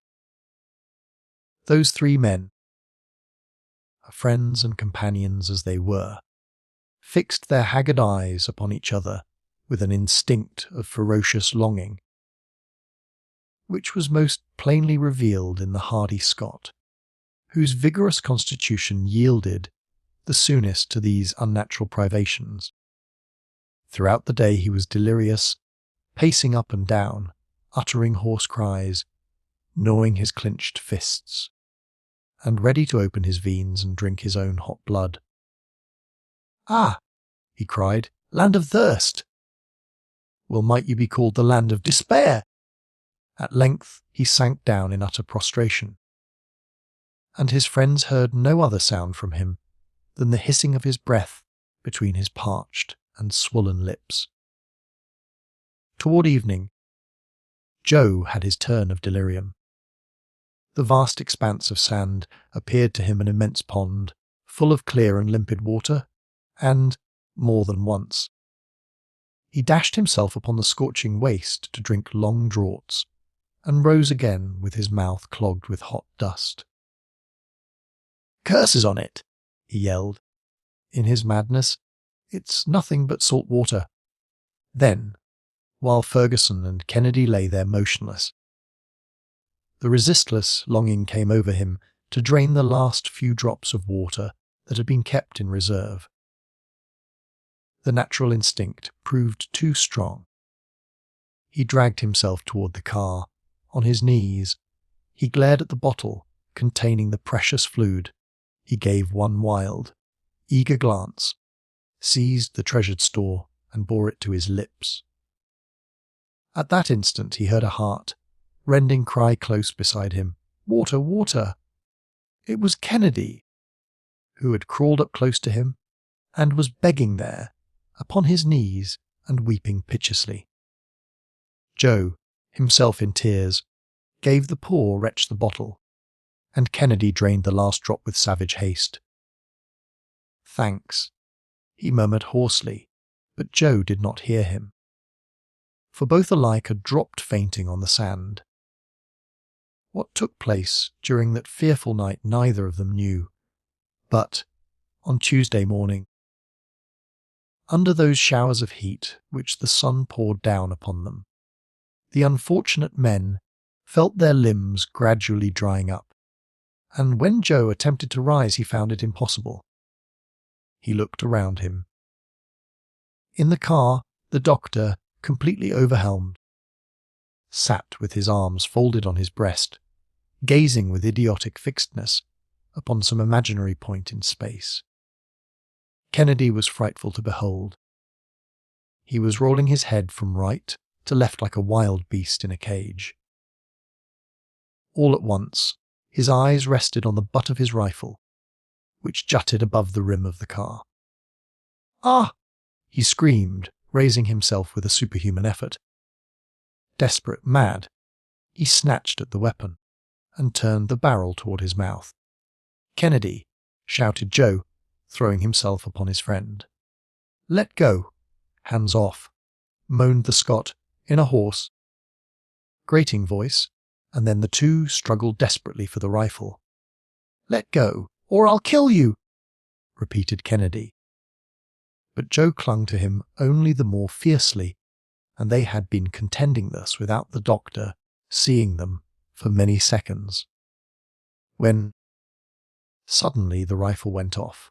Those three men, friends and companions as they were, fixed their haggard eyes upon each other with an instinct of ferocious longing, which was most plainly revealed in the hardy Scot, whose vigorous constitution yielded the soonest to these unnatural privations. Throughout the day he was delirious, pacing up and down, uttering hoarse cries, gnawing his clenched fists, and ready to open his veins and drink his own hot blood. "Ah," he cried, "land of thirst! Well, might you be called the land of despair?" At length he sank down in utter prostration, and his friends heard no other sound from him than the hissing of his breath between his parched and swollen lips. Toward evening, Joe had his turn of delirium. The vast expanse of sand appeared to him an immense pond, full of clear and limpid water, and, more than once, he dashed himself upon the scorching waste to drink long draughts, and rose again with his mouth clogged with hot dust. "Curses on it!" he yelled. In his madness, "It's nothing but salt water." Then, while Ferguson and Kennedy lay there motionless, the resistless longing came over him to drain the last few drops of water that had been kept in reserve. The natural instinct proved too strong. He dragged himself toward the car. On his knees, he glared at the bottle containing the precious fluid. He gave one wild, eager glance, seized the treasured store, and bore it to his lips. At that instant he heard a heart-rending cry close beside him. "Water, water!" It was Kennedy, who had crawled up close to him and was begging there, upon his knees and weeping piteously. Joe, himself in tears, gave the poor wretch the bottle, and Kennedy drained the last drop with savage haste. "Thanks," he murmured hoarsely, but Joe did not hear him, for both alike had dropped fainting on the sand. What took place during that fearful night neither of them knew, but, on Tuesday morning, under those showers of heat which the sun poured down upon them, the unfortunate men felt their limbs gradually drying up, and when Joe attempted to rise he found it impossible. He looked around him. In the car, the doctor, completely overwhelmed, sat with his arms folded on his breast, gazing with idiotic fixedness upon some imaginary point in space. Kennedy was frightful to behold. He was rolling his head from right to left like a wild beast in a cage. All at once, his eyes rested on the butt of his rifle, which jutted above the rim of the car. "Ah!" he screamed, raising himself with a superhuman effort. Desperate, mad, he snatched at the weapon and turned the barrel toward his mouth. "Kennedy!" shouted Joe, throwing himself upon his friend. "Let go! Hands off!" moaned the Scot in a hoarse, grating voice, and then the two struggled desperately for the rifle. "Let go, or I'll kill you!" repeated Kennedy. But Joe clung to him only the more fiercely, and they had been contending thus without the doctor seeing them for many seconds, when suddenly the rifle went off.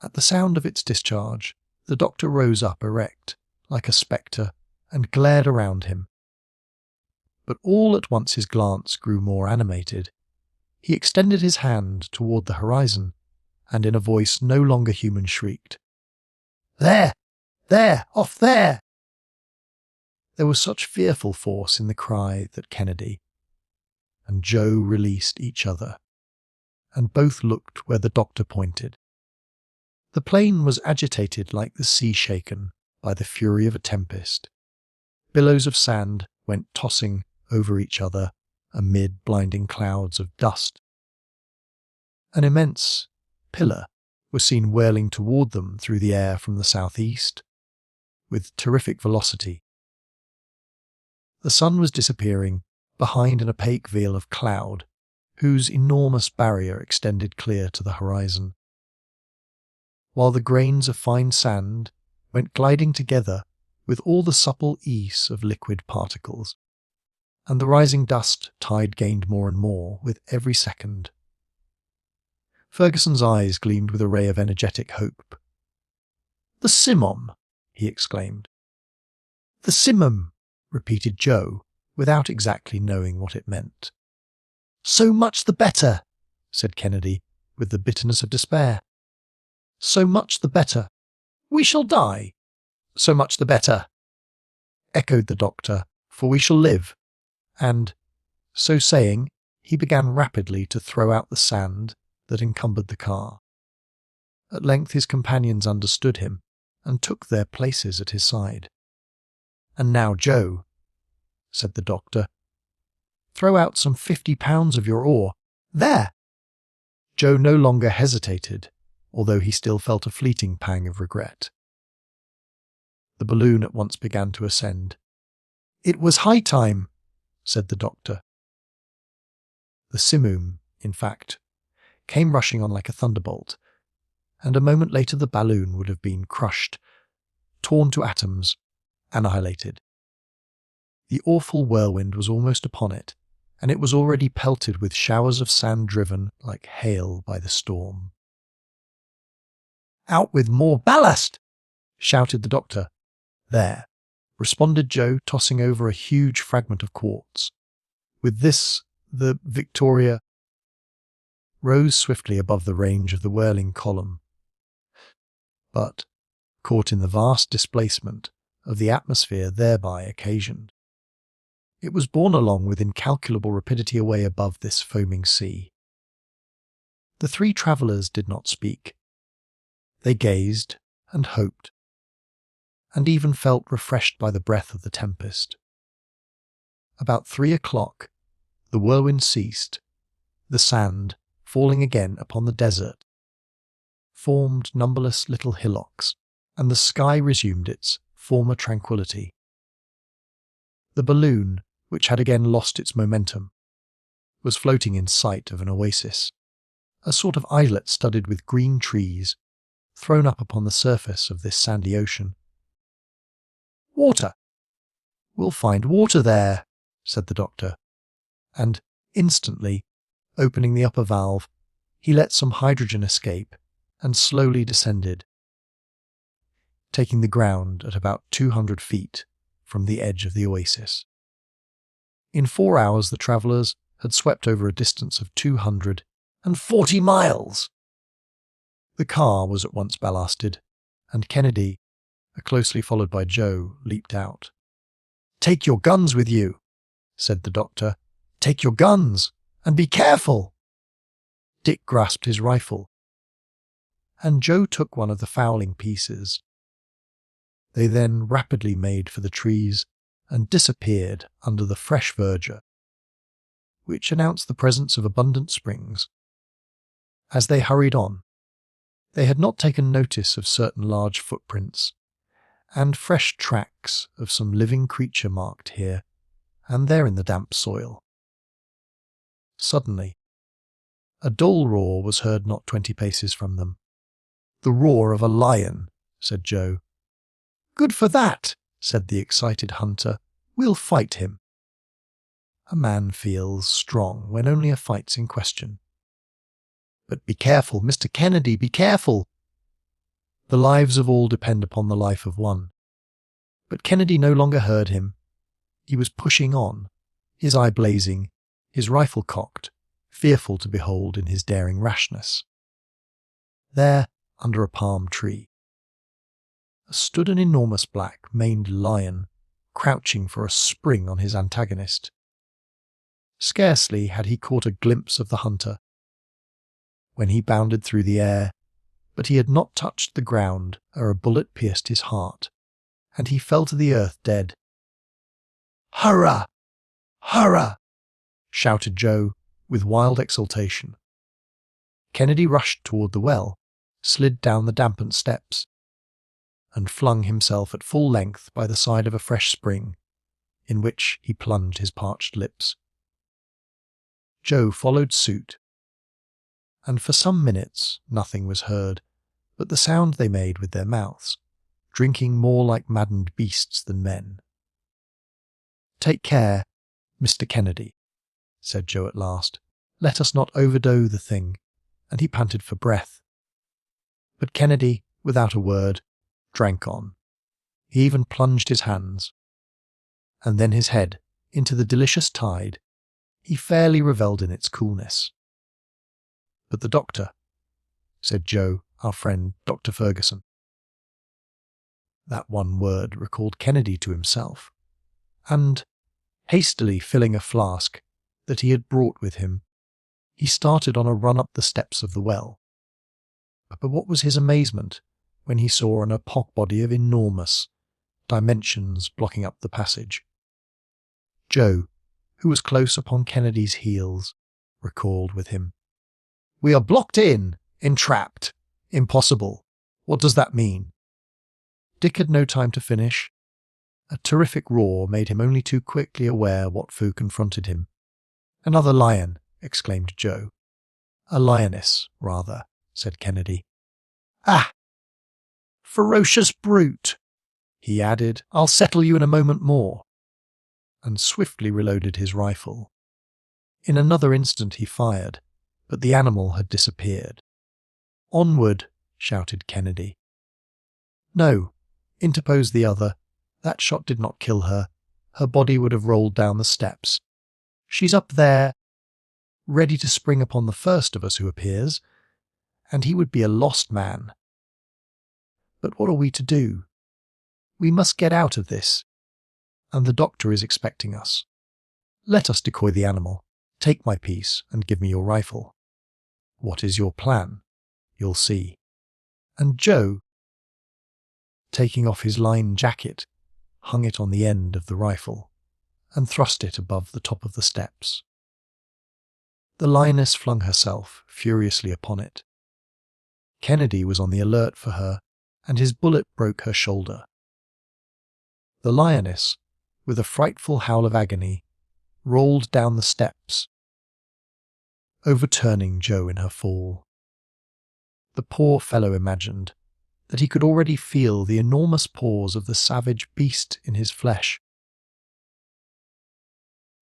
At the sound of its discharge, the doctor rose up erect, like a spectre, and glared around him. But all at once his glance grew more animated. He extended his hand toward the horizon, and in a voice no longer human shrieked, "There! There! Off there!" There was such fearful force in the cry that Kennedy and Joe released each other, and both looked where the doctor pointed. The plain was agitated like the sea shaken by the fury of a tempest. Billows of sand went tossing over each other amid blinding clouds of dust. An immense pillar was seen whirling toward them through the air from the southeast, with terrific velocity. The sun was disappearing behind an opaque veil of cloud, whose enormous barrier extended clear to the horizon, while the grains of fine sand went gliding together with all the supple ease of liquid particles, and the rising dust tide gained more and more with every second. Ferguson's eyes gleamed with a ray of energetic hope. "The Simom!" he exclaimed. "The Simom!" repeated Joe, without exactly knowing what it meant. "So much the better," said Kennedy, with the bitterness of despair. "So much the better. We shall die." "So much the better," echoed the doctor, "for we shall live." And, so saying, he began rapidly to throw out the sand that encumbered the car. At length his companions understood him and took their places at his side. "And now, Joe," said the doctor, "throw out some 50 pounds of your ore. There!" Joe no longer hesitated, although he still felt a fleeting pang of regret. The balloon at once began to ascend. "It was high time," said the doctor. The simoom, in fact, came rushing on like a thunderbolt, and a moment later the balloon would have been crushed, torn to atoms, annihilated. The awful whirlwind was almost upon it, and it was already pelted with showers of sand driven like hail by the storm. "Out with more ballast!" shouted the doctor. "There," responded Joe, tossing over a huge fragment of quartz. With this, the Victoria rose swiftly above the range of the whirling column, but, caught in the vast displacement of the atmosphere thereby occasioned, it was borne along with incalculable rapidity away above this foaming sea. The three travellers did not speak. They gazed and hoped, and even felt refreshed by the breath of the tempest. About 3 o'clock, the whirlwind ceased. The sand, falling again upon the desert, formed numberless little hillocks, and the sky resumed its former tranquillity. The balloon, which had again lost its momentum, was floating in sight of an oasis, a sort of islet studded with green trees, thrown up upon the surface of this sandy ocean. "Water! We'll find water there," said the doctor, and instantly, opening the upper valve, he let some hydrogen escape and slowly descended, taking the ground at about 200 feet from the edge of the oasis. In 4 hours the travellers had swept over a distance of 240 miles. The car was at once ballasted, and Kennedy, closely followed by Joe, leaped out. "Take your guns with you," said the doctor. "Take your guns, and be careful." Dick grasped his rifle, and Joe took one of the fowling pieces. They then rapidly made for the trees and disappeared under the fresh verdure, which announced the presence of abundant springs. As they hurried on, they had not taken notice of certain large footprints, and fresh tracks of some living creature marked here and there in the damp soil. Suddenly, a dull roar was heard not 20 paces from them. "The roar of a lion," said Joe. "Good for that," said the excited hunter. "We'll fight him." A man feels strong when only a fight's in question. "But be careful, Mr. Kennedy, be careful." The lives of all depend upon the life of one. But Kennedy no longer heard him. He was pushing on, his eye blazing, his rifle cocked, fearful to behold in his daring rashness. There, under a palm tree, stood an enormous black-maned lion, crouching for a spring on his antagonist. Scarcely had he caught a glimpse of the hunter, when he bounded through the air, but he had not touched the ground ere a bullet pierced his heart, and he fell to the earth dead. "Hurrah! Hurrah!" shouted Joe, with wild exultation. Kennedy rushed toward the well, slid down the dampened steps, and flung himself at full length by the side of a fresh spring, in which he plunged his parched lips. Joe followed suit, and for some minutes nothing was heard but the sound they made with their mouths, drinking more like maddened beasts than men. "Take care, Mr. Kennedy," said Joe at last. "Let us not overdo the thing," and he panted for breath. But Kennedy, without a word, drank on. He even plunged his hands, and then his head, into the delicious tide, he fairly revelled in its coolness. "But the doctor," said Joe, our friend Dr. Ferguson. That one word recalled Kennedy to himself, and, hastily filling a flask that he had brought with him, he started on a run up the steps of the well. But what was his amazement when he saw an epoch body of enormous dimensions blocking up the passage. Joe, who was close upon Kennedy's heels, recalled with him, "We are blocked in, entrapped, impossible. What does that mean?" Dick had no time to finish. A terrific roar made him only too quickly aware what foe confronted him. "Another lion," exclaimed Joe. "A lioness, rather," said Kennedy. "Ah! Ferocious brute!" he added. "I'll settle you in a moment more," and swiftly reloaded his rifle. In another instant he fired, but the animal had disappeared. "Onward!" shouted Kennedy. "No," interposed the other. "That shot did not kill her. Her body would have rolled down the steps. She's up there, ready to spring upon the first of us who appears, and he would be a lost man. But what are we to do? We must get out of this, and the doctor is expecting us. Let us decoy the animal. Take my piece and give me your rifle. What is your plan? You'll see." And Joe, taking off his lined jacket, hung it on the end of the rifle and thrust it above the top of the steps. The lioness flung herself furiously upon it. Kennedy was on the alert for her, and his bullet broke her shoulder. The lioness, with a frightful howl of agony, rolled down the steps, overturning Joe in her fall. The poor fellow imagined that he could already feel the enormous paws of the savage beast in his flesh.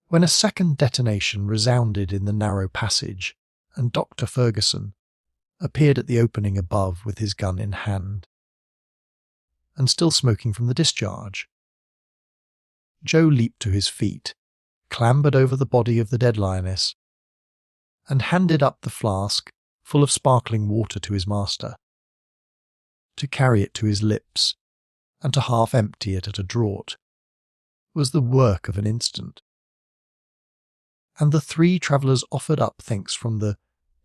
When a second detonation resounded in the narrow passage, and Dr. Ferguson appeared at the opening above with his gun in hand, and still smoking from the discharge, Joe leaped to his feet, clambered over the body of the dead lioness, and handed up the flask full of sparkling water to his master. To carry it to his lips, and to half empty it at a draught, was the work of an instant. And the three travellers offered up thanks from the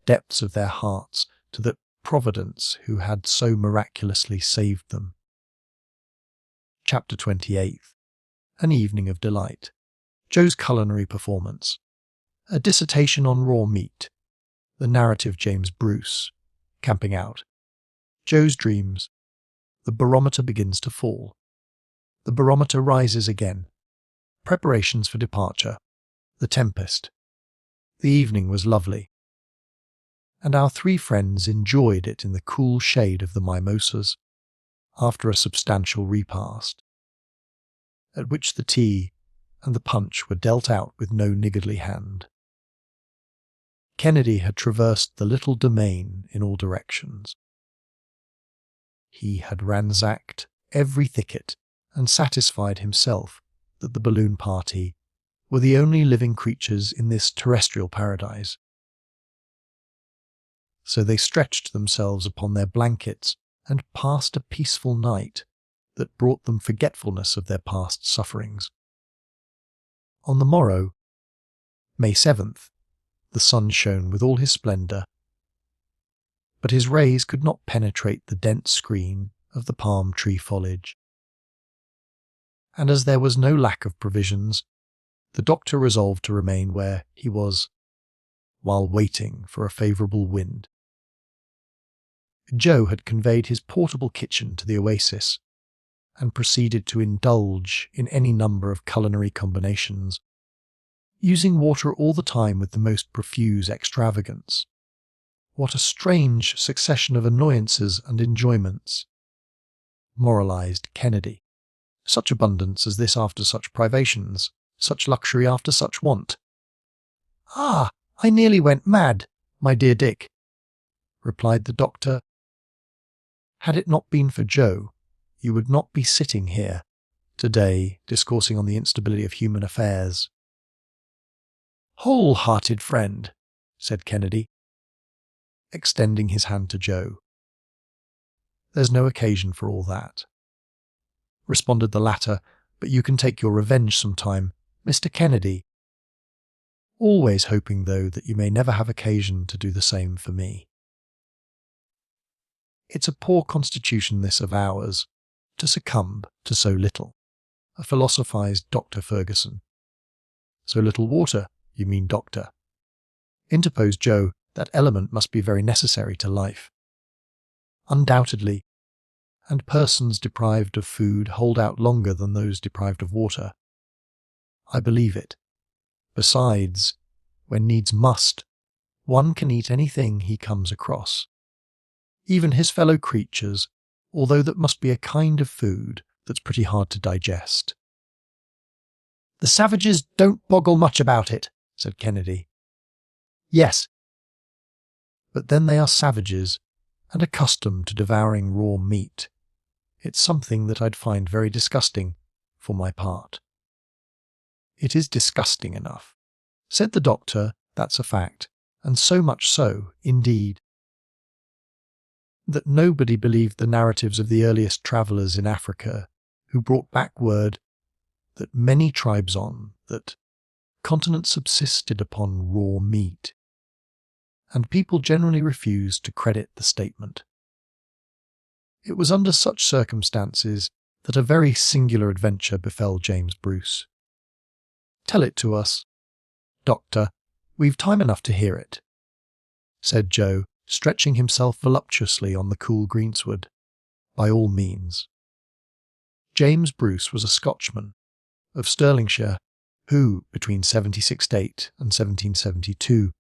depths of their hearts to the Providence who had so miraculously saved them. Chapter 28. An Evening of Delight. Joe's culinary performance. A dissertation on raw meat. The narrative James Bruce. Camping out. Joe's dreams. The barometer begins to fall. The barometer rises again. Preparations for departure. The tempest. The evening was lovely, and our three friends enjoyed it in the cool shade of the mimosas after a substantial repast, at which the tea and the punch were dealt out with no niggardly hand. Kennedy had traversed the little domain in all directions. He had ransacked every thicket and satisfied himself that the balloon party were the only living creatures in this terrestrial paradise. So they stretched themselves upon their blankets and passed a peaceful night that brought them forgetfulness of their past sufferings. On the morrow, May 7th, the sun shone with all his splendour, but his rays could not penetrate the dense screen of the palm tree foliage. And as there was no lack of provisions, the doctor resolved to remain where he was, while waiting for a favourable wind. Joe had conveyed his portable kitchen to the oasis, and proceeded to indulge in any number of culinary combinations, using water all the time with the most profuse extravagance. What a strange succession of annoyances and enjoyments, moralised Kennedy. Such abundance as this after such privations, such luxury after such want. "Ah, I nearly went mad, my dear Dick," replied the doctor. "Had it not been for Joe, you would not be sitting here today discoursing on the instability of human affairs Whole-hearted friend, said Kennedy, extending his hand to Joe. There's no occasion for all that, responded the latter, but you can take your revenge sometime, Mr. Kennedy. Always hoping, though, that you may never have occasion to do the same for me. It's a poor constitution, this of ours, to succumb to so little, philosophized Dr. Ferguson. So little water, you mean, doctor? Interposed Joe. That element must be very necessary to life. Undoubtedly, and persons deprived of food hold out longer than those deprived of water. I believe it. Besides, when needs must, one can eat anything he comes across. Even his fellow creatures, although that must be a kind of food that's pretty hard to digest. The savages don't boggle much about it, said Kennedy. Yes, but then they are savages and accustomed to devouring raw meat. It's something that I'd find very disgusting, for my part. It is disgusting enough, said the doctor, that's a fact, and so much so, indeed, that nobody believed the narratives of the earliest travellers in Africa who brought back word that many tribes on that continent subsisted upon raw meat, and people generally refused to credit the statement. It was under such circumstances that a very singular adventure befell James Bruce. Tell it to us, Doctor. We've time enough to hear it, said Joe, stretching himself voluptuously on the cool greensward. By all means. James Bruce was a Scotchman of Stirlingshire who, between 1768 and 1772,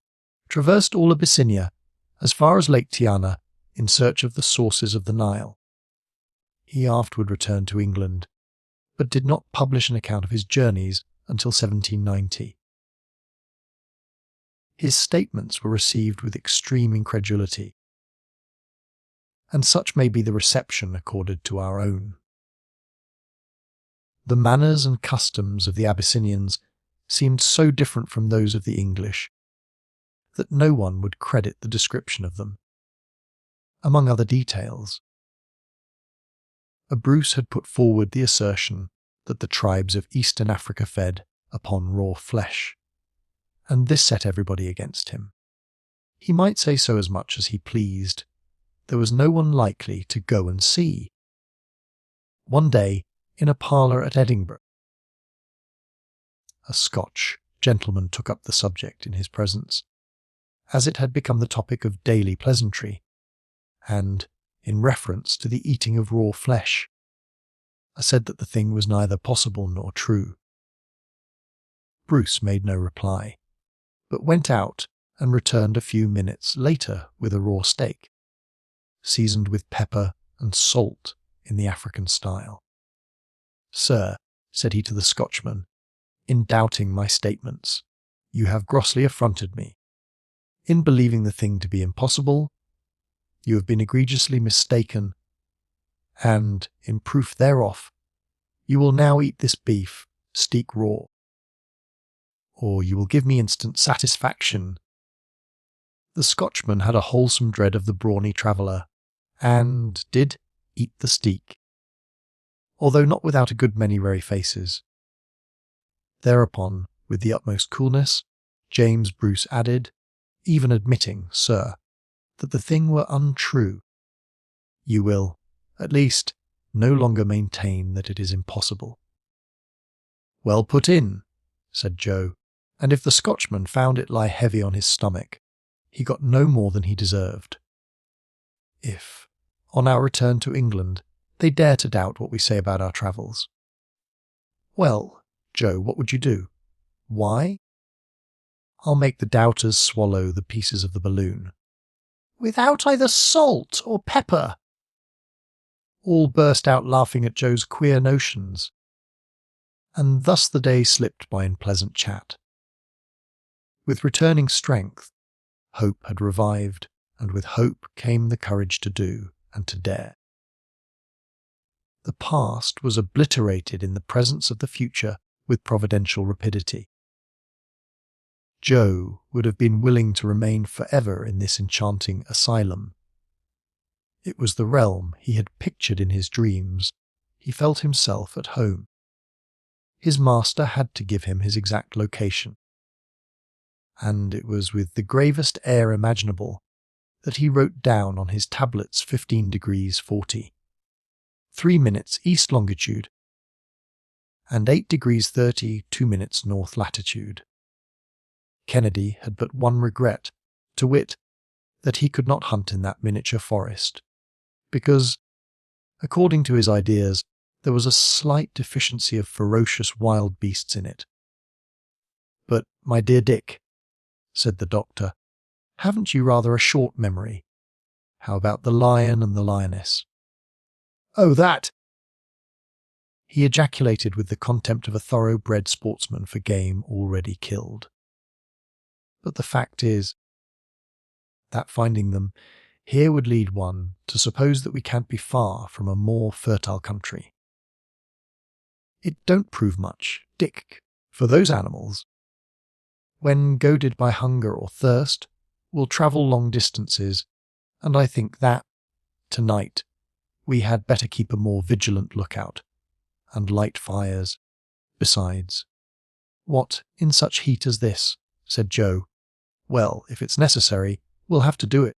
traversed all Abyssinia as far as Lake Tiana in search of the sources of the Nile. He afterward returned to England, but did not publish an account of his journeys until 1790. His statements were received with extreme incredulity, and such may be the reception accorded to our own. The manners and customs of the Abyssinians seemed so different from those of the English that no one would credit the description of them. Among other details, Bruce had put forward the assertion that the tribes of Eastern Africa fed upon raw flesh, and this set everybody against him. He might say so as much as he pleased. There was no one likely to go and see. One day, in a parlour at Edinburgh, a Scotch gentleman took up the subject in his presence, as it had become the topic of daily pleasantry, and, in reference to the eating of raw flesh, said that the thing was neither possible nor true. Bruce made no reply, but went out and returned a few minutes later with a raw steak, seasoned with pepper and salt in the African style. "Sir," said he to the Scotchman, "in doubting my statements, you have grossly affronted me. In believing the thing to be impossible, you have been egregiously mistaken, and, in proof thereof, you will now eat this beef, steak raw, or you will give me instant satisfaction." The Scotchman had a wholesome dread of the brawny traveller, and did eat the steak, although not without a good many merry faces. Thereupon, with the utmost coolness, James Bruce added, "Even admitting, sir, that the thing were untrue, you will, at least, no longer maintain that it is impossible." "Well put in," said Joe, and if the Scotchman found it lie heavy on his stomach, he got no more than he deserved. If, on our return to England, they dare to doubt what we say about our travels, well, Joe, what would you do? Why? I'll make the doubters swallow the pieces of the balloon, without either salt or pepper. All burst out laughing at Joe's queer notions, and thus the day slipped by in pleasant chat. With returning strength, hope had revived, and with hope came the courage to do and to dare. The past was obliterated in the presence of the future with providential rapidity. Joe would have been willing to remain forever in this enchanting asylum. It was the realm he had pictured in his dreams. He felt himself at home. His master had to give him his exact location, and it was with the gravest air imaginable that he wrote down on his tablets 15 degrees 40, 3 minutes east longitude, and 8 degrees 30, 2 minutes north latitude. Kennedy had but one regret, to wit, that he could not hunt in that miniature forest, because, according to his ideas, there was a slight deficiency of ferocious wild beasts in it. "But, my dear Dick," said the doctor, "haven't you rather a short memory? How about the lion and the lioness?" "Oh, that!" he ejaculated with the contempt of a thoroughbred sportsman for game already killed. But the fact is that finding them here would lead one to suppose that we can't be far from a more fertile country. It don't prove much, Dick, for those animals, when goaded by hunger or thirst, will travel long distances, and I think that, tonight, we had better keep a more vigilant lookout, and light fires. Besides, what, in such heat as this, said Joe. Well, if it's necessary, we'll have to do it.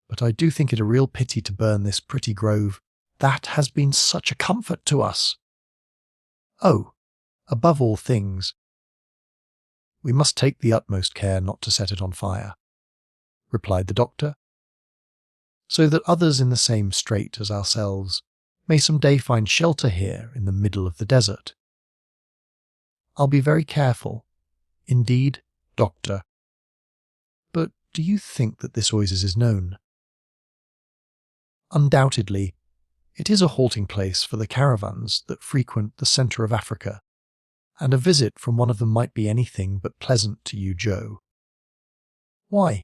But I do think it a real pity to burn this pretty grove. That has been such a comfort to us. Oh, above all things, we must take the utmost care not to set it on fire, replied the doctor, so that others in the same strait as ourselves may some day find shelter here in the middle of the desert. I'll be very careful. Indeed, doctor. But do you think that this oasis is known? Undoubtedly, it is a halting place for the caravans that frequent the centre of Africa, and a visit from one of them might be anything but pleasant to you, Joe. Why?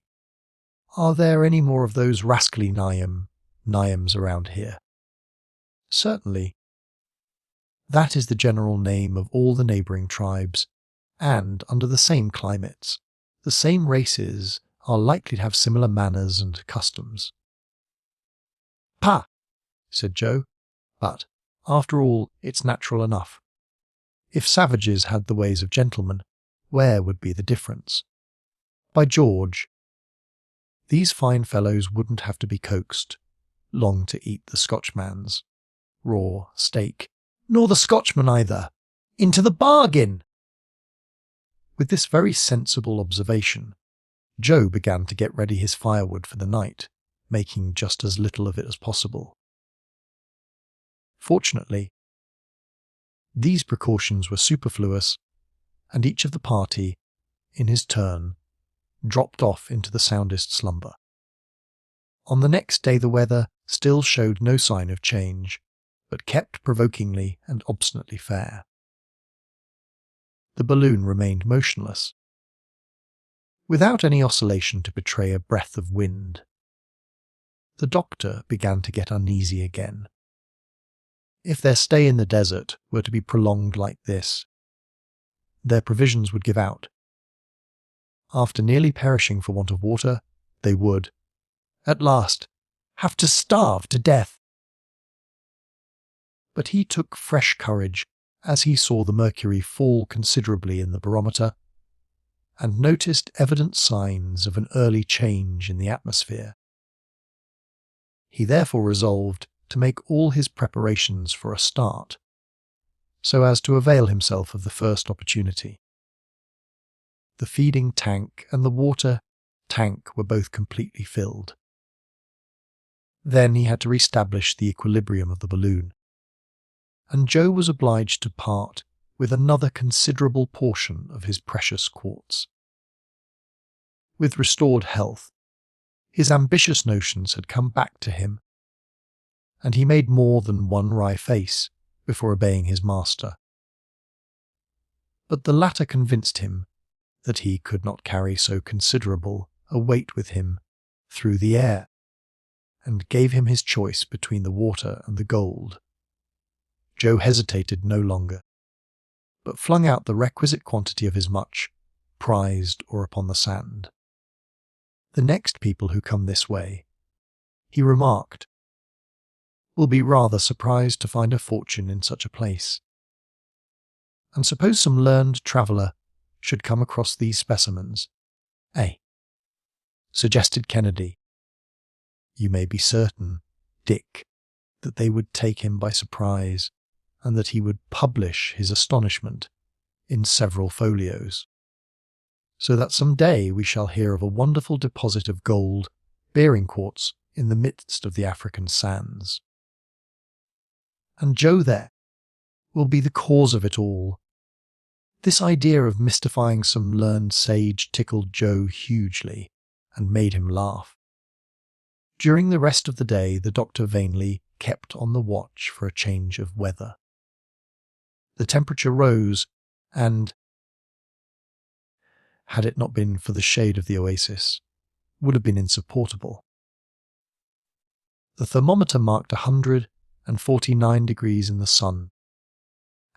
Are there any more of those rascally Niams around here? Certainly. That is the general name of all the neighbouring tribes, and under the same climates, the same races are likely to have similar manners and customs. "Pah!" said Joe, "but, after all, it's natural enough. If savages had the ways of gentlemen, where would be the difference? By George, these fine fellows wouldn't have to be coaxed, long to eat the Scotchman's raw steak, nor the Scotchman either, into the bargain." With this very sensible observation, Joe began to get ready his firewood for the night, making just as little of it as possible. Fortunately, these precautions were superfluous, and each of the party, in his turn, dropped off into the soundest slumber. On the next day the weather still showed no sign of change, but kept provokingly and obstinately fair. The balloon remained motionless, without any oscillation to betray a breath of wind. The doctor began to get uneasy again. If their stay in the desert were to be prolonged like this, their provisions would give out. After nearly perishing for want of water, they would, at last, have to starve to death. But he took fresh courage as he saw the mercury fall considerably in the barometer, and noticed evident signs of an early change in the atmosphere. He therefore resolved to make all his preparations for a start, so as to avail himself of the first opportunity. The feeding tank and the water tank were both completely filled. Then he had to re-establish the equilibrium of the balloon, and Joe was obliged to part with another considerable portion of his precious quartz. With restored health, his ambitious notions had come back to him, and he made more than one wry face before obeying his master. But the latter convinced him that he could not carry so considerable a weight with him through the air, and gave him his choice between the water and the gold. Joe hesitated no longer, but flung out the requisite quantity of his much surprised or upon the sand. The next people who come this way, he remarked, will be rather surprised to find a fortune in such a place. And suppose some learned traveller should come across these specimens, suggested Kennedy. You may be certain, Dick, that they would take him by surprise, and that he would publish his astonishment in several folios, so that some day we shall hear of a wonderful deposit of gold bearing quartz in the midst of the African sands. And Joe there will be the cause of it all. This idea of mystifying some learned sage tickled Joe hugely and made him laugh. During the rest of the day the doctor vainly kept on the watch for a change of weather. The temperature rose, and, had it not been for the shade of the oasis, would have been insupportable. The thermometer marked 149 degrees in the sun,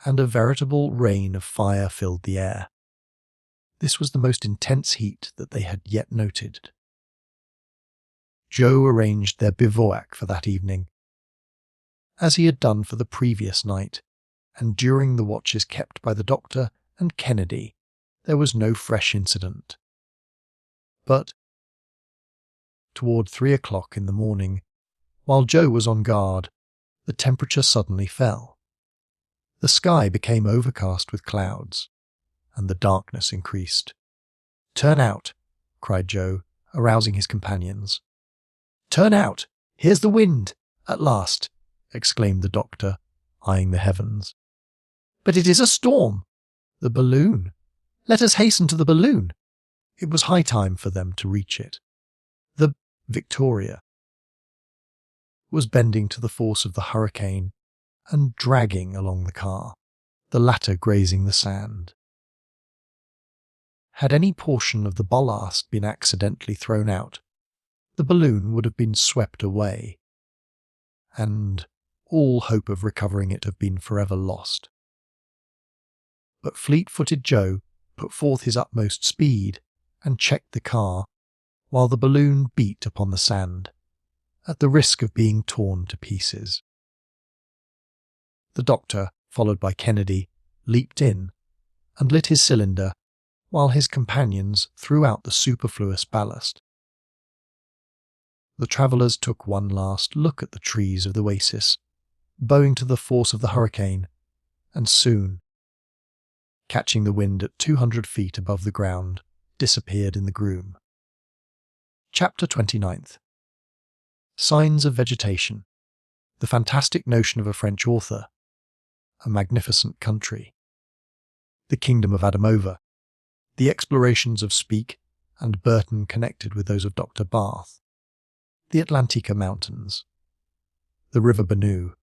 and a veritable rain of fire filled the air. This was the most intense heat that they had yet noted. Joe arranged their bivouac for that evening, as he had done for the previous night, and during the watches kept by the doctor and Kennedy, there was no fresh incident. But toward 3 o'clock in the morning, while Joe was on guard, the temperature suddenly fell. The sky became overcast with clouds, and the darkness increased. "Turn out," cried Joe, arousing his companions. "Turn out! Here's the wind, at last!" exclaimed the doctor, eyeing the heavens. "But it is a storm! The balloon! Let us hasten to the balloon!" It was high time for them to reach it. The Victoria was bending to the force of the hurricane and dragging along the car, the latter grazing the sand. Had any portion of the ballast been accidentally thrown out, the balloon would have been swept away, and all hope of recovering it have been forever lost. But fleet-footed Joe put forth his utmost speed and checked the car, while the balloon beat upon the sand, at the risk of being torn to pieces. The doctor, followed by Kennedy, leaped in and lit his cylinder, while his companions threw out the superfluous ballast. The travellers took one last look at the trees of the oasis, bowing to the force of the hurricane, and soon, catching the wind at 200 feet above the ground, disappeared in the gloom. Chapter 29th. Signs of Vegetation. The fantastic notion of a French author. A magnificent country. The kingdom of Adamova. The explorations of Speke and Burton connected with those of Dr. Barth. The Atlantika Mountains. The river Bornou.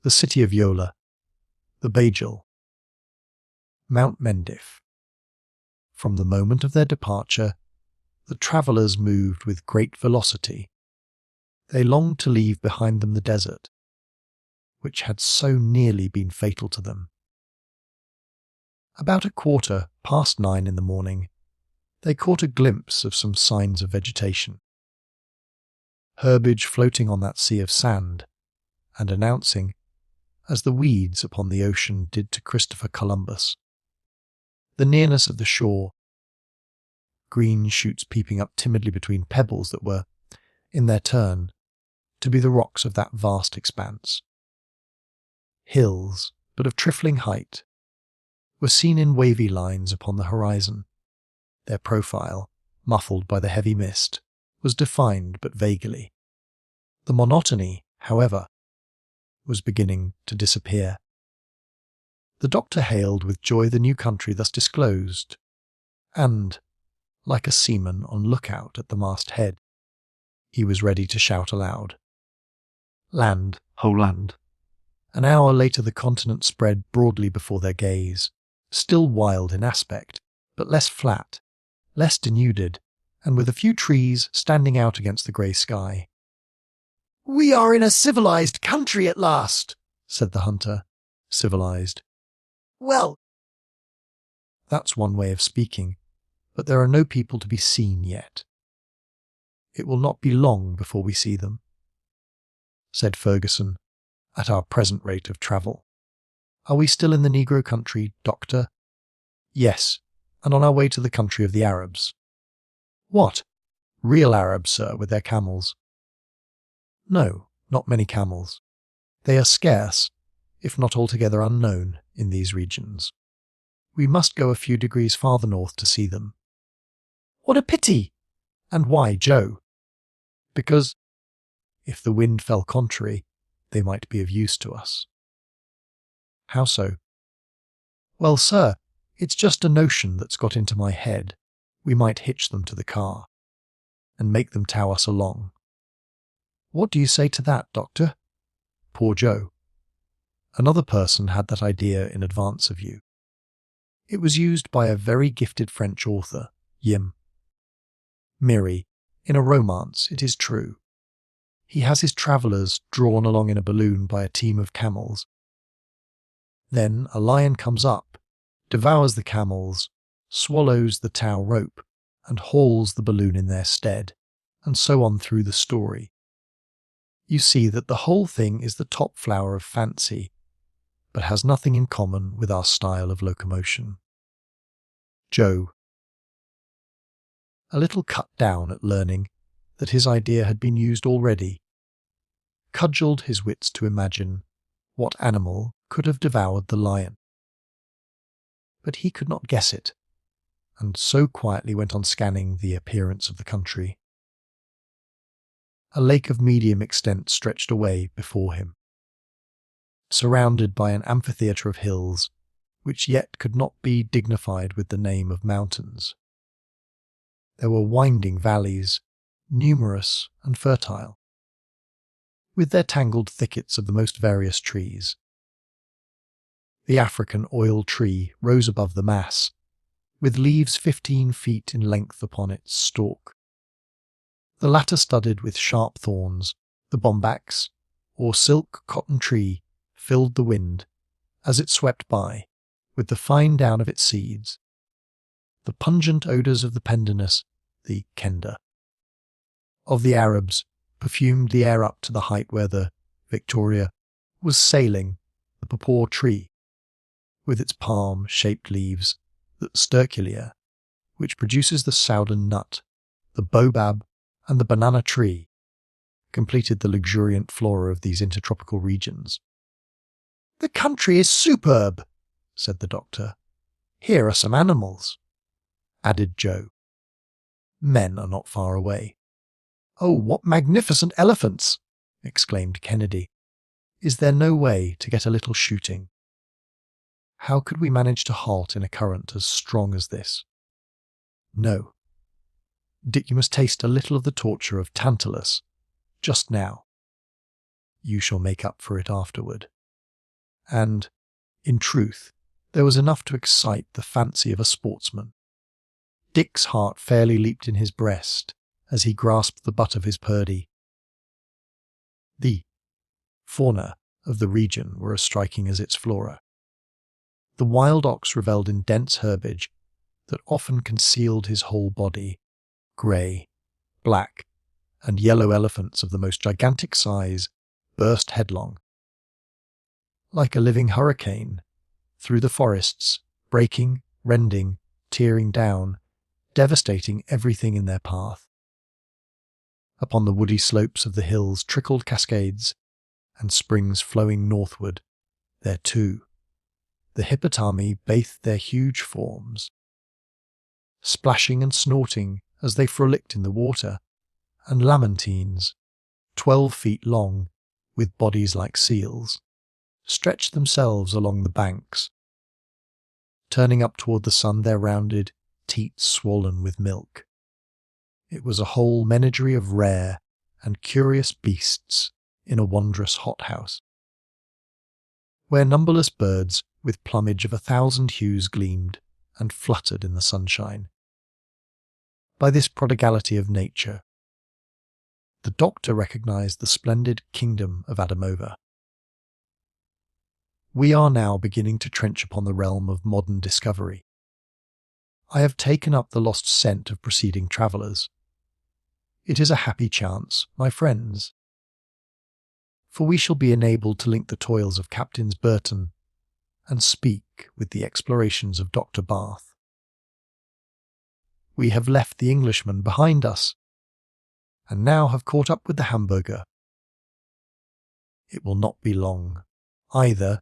The city of Yola. The Bajel. Mount Mendif. From the moment of their departure, the travellers moved with great velocity. They longed to leave behind them the desert, which had so nearly been fatal to them. About 9:15 in the morning, they caught a glimpse of some signs of vegetation. Herbage floating on that sea of sand, and announcing, as the weeds upon the ocean did to Christopher Columbus, the nearness of the shore, green shoots peeping up timidly between pebbles that were, in their turn, to be the rocks of that vast expanse. Hills, but of trifling height, were seen in wavy lines upon the horizon. Their profile, muffled by the heavy mist, was defined but vaguely. The monotony, however, was beginning to disappear. The doctor hailed with joy the new country thus disclosed, and, like a seaman on lookout at the masthead, he was ready to shout aloud. Land, whole land. An hour later the continent spread broadly before their gaze, still wild in aspect, but less flat, less denuded, and with a few trees standing out against the grey sky. "We are in a civilized country at last," said the hunter. Civilized. "Well, that's one way of speaking, but there are no people to be seen yet. It will not be long before we see them, said Ferguson, at our present rate of travel. Are we still in the Negro country, Doctor? Yes, and on our way to the country of the Arabs. What? Real Arabs, sir, with their camels? No, not many camels. They are scarce, if not altogether unknown, in these regions. We must go a few degrees farther north to see them. What a pity! And why, Joe? Because, if the wind fell contrary, they might be of use to us. How so? Well, sir, it's just a notion that's got into my head. We might hitch them to the car, and make them tow us along. What do you say to that, Doctor? Poor Joe. Another person had that idea in advance of you. It was used by a very gifted French author, Yim. Miri, in a romance, it is true. He has his travellers drawn along in a balloon by a team of camels. Then a lion comes up, devours the camels, swallows the tow rope, and hauls the balloon in their stead, and so on through the story. You see that the whole thing is the top flower of fancy, but has nothing in common with our style of locomotion. Joe, a little cut down at learning that his idea had been used already, cudgelled his wits to imagine what animal could have devoured the lion. But he could not guess it, and so quietly went on scanning the appearance of the country. A lake of medium extent stretched away before him, surrounded by an amphitheatre of hills which yet could not be dignified with the name of mountains. There were winding valleys, numerous and fertile, with their tangled thickets of the most various trees. The African oil tree rose above the mass, with leaves 15 feet in length upon its stalk. The latter studded with sharp thorns, the bombax, or silk cotton tree, filled the wind, as it swept by, with the fine down of its seeds. The pungent odours of the pendulous, the kenda, of the Arabs, perfumed the air up to the height where the Victoria was sailing, the papaw tree, with its palm-shaped leaves, the sterculia, which produces the soudan nut, the baobab, and the banana tree, completed the luxuriant flora of these intertropical regions. "The country is superb," said the doctor. "Here are some animals," added Joe. "Men are not far away." "Oh, what magnificent elephants!" exclaimed Kennedy. "Is there no way to get a little shooting? How could we manage to halt in a current as strong as this?" "No. Dick, you must taste a little of the torture of Tantalus, just now. You shall make up for it afterward." And, in truth, there was enough to excite the fancy of a sportsman. Dick's heart fairly leaped in his breast as he grasped the butt of his Purdy. The fauna of the region were as striking as its flora. The wild ox revelled in dense herbage that often concealed his whole body. Grey, black, and yellow elephants of the most gigantic size burst headlong, like a living hurricane, through the forests, breaking, rending, tearing down, devastating everything in their path. Upon the woody slopes of the hills trickled cascades, and springs flowing northward. There, too, the hippopotami bathed their huge forms, splashing and snorting as they frolicked in the water, and lamantines, 12 feet long, with bodies like seals, stretched themselves along the banks, turning up toward the sun their rounded teats swollen with milk. It was a whole menagerie of rare and curious beasts in a wondrous hothouse, where numberless birds with plumage of 1,000 hues gleamed and fluttered in the sunshine. By this prodigality of nature, the doctor recognized the splendid kingdom of Adamova. We are now beginning to trench upon the realm of modern discovery. I have taken up the lost scent of preceding travellers. It is a happy chance, my friends, for we shall be enabled to link the toils of Captains Burton and speak with the explorations of Dr. Bath. We have left the Englishman behind us, and now have caught up with the Hamburger. It will not be long, either,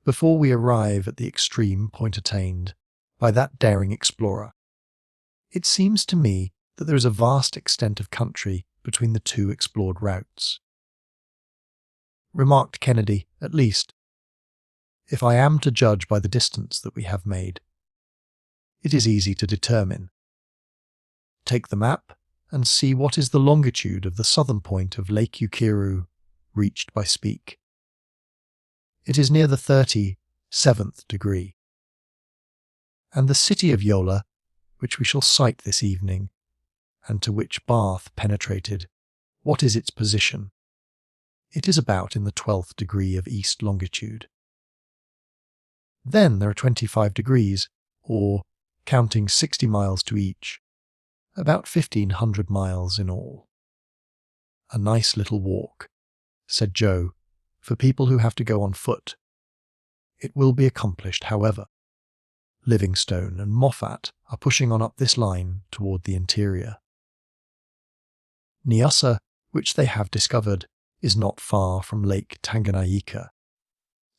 before we arrive at the extreme point attained by that daring explorer. It seems to me that there is a vast extent of country between the two explored routes. Remarked Kennedy, at least, if I am to judge by the distance that we have made. It is easy to determine. Take the map and see what is the longitude of the southern point of Lake Ukiru, reached by Speke. It is near the 37th degree. And the city of Yola, which we shall sight this evening, and to which Bath penetrated, what is its position? It is about in the 12th degree of east longitude. Then there are 25 degrees, or, counting 60 miles to each, about 1,500 miles in all. A nice little walk, said Joe, for people who have to go on foot. It will be accomplished, however. Livingstone and Moffat are pushing on up this line toward the interior. Nyassa, which they have discovered, is not far from Lake Tanganyika,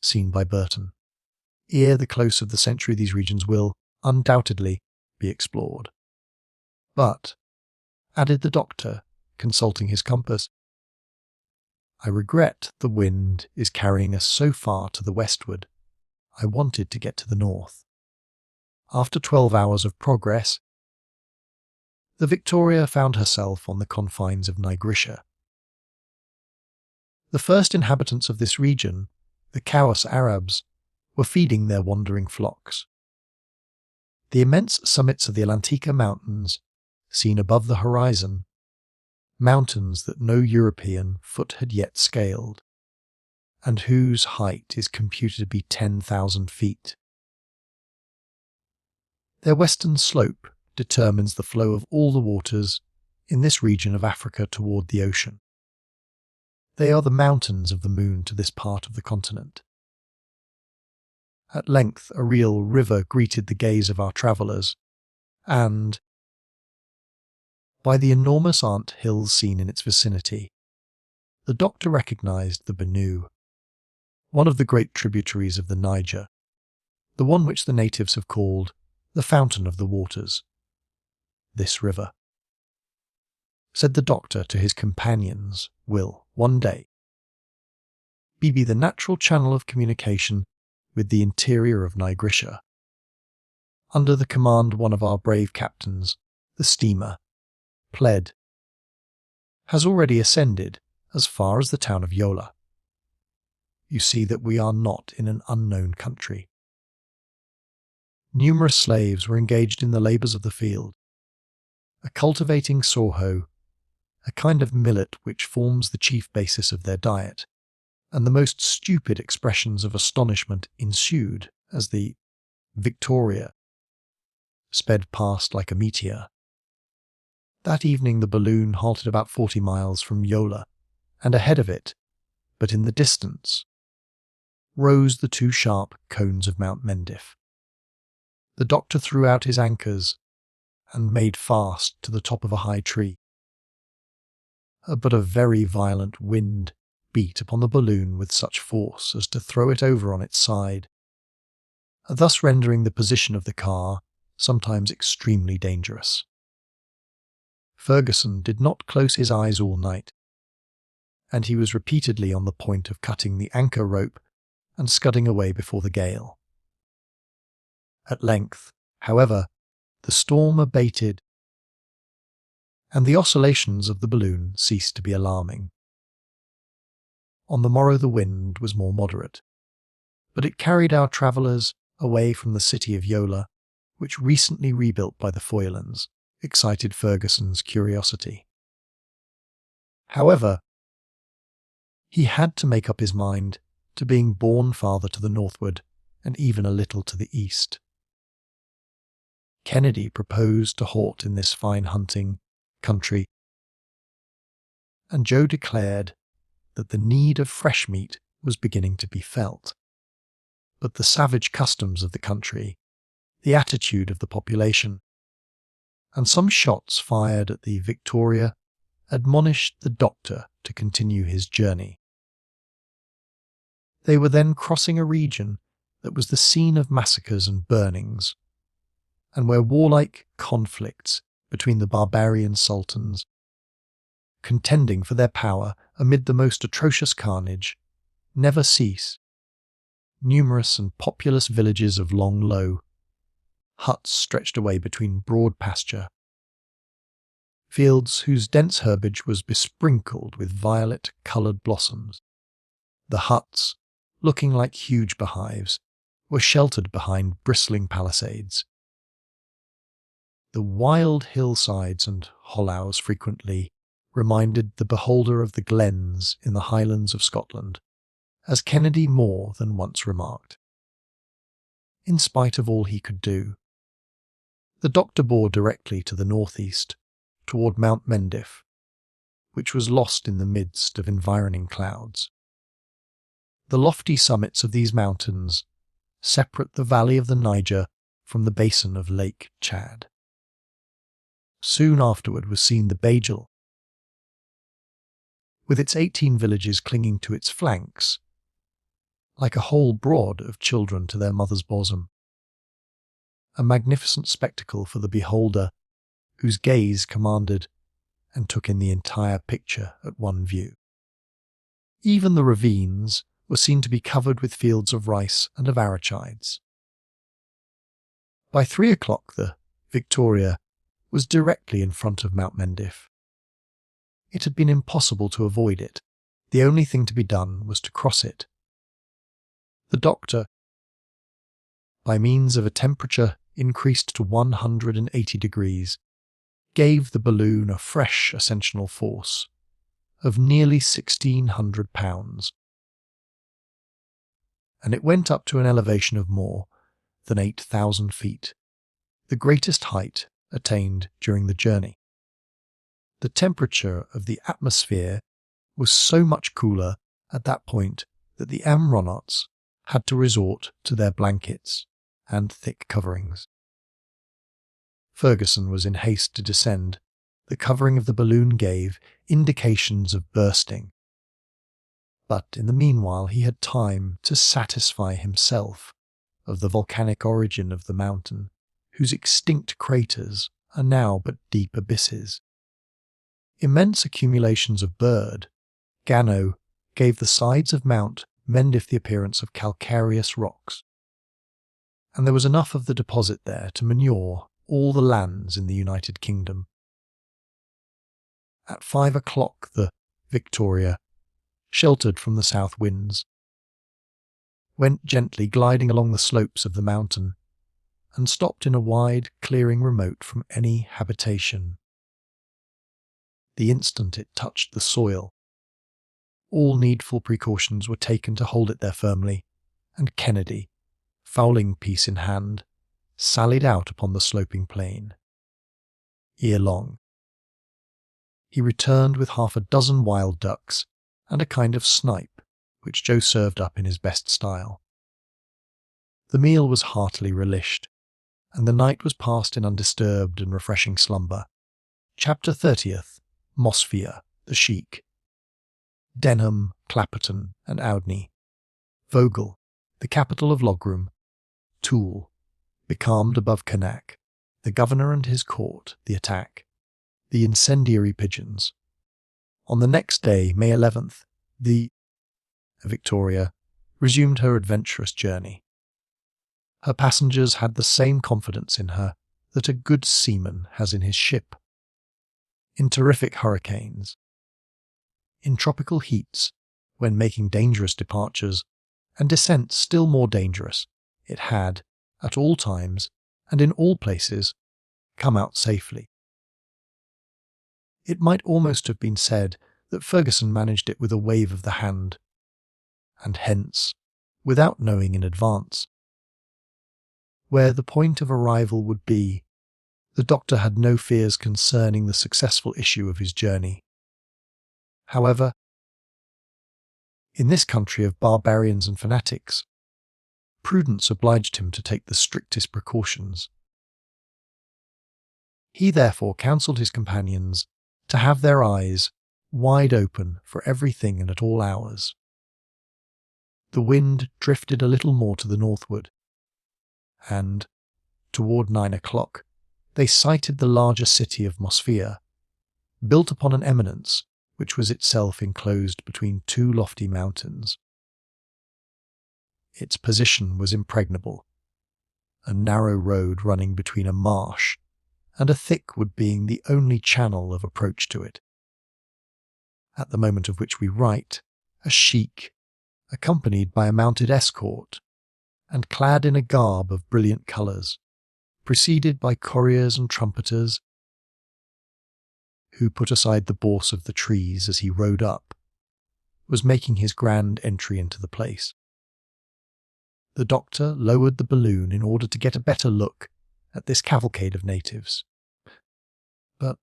seen by Burton. Ere the close of the century these regions will, undoubtedly, be explored. But, added the doctor, consulting his compass, I regret the wind is carrying us so far to the westward. I wanted to get to the north. After 12 hours of progress, the Victoria found herself on the confines of Niger. The first inhabitants of this region, the Khawas Arabs, were feeding their wandering flocks. The immense summits of the Atlantika Mountains, seen above the horizon, mountains that no European foot had yet scaled, and whose height is computed to be 10,000 feet. Their western slope determines the flow of all the waters in this region of Africa toward the ocean. They are the mountains of the moon to this part of the continent. At length a real river greeted the gaze of our travellers, and, by the enormous ant hills seen in its vicinity, the doctor recognised the Bornou, one of the great tributaries of the Niger, the one which the natives have called the Fountain of the Waters. This river, said the doctor to his companions, will, one day, be the natural channel of communication with the interior of Niger. Under the command of one of our brave captains, the steamer Pled has already ascended as far as the town of Yola. You see that we are not in an unknown country. Numerous slaves were engaged in the labours of the field, cultivating sorghum, a kind of millet which forms the chief basis of their diet, and the most stupid expressions of astonishment ensued as the Victoria sped past like a meteor. That evening the balloon halted about 40 miles from Yola, and ahead of it, but in the distance, rose the two sharp cones of Mount Mendif. The doctor threw out his anchors and made fast to the top of a high tree. But a very violent wind beat upon the balloon with such force as to throw it over on its side, thus rendering the position of the car sometimes extremely dangerous. Ferguson did not close his eyes all night, and he was repeatedly on the point of cutting the anchor rope and scudding away before the gale. At length, however, the storm abated, and the oscillations of the balloon ceased to be alarming. On the morrow the wind was more moderate, but it carried our travellers away from the city of Yola, which, recently rebuilt by the Foylands, excited Ferguson's curiosity. However, he had to make up his mind to being borne farther to the northward and even a little to the east. Kennedy proposed to halt in this fine hunting country, and Joe declared that the need of fresh meat was beginning to be felt. But the savage customs of the country, the attitude of the population, and some shots fired at the Victoria admonished the doctor to continue his journey. They were then crossing a region that was the scene of massacres and burnings, and where warlike conflicts between the barbarian sultans, contending for their power amid the most atrocious carnage, never cease. Numerous and populous villages of long low, huts stretched away between broad pasture, fields whose dense herbage was besprinkled with violet-coloured blossoms. The huts, looking like huge beehives, were sheltered behind bristling palisades. The wild hillsides and hollows frequently reminded the beholder of the glens in the Highlands of Scotland, as Kennedy more than once remarked. In spite of all he could do, the doctor bore directly to the northeast, toward Mount Mendif, which was lost in the midst of environing clouds. The lofty summits of these mountains separate the valley of the Niger from the basin of Lake Chad. Soon afterward was seen the Bajel, with its 18 villages clinging to its flanks, like a whole brood of children to their mother's bosom. A magnificent spectacle for the beholder, whose gaze commanded and took in the entire picture at one view. Even the ravines were seen to be covered with fields of rice and of arachides. By 3 o'clock the Victoria was directly in front of Mount Mendif. It had been impossible to avoid it. The only thing to be done was to cross it. The doctor, by means of a temperature increased to 180 degrees, gave the balloon a fresh ascensional force of nearly 1,600 pounds, and it went up to an elevation of more than 8,000 feet, the greatest height attained during the journey. The temperature of the atmosphere was so much cooler at that point that the aeronauts had to resort to their blankets and thick coverings. Ferguson was in haste to descend. The covering of the balloon gave indications of bursting, but in the meanwhile he had time to satisfy himself of the volcanic origin of the mountain, whose extinct craters are now but deep abysses. Immense accumulations of guano gave the sides of Mount Mendif the appearance of calcareous rocks, and there was enough of the deposit there to manure all the lands in the United Kingdom. At 5 o'clock the Victoria, sheltered from the south winds, went gently gliding along the slopes of the mountain and stopped in a wide clearing remote from any habitation. The instant it touched the soil, all needful precautions were taken to hold it there firmly, and Kennedy, fowling piece in hand, sallied out upon the sloping plain. Ere long, he returned with 6 wild ducks and a kind of snipe, which Joe served up in his best style. The meal was heartily relished, and the night was passed in undisturbed and refreshing slumber. Chapter 30th. Mosfeia, the Sheik. Denham, Clapperton, and Oudney. Vogel, the capital of Logroom. Toul, becalmed above Karnak. The governor and his court, the attack. The incendiary pigeons. On the next day, May 11th, the Victoria resumed her adventurous journey. Her passengers had the same confidence in her that a good seaman has in his ship. In terrific hurricanes, in tropical heats, when making dangerous departures, and descents still more dangerous, it had, at all times, and in all places, come out safely. It might almost have been said that Ferguson managed it with a wave of the hand, and hence, without knowing in advance, where the point of arrival would be The doctor had no fears concerning the successful issue of his journey. However, in this country of barbarians and fanatics, prudence obliged him to take the strictest precautions. He therefore counselled his companions to have their eyes wide open for everything and at all hours. The wind drifted a little more to the northward, and, toward 9 o'clock, they sighted the larger city of Mosfeia, built upon an eminence which was itself enclosed between two lofty mountains. Its position was impregnable, a narrow road running between a marsh and a thick wood being the only channel of approach to it. At the moment of which we write, a sheik, accompanied by a mounted escort, and clad in a garb of brilliant colours, preceded by couriers and trumpeters, who put aside the gorse of the trees as he rode up, was making his grand entry into the place. The doctor lowered the balloon in order to get a better look at this cavalcade of natives. But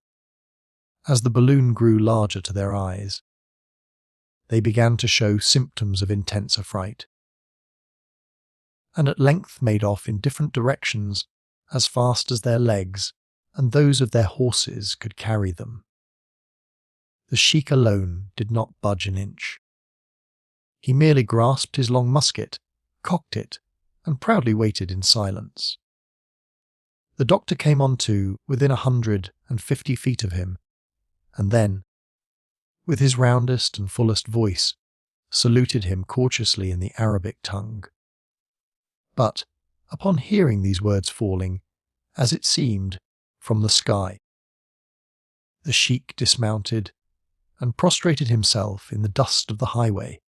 as the balloon grew larger to their eyes, they began to show symptoms of intense affright, and at length made off in different directions as fast as their legs and those of their horses could carry them. The sheik alone did not budge an inch. He merely grasped his long musket, cocked it, and proudly waited in silence. The doctor came on to within 150 feet of him, and then, with his roundest and fullest voice, saluted him courteously in the Arabic tongue. But, upon hearing these words falling, as it seemed, from the sky, the sheik dismounted and prostrated himself in the dust of the highway,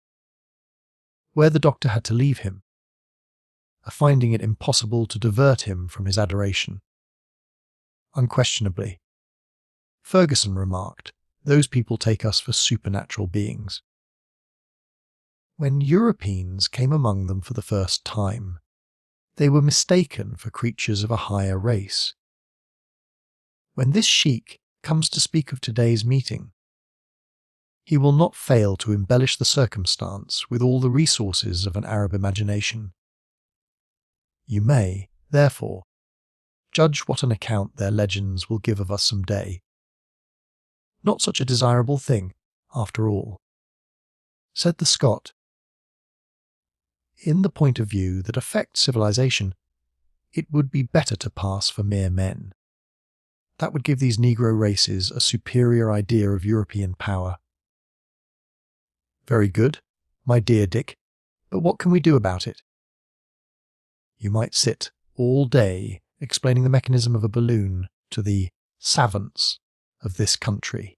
where the doctor had to leave him, finding it impossible to divert him from his adoration. Unquestionably, Ferguson remarked, those people take us for supernatural beings. When Europeans came among them for the first time, they were mistaken for creatures of a higher race. When this sheik comes to speak of today's meeting, he will not fail to embellish the circumstance with all the resources of an Arab imagination. You may, therefore, judge what an account their legends will give of us some day. Not such a desirable thing, after all. Said the Scot, in the point of view that affects civilization, it would be better to pass for mere men. That would give these Negro races a superior idea of European power. Very good, my dear Dick, but what can we do about it? You might sit all day explaining the mechanism of a balloon to the savants of this country,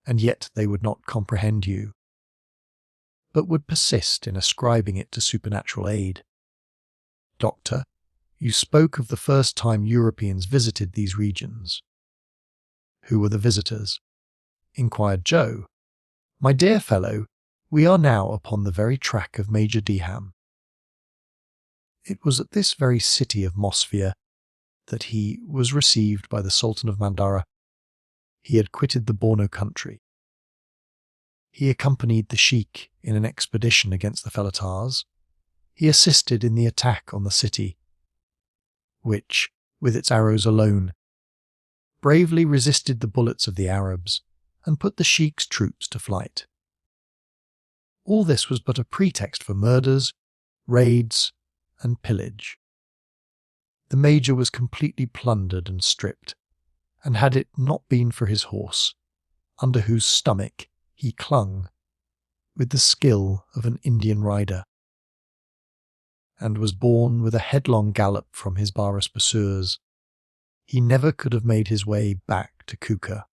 and yet they would not comprehend you, but would persist in ascribing it to supernatural aid. Doctor, you spoke of the first time Europeans visited these regions. Who were the visitors? Inquired Joe. My dear fellow, we are now upon the very track of Major Deham. It was at this very city of Mosfeia that he was received by the Sultan of Mandara. He had quitted the Bornou country. He accompanied the sheik in an expedition against the Felatars. He assisted in the attack on the city, which, with its arrows alone, bravely resisted the bullets of the Arabs and put the sheik's troops to flight. All this was but a pretext for murders, raids, and pillage. The Major was completely plundered and stripped, and had it not been for his horse, under whose stomach he clung with the skill of an Indian rider, and was borne with a headlong gallop from his barras pursuers, he never could have made his way back to Kuka,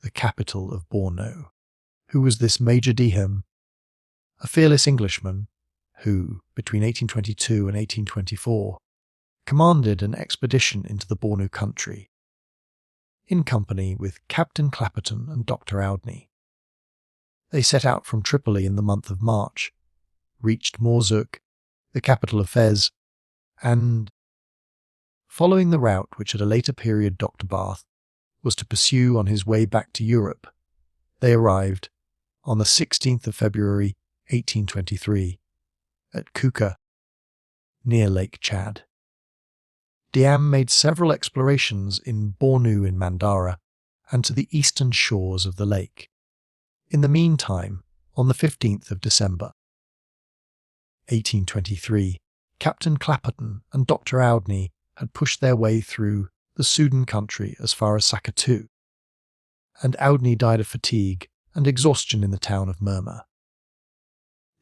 the capital of Bornou. Who was this Major Deham? A fearless Englishman who, between 1822 and 1824, commanded an expedition into the Bornou country, in company with Captain Clapperton and Dr. Oudney. They set out from Tripoli in the month of March, reached Morzuk, the capital of Fez, and following the route which at a later period Dr. Barth was to pursue on his way back to Europe. They arrived on the 16th of February 1823 at Kuka, near Lake Chad. Diam made several explorations in Bornou in Mandara and to the eastern shores of the lake. In the meantime, on the 15th of December 1823, Captain Clapperton and Dr. Oudney had pushed their way through the Sudan country as far as Sakatu, and Oudney died of fatigue and exhaustion in the town of Murmur.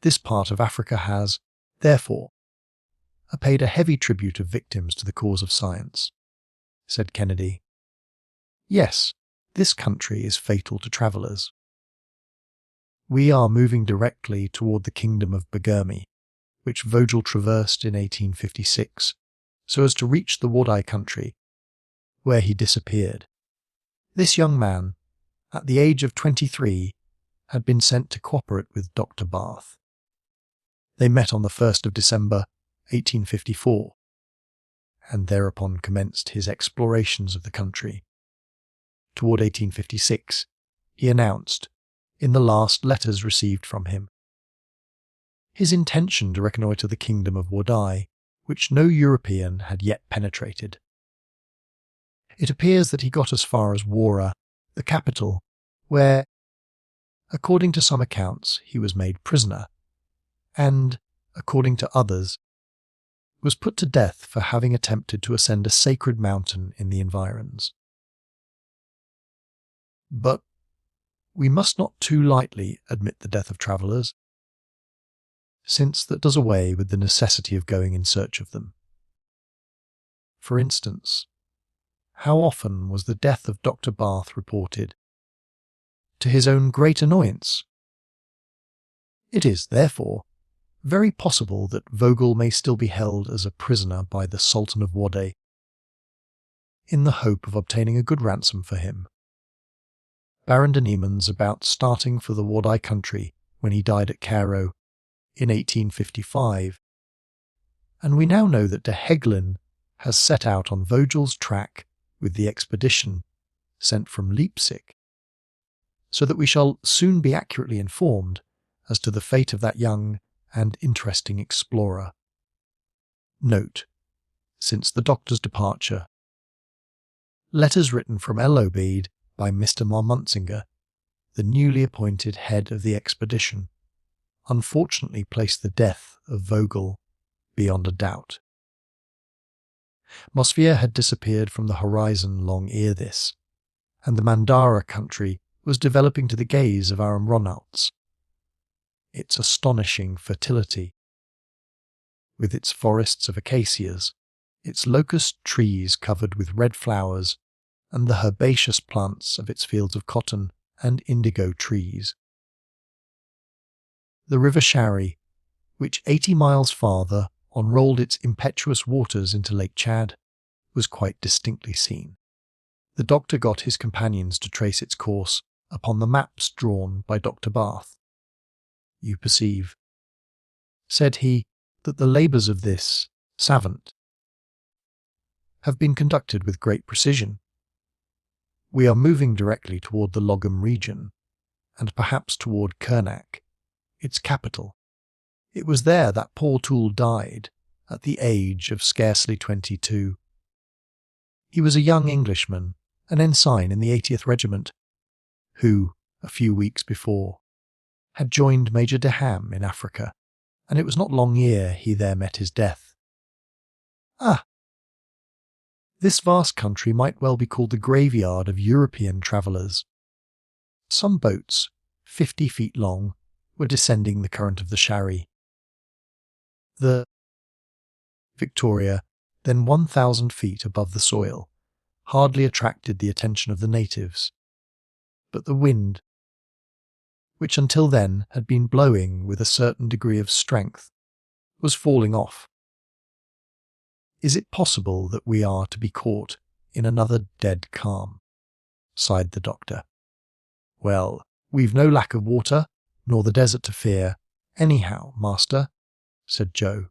This part of Africa has, therefore, paid a heavy tribute of victims to the cause of science, said Kennedy. Yes, this country is fatal to travellers. We are moving directly toward the kingdom of Bagirmi, which Vogel traversed in 1856, so as to reach the Wadai country, where he disappeared. This young man, at the age of 23, had been sent to cooperate with Dr. Barth. They met on the 1st of December 1854, and thereupon commenced his explorations of the country. Toward 1856, he announced, in the last letters received from him, his intention to reconnoitre the kingdom of Wadai, which no European had yet penetrated. It appears that he got as far as Wara, the capital, where, according to some accounts, he was made prisoner, and, according to others, was put to death for having attempted to ascend a sacred mountain in the environs. But we must not too lightly admit the death of travellers, since that does away with the necessity of going in search of them. For instance, how often was the death of Dr. Barth reported, to his own great annoyance? It is, therefore, very possible that Vogel may still be held as a prisoner by the Sultan of Wadai, in the hope of obtaining a good ransom for him. Baron de Niemann's about starting for the Wadai country when he died at Cairo in 1855, and we now know that de Heglin has set out on Vogel's track with the expedition sent from Leipzig, so that we shall soon be accurately informed as to the fate of that young and interesting explorer. Note, since the doctor's departure, letters written from El Obeid by Mr. Marmunzinger, the newly appointed head of the expedition, unfortunately placed the death of Vogel beyond a doubt. Mosfeia had disappeared from the horizon long ere this, and the Mandara country was developing to the gaze of our Ronalds. Its astonishing fertility, with its forests of acacias, its locust trees covered with red flowers, and the herbaceous plants of its fields of cotton and indigo trees. The river Shari, which 80 miles farther unrolled its impetuous waters into Lake Chad, was quite distinctly seen. The doctor got his companions to trace its course upon the maps drawn by Dr. Barth. You perceive, said he, that the labours of this savant have been conducted with great precision. We are moving directly toward the Logum region, and perhaps toward Kernak, its capital. It was there that Paul Toole died, at the age of scarcely 22. He was a young Englishman, an ensign in the 80th Regiment, who, a few weeks before, had joined Major de Ham in Africa, and it was not long ere he there met his death. Ah! This vast country might well be called the graveyard of European travellers. Some boats, 50 feet long, were descending the current of the Shari. The Victoria, then 1,000 feet above the soil, hardly attracted the attention of the natives, but the wind, which until then had been blowing with a certain degree of strength, was falling off. Is it possible that we are to be caught in another dead calm? Sighed the doctor. Well, we've no lack of water, nor the desert to fear, anyhow, master, said Joe.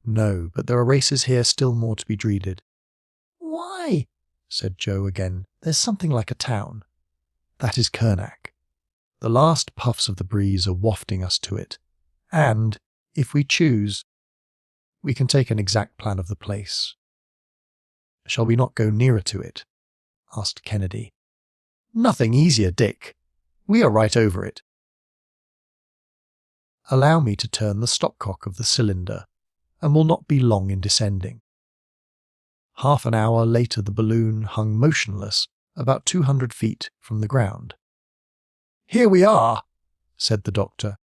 No, but there are races here still more to be dreaded. Why? Said Joe again. There's something like a town. That is Kernak. The last puffs of the breeze are wafting us to it, and, if we choose, we can take an exact plan of the place. Shall we not go nearer to it? Asked Kennedy. Nothing easier, Dick. We are right over it. Allow me to turn the stopcock of the cylinder, and will not be long in descending. Half an hour later the balloon hung motionless about 200 feet from the ground. Here we are, said the doctor.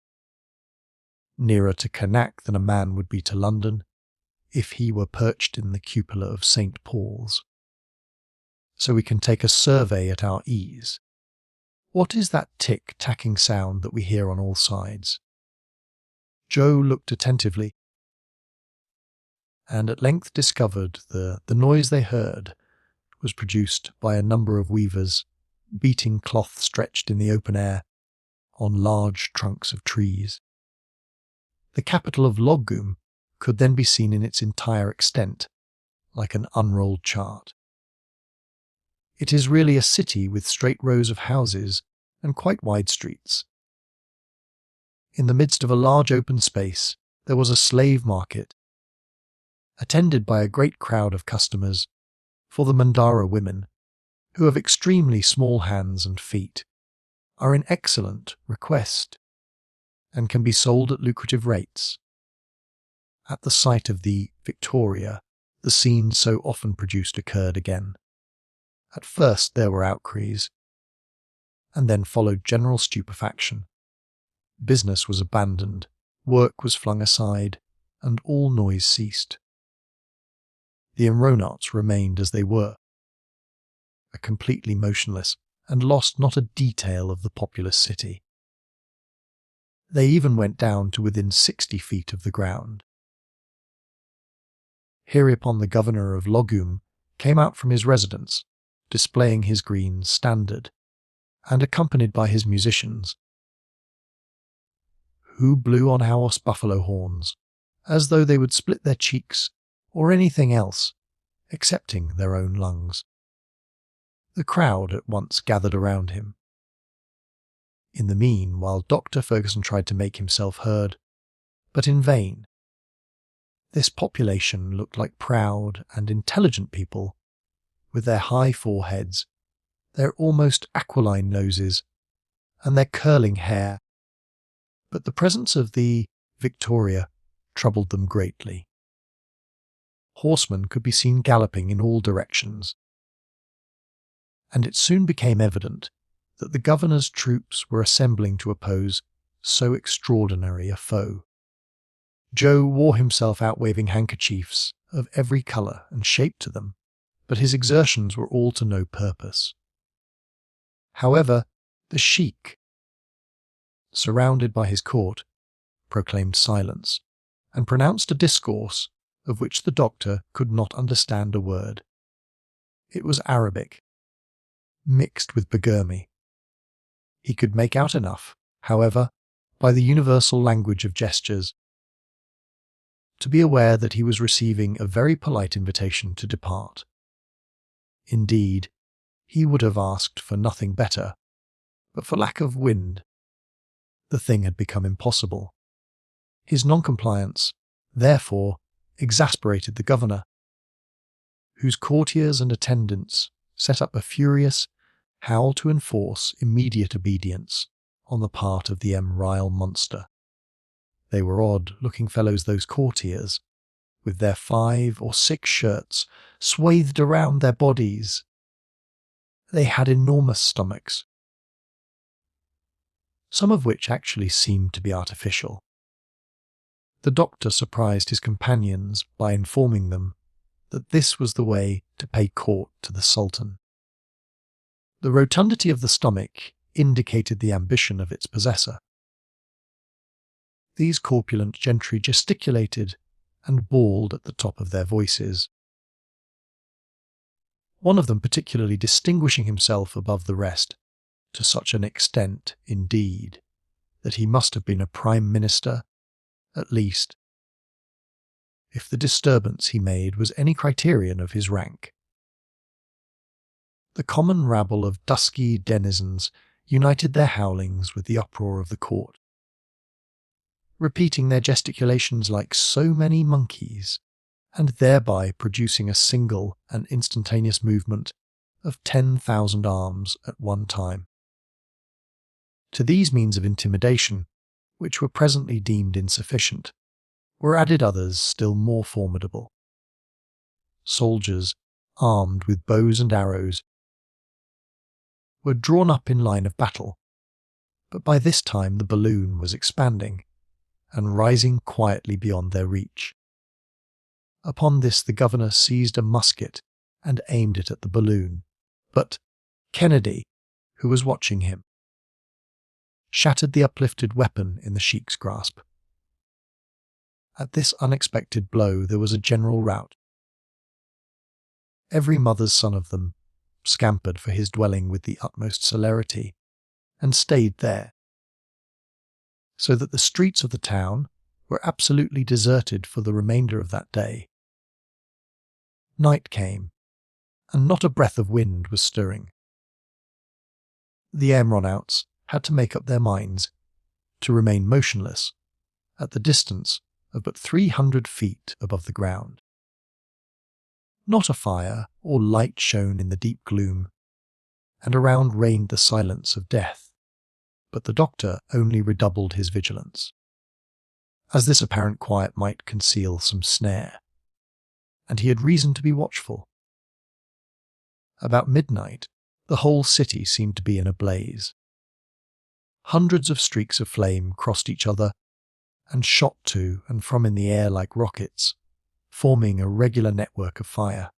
Nearer to Kernak than a man would be to London, if he were perched in the cupola of St. Paul's. So we can take a survey at our ease. What is that tick-tacking sound that we hear on all sides? Joe looked attentively, and at length discovered the noise they heard was produced by a number of weavers beating cloth stretched in the open air on large trunks of trees. The capital of Logum could then be seen in its entire extent, like an unrolled chart. It is really a city with straight rows of houses and quite wide streets. In the midst of a large open space there was a slave market, attended by a great crowd of customers for the Mandara women, who have extremely small hands and feet, are in excellent request, and can be sold at lucrative rates. At the sight of the Victoria, the scene so often produced occurred again. At first there were outcries, and then followed general stupefaction. Business was abandoned, work was flung aside, and all noise ceased. The aeronauts remained as they were, completely motionless, and lost not a detail of the populous city. They even went down to within 60 feet of the ground. Hereupon the governor of Logum came out from his residence, displaying his green standard, and accompanied by his musicians, who blew on hoarse buffalo horns, as though they would split their cheeks or anything else, excepting their own lungs. The crowd at once gathered around him. In the meanwhile, Dr. Ferguson tried to make himself heard, but in vain. This population looked like proud and intelligent people, with their high foreheads, their almost aquiline noses, and their curling hair, but the presence of the Victoria troubled them greatly. Horsemen could be seen galloping in all directions, and it soon became evident that the governor's troops were assembling to oppose so extraordinary a foe. Joe wore himself out waving handkerchiefs of every colour and shape to them, but his exertions were all to no purpose. However, the sheik, surrounded by his court, proclaimed silence, and pronounced a discourse of which the doctor could not understand a word. It was Arabic, mixed with Bagirmi. He could make out enough, however, by the universal language of gestures, to be aware that he was receiving a very polite invitation to depart. Indeed, he would have asked for nothing better, but for lack of wind, the thing had become impossible. His noncompliance, therefore, exasperated the governor, whose courtiers and attendants set up a furious howl to enforce immediate obedience on the part of the Nile monster. They were odd-looking fellows, those courtiers, with their 5 or 6 shirts swathed around their bodies. They had enormous stomachs, some of which actually seemed to be artificial. The doctor surprised his companions by informing them that this was the way to pay court to the Sultan. The rotundity of the stomach indicated the ambition of its possessor. These corpulent gentry gesticulated and bawled at the top of their voices, one of them particularly distinguishing himself above the rest, to such an extent, indeed, that he must have been a prime minister, at least. if the disturbance he made was any criterion of his rank. The common rabble of dusky denizens united their howlings with the uproar of the court, repeating their gesticulations like so many monkeys, and thereby producing a single and instantaneous movement of 10,000 arms at one time. To these means of intimidation, which were presently deemed insufficient, were added others still more formidable. Soldiers, armed with bows and arrows, were drawn up in line of battle, but by this time the balloon was expanding and rising quietly beyond their reach. Upon this the governor seized a musket and aimed it at the balloon, but Kennedy, who was watching him, shattered the uplifted weapon in the sheik's grasp. At this unexpected blow there was a general rout. Every mother's son of them scampered for his dwelling with the utmost celerity, and stayed there, so that the streets of the town were absolutely deserted for the remainder of that day. Night came, and not a breath of wind was stirring. The aeronauts had to make up their minds to remain motionless at the distance of but 300 feet above the ground. Not a fire or light shone in the deep gloom, and around reigned the silence of death, but the doctor only redoubled his vigilance, as this apparent quiet might conceal some snare, and he had reason to be watchful. About midnight, the whole city seemed to be in a blaze. Hundreds of streaks of flame crossed each other and shot to and from in the air like rockets, forming a regular network of fire.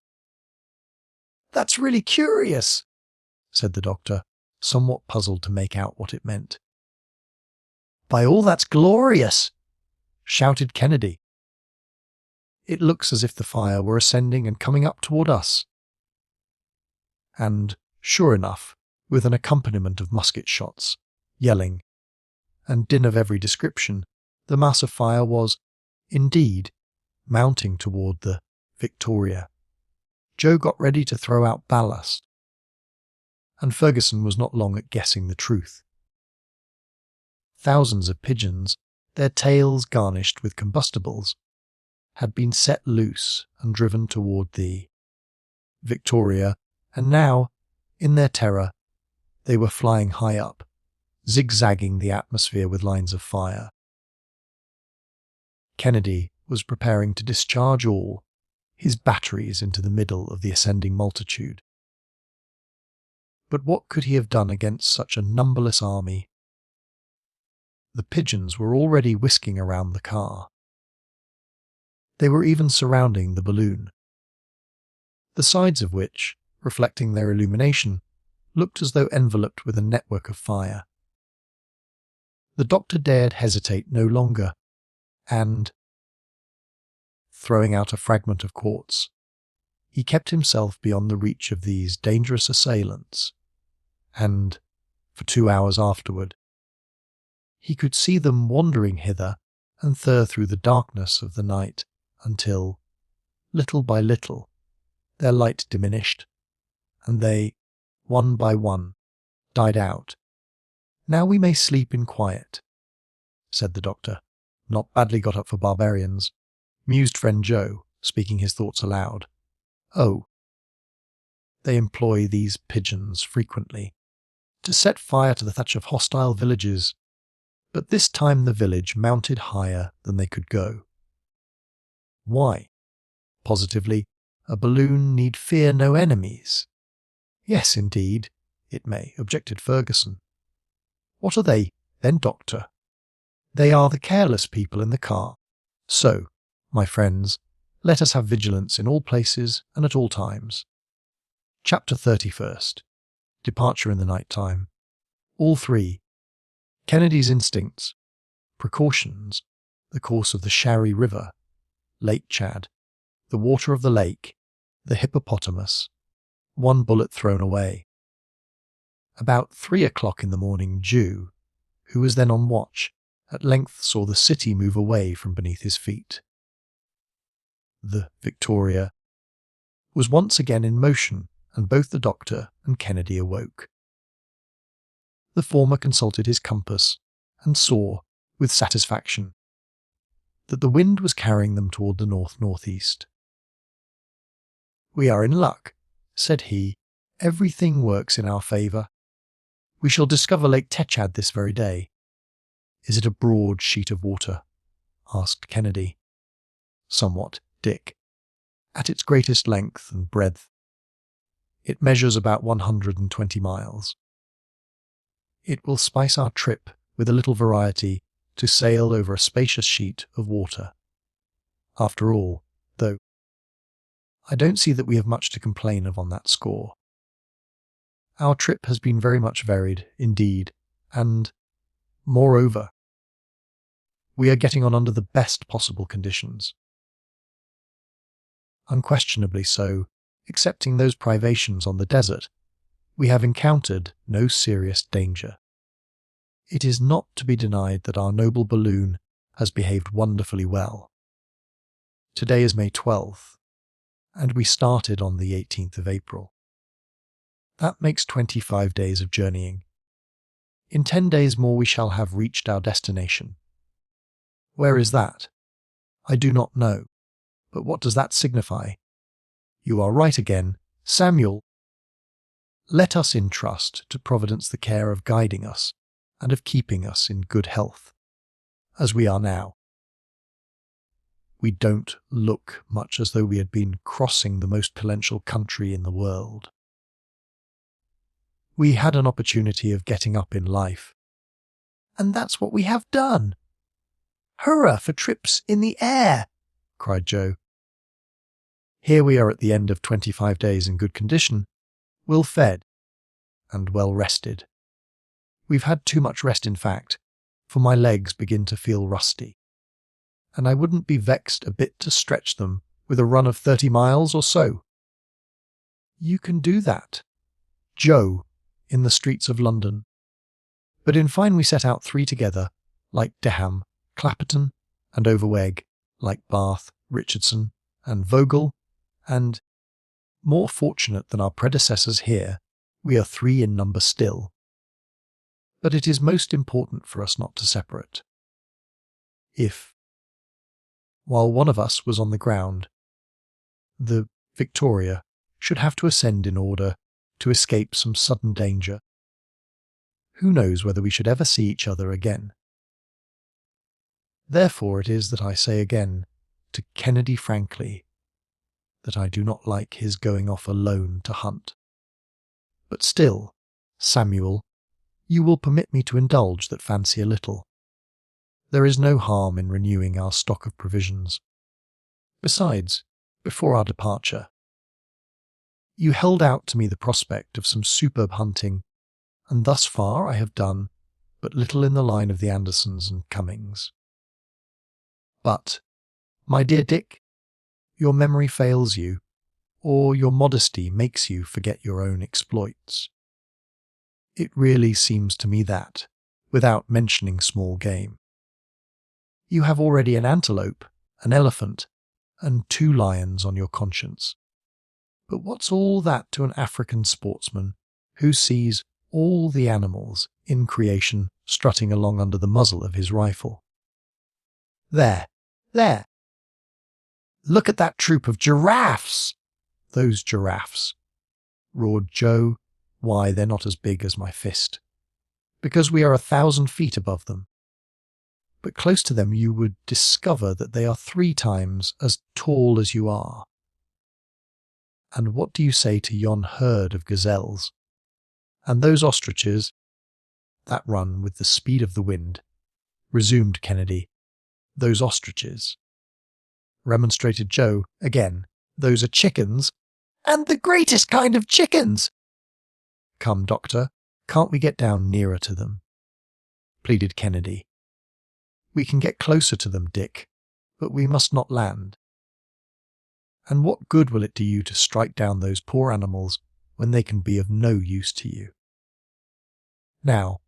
"That's really curious," said the doctor, somewhat puzzled to make out what it meant. "By all that's glorious," shouted Kennedy. "It looks as if the fire were ascending and coming up toward us." And, sure enough, with an accompaniment of musket shots, yelling, and din of every description, the mass of fire was, indeed, mounting toward the Victoria. Joe got ready to throw out ballast, and Ferguson was not long at guessing the truth. Thousands of pigeons, their tails garnished with combustibles, had been set loose and driven toward the Victoria, and now, in their terror, they were flying high up, zigzagging the atmosphere with lines of fire. Kennedy was preparing to discharge all his batteries into the middle of the ascending multitude. But what could he have done against such a numberless army? The pigeons were already whisking around the car. They were even surrounding the balloon, the sides of which, reflecting their illumination, looked as though enveloped with a network of fire. The doctor dared hesitate no longer, and, throwing out a fragment of quartz, he kept himself beyond the reach of these dangerous assailants, and, for 2 hours afterward, he could see them wandering hither and thither through the darkness of the night until, little by little, their light diminished, and they, one by one, died out. "Now we may sleep in quiet," said the doctor. "Not badly got up for barbarians," mused friend Joe, speaking his thoughts aloud. "Oh, they employ these pigeons frequently to set fire to the thatch of hostile villages, but this time the village mounted higher than they could go. Why? Positively, a balloon need fear no enemies." "Yes, indeed, it may," objected Ferguson. "What are they, then, doctor?" "They are the careless people in the car. So, my friends, let us have vigilance in all places and at all times." Chapter 31. Departure in the night time. All three: Kennedy's instincts, precautions, the course of the Shari River, Lake Chad, the water of the lake, the hippopotamus, one bullet thrown away. About 3 o'clock in the morning, Jew, who was then on watch, at length saw the city move away from beneath his feet. the Victoria, was once again in motion, and both the doctor and Kennedy awoke. The former consulted his compass and saw, with satisfaction, that the wind was carrying them toward the north-northeast. "We are in luck," said he. "Everything works in our favour. We shall discover Lake Techad this very day." "Is it a broad sheet of water?" asked Kennedy. "Somewhat, Dick. At its greatest length and breadth, it measures about 120 miles. It will spice our trip with a little variety to sail over a spacious sheet of water. After all, though, I don't see that we have much to complain of on that score. Our trip has been very much varied indeed, and, moreover, we are getting on under the best possible conditions. Unquestionably so, excepting those privations on the desert, we have encountered no serious danger. It is not to be denied that our noble balloon has behaved wonderfully well. Today is May 12th, and we started on the 18th of April. That makes 25 days of journeying. In 10 days more we shall have reached our destination. Where is that? I do not know, but what does that signify? You are right again, Samuel. Let us entrust to Providence the care of guiding us and of keeping us in good health, as we are now. We don't look much as though we had been crossing the most pestilential country in the world. We had an opportunity of getting up in life, and that's what we have done. Hurrah for trips in the air, cried Joe. Here we are at the end of 25 days in good condition, well fed, and well rested. We've had too much rest, in fact, for my legs begin to feel rusty, and I wouldn't be vexed a bit to stretch them with a run of 30 miles or so. You can do that, Joe, in the streets of London. But in fine we set out 3 together, like Deham, Clapperton, and Overweg, like Bath, Richardson, and Vogel, and, more fortunate than our predecessors here, we are 3 in number still. But it is most important for us not to separate. If, while one of us was on the ground, the Victoria should have to ascend in order to escape some sudden danger, who knows whether we should ever see each other again? Therefore it is that I say again to Kennedy frankly that I do not like his going off alone to hunt. But still, Samuel, you will permit me to indulge that fancy a little. There is no harm in renewing our stock of provisions. Besides, before our departure, you held out to me the prospect of some superb hunting, and thus far I have done but little in the line of the Andersons and Cummings. But, my dear Dick, your memory fails you, or your modesty makes you forget your own exploits. It really seems to me that, without mentioning small game, you have already an antelope, an elephant, and 2 lions on your conscience. But what's all that to an African sportsman who sees all the animals in creation strutting along under the muzzle of his rifle? There! Look at that troop of giraffes! Those giraffes, roared Joe. Why, they're not as big as my fist, because we are 1,000 feet above them. But close to them you would discover that they are 3 times as tall as you are. And what do you say to yon herd of gazelles? And those ostriches that run with the speed of the wind, resumed Kennedy. Those ostriches, remonstrated Joe again. Those are chickens, and the greatest kind of chickens. Come, Doctor, can't we get down nearer to them? Pleaded Kennedy. We can get closer to them, Dick, but we must not land. And what good will it do you to strike down those poor animals when they can be of no use to you? Now,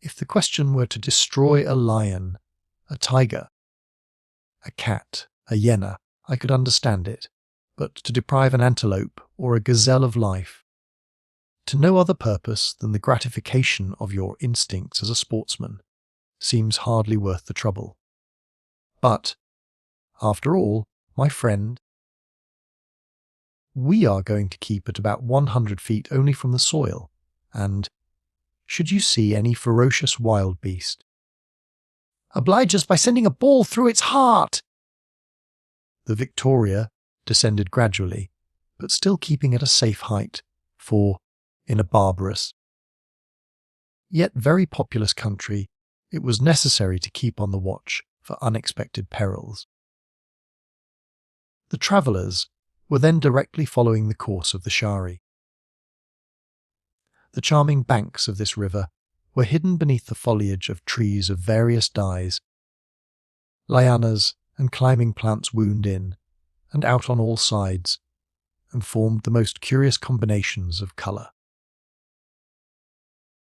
if the question were to destroy a lion, a tiger, a cat, a hyena, I could understand it, but to deprive an antelope or a gazelle of life, to no other purpose than the gratification of your instincts as a sportsman, seems hardly worth the trouble. But, after all, my friend, we are going to keep at about 100 feet only from the soil, and, should you see any ferocious wild beast, oblige us by sending a ball through its heart. The Victoria descended gradually, but still keeping at a safe height, for, in a barbarous, yet very populous country, it was necessary to keep on the watch for unexpected perils. The travellers were then directly following the course of the Shari. The charming banks of this river were hidden beneath the foliage of trees of various dyes. Lianas and climbing plants wound in and out on all sides, and formed the most curious combinations of colour.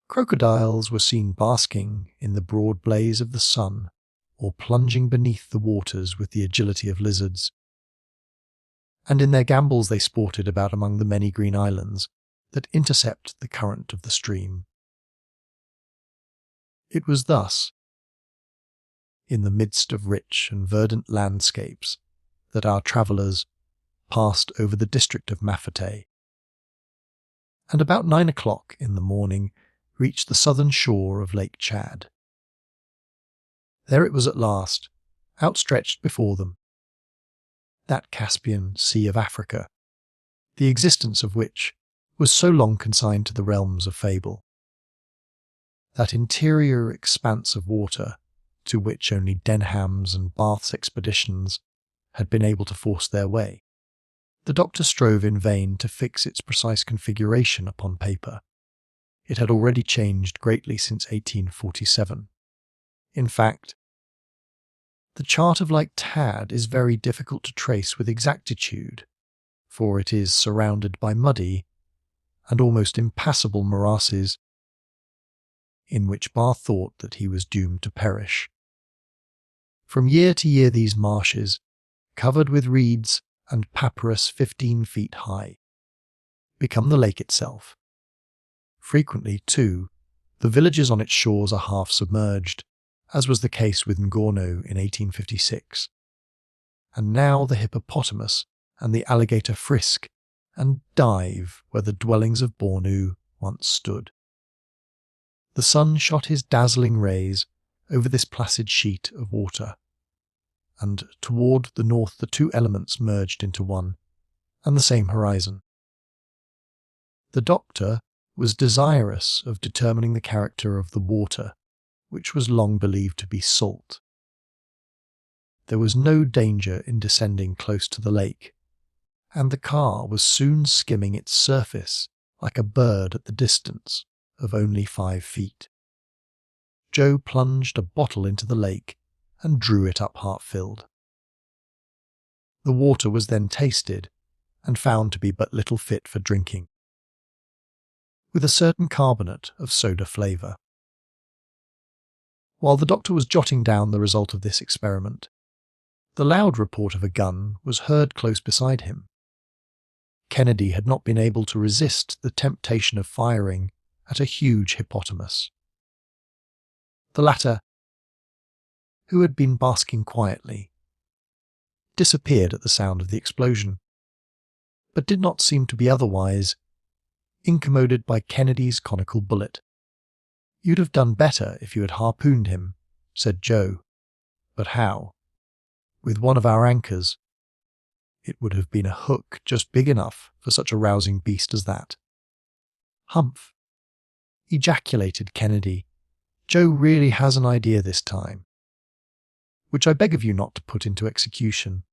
Crocodiles were seen basking in the broad blaze of the sun, or plunging beneath the waters with the agility of lizards, and in their gambols they sported about among the many green islands that intercept the current of the stream. It was thus, in the midst of rich and verdant landscapes, that our travellers passed over the district of Mafate, and about 9 o'clock in the morning reached the southern shore of Lake Chad. There it was at last, outstretched before them, that Caspian Sea of Africa, the existence of which was so long consigned to the realms of fable. That interior expanse of water to which only Denham's and Bath's expeditions had been able to force their way. The doctor strove in vain to fix its precise configuration upon paper. It had already changed greatly since 1847. In fact, the chart of Lake Chad is very difficult to trace with exactitude, for it is surrounded by muddy and almost impassable morasses, in which Bath thought that he was doomed to perish. From year to year these marshes, covered with reeds and papyrus 15 feet high, become the lake itself. Frequently, too, the villages on its shores are half submerged, as was the case with Bornou in 1856. And now the hippopotamus and the alligator frisk and dive where the dwellings of Bornou once stood. The sun shot his dazzling rays over this placid sheet of water, and toward the north the two elements merged into one, and the same horizon. The doctor was desirous of determining the character of the water, which was long believed to be salt. There was no danger in descending close to the lake, and the car was soon skimming its surface like a bird at the distance of only 5 feet. Joe plunged a bottle into the lake and drew it up half-filled. The water was then tasted and found to be but little fit for drinking, with a certain carbonate of soda flavour. While the doctor was jotting down the result of this experiment, the loud report of a gun was heard close beside him. Kennedy had not been able to resist the temptation of firing at a huge hippopotamus. The latter, who had been basking quietly, disappeared at the sound of the explosion, but did not seem to be otherwise incommoded by Kennedy's conical bullet. "You'd have done better if you had harpooned him," said Joe. "But how? With one of our anchors. It would have been a hook just big enough for such a rousing beast as that." "Humph!" ejaculated Kennedy. "Joe really has an idea this time." "Which I beg of you not to put into execution,"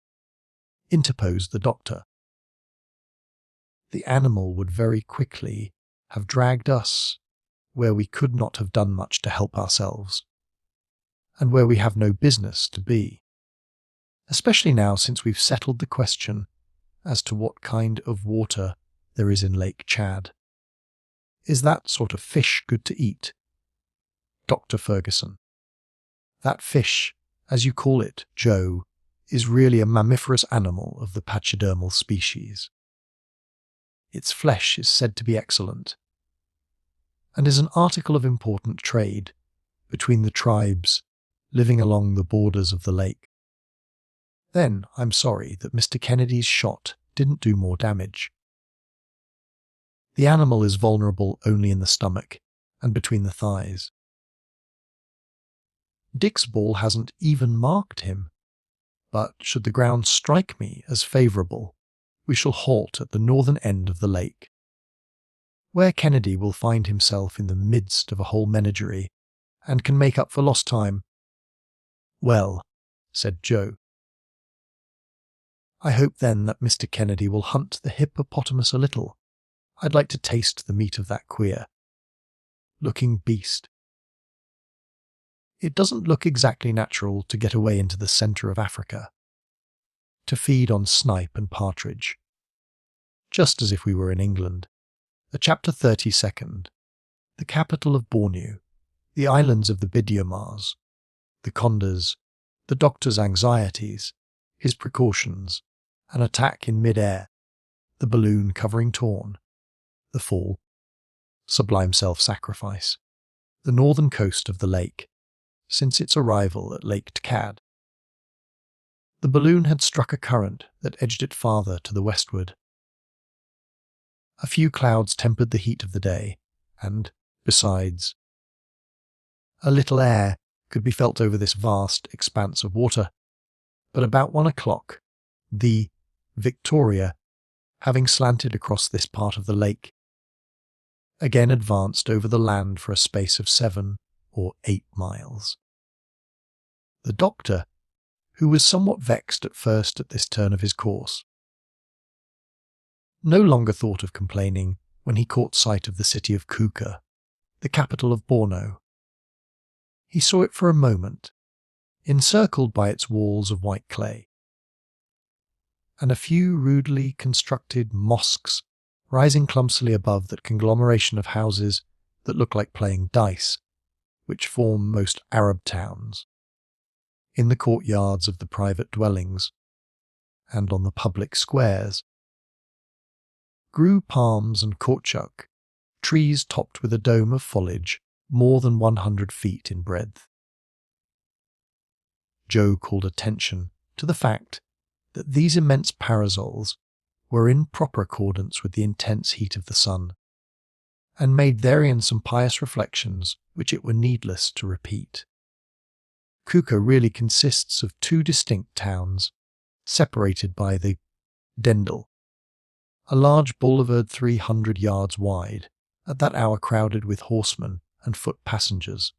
interposed the doctor. "The animal would very quickly have dragged us where we could not have done much to help ourselves, and where we have no business to be, especially now since we've settled the question as to what kind of water there is in Lake Chad. Is that sort of fish good to eat?" "Dr. Ferguson, that fish, as you call it, Joe, is really a mammiferous animal of the pachydermal species. Its flesh is said to be excellent, and is an article of important trade between the tribes living along the borders of the lake. Then I'm sorry that Mr. Kennedy's shot didn't do more damage. The animal is vulnerable only in the stomach and between the thighs. Dick's ball hasn't even marked him, but should the ground strike me as favourable, we shall halt at the northern end of the lake, where Kennedy will find himself in the midst of a whole menagerie, and can make up for lost time. "Well," said Joe, "I hope then that Mr. Kennedy will hunt the hippopotamus a little. I'd like to taste the meat of that queer-looking beast. It doesn't look exactly natural to get away into the centre of Africa, to feed on snipe and partridge, just as if we were in England." The chapter 32nd, the capital of Bornou, the islands of the Bidyomas, the Condas, the doctor's anxieties, his precautions, an attack in mid-air, the balloon covering torn, the fall, sublime self-sacrifice, the northern coast of the lake, since its arrival at Lake Tkad. The balloon had struck a current that edged it farther to the westward. A few clouds tempered the heat of the day, and, besides, a little air could be felt over this vast expanse of water. But about 1 o'clock, the Victoria, having slanted across this part of the lake, again advanced over the land for a space of 7 or 8 miles. The doctor, who was somewhat vexed at first at this turn of his course, no longer thought of complaining when he caught sight of the city of Kuka, the capital of Bornou. He saw it for a moment, encircled by its walls of white clay, and a few rudely constructed mosques rising clumsily above that conglomeration of houses that look like playing dice, which form most Arab towns, in the courtyards of the private dwellings, and on the public squares, grew palms and caoutchouc, trees topped with a dome of foliage more than 100 feet in breadth. Joe called attention to the fact that these immense parasols were in proper accordance with the intense heat of the sun, and made therein some pious reflections which it were needless to repeat. Kuka really consists of 2 distinct towns, separated by the Dendel, a large boulevard 300 yards wide, at that hour crowded with horsemen and foot passengers.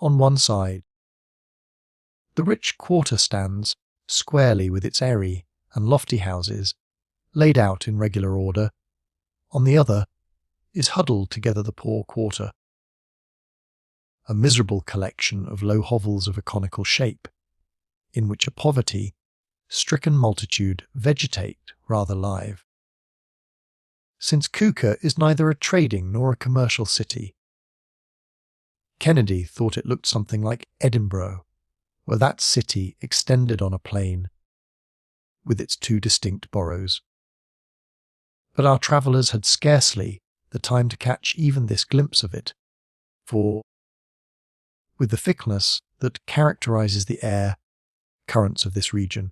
On one side, the rich quarter stands squarely with its airy and lofty houses, laid out in regular order. On the other is huddled together the poor quarter, a miserable collection of low hovels of a conical shape, in which a poverty-stricken multitude vegetate rather live. Since Kuka is neither a trading nor a commercial city, Kennedy thought it looked something like Edinburgh, where that city extended on a plain, with its 2 distinct boroughs. But our travellers had scarcely the time to catch even this glimpse of it, for, with the thickness that characterises the air currents of this region,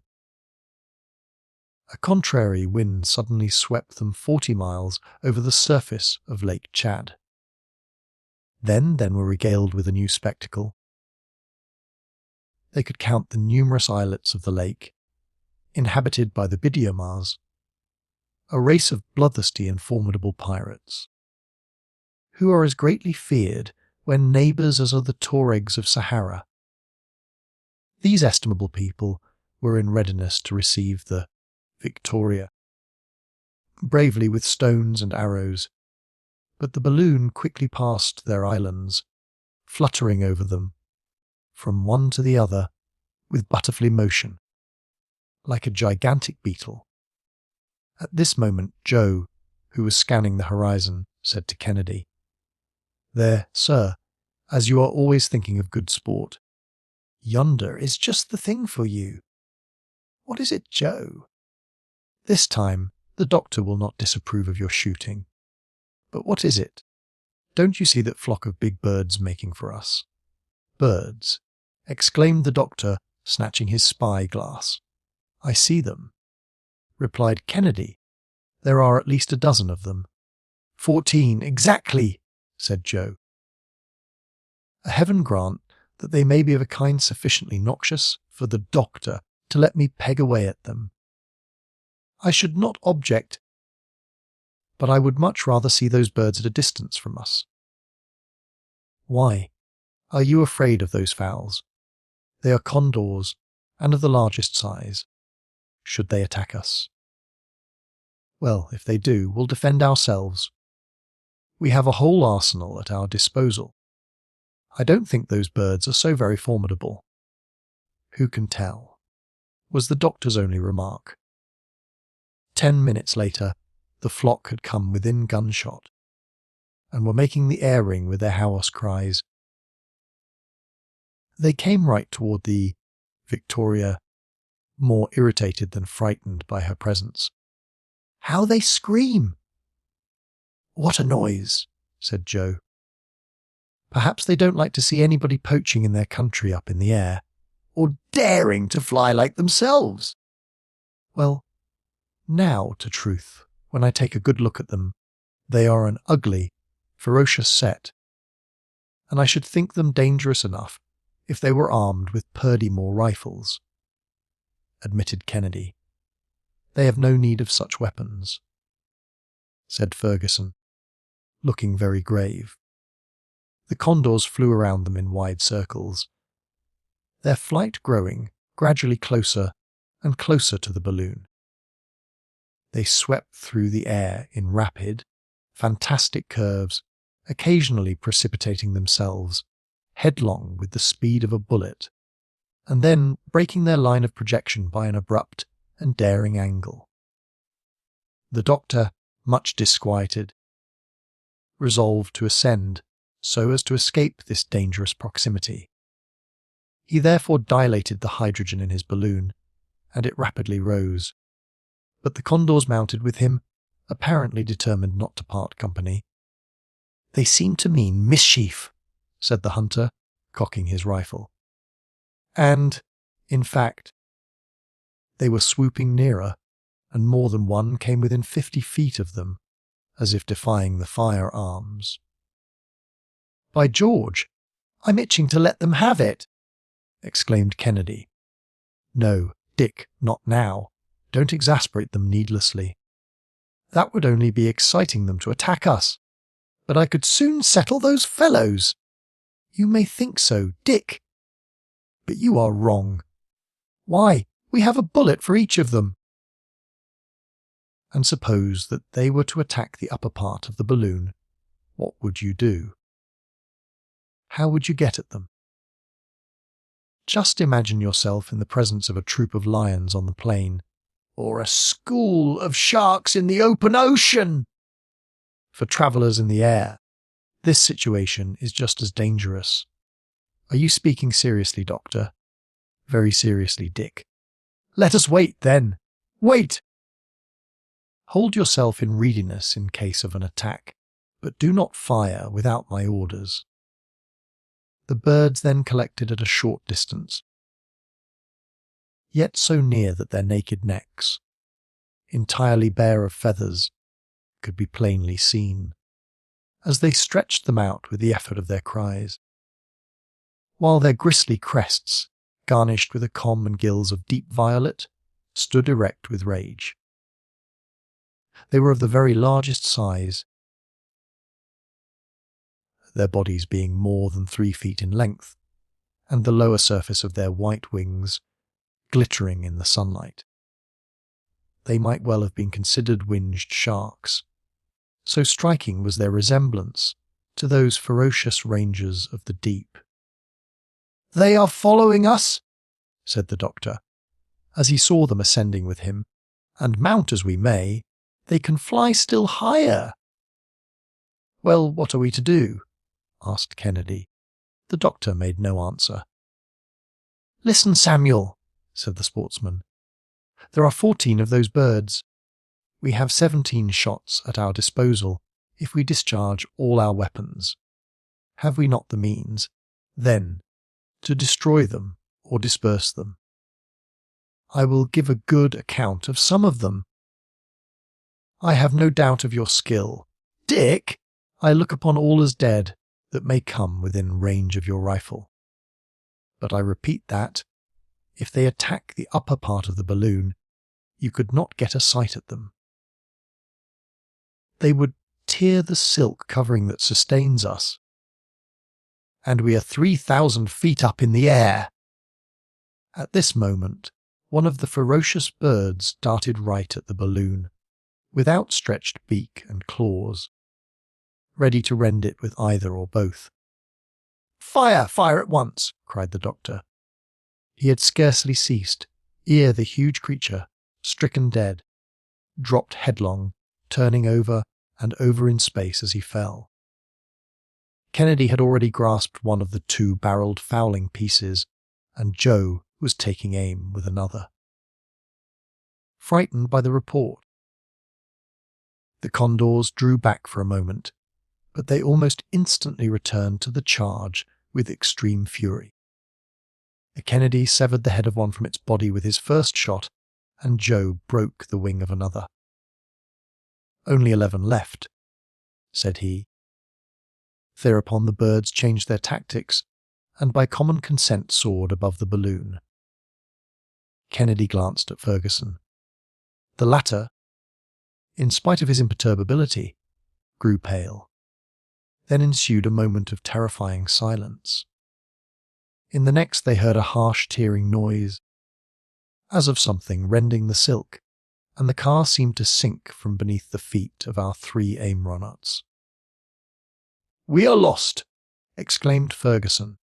a contrary wind suddenly swept them 40 miles over the surface of Lake Chad. Then were regaled with a new spectacle. They could count the numerous islets of the lake, inhabited by the Bidyomas, a race of bloodthirsty and formidable pirates, who are as greatly feared when neighbours as are the Tuaregs of Sahara. These estimable people were in readiness to receive the Victoria, bravely with stones and arrows, but the balloon quickly passed their islands, fluttering over them, from one to the other, with butterfly motion, like a gigantic beetle. At this moment Joe, who was scanning the horizon, said to Kennedy, "There, sir, as you are always thinking of good sport, yonder is just the thing for you. What is it, Joe? This time, the doctor will not disapprove of your shooting. But what is it? Don't you see that flock of big birds making for us? Birds, exclaimed the doctor, snatching his spy-glass. I see them, replied Kennedy. There are at least a dozen of them. 14, exactly, said Joe. A heaven grant that they may be of a kind sufficiently noxious for the doctor to let me peg away at them. I should not object, but I would much rather see those birds at a distance from us. Why? Are you afraid of those fowls? They are condors, and of the largest size. Should they attack us? Well, if they do, we'll defend ourselves. We have a whole arsenal at our disposal. I don't think those birds are so very formidable. Who can tell? Was the doctor's only remark. 10 minutes later, the flock had come within gunshot, and were making the air ring with their hoarse cries. They came right toward the Victoria, more irritated than frightened by her presence. How they scream! What a noise, said Joe. Perhaps they don't like to see anybody poaching in their country up in the air, or daring to fly like themselves. Well, now, to truth, when I take a good look at them, they are an ugly, ferocious set, and I should think them dangerous enough if they were armed with Purdey-Moore rifles, admitted Kennedy. They have no need of such weapons, said Ferguson, looking very grave. The condors flew around them in wide circles, their flight growing gradually closer and closer to the balloon. They swept through the air in rapid, fantastic curves, occasionally precipitating themselves headlong with the speed of a bullet, and then breaking their line of projection by an abrupt and daring angle. The doctor, much disquieted, resolved to ascend so as to escape this dangerous proximity. He therefore dilated the hydrogen in his balloon, and it rapidly rose. But the condors mounted with him, apparently determined not to part company. They seem to mean mischief, said the hunter, cocking his rifle. And, in fact, they were swooping nearer, and more than one came within 50 feet of them, as if defying the firearms. By George, I'm itching to let them have it, exclaimed Kennedy. No, Dick, not now. Don't exasperate them needlessly. That would only be exciting them to attack us. But I could soon settle those fellows. You may think so, Dick. But you are wrong. Why, we have a bullet for each of them. And suppose that they were to attack the upper part of the balloon, what would you do? How would you get at them? Just imagine yourself in the presence of a troop of lions on the plain, or a school of sharks in the open ocean. For travellers in the air, this situation is just as dangerous. Are you speaking seriously, Doctor? Very seriously, Dick. Let us wait, then. Wait! Hold yourself in readiness in case of an attack, but do not fire without my orders. The birds then collected at a short distance, yet so near that their naked necks, entirely bare of feathers, could be plainly seen, as they stretched them out with the effort of their cries, while their gristly crests, garnished with a comb and gills of deep violet, stood erect with rage. They were of the very largest size, their bodies being more than 3 feet in length, and the lower surface of their white wings glittering in the sunlight. They might well have been considered winged sharks, so striking was their resemblance to those ferocious rangers of the deep. "They are following us," said the doctor, as he saw them ascending with him, "and mount as we may, they can fly still higher." "Well, what are we to do?" asked Kennedy. The doctor made no answer. "Listen, Samuel," said the sportsman. There are 14 of those birds. We have 17 shots at our disposal if we discharge all our weapons. Have we not the means, then, to destroy them or disperse them? I will give a good account of some of them. I have no doubt of your skill. Dick, I look upon all as dead that may come within range of your rifle. But I repeat that, if they attack the upper part of the balloon, you could not get a sight at them. They would tear the silk covering that sustains us. And we are 3,000 feet up in the air. At this moment, one of the ferocious birds darted right at the balloon, with outstretched beak and claws, ready to rend it with either or both. "Fire! Fire at once!" cried the doctor. He had scarcely ceased, ere the huge creature, stricken dead, dropped headlong, turning over and over in space as he fell. Kennedy had already grasped one of the two-barreled fowling pieces, and Joe was taking aim with another. Frightened by the report, the condors drew back for a moment, but they almost instantly returned to the charge with extreme fury. Kennedy severed the head of one from its body with his first shot, and Joe broke the wing of another. "Only 11 left," said he. Thereupon the birds changed their tactics, and by common consent soared above the balloon. Kennedy glanced at Ferguson. The latter, in spite of his imperturbability, grew pale. Then ensued a moment of terrifying silence. In the next they heard a harsh tearing noise, as of something rending the silk, and the car seemed to sink from beneath the feet of our 3 aimronauts. "We are lost!" exclaimed Ferguson,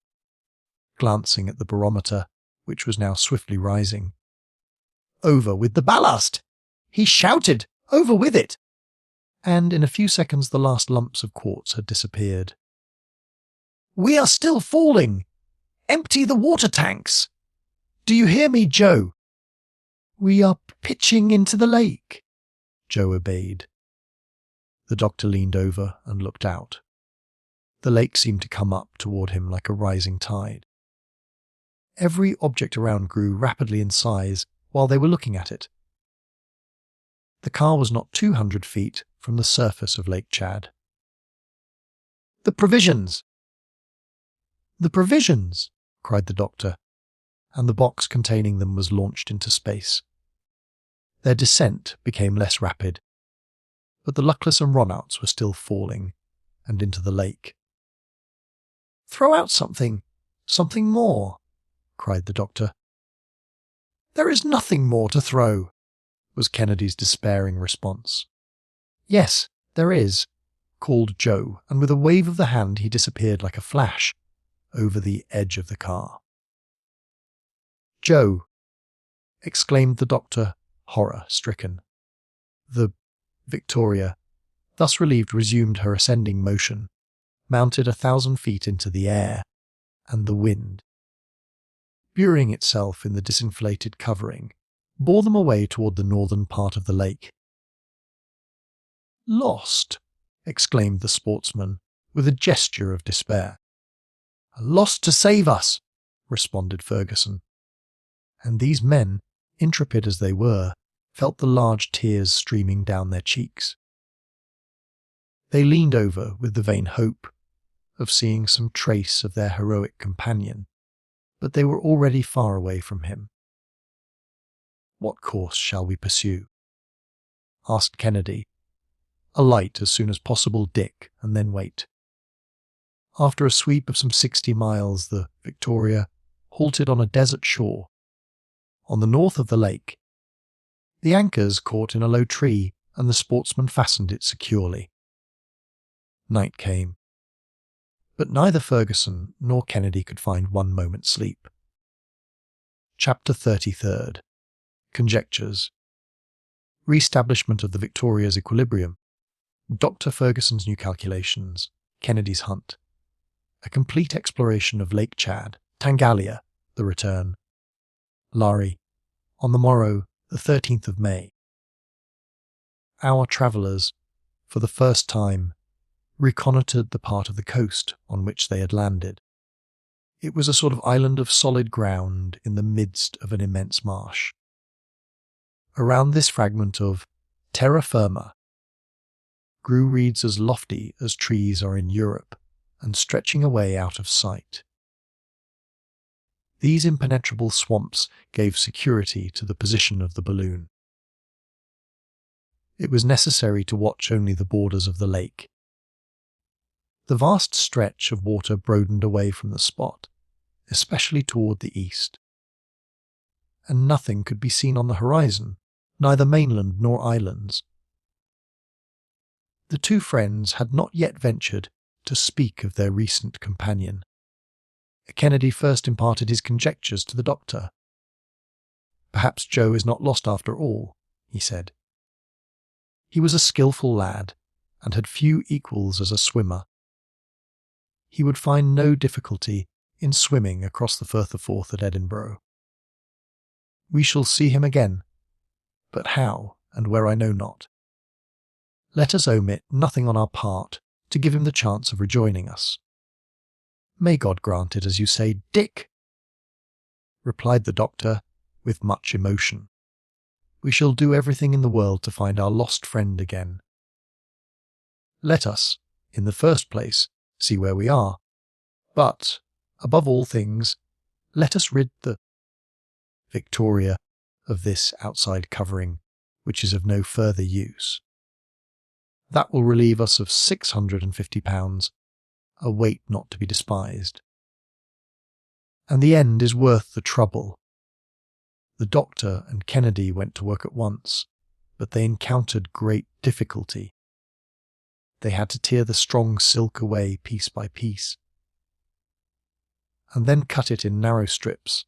glancing at the barometer, which was now swiftly rising. "Over with the ballast!" he shouted. "Over with it!" And in a few seconds the last lumps of quartz had disappeared. "We are still falling! Empty the water tanks! Do you hear me, Joe?" "We are pitching into the lake," Joe obeyed. The doctor leaned over and looked out. The lake seemed to come up toward him like a rising tide. Every object around grew rapidly in size while they were looking at it. The car was not 200 feet from the surface of Lake Chad. "The provisions!" "The provisions!" cried the doctor, and the box containing them was launched into space. Their descent became less rapid, but the luckless aeronauts were still falling, and into the lake. "Throw out something more," cried the doctor. "There is nothing more to throw," was Kennedy's despairing response. "Yes, there is," called Joe, and with a wave of the hand he disappeared like a flash over the edge of the car. "Joe!" exclaimed the doctor, horror-stricken. The Victoria, thus relieved, resumed her ascending motion, mounted 1,000 feet into the air, and the wind, burying itself in the disinflated covering, bore them away toward the northern part of the lake. "Lost!" exclaimed the sportsman, with a gesture of despair. "Lost to save us!" responded Ferguson. And these men, intrepid as they were, felt the large tears streaming down their cheeks. They leaned over with the vain hope of seeing some trace of their heroic companion, but they were already far away from him. "What course shall we pursue?" asked Kennedy. "Alight as soon as possible, Dick, and then wait." After a sweep of some 60 miles, the Victoria halted on a desert shore, on the north of the lake. The anchors caught in a low tree, and the sportsman fastened it securely. Night came, but neither Ferguson nor Kennedy could find one moment's sleep. Chapter 33. Conjectures. Re-establishment of the Victoria's equilibrium. Dr. Ferguson's new calculations. Kennedy's hunt. A complete exploration of Lake Chad. Tangalia. The return. Lari. On the morrow, the 13th of May. Our travellers, for the first time, reconnoitred the part of the coast on which they had landed. It was a sort of island of solid ground in the midst of an immense marsh. Around this fragment of terra firma grew reeds as lofty as trees are in Europe and stretching away out of sight. These impenetrable swamps gave security to the position of the balloon. It was necessary to watch only the borders of the lake. The vast stretch of water broadened away from the spot, especially toward the east, and nothing could be seen on the horizon, neither mainland nor islands. The two friends had not yet ventured to speak of their recent companion. Kennedy first imparted his conjectures to the doctor. "Perhaps Joe is not lost after all," he said. He was a skilful lad, and had few equals as a swimmer. He would find no difficulty in swimming across the Firth of Forth at Edinburgh. We shall see him again, but how and where I know not. Let us omit nothing on our part to give him the chance of rejoining us. "May God grant it, as you say, Dick," replied the doctor with much emotion. "We shall do everything in the world to find our lost friend again. Let us, in the first place, see where we are, but, above all things, let us rid the Victoria of this outside covering, which is of no further use. That will relieve us of £650, a weight not to be despised. And the end is worth the trouble." The doctor and Kennedy went to work at once, but they encountered great difficulty. They had to tear the strong silk away piece by piece, and then cut it in narrow strips,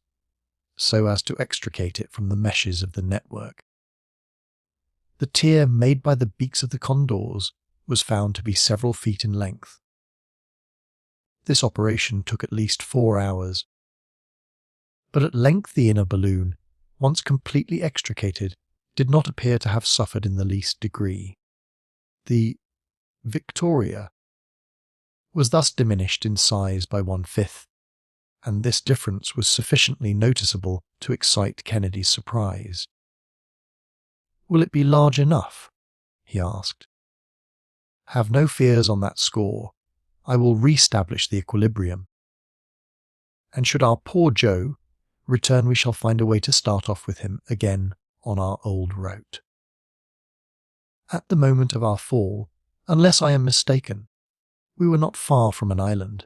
so as to extricate it from the meshes of the network. The tier made by the beaks of the condors was found to be several feet in length. This operation took at least 4 hours. But at length the inner balloon, once completely extricated, did not appear to have suffered in the least degree. The Victoria was thus diminished in size by 1/5, and this difference was sufficiently noticeable to excite Kennedy's surprise. "Will it be large enough?" he asked. "Have no fears on that score. I will re-establish the equilibrium. And should our poor Joe return, we shall find a way to start off with him again on our old route." At the moment of our fall, unless I am mistaken, we were not far from an island.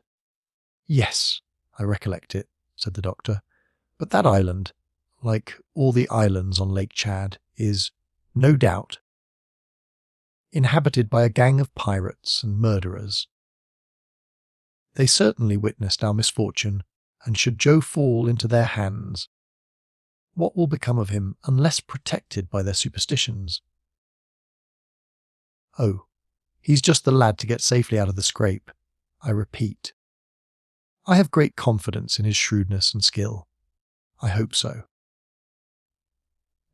"Yes, I recollect it," said the doctor, "but that island, like all the islands on Lake Chad, is, no doubt, inhabited by a gang of pirates and murderers. They certainly witnessed our misfortune, and should Joe fall into their hands, what will become of him unless protected by their superstitions? Oh, he's just the lad to get safely out of the scrape, I repeat. I have great confidence in his shrewdness and skill. I hope so.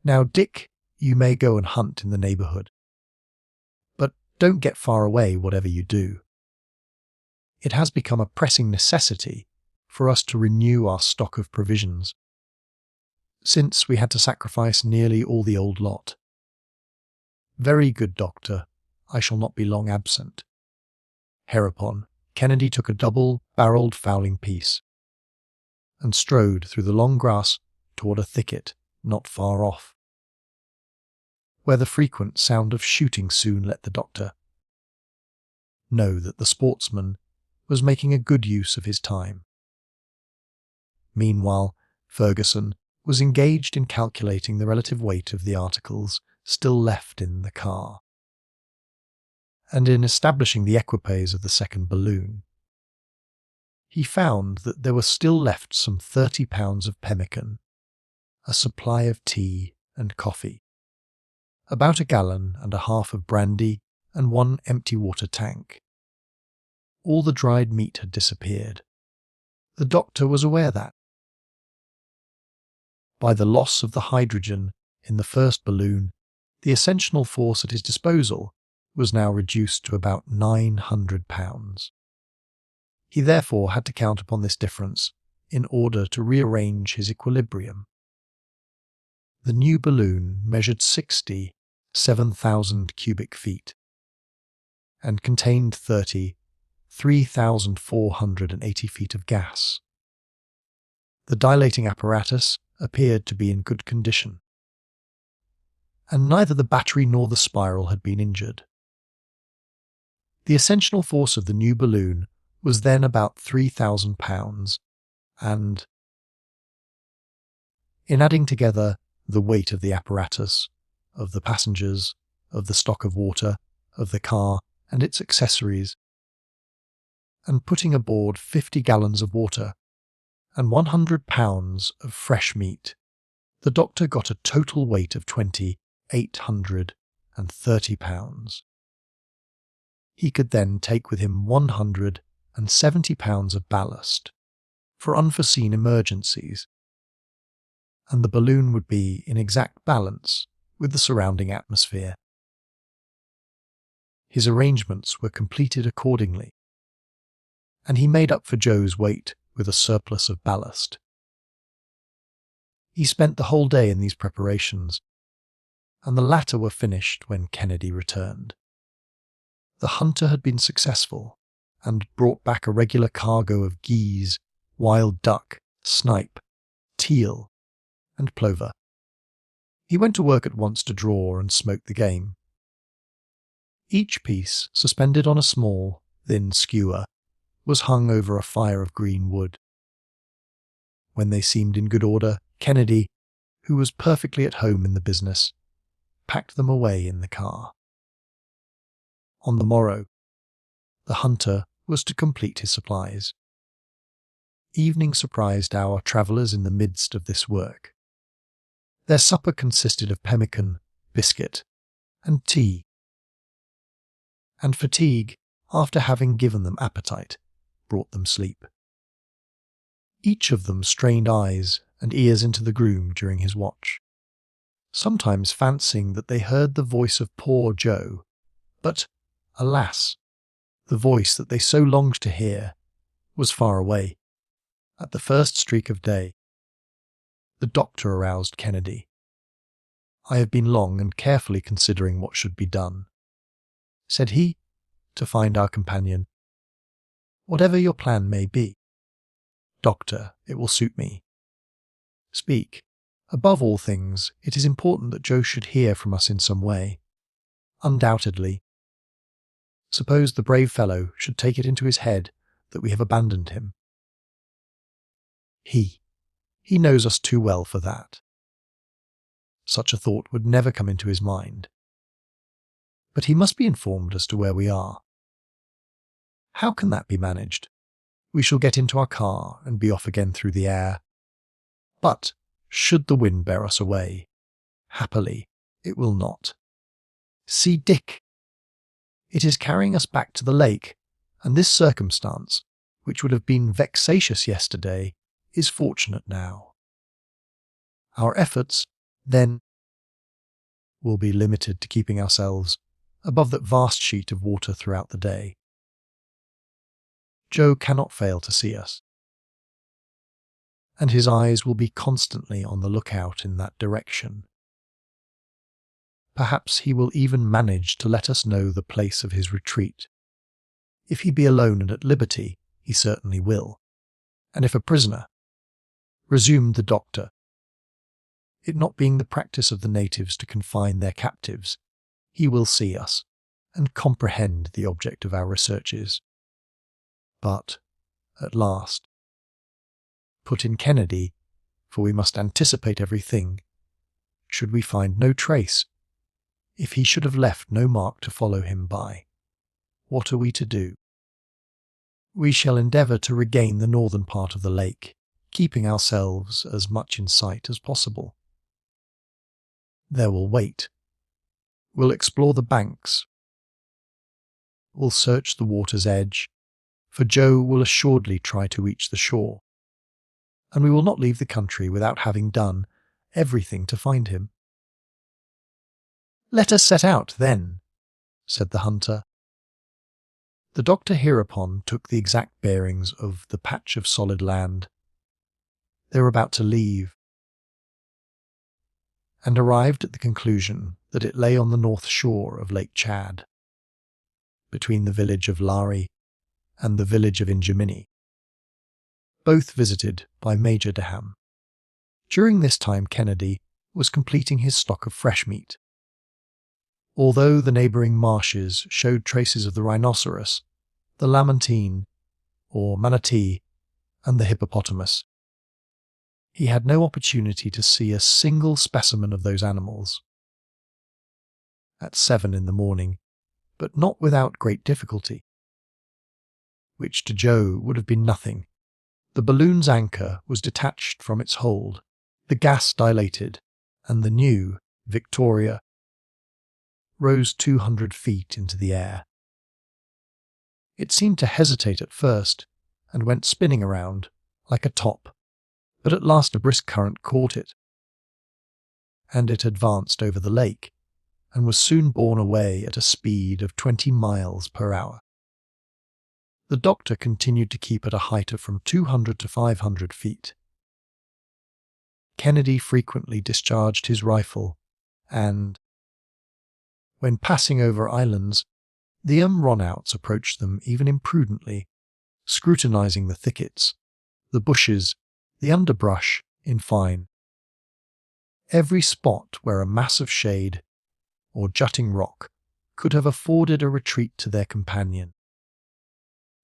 Now, Dick, you may go and hunt in the neighbourhood, but don't get far away whatever you do. It has become a pressing necessity for us to renew our stock of provisions, since we had to sacrifice nearly all the old lot. Very good, Doctor. I shall not be long absent." Hereupon, Kennedy took a double-barrelled fowling piece and strode through the long grass toward a thicket not far off, where the frequent sound of shooting soon let the doctor know that the sportsman was making a good use of his time. Meanwhile, Ferguson was engaged in calculating the relative weight of the articles still left in the car, and in establishing the equipaise of the second balloon. He found that there were still left some 30 pounds of pemmican, a supply of tea and coffee, about 1.5 gallons of brandy, and 1 empty water tank. All the dried meat had disappeared. The doctor was aware that, by the loss of the hydrogen in the first balloon, the ascensional force at his disposal was now reduced to about 900 pounds. He therefore had to count upon this difference in order to rearrange his equilibrium. The new balloon measured 7,000 cubic feet and contained 3,480 feet of gas. The dilating apparatus appeared to be in good condition, and neither the battery nor the spiral had been injured. The ascensional force of the new balloon was then about 3,000 pounds, and, in adding together the weight of the apparatus, of the passengers, of the stock of water, of the car and its accessories, and putting aboard 50 gallons of water and 100 pounds of fresh meat, the doctor got a total weight of 2,830 pounds. He could then take with him 170 pounds of ballast for unforeseen emergencies, and the balloon would be in exact balance with the surrounding atmosphere. His arrangements were completed accordingly, and he made up for Joe's weight with a surplus of ballast. He spent the whole day in these preparations, and the latter were finished when Kennedy returned. The hunter had been successful and brought back a regular cargo of geese, wild duck, snipe, teal, and plover. He went to work at once to draw and smoke the game. Each piece, suspended on a small, thin skewer, was hung over a fire of green wood. When they seemed in good order, Kennedy, who was perfectly at home in the business, packed them away in the car. On the morrow, the hunter was to complete his supplies. Evening surprised our travellers in the midst of this work. Their supper consisted of pemmican, biscuit, and tea, and fatigue, after having given them appetite, brought them sleep. Each of them strained eyes and ears into the groom during his watch, sometimes fancying that they heard the voice of poor Joe, but, alas, the voice that they so longed to hear was far away. At the first streak of day, the doctor aroused Kennedy. "I have been long and carefully considering what should be done," said he, to find our companion. "Whatever your plan may be, doctor, it will suit me. Speak. Above all things, it is important that Joe should hear from us in some way. Undoubtedly. Suppose the brave fellow should take it into his head that we have abandoned him. He knows us too well for that. Such a thought would never come into his mind. But he must be informed as to where we are. How can that be managed? We shall get into our car and be off again through the air. But, should the wind bear us away, happily, it will not. See Dick! It is carrying us back to the lake, and this circumstance, which would have been vexatious yesterday, is fortunate now. Our efforts, then, will be limited to keeping ourselves above that vast sheet of water throughout the day. Joe cannot fail to see us, and his eyes will be constantly on the lookout in that direction. Perhaps he will even manage to let us know the place of his retreat. If he be alone and at liberty, he certainly will, and if a prisoner, resumed the doctor, it not being the practice of the natives to confine their captives, he will see us and comprehend the object of our researches. But, at last, put in Kennedy, for we must anticipate everything, should we find no trace, if he should have left no mark to follow him by, what are we to do? We shall endeavour to regain the northern part of the lake, keeping ourselves as much in sight as possible. There we'll wait. We'll explore the banks. We'll search the water's edge, for Joe will assuredly try to reach the shore, and we will not leave the country without having done everything to find him. "Let us set out, then," said the hunter. The doctor hereupon took the exact bearings of the patch of solid land they were about to leave, and arrived at the conclusion that it lay on the north shore of Lake Chad, between the village of Lari and the village of N'Djamena, both visited by Major Deham. During this time Kennedy was completing his stock of fresh meat. Although the neighbouring marshes showed traces of the rhinoceros, the lamantine, or manatee, and the hippopotamus, he had no opportunity to see a single specimen of those animals. At 7 in the morning, but not without great difficulty, which to Joe would have been nothing, the balloon's anchor was detached from its hold, the gas dilated, and the new Victoria rose 200 feet into the air. It seemed to hesitate at first, and went spinning around, like a top, but at last a brisk current caught it, and it advanced over the lake, and was soon borne away at a speed of 20 miles per hour. The doctor continued to keep at a height of from 200 to 500 feet. Kennedy frequently discharged his rifle, and, when passing over islands, the runouts approached them even imprudently, scrutinizing the thickets, the bushes, the underbrush, in fine, every spot where a mass of shade or jutting rock could have afforded a retreat to their companion.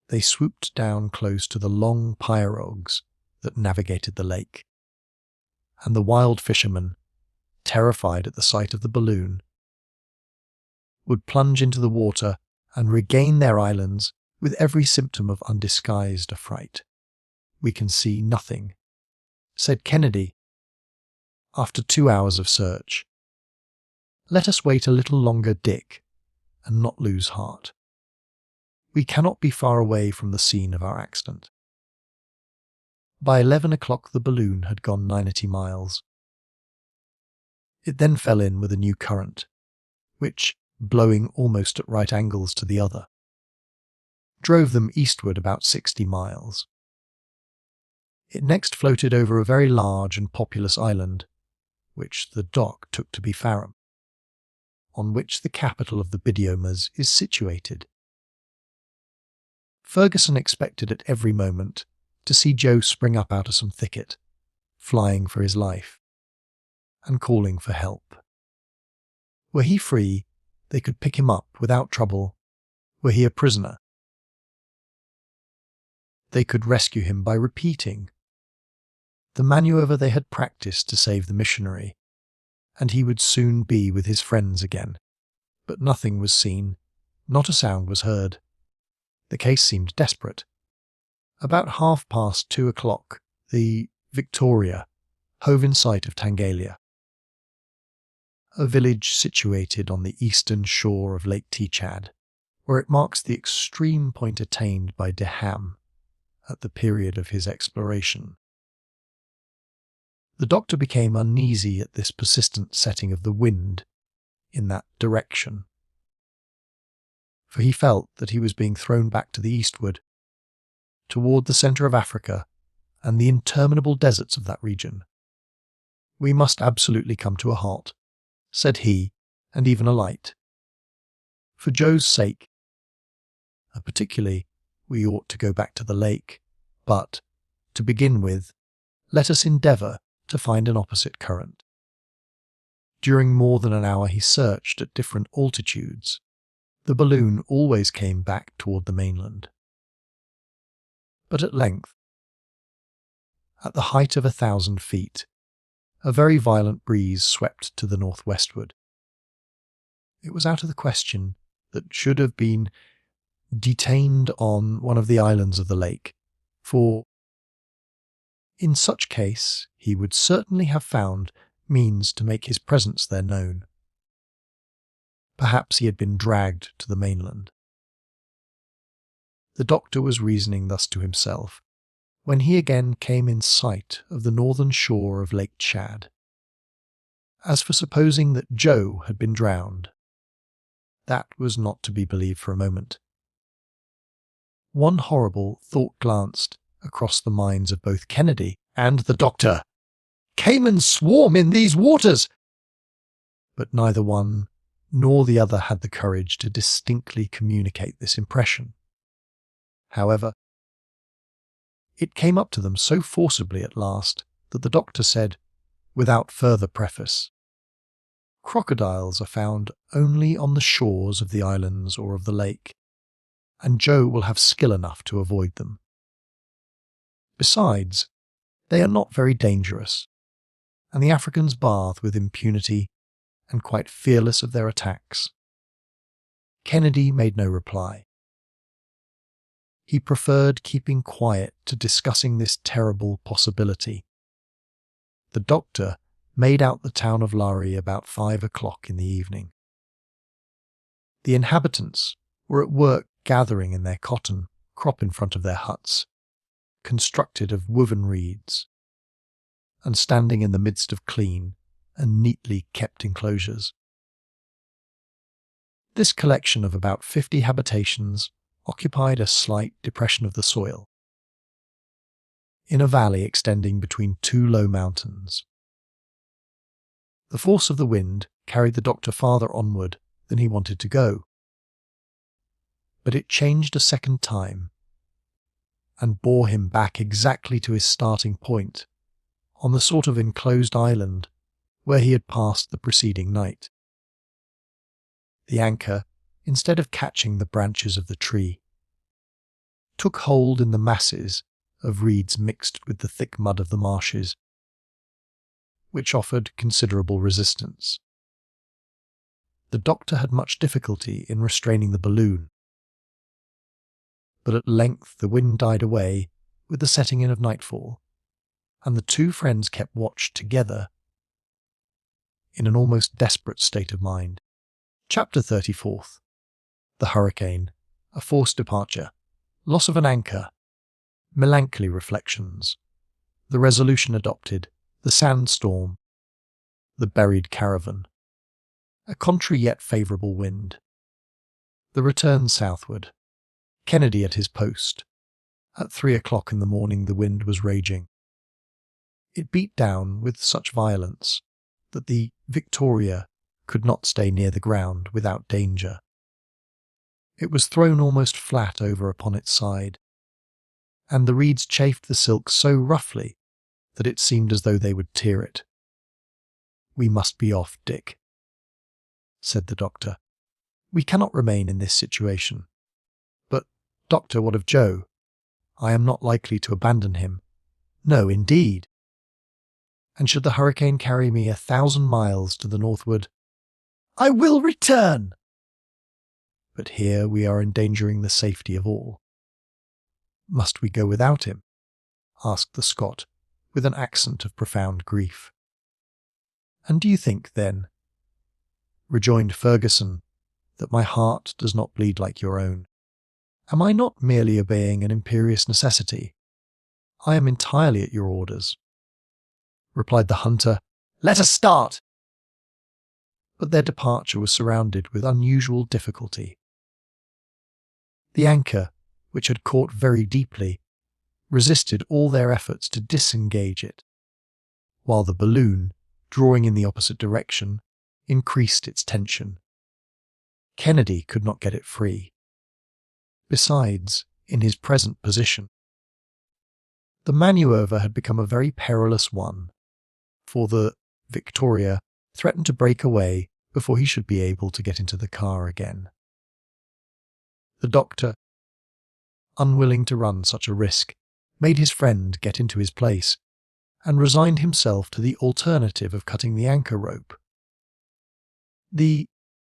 They swooped down close to the long pirogues that navigated the lake, and the wild fishermen, terrified at the sight of the balloon, would plunge into the water and regain their islands with every symptom of undisguised affright. "We can see nothing," said Kennedy, after 2 hours of search. "Let us wait a little longer, Dick, and not lose heart. We cannot be far away from the scene of our accident." By 11 o'clock the balloon had gone 90 miles. It then fell in with a new current, which, blowing almost at right angles to the other, drove them eastward about 60 miles. It next floated over a very large and populous island, which the doc took to be Farum, on which the capital of the Bidiomas is situated. Ferguson expected at every moment to see Joe spring up out of some thicket, flying for his life, and calling for help. Were he free, they could pick him up without trouble. Were he a prisoner, they could rescue him by repeating the manoeuvre they had practiced to save the missionary, and he would soon be with his friends again. But nothing was seen, not a sound was heard. The case seemed desperate. About 2:30 o'clock, the Victoria hove in sight of Tangalia, a village situated on the eastern shore of Lake Chad, where it marks the extreme point attained by Deham at the period of his exploration. The doctor became uneasy at this persistent setting of the wind in that direction, for he felt that he was being thrown back to the eastward, toward the centre of Africa and the interminable deserts of that region. "We must absolutely come to a halt," said he, "and even alight. For Joe's sake, particularly, we ought to go back to the lake, but, to begin with, let us endeavour to find an opposite current." During more than an hour he searched at different altitudes. The balloon always came back toward the mainland. But at length, at the height of 1,000 feet, a very violent breeze swept to the northwestward. It was out of the question that should have been detained on one of the islands of the lake, for in such case he would certainly have found means to make his presence there known. Perhaps he had been dragged to the mainland. The doctor was reasoning thus to himself when he again came in sight of the northern shore of Lake Chad, As for supposing that Joe had been drowned, that was not to be believed for a moment. One horrible thought glanced across the minds of both Kennedy and the doctor. "Caimans swarm in these waters!" But neither one nor the other had the courage to distinctly communicate this impression. However, it came up to them so forcibly at last that the doctor said, without further preface, "Crocodiles are found only on the shores of the islands or of the lake, and Joe will have skill enough to avoid them. Besides, they are not very dangerous, and the Africans bathe with impunity and quite fearless of their attacks." Kennedy made no reply. He preferred keeping quiet to discussing this terrible possibility. The doctor made out the town of Lari about 5 o'clock in the evening. The inhabitants were at work gathering in their cotton crop in front of their huts, constructed of woven reeds, and standing in the midst of clean and neatly kept enclosures. This collection of about 50 habitations occupied a slight depression of the soil, in a valley extending between two low mountains. The force of the wind carried the doctor farther onward than he wanted to go, but it changed a second time and bore him back exactly to his starting point on the sort of enclosed island where he had passed the preceding night. The anchor, instead of catching the branches of the tree, took hold in the masses of reeds mixed with the thick mud of the marshes, which offered considerable resistance. The doctor had much difficulty in restraining the balloon, but at length the wind died away with the setting in of nightfall, and the two friends kept watch together in an almost desperate state of mind. Chapter 34. The Hurricane, a Forced Departure, Loss of an Anchor, Melancholy Reflections, the Resolution Adopted, the Sandstorm, the Buried Caravan, a contrary yet favourable wind, the return southward, Kennedy at his post. At 3 o'clock in the morning the wind was raging. It beat down with such violence that the Victoria could not stay near the ground without danger. It was thrown almost flat over upon its side, and the reeds chafed the silk so roughly that it seemed as though they would tear it. "We must be off, Dick," said the doctor. "We cannot remain in this situation." "But, doctor, what of Joe? I am not likely to abandon him." "No, indeed." "And should the hurricane carry me 1,000 miles to the northward?" "I will return." "But here we are endangering the safety of all." "Must we go without him?" asked the Scot, with an accent of profound grief. "And do you think, then," rejoined Ferguson, "that my heart does not bleed like your own? Am I not merely obeying an imperious necessity? I am entirely at your orders." Replied the hunter, "Let us start." But their departure was surrounded with unusual difficulty. The anchor, which had caught very deeply, resisted all their efforts to disengage it, while the balloon, drawing in the opposite direction, increased its tension. Kennedy could not get it free. Besides, in his present position, the manoeuvre had become a very perilous one, for the Victoria threatened to break away before he should be able to get into the car again. The doctor, unwilling to run such a risk, made his friend get into his place, and resigned himself to the alternative of cutting the anchor rope. The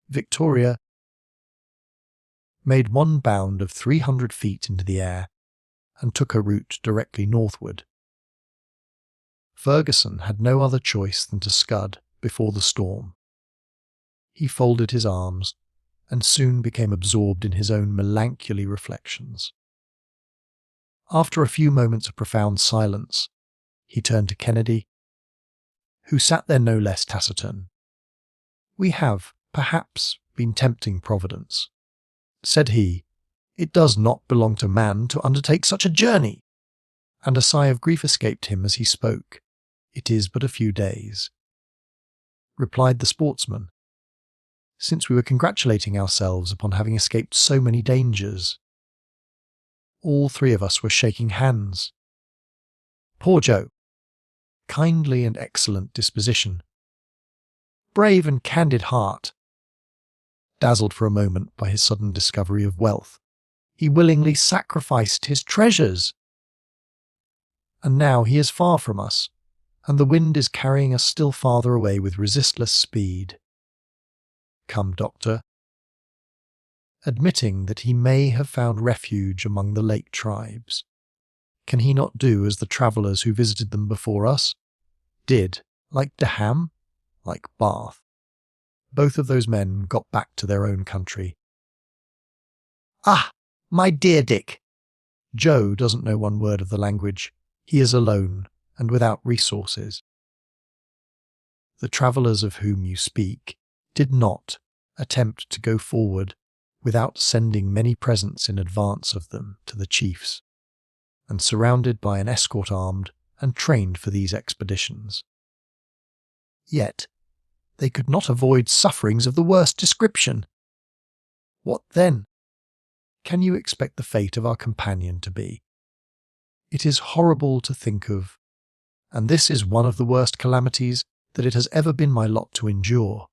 Victoria made one bound of 300 feet into the air, and took her route directly northward. Ferguson had no other choice than to scud before the storm. He folded his arms, and soon became absorbed in his own melancholy reflections. After a few moments of profound silence, he turned to Kennedy, who sat there no less taciturn. "We have, perhaps, been tempting Providence," said he. "It does not belong to man to undertake such a journey." And a sigh of grief escaped him as he spoke. "It is but a few days," replied the sportsman, "since we were congratulating ourselves upon having escaped so many dangers." All three of us were shaking hands. Poor Joe! Kindly and excellent disposition. Brave and candid heart. Dazzled for a moment by his sudden discovery of wealth, he willingly sacrificed his treasures. And now he is far from us, and the wind is carrying us still farther away with resistless speed. Come, Doctor. Admitting that he may have found refuge among the lake tribes, can he not do as the travellers who visited them before us did, like Deham, like Bath? Both of those men got back to their own country. "Ah, my dear Dick!" Joe doesn't know one word of the language. He is alone and without resources. The travellers of whom you speak did not attempt to go forward without sending many presents in advance of them to the chiefs, and surrounded by an escort armed and trained for these expeditions. Yet they could not avoid sufferings of the worst description. What then can you expect the fate of our companion to be? It is horrible to think of, and this is one of the worst calamities that it has ever been my lot to endure.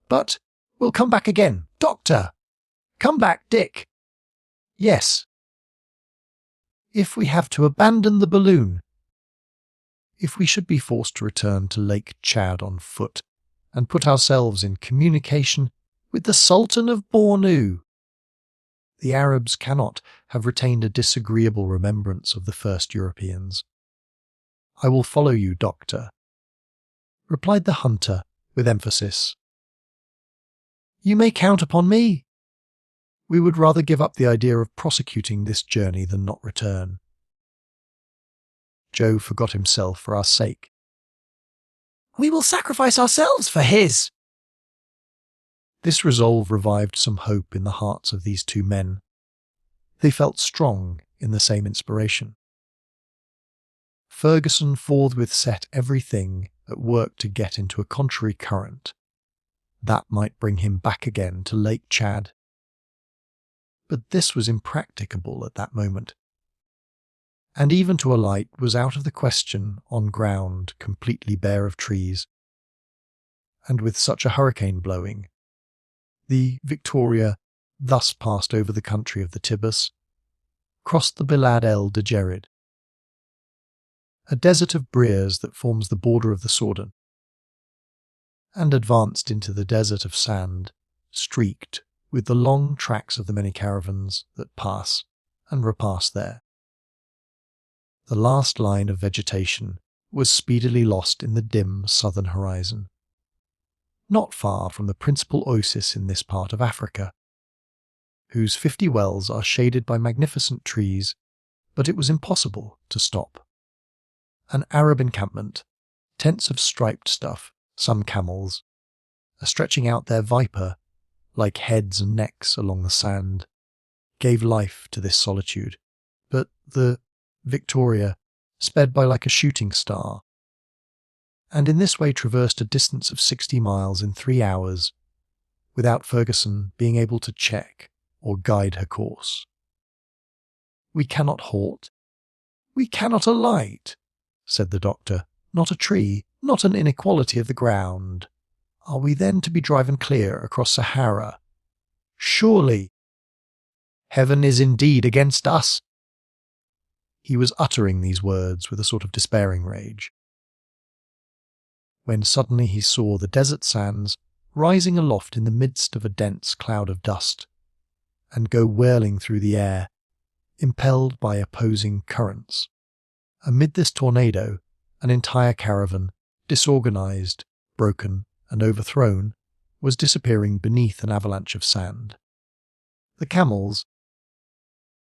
But we'll come back again, Doctor! Come back, Dick! Yes. If we have to abandon the balloon, if we should be forced to return to Lake Chad on foot and put ourselves in communication with the Sultan of Bornou, the Arabs cannot have retained a disagreeable remembrance of the first Europeans. I will follow you, Doctor, replied the hunter with emphasis. You may count upon me. We would rather give up the idea of prosecuting this journey than not return. Joe forgot himself for our sake. We will sacrifice ourselves for his. This resolve revived some hope in the hearts of these two men. They felt strong in the same inspiration. Ferguson forthwith set everything at work to get into a contrary current. That might bring him back again to Lake Chad. But this was impracticable at that moment, and even to alight was out of the question on ground completely bare of trees. And with such a hurricane blowing, the Victoria thus passed over the country of the Talabas, crossed the Bilad el Djerid, a desert of briers that forms the border of the Soudan, and advanced into the desert of sand, streaked with the long tracks of the many caravans that pass and repass there. The last line of vegetation was speedily lost in the dim southern horizon, not far from the principal oasis in this part of Africa, whose 50 wells are shaded by magnificent trees, but it was impossible to stop. An Arab encampment, tents of striped stuff, some camels, are stretching out their viper like heads and necks along the sand, gave life to this solitude, but the Victoria sped by like a shooting star, and in this way traversed a distance of 60 miles in 3 hours, without Ferguson being able to check or guide her course. We cannot halt. We cannot alight, said the doctor. Not a tree, not an inequality of the ground. Are we then to be driven clear across Sahara? Surely. Heaven is indeed against us. He was uttering these words with a sort of despairing rage, when suddenly he saw the desert sands rising aloft in the midst of a dense cloud of dust, and go whirling through the air, impelled by opposing currents. Amid this tornado, an entire caravan, disorganized, broken, and overthrown, was disappearing beneath an avalanche of sand. The camels,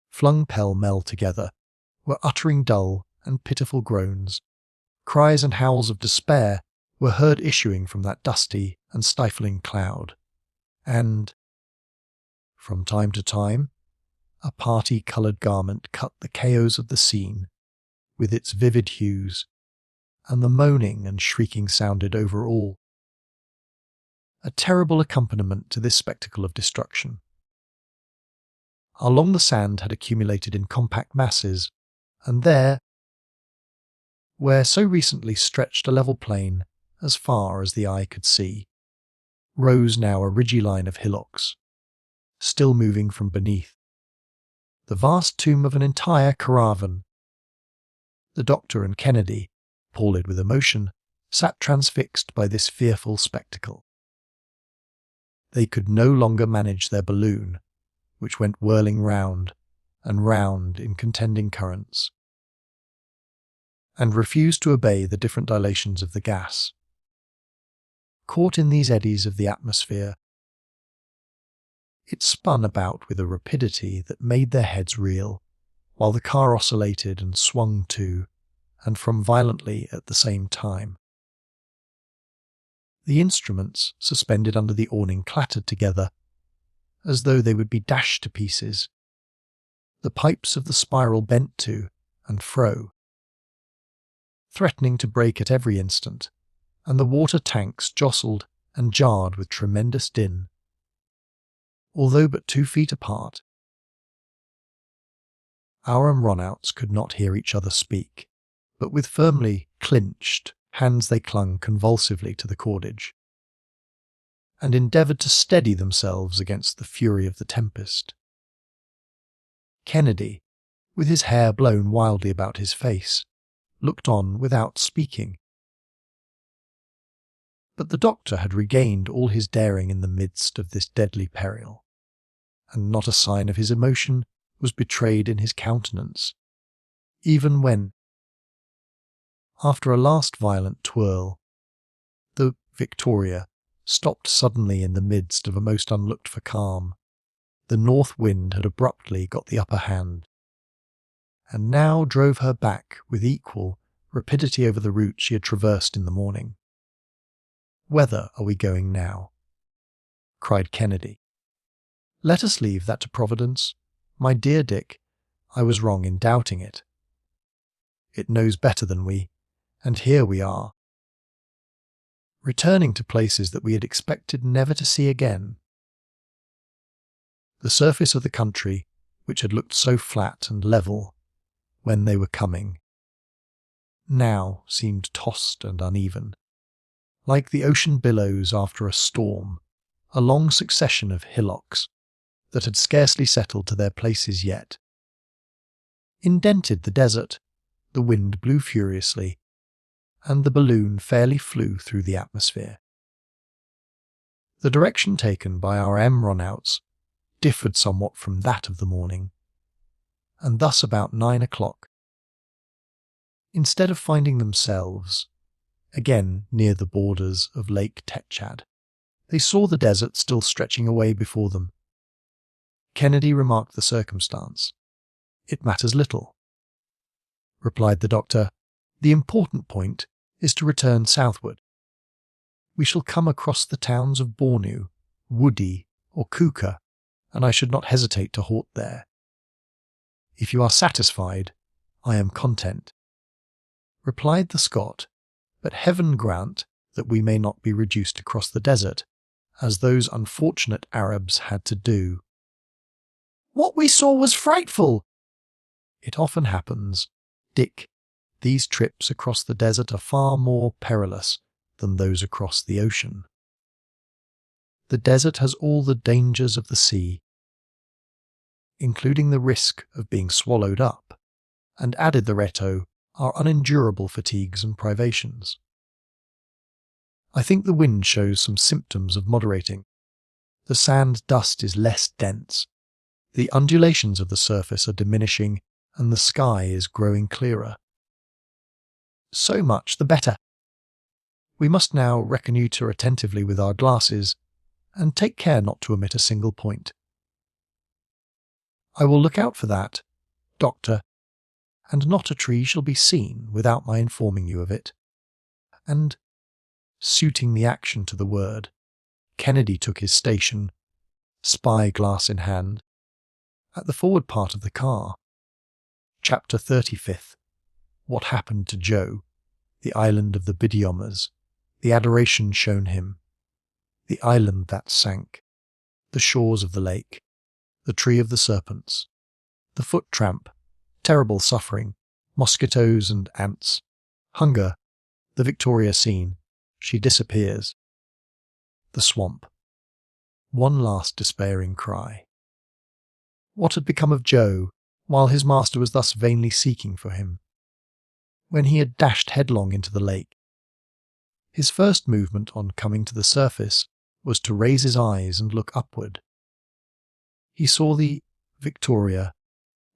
flung pell-mell together, were uttering dull and pitiful groans, Cries and howls of despair were heard issuing from that dusty and stifling cloud, and, from time to time, a party-coloured garment cut the chaos of the scene with its vivid hues, and the moaning and shrieking sounded over all. A terrible accompaniment to this spectacle of destruction. Along the sand had accumulated in compact masses, and there, where so recently stretched a level plain as far as the eye could see, rose now a ridgy line of hillocks, still moving from beneath, the vast tomb of an entire caravan. The doctor and Kennedy, pallid with emotion, sat transfixed by this fearful spectacle. They could no longer manage their balloon, which went whirling round and round in contending currents, and refused to obey the different dilations of the gas. Caught in these eddies of the atmosphere, it spun about with a rapidity that made their heads reel, while the car oscillated and swung to and from violently at the same time. The instruments suspended under the awning clattered together, as though they would be dashed to pieces. The pipes of the spiral bent to and fro, threatening to break at every instant, and the water tanks jostled and jarred with tremendous din. Although but 2 feet apart, our runouts could not hear each other speak, but with firmly clinched hands they clung convulsively to the cordage, and endeavoured to steady themselves against the fury of the tempest. Kennedy, with his hair blown wildly about his face, looked on without speaking. But the doctor had regained all his daring in the midst of this deadly peril, and not a sign of his emotion was betrayed in his countenance, even when, after a last violent twirl, the Victoria stopped suddenly in the midst of a most unlooked-for calm. The north wind had abruptly got the upper hand, and now drove her back with equal rapidity over the route she had traversed in the morning. "Whither are we going now?" cried Kennedy. "Let us leave that to Providence. My dear Dick, I was wrong in doubting it. It knows better than we, and here we are, returning to places that we had expected never to see again." The surface of the country, which had looked so flat and level when they were coming, now seemed tossed and uneven, like the ocean billows after a storm, a long succession of hillocks that had scarcely settled to their places yet. Indented the desert, the wind blew furiously, and the balloon fairly flew through the atmosphere. The direction taken by our runouts differed somewhat from that of the morning, and thus about 9 o'clock, instead of finding themselves again near the borders of Lake Tetchad, they saw the desert still stretching away before them. Kennedy remarked the circumstance. "It matters little," replied the doctor. "The important point is to return southward. We shall come across the towns of Bornou, Woody, or Kuka, and I should not hesitate to halt there. If you are satisfied, I am content," replied the Scot, "but heaven grant that we may not be reduced to cross the desert, as those unfortunate Arabs had to do." "What we saw was frightful!" "It often happens, Dick. These trips across the desert are far more perilous than those across the ocean. The desert has all the dangers of the sea, including the risk of being swallowed up, and added the retto are unendurable fatigues and privations. I think the wind shows some symptoms of moderating. The sand dust is less dense, the undulations of the surface are diminishing, and the sky is growing clearer. So much the better. We must now reconnoitre attentively with our glasses, and take care not to omit a single point." "I will look out for that, doctor, and not a tree shall be seen without my informing you of it. And, suiting the action to the word, Kennedy took his station, spy-glass in hand, at the forward part of the car. Chapter 35. What happened to Joe, the island of the Bidyomas, the adoration shown him, the island that sank, the shores of the lake, the tree of the serpents, the foot tramp, terrible suffering, mosquitoes and ants, hunger, the Victoria scene, she disappears, the swamp, one last despairing cry. What had become of Joe while his master was thus vainly seeking for him? When he had dashed headlong into the lake, his first movement on coming to the surface was to raise his eyes and look upward. He saw the Victoria,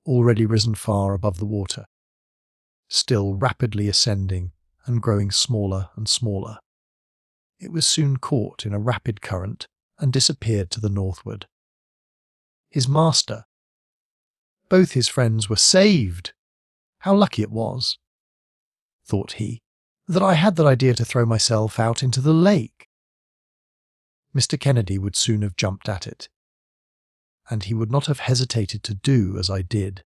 already risen far above the water, still rapidly ascending and growing smaller and smaller. It was soon caught in a rapid current and disappeared to the northward. His master, both his friends were saved! How lucky it was, thought he, that I had that idea to throw myself out into the lake. Mr. Kennedy would soon have jumped at it, and he would not have hesitated to do as I did,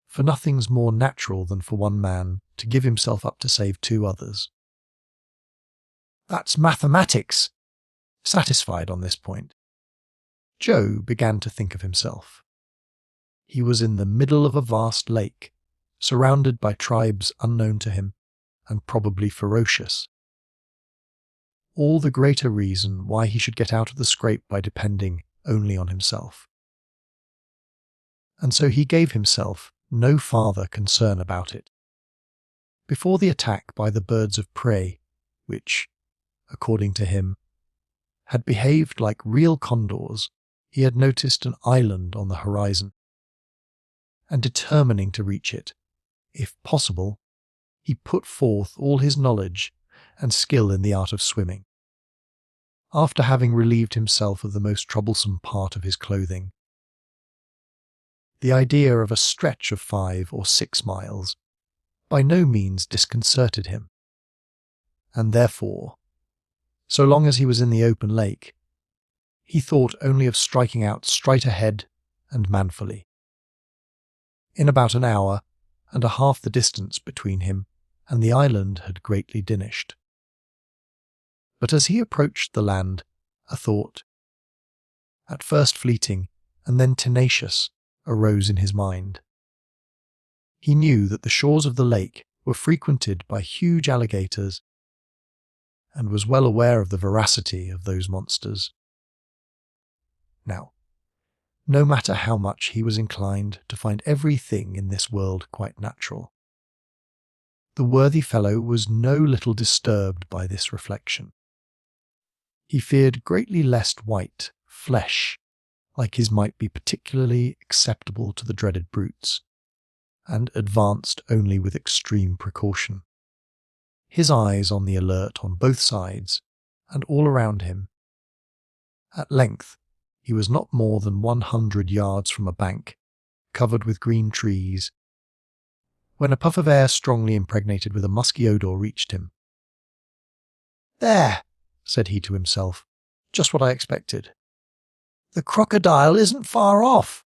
for nothing's more natural than for one man to give himself up to save two others. That's mathematics! Satisfied on this point, Joe began to think of himself. He was in the middle of a vast lake, surrounded by tribes unknown to him, and probably ferocious. All the greater reason why he should get out of the scrape by depending only on himself. And so he gave himself no farther concern about it. Before the attack by the birds of prey, which, according to him, had behaved like real condors, he had noticed an island on the horizon, and determining to reach it, if possible, he put forth all his knowledge and skill in the art of swimming. After having relieved himself of the most troublesome part of his clothing, the idea of a stretch of 5 or 6 miles by no means disconcerted him, and therefore, so long as he was in the open lake, he thought only of striking out straight ahead and manfully. In about an hour and a half the distance between him and the island had greatly diminished. But as he approached the land, a thought, at first fleeting and then tenacious, arose in his mind. He knew that the shores of the lake were frequented by huge alligators, and was well aware of the voracity of those monsters. Now, no matter how much he was inclined to find everything in this world quite natural, the worthy fellow was no little disturbed by this reflection. He feared greatly lest white flesh like his might be particularly acceptable to the dreaded brutes, and advanced only with extreme precaution. His eyes on the alert on both sides, and all around him. At length, he was not more than 100 yards from a bank, covered with green trees, when a puff of air strongly impregnated with a musky odour reached him. "There," said he to himself, "just what I expected. The crocodile isn't far off."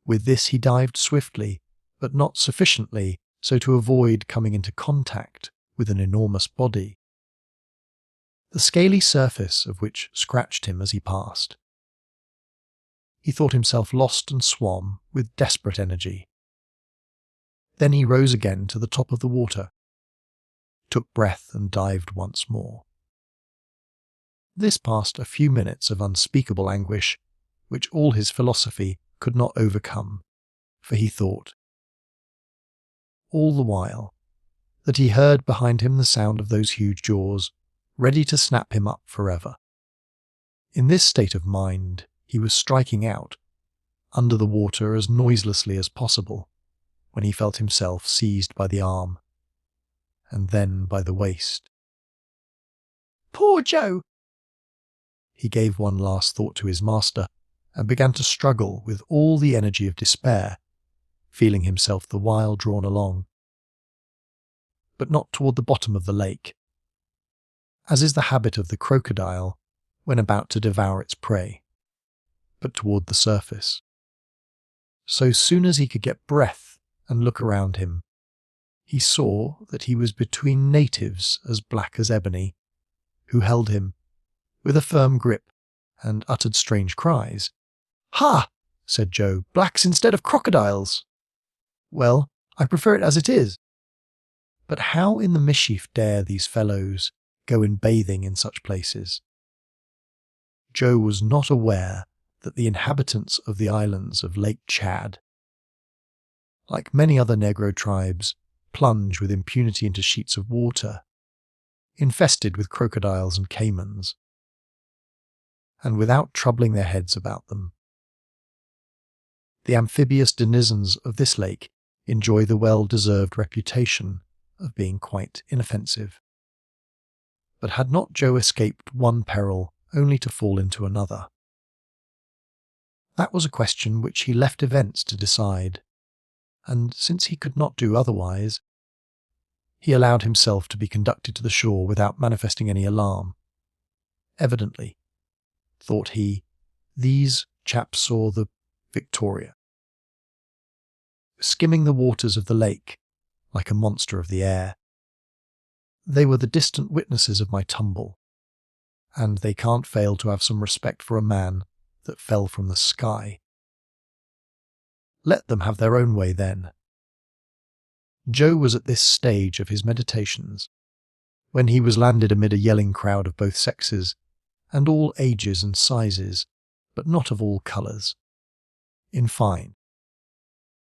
With this he dived swiftly, but not sufficiently so to avoid coming into contact with an enormous body, the scaly surface of which scratched him as he passed. He thought himself lost and swam with desperate energy. Then he rose again to the top of the water, took breath and dived once more. This passed a few minutes of unspeakable anguish, which all his philosophy could not overcome, for he thought, all the while, that he heard behind him the sound of those huge jaws, ready to snap him up forever. In this state of mind, he was striking out, under the water as noiselessly as possible, when he felt himself seized by the arm, and then by the waist. "Poor Joe!" He gave one last thought to his master, and began to struggle with all the energy of despair, feeling himself the while drawn along, but not toward the bottom of the lake, as is the habit of the crocodile when about to devour its prey, but toward the surface. So soon as he could get breath and look around him, he saw that he was between natives as black as ebony, who held him with a firm grip and uttered strange cries. "Ha!" said Joe, "blacks instead of crocodiles!" "Well, I prefer it as it is. But how in the mischief dare these fellows go in bathing in such places?" Joe was not aware that the inhabitants of the islands of Lake Chad, like many other Negro tribes, plunge with impunity into sheets of water, infested with crocodiles and caimans, and without troubling their heads about them. The amphibious denizens of this lake enjoy the well-deserved reputation of being quite inoffensive. But had not Joe escaped one peril only to fall into another? That was a question which he left events to decide, and since he could not do otherwise, he allowed himself to be conducted to the shore without manifesting any alarm. Evidently, thought he, these chaps saw the Victoria, skimming the waters of the lake like a monster of the air. They were the distant witnesses of my tumble, and they can't fail to have some respect for a man that fell from the sky. Let them have their own way then. Joe was at this stage of his meditations when he was landed amid a yelling crowd of both sexes, and all ages and sizes, but not of all colours. In fine,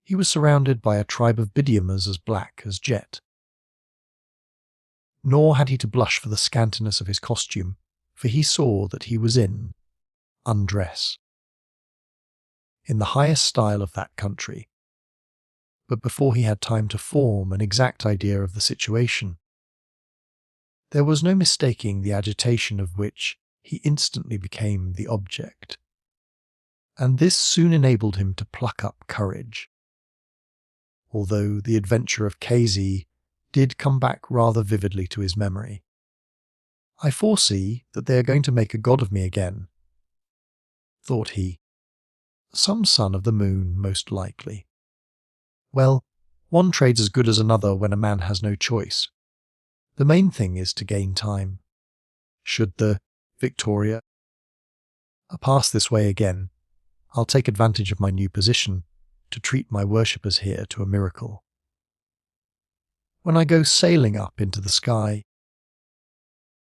he was surrounded by a tribe of Biddiamers as black as jet. Nor had he to blush for the scantiness of his costume, for he saw that he was in undress, in the highest style of that country. But before he had time to form an exact idea of the situation, there was no mistaking the agitation of which he instantly became the object, and this soon enabled him to pluck up courage, although the adventure of Kazeh did come back rather vividly to his memory. "I foresee that they are going to make a god of me again," thought he. "Some son of the moon, most likely. Well, one trade's as good as another when a man has no choice. The main thing is to gain time. Should the Victoria pass this way again, I'll take advantage of my new position to treat my worshippers here to a miracle. When I go sailing up into the sky."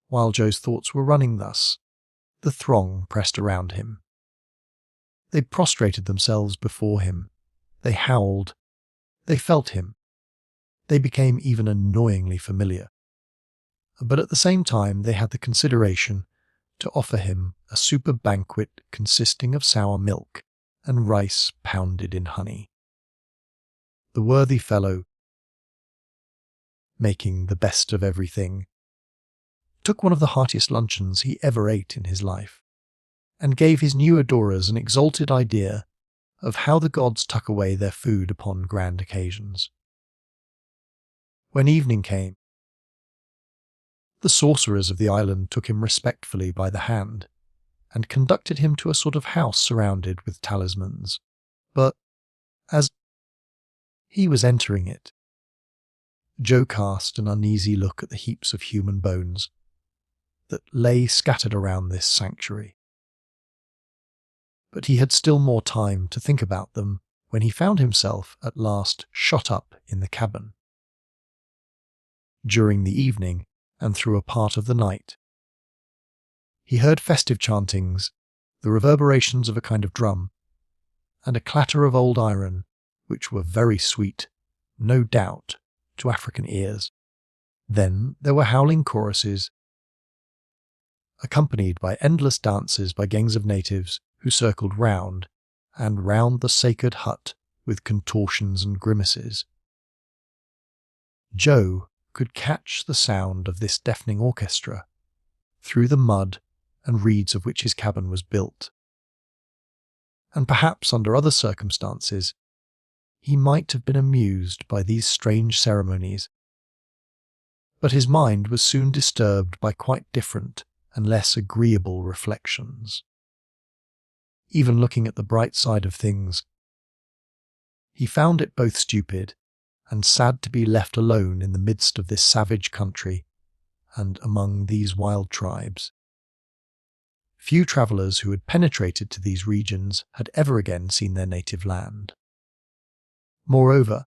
While Joe's thoughts were running thus, the throng pressed around him. They prostrated themselves before him. They howled. They felt him. They became even annoyingly familiar. But at the same time they had the consideration to offer him a superb banquet consisting of sour milk and rice pounded in honey. The worthy fellow, making the best of everything, took one of the heartiest luncheons he ever ate in his life, and gave his new adorers an exalted idea of how the gods tuck away their food upon grand occasions. When evening came, the sorcerers of the island took him respectfully by the hand, and conducted him to a sort of house surrounded with talismans. But, as he was entering it, Joe cast an uneasy look at the heaps of human bones that lay scattered around this sanctuary. But he had still more time to think about them when he found himself at last shut up in the cabin. During the evening, and through a part of the night, he heard festive chantings, the reverberations of a kind of drum, and a clatter of old iron, which were very sweet, no doubt, to African ears. Then there were howling choruses, accompanied by endless dances by gangs of natives who circled round and round the sacred hut with contortions and grimaces. Joe could catch the sound of this deafening orchestra through the mud and reeds of which his cabin was built, and perhaps under other circumstances he might have been amused by these strange ceremonies, but his mind was soon disturbed by quite different and less agreeable reflections. Even looking at the bright side of things, he found it both stupid and sad to be left alone in the midst of this savage country and among these wild tribes. Few travellers who had penetrated to these regions had ever again seen their native land. Moreover,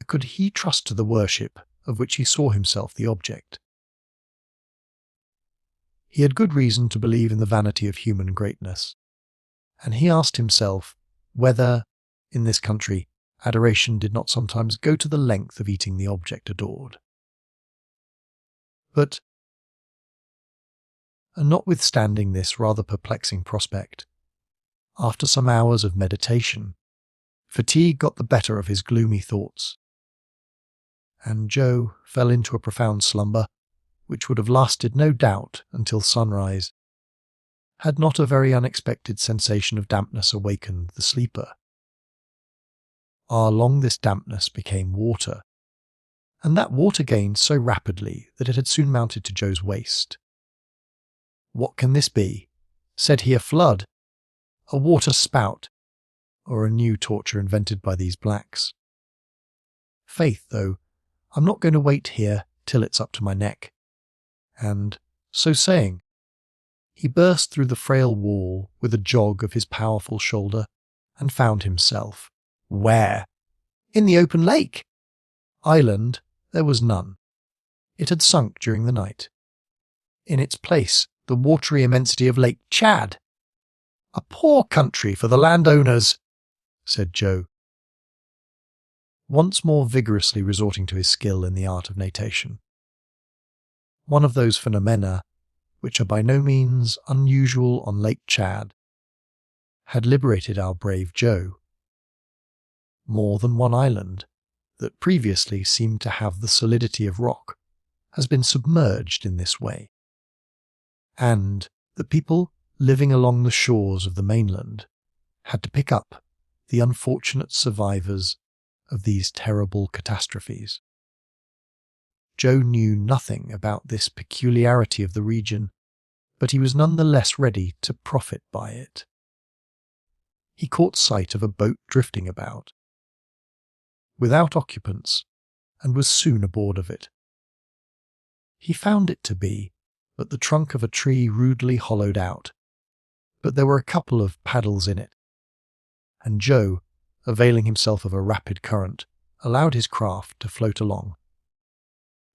could he trust to the worship of which he saw himself the object? He had good reason to believe in the vanity of human greatness, and he asked himself whether, in this country, adoration did not sometimes go to the length of eating the object adored. But, notwithstanding this rather perplexing prospect, after some hours of meditation, fatigue got the better of his gloomy thoughts, and Joe fell into a profound slumber, which would have lasted no doubt until sunrise, had not a very unexpected sensation of dampness awakened the sleeper. Ere long this dampness became water, and that water gained so rapidly that it had soon mounted to Joe's waist. "What can this be?" said he. "A flood? A water spout? Or a new torture invented by these blacks? Faith, though, I'm not going to wait here till it's up to my neck." And, so saying, he burst through the frail wall with a jog of his powerful shoulder and found himself, where? In the open lake! Island there was none. It had sunk during the night. In its place, the watery immensity of Lake Chad. "A poor country for the landowners," said Joe, once more vigorously resorting to his skill in the art of natation. One of those phenomena, which are by no means unusual on Lake Chad, had liberated our brave Joe. More than one island, that previously seemed to have the solidity of rock, has been submerged in this way, and the people living along the shores of the mainland had to pick up the unfortunate survivors of these terrible catastrophes. Joe knew nothing about this peculiarity of the region, but he was none the less ready to profit by it. He caught sight of a boat drifting about, without occupants, and was soon aboard of it. He found it to be but the trunk of a tree rudely hollowed out, but there were a couple of paddles in it, and Joe, availing himself of a rapid current, allowed his craft to float along.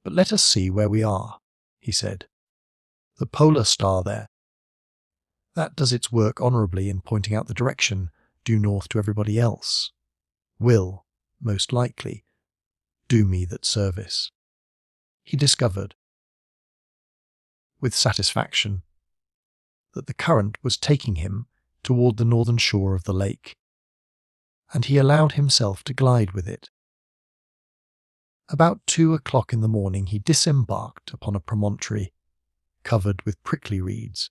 "But let us see where we are," he said. "The polar star there. That does its work honourably in pointing out the direction due north to everybody else. Will, most likely, do me that service." He discovered, with satisfaction, that the current was taking him toward the northern shore of the lake, and he allowed himself to glide with it. About 2 o'clock in the morning he disembarked upon a promontory covered with prickly reeds.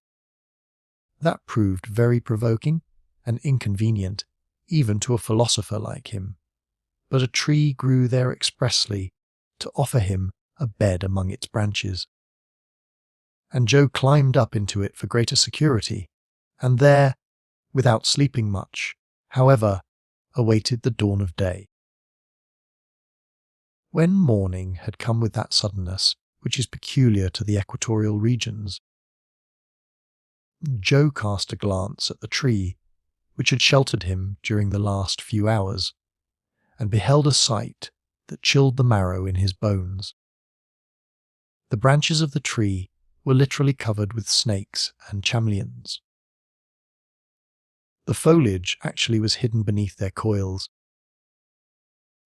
That proved very provoking and inconvenient even to a philosopher like him, but a tree grew there expressly to offer him a bed among its branches, and Joe climbed up into it for greater security, and there, without sleeping much, however, awaited the dawn of day. When morning had come with that suddenness which is peculiar to the equatorial regions, Joe cast a glance at the tree which had sheltered him during the last few hours, and beheld a sight that chilled the marrow in his bones. The branches of the tree were literally covered with snakes and chameleons. The foliage actually was hidden beneath their coils,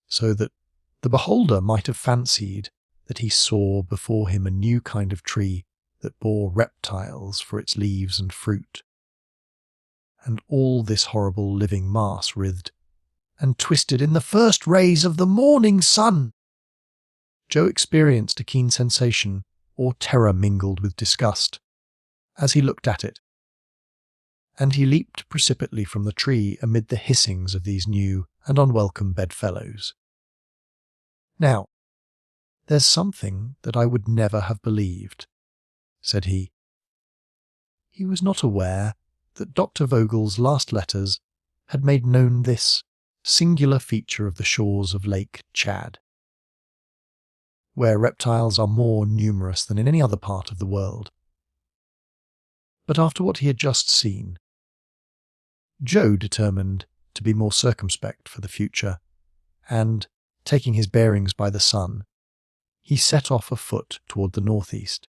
so that the beholder might have fancied that he saw before him a new kind of tree that bore reptiles for its leaves and fruit. And all this horrible living mass writhed and twisted in the first rays of the morning sun. Joe experienced a keen sensation, or terror mingled with disgust, as he looked at it, and he leaped precipitately from the tree amid the hissings of these new and unwelcome bedfellows. "Now, there's something that I would never have believed," said he. He was not aware that Dr. Vogel's last letters had made known this singular feature of the shores of Lake Chad, where reptiles are more numerous than in any other part of the world. But after what he had just seen, Joe determined to be more circumspect for the future, and, taking his bearings by the sun, he set off afoot toward the northeast,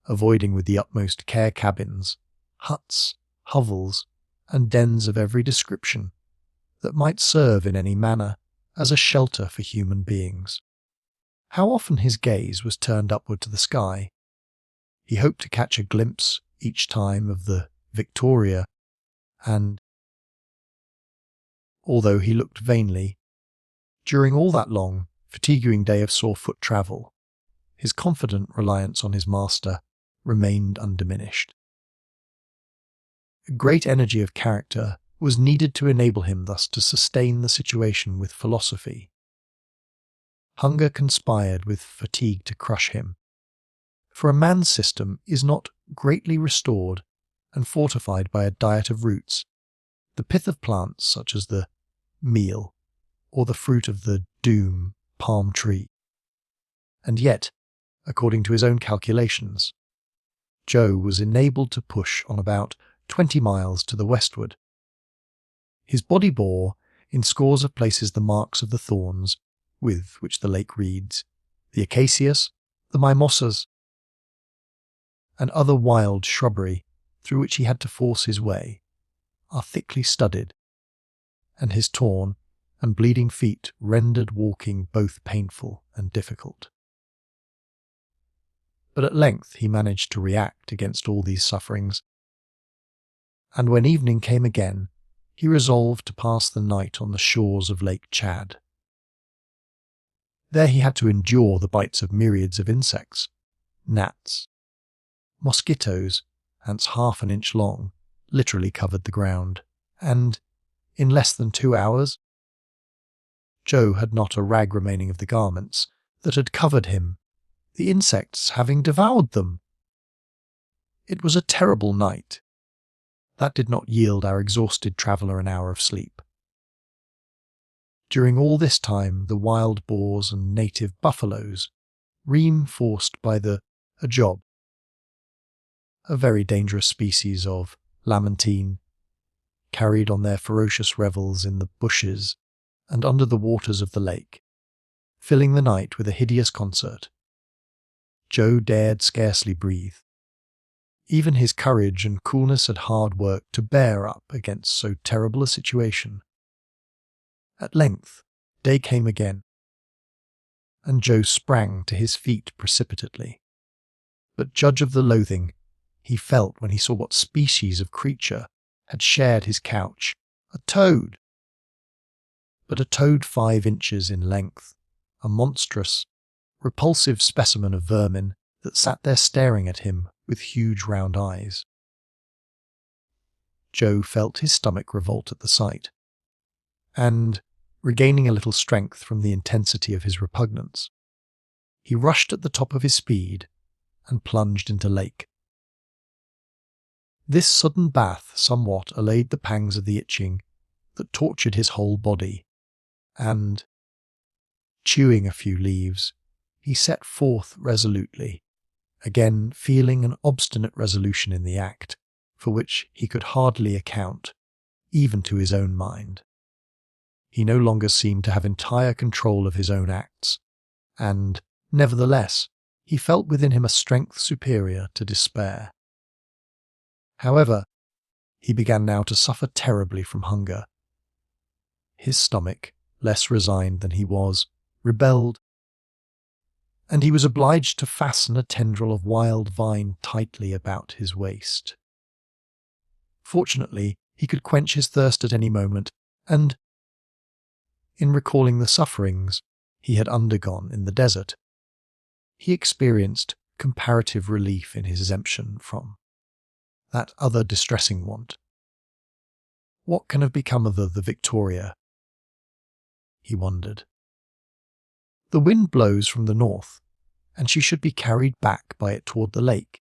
avoiding with the utmost care cabins, huts, hovels, and dens of every description that might serve in any manner as a shelter for human beings. How often his gaze was turned upward to the sky. He hoped to catch a glimpse each time of the Victoria, and, although he looked vainly, during all that long, fatiguing day of sore foot travel, his confident reliance on his master remained undiminished. A great energy of character was needed to enable him thus to sustain the situation with philosophy. Hunger conspired with fatigue to crush him, for a man's system is not greatly restored and fortified by a diet of roots, the pith of plants such as the meal or the fruit of the doom palm tree. And yet, according to his own calculations, Joe was enabled to push on about 20 miles to the westward. His body bore, in scores of places, the marks of the thorns with which the lake reeds, the acacias, the mimosas, and other wild shrubbery through which he had to force his way, are thickly studded, and his torn and bleeding feet rendered walking both painful and difficult. But at length he managed to react against all these sufferings, and when evening came again, he resolved to pass the night on the shores of Lake Chad. There he had to endure the bites of myriads of insects, gnats, mosquitoes, ants half an inch long, literally covered the ground, and, in less than 2 hours, Joe had not a rag remaining of the garments that had covered him, the insects having devoured them. It was a terrible night. That did not yield our exhausted traveller an hour of sleep. During all this time the wild boars and native buffaloes, reinforced by the ajob, a very dangerous species of lamantine, carried on their ferocious revels in the bushes and under the waters of the lake, filling the night with a hideous concert. Joe dared scarcely breathe. Even his courage and coolness had hard work to bear up against so terrible a situation. At length, day came again, and Joe sprang to his feet precipitately. But judge of the loathing he felt when he saw what species of creature had shared his couch. A toad! But a toad 5 inches in length, a monstrous, repulsive specimen of vermin that sat there staring at him with huge round eyes. Joe felt his stomach revolt at the sight, and, regaining a little strength from the intensity of his repugnance, he rushed at the top of his speed and plunged into lake. This sudden bath somewhat allayed the pangs of the itching that tortured his whole body, and, chewing a few leaves, he set forth resolutely, again feeling an obstinate resolution in the act, for which he could hardly account, even to his own mind. He no longer seemed to have entire control of his own acts, and, nevertheless, he felt within him a strength superior to despair. However, he began now to suffer terribly from hunger. His stomach, less resigned than he was, rebelled, and he was obliged to fasten a tendril of wild vine tightly about his waist. Fortunately, he could quench his thirst at any moment, and, in recalling the sufferings he had undergone in the desert, he experienced comparative relief in his exemption from that other distressing want. What can have become of the Victoria he wondered. The wind blows from the north, and she should be carried back by it toward the lake.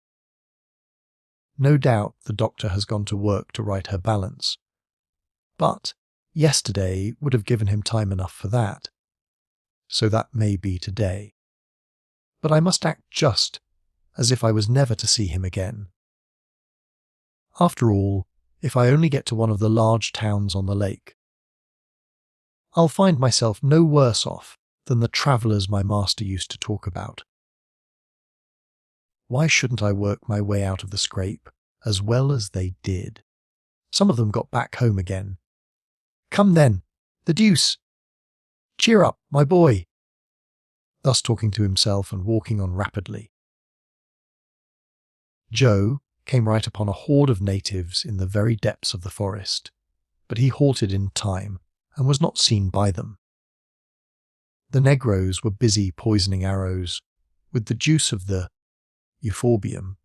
No doubt the doctor has gone to work to right her balance, but yesterday would have given him time enough for that. So that may be today. But I must act just as if I was never to see him again. After all, if I only get to one of the large towns on the lake, I'll find myself no worse off than the travellers my master used to talk about. Why shouldn't I work my way out of the scrape as well as they did? Some of them got back home again. Come then, the deuce! Cheer up, my boy! Thus talking to himself and walking on rapidly. Joe came right upon a horde of natives in the very depths of the forest, but he halted in time and was not seen by them. The Negroes were busy poisoning arrows with the juice of the euphorbium,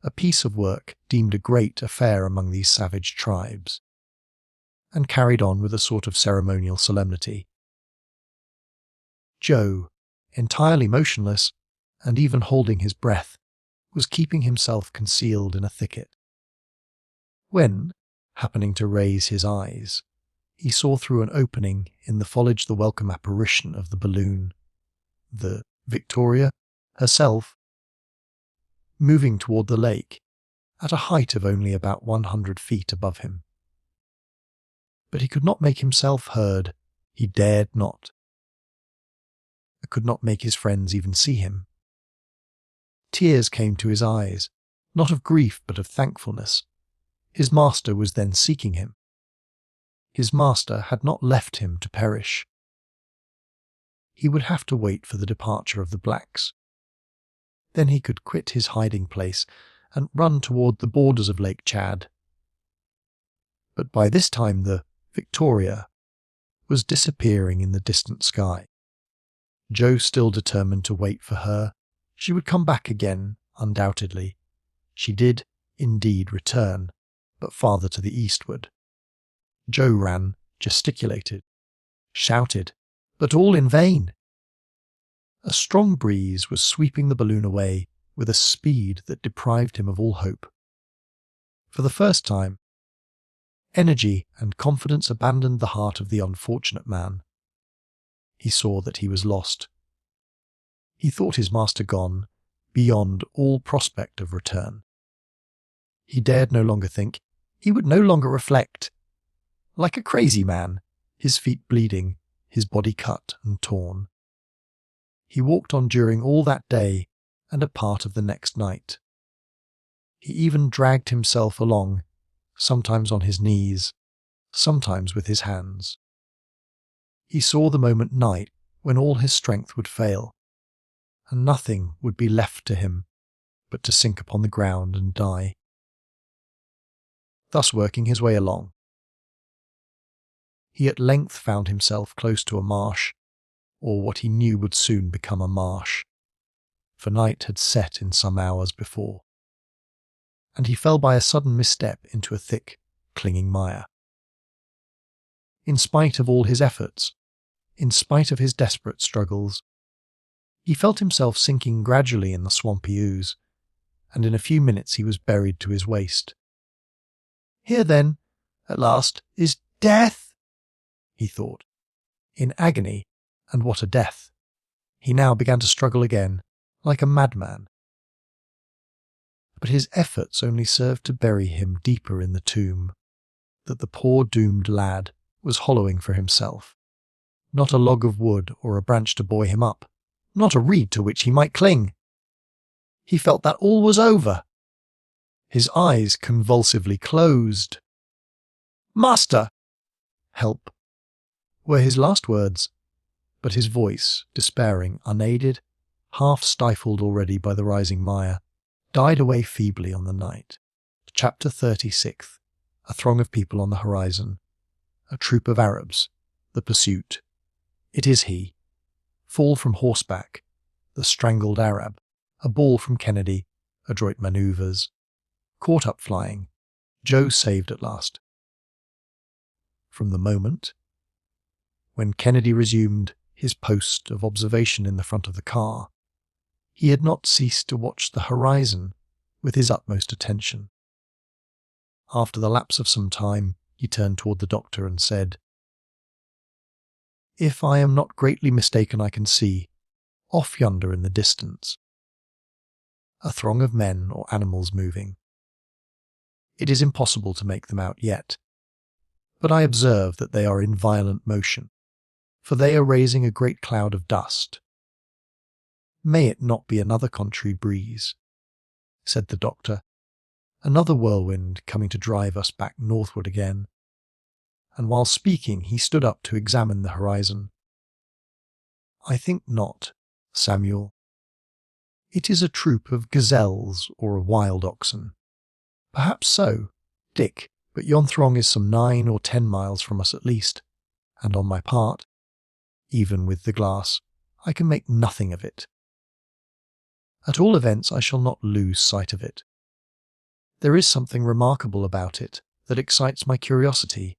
a piece of work deemed a great affair among these savage tribes, and carried on with a sort of ceremonial solemnity. Joe, entirely motionless, and even holding his breath, was keeping himself concealed in a thicket. When, happening to raise his eyes, he saw through an opening in the foliage the welcome apparition of the balloon, the Victoria herself, moving toward the lake at a height of only about 100 feet above him. But he could not make himself heard. He dared not. Could not make his friends even see him. Tears came to his eyes, not of grief but of thankfulness. His master was then seeking him. His master had not left him to perish. He would have to wait for the departure of the blacks. Then he could quit his hiding place and run toward the borders of Lake Chad. But by this time the Victoria was disappearing in the distant sky. Joe still determined to wait for her. She would come back again, undoubtedly. She did, indeed, return, but farther to the eastward. Joe ran, gesticulated, shouted, but all in vain. A strong breeze was sweeping the balloon away with a speed that deprived him of all hope. For the first time, energy and confidence abandoned the heart of the unfortunate man. He saw that he was lost. He thought his master gone, beyond all prospect of return. He dared no longer think. He would no longer reflect. Like a crazy man, his feet bleeding, his body cut and torn. He walked on during all that day and a part of the next night. He even dragged himself along, sometimes on his knees, sometimes with his hands. He saw the moment night when all his strength would fail, and nothing would be left to him but to sink upon the ground and die. Thus working his way along, he at length found himself close to a marsh, or what he knew would soon become a marsh, for night had set in some hours before, and he fell by a sudden misstep into a thick, clinging mire. In spite of all his efforts, in spite of his desperate struggles, he felt himself sinking gradually in the swampy ooze, and in a few minutes he was buried to his waist. Here then, at last, is death, he thought. In agony, and what a death! He now began to struggle again, like a madman. But his efforts only served to bury him deeper in the tomb that the poor doomed lad was hollowing for himself. Not a log of wood or a branch to buoy him up, not a reed to which he might cling. He felt that all was over. His eyes convulsively closed. "Master!" "Help!" were his last words, but his voice, despairing, unaided, half stifled already by the rising mire, died away feebly on the night. Chapter 36. A throng of people on the horizon. A troop of Arabs. The pursuit. It is he. Fall from horseback. The strangled Arab. A ball from Kennedy. Adroit manoeuvres. Caught up flying. Joe saved at last. From the moment When Kennedy resumed his post of observation in the front of the car, he had not ceased to watch the horizon with his utmost attention. After the lapse of some time, he turned toward the doctor and said, "If I am not greatly mistaken, I can see, off yonder in the distance, a throng of men or animals moving. It is impossible to make them out yet, but I observe that they are in violent motion, for they are raising a great cloud of dust. May it not be another contrary breeze," said the doctor, "another whirlwind coming to drive us back northward again." And while speaking, he stood up to examine the horizon. "I think not, Samuel. It is a troop of gazelles or of wild oxen." "Perhaps so, Dick, but yon throng is some 9 or 10 miles from us at least, and on my part, even with the glass, I can make nothing of it. At all events, I shall not lose sight of it. There is something remarkable about it that excites my curiosity.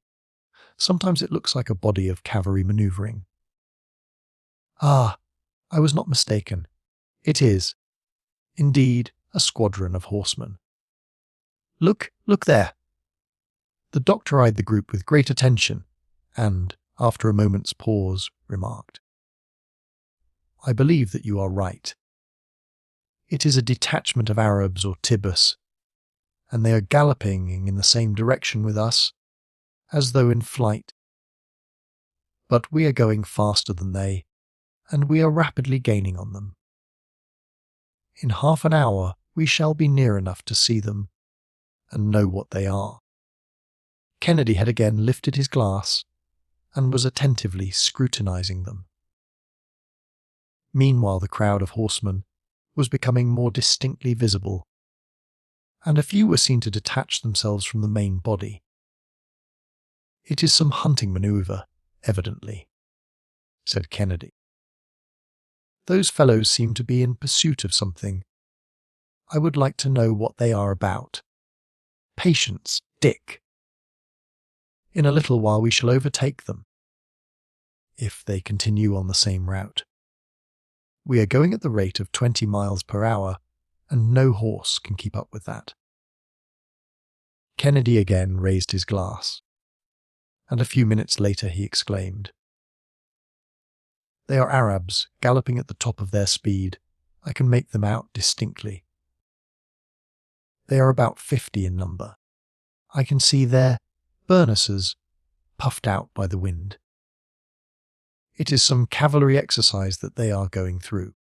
Sometimes it looks like a body of cavalry manoeuvring. Ah, I was not mistaken. It is, indeed, a squadron of horsemen. Look there." The doctor eyed the group with great attention and, after a moment's pause, remarked, "I believe that you are right. It is a detachment of Arabs or Tibus, and they are galloping in the same direction with us, as though in flight. But we are going faster than they, and we are rapidly gaining on them. In half an hour we shall be near enough to see them and know what they are." Kennedy had again lifted his glass and was attentively scrutinizing them. Meanwhile the crowd of horsemen was becoming more distinctly visible, and a few were seen to detach themselves from the main body. "It is some hunting manoeuvre, evidently," said Kennedy. "Those fellows seem to be in pursuit of something. I would like to know what they are about. Patience, Dick. In a little while we shall overtake them, if they continue on the same route. We are going at the rate of 20 miles per hour, and no horse can keep up with that." Kennedy again raised his glass, and a few minutes later he exclaimed, "They are Arabs galloping at the top of their speed. I can make them out distinctly. They are about 50 in number. I can see their burnesses puffed out by the wind. It is some cavalry exercise that they are going through.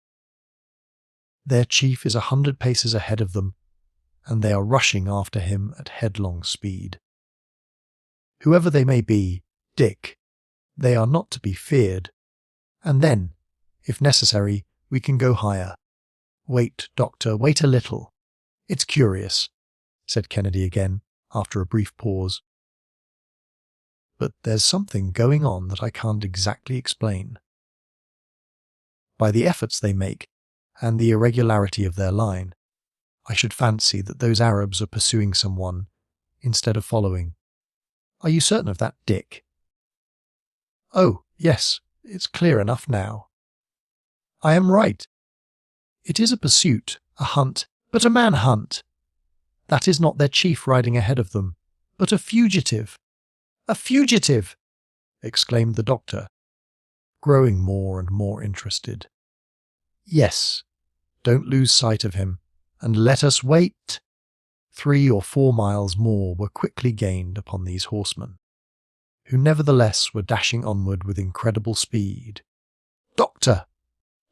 Their chief is 100 paces ahead of them, and they are rushing after him at headlong speed. Whoever they may be, Dick, they are not to be feared, and then, if necessary, we can go higher. Wait, Doctor, wait a little. It's curious," said Kennedy again, after a brief pause. "But there's something going on that I can't exactly explain. By the efforts they make, and the irregularity of their line, I should fancy that those Arabs are pursuing someone, instead of following. Are you certain of that, Dick?" "Oh, yes, it's clear enough now. I am right. It is a pursuit, a hunt, but a manhunt. That is not their chief riding ahead of them, but a fugitive." "A fugitive!" exclaimed the doctor, growing more and more interested. "Yes, don't lose sight of him, and let us wait." 3 or 4 miles more were quickly gained upon these horsemen, who nevertheless were dashing onward with incredible speed. "Doctor!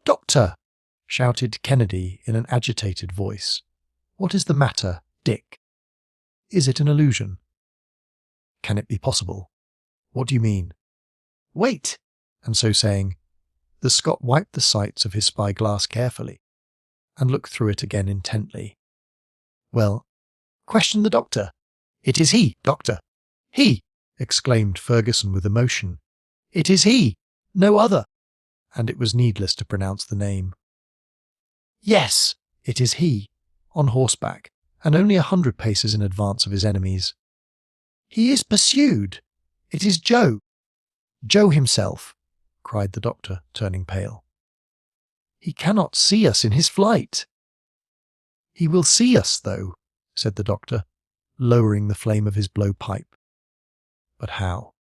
Doctor!" shouted Kennedy in an agitated voice. "What is the matter, Dick? Is it an illusion? Can it be possible? What do you mean? Wait!" And so saying, the Scot wiped the sights of his spyglass carefully, and looked through it again intently. "Well, question the doctor." "It is he, Doctor. He!" exclaimed Ferguson with emotion. "It is he! No other!" And it was needless to pronounce the name. "Yes, it is he, on horseback, and only 100 paces in advance of his enemies. He is pursued. It is Joe. Joe himself, cried the doctor, turning pale. He cannot see us in his flight. He will see us, though, said the doctor, lowering the flame of his blowpipe. But how?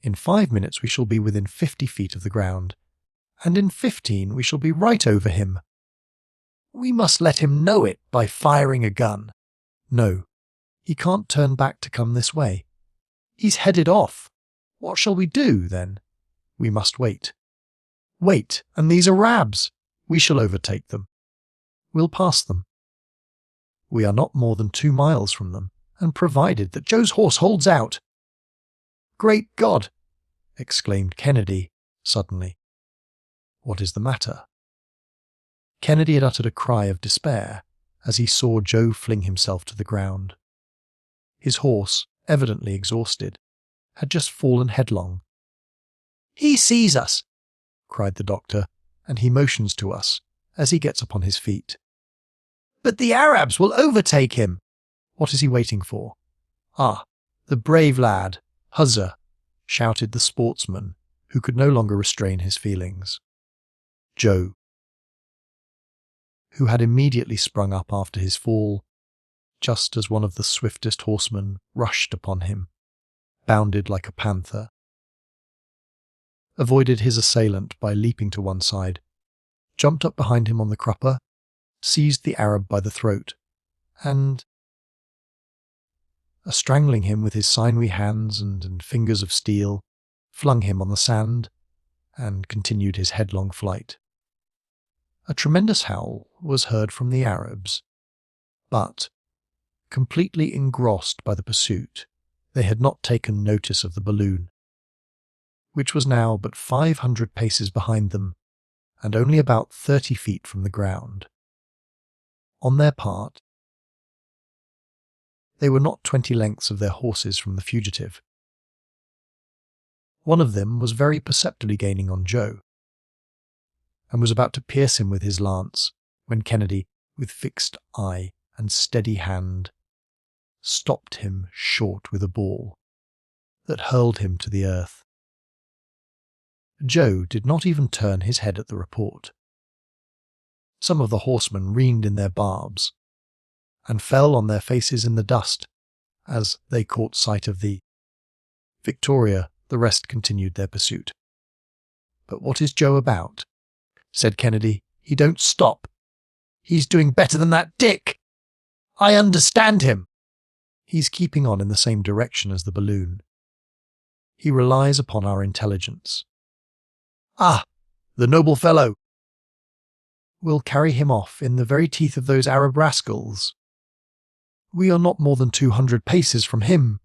In 5 minutes we shall be within 50 feet of the ground, and in 15 we shall be right over him. We must let him know it by firing a gun. No, he can't turn back to come this way. He's headed off. What shall we do, then? We must wait. Wait, and these Arabs! We shall overtake them. We'll pass them. We are not more than 2 miles from them, and provided that Joe's horse holds out. Great God! Exclaimed Kennedy, suddenly. What is the matter? Kennedy had uttered a cry of despair as he saw Joe fling himself to the ground. His horse, evidently exhausted, had just fallen headlong. He sees us, cried the doctor, and he motions to us as he gets upon his feet. But the Arabs will overtake him. What is he waiting for? Ah, the brave lad, Kazeh, shouted the sportsman, who could no longer restrain his feelings. Joe, who had immediately sprung up after his fall, just as one of the swiftest horsemen rushed upon him, bounded like a panther, avoided his assailant by leaping to one side, jumped up behind him on the crupper, seized the Arab by the throat, and, strangling him with his sinewy hands and fingers of steel, flung him on the sand, and continued his headlong flight. A tremendous howl was heard from the Arabs, but, completely engrossed by the pursuit, they had not taken notice of the balloon, which was now but 500 paces behind them, and only about 30 feet from the ground. On their part, they were not 20 lengths of their horses from the fugitive. One of them was very perceptibly gaining on Joe, and was about to pierce him with his lance, when Kennedy, with fixed eye and steady hand, stopped him short with a ball that hurled him to the earth. Joe did not even turn his head at the report. Some of the horsemen reined in their barbs, and fell on their faces in the dust as they caught sight of the Victoria. The rest continued their pursuit. But what is Joe about? Said Kennedy. He don't stop. He's doing better than that Dick. I understand him. He's keeping on in the same direction as the balloon. He relies upon our intelligence. Ah, the noble fellow! We'll carry him off in the very teeth of those Arab rascals. We are not more than 200 paces from him.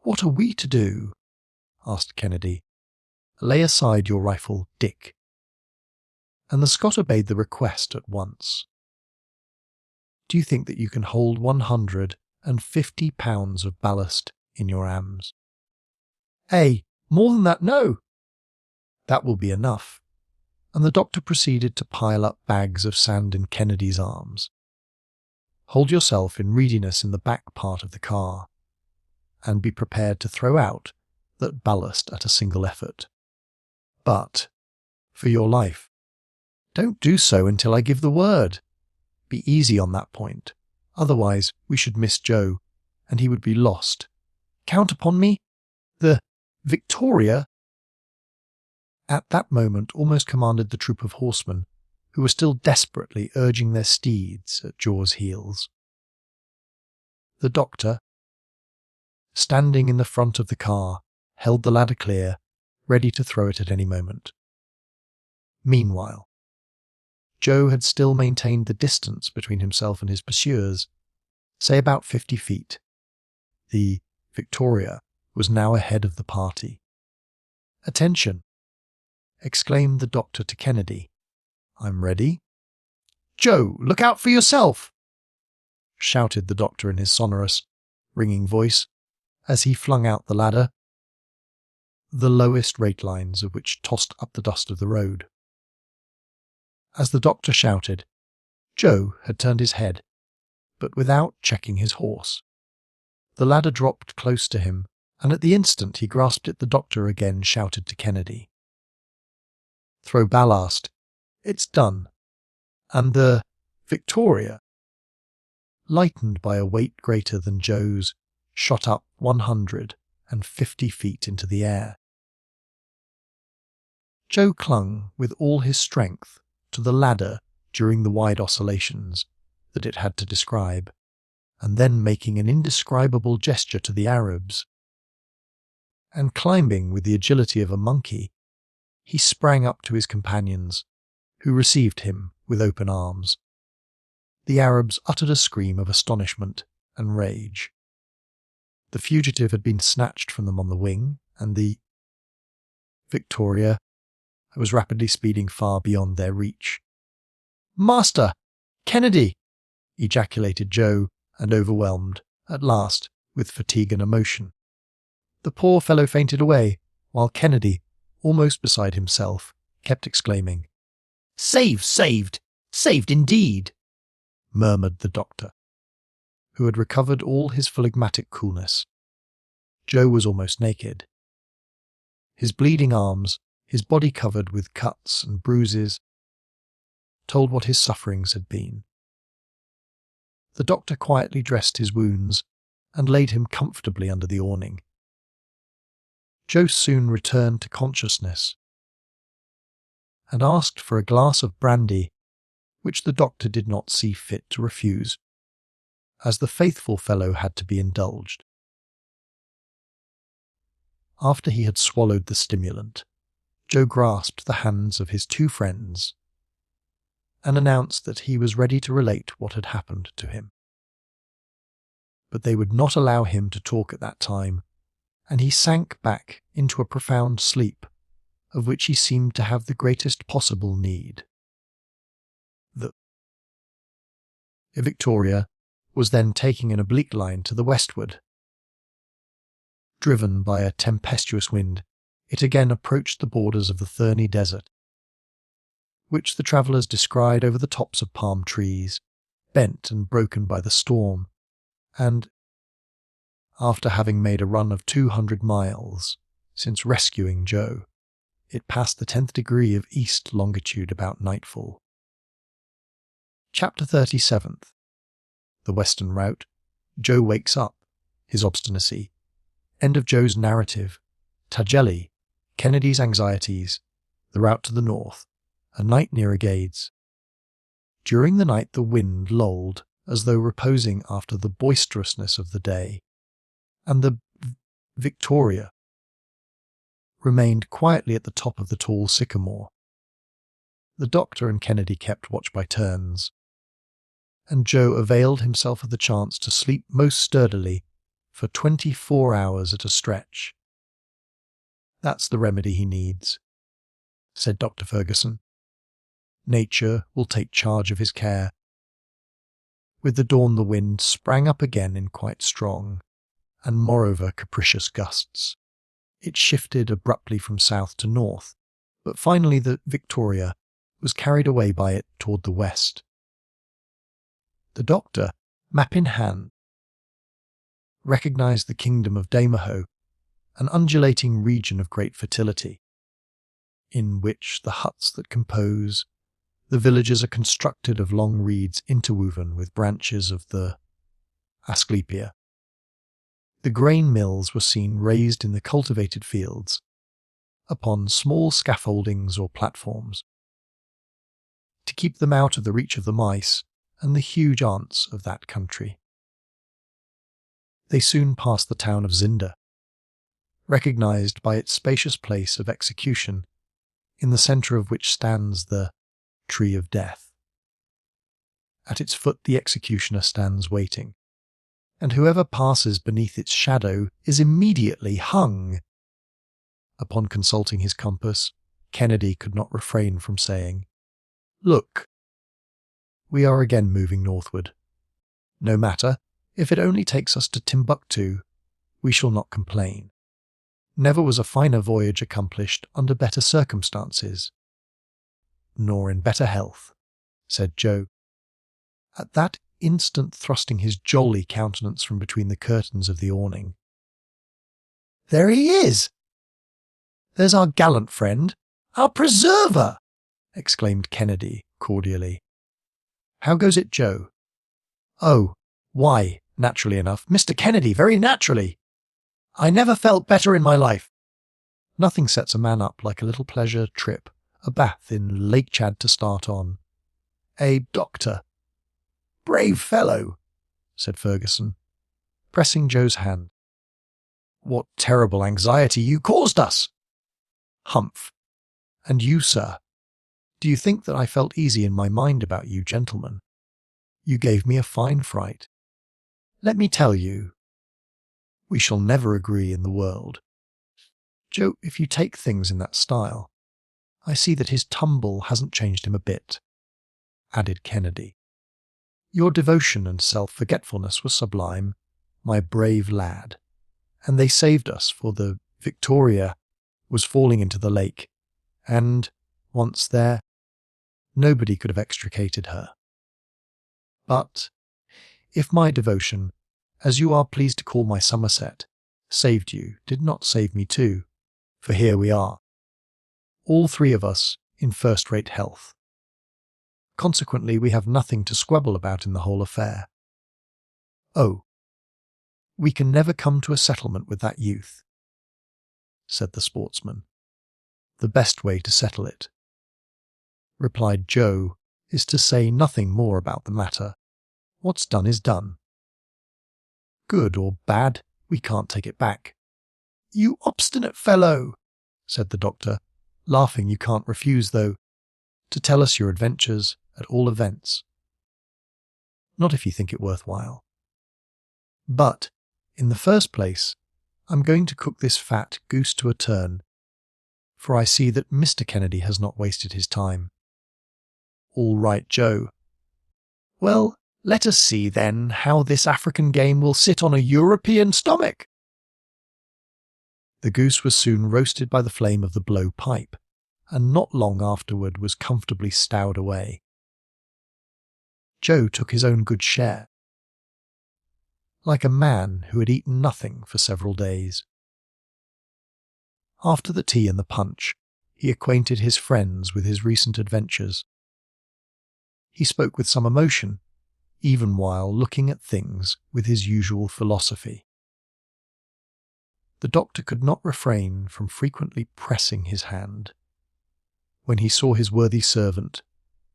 What are we to do? Asked Kennedy. Lay aside your rifle, Dick. And the Scot obeyed the request at once. Do you think that you can hold 150 pounds of ballast in your arms? More than that, no. That will be enough. And the doctor proceeded to pile up bags of sand in Kennedy's arms. Hold yourself in readiness in the back part of the car, and be prepared to throw out that ballast at a single effort. But, for your life, don't do so until I give the word. Be easy on that point, otherwise we should miss Joe, and he would be lost. Count upon me. The Victoria, at that moment almost commanded the troop of horsemen, who were still desperately urging their steeds at Joe's heels. The doctor, standing in the front of the car, held the ladder clear, ready to throw it at any moment. Meanwhile, Joe had still maintained the distance between himself and his pursuers, say about 50 feet. The Victoria was now ahead of the party. "Attention!" exclaimed the doctor to Kennedy. "I'm ready." "Joe, look out for yourself!" shouted the doctor in his sonorous, ringing voice, as he flung out the ladder, the lowest rate lines of which tossed up the dust of the road. As the doctor shouted, Joe had turned his head, but without checking his horse. The ladder dropped close to him, and at the instant he grasped it the doctor again shouted to Kennedy. "Throw ballast. It's done." And the Victoria, lightened by a weight greater than Joe's, shot up 150 feet into the air. Joe clung with all his strength to the ladder during the wide oscillations that it had to describe, and then making an indescribable gesture to the Arabs, and climbing with the agility of a monkey, he sprang up to his companions, who received him with open arms. The Arabs uttered a scream of astonishment and rage. The fugitive had been snatched from them on the wing, and the Victoria was rapidly speeding far beyond their reach. "Master! Kennedy!" ejaculated Joe, and overwhelmed, at last, with fatigue and emotion. The poor fellow fainted away, while Kennedy, almost beside himself, kept exclaiming, "Saved! Saved! Saved indeed!" murmured the doctor, who had recovered all his phlegmatic coolness. Joe was almost naked. His bleeding arms, his body covered with cuts and bruises, told what his sufferings had been. The doctor quietly dressed his wounds and laid him comfortably under the awning. Joe soon returned to consciousness and asked for a glass of brandy, which the doctor did not see fit to refuse, as the faithful fellow had to be indulged. After he had swallowed the stimulant, Joe grasped the hands of his two friends and announced that he was ready to relate what had happened to him. But they would not allow him to talk at that time, and he sank back into a profound sleep, of which he seemed to have the greatest possible need. The Victoria was then taking an oblique line to the westward. Driven by a tempestuous wind, it again approached the borders of the Thorny Desert, which the travellers descried over the tops of palm trees, bent and broken by the storm, and, after having made a run of 200 miles since rescuing Joe, it passed the 10th degree of east longitude about nightfall. Chapter 37th. The Western Route. Joe wakes up. His obstinacy. End of Joe's narrative. Tajeli. Kennedy's anxieties. The route to the north. A night near Agades. During the night the wind lulled, as though reposing after the boisterousness of the day, and the Victoria remained quietly at the top of the tall sycamore. The doctor and Kennedy kept watch by turns, and Joe availed himself of the chance to sleep most sturdily for 24 hours at a stretch. "That's the remedy he needs," said Dr. Ferguson. "Nature will take charge of his care." With the dawn the wind sprang up again in quite strong, and moreover capricious gusts. It shifted abruptly from south to north, but finally the Victoria was carried away by it toward the west. The doctor, map in hand, recognized the kingdom of Damaho, an undulating region of great fertility, in which the huts that compose the villages are constructed of long reeds interwoven with branches of the Asclepia. The grain mills were seen raised in the cultivated fields, upon small scaffoldings or platforms, to keep them out of the reach of the mice and the huge ants of that country. They soon passed the town of Zinda, recognized by its spacious place of execution, in the centre of which stands the Tree of Death. At its foot the executioner stands waiting, and whoever passes beneath its shadow is immediately hung. Upon consulting his compass, Kennedy could not refrain from saying, "Look, we are again moving northward. No matter, if it only takes us to Timbuktu, we shall not complain. Never was a finer voyage accomplished under better circumstances." "Nor in better health," said Joe, at that instant thrusting his jolly countenance from between the curtains of the awning. There he is! There's our gallant friend, our preserver! Exclaimed Kennedy cordially. How goes it, Joe? Oh, why, naturally enough, Mr. Kennedy, very naturally. I never felt better in my life. Nothing sets a man up like a little pleasure trip, a bath in Lake Chad to start on. A doctor. Brave fellow, said Ferguson, pressing Joe's hand. What terrible anxiety you caused us! Humph. And you, sir, do you think that I felt easy in my mind about you gentlemen? You gave me a fine fright. Let me tell you, we shall never agree in the world. Joe, if you take things in that style, I see that his tumble hasn't changed him a bit, added Kennedy. Your devotion and self-forgetfulness were sublime, my brave lad, and they saved us, for the Victoria was falling into the lake, and, once there, nobody could have extricated her. But, if my devotion, as you are pleased to call my Somerset, saved you, did not save me too, for here we are, all three of us in first-rate health. Consequently, we have nothing to squabble about in the whole affair. Oh, we can never come to a settlement with that youth, said the sportsman. The best way to settle it, replied Joe, is to say nothing more about the matter. What's done is done. Good or bad, we can't take it back. You obstinate fellow, said the doctor, laughing. You can't refuse, though, to tell us your adventures at all events. Not if you think it worthwhile. But, in the first place, I'm going to cook this fat goose to a turn, for I see that Mr. Kennedy has not wasted his time. All right, Joe. Well, let us see, then, how this African game will sit on a European stomach. The goose was soon roasted by the flame of the blow pipe, and not long afterward was comfortably stowed away. Joe took his own good share, like a man who had eaten nothing for several days. After the tea and the punch, he acquainted his friends with his recent adventures. He spoke with some emotion, even while looking at things with his usual philosophy. The doctor could not refrain from frequently pressing his hand, when he saw his worthy servant,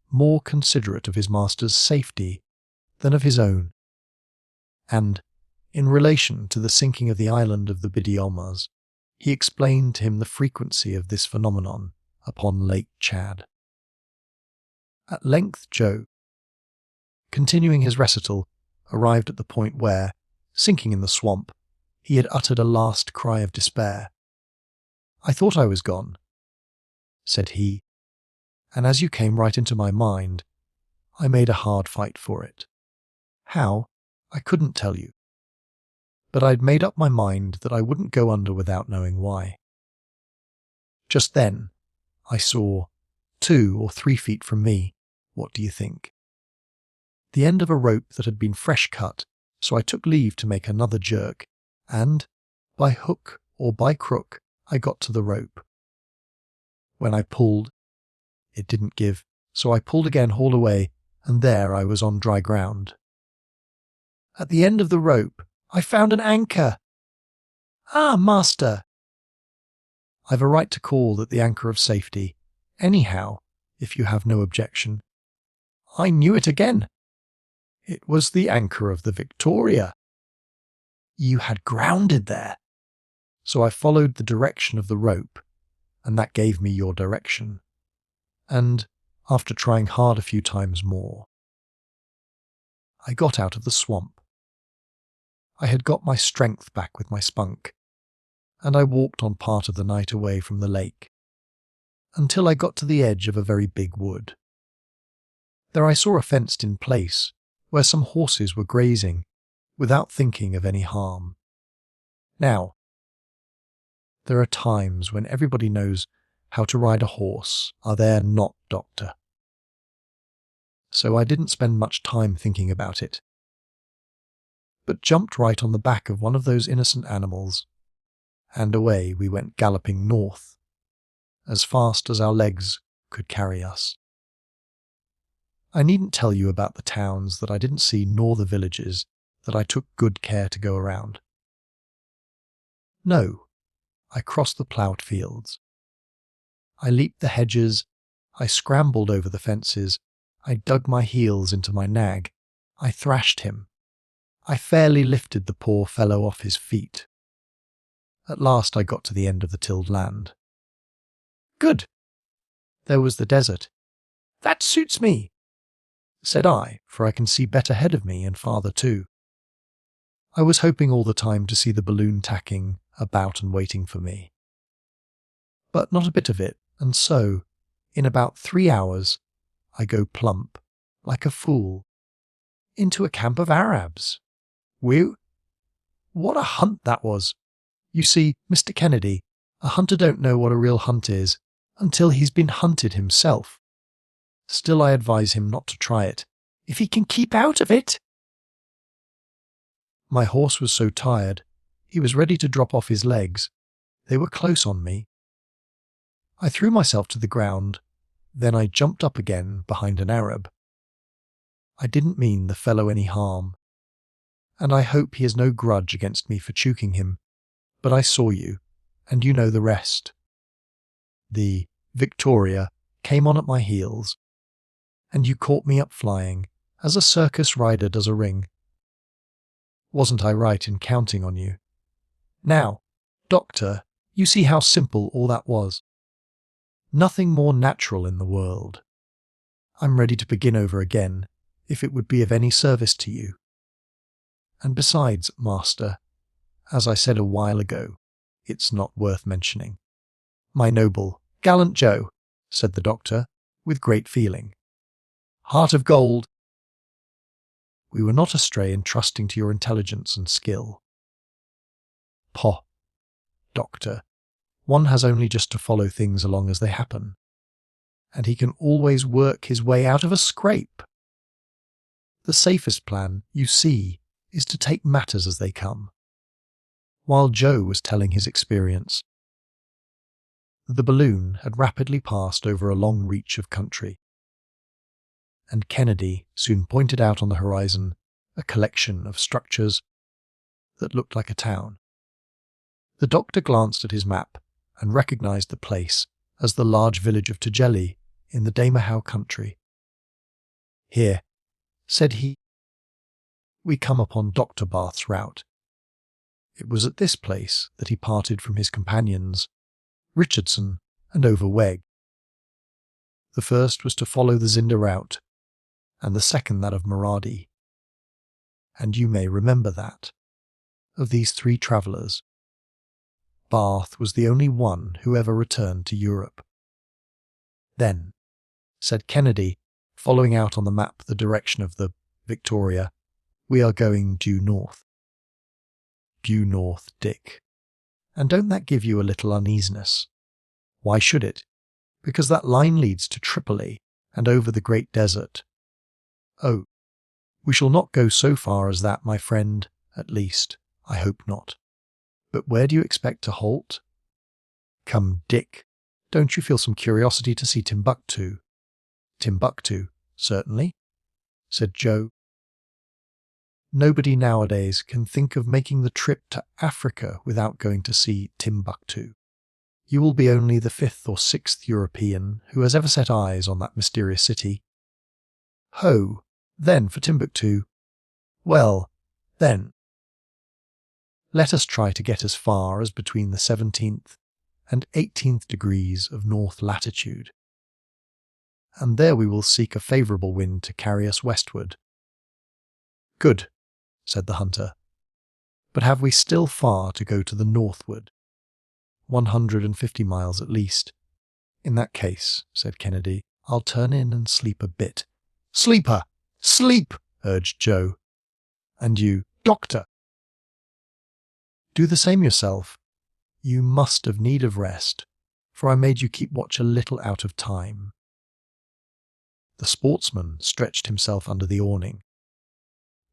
more considerate of his master's safety than of his own, and, in relation to the sinking of the island of the Bidiomas, he explained to him the frequency of this phenomenon upon Lake Chad. At length Joe, continuing his recital, arrived at the point where, sinking in the swamp, he had uttered a last cry of despair. I thought I was gone, said he, and as you came right into my mind, I made a hard fight for it. How, I couldn't tell you. But I'd made up my mind that I wouldn't go under without knowing why. Just then, I saw, 2 or 3 feet from me, what do you think? The end of a rope that had been fresh cut, so I took leave to make another jerk, and, by hook or by crook, I got to the rope. When I pulled, it didn't give, so I pulled again, hauled away, and there I was on dry ground. At the end of the rope, I found an anchor. Ah, master! I've a right to call that the anchor of safety, anyhow, if you have no objection. I knew it again. It was the anchor of the Victoria. You had grounded there. So I followed the direction of the rope, and that gave me your direction. And, after trying hard a few times more, I got out of the swamp. I had got my strength back with my spunk, and I walked on part of the night away from the lake, until I got to the edge of a very big wood. There I saw a fenced-in place, where some horses were grazing, without thinking of any harm. Now, there are times when everybody knows how to ride a horse, are there not, Doctor? So I didn't spend much time thinking about it, but jumped right on the back of one of those innocent animals, and away we went galloping north, as fast as our legs could carry us. I needn't tell you about the towns that I didn't see nor the villages that I took good care to go around. No, I crossed the ploughed fields. I leaped the hedges, I scrambled over the fences, I dug my heels into my nag, I thrashed him. I fairly lifted the poor fellow off his feet. At last I got to the end of the tilled land. Good! There was the desert. That suits me, said I, for I can see better ahead of me and farther too. I was hoping all the time to see the balloon tacking about and waiting for me. But not a bit of it, and so, in about 3 hours, I go plump, like a fool, into a camp of Arabs. What a hunt that was! You see, Mr. Kennedy, a hunter don't know what a real hunt is until he's been hunted himself. Still, I advise him not to try it, if he can keep out of it. My horse was so tired, he was ready to drop off his legs. They were close on me. I threw myself to the ground, then I jumped up again behind an Arab. I didn't mean the fellow any harm, and I hope he has no grudge against me for choking him, but I saw you, and you know the rest. The Victoria came on at my heels, and you caught me up flying, as a circus rider does a ring. Wasn't I right in counting on you? Now, Doctor, you see how simple all that was. Nothing more natural in the world. I'm ready to begin over again, if it would be of any service to you. And besides, Master, as I said a while ago, it's not worth mentioning. My noble, gallant Joe, said the doctor, with great feeling. Heart of gold. We were not astray in trusting to your intelligence and skill. Poh, Doctor, one has only just to follow things along as they happen, and he can always work his way out of a scrape. The safest plan, you see, is to take matters as they come. While Joe was telling his experience, the balloon had rapidly passed over a long reach of country, and Kennedy soon pointed out on the horizon a collection of structures that looked like a town. The doctor glanced at his map and recognized the place as the large village of Tujeli in the Damahau country. Here, said he, we come upon Dr. Barth's route. It was at this place that he parted from his companions, Richardson and Overweg. The first was to follow the Zinder route, and the second that of Maradi. And you may remember that, of these 3 travellers, Barth was the only one who ever returned to Europe. Then, said Kennedy, following out on the map the direction of the Victoria, we are going due north. Due north, Dick. And don't that give you a little uneasiness? Why should it? Because that line leads to Tripoli and over the great desert. Oh, we shall not go so far as that, my friend, at least, I hope not. But where do you expect to halt? Come, Dick, don't you feel some curiosity to see Timbuktu? Timbuktu, certainly, said Joe. Nobody nowadays can think of making the trip to Africa without going to see Timbuktu. You will be only the 5th or 6th European who has ever set eyes on that mysterious city. Ho, then for Timbuktu. Well, then, let us try to get as far as between the 17th and 18th degrees of north latitude, and there we will seek a favourable wind to carry us westward. Good, said the hunter. But have we still far to go to the northward? 150 miles at least. In that case, said Kennedy, I'll turn in and sleep a bit. Sleeper! Sleep! Urged Joe. And you, Doctor! Do the same yourself. You must have need of rest, for I made you keep watch a little out of time. The sportsman stretched himself under the awning,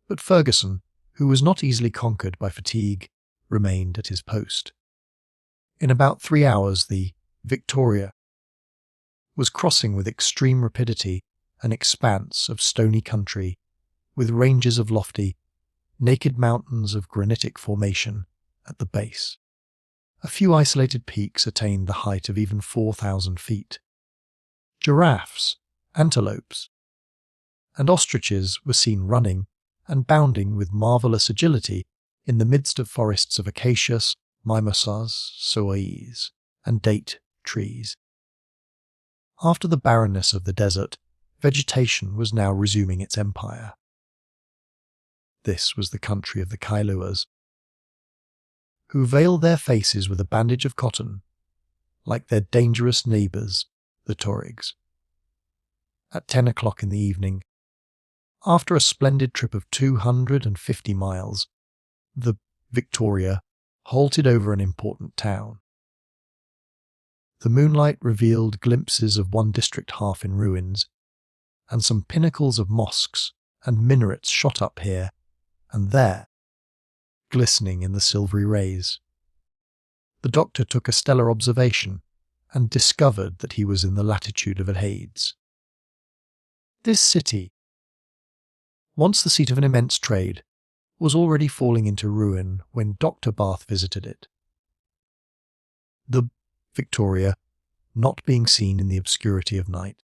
but Ferguson, who was not easily conquered by fatigue, remained at his post. In about 3 hours, the Victoria was crossing with extreme rapidity an expanse of stony country with ranges of lofty, naked mountains of granitic formation at the base. A few isolated peaks attained the height of even 4,000 feet. Giraffes, antelopes, and ostriches were seen running and bounding with marvellous agility in the midst of forests of acacias, mimosas, soais, and date trees. After the barrenness of the desert, vegetation was now resuming its empire. This was the country of the Kailuas, who veiled their faces with a bandage of cotton, like their dangerous neighbours, the Tuaregs. At 10 o'clock in the evening, after a splendid trip of 250 miles, the Victoria halted over an important town. The moonlight revealed glimpses of one district half in ruins, and some pinnacles of mosques and minarets shot up here and there, glistening in the silvery rays. The doctor took a stellar observation and discovered that he was in the latitude of Hades. This city, once the seat of an immense trade, was already falling into ruin when Dr. Bath visited it. The Victoria, not being seen in the obscurity of night,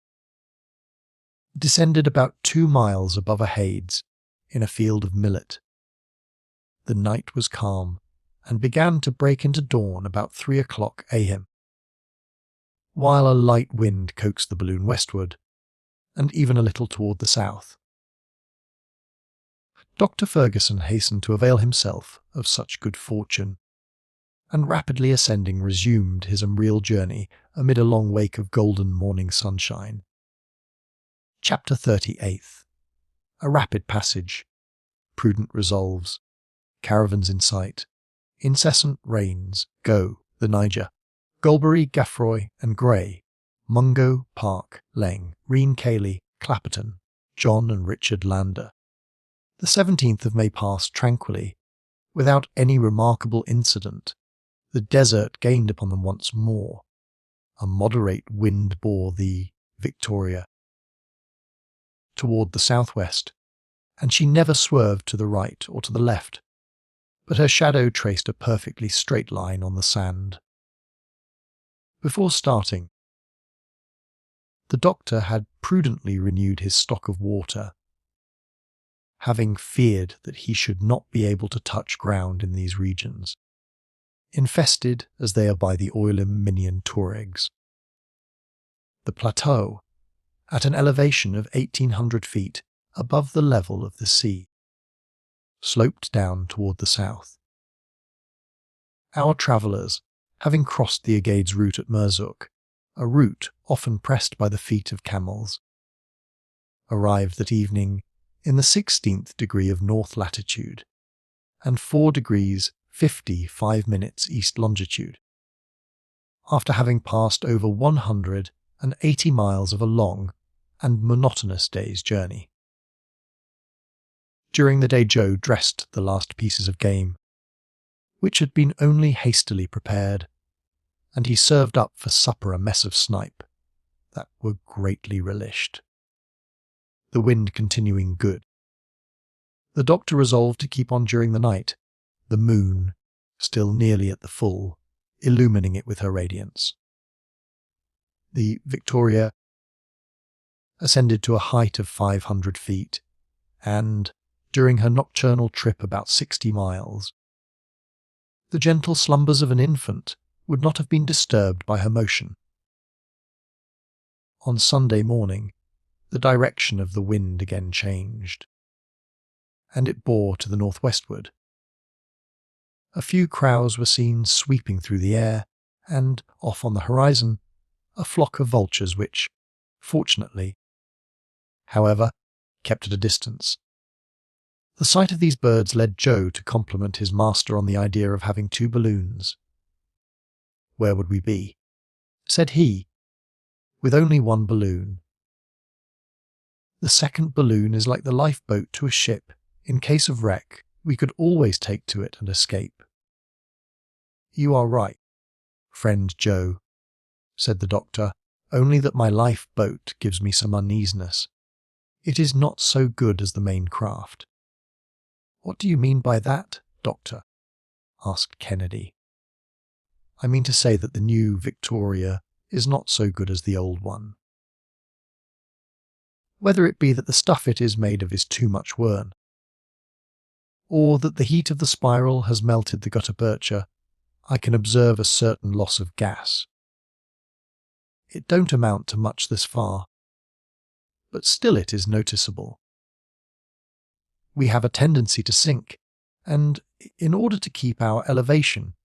descended about 2 miles above Hades in a field of millet. The night was calm and began to break into dawn about 3 o'clock a.m., while a light wind coaxed the balloon westward and even a little toward the south. Dr. Ferguson hastened to avail himself of such good fortune, and rapidly ascending resumed his unreal journey amid a long wake of golden morning sunshine. Chapter 38. A rapid passage, prudent resolves, caravans in sight, incessant rains, go, the Niger, Golbery, Gaffroy and Grey, Mungo, Park, Leng, Reen Cayley, Clapperton, John and Richard Lander. The 17th of May passed tranquilly, without any remarkable incident. The desert gained upon them once more. A moderate wind bore the Victoria toward the southwest, and she never swerved to the right or to the left, but her shadow traced a perfectly straight line on the sand. Before starting, the doctor had prudently renewed his stock of water, having feared that he should not be able to touch ground in these regions, infested as they are by the Oilim-Minian Tuaregs. The plateau, at an elevation of 1,800 feet above the level of the sea, sloped down toward the south. Our travellers, having crossed the Agades route at Merzuk, a route often pressed by the feet of camels, arrived that evening in the 16th degree of north latitude and 4 degrees 55 minutes east longitude, after having passed over 180 miles of a long and monotonous day's journey. During the day Joe dressed the last pieces of game, which had been only hastily prepared, and he served up for supper a mess of snipe that were greatly relished. The wind continuing good, the doctor resolved to keep on during the night, the moon, still nearly at the full, illumining it with her radiance. The Victoria ascended to a height of 500 feet, and, during her nocturnal trip about 60 miles, the gentle slumbers of an infant would not have been disturbed by her motion. On Sunday morning, the direction of the wind again changed, and it bore to the northwestward. A few crows were seen sweeping through the air, and, off on the horizon, a flock of vultures which, fortunately, however, kept at a distance. The sight of these birds led Joe to compliment his master on the idea of having 2 balloons. "Where would we be?" said he, "with only 1 balloon? The second balloon is like the lifeboat to a ship. In case of wreck, we could always take to it and escape." "You are right," "Friend Joe," said the doctor, "only that my lifeboat gives me some uneasiness. It is not so good as the main craft." "What do you mean by that, Doctor?" asked Kennedy. "I mean to say that the new Victoria is not so good as the old one. Whether it be that the stuff it is made of is too much worn, or that the heat of the spiral has melted the gutta percha, I can observe a certain loss of gas. It don't amount to much this far, but still it is noticeable. We have a tendency to sink, and in order to keep our elevation,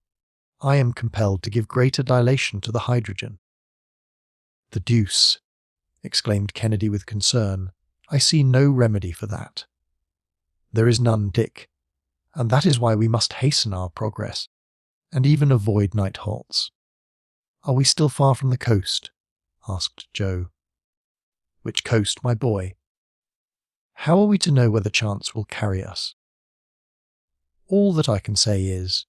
I am compelled to give greater dilation to the hydrogen." "The deuce!" exclaimed Kennedy with concern. "I see no remedy for that." "There is none, Dick, and that is why we must hasten our progress, and even avoid night halts." "Are we still far from the coast?" asked Joe. "Which coast, my boy? How are we to know whether chance will carry us? All that I can say is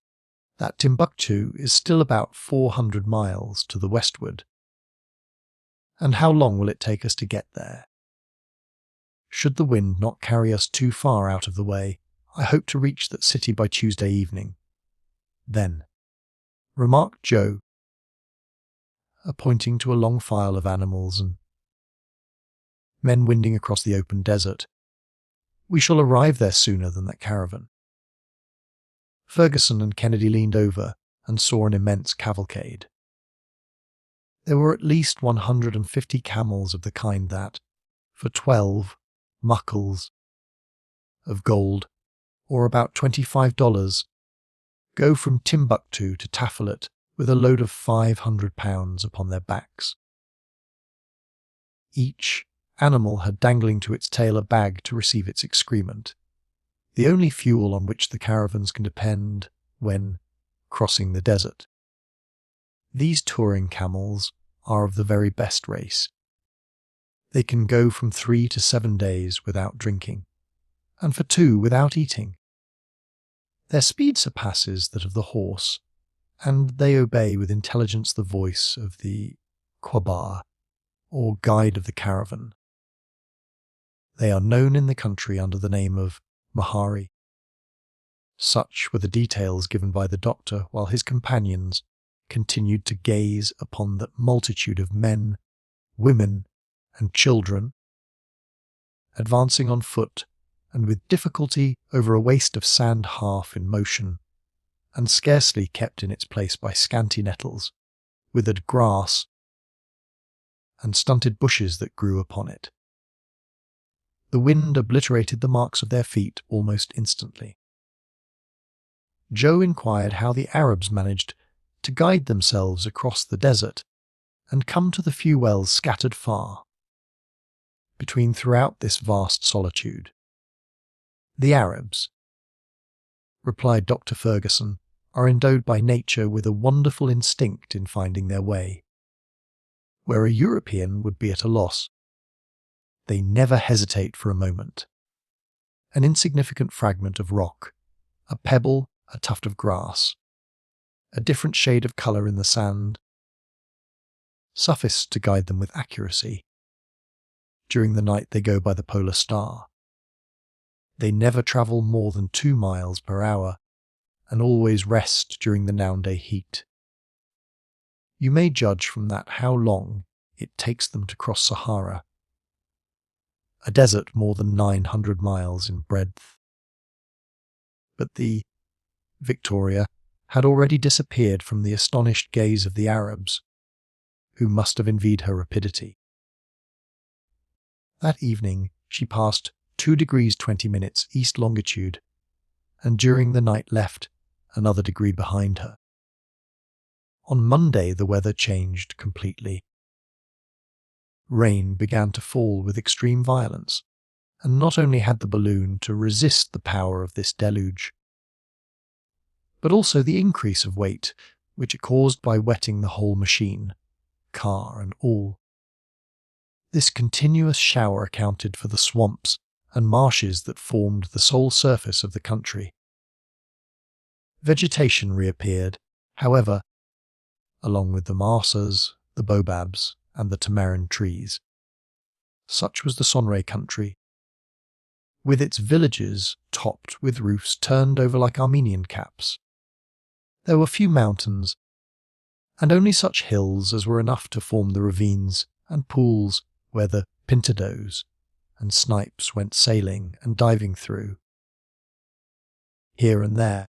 that Timbuktu is still about 400 miles to the westward. And how long will it take us to get there? Should the wind not carry us too far out of the way, I hope to reach that city by Tuesday evening. Then," remarked Joe, pointing to a long file of animals and men winding across the open desert, "we shall arrive there sooner than that caravan." Ferguson and Kennedy leaned over and saw an immense cavalcade. There were at least 150 camels of the kind that, for 12 muckles of gold, or about $25, go from Timbuktu to Tafilet with a load of 500 pounds upon their backs. Each animal had dangling to its tail a bag to receive its excrement, the only fuel on which the caravans can depend when crossing the desert. These touring camels are of the very best race. They can go from 3 to 7 days without drinking, and for 2 without eating. Their speed surpasses that of the horse, and they obey with intelligence the voice of the Quabar, or guide of the caravan. They are known in the country under the name of Mahari. Such were the details given by the doctor while his companions continued to gaze upon that multitude of men, women, and children, advancing on foot and with difficulty over a waste of sand half in motion, and scarcely kept in its place by scanty nettles, withered grass, and stunted bushes that grew upon it. The wind obliterated the marks of their feet almost instantly. Joe inquired how the Arabs managed to guide themselves across the desert and come to the few wells scattered far between throughout this vast solitude. "The Arabs," replied Dr. Ferguson, "are endowed by nature with a wonderful instinct in finding their way. Where a European would be at a loss, they never hesitate for a moment. An insignificant fragment of rock, a pebble, a tuft of grass, a different shade of colour in the sand, suffice to guide them with accuracy. During the night they go by the polar star. They never travel more than 2 miles per hour, and always rest during the noonday heat. You may judge from that how long it takes them to cross Sahara, a desert more than 900 miles in breadth." But the Victoria had already disappeared from the astonished gaze of the Arabs, who must have envied her rapidity. That evening she passed 2 degrees 20 minutes east longitude, and during the night left another degree behind her. On Monday the weather changed completely. Rain began to fall with extreme violence, and not only had the balloon to resist the power of this deluge, but also the increase of weight which it caused by wetting the whole machine, car and all. This continuous shower accounted for the swamps and marshes that formed the sole surface of the country. Vegetation reappeared, however, along with the marsas, the baobabs, and the tamarind trees. Such was the Sonray country, with its villages topped with roofs turned over like Armenian caps. There were few mountains, and only such hills as were enough to form the ravines and pools where the pintadoes and snipes went sailing and diving through. Here and there,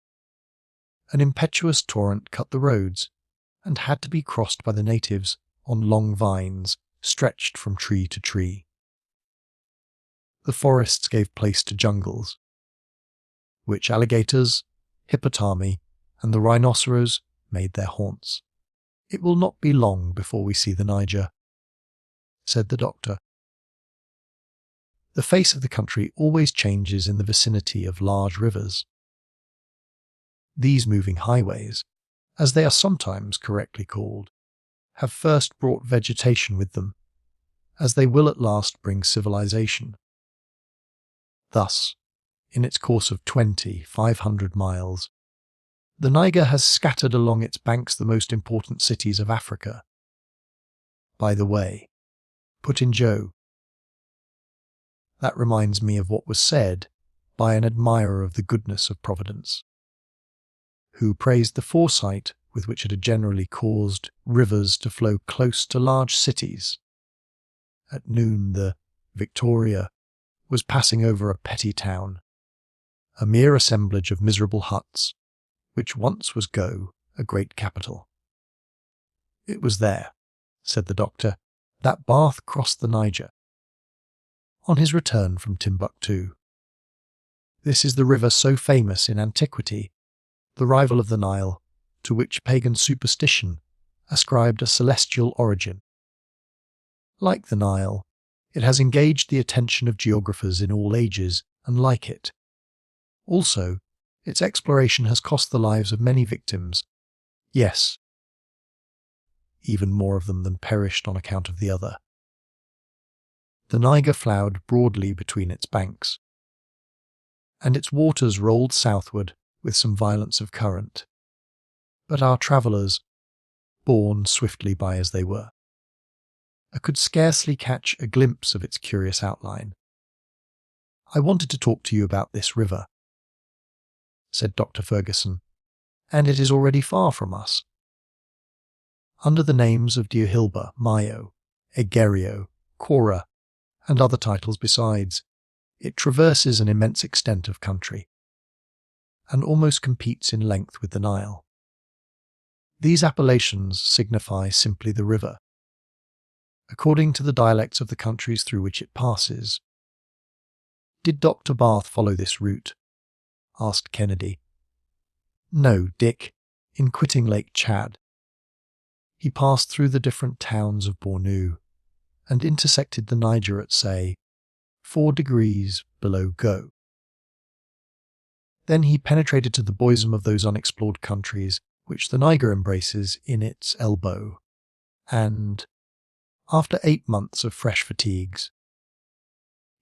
an impetuous torrent cut the roads and had to be crossed by the natives on long vines stretched from tree to tree. The forests gave place to jungles, which alligators, hippopotami, and the rhinoceros made their haunts. "It will not be long before we see the Niger," said the doctor. "The face of the country always changes in the vicinity of large rivers. These moving highways, as they are sometimes correctly called, have first brought vegetation with them, as they will at last bring civilization. Thus, in its course of 500 miles, the Niger has scattered along its banks the most important cities of Africa. By the way," put in Joe, "that reminds me of what was said by an admirer of the goodness of Providence, who praised the foresight with which it had generally caused rivers to flow close to large cities. At noon the Victoria was passing over a petty town, a mere assemblage of miserable huts, which once was a great capital." "It was there," said the doctor, "that Bath crossed the Niger on his return from Timbuktu. This is the river so famous in antiquity, the rival of the Nile, to which pagan superstition ascribed a celestial origin. Like the Nile, it has engaged the attention of geographers in all ages, and like it. Also, its exploration has cost the lives of many victims. Yes, even more of them than perished on account of the other. The Niger flowed broadly between its banks, and its waters rolled southward with some violence of current. But our travellers, borne swiftly by as they were, could scarcely catch a glimpse of its curious outline. "I wanted to talk to you about this river," said Dr. Ferguson, "and it is already far from us. Under the names of Diohilba, Mayo, Egerio, Cora, and other titles besides, it traverses an immense extent of country, and almost competes in length with the Nile. These appellations signify simply the river, according to the dialects of the countries through which it passes." "Did Dr. Barth follow this route?" asked Kennedy. "No, Dick. In quitting Lake Chad, he passed through the different towns of Bornou and intersected the Niger at, say, 4 degrees below Go. Then he penetrated to the bosom of those unexplored countries which the Niger embraces in its elbow, and, after 8 months of fresh fatigues,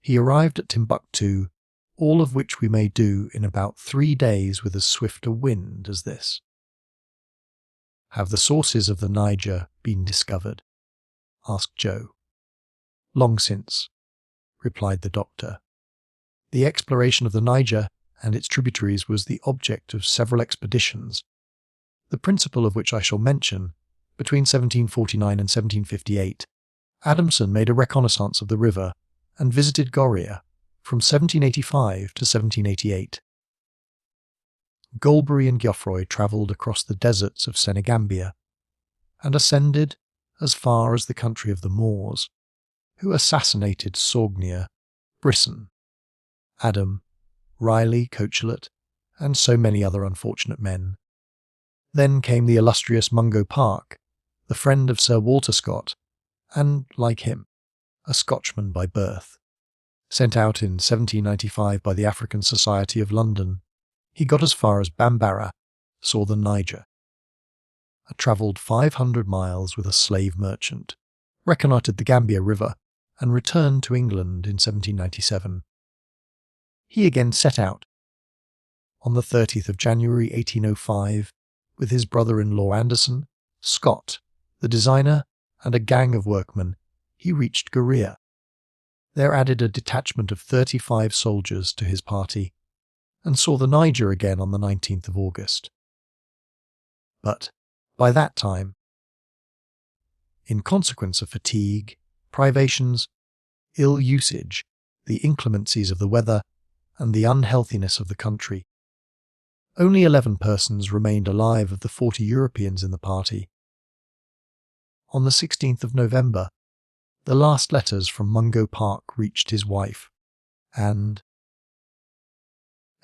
he arrived at Timbuktu, all of which we may do in about 3 days with as swift a wind as this." "Have the sources of the Niger been discovered?" asked Joe. "Long since," replied the doctor. "The exploration of the Niger and its tributaries was the object of several expeditions, the principal of which I shall mention. Between 1749 and 1758, Adamson made a reconnaissance of the river and visited Goria from 1785 to 1788. Golbery and Geoffroy travelled across the deserts of Senegambia and ascended as far as the country of the Moors, who assassinated Saugnier, Brisson, Adam, Riley, Cochelet, and so many other unfortunate men. Then came the illustrious Mungo Park, the friend of Sir Walter Scott, and, like him, a Scotchman by birth. Sent out in 1795 by the African Society of London, he got as far as Bambara, saw the Niger, travelled 500 miles with a slave merchant, reconnoitred the Gambia River, and returned to England in 1797. He again set out, on the 30th of January 1805, with his brother-in-law Anderson, Scott, the designer, and a gang of workmen, he reached Guria. There added a detachment of 35 soldiers to his party, and saw the Niger again on the 19th of August. But by that time, in consequence of fatigue, privations, ill usage, the inclemencies of the weather, and the unhealthiness of the country, only 11 persons remained alive of the 40 Europeans in the party. On the 16th of November, the last letters from Mungo Park reached his wife, and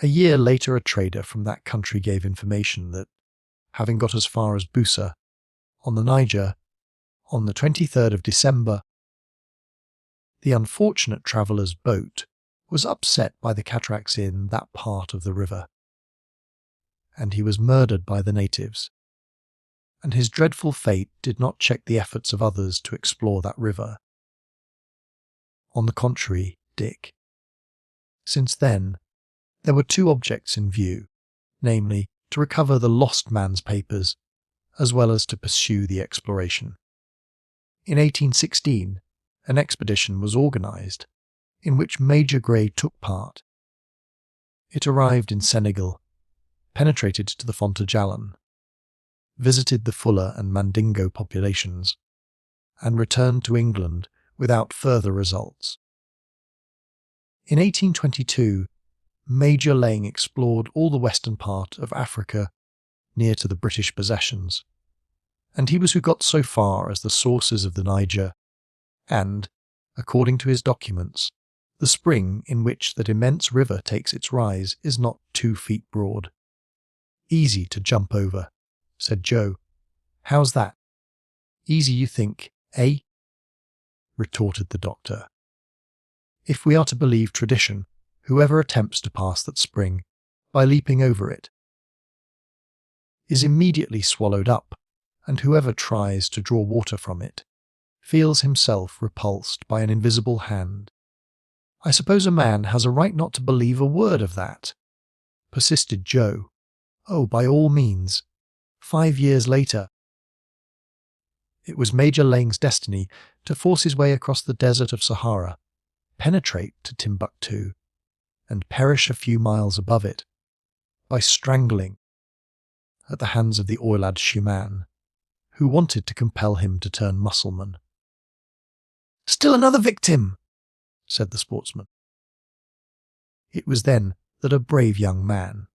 a year later a trader from that country gave information that, having got as far as Busa, on the Niger, on the 23rd of December, the unfortunate traveller's boat was upset by the cataracts in that part of the river, and he was murdered by the natives, and his dreadful fate did not check the efforts of others to explore that river. On the contrary, Dick, since then, there were 2 objects in view, namely, to recover the lost man's papers, as well as to pursue the exploration. In 1816, an expedition was organised, in which Major Grey took part. It arrived in Senegal, penetrated to the Fontajalan, visited the Fuller and Mandingo populations, and returned to England without further results. In 1822, Major Laing explored all the western part of Africa near to the British possessions, and he was who got so far as the sources of the Niger and, according to his documents, the spring in which that immense river takes its rise is not 2 feet broad. Easy to jump over, said Joe. How's that? Easy, you think, eh? Retorted the doctor. If we are to believe tradition, whoever attempts to pass that spring, by leaping over it, is immediately swallowed up, and whoever tries to draw water from it feels himself repulsed by an invisible hand. I suppose a man has a right not to believe a word of that, persisted Joe. Oh, by all means. 5 years later, it was Major Laing's destiny to force his way across the desert of Sahara, penetrate to Timbuktu, and perish a few miles above it, by strangling at the hands of the Oilad Shuman, who wanted to compel him to turn Mussulman. Still another victim, said the sportsman. It was then that a brave young man,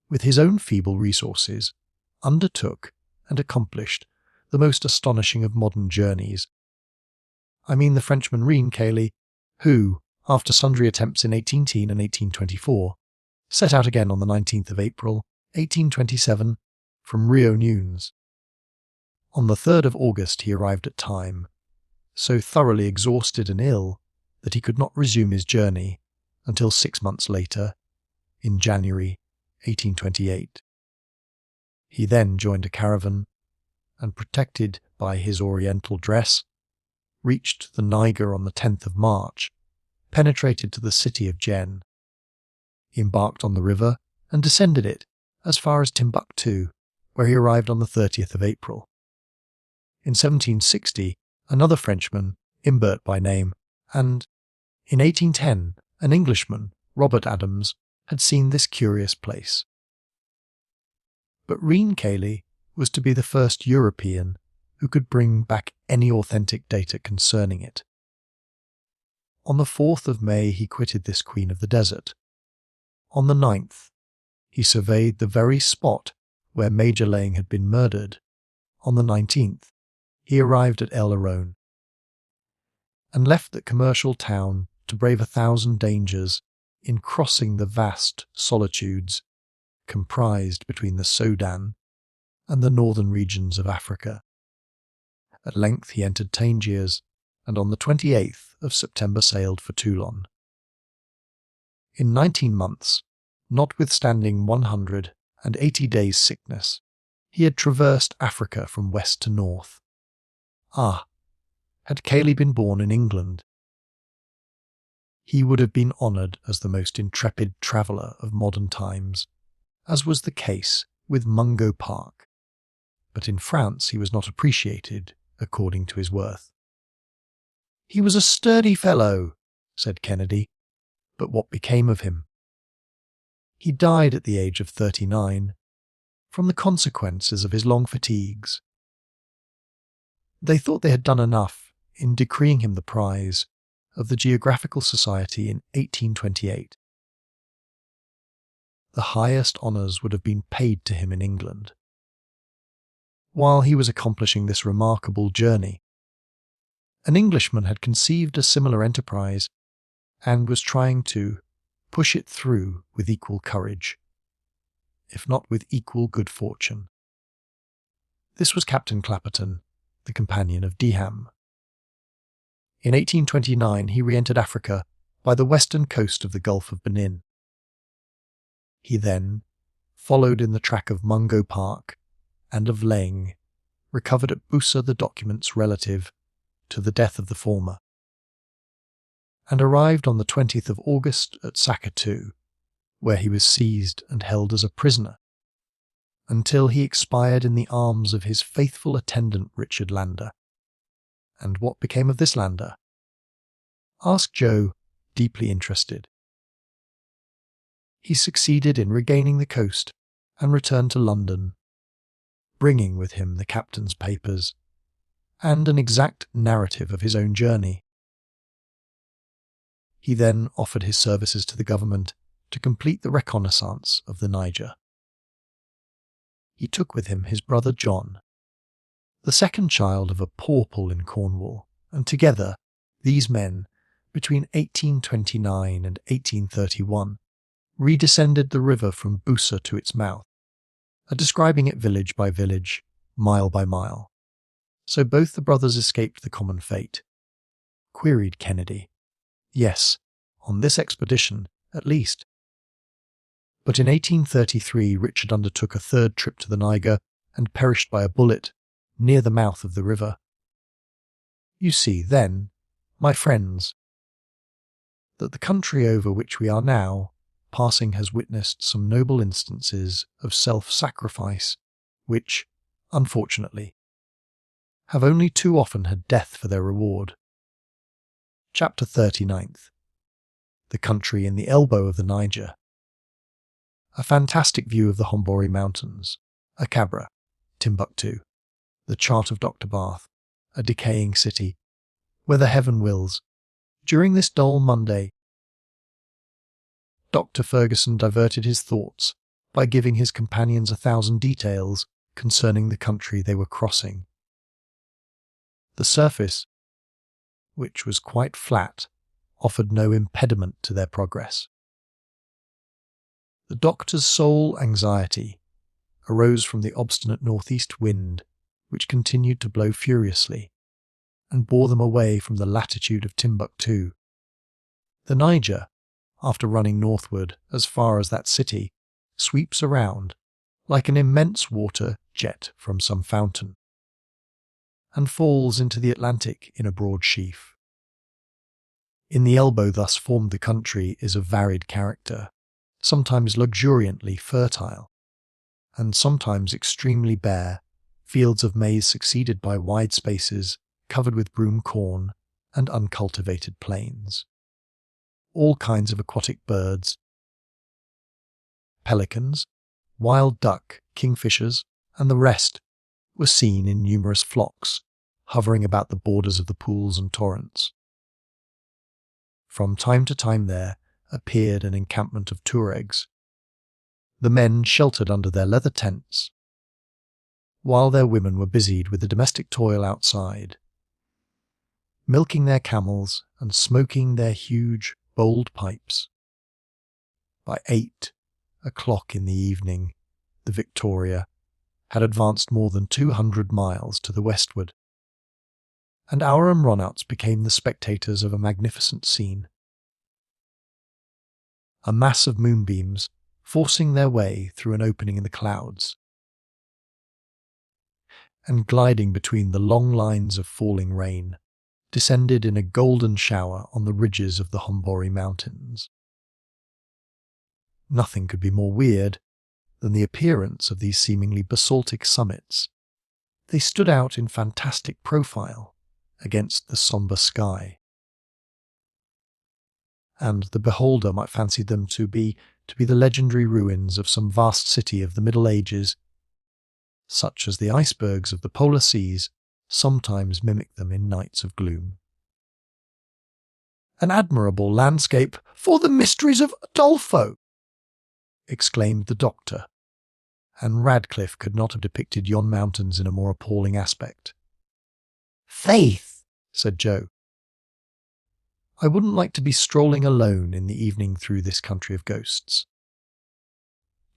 with his own feeble resources, undertook and accomplished the most astonishing of modern journeys. I mean the Frenchman Reen Cayley, who, after sundry attempts in 1810 and 1824, set out again on the 19th of April, 1827, from Rio Nunes. On the 3rd of August he arrived at Time, so thoroughly exhausted and ill that he could not resume his journey until 6 months later, in January 1828. He then joined a caravan, and protected by his oriental dress, reached the Niger on the 10th of March, penetrated to the city of Jen, embarked on the river and descended it as far as Timbuktu, where he arrived on the 30th of April. In 1760, another Frenchman, Imbert by name, and, in 1810, an Englishman, Robert Adams, had seen this curious place. But Reen Cayley was to be the first European who could bring back any authentic data concerning it. On the 4th of May he quitted this queen of the desert. On the 9th, he surveyed the very spot where Major Laing had been murdered. On the 19th, he arrived at El Aroun, and left that commercial town to brave 1,000 dangers in crossing the vast solitudes comprised between the Sudan and the northern regions of Africa. At length he entered Tangiers, and on the 28th of September sailed for Toulon. In 19 months, notwithstanding 180 days' sickness, he had traversed Africa from west to north. Ah, had Cayley been born in England, he would have been honoured as the most intrepid traveller of modern times, as was the case with Mungo Park. but in France he was not appreciated according to his worth. "He was a sturdy fellow," said Kennedy, "but what became of him? He died at the age of 39 from the consequences of his long fatigues." They thought they had done enough in decreeing him the prize of the Geographical Society in 1828. The highest honours would have been paid to him in England. While he was accomplishing this remarkable journey, an Englishman had conceived a similar enterprise and was trying to push it through with equal courage, if not with equal good fortune. This was Captain Clapperton, the companion of Deham. In 1829 he re-entered Africa by the western coast of the Gulf of Benin. He then followed in the track of Mungo Park and of Laing, recovered at Busa the documents relative to the death of the former, and arrived on the 20th of August at Sakatu, where he was seized and held as a prisoner, until he expired in the arms of his faithful attendant Richard Lander. And what became of this Lander? Asked Joe, deeply interested. He succeeded in regaining the coast and returned to London, bringing with him the captain's papers and an exact narrative of his own journey. He then offered his services to the government to complete the reconnaissance of the Niger. He took with him his brother John, the second child of a porpal in Cornwall, and together these men, between 1829 and 1831, redescended the river from Busa to its mouth, describing it village by village, mile by mile. So both the brothers escaped the common fate? Queried Kennedy. Yes, on this expedition, at least. But in 1833 Richard undertook a third trip to the Niger and perished by a bullet near the mouth of the river. You see, then, my friends, that the country over which we are now passing has witnessed some noble instances of self-sacrifice which, unfortunately, have only too often had death for their reward. Chapter 39th. The country in the elbow of the Niger. A fantastic view of the Hombori Mountains, Akabra, Timbuktu, the chart of Dr. Barth, a decaying city, whether heaven wills. During this dull Monday, Dr. Ferguson diverted his thoughts by giving his companions 1,000 details concerning the country they were crossing. The surface, which was quite flat, offered no impediment to their progress. The doctor's sole anxiety arose from the obstinate northeast wind, which continued to blow furiously, and bore them away from the latitude of Timbuktu. The Niger, after running northward as far as that city, sweeps around like an immense water jet from some fountain, and falls into the Atlantic in a broad sheaf. In the elbow thus formed the country is of varied character, sometimes luxuriantly fertile, and sometimes extremely bare, fields of maize succeeded by wide spaces covered with broom corn and uncultivated plains. All kinds of aquatic birds, pelicans, wild duck, kingfishers, and the rest were seen in numerous flocks, hovering about the borders of the pools and torrents. From time to time there appeared an encampment of Tuaregs, the men sheltered under their leather tents, while their women were busied with the domestic toil outside, milking their camels and smoking their huge, bowled pipes. By 8 o'clock in the evening, the Victoria had advanced more than 200 miles to the westward, and our aeronauts became the spectators of a magnificent scene. A mass of moonbeams forcing their way through an opening in the clouds, and gliding between the long lines of falling rain, descended in a golden shower on the ridges of the Hombori Mountains. Nothing could be more weird than the appearance of these seemingly basaltic summits They stood out in fantastic profile against the sombre sky, and the beholder might fancy them to be the legendary ruins of some vast city of the Middle Ages, such as the icebergs of the polar seas sometimes mimic them in nights of gloom. "An admirable landscape for the mysteries of Udolpho!" exclaimed the doctor, and Radcliffe could not have depicted yon mountains in a more appalling aspect. "Faith!" said Joe. "I wouldn't like to be strolling alone in the evening through this country of ghosts.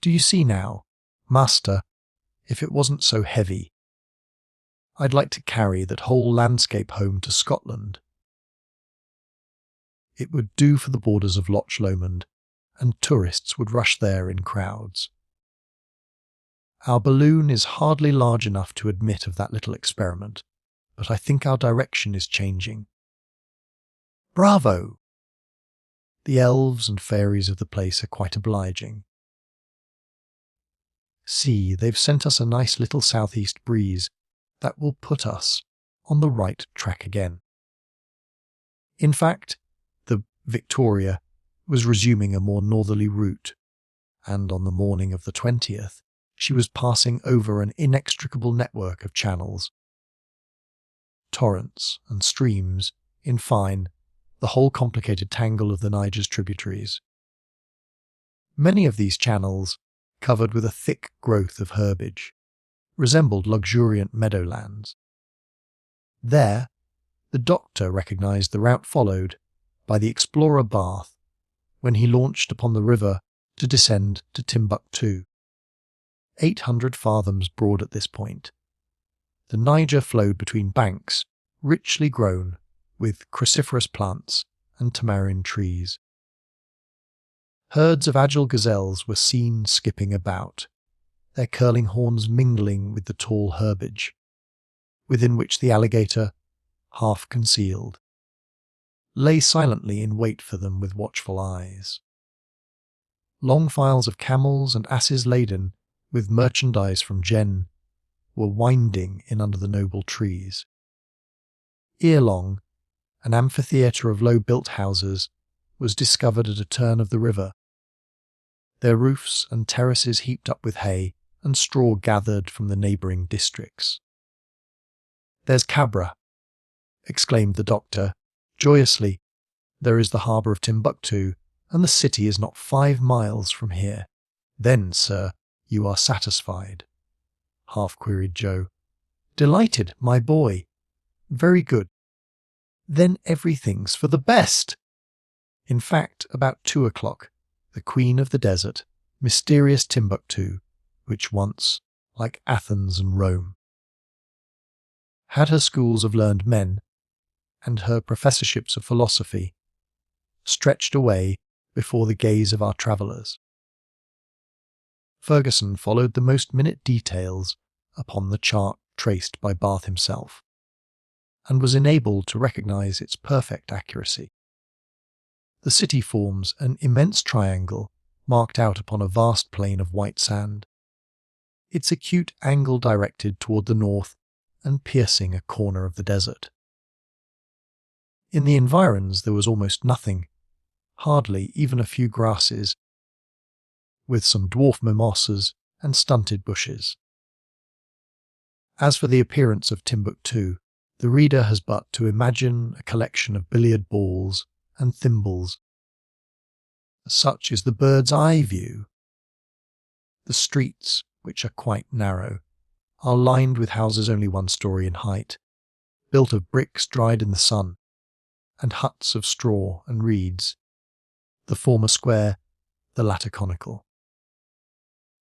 Do you see now, master, if it wasn't so heavy, I'd like to carry that whole landscape home to Scotland. It would do for the borders of Loch Lomond, and tourists would rush there in crowds. Our balloon is hardly large enough to admit of that little experiment, but I think our direction is changing. Bravo! The elves and fairies of the place are quite obliging. See, they've sent us a nice little southeast breeze that will put us on the right track again." In fact, the Victoria was resuming a more northerly route, and on the morning of the 20th, she was passing over an inextricable network of channels. Torrents and streams, in fine, the whole complicated tangle of the Niger's tributaries. Many of these channels, covered with a thick growth of herbage, resembled luxuriant meadowlands. There, the doctor recognised the route followed by the explorer Bath when he launched upon the river to descend to Timbuktu. 800 fathoms broad at this point, the Niger flowed between banks richly grown with cruciferous plants and tamarind trees. Herds of agile gazelles were seen skipping about, their curling horns mingling with the tall herbage, within which the alligator, half concealed, lay silently in wait for them with watchful eyes. Long files of camels and asses laden with merchandise from Jen were winding in under the noble trees. Ere long, an amphitheatre of low-built houses was discovered at a turn of the river, their roofs and terraces heaped up with hay and straw gathered from the neighbouring districts. "There's Cabra," exclaimed the doctor, joyously. "There is the harbour of Timbuktu, and the city is not 5 miles from here." "Then, sir, you are satisfied?" half-queried Joe. "Delighted, my boy. Very good. Then everything's for the best." In fact, about 2 o'clock, the queen of the desert, mysterious Timbuktu, which once, like Athens and Rome, had her schools of learned men and her professorships of philosophy, stretched away before the gaze of our travellers. Ferguson followed the most minute details upon the chart traced by Bath himself, and was enabled to recognise its perfect accuracy. The city forms an immense triangle marked out upon a vast plain of white sand, its acute angle directed toward the north and piercing a corner of the desert. In the environs there was almost nothing, hardly even a few grasses, with some dwarf mimosas and stunted bushes. As for the appearance of Timbuktu, the reader has but to imagine a collection of billiard balls and thimbles. Such is the bird's eye view. The streets, which are quite narrow, are lined with houses only 1 story in height, built of bricks dried in the sun, and huts of straw and reeds, the former square, the latter conical.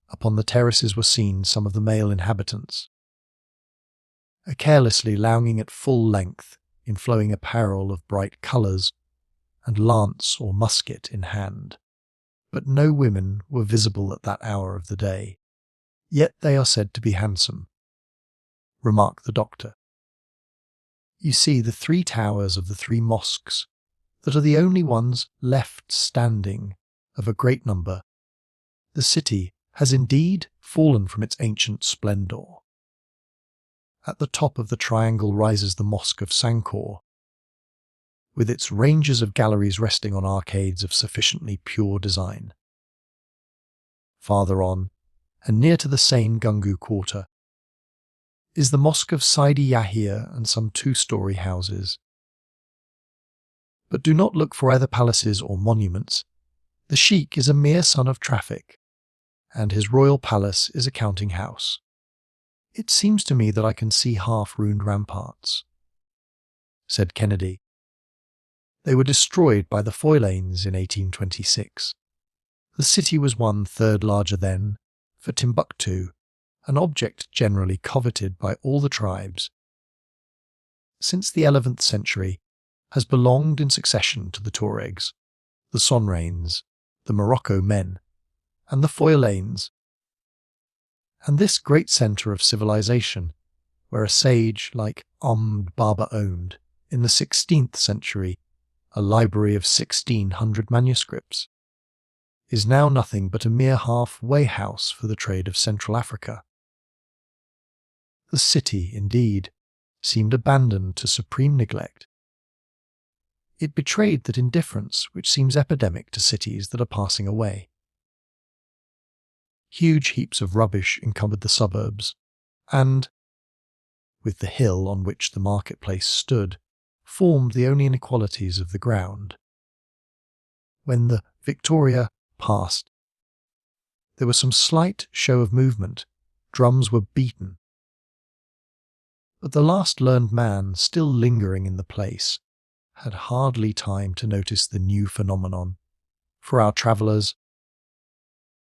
Upon the terraces were seen some of the male inhabitants, carelessly lounging at full length in flowing apparel of bright colours, and lance or musket in hand. But no women were visible at that hour of the day. "Yet they are said to be handsome," remarked the doctor. "You see the 3 towers of the 3 mosques that are the only ones left standing of a great number. The city has indeed fallen from its ancient splendour. At the top of the triangle rises the Mosque of Sankor, with its ranges of galleries resting on arcades of sufficiently pure design. Farther on, and near to the same Gungu quarter, is the Mosque of Sidi Yahya and some two-story houses. But do not look for either palaces or monuments. The sheikh is a mere son of traffic, and his royal palace is a counting house. It seems to me that I can see half-ruined ramparts, said Kennedy. They were destroyed by the Foilanes in 1826. The city was 1/3 larger then, for Timbuktu, an object generally coveted by all the tribes, since the 11th century, has belonged in succession to the Tuaregs, the Sonrains, the Morocco men, and the Foilanes. And this great centre of civilization, where a sage like Baba owned, in the 16th century, a library of 1,600 manuscripts, is now nothing but a mere half-way house for the trade of Central Africa. The city, indeed, seemed abandoned to supreme neglect. It betrayed that indifference which seems epidemic to cities that are passing away. Huge heaps of rubbish encumbered the suburbs, and, with the hill on which the marketplace stood, formed the only inequalities of the ground. When the Victoria passed, there was some slight show of movement. Drums were beaten. But the last learned man, still lingering in the place, had hardly time to notice the new phenomenon, for our travellers,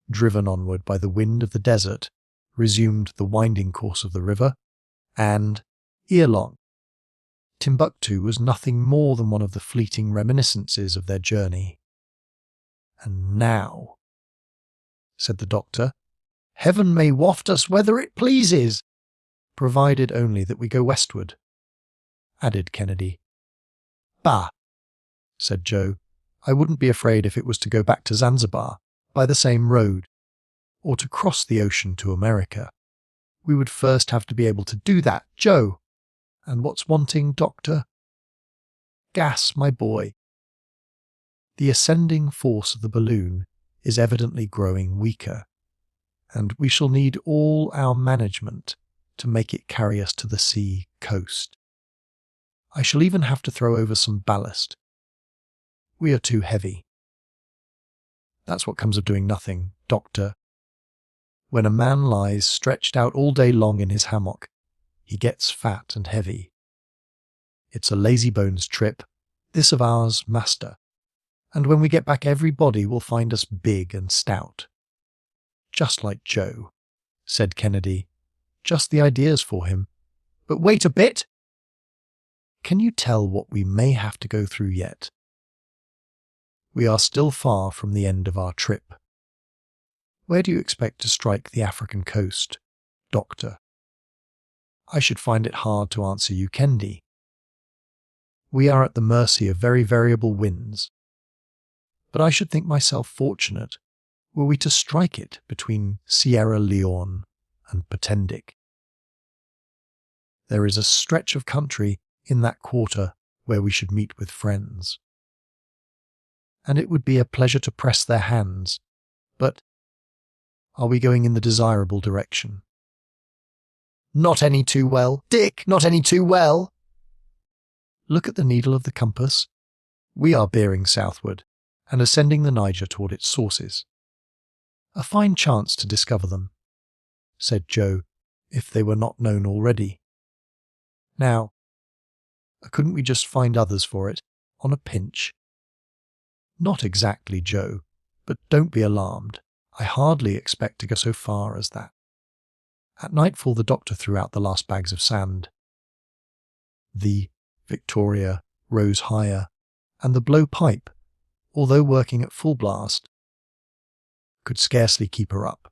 driven onward by the wind of the desert, resumed the winding course of the river, and, ere long, Timbuktu was nothing more than one of the fleeting reminiscences of their journey. And now, said the doctor, heaven may waft us whither it pleases, provided only that we go westward, added Kennedy. Bah, said Joe, I wouldn't be afraid if it was to go back to Zanzibar by the same road, or to cross the ocean to America. We would first have to be able to do that, Joe. And what's wanting, Doctor? Gas, my boy. The ascending force of the balloon is evidently growing weaker, and we shall need all our management to make it carry us to the sea coast. I shall even have to throw over some ballast. We are too heavy. That's what comes of doing nothing, Doctor. When a man lies stretched out all day long in his hammock, he gets fat and heavy. It's a lazybones trip, this of ours, master, and when we get back everybody will find us big and stout. Just like Joe, said Kennedy. Just the ideas for him. But wait a bit! Can you tell what we may have to go through yet? We are still far from the end of our trip. Where do you expect to strike the African coast, Doctor? I should find it hard to answer you, Kendi. We are at the mercy of very variable winds. But I should think myself fortunate were we to strike it between Sierra Leone and Potendic. There is a stretch of country in that quarter where we should meet with friends. And it would be a pleasure to press their hands, but are we going in the desirable direction? Not any too well, Dick, not any too well. Look at the needle of the compass. We are bearing southward and ascending the Niger toward its sources. A fine chance to discover them, said Joe, if they were not known already. Now, couldn't we just find others for it, on a pinch? Not exactly, Joe, but don't be alarmed. I hardly expect to go so far as that. At nightfall the doctor threw out the last bags of sand. The Victoria rose higher, and the blowpipe, although working at full blast, could scarcely keep her up.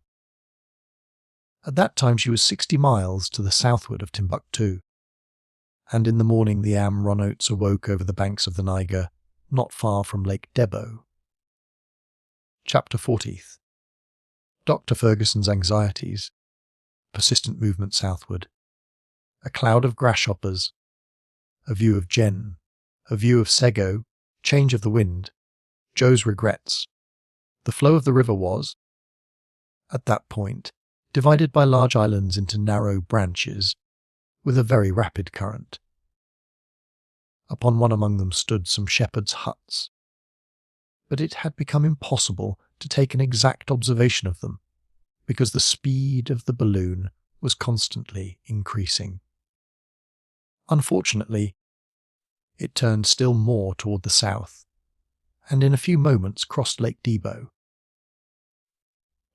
At that time she was 60 miles to the southward of Timbuktu, and in the morning the Amronotes awoke over the banks of the Niger, not far from Lake Debo. Chapter 40th. Dr. Ferguson's anxieties, persistent movement southward, a cloud of grasshoppers, a view of Jen, a view of Sego, change of the wind, Joe's regrets. The flow of the river was, at that point, divided by large islands into narrow branches, with a very rapid current. Upon one among them stood some shepherds' huts, but it had become impossible to take an exact observation of them, because the speed of the balloon was constantly increasing. Unfortunately, it turned still more toward the south, and in a few moments crossed Lake Debo.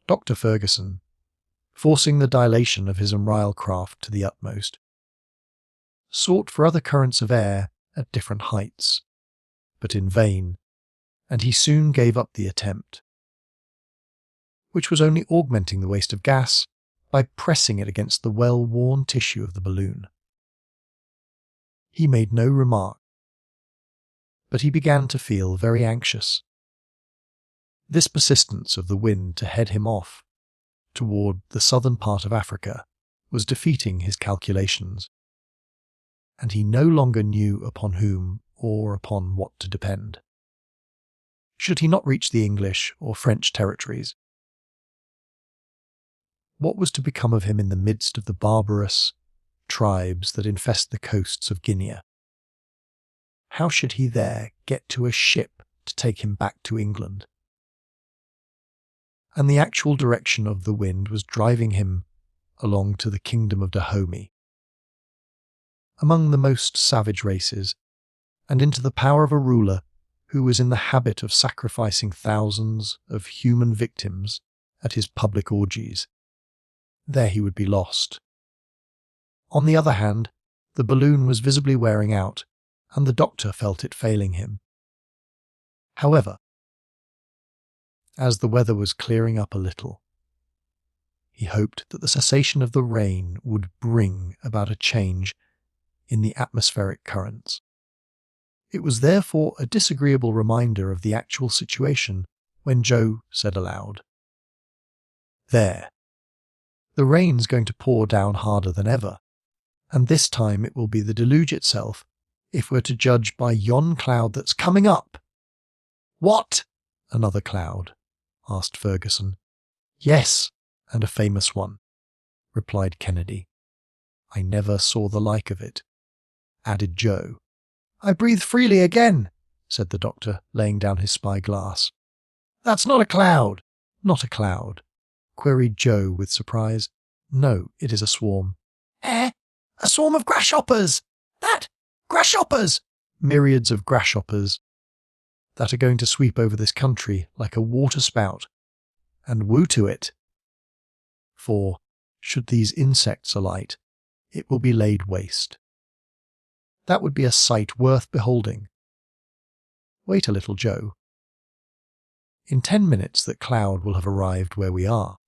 Dr. Ferguson, forcing the dilation of his umbrial craft to the utmost, sought for other currents of air at different heights, but in vain, and he soon gave up the attempt, which was only augmenting the waste of gas by pressing it against the well-worn tissue of the balloon. He made no remark, but he began to feel very anxious. This persistence of the wind to head him off toward the southern part of Africa was defeating his calculations, and he no longer knew upon whom or upon what to depend. Should he not reach the English or French territories, what was to become of him in the midst of the barbarous tribes that infest the coasts of Guinea? How should he there get to a ship to take him back to England? And the actual direction of the wind was driving him along to the kingdom of Dahomey, among the most savage races, and into the power of a ruler who was in the habit of sacrificing thousands of human victims at his public orgies. There he would be lost. On the other hand, the balloon was visibly wearing out, and the doctor felt it failing him. However, as the weather was clearing up a little, he hoped that the cessation of the rain would bring about a change in the atmospheric currents. It was therefore a disagreeable reminder of the actual situation when Joe said aloud, "There, the rain's going to pour down harder than ever, and this time it will be the deluge itself, if we're to judge by yon cloud that's coming up." "What? Another cloud?" asked Ferguson. "Yes, and a famous one," replied Kennedy. "I never saw the like of it," added Joe. "I breathe freely again," said the doctor, laying down his spyglass. "That's not a cloud." "Not a cloud?" queried Joe with surprise. "No, it is a swarm." "Eh? A swarm of grasshoppers! Grasshoppers!" "Myriads of grasshoppers that are going to sweep over this country like a water spout, and woo to it. For, should these insects alight, it will be laid waste. That would be a sight worth beholding. Wait a little, Joe. In 10 minutes that cloud will have arrived where we are,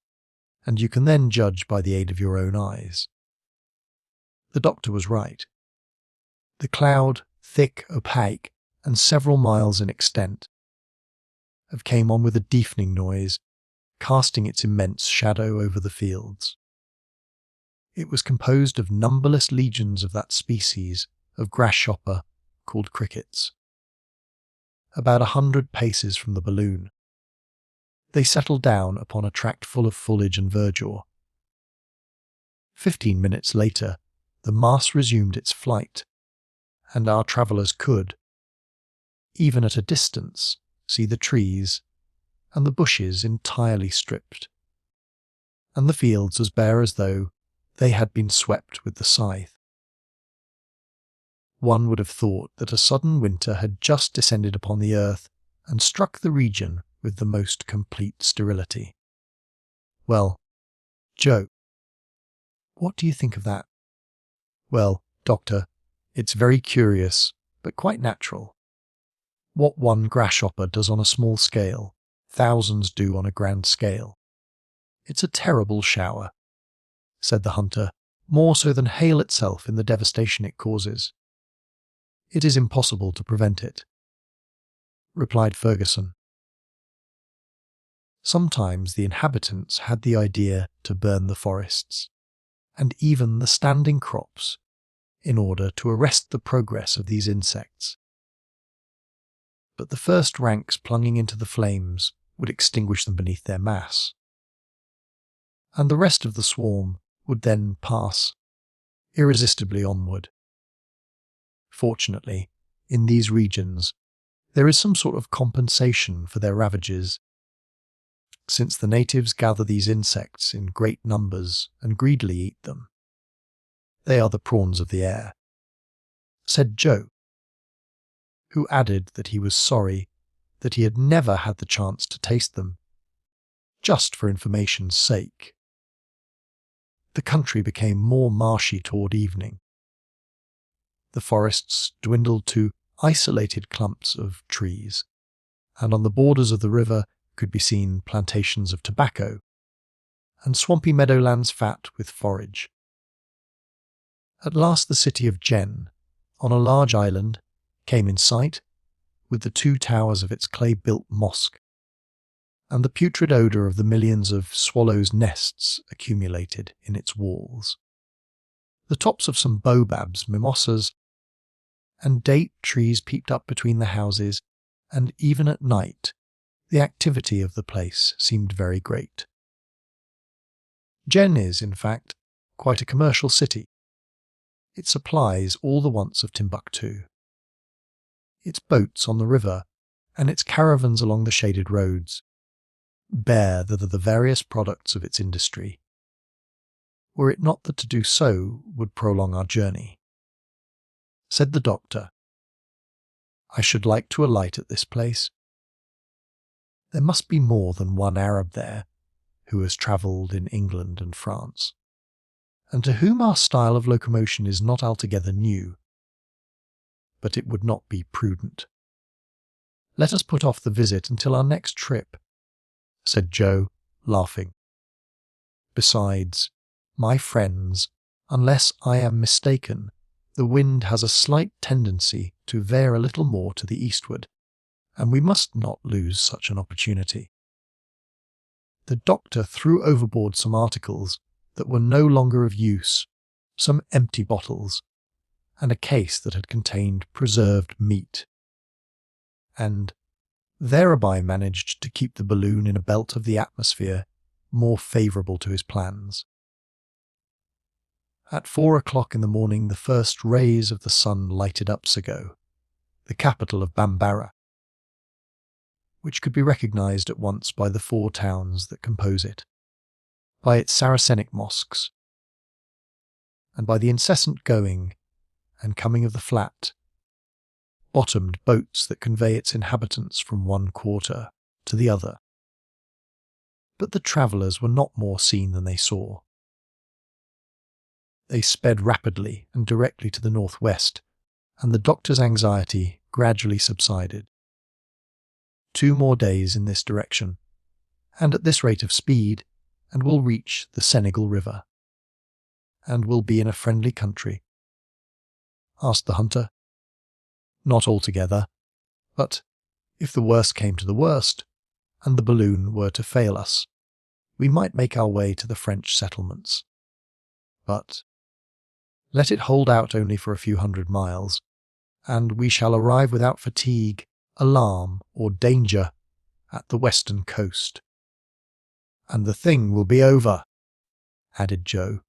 and you can then judge by the aid of your own eyes." The doctor was right. The cloud, thick, opaque, and several miles in extent, came on with a deafening noise, casting its immense shadow over the fields. It was composed of numberless legions of that species of grasshopper called crickets. About 100 paces from the balloon, they settled down upon a tract full of foliage and verdure. 15 minutes later, the mass resumed its flight, and our travellers could, even at a distance, see the trees and the bushes entirely stripped, and the fields as bare as though they had been swept with the scythe. One would have thought that a sudden winter had just descended upon the earth and struck the region with the most complete sterility. Well, Joe, what do you think of that? Well, Doctor, it's very curious, but quite natural. What one grasshopper does on a small scale, thousands do on a grand scale. It's a terrible shower, said the hunter, more so than hail itself in the devastation it causes. It is impossible to prevent it, replied Ferguson. Sometimes the inhabitants had the idea to burn the forests, and even the standing crops in order to arrest the progress of these insects. But the first ranks plunging into the flames would extinguish them beneath their mass, and the rest of the swarm would then pass irresistibly onward. Fortunately, in these regions, there is some sort of compensation for their ravages, since the natives gather these insects in great numbers and greedily eat them. They are the prawns of the air, said Joe, who added that he was sorry that he had never had the chance to taste them, just for information's sake. The country became more marshy toward evening. The forests dwindled to isolated clumps of trees, and on the borders of the river could be seen plantations of tobacco and swampy meadowlands fat with forage. At last the city of Jen, on a large island, came in sight, with the 2 towers of its clay-built mosque, and the putrid odour of the millions of swallows' nests accumulated in its walls. The tops of some baobabs, mimosas, and date trees peeped up between the houses, and even at night the activity of the place seemed very great. Jen is, in fact, quite a commercial city. It supplies all the wants of Timbuktu. Its boats on the river and its caravans along the shaded roads bear the various products of its industry, were it not that to do so would prolong our journey. Said the doctor, "I should like to alight at this place. There must be more than one Arab there who has travelled in England and France, and to whom our style of locomotion is not altogether new. But it would not be prudent. Let us put off the visit until our next trip," said Joe, laughing. "Besides, my friends, unless I am mistaken, the wind has a slight tendency to veer a little more to the eastward, and we must not lose such an opportunity." The doctor threw overboard some articles that were no longer of use, some empty bottles, and a case that had contained preserved meat, and thereby managed to keep the balloon in a belt of the atmosphere more favourable to his plans. At 4 o'clock in the morning the first rays of the sun lighted up Sego, the capital of Bambara, which could be recognised at once by the 4 towns that compose it, by its Saracenic mosques, and by the incessant going and coming of the flat, bottomed boats that convey its inhabitants from one quarter to the other. But the travellers were not more seen than they saw. They sped rapidly and directly to the northwest, and the doctor's anxiety gradually subsided. 2 more days in this direction, and at this rate of speed, and we'll reach the Senegal River, and we'll be in a friendly country. Asked the hunter. Not altogether, but if the worst came to the worst, and the balloon were to fail us, we might make our way to the French settlements. But let it hold out only for a few 100 miles, and we shall arrive without fatigue, alarm, or danger at the western coast. And the thing will be over," added Joe.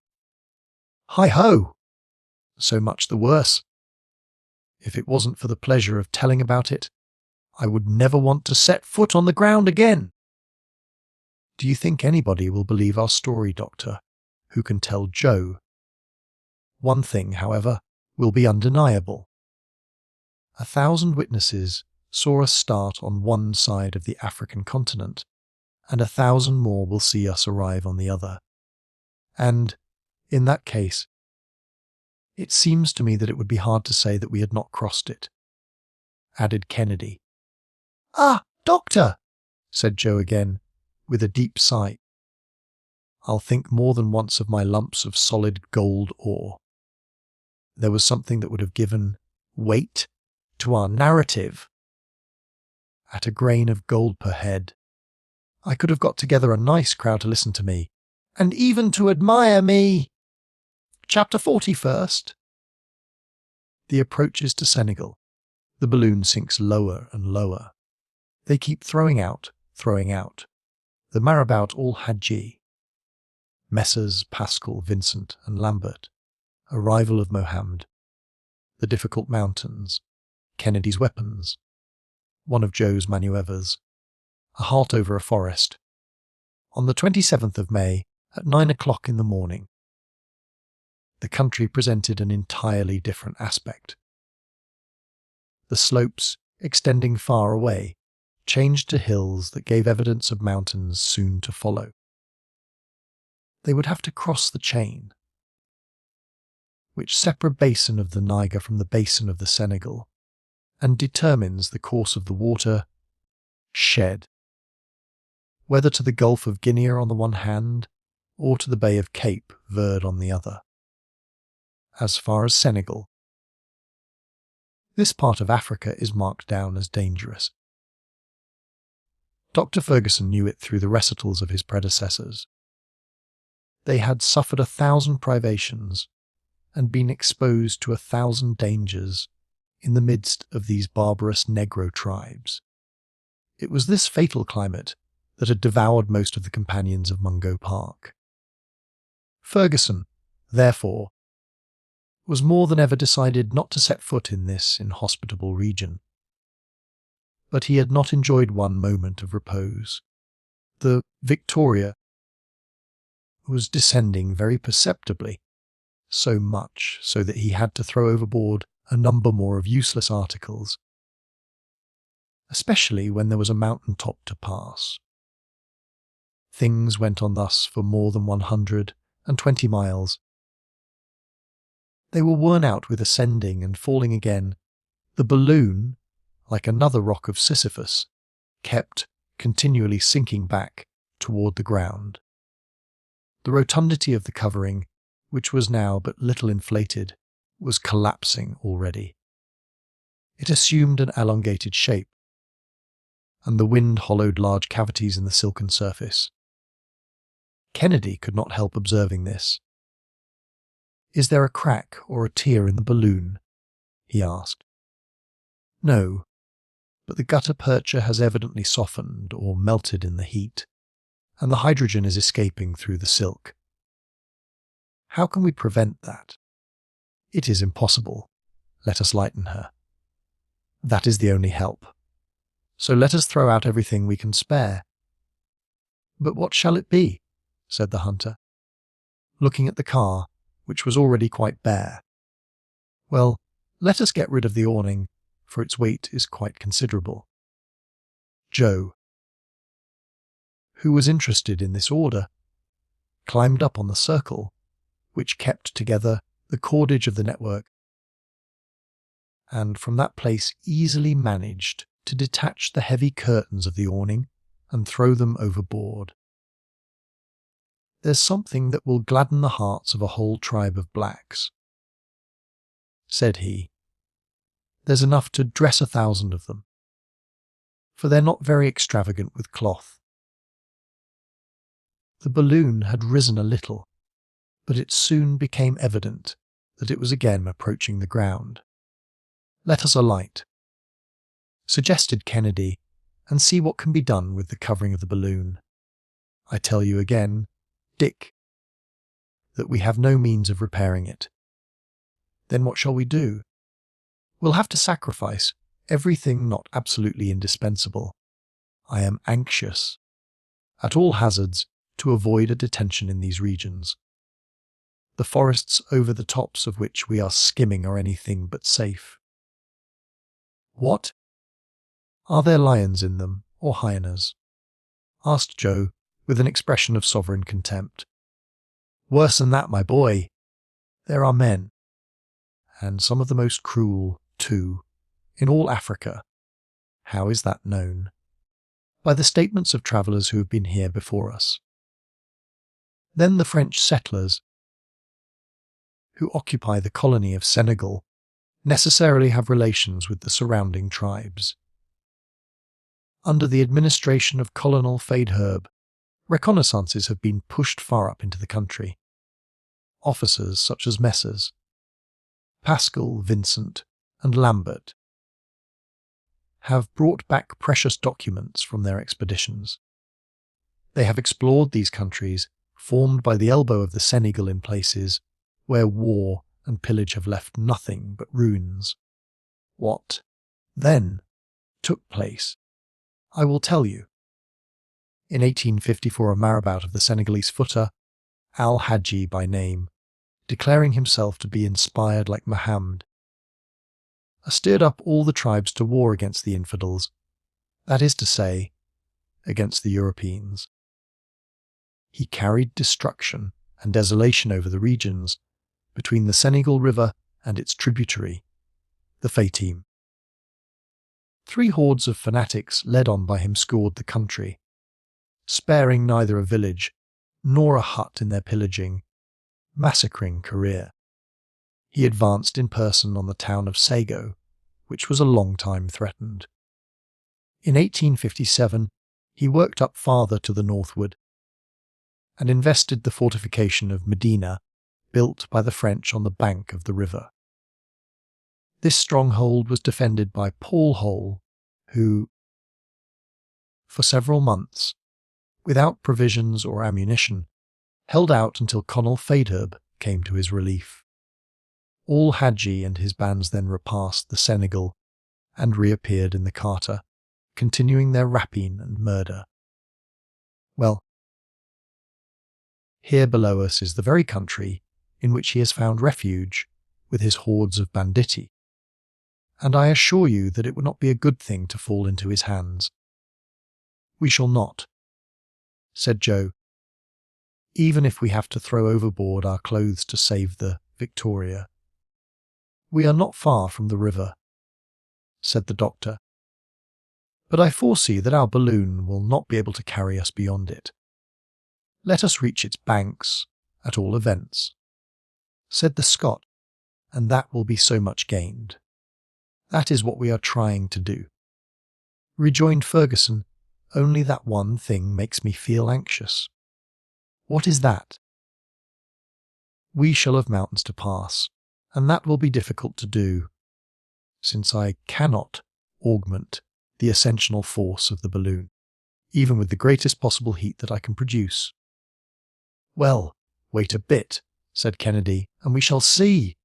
"Hi-ho! So much the worse. If it wasn't for the pleasure of telling about it, I would never want to set foot on the ground again." "Do you think anybody will believe our story, Doctor, who can tell Joe? One thing, however, will be undeniable. 1,000 witnesses saw us start on one side of the African continent, and 1,000 more will see us arrive on the other. And, in that case, it seems to me that it would be hard to say that we had not crossed it," added Kennedy. "Ah, Doctor!" said Joe again, with a deep sigh. "I'll think more than once of my lumps of solid gold ore. There was something that would have given weight to our narrative. At a grain of gold per head, I could have got together a nice crowd to listen to me, and even to admire me. Chapter 40 first. The approach is to Senegal. The balloon sinks lower and lower. They keep throwing out. The marabout al-Hajji. Messrs. Pascal, Vincent and Lambert. Arrival of Mohammed. The difficult mountains. Kennedy's weapons. One of Joe's manuevers. A halt over a forest. On the 27th of May, at 9 o'clock in the morning. The country presented an entirely different aspect. The slopes, extending far away, changed to hills that gave evidence of mountains soon to follow. They would have to cross the chain, which separates the basin of the Niger from the basin of the Senegal, and determines the course of the water shed, whether to the Gulf of Guinea on the one hand, or to the Bay of Cape Verde on the other. As far as Senegal, this part of Africa is marked down as dangerous. Dr. Ferguson knew it through the recitals of his predecessors. They had suffered 1,000 privations and been exposed to 1,000 dangers in the midst of these barbarous Negro tribes. It was this fatal climate that had devoured most of the companions of Mungo Park. Ferguson, therefore, was more than ever decided not to set foot in this inhospitable region. But he had not enjoyed one moment of repose. The Victoria was descending very perceptibly, so much so that he had to throw overboard a number more of useless articles, especially when there was a mountain top to pass. Things went on thus for more than 120 miles. They were worn out with ascending and falling again. The balloon, like another rock of Sisyphus, kept continually sinking back toward the ground. The rotundity of the covering, which was now but little inflated, was collapsing already. It assumed an elongated shape, and the wind hollowed large cavities in the silken surface. Kennedy could not help observing this. "Is there a crack or a tear in the balloon?" he asked. "No, but the gutta percha has evidently softened or melted in the heat, and the hydrogen is escaping through the silk. How can we prevent that? It is impossible. Let us lighten her. That is the only help. So let us throw out everything we can spare." "But what shall it be?" said the hunter, looking at the car, which was already quite bare. "Well, let us get rid of the awning, for its weight is quite considerable." Joe, who was interested in this order, climbed up on the circle, which kept together the cordage of the network, and from that place easily managed to detach the heavy curtains of the awning and throw them overboard. "There's something that will gladden the hearts of a whole tribe of blacks," said he. "There's enough to dress 1,000 of them, for they're not very extravagant with cloth." The balloon had risen a little, but it soon became evident that it was again approaching the ground. "Let us alight," suggested Kennedy, "and see what can be done with the covering of the balloon. I tell you again, Dick, that we have no means of repairing it." "Then what shall we do?" "We'll have to sacrifice everything not absolutely indispensable. I am anxious, at all hazards, to avoid a detention in these regions. The forests over the tops of which we are skimming are anything but safe." "What? Are there lions in them, or hyenas?" asked Joe, with an expression of sovereign contempt. "Worse than that, my boy. There are men, and some of the most cruel, too, in all Africa." "How is that known?" "By the statements of travellers who have been here before us. Then the French settlers, who occupy the colony of Senegal, necessarily have relations with the surrounding tribes. Under the administration of Colonel Faidherbe, reconnaissances have been pushed far up into the country. Officers such as Messrs. Pascal, Vincent, and Lambert, have brought back precious documents from their expeditions. They have explored these countries, formed by the elbow of the Senegal in places where war and pillage have left nothing but ruins. What, then, took place, I will tell you. In 1854, a marabout of the Senegalese footer, Al-Hadji by name, declaring himself to be inspired like Muhammad, stirred up all the tribes to war against the infidels, that is to say, against the Europeans. He carried destruction and desolation over the regions between the Senegal River and its tributary, the Fatim. 3 hordes of fanatics led on by him scoured the country, sparing neither a village nor a hut in their pillaging, massacring career. He advanced in person on the town of Sego, which was a long time threatened. In 1857, he worked up farther to the northward and invested the fortification of Medina, built by the French on the bank of the river. This stronghold was defended by Paul Hole, who, for several months, without provisions or ammunition, held out until Colonel Faidherbe came to his relief. Al-Hadji and his bands then repassed the Senegal and reappeared in the Carter, continuing their rapine and murder. Well, here below us is the very country in which he has found refuge with his hordes of banditti, and I assure you that it would not be a good thing to fall into his hands. We shall not, said Joe, even if we have to throw overboard our clothes to save the Victoria. We are not far from the river, said the doctor, but I foresee that our balloon will not be able to carry us beyond it. Let us reach its banks, at all events, said the Scot, and that will be so much gained. That is what we are trying to do. Rejoined Ferguson, only that one thing makes me feel anxious. What is that? We shall have mountains to pass, and that will be difficult to do, since I cannot augment the ascensional force of the balloon, even with the greatest possible heat that I can produce. Well, wait a bit, said Kennedy, and we shall see.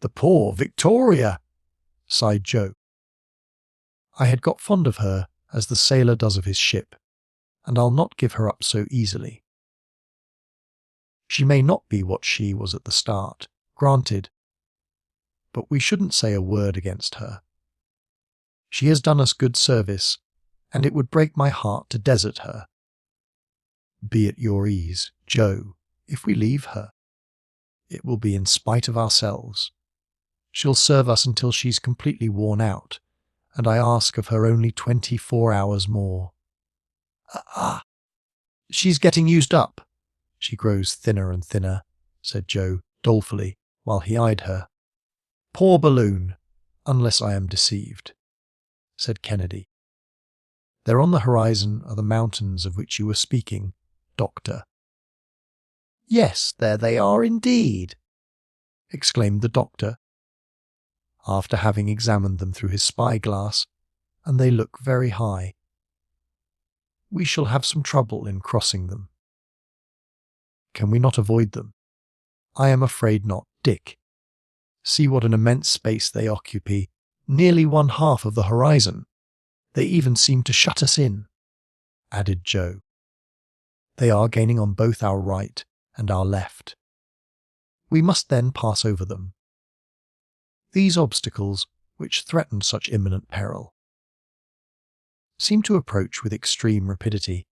The poor Victoria, sighed Joe. I had got fond of her as the sailor does of his ship, and I'll not give her up so easily. She may not be what she was at the start, granted, but we shouldn't say a word against her. She has done us good service, and it would break my heart to desert her. Be at your ease, Joe, if we leave her. It will be in spite of ourselves. She'll serve us until she's completely worn out, and I ask of her only 24 hours more. She's getting used up. She grows thinner and thinner, said Joe dolefully, while he eyed her. Poor balloon, unless I am deceived, said Kennedy. There on the horizon are the mountains of which you were speaking, Doctor. Yes, there they are indeed, exclaimed the doctor, after having examined them through his spyglass, and they look very high. We shall have some trouble in crossing them. Can we not avoid them? I am afraid not, Dick. See what an immense space they occupy, nearly 1/2 of the horizon. They even seem to shut us in, added Joe. They are gaining on both our right and our left. We must then pass over them. These obstacles, which threatened such imminent peril, seemed to approach with extreme rapidity,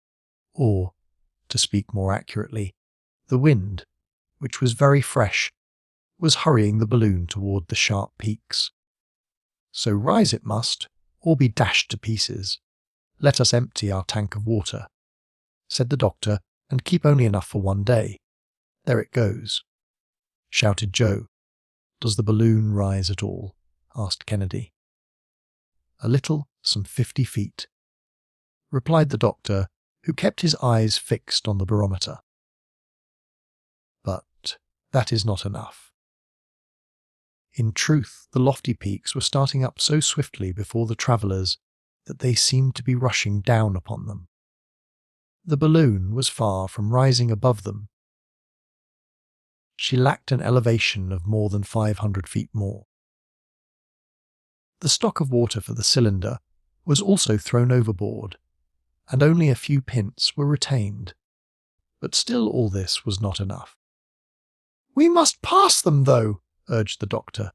or, to speak more accurately, the wind, which was very fresh, was hurrying the balloon toward the sharp peaks. So rise it must, or be dashed to pieces. Let us empty our tank of water, said the doctor, and keep only enough for 1 day. There it goes, shouted Joe. Does the balloon rise at all? Asked Kennedy. A little, some 50 feet, replied the doctor, who kept his eyes fixed on the barometer. But that is not enough. In truth, the lofty peaks were starting up so swiftly before the travellers that they seemed to be rushing down upon them. The balloon was far from rising above them. She lacked an elevation of more than 500 feet more. The stock of water for the cylinder was also thrown overboard, and only a few pints were retained. But still all this was not enough. "We must pass them, though," urged the doctor.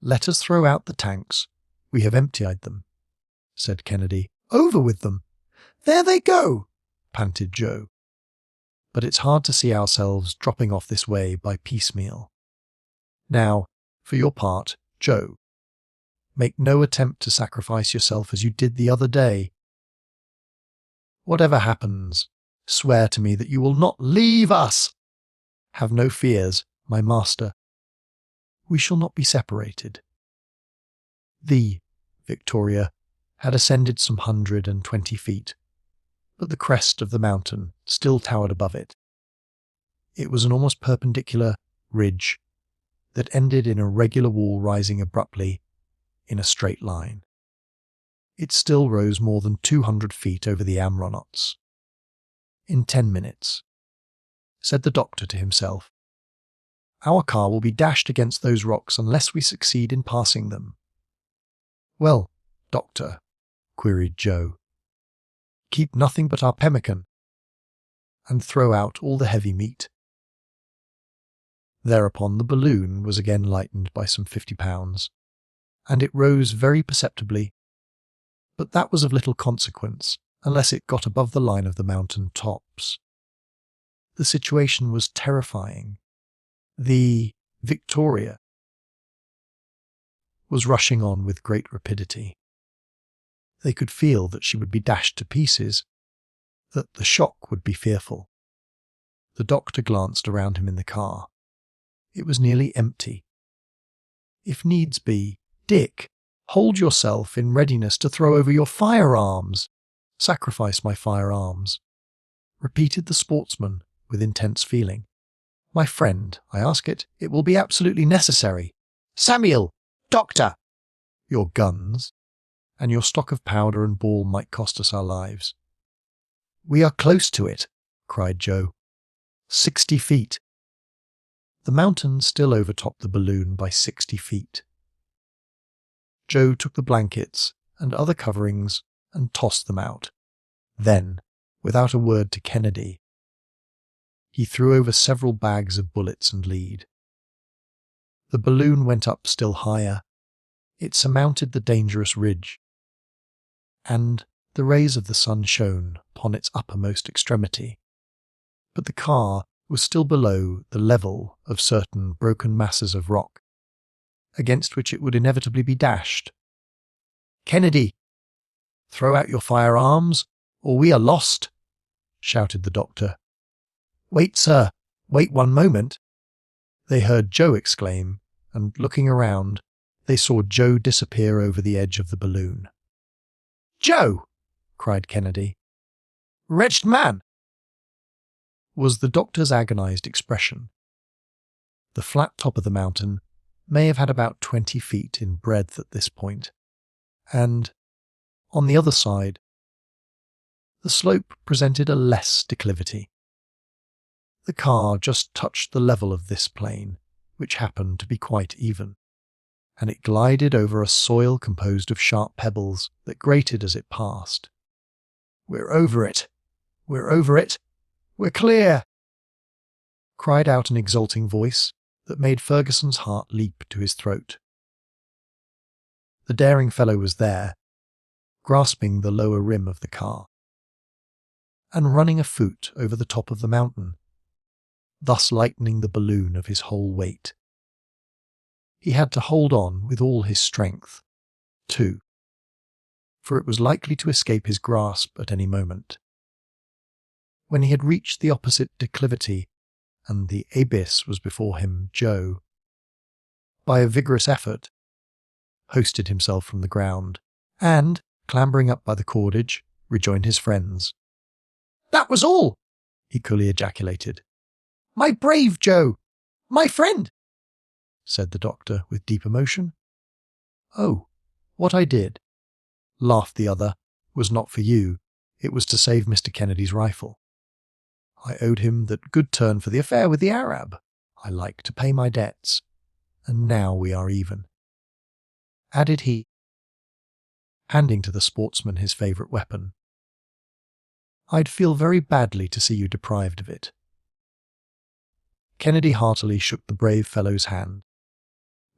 "Let us throw out the tanks. We have emptied them," said Kennedy. "Over with them." "There they go," panted Joe. "But it's hard to see ourselves dropping off this way by piecemeal. Now, for your part, Joe, make no attempt to sacrifice yourself as you did the other day. Whatever happens, swear to me that you will not leave us. Have no fears, my master. We shall not be separated." The Victoria had ascended some 120 feet, but the crest of the mountain still towered above it. It was an almost perpendicular ridge that ended in a regular wall rising abruptly in a straight line. It still rose more than 200 feet over the Amronots. "In 10 minutes," said the doctor to himself, "our car will be dashed against those rocks unless we succeed in passing them." "Well, doctor," queried Joe, "keep nothing but our pemmican, and throw out all the heavy meat." Thereupon the balloon was again lightened by some 50 pounds, and it rose very perceptibly, but that was of little consequence unless it got above the line of the mountain tops. The situation was terrifying. The Victoria was rushing on with great rapidity. They could feel that she would be dashed to pieces, that the shock would be fearful. The doctor glanced around him in the car. It was nearly empty. "If needs be, Dick, hold yourself in readiness to throw over your firearms." "Sacrifice my firearms," repeated the sportsman with intense feeling. "My friend, I ask it. It will be absolutely necessary." "Samuel! Doctor!" "Your guns and your stock of powder and ball might cost us our lives." "We are close to it," cried Joe. 60 feet. The mountain still overtopped the balloon by 60 feet. Joe took the blankets and other coverings and tossed them out. Then, without a word to Kennedy, he threw over several bags of bullets and lead. The balloon went up still higher. It surmounted the dangerous ridge, and the rays of the sun shone upon its uppermost extremity. But the car was still below the level of certain broken masses of rock, against which it would inevitably be dashed. "Kennedy, throw out your firearms, or we are lost," shouted the doctor. "Wait, sir, wait one moment." They heard Joe exclaim, and looking around, they saw Joe disappear over the edge of the balloon. "Joe!" cried Kennedy. "Wretched man!" was the doctor's agonized expression. The flat top of the mountain may have had about 20 feet in breadth at this point, and, on the other side, the slope presented a less declivity. The car just touched the level of this plane, which happened to be quite even, and it glided over a soil composed of sharp pebbles that grated as it passed. "We're over it! We're over it! We're clear!" cried out an exulting voice that made Ferguson's heart leap to his throat. The daring fellow was there, grasping the lower rim of the car, and running a foot over the top of the mountain, thus lightening the balloon of his whole weight. He had to hold on with all his strength, too, for it was likely to escape his grasp at any moment. When he had reached the opposite declivity and the abyss was before him, Joe, by a vigorous effort, hoisted himself from the ground, and, clambering up by the cordage, rejoined his friends. "That was all!" he coolly ejaculated. "My brave Joe! My friend!" said the doctor with deep emotion. "Oh, what I did," laughed the other, "was not for you. It was to save Mr. Kennedy's rifle. I owed him that good turn for the affair with the Arab. I like to pay my debts, and now we are even," added he, handing to the sportsman his favourite weapon. "I'd feel very badly to see you deprived of it." Kennedy heartily shook the brave fellow's hand,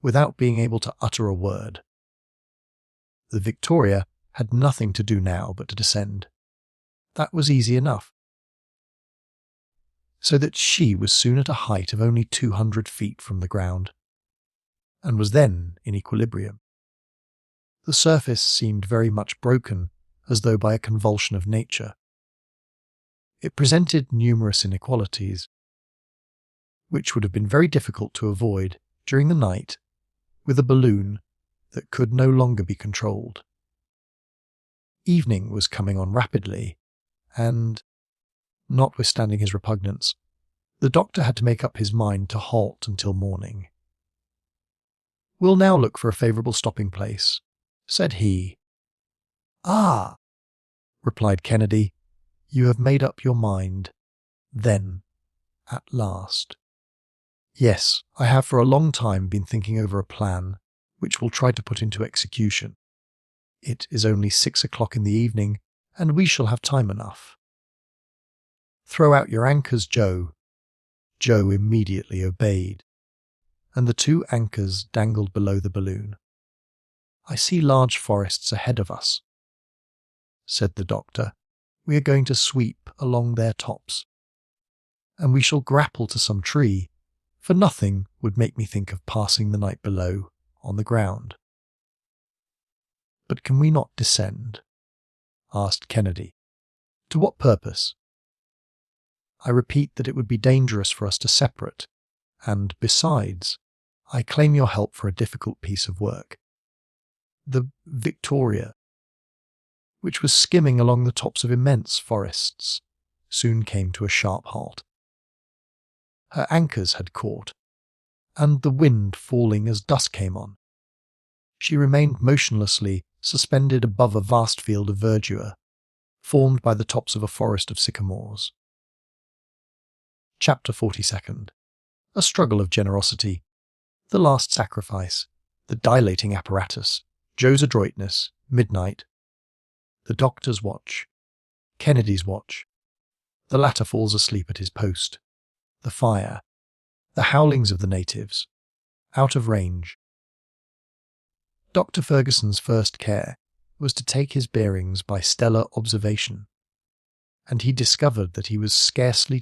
without being able to utter a word. The Victoria had nothing to do now but to descend. That was easy enough. So that she was soon at a height of only 200 feet from the ground, and was then in equilibrium. The surface seemed very much broken, as though by a convulsion of nature. It presented numerous inequalities, which would have been very difficult to avoid during the night with a balloon that could no longer be controlled. Evening was coming on rapidly, and, notwithstanding his repugnance, the doctor had to make up his mind to halt until morning. "We'll now look for a favourable stopping place," said he. "Ah," replied Kennedy, "you have made up your mind, then, at last." "Yes, I have for a long time been thinking over a plan which we'll try to put into execution. It is only 6 o'clock in the evening, and we shall have time enough." "Throw out your anchors, Joe." Joe immediately obeyed, and the 2 anchors dangled below the balloon. "I see large forests ahead of us," said the doctor. "We are going to sweep along their tops, and we shall grapple to some tree, for nothing would make me think of passing the night below on the ground." "But can we not descend?" asked Kennedy. "To what purpose?" "I repeat that it would be dangerous for us to separate, and, besides, I claim your help for a difficult piece of work." The Victoria, which was skimming along the tops of immense forests, soon came to a sharp halt. Her anchors had caught, and the wind falling as dusk came on, she remained motionlessly suspended above a vast field of verdure, formed by the tops of a forest of sycamores. Chapter 42. A struggle of generosity. The last sacrifice. The dilating apparatus. Joe's adroitness. Midnight. The doctor's watch. Kennedy's watch. The latter falls asleep at his post. The fire. The howlings of the natives. Out of range. Dr. Ferguson's first care was to take his bearings by stellar observation, and he discovered that he was scarcely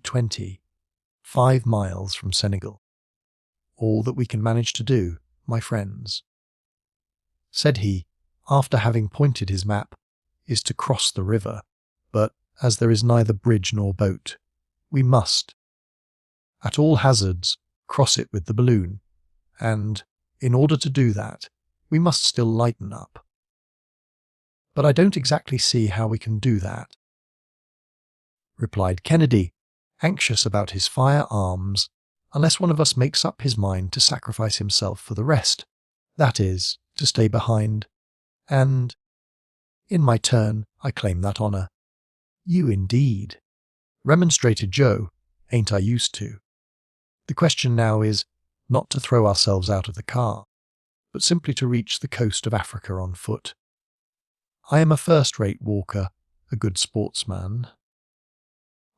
5 miles from Senegal. "All that we can manage to do, my friends," said he, after having pointed his map, "is to cross the river, but as there is neither bridge nor boat, we must, at all hazards, cross it with the balloon, and, in order to do that, we must still lighten up. But I don't exactly see how we can do that," replied Kennedy, anxious about his firearms, "unless one of us makes up his mind to sacrifice himself for the rest, that is, to stay behind, and, in my turn, I claim that honour." "You indeed," remonstrated Joe. "Ain't I used to? The question now is, not to throw ourselves out of the car, but simply to reach the coast of Africa on foot. I am a first-rate walker, a good sportsman."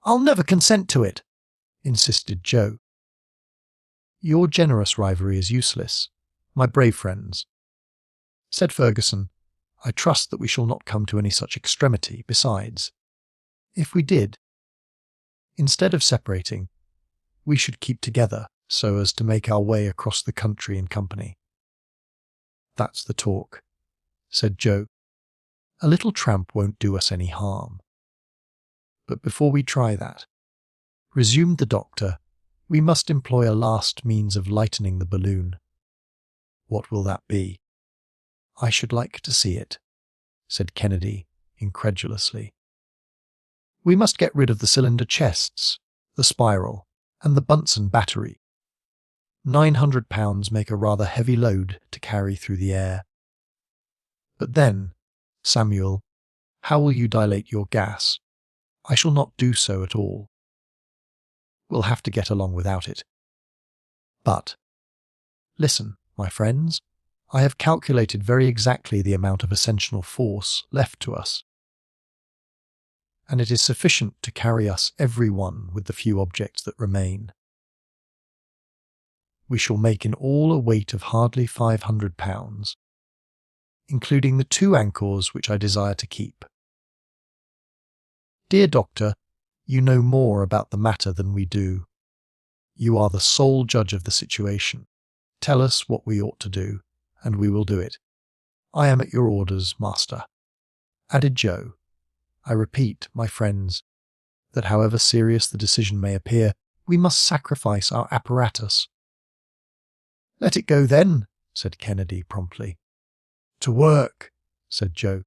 "I'll never consent to it," insisted Joe. "Your generous rivalry is useless, my brave friends," said Ferguson. "I trust that we shall not come to any such extremity. Besides, if we did, instead of separating, we should keep together so as to make our way across the country in company." "That's the talk," said Joe. "A little tramp won't do us any harm." "But before we try that," resumed the doctor, "we must employ a last means of lightening the balloon." "What will that be?" "I should like to see it," said Kennedy incredulously. "We must get rid of the cylinder chests, the spiral, and the Bunsen battery. £900 make a rather heavy load to carry through the air. But then, Samuel, how will you dilate your gas? I shall not do so at all. We'll have to get along without it. But, listen, my friends, I have calculated very exactly the amount of ascensional force left to us, and it is sufficient to carry us every one with the few objects that remain. We shall make in all a weight of hardly £500, including the 2 anchors which I desire to keep. Dear Doctor, you know more about the matter than we do. You are the sole judge of the situation. Tell us what we ought to do, and we will do it. I am at your orders, master. Added Joe, I repeat, my friends, that however serious the decision may appear, we must sacrifice our apparatus. Let it go then, said Kennedy promptly. To work, said Joe.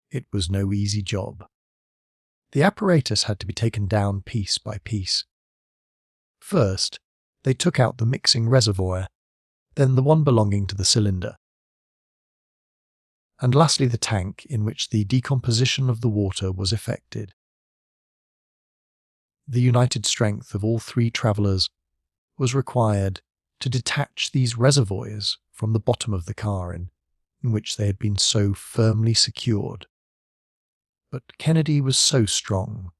It was no easy job. The apparatus had to be taken down piece by piece. First, they took out the mixing reservoir, then the one belonging to the cylinder, and lastly the tank in which the decomposition of the water was effected. The united strength of all 3 travellers was required to detach these reservoirs from the bottom of the car in which they had been so firmly secured. But Kennedy was so strong,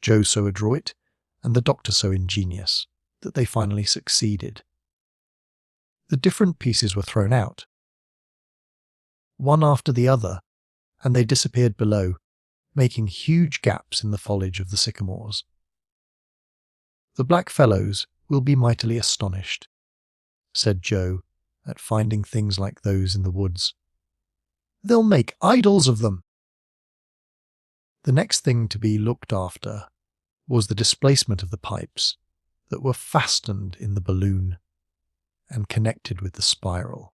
Joe so adroit, and the doctor so ingenious, that they finally succeeded. The different pieces were thrown out, one after the other, and they disappeared below, making huge gaps in the foliage of the sycamores. The black fellows will be mightily astonished, said Joe, at finding things like those in the woods. They'll make idols of them. The next thing to be looked after was the displacement of the pipes that were fastened in the balloon and connected with the spiral.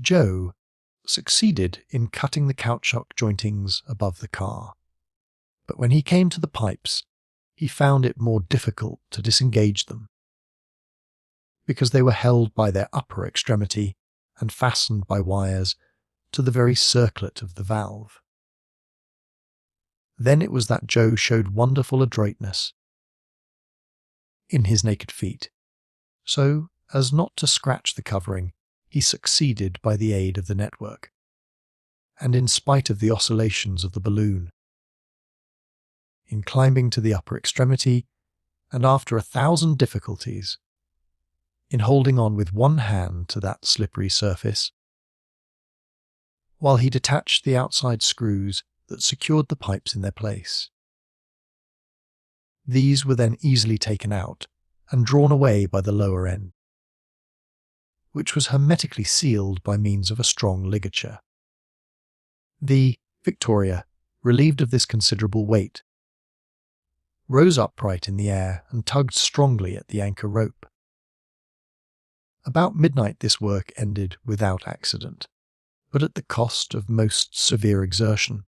Joe succeeded in cutting the caoutchouc jointings above the car, but when he came to the pipes, he found it more difficult to disengage them, because they were held by their upper extremity and fastened by wires to the very circlet of the valve. Then it was that Joe showed wonderful adroitness in his naked feet, so as not to scratch the covering. He succeeded by the aid of the network, and in spite of the oscillations of the balloon, in climbing to the upper extremity, and after 1,000 difficulties, in holding on with one hand to that slippery surface, while he detached the outside screws that secured the pipes in their place. These were then easily taken out and drawn away by the lower end, which was hermetically sealed by means of a strong ligature. The Victoria, relieved of this considerable weight, rose upright in the air and tugged strongly at the anchor rope. About midnight this work ended without accident, but at the cost of most severe exertion,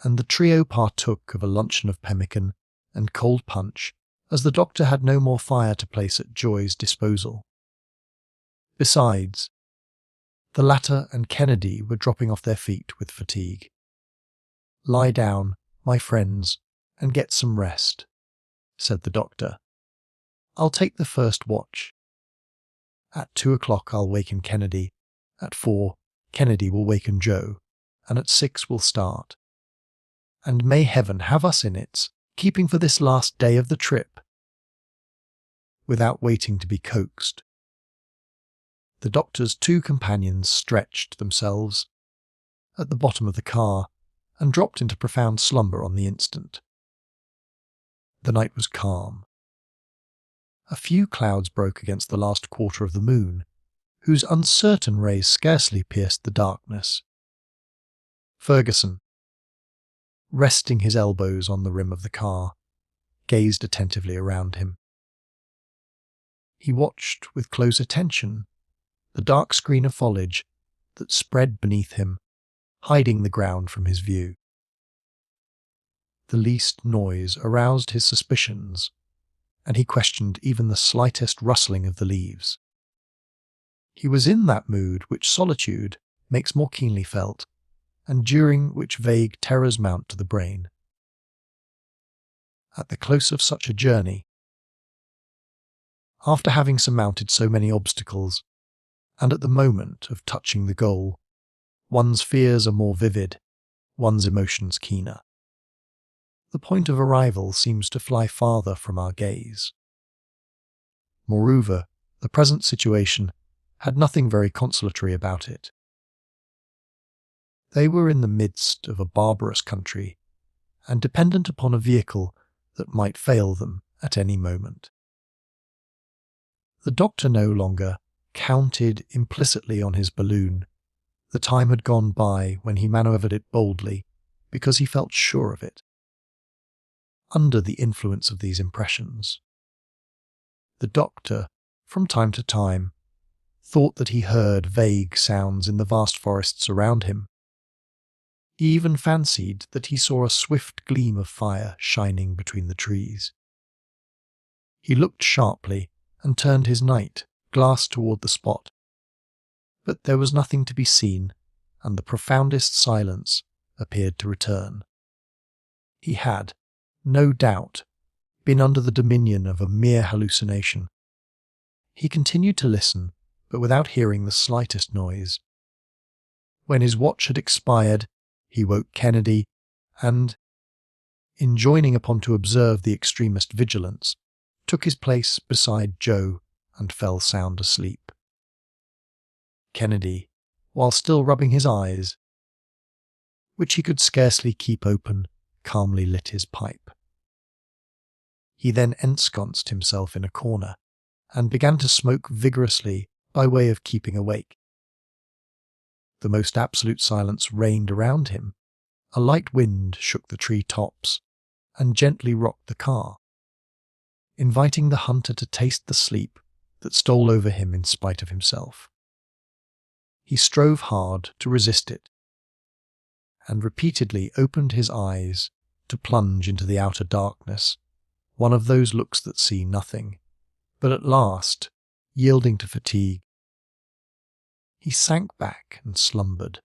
and the trio partook of a luncheon of pemmican and cold punch, as the doctor had no more fire to place at Joy's disposal. Besides, the latter and Kennedy were dropping off their feet with fatigue. Lie down, my friends, and get some rest, said the doctor. I'll take the first watch. At 2 o'clock I'll waken Kennedy. At 4, Kennedy will waken Joe, and at 6 we'll start. And may heaven have us in it, keeping for this last day of the trip. Without waiting to be coaxed, the doctor's 2 companions stretched themselves at the bottom of the car and dropped into profound slumber on the instant. The night was calm. A few clouds broke against the last quarter of the moon, whose uncertain rays scarcely pierced the darkness. Ferguson, resting his elbows on the rim of the car, gazed attentively around him. He watched with close attention the dark screen of foliage that spread beneath him, hiding the ground from his view. The least noise aroused his suspicions, and he questioned even the slightest rustling of the leaves. He was in that mood which solitude makes more keenly felt, and during which vague terrors mount to the brain. At the close of such a journey, after having surmounted so many obstacles, and at the moment of touching the goal, one's fears are more vivid, one's emotions keener. The point of arrival seems to fly farther from our gaze. Moreover, the present situation had nothing very consolatory about it. They were in the midst of a barbarous country, and dependent upon a vehicle that might fail them at any moment. The doctor no longer counted implicitly on his balloon. The time had gone by when he manoeuvred it boldly, because he felt sure of it. Under the influence of these impressions, the doctor, from time to time, thought that he heard vague sounds in the vast forests around him. He even fancied that he saw a swift gleam of fire shining between the trees. He looked sharply and turned his night glass toward the spot, but there was nothing to be seen, and the profoundest silence appeared to return. He had, no doubt, been under the dominion of a mere hallucination. He continued to listen, but without hearing the slightest noise. When his watch had expired, he woke Kennedy, and, enjoining upon to observe the extremest vigilance, took his place beside Joe and fell sound asleep. Kennedy, while still rubbing his eyes, which he could scarcely keep open, calmly lit his pipe. He then ensconced himself in a corner and began to smoke vigorously by way of keeping awake. The most absolute silence reigned around him. A light wind shook the tree tops and gently rocked the car, inviting the hunter to taste the sleep that stole over him in spite of himself. He strove hard to resist it, and repeatedly opened his eyes to plunge into the outer darkness, one of those looks that see nothing, but at last, yielding to fatigue, he sank back and slumbered.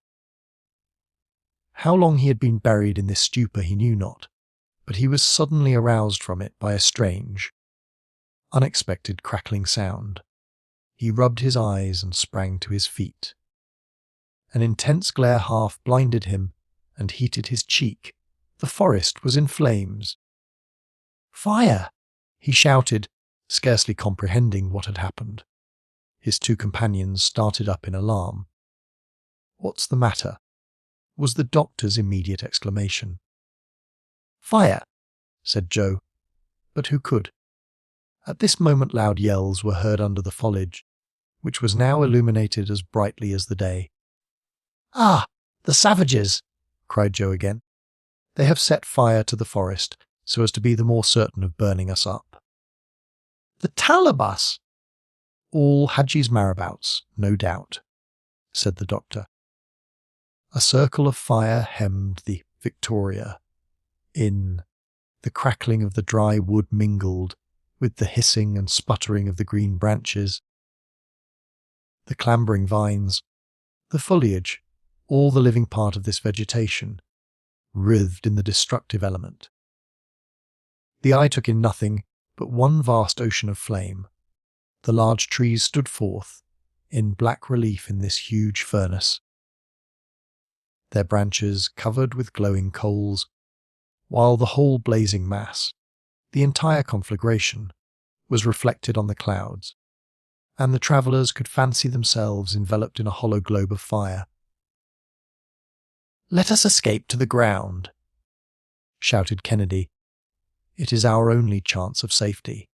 How long he had been buried in this stupor he knew not, but he was suddenly aroused from it by a strange, unexpected crackling sound. He rubbed his eyes and sprang to his feet. An intense glare half blinded him and heated his cheek. The forest was in flames. "Fire!" he shouted, scarcely comprehending what had happened. His two companions started up in alarm. "What's the matter?" was the doctor's immediate exclamation. "Fire!" said Joe, but who could? At this moment loud yells were heard under the foliage, which was now illuminated as brightly as the day. "Ah, the savages!" cried Joe again. "They have set fire to the forest so as to be the more certain of burning us up." "The Talabas!" "All Hadji's marabouts, no doubt," said the doctor. A circle of fire hemmed the Victoria. In the crackling of the dry wood mingled with the hissing and sputtering of the green branches, the clambering vines, the foliage, all the living part of this vegetation, writhed in the destructive element. The eye took in nothing but one vast ocean of flame. The large trees stood forth in black relief in this huge furnace, their branches covered with glowing coals, while the whole blazing mass, the entire conflagration, was reflected on the clouds, and the travellers could fancy themselves enveloped in a hollow globe of fire. "Let us escape to the ground," shouted Kennedy. "It is our only chance of safety."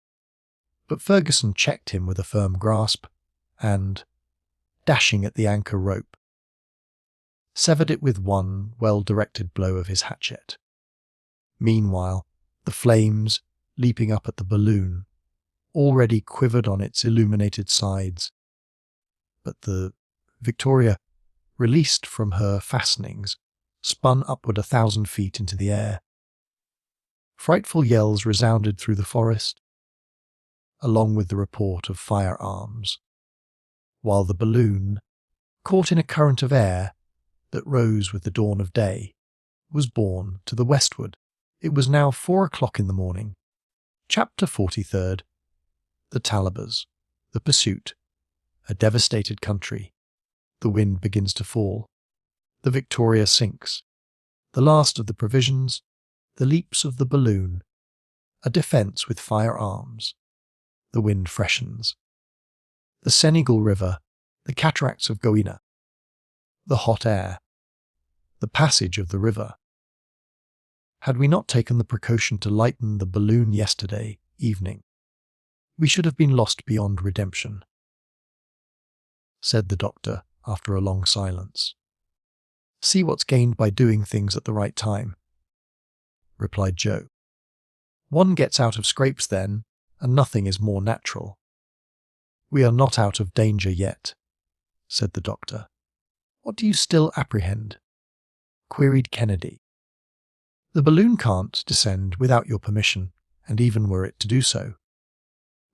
But Ferguson checked him with a firm grasp, and, dashing at the anchor rope, severed it with one well-directed blow of his hatchet. Meanwhile, the flames, leaping up at the balloon, already quivered on its illuminated sides. But the Victoria, released from her fastenings, spun upward 1,000 feet into the air. Frightful yells resounded through the forest, along with the report of firearms, while the balloon, caught in a current of air that rose with the dawn of day, was borne to the westward. It was now 4 o'clock in the morning. Chapter 43. The Talabas. The Pursuit. A devastated country. The wind begins to fall. The Victoria sinks. The last of the provisions. The leaps of the balloon. A defence with firearms. The wind freshens. The Senegal River. The cataracts of Goina. The hot air. The passage of the river. Had we not taken the precaution to lighten the balloon yesterday evening, we should have been lost beyond redemption, said the doctor after a long silence. See what's gained by doing things at the right time, replied Joe. One gets out of scrapes then, and nothing is more natural. We are not out of danger yet, said the doctor. What do you still apprehend? Queried Kennedy. The balloon can't descend without your permission, and even were it to do so.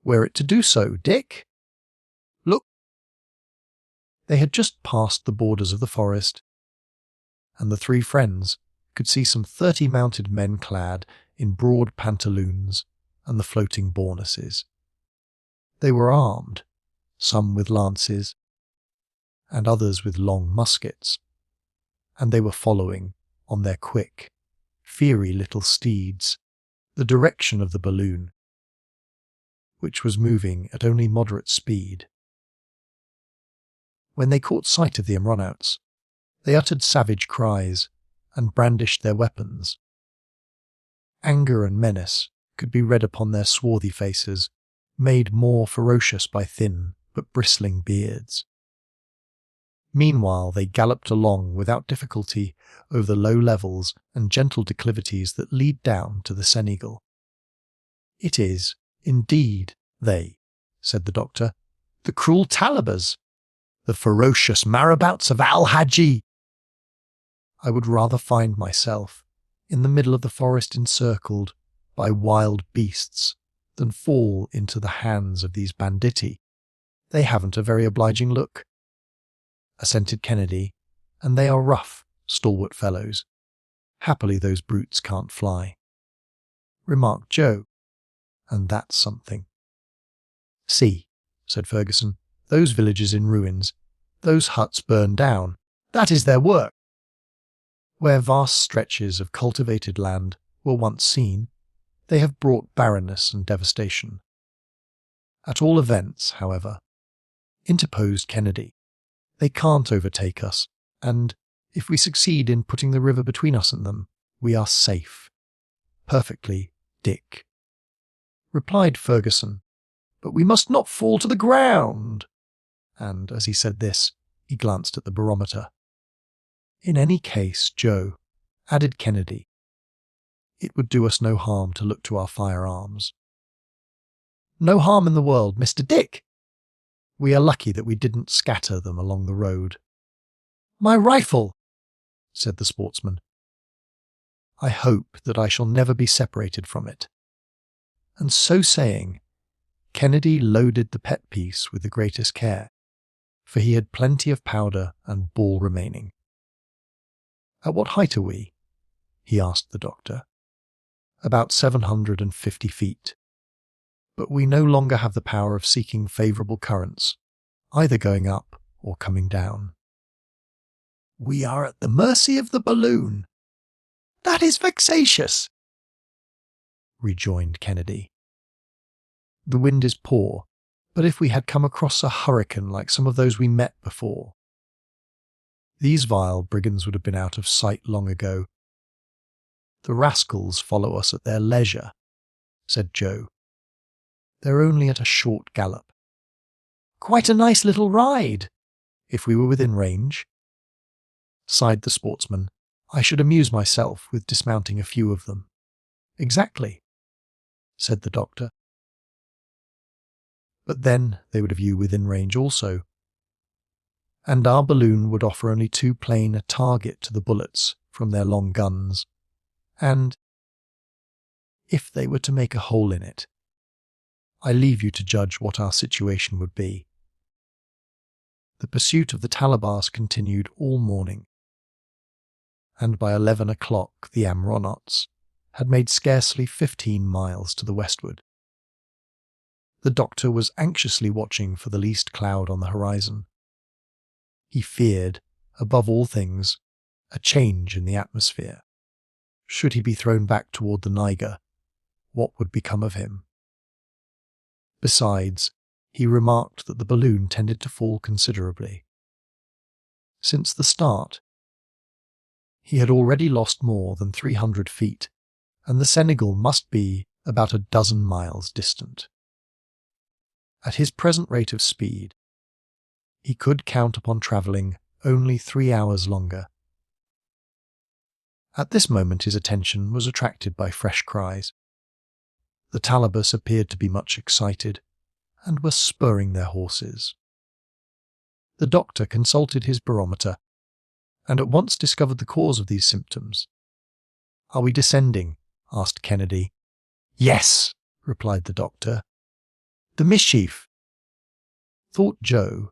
Were it to do so, Dick? Look. They had just passed the borders of the forest, and the three friends could see some 30 mounted men clad in broad pantaloons and the floating bournaces. They were armed, some with lances, and others with long muskets, and they were following, on their quick, fiery little steeds, the direction of the balloon, which was moving at only moderate speed. When they caught sight of the Imronauts, they uttered savage cries and brandished their weapons. Anger and menace could be read upon their swarthy faces, made more ferocious by thin but bristling beards. Meanwhile they galloped along without difficulty over the low levels and gentle declivities that lead down to the Senegal. It is, indeed, they, said the doctor, the cruel Talabas, the ferocious marabouts of Al-Haji. I would rather find myself in the middle of the forest encircled by wild beasts than fall into the hands of these banditti. They haven't a very obliging look, assented Kennedy, and they are rough, stalwart fellows. Happily those brutes can't fly, remarked Joe, and that's something. See, said Ferguson, those villages in ruins, those huts burned down, that is their work. Where vast stretches of cultivated land were once seen, they have brought barrenness and devastation. At all events, however, interposed Kennedy, they can't overtake us, and, if we succeed in putting the river between us and them, we are safe. Perfectly, Dick, replied Ferguson. But we must not fall to the ground. And, as he said this, he glanced at the barometer. In any case, Joe, added Kennedy, it would do us no harm to look to our firearms. No harm in the world, Mr. Dick. We are lucky that we didn't scatter them along the road. My rifle, said the sportsman. I hope that I shall never be separated from it. And so saying, Kennedy loaded the pet piece with the greatest care, for he had plenty of powder and ball remaining. At what height are we? He asked the doctor. About 750 feet. But we no longer have the power of seeking favourable currents, either going up or coming down. We are at the mercy of the balloon. That is vexatious, rejoined Kennedy. The wind is poor, but if we had come across a hurricane like some of those we met before, these vile brigands would have been out of sight long ago. The rascals follow us at their leisure, said Joe. They're only at a short gallop. Quite a nice little ride, if we were within range, sighed the sportsman. I should amuse myself with dismounting a few of them. Exactly, said the doctor. But then they would have you within range also, and our balloon would offer only too plain a target to the bullets from their long guns, and, if they were to make a hole in it, I leave you to judge what our situation would be. The pursuit of the Talabas continued all morning, and by 11 o'clock the Amronauts had made scarcely 15 miles to the westward. The doctor was anxiously watching for the least cloud on the horizon. He feared, above all things, a change in the atmosphere. Should he be thrown back toward the Niger, what would become of him? Besides, he remarked that the balloon tended to fall considerably. Since the start, he had already lost more than 300 feet, and the Senegal must be about a dozen miles distant. At his present rate of speed, he could count upon travelling only 3 hours longer. At this moment his attention was attracted by fresh cries. The Talabas appeared to be much excited, and were spurring their horses. The doctor consulted his barometer, and at once discovered the cause of these symptoms. "Are we descending?" asked Kennedy. "Yes," replied the doctor. "The mischief!" Thought Joe.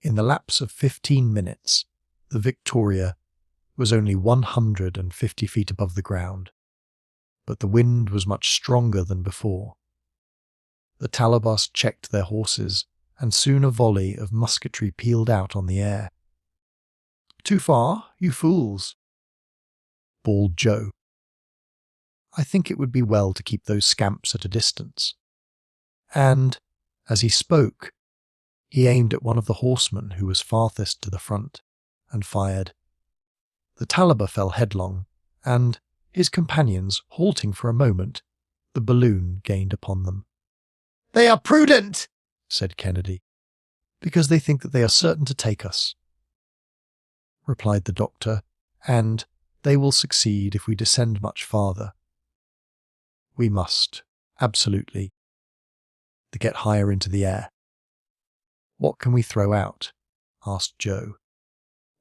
In the lapse of 15 minutes, the Victoria was only 150 feet above the ground, but the wind was much stronger than before. The Talabas checked their horses, and soon a volley of musketry pealed out on the air. "Too far, you fools!" bawled Joe. "I think it would be well to keep those scamps at a distance." And, as he spoke, he aimed at one of the horsemen who was farthest to the front, and fired. The Talaba fell headlong, and, his companions halting for a moment, the balloon gained upon them. "They are prudent," said Kennedy. "Because they think that they are certain to take us," replied the doctor, "and they will succeed if we descend much farther. We must, absolutely, to get higher into the air." "What can we throw out?" asked Joe.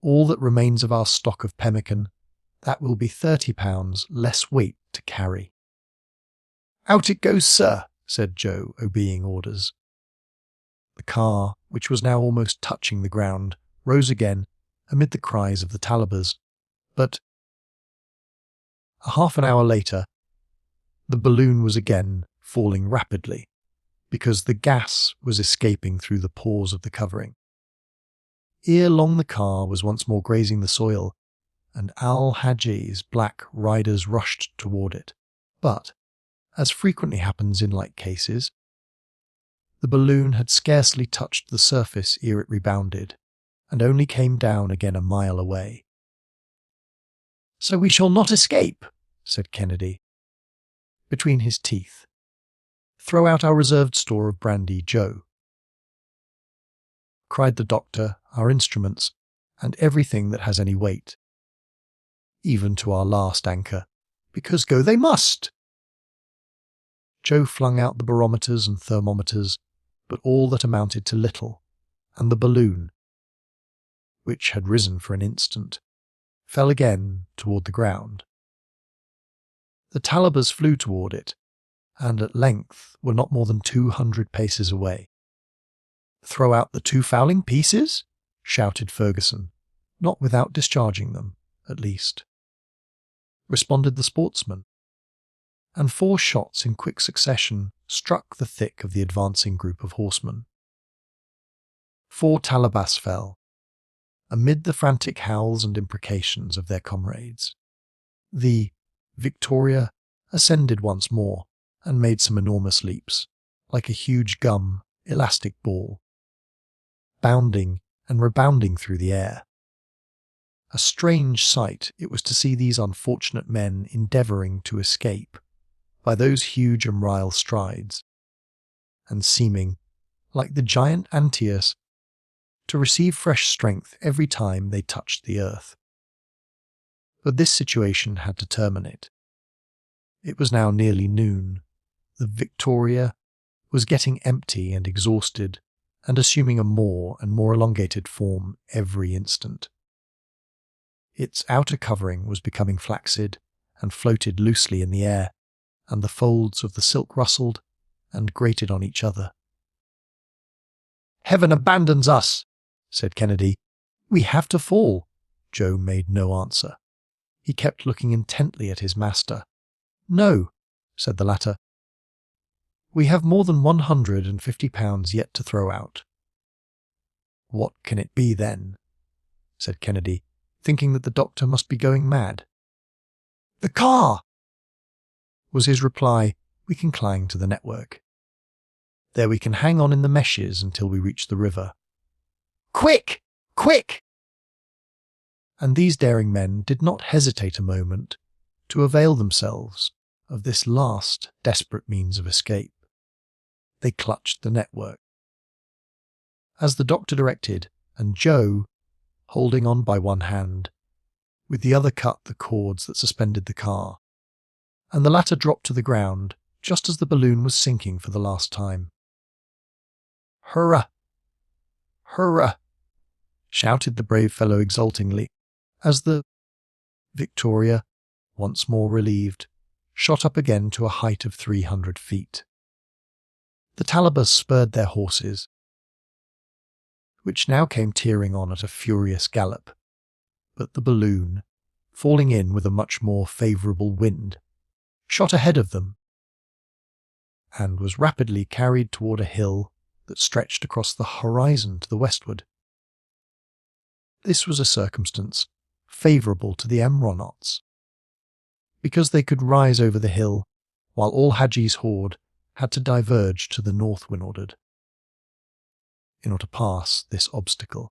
"All that remains of our stock of pemmican. That will be 30 pounds less weight to carry." "Out it goes, sir," said Joe, obeying orders. The car, which was now almost touching the ground, rose again amid the cries of the Talabas, but a half an hour later the balloon was again falling rapidly, because the gas was escaping through the pores of the covering. Ere long the car was once more grazing the soil, and Al-Hajj's black riders rushed toward it. But, as frequently happens in like cases, the balloon had scarcely touched the surface ere it rebounded, and only came down again a mile away. "So we shall not escape," said Kennedy, between his teeth. "Throw out our reserved store of brandy, Joe," cried the doctor, "our instruments, and everything that has any weight, even to our last anchor, because go they must." Joe flung out the barometers and thermometers, but all that amounted to little, and the balloon, which had risen for an instant, fell again toward the ground. The Talabas flew toward it, and at length were not more than 200 paces away. "Throw out the 2 fowling pieces?" shouted Ferguson, not without discharging them, at least. Responded the sportsman, and 4 shots in quick succession struck the thick of the advancing group of horsemen. 4 Talabas fell, amid the frantic howls and imprecations of their comrades. The Victoria ascended once more, and made some enormous leaps, like a huge gum, elastic ball, bounding and rebounding through the air. A strange sight it was to see these unfortunate men endeavouring to escape by those huge umbrial strides, and seeming, like the giant Antaeus, to receive fresh strength every time they touched the earth. But this situation had to terminate. It was now nearly noon. The Victoria was getting empty and exhausted, and assuming a more and more elongated form every instant. Its outer covering was becoming flaccid, and floated loosely in the air, and the folds of the silk rustled, and grated on each other. "Heaven abandons us," said Kennedy. "We have to fall." Joe made no answer. He kept looking intently at his master. "No," said the latter. "We have more than £150 yet to throw out." "What can it be then?" said Kennedy, thinking that the doctor must be going mad. "The car!" was his reply. "We can climb to the network. There we can hang on in the meshes until we reach the river." "Quick! Quick!" And these daring men did not hesitate a moment to avail themselves of this last desperate means of escape. They clutched the network, as the doctor directed, and Joe, holding on by one hand, with the other cut the cords that suspended the car, and the latter dropped to the ground just as the balloon was sinking for the last time. "Hurrah! Hurrah!" shouted the brave fellow exultingly, as the Victoria, once more relieved, shot up again to a height of 300 feet. The Talabas spurred their horses, which now came tearing on at a furious gallop, but the balloon, falling in with a much more favourable wind, shot ahead of them, and was rapidly carried toward a hill that stretched across the horizon to the westward. This was a circumstance favourable to the aeronauts, because they could rise over the hill, while all Hadji's horde had to diverge to the northward in order to pass this obstacle.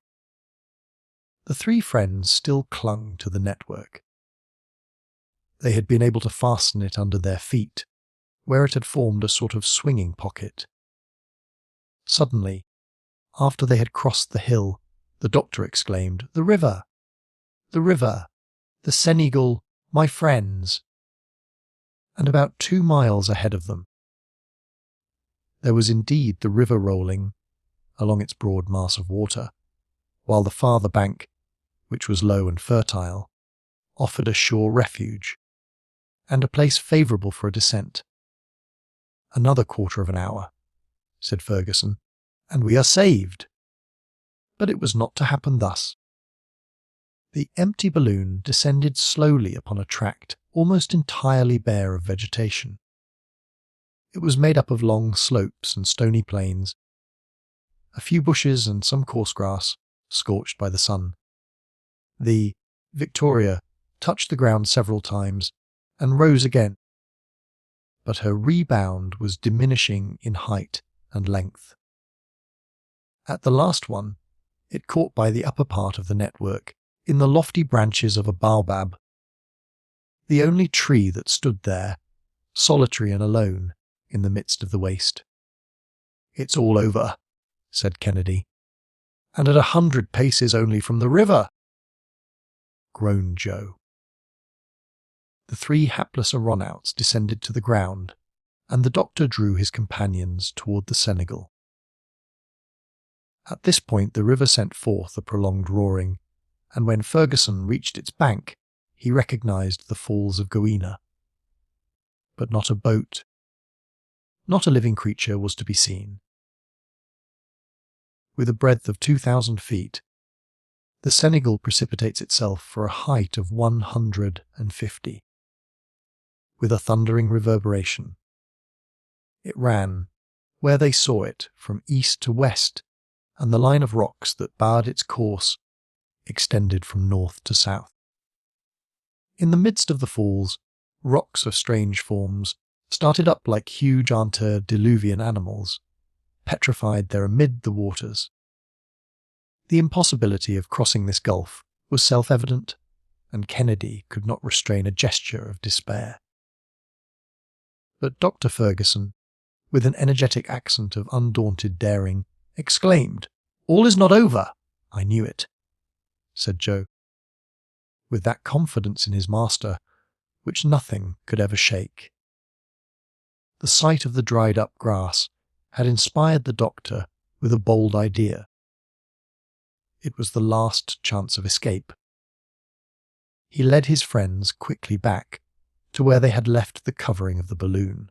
The three friends still clung to the network. They had been able to fasten it under their feet, where it had formed a sort of swinging pocket. Suddenly, after they had crossed the hill, the doctor exclaimed, "The river! The river! The Senegal, my friends!" And about 2 miles ahead of them, there was indeed the river rolling along its broad mass of water, while the farther bank, which was low and fertile, offered a sure refuge, and a place favourable for a descent. "Another quarter of an hour," said Ferguson, "and we are saved." But it was not to happen thus. The empty balloon descended slowly upon a tract almost entirely bare of vegetation. It was made up of long slopes and stony plains, a few bushes and some coarse grass, scorched by the sun. The Victoria touched the ground several times and rose again, but her rebound was diminishing in height and length. At the last one, it caught by the upper part of the network in the lofty branches of a baobab, the only tree that stood there, solitary and alone, in the midst of the waste. "It's all over," said Kennedy. "And at 100 paces only from the river," groaned Joe. The 3 hapless aeronauts descended to the ground, and the doctor drew his companions toward the Senegal. At this point the river sent forth a prolonged roaring, and when Ferguson reached its bank, he recognized the Falls of Goina. But not a boat, not a living creature was to be seen. With a breadth of 2,000 feet, the Senegal precipitates itself for a height of 150. With a thundering reverberation, it ran, where they saw it, from east to west, and the line of rocks that barred its course extended from north to south. In the midst of the falls, rocks of strange forms started up like huge antediluvian animals, petrified there amid the waters. The impossibility of crossing this gulf was self-evident, and Kennedy could not restrain a gesture of despair. But Dr. Ferguson, with an energetic accent of undaunted daring, exclaimed, "All is not over!" "I knew it," said Joe, with that confidence in his master which nothing could ever shake. The sight of the dried-up grass had inspired the doctor with a bold idea. It was the last chance of escape. He led his friends quickly back to where they had left the covering of the balloon.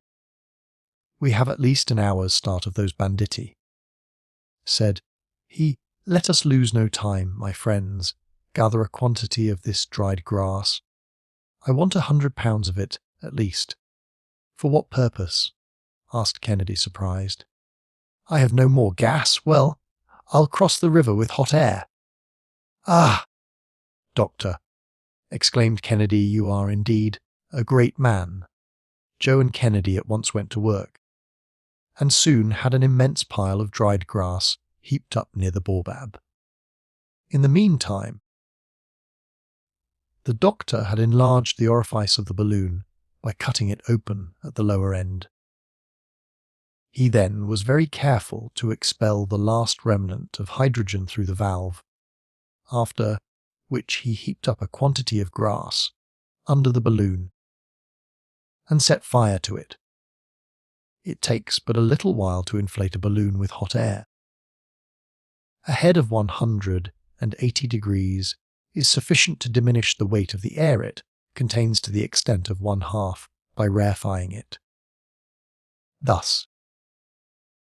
"We have at least an hour's start of those banditti." Said he, "Let us lose no time, my friends. Gather a quantity of this dried grass. I want 100 pounds of it, at least." "For what purpose?" asked Kennedy, surprised. "I have no more gas. Well, I'll cross the river with hot air." "Ah, Doctor," exclaimed Kennedy, "you are indeed a great man." Joe and Kennedy at once went to work, and soon had an immense pile of dried grass heaped up near the baobab. In the meantime, the doctor had enlarged the orifice of the balloon by cutting it open at the lower end. He then was very careful to expel the last remnant of hydrogen through the valve, after which he heaped up a quantity of grass under the balloon and set fire to it. It takes but a little while to inflate a balloon with hot air. A head of 180 degrees is sufficient to diminish the weight of the air it contains to the extent of 1/2 by rarefying it. Thus,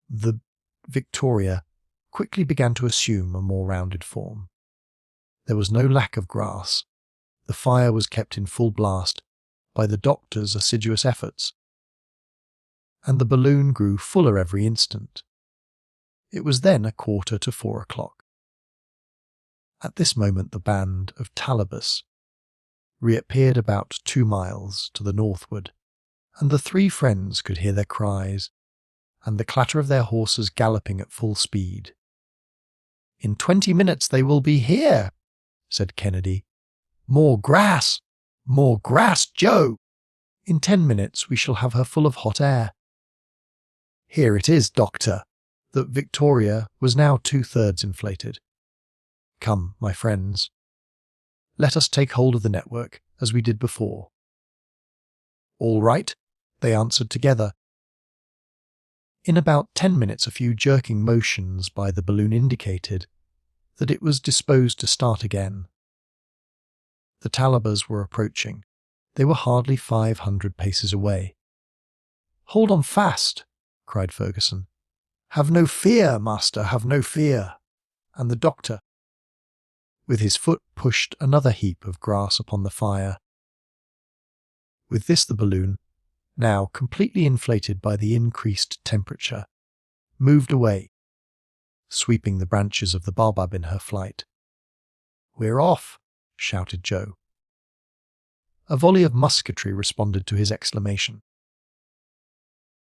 the Victoria quickly began to assume a more rounded form. There was no lack of grass. The fire was kept in full blast by the doctor's assiduous efforts, and the balloon grew fuller every instant. It was then 3:45. At this moment the band of Talabas reappeared about 2 miles to the northward, and the three friends could hear their cries and the clatter of their horses galloping at full speed. "In 20 minutes they will be here," said Kennedy. More grass, Joe! In 10 minutes we shall have her full of hot air." "Here it is, Doctor." The Victoria was now 2/3 inflated. "Come, my friends, let us take hold of the network, as we did before." "All right," they answered together. In about 10 minutes a few jerking motions by the balloon indicated that it was disposed to start again. The Talabas were approaching. They were hardly 500 paces away. "Hold on fast," cried Ferguson. "Have no fear, master, have no fear." And the doctor, with his foot, pushed another heap of grass upon the fire. With this the balloon, now completely inflated by the increased temperature, moved away, sweeping the branches of the baobab in her flight. "We're off," shouted Joe. A volley of musketry responded to his exclamation.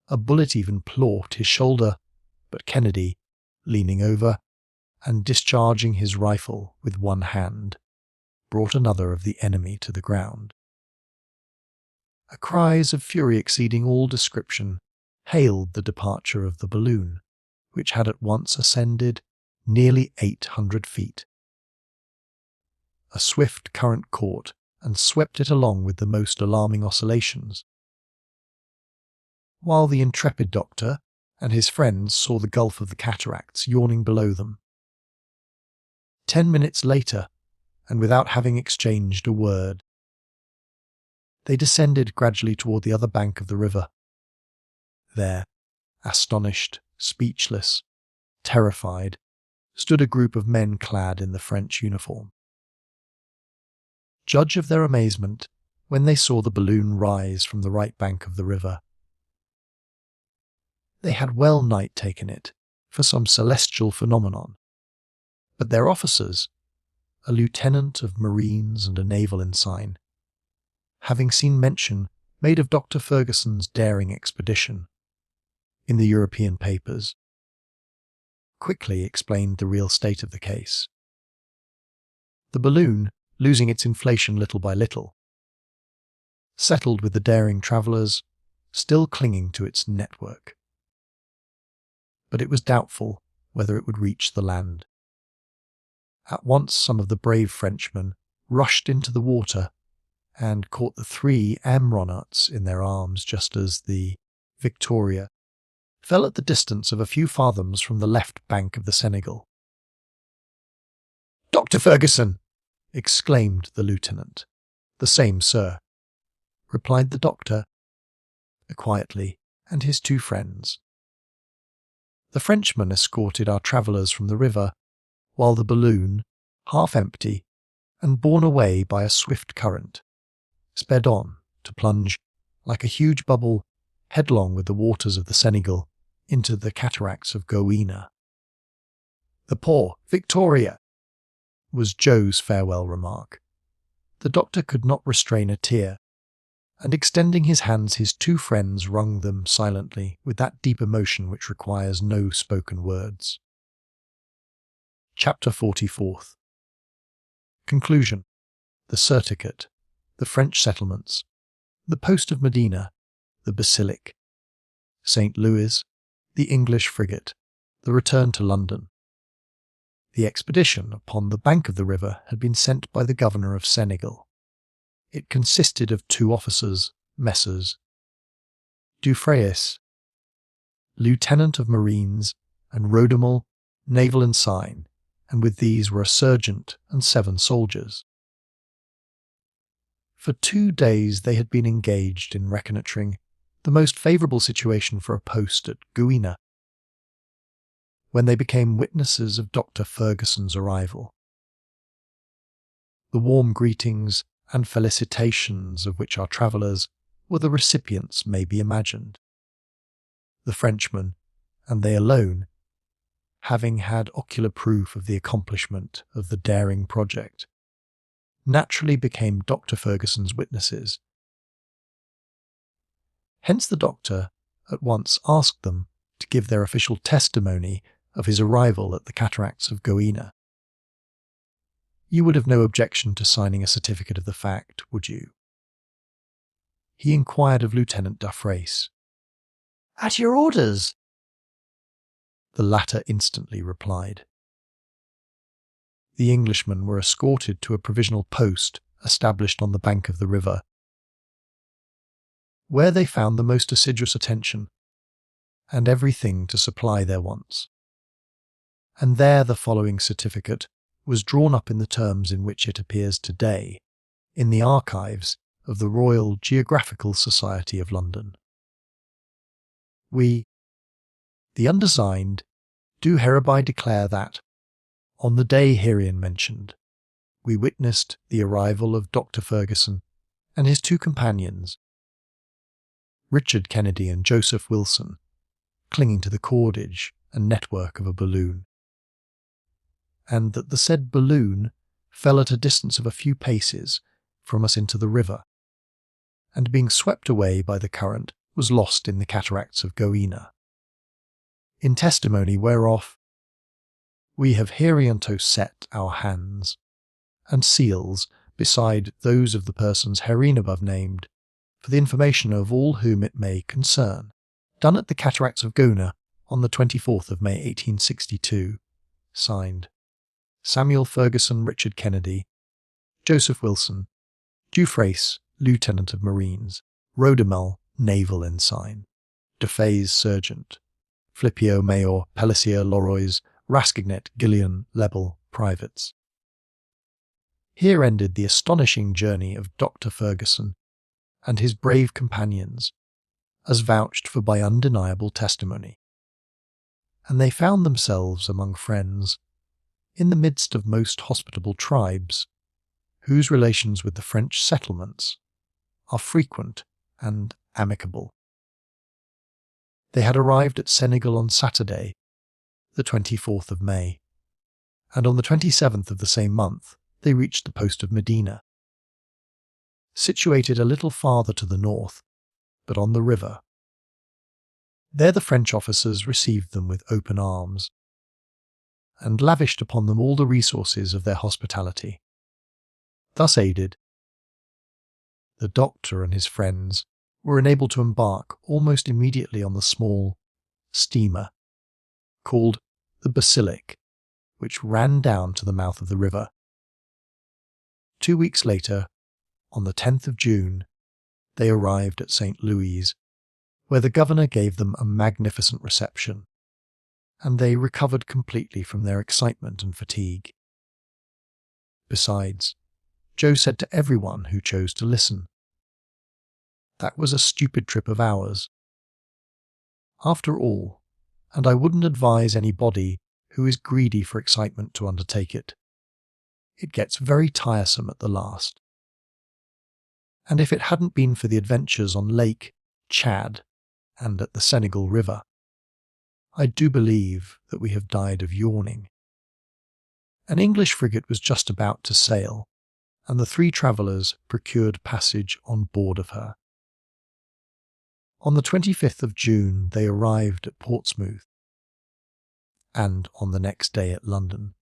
A bullet even ploughed his shoulder, but Kennedy, leaning over and discharging his rifle with one hand, brought another of the enemy to the ground. Cries of fury exceeding all description hailed the departure of the balloon, which had at once ascended nearly 800 feet. A swift current caught and swept it along with the most alarming oscillations, while the intrepid doctor and his friends saw the gulf of the cataracts yawning below them. 10 minutes later, and without having exchanged a word, they descended gradually toward the other bank of the river. There, astonished, speechless, terrified, stood a group of men clad in the French uniform. Judge of their amazement when they saw the balloon rise from the right bank of the river. They had well night taken it for some celestial phenomenon, but their officers, a lieutenant of marines and a naval ensign, having seen mention made of Dr. Ferguson's daring expedition in the European papers, quickly explained the real state of the case. The balloon, losing its inflation little by little, settled with the daring travellers, still clinging to its network. But it was doubtful whether it would reach the land. At once some of the brave Frenchmen rushed into the water and caught the 3 aeronauts in their arms just as the Victoria fell at the distance of a few fathoms from the left bank of the Senegal. "Dr. Ferguson!" exclaimed the lieutenant. "The same, sir," replied the doctor, quietly and his two friends. The Frenchman escorted our travellers from the river, while the balloon, half empty and borne away by a swift current, sped on to plunge, like a huge bubble, headlong with the waters of the Senegal into the cataracts of Gowina. "The poor Victoria," was Joe's farewell remark. The doctor could not restrain a tear, and extending his hands his two friends wrung them silently with that deep emotion which requires no spoken words. Chapter 44. Conclusion. The Certificate, the French settlements, the post of Medina, the Basilic, St. Louis, the English frigate, the return to London. The expedition upon the bank of the river had been sent by the governor of Senegal. It consisted of 2 officers, Messrs. Dufraisse, Lieutenant of Marines, and Rodemel, Naval Ensign, and with these were a sergeant and 7 soldiers. For 2 days they had been engaged in reconnoitring the most favourable situation for a post at Gowina, when they became witnesses of Dr. Ferguson's arrival. The warm greetings and felicitations of which our travellers were the recipients may be imagined. The Frenchman, and they alone, having had ocular proof of the accomplishment of the daring project, naturally became Dr. Ferguson's witnesses. Hence the doctor at once asked them to give their official testimony of his arrival at the cataracts of Gowina. You would have no objection to signing a certificate of the fact, would you? He inquired of Lieutenant Dufraisse. "At your orders," the latter instantly replied. The Englishmen were escorted to a provisional post established on the bank of the river, where they found the most assiduous attention and everything to supply their wants. And there the following certificate was drawn up in the terms in which it appears today in the archives of the Royal Geographical Society of London. We, the undersigned, do hereby declare that, on the day herein mentioned, we witnessed the arrival of Dr. Ferguson and his 2 companions, Richard Kennedy and Joseph Wilson, clinging to the cordage and network of a balloon, and that the said balloon fell at a distance of a few paces from us into the river, and being swept away by the current was lost in the cataracts of Gowina. In testimony whereof we have hereinto set our hands and seals beside those of the persons herein above named, for the information of all whom it may concern, done at the cataracts of Gowina on the 24th of May 1862, signed Samuel Ferguson, Richard Kennedy, Joseph Wilson, Dufraisse, Lieutenant of Marines, Rodemel, Naval Ensign, Dufay's Sergeant, Flippio Mayor, Pelissier, Loroys, Rascagnet, Gillian, Lebel, Privates. Here ended the astonishing journey of Dr. Ferguson and his brave companions, as vouched for by undeniable testimony. And they found themselves among friends, in the midst of most hospitable tribes, whose relations with the French settlements are frequent and amicable. They had arrived at Senegal on Saturday, the 24th of May, and on the 27th of the same month they reached the post of Medina, situated a little farther to the north, but on the river. There the French officers received them with open arms, and lavished upon them all the resources of their hospitality. Thus aided, the doctor and his friends were enabled to embark almost immediately on the small steamer called the Basilic, which ran down to the mouth of the river. 2 weeks later, on the 10th of June, they arrived at St. Louis, where the governor gave them a magnificent reception, and they recovered completely from their excitement and fatigue. Besides, Joe said to everyone who chose to listen, "That was a stupid trip of ours. After all, and I wouldn't advise anybody who is greedy for excitement to undertake it, it gets very tiresome at the last. And if it hadn't been for the adventures on Lake, Chad, and at the Senegal River, I do believe that we have died of yawning. An English frigate was just about to sail, and the three travellers procured passage on board of her. On the 25th of June they arrived at Portsmouth, and on the next day at London.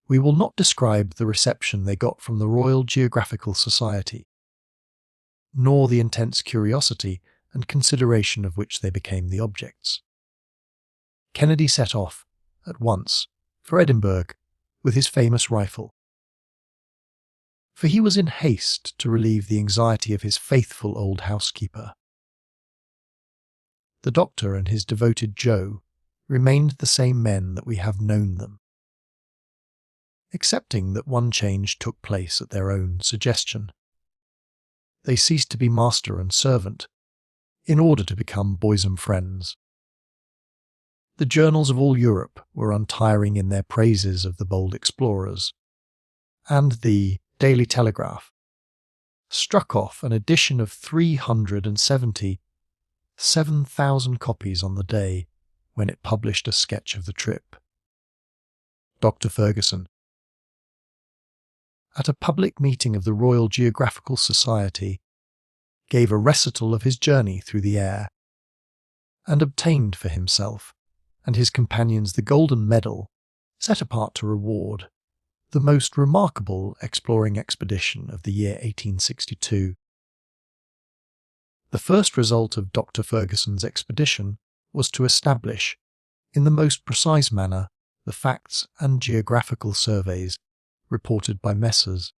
We will not describe the reception they got from the Royal Geographical Society, nor the intense curiosity and consideration of which they became the objects. Kennedy set off, at once, for Edinburgh with his famous rifle, for he was in haste to relieve the anxiety of his faithful old housekeeper. The doctor and his devoted Joe remained the same men that we have known them, excepting that one change took place at their own suggestion. They ceased to be master and servant, in order to become bosom friends. The journals of all Europe were untiring in their praises of the bold explorers, and the Daily Telegraph struck off an edition of 377,000 copies on the day when it published a sketch of the trip. Dr. Ferguson, at a public meeting of the Royal Geographical Society, gave a recital of his journey through the air, and obtained for himself and his companions the Golden Medal, set apart to reward the most remarkable exploring expedition of the year 1862. The first result of Dr. Ferguson's expedition was to establish, in the most precise manner, the facts and geographical surveys reported by Messrs.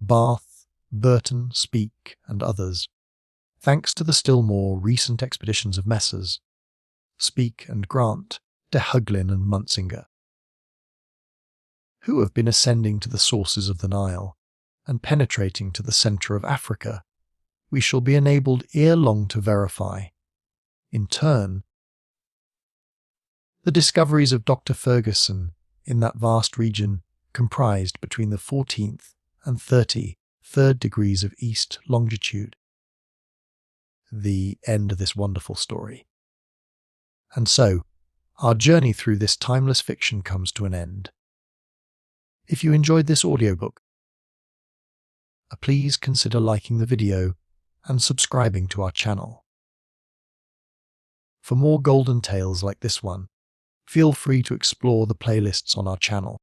Bath, Burton, Speke, and others, thanks to the still more recent expeditions of Messrs. Speke and Grant, de Huglin and Munsinger, who have been ascending to the sources of the Nile and penetrating to the centre of Africa. We shall be enabled ere long to verify, in turn, the discoveries of Dr. Ferguson in that vast region comprised between the 14th and 33rd degrees of east longitude. The end of this wonderful story. And so, our journey through this timeless fiction comes to an end. If you enjoyed this audiobook, please consider liking the video and subscribing to our channel. For more golden tales like this one, feel free to explore the playlists on our channel.